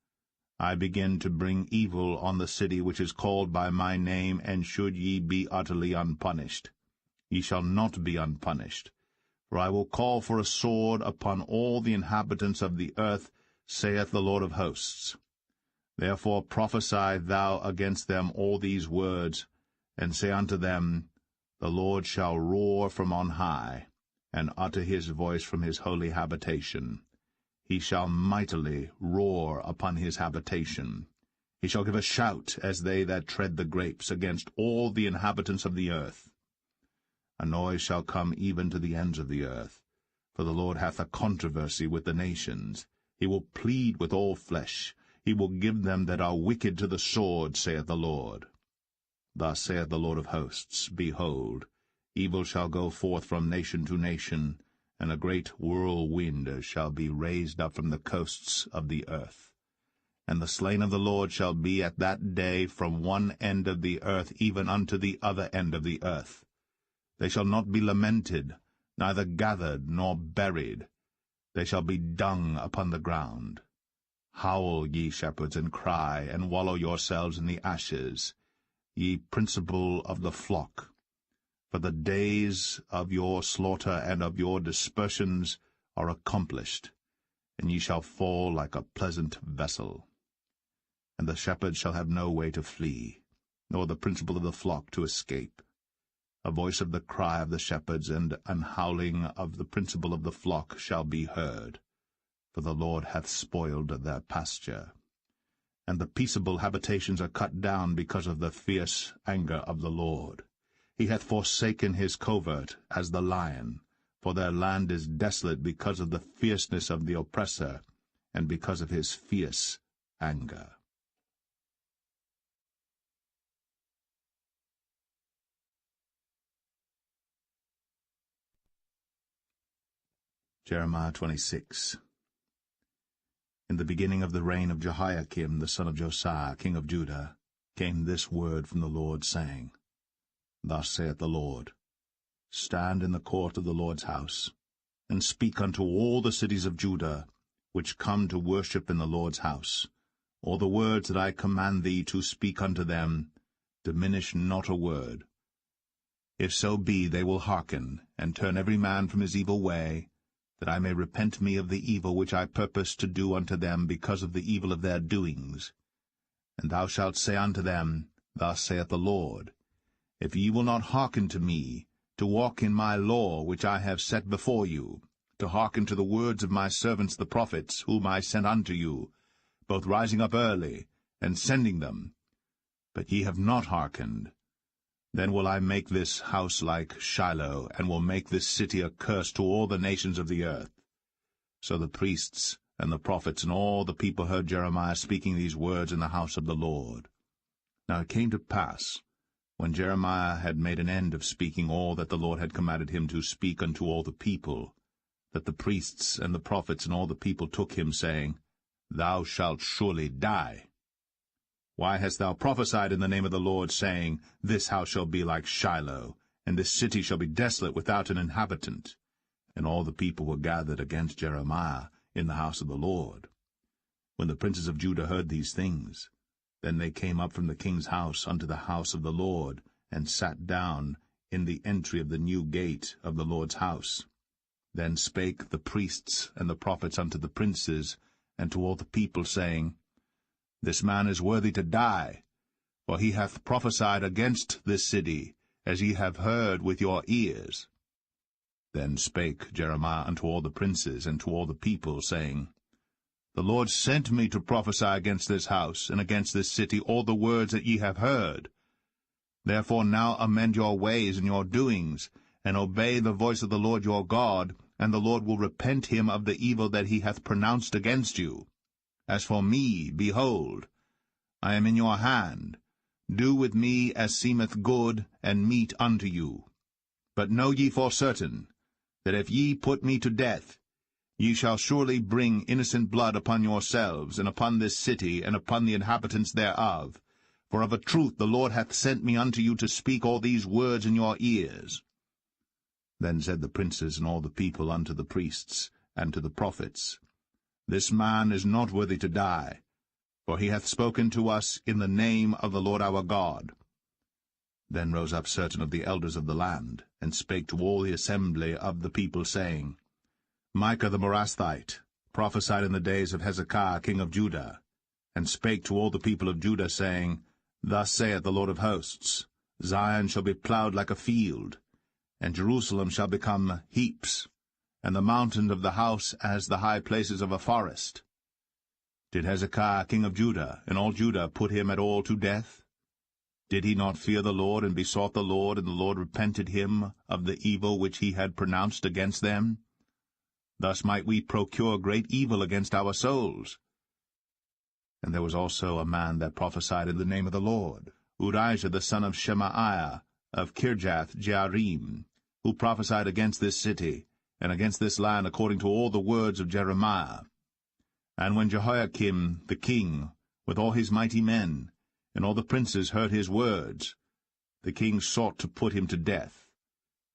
I begin to bring evil on the city which is called by my name, and should ye be utterly unpunished, ye shall not be unpunished. For I will call for a sword upon all the inhabitants of the earth, saith the Lord of hosts. Therefore prophesy thou against them all these words, and say unto them, The Lord shall roar from on high, and utter his voice from his holy habitation. He shall mightily roar upon his habitation. He shall give a shout, as they that tread the grapes, against all the inhabitants of the earth. A noise shall come even to the ends of the earth, for the Lord hath a controversy with the nations. He will plead with all flesh. He will give them that are wicked to the sword, saith the Lord. Thus saith the Lord of hosts, Behold, evil shall go forth from nation to nation, and a great whirlwind shall be raised up from the coasts of the earth. And the slain of the Lord shall be at that day from one end of the earth even unto the other end of the earth. They shall not be lamented, neither gathered nor buried. They shall be dung upon the ground. Howl, ye shepherds, and cry, and wallow yourselves in the ashes, ye principal of the flock. For the days of your slaughter and of your dispersions are accomplished, and ye shall fall like a pleasant vessel. And the shepherds shall have no way to flee, nor the principal of the flock to escape. A voice of the cry of the shepherds and an howling of the principal of the flock shall be heard, for the Lord hath spoiled their pasture. And the peaceable habitations are cut down because of the fierce anger of the Lord. He hath forsaken his covert as the lion, for their land is desolate because of the fierceness of the oppressor, and because of his fierce anger. Jeremiah 26. In the beginning of the reign of Jehoiakim the son of Josiah, king of Judah, came this word from the Lord, saying, Thus saith the Lord, Stand in the court of the Lord's house, and speak unto all the cities of Judah, which come to worship in the Lord's house, all the words that I command thee to speak unto them, diminish not a word. If so be they will hearken, and turn every man from his evil way, that I may repent me of the evil which I purpose to do unto them because of the evil of their doings. And thou shalt say unto them, Thus saith the Lord, If ye will not hearken to me, to walk in my law which I have set before you, to hearken to the words of my servants the prophets, whom I sent unto you, both rising up early, and sending them. But ye have not hearkened. Then will I make this house like Shiloh, and will make this city a curse to all the nations of the earth. So the priests and the prophets and all the people heard Jeremiah speaking these words in the house of the Lord. Now it came to pass, when Jeremiah had made an end of speaking all that the Lord had commanded him to speak unto all the people, that the priests and the prophets and all the people took him, saying, Thou shalt surely die. Why hast thou prophesied in the name of the Lord, saying, This house shall be like Shiloh, and this city shall be desolate without an inhabitant? And all the people were gathered against Jeremiah in the house of the Lord. When the princes of Judah heard these things, then they came up from the king's house unto the house of the Lord, and sat down in the entry of the new gate of the Lord's house. Then spake the priests and the prophets unto the princes and to all the people, saying, This man is worthy to die, for he hath prophesied against this city, as ye have heard with your ears. Then spake Jeremiah unto all the princes and to all the people, saying, The Lord sent me to prophesy against this house and against this city all the words that ye have heard. Therefore now amend your ways and your doings, and obey the voice of the Lord your God, and the Lord will repent him of the evil that he hath pronounced against you. As for me, behold, I am in your hand. Do with me as seemeth good and meet unto you. But know ye for certain, that if ye put me to death, ye shall surely bring innocent blood upon yourselves, and upon this city, and upon the inhabitants thereof. For of a truth the Lord hath sent me unto you to speak all these words in your ears. Then said the princes and all the people unto the priests and to the prophets, This man is not worthy to die, for he hath spoken to us in the name of the Lord our God. Then rose up certain of the elders of the land, and spake to all the assembly of the people, saying, Micah the Morasthite prophesied in the days of Hezekiah king of Judah, and spake to all the people of Judah, saying, Thus saith the Lord of hosts, Zion shall be plowed like a field, and Jerusalem shall become heaps, and the mountain of the house as the high places of a forest. Did Hezekiah king of Judah and all Judah put him at all to death? Did he not fear the Lord, and besought the Lord, and the Lord repented him of the evil which he had pronounced against them? Thus might we procure great evil against our souls. And there was also a man that prophesied in the name of the Lord, Urijah the son of Shemaiah, of Kirjath-Jearim, who prophesied against this city, and against this land, according to all the words of Jeremiah. And when Jehoiakim the king, with all his mighty men, and all the princes heard his words, the king sought to put him to death.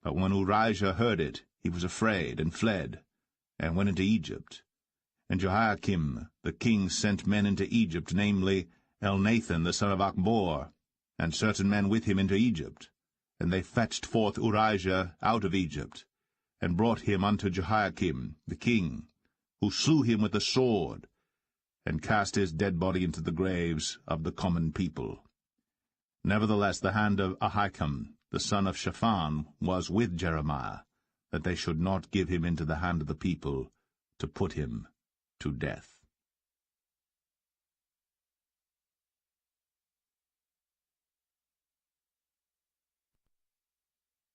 But when Urijah heard it, he was afraid, and fled, and went into Egypt. And Jehoiakim the king sent men into Egypt, namely Elnathan the son of Achbor, and certain men with him into Egypt. And they fetched forth Urijah out of Egypt, and brought him unto Jehoiakim the king, who slew him with the sword, and cast his dead body into the graves of the common people. Nevertheless the hand of Ahikam the son of Shaphan was with Jeremiah, that they should not give him into the hand of the people, to put him to death.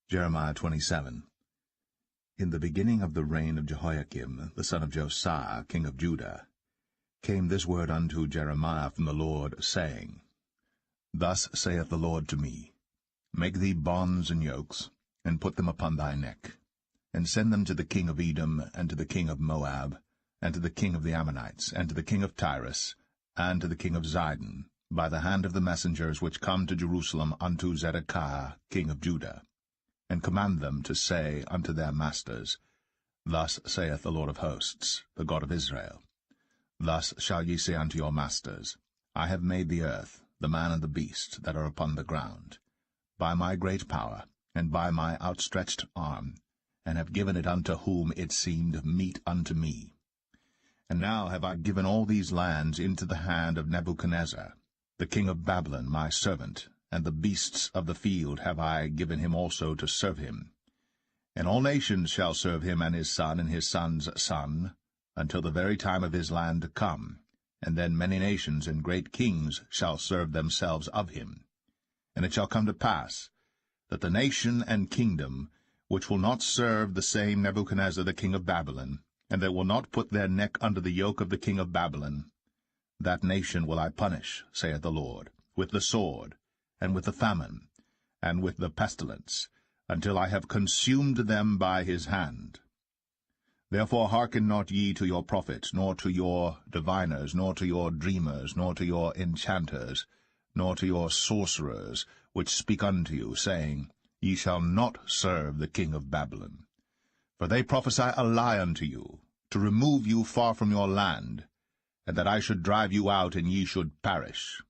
Jeremiah 27. In the beginning of the reign of Jehoiakim, the son of Josiah, king of Judah, came this word unto Jeremiah from the Lord, saying, Thus saith the Lord to me, Make thee bonds and yokes, and put them upon thy neck, and send them to the king of Edom, and to the king of Moab, and to the king of the Ammonites, and to the king of Tyrus, and to the king of Zidon, by the hand of the messengers which come to Jerusalem unto Zedekiah king of Judah, and command them to say unto their masters, Thus saith the Lord of hosts, the God of Israel, Thus shall ye say unto your masters, I have made the earth, the man and the beast that are upon the ground, by my great power, and by my outstretched arm, and have given it unto whom it seemed meet unto me. And now have I given all these lands into the hand of Nebuchadnezzar, the king of Babylon, my servant, and the beasts of the field have I given him also to serve him. And all nations shall serve him and his son's son, until the very time of his land come, and then many nations and great kings shall serve themselves of him. And it shall come to pass, that the nation and kingdom which will not serve the same Nebuchadnezzar the king of Babylon, and that will not put their neck under the yoke of the king of Babylon, that nation will I punish, saith the Lord, with the sword, and with the famine, and with the pestilence, until I have consumed them by his hand. Therefore hearken not ye to your prophets, nor to your diviners, nor to your dreamers, nor to your enchanters, nor to your sorcerers, which speak unto you, saying, Ye shall not serve the king of Babylon. For they prophesy a lie unto you, to remove you far from your land, and that I should drive you out, and ye should perish.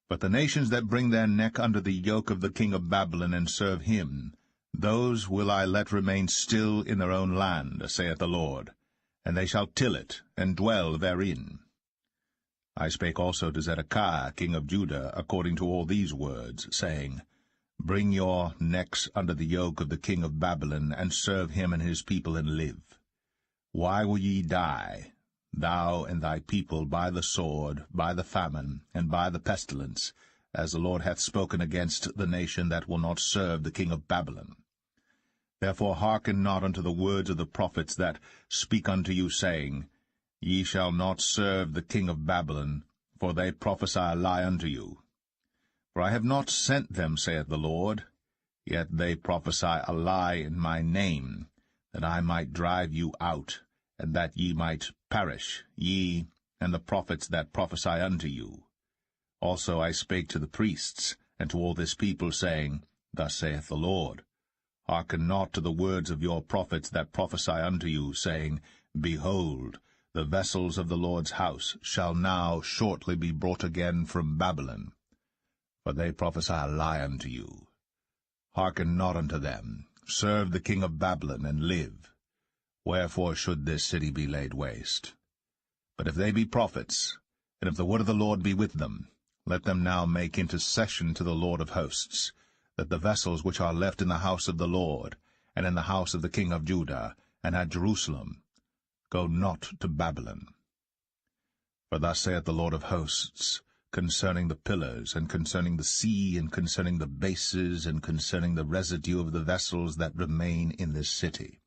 But the nations that bring their neck under the yoke of the king of Babylon, and serve him, those will I let remain still in their own land, saith the Lord, and they shall till it, and dwell therein. I spake also to Zedekiah king of Judah according to all these words, saying, Bring your necks under the yoke of the king of Babylon, and serve him and his people, and live. Why will ye die, thou and thy people, by the sword, by the famine, and by the pestilence, as the Lord hath spoken against the nation that will not serve the king of Babylon? Therefore hearken not unto the words of the prophets that speak unto you, saying, Ye shall not serve the king of Babylon, for they prophesy a lie unto you. For I have not sent them, saith the Lord, yet they prophesy a lie in my name, that I might drive you out, and that ye might perish, ye and the prophets that prophesy unto you. Also I spake to the priests, and to all this people, saying, Thus saith the Lord, Hearken not to the words of your prophets that prophesy unto you, saying, Behold, the vessels of the Lord's house shall now shortly be brought again from Babylon. For they prophesy a lie unto you. Hearken not unto them. Serve the king of Babylon, and live. Wherefore should this city be laid waste? But if they be prophets, and if the word of the Lord be with them, let them now make intercession to the Lord of hosts, that the vessels which are left in the house of the Lord, and in the house of the king of Judah, and at Jerusalem, go not to Babylon. For thus saith the Lord of hosts, concerning the pillars, and concerning the sea, and concerning the bases, and concerning the residue of the vessels that remain in this city,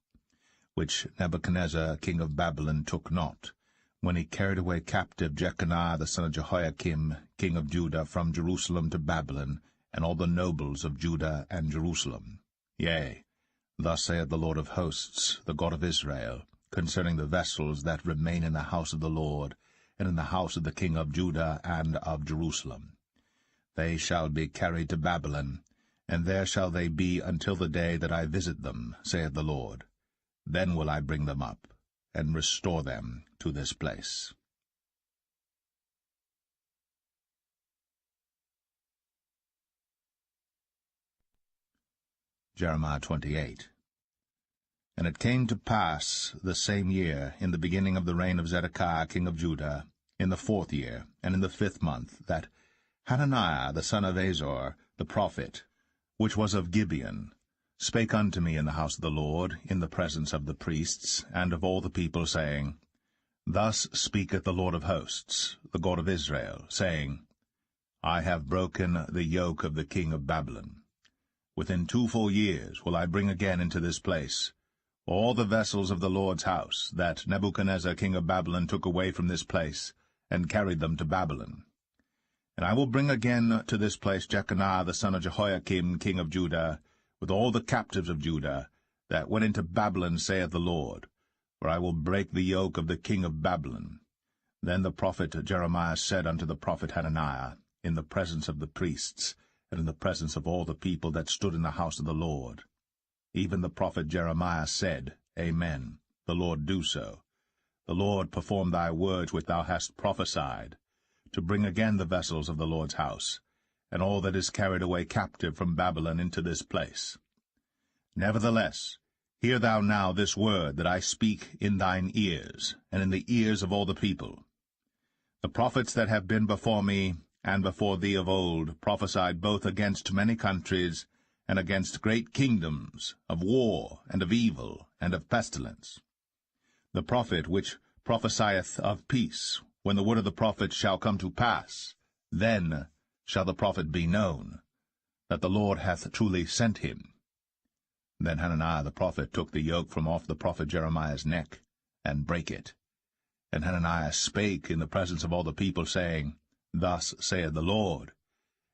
which Nebuchadnezzar king of Babylon took not, when he carried away captive Jeconiah the son of Jehoiakim king of Judah from Jerusalem to Babylon, and all the nobles of Judah and Jerusalem. Yea, thus saith the Lord of hosts, the God of Israel, concerning the vessels that remain in the house of the Lord, and in the house of the king of Judah and of Jerusalem. They shall be carried to Babylon, and there shall they be until the day that I visit them, saith the Lord. Then will I bring them up, and restore them to this place. Jeremiah 28. And it came to pass the same year, in the beginning of the reign of Zedekiah king of Judah, in the 4th year, and in the 5th month, that Hananiah the son of Azor, the prophet, which was of Gibeon, spake unto me in the house of the Lord, in the presence of the priests, and of all the people, saying, Thus speaketh the Lord of hosts, the God of Israel, saying, I have broken the yoke of the king of Babylon. Within 2 full years will I bring again into this place all the vessels of the Lord's house, that Nebuchadnezzar king of Babylon took away from this place, and carried them to Babylon. And I will bring again to this place Jeconiah the son of Jehoiakim king of Judah, with all the captives of Judah, that went into Babylon, saith the Lord, for I will break the yoke of the king of Babylon. Then the prophet Jeremiah said unto the prophet Hananiah, in the presence of the priests, and in the presence of all the people that stood in the house of the Lord, even the prophet Jeremiah said, Amen, the Lord do so. The Lord perform thy words which thou hast prophesied, to bring again the vessels of the Lord's house, and all that is carried away captive from Babylon into this place. Nevertheless, hear thou now this word that I speak in thine ears, and in the ears of all the people. The prophets that have been before me and before thee of old, prophesied both against many countries, and against great kingdoms, of war, and of evil, and of pestilence. The prophet which prophesieth of peace, when the word of the prophet shall come to pass, then shall the prophet be known, that the Lord hath truly sent him. Then Hananiah the prophet took the yoke from off the prophet Jeremiah's neck, and brake it. And Hananiah spake in the presence of all the people, saying, Thus saith the Lord,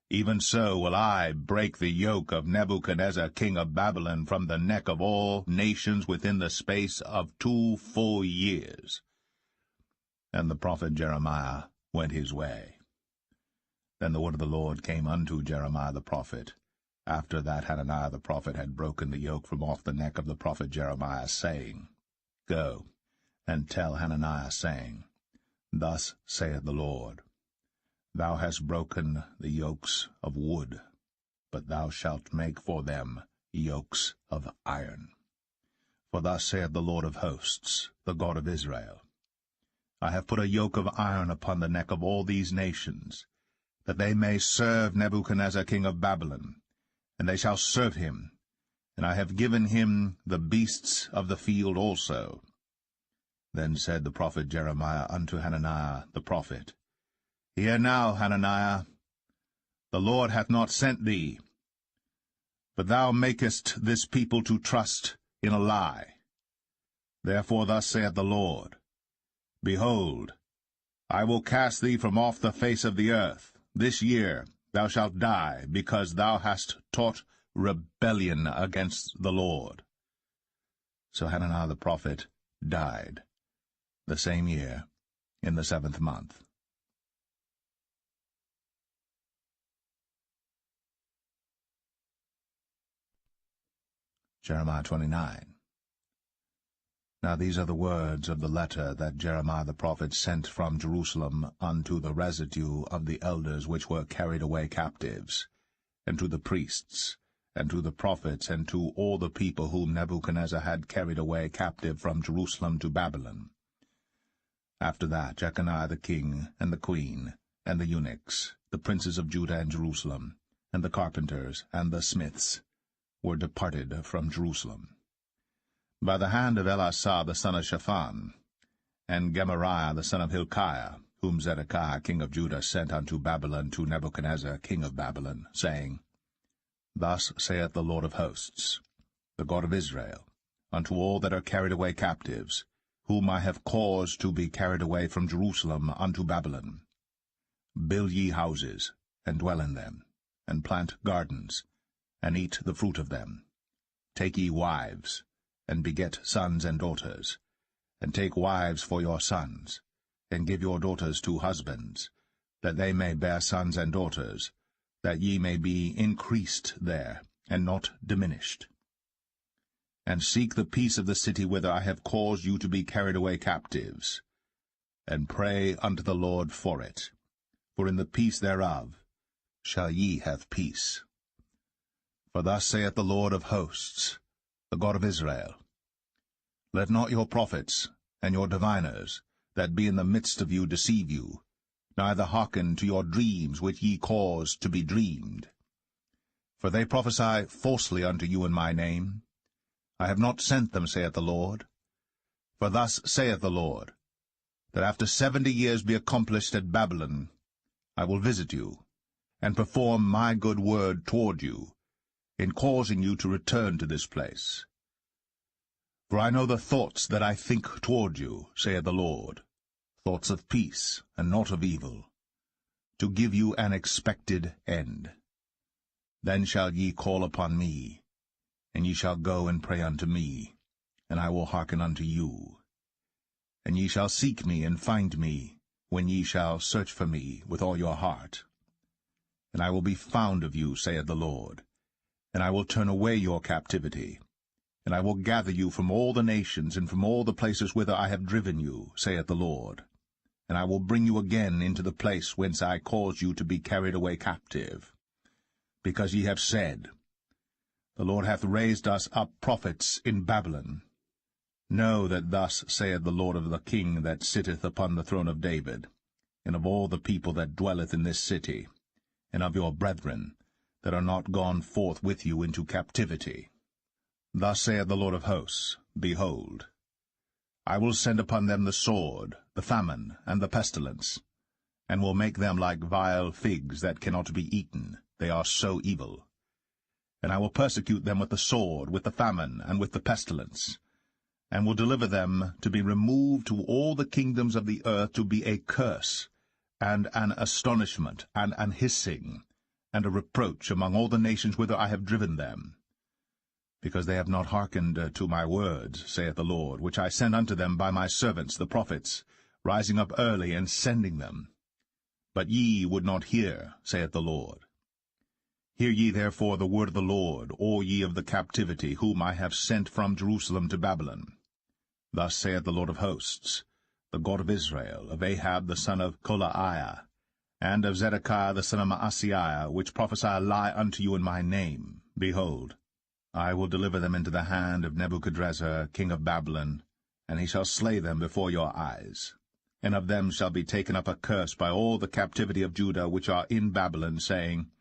Even so will I break the yoke of Nebuchadnezzar king of Babylon from the neck of all nations within the space of 2 full years. And the prophet Jeremiah went his way. Then the word of the Lord came unto Jeremiah the prophet, after that Hananiah the prophet had broken the yoke from off the neck of the prophet Jeremiah, saying, Go, and tell Hananiah, saying, Thus saith the Lord, Thou hast broken the yokes of wood, but thou shalt make for them yokes of iron. For thus saith the Lord of hosts, the God of Israel, I have put a yoke of iron upon the neck of all these nations, that they may serve Nebuchadnezzar king of Babylon, and they shall serve him, and I have given him the beasts of the field also. Then said the prophet Jeremiah unto Hananiah the prophet, Hear now, Hananiah, the Lord hath not sent thee, but thou makest this people to trust in a lie. Therefore thus saith the Lord, Behold, I will cast thee from off the face of the earth. This year thou shalt die, because thou hast taught rebellion against the Lord. So Hananiah the prophet died the same year, in the 7th month. Jeremiah 29. Now these are the words of the letter that Jeremiah the prophet sent from Jerusalem unto the residue of the elders which were carried away captives, and to the priests, and to the prophets, and to all the people whom Nebuchadnezzar had carried away captive from Jerusalem to Babylon. After that Jeconiah the king, and the queen, and the eunuchs, the princes of Judah and Jerusalem, and the carpenters, and the smiths, were departed from Jerusalem, by the hand of Elasah the son of Shaphan, and Gemariah the son of Hilkiah, whom Zedekiah king of Judah sent unto Babylon to Nebuchadnezzar king of Babylon, saying, Thus saith the Lord of hosts, the God of Israel, unto all that are carried away captives, whom I have caused to be carried away from Jerusalem unto Babylon, Build ye houses, and dwell in them, and plant gardens, and eat the fruit of them. Take ye wives, and beget sons and daughters, and take wives for your sons, and give your daughters to husbands, that they may bear sons and daughters, that ye may be increased there, and not diminished. And seek the peace of the city whither I have caused you to be carried away captives, and pray unto the Lord for it, for in the peace thereof shall ye have peace. For thus saith the Lord of hosts, the God of Israel, Let not your prophets and your diviners that be in the midst of you deceive you, neither hearken to your dreams which ye cause to be dreamed. For they prophesy falsely unto you in my name. I have not sent them, saith the Lord. For thus saith the Lord, that after 70 years be accomplished at Babylon, I will visit you, and perform my good word toward you, in causing you to return to this place. For I know the thoughts that I think toward you, saith the Lord, thoughts of peace, and not of evil, to give you an expected end. Then shall ye call upon me, and ye shall go and pray unto me, and I will hearken unto you. And ye shall seek me and find me, when ye shall search for me with all your heart. And I will be found of you, saith the Lord, and I will turn away your captivity, and I will gather you from all the nations and from all the places whither I have driven you, saith the Lord, and I will bring you again into the place whence I caused you to be carried away captive. Because ye have said, The Lord hath raised us up prophets in Babylon. Know that thus saith the Lord of the King that sitteth upon the throne of David, and of all the people that dwelleth in this city, and of your brethren that are not gone forth with you into captivity. Thus saith the Lord of hosts, Behold, I will send upon them the sword, the famine, and the pestilence, and will make them like vile figs that cannot be eaten, they are so evil. And I will persecute them with the sword, with the famine, and with the pestilence, and will deliver them to be removed to all the kingdoms of the earth, to be a curse, and an astonishment, and an hissing, and a reproach among all the nations whither I have driven them. Because they have not hearkened to my words, saith the Lord, which I sent unto them by my servants the prophets, rising up early and sending them. But ye would not hear, saith the Lord. Hear ye therefore the word of the Lord, all ye of the captivity, whom I have sent from Jerusalem to Babylon. Thus saith the Lord of hosts, the God of Israel, of Ahab the son of Kolaiah, and of Zedekiah the son of Maaseiah, which prophesy a lie unto you in my name. Behold, I will deliver them into the hand of Nebuchadrezzar king of Babylon, and he shall slay them before your eyes. And of them shall be taken up a curse by all the captivity of Judah which are in Babylon, saying,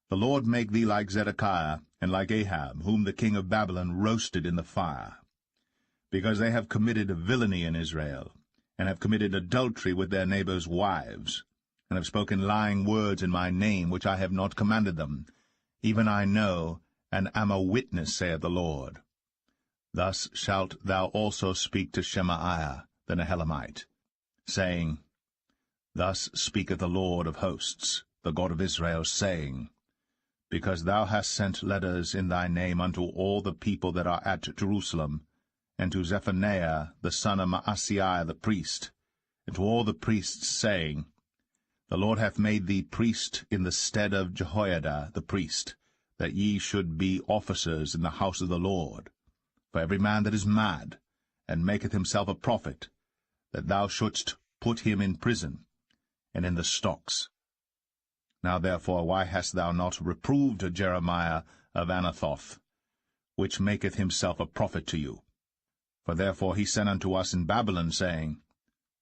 The Lord make thee like Zedekiah, and like Ahab, whom the king of Babylon roasted in the fire. Because they have committed villainy in Israel, and have committed adultery with their neighbors' wives, and have spoken lying words in my name, which I have not commanded them. Even I know, and am a witness, saith the Lord. Thus shalt thou also speak to Shemaiah the Nehelamite, saying, Thus speaketh the Lord of hosts, the God of Israel, saying, Because thou hast sent letters in thy name unto all the people that are at Jerusalem, and to Zephaniah the son of Maaseiah the priest, and to all the priests, saying, The Lord hath made thee priest in the stead of Jehoiada the priest, that ye should be officers in the house of the Lord. For every man that is mad, and maketh himself a prophet, that thou shouldst put him in prison, and in the stocks. Now therefore why hast thou not reproved Jeremiah of Anathoth, which maketh himself a prophet to you? For therefore he sent unto us in Babylon, saying,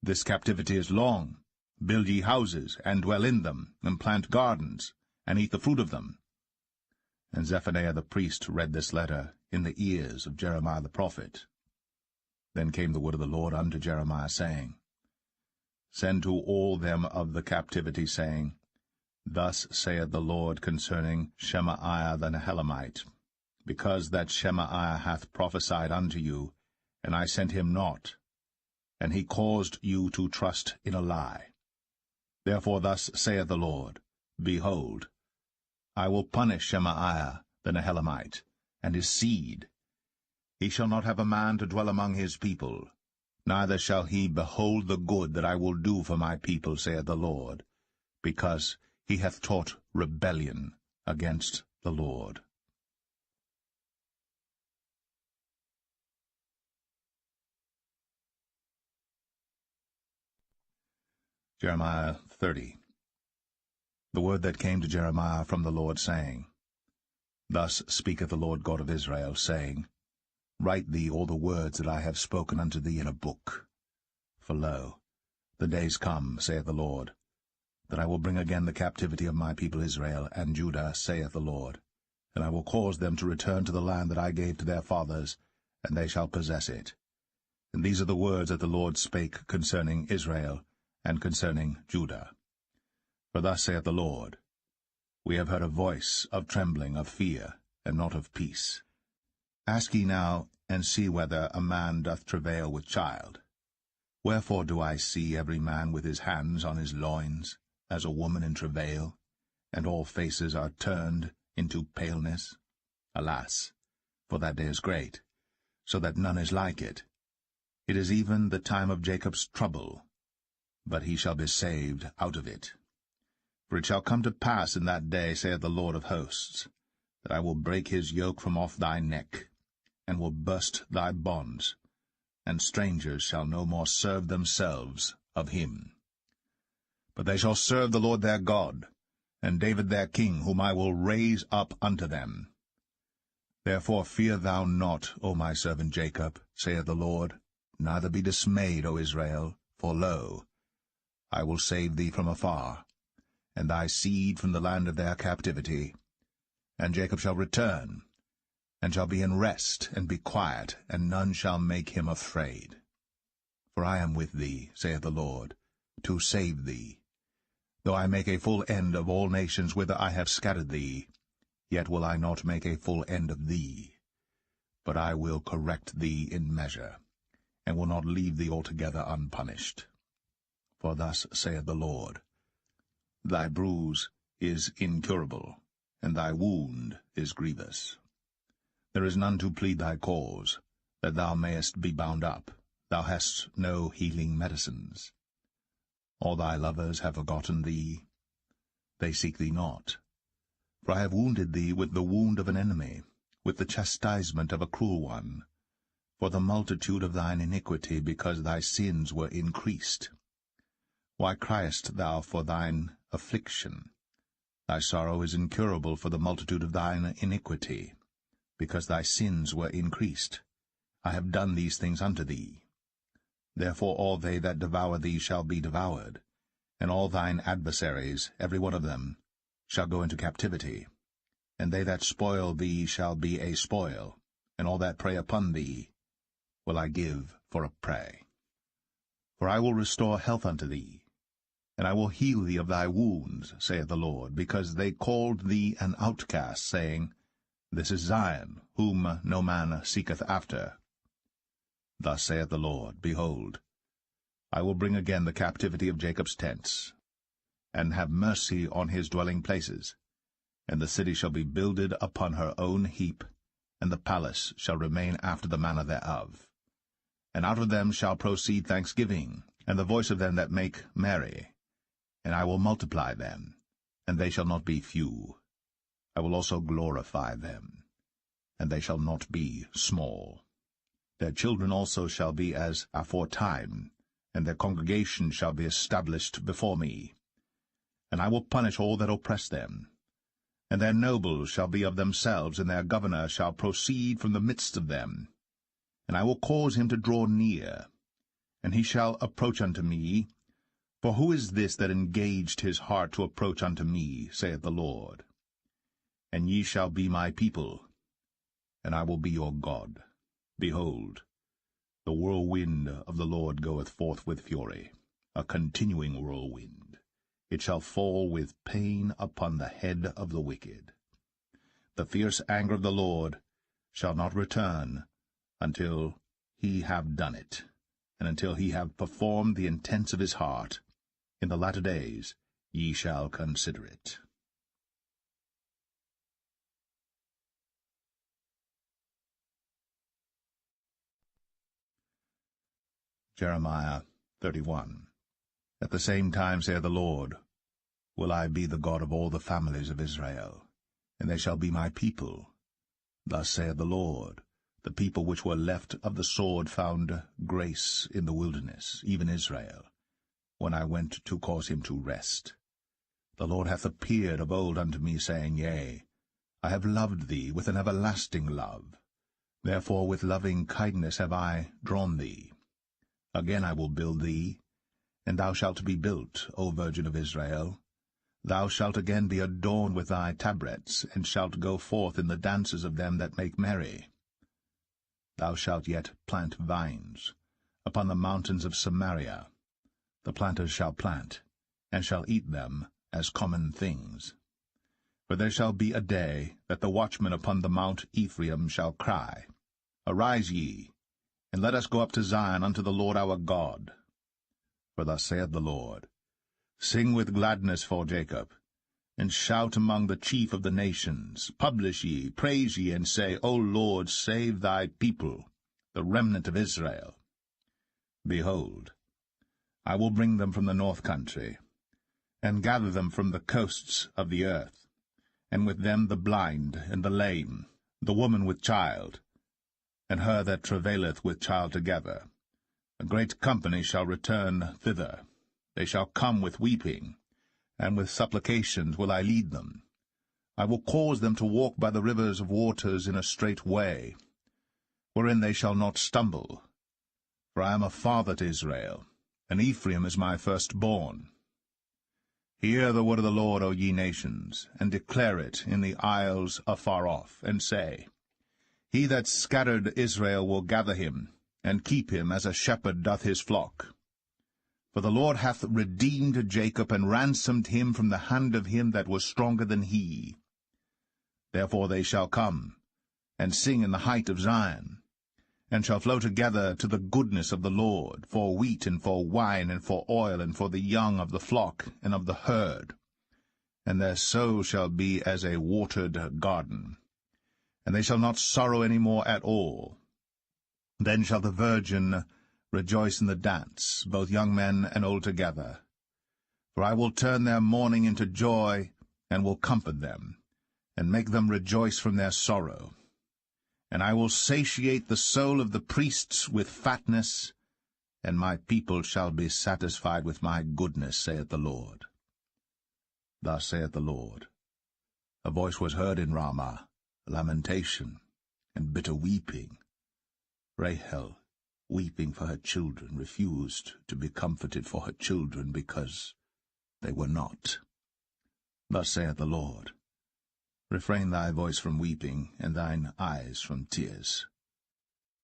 This captivity is long. Build ye houses, and dwell in them, and plant gardens, and eat the fruit of them. And Zephaniah the priest read this letter in the ears of Jeremiah the prophet. Then came the word of the Lord unto Jeremiah, saying, Send to all them of the captivity, saying, Thus saith the Lord concerning Shemaiah the Nehelamite, because that Shemaiah hath prophesied unto you, and I sent him not, and he caused you to trust in a lie. Therefore thus saith the Lord, Behold, I will punish Shemaiah the Nehelamite, and his seed. He shall not have a man to dwell among his people, neither shall he behold the good that I will do for my people, saith the Lord, because he hath taught rebellion against the Lord. Jeremiah 30. The word that came to Jeremiah from the Lord, saying, Thus speaketh the Lord God of Israel, saying, Write thee all the words that I have spoken unto thee in a book. For lo, the days come, saith the Lord, that I will bring again the captivity of my people Israel and Judah, saith the Lord, and I will cause them to return to the land that I gave to their fathers, and they shall possess it. And these are the words that the Lord spake concerning Israel, and concerning Judah. For thus saith the Lord, We have heard a voice of trembling, of fear, and not of peace. Ask ye now, and see whether a man doth travail with child. Wherefore do I see every man with his hands on his loins, as a woman in travail, and all faces are turned into paleness? Alas, for that day is great, so that none is like it. It is even the time of Jacob's trouble, but he shall be saved out of it. For it shall come to pass in that day, saith the Lord of hosts, that I will break his yoke from off thy neck, and will burst thy bonds, and strangers shall no more serve themselves of him. But they shall serve the Lord their God, and David their king, whom I will raise up unto them. Therefore fear thou not, O my servant Jacob, saith the Lord, neither be dismayed, O Israel, for lo, I will save thee from afar, and thy seed from the land of their captivity. And Jacob shall return, and shall be in rest, and be quiet, and none shall make him afraid. For I am with thee, saith the Lord, to save thee. Though I make a full end of all nations whither I have scattered thee, yet will I not make a full end of thee. But I will correct thee in measure, and will not leave thee altogether unpunished. For thus saith the Lord, Thy bruise is incurable, and thy wound is grievous. There is none to plead thy cause, that thou mayest be bound up. Thou hast no healing medicines. All thy lovers have forgotten thee. They seek thee not. For I have wounded thee with the wound of an enemy, with the chastisement of a cruel one, for the multitude of thine iniquity, because thy sins were increased. Why criest thou for thine affliction? Thy sorrow is incurable for the multitude of thine iniquity, because thy sins were increased. I have done these things unto thee. Therefore all they that devour thee shall be devoured, and all thine adversaries, every one of them, shall go into captivity. And they that spoil thee shall be a spoil, and all that prey upon thee will I give for a prey. For I will restore health unto thee, and I will heal thee of thy wounds, saith the Lord, because they called thee an outcast, saying, This is Zion, whom no man seeketh after. Thus saith the Lord, Behold, I will bring again the captivity of Jacob's tents, and have mercy on his dwelling places. And the city shall be builded upon her own heap, and the palace shall remain after the manner thereof. And out of them shall proceed thanksgiving, and the voice of them that make merry. And I will multiply them, and they shall not be few. I will also glorify them, and they shall not be small. Their children also shall be as aforetime, and their congregation shall be established before me. And I will punish all that oppress them. And their nobles shall be of themselves, and their governor shall proceed from the midst of them. And I will cause him to draw near, and he shall approach unto me. For who is this that engaged his heart to approach unto me, saith the Lord? And ye shall be my people, and I will be your God. Behold, the whirlwind of the Lord goeth forth with fury, a continuing whirlwind. It shall fall with pain upon the head of the wicked. The fierce anger of the Lord shall not return until he have done it, and until he have performed the intents of his heart. In the latter days ye shall consider it. Jeremiah 31. At the same time, saith the Lord, will I be the God of all the families of Israel, and they shall be my people. Thus saith the Lord, the people which were left of the sword found grace in the wilderness, even Israel, when I went to cause him to rest. The Lord hath appeared of old unto me, saying, Yea, I have loved thee with an everlasting love. Therefore with loving kindness have I drawn thee. Again I will build thee, and thou shalt be built, O Virgin of Israel. Thou shalt again be adorned with thy tabrets, and shalt go forth in the dances of them that make merry. Thou shalt yet plant vines upon the mountains of Samaria. The planters shall plant, and shall eat them as common things. For there shall be a day that the watchmen upon the mount Ephraim shall cry, Arise ye, and let us go up to Zion unto the Lord our God. For thus saith the Lord, Sing with gladness for Jacob, and shout among the chief of the nations. Publish ye, praise ye, and say, O Lord, save thy people, the remnant of Israel. Behold, I will bring them from the north country, and gather them from the coasts of the earth, and with them the blind and the lame, the woman with child, and her that travaileth with child together. A great company shall return thither. They shall come with weeping, and with supplications will I lead them. I will cause them to walk by the rivers of waters in a straight way, wherein they shall not stumble. For I am a father to Israel, and Ephraim is my firstborn. Hear the word of the Lord, O ye nations, and declare it in the isles afar off, and say, He that scattered Israel will gather him, and keep him as a shepherd doth his flock. For the Lord hath redeemed Jacob, and ransomed him from the hand of him that was stronger than he. Therefore they shall come, and sing in the height of Zion, and shall flow together to the goodness of the Lord, for wheat, and for wine, and for oil, and for the young of the flock, and of the herd. And their soul shall be as a watered garden, and they shall not sorrow any more at all. Then shall the virgin rejoice in the dance, both young men and old together. For I will turn their mourning into joy, and will comfort them, and make them rejoice from their sorrow. And I will satiate the soul of the priests with fatness, and my people shall be satisfied with my goodness, saith the Lord. Thus saith the Lord, A voice was heard in Ramah, lamentation, and bitter weeping. Rahel, weeping for her children, refused to be comforted for her children, because they were not. Thus saith the Lord, Refrain thy voice from weeping, and thine eyes from tears.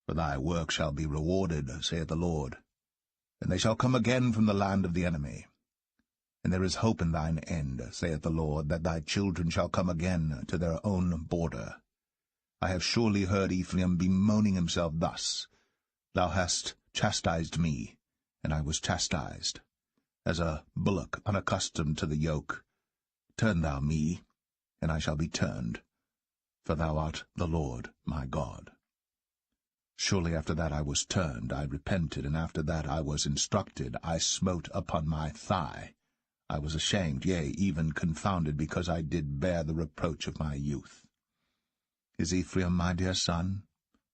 For thy work shall be rewarded, saith the Lord, and they shall come again from the land of the enemy. And there is hope in thine end, saith the Lord, that thy children shall come again to their own border. I have surely heard Ephraim bemoaning himself thus, Thou hast chastised me, and I was chastised, as a bullock unaccustomed to the yoke. Turn thou me, and I shall be turned, for thou art the Lord my God. Surely after that I was turned, I repented, and after that I was instructed, I smote upon my thigh. I was ashamed, yea, even confounded, because I did bear the reproach of my youth. Is Ephraim my dear son?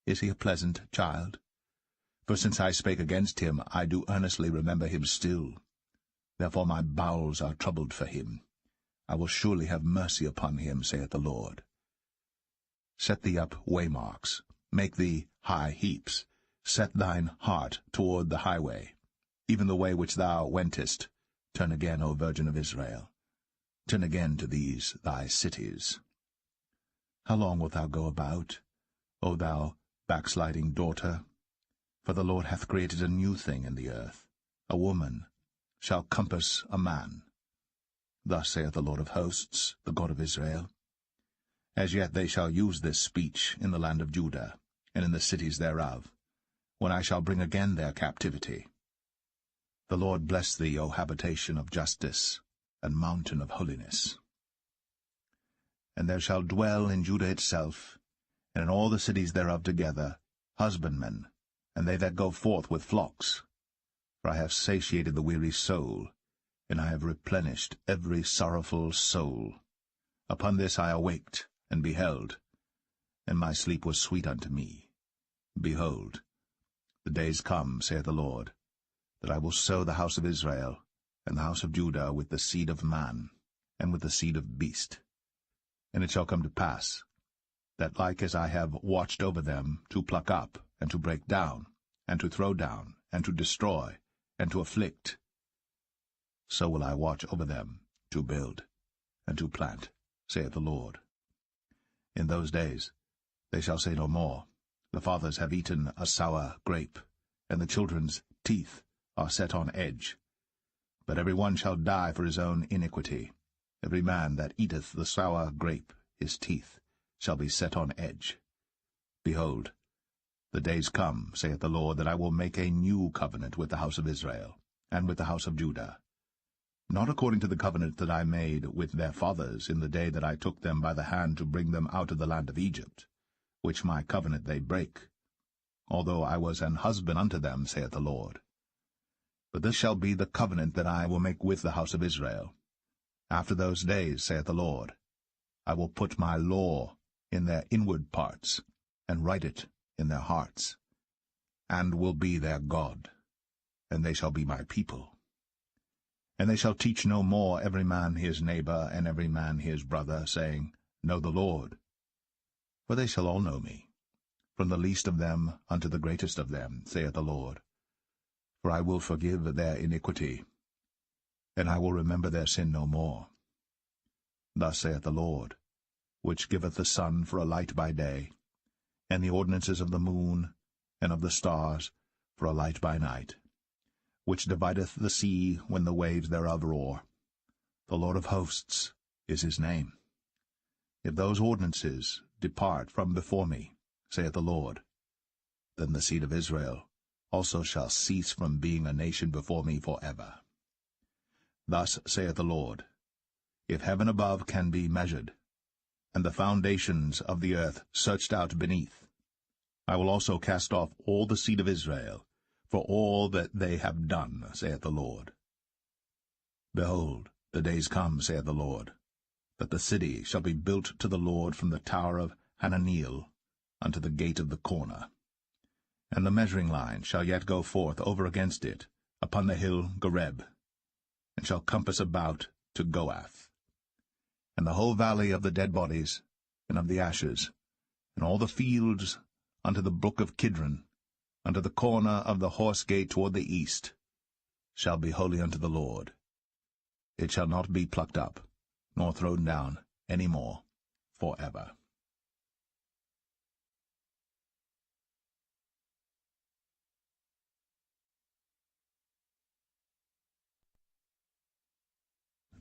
Is he a pleasant child? For since I spake against him, I do earnestly remember him still. Therefore my bowels are troubled for him. I will surely have mercy upon him, saith the Lord. Set thee up waymarks, make thee high heaps, set thine heart toward the highway, even the way which thou wentest. Turn again, O Virgin of Israel. Turn again to these thy cities. How long wilt thou go about, O thou backsliding daughter? For the Lord hath created a new thing in the earth. A woman shall compass a man. Thus saith the Lord of hosts, the God of Israel. As yet they shall use this speech in the land of Judah, and in the cities thereof, when I shall bring again their captivity. The Lord bless thee, O habitation of justice, and mountain of holiness. And there shall dwell in Judah itself, and in all the cities thereof together, husbandmen, and they that go forth with flocks. For I have satiated the weary soul, and I have replenished every sorrowful soul. Upon this I awaked, and beheld, and my sleep was sweet unto me. Behold, the days come, saith the Lord, that I will sow the house of Israel, and the house of Judah with the seed of man, and with the seed of beast. And it shall come to pass, that like as I have watched over them, to pluck up, and to break down, and to throw down, and to destroy, and to afflict, so will I watch over them, to build, and to plant, saith the Lord. In those days they shall say no more, The fathers have eaten a sour grape, and the children's teeth are set on edge. But every one shall die for his own iniquity. Every man that eateth the sour grape, his teeth shall be set on edge. Behold, the days come, saith the Lord, that I will make a new covenant with the house of Israel, and with the house of Judah, not according to the covenant that I made with their fathers in the day that I took them by the hand to bring them out of the land of Egypt, which my covenant they brake, although I was an husband unto them, saith the Lord. But this shall be the covenant that I will make with the house of Israel. After those days, saith the Lord, I will put my law in their inward parts, and write it in their hearts, and will be their God, and they shall be my people. And they shall teach no more every man his neighbor, and every man his brother, saying, Know the Lord. For they shall all know me, from the least of them unto the greatest of them, saith the Lord. For I will forgive their iniquity, and I will remember their sin no more. Thus saith the Lord, which giveth the sun for a light by day, and the ordinances of the moon and of the stars for a light by night, which divideth the sea when the waves thereof roar. The Lord of hosts is his name. If those ordinances depart from before me, saith the Lord, then the seed of Israel also shall cease from being a nation before me forever. Thus saith the Lord, if heaven above can be measured, and the foundations of the earth searched out beneath, I will also cast off all the seed of Israel, for all that they have done, saith the Lord. Behold, the days come, saith the Lord, that the city shall be built to the Lord from the tower of Hananeel unto the gate of the corner. And the measuring line shall yet go forth over against it upon the hill Gareb, and shall compass about to Goath. And the whole valley of the dead bodies, and of the ashes, and all the fields unto the brook of Kidron, unto the corner of the horse gate toward the east, shall be holy unto the Lord. It shall not be plucked up, nor thrown down any more, forever.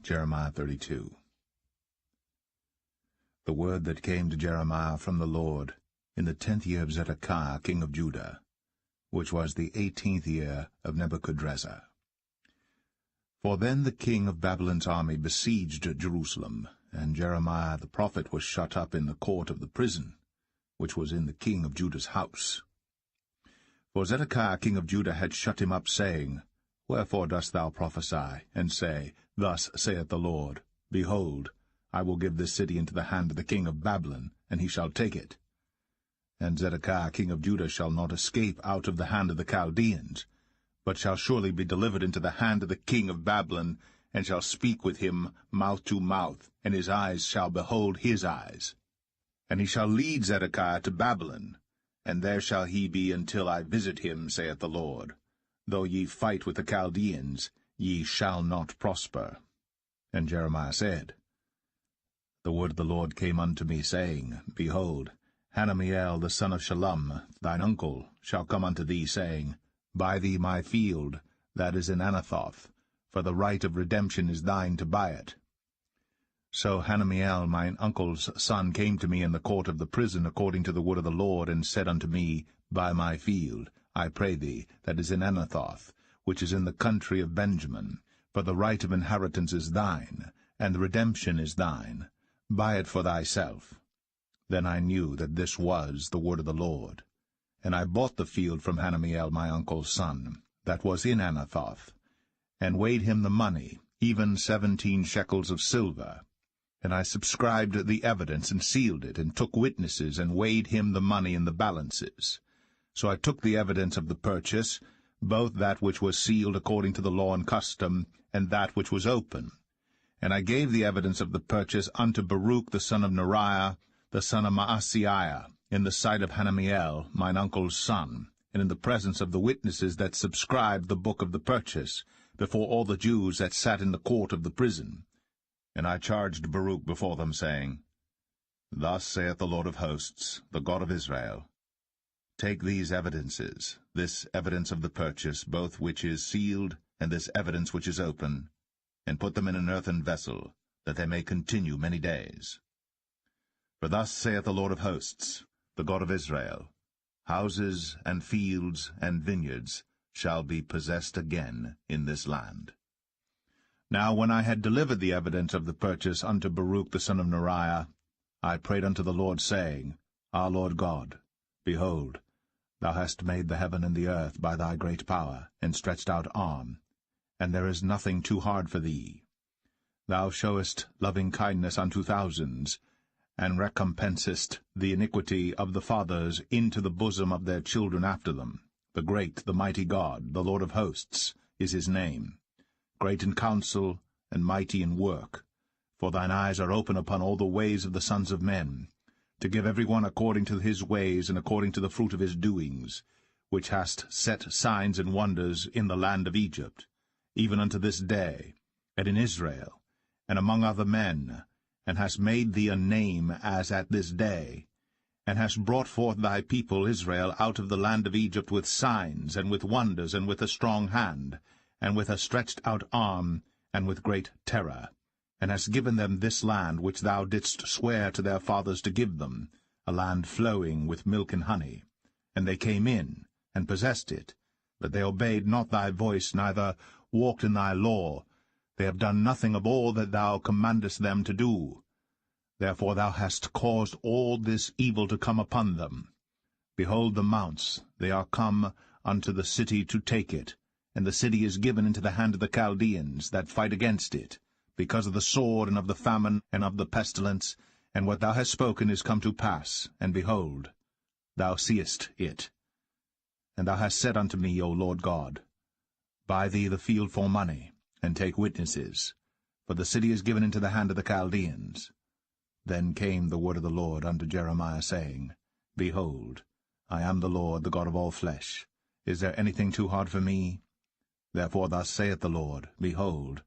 Jeremiah 32. The word that came to Jeremiah from the Lord in the 10th year of Zedekiah king of Judah, which was the 18th year of Nebuchadrezzar. For then the king of Babylon's army besieged Jerusalem, and Jeremiah the prophet was shut up in the court of the prison, which was in the king of Judah's house. For Zedekiah king of Judah had shut him up, saying, Wherefore dost thou prophesy, and say, Thus saith the Lord, Behold, I will give this city into the hand of the king of Babylon, and he shall take it. And Zedekiah king of Judah shall not escape out of the hand of the Chaldeans, but shall surely be delivered into the hand of the king of Babylon, and shall speak with him mouth to mouth, and his eyes shall behold his eyes. And he shall lead Zedekiah to Babylon, and there shall he be until I visit him, saith the Lord. Though ye fight with the Chaldeans, ye shall not prosper. And Jeremiah said, The word of the Lord came unto me, saying, Behold, Hanamiel the son of Shallum, thine uncle, shall come unto thee, saying, Buy thee my field, that is in Anathoth, for the right of redemption is thine to buy it. So Hanamiel mine uncle's son came to me in the court of the prison according to the word of the Lord, and said unto me, Buy my field, I pray thee, that is in Anathoth, which is in the country of Benjamin, for the right of inheritance is thine, and the redemption is thine. Buy it for thyself. Then I knew that this was the word of the Lord. And I bought the field from Hanamiel my uncle's son, that was in Anathoth, and weighed him the money, even 17 shekels of silver. And I subscribed the evidence, and sealed it, and took witnesses, and weighed him the money in the balances. So I took the evidence of the purchase, both that which was sealed according to the law and custom, and that which was open. And I gave the evidence of the purchase unto Baruch the son of Neriah, the son of Maaseiah, in the sight of Hanamiel, mine uncle's son, and in the presence of the witnesses that subscribed the book of the purchase, before all the Jews that sat in the court of the prison. And I charged Baruch before them, saying, Thus saith the Lord of hosts, the God of Israel, Take these evidences, this evidence of the purchase, both which is sealed, and this evidence which is open, and put them in an earthen vessel, that they may continue many days. For thus saith the Lord of hosts, the God of Israel, Houses and fields and vineyards shall be possessed again in this land. Now when I had delivered the evidence of the purchase unto Baruch the son of Neriah, I prayed unto the Lord, saying, Our Lord God, behold, Thou hast made the heaven and the earth by thy great power, and stretched out arm, and there is nothing too hard for thee. Thou showest loving kindness unto thousands, and recompensest the iniquity of the fathers into the bosom of their children after them. The great, the mighty God, the Lord of hosts, is his name, great in counsel and mighty in work. For thine eyes are open upon all the ways of the sons of men, to give every one according to his ways and according to the fruit of his doings, which hast set signs and wonders in the land of Egypt, even unto this day, and in Israel, and among other men, and hast made thee a name as at this day, and hast brought forth thy people Israel out of the land of Egypt with signs, and with wonders, and with a strong hand, and with a stretched out arm, and with great terror, and hast given them this land which thou didst swear to their fathers to give them, a land flowing with milk and honey. And they came in, and possessed it, but they obeyed not thy voice, neither walked in thy law. They have done nothing of all that thou commandest them to do. Therefore thou hast caused all this evil to come upon them. Behold the mounts, they are come unto the city to take it, and the city is given into the hand of the Chaldeans that fight against it, because of the sword, and of the famine, and of the pestilence, and what thou hast spoken is come to pass, and behold, thou seest it. And thou hast said unto me, O Lord God, Buy thee the field for money, and take witnesses, for the city is given into the hand of the Chaldeans. Then came the word of the Lord unto Jeremiah, saying, Behold, I am the Lord, the God of all flesh. Is there anything too hard for me? Therefore thus saith the Lord, Behold,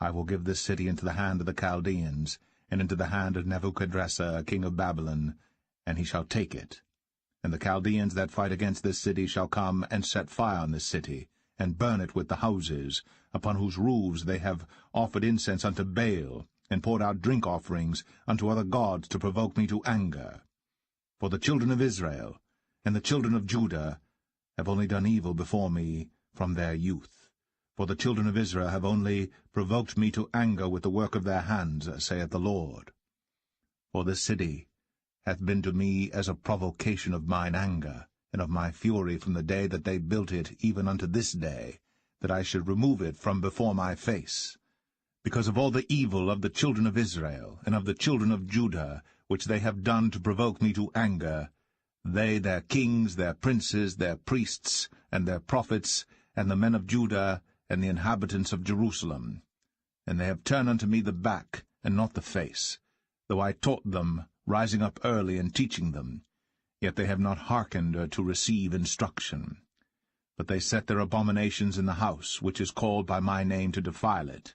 I will give this city into the hand of the Chaldeans, and into the hand of Nebuchadrezzar king of Babylon, and he shall take it. And the Chaldeans that fight against this city shall come and set fire on this city, and burn it with the houses, upon whose roofs they have offered incense unto Baal, and poured out drink offerings unto other gods to provoke me to anger. For the children of Israel and the children of Judah have only done evil before me from their youth. For the children of Israel have only provoked me to anger with the work of their hands, saith the Lord. For this city hath been to me as a provocation of mine anger, and of my fury from the day that they built it even unto this day, that I should remove it from before my face. Because of all the evil of the children of Israel, and of the children of Judah, which they have done to provoke me to anger, they, their kings, their princes, their priests, and their prophets, and the men of Judah, and the inhabitants of Jerusalem. And they have turned unto me the back, and not the face, though I taught them, rising up early and teaching them. Yet they have not hearkened to receive instruction. But they set their abominations in the house, which is called by my name, to defile it.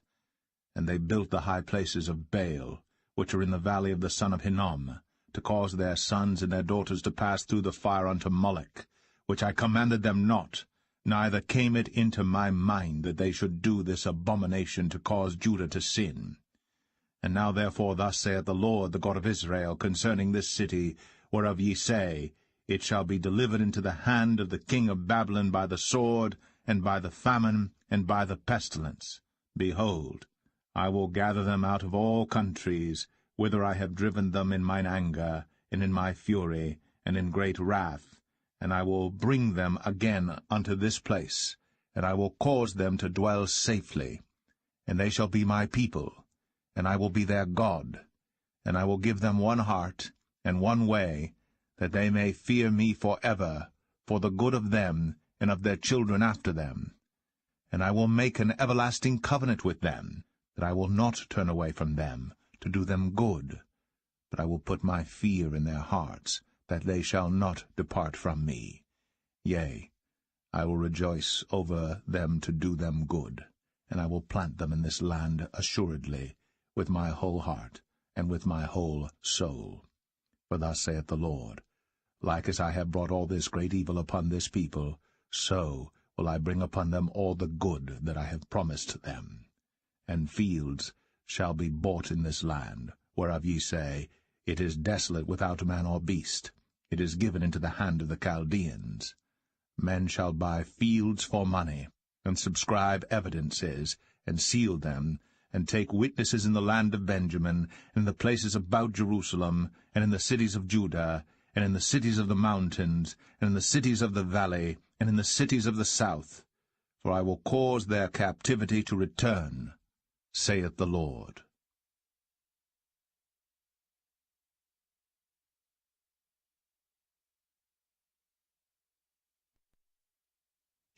And they built the high places of Baal, which are in the valley of the son of Hinnom, to cause their sons and their daughters to pass through the fire unto Moloch, which I commanded them not, neither came it into my mind that they should do this abomination to cause Judah to sin. And now therefore thus saith the Lord, the God of Israel, concerning this city, whereof ye say, It shall be delivered into the hand of the king of Babylon by the sword, and by the famine, and by the pestilence. Behold, I will gather them out of all countries, whither I have driven them in mine anger, and in my fury, and in great wrath, and I will bring them again unto this place, and I will cause them to dwell safely. And they shall be my people, and I will be their God. And I will give them one heart, and one way, that they may fear me for ever, for the good of them, and of their children after them. And I will make an everlasting covenant with them, that I will not turn away from them, to do them good. But I will put my fear in their hearts, that they shall not depart from me. Yea, I will rejoice over them to do them good, and I will plant them in this land assuredly, with my whole heart, and with my whole soul. For thus saith the Lord, Like as I have brought all this great evil upon this people, so will I bring upon them all the good that I have promised them. And fields shall be bought in this land, whereof ye say, It is desolate without man or beast, it is given into the hand of the Chaldeans. Men shall buy fields for money, and subscribe evidences, and seal them, and take witnesses in the land of Benjamin, and in the places about Jerusalem, and in the cities of Judah, and in the cities of the mountains, and in the cities of the valley, and in the cities of the south. For I will cause their captivity to return, saith the Lord.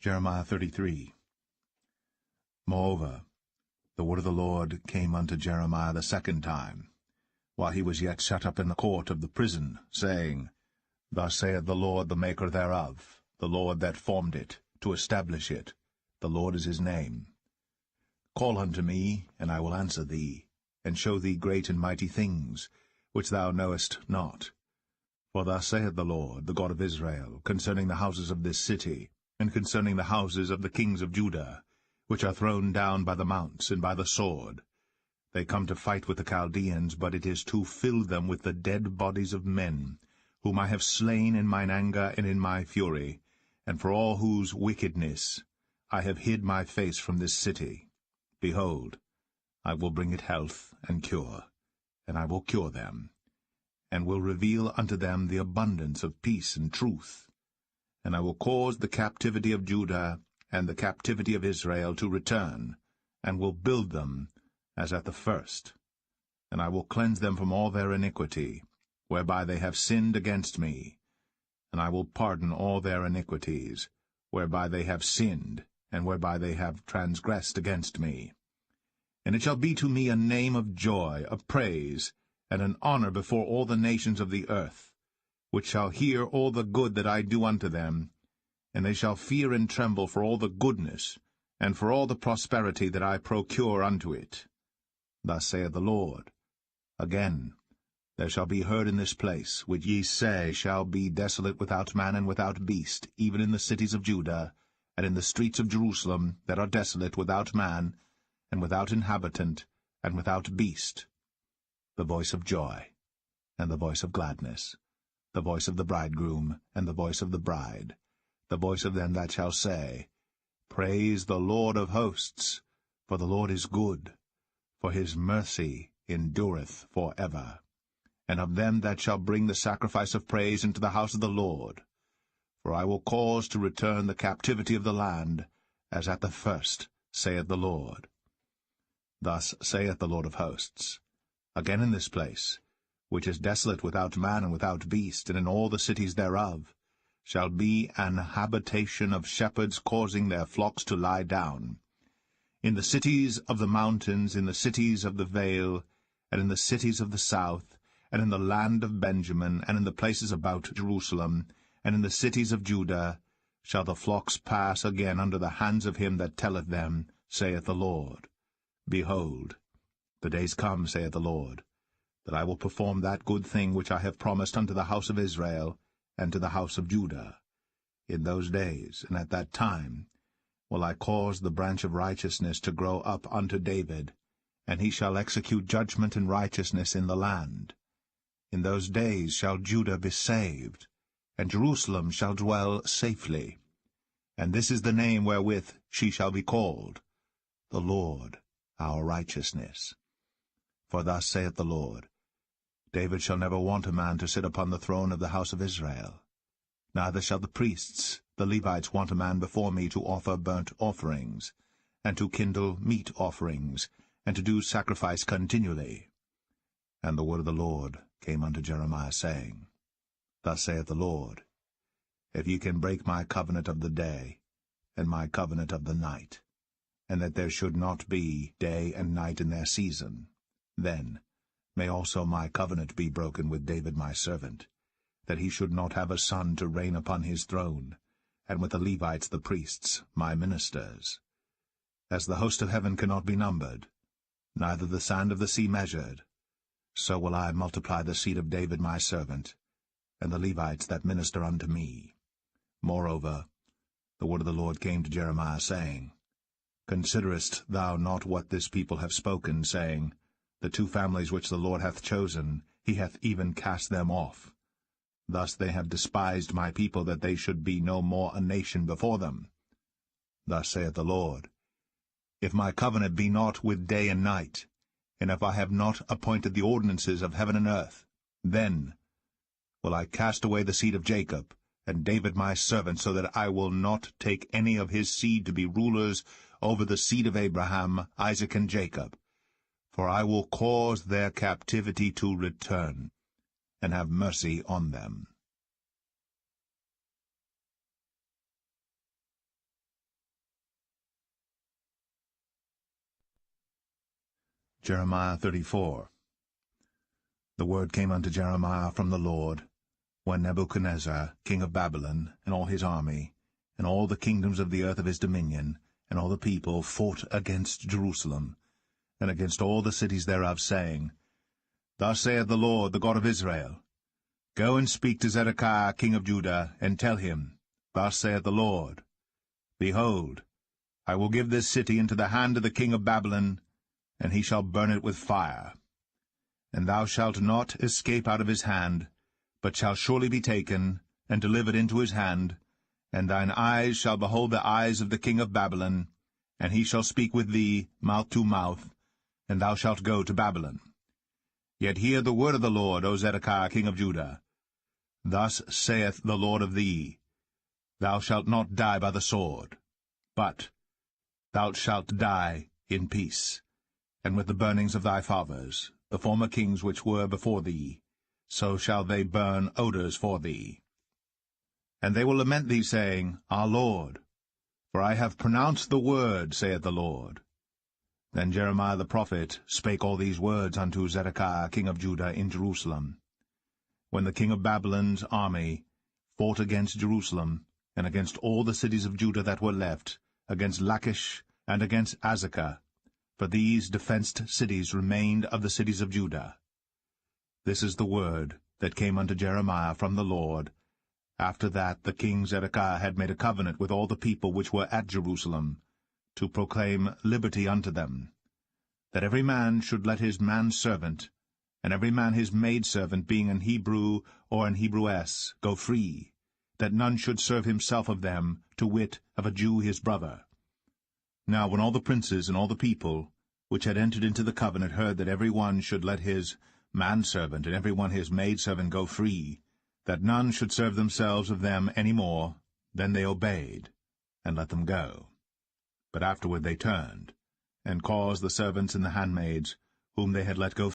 Jeremiah 33. Moreover, the word of the Lord came unto Jeremiah the second time, while he was yet shut up in the court of the prison, saying, Thus saith the Lord, the Maker thereof, the Lord that formed it, to establish it. The Lord is his name. Call unto me, and I will answer thee, and show thee great and mighty things, which thou knowest not. For thus saith the Lord, the God of Israel, concerning the houses of this city, and concerning the houses of the kings of Judah, which are thrown down by the mounts and by the sword. They come to fight with the Chaldeans, but it is to fill them with the dead bodies of men, whom I have slain in mine anger and in my fury, and for all whose wickedness I have hid my face from this city. Behold, I will bring it health and cure, and I will cure them, and will reveal unto them the abundance of peace and truth. And I will cause the captivity of Judah and the captivity of Israel to return, and will build them as at the first. And I will cleanse them from all their iniquity, whereby they have sinned against me. And I will pardon all their iniquities, whereby they have sinned, and whereby they have transgressed against me. And it shall be to me a name of joy, of praise, and an honor before all the nations of the earth, which shall hear all the good that I do unto them, and they shall fear and tremble for all the goodness, and for all the prosperity that I procure unto it. Thus saith the Lord. Again, there shall be heard in this place, which ye say shall be desolate without man and without beast, even in the cities of Judah, and in the streets of Jerusalem that are desolate without man, and without inhabitant, and without beast, the voice of joy, and the voice of gladness, the voice of the bridegroom, and the voice of the bride, the voice of them that shall say, Praise the Lord of hosts, for the Lord is good, for his mercy endureth for ever. And of them that shall bring the sacrifice of praise into the house of the Lord. For I will cause to return the captivity of the land, as at the first, saith the Lord. Thus saith the Lord of hosts, Again in this place, which is desolate without man and without beast, and in all the cities thereof, shall be an habitation of shepherds causing their flocks to lie down. In the cities of the mountains, in the cities of the vale, and in the cities of the south, and in the land of Benjamin, and in the places about Jerusalem, and in the cities of Judah, shall the flocks pass again under the hands of him that telleth them, saith the Lord. Behold, the days come, saith the Lord, that I will perform that good thing which I have promised unto the house of Israel, and to the house of Judah. In those days, and at that time, will I cause the branch of righteousness to grow up unto David, and he shall execute judgment and righteousness in the land. In those days shall Judah be saved, and Jerusalem shall dwell safely. And this is the name wherewith she shall be called, the Lord our righteousness. For thus saith the Lord, David shall never want a man to sit upon the throne of the house of Israel. Neither shall the priests, the Levites, want a man before me to offer burnt offerings, and to kindle meat offerings, and to do sacrifice continually. And the word of the Lord came unto Jeremiah, saying, Thus saith the Lord, If ye can break my covenant of the day, and my covenant of the night, and that there should not be day and night in their season, then may also my covenant be broken with David my servant, that he should not have a son to reign upon his throne, and with the Levites the priests, my ministers. As the host of heaven cannot be numbered, neither the sand of the sea measured, so will I multiply the seed of David my servant, and the Levites that minister unto me. Moreover, the word of the Lord came to Jeremiah, saying, Considerest thou not what this people have spoken, saying, The two families which the Lord hath chosen, he hath even cast them off. Thus they have despised my people, that they should be no more a nation before them. Thus saith the Lord, If my covenant be not with day and night, and if I have not appointed the ordinances of heaven and earth, then will I cast away the seed of Jacob, and David my servant, so that I will not take any of his seed to be rulers over the seed of Abraham, Isaac, and Jacob. For I will cause their captivity to return, and have mercy on them. Jeremiah 34. The word came unto Jeremiah from the Lord, when Nebuchadnezzar, king of Babylon, and all his army, and all the kingdoms of the earth of his dominion, and all the people fought against Jerusalem, and against all the cities thereof, saying, Thus saith the Lord, the God of Israel, Go and speak to Zedekiah king of Judah, and tell him, Thus saith the Lord, Behold, I will give this city into the hand of the king of Babylon, and he shall burn it with fire. And thou shalt not escape out of his hand, but shall surely be taken, and delivered into his hand, and thine eyes shall behold the eyes of the king of Babylon, and he shall speak with thee mouth to mouth, and thou shalt go to Babylon. Yet hear the word of the Lord, O Zedekiah king of Judah. Thus saith the Lord of thee, Thou shalt not die by the sword, but thou shalt die in peace, and with the burnings of thy fathers, the former kings which were before thee, so shall they burn odours for thee. And they will lament thee, saying, Our Lord, for I have pronounced the word, saith the Lord. Then Jeremiah the prophet spake all these words unto Zedekiah king of Judah in Jerusalem, when the king of Babylon's army fought against Jerusalem, and against all the cities of Judah that were left, against Lachish and against Azekah, for these defenced cities remained of the cities of Judah. This is the word that came unto Jeremiah from the Lord, after that the king Zedekiah had made a covenant with all the people which were at Jerusalem, to proclaim liberty unto them, that every man should let his manservant, and every man his maidservant, being an Hebrew or an Hebrewess, go free, that none should serve himself of them, to wit, of a Jew his brother. Now when all the princes and all the people, which had entered into the covenant, heard that every one should let his manservant and every one his maidservant go free, that none should serve themselves of them any more, then they obeyed, and let them go. But afterward they turned, and caused the servants and the handmaids, whom they had let go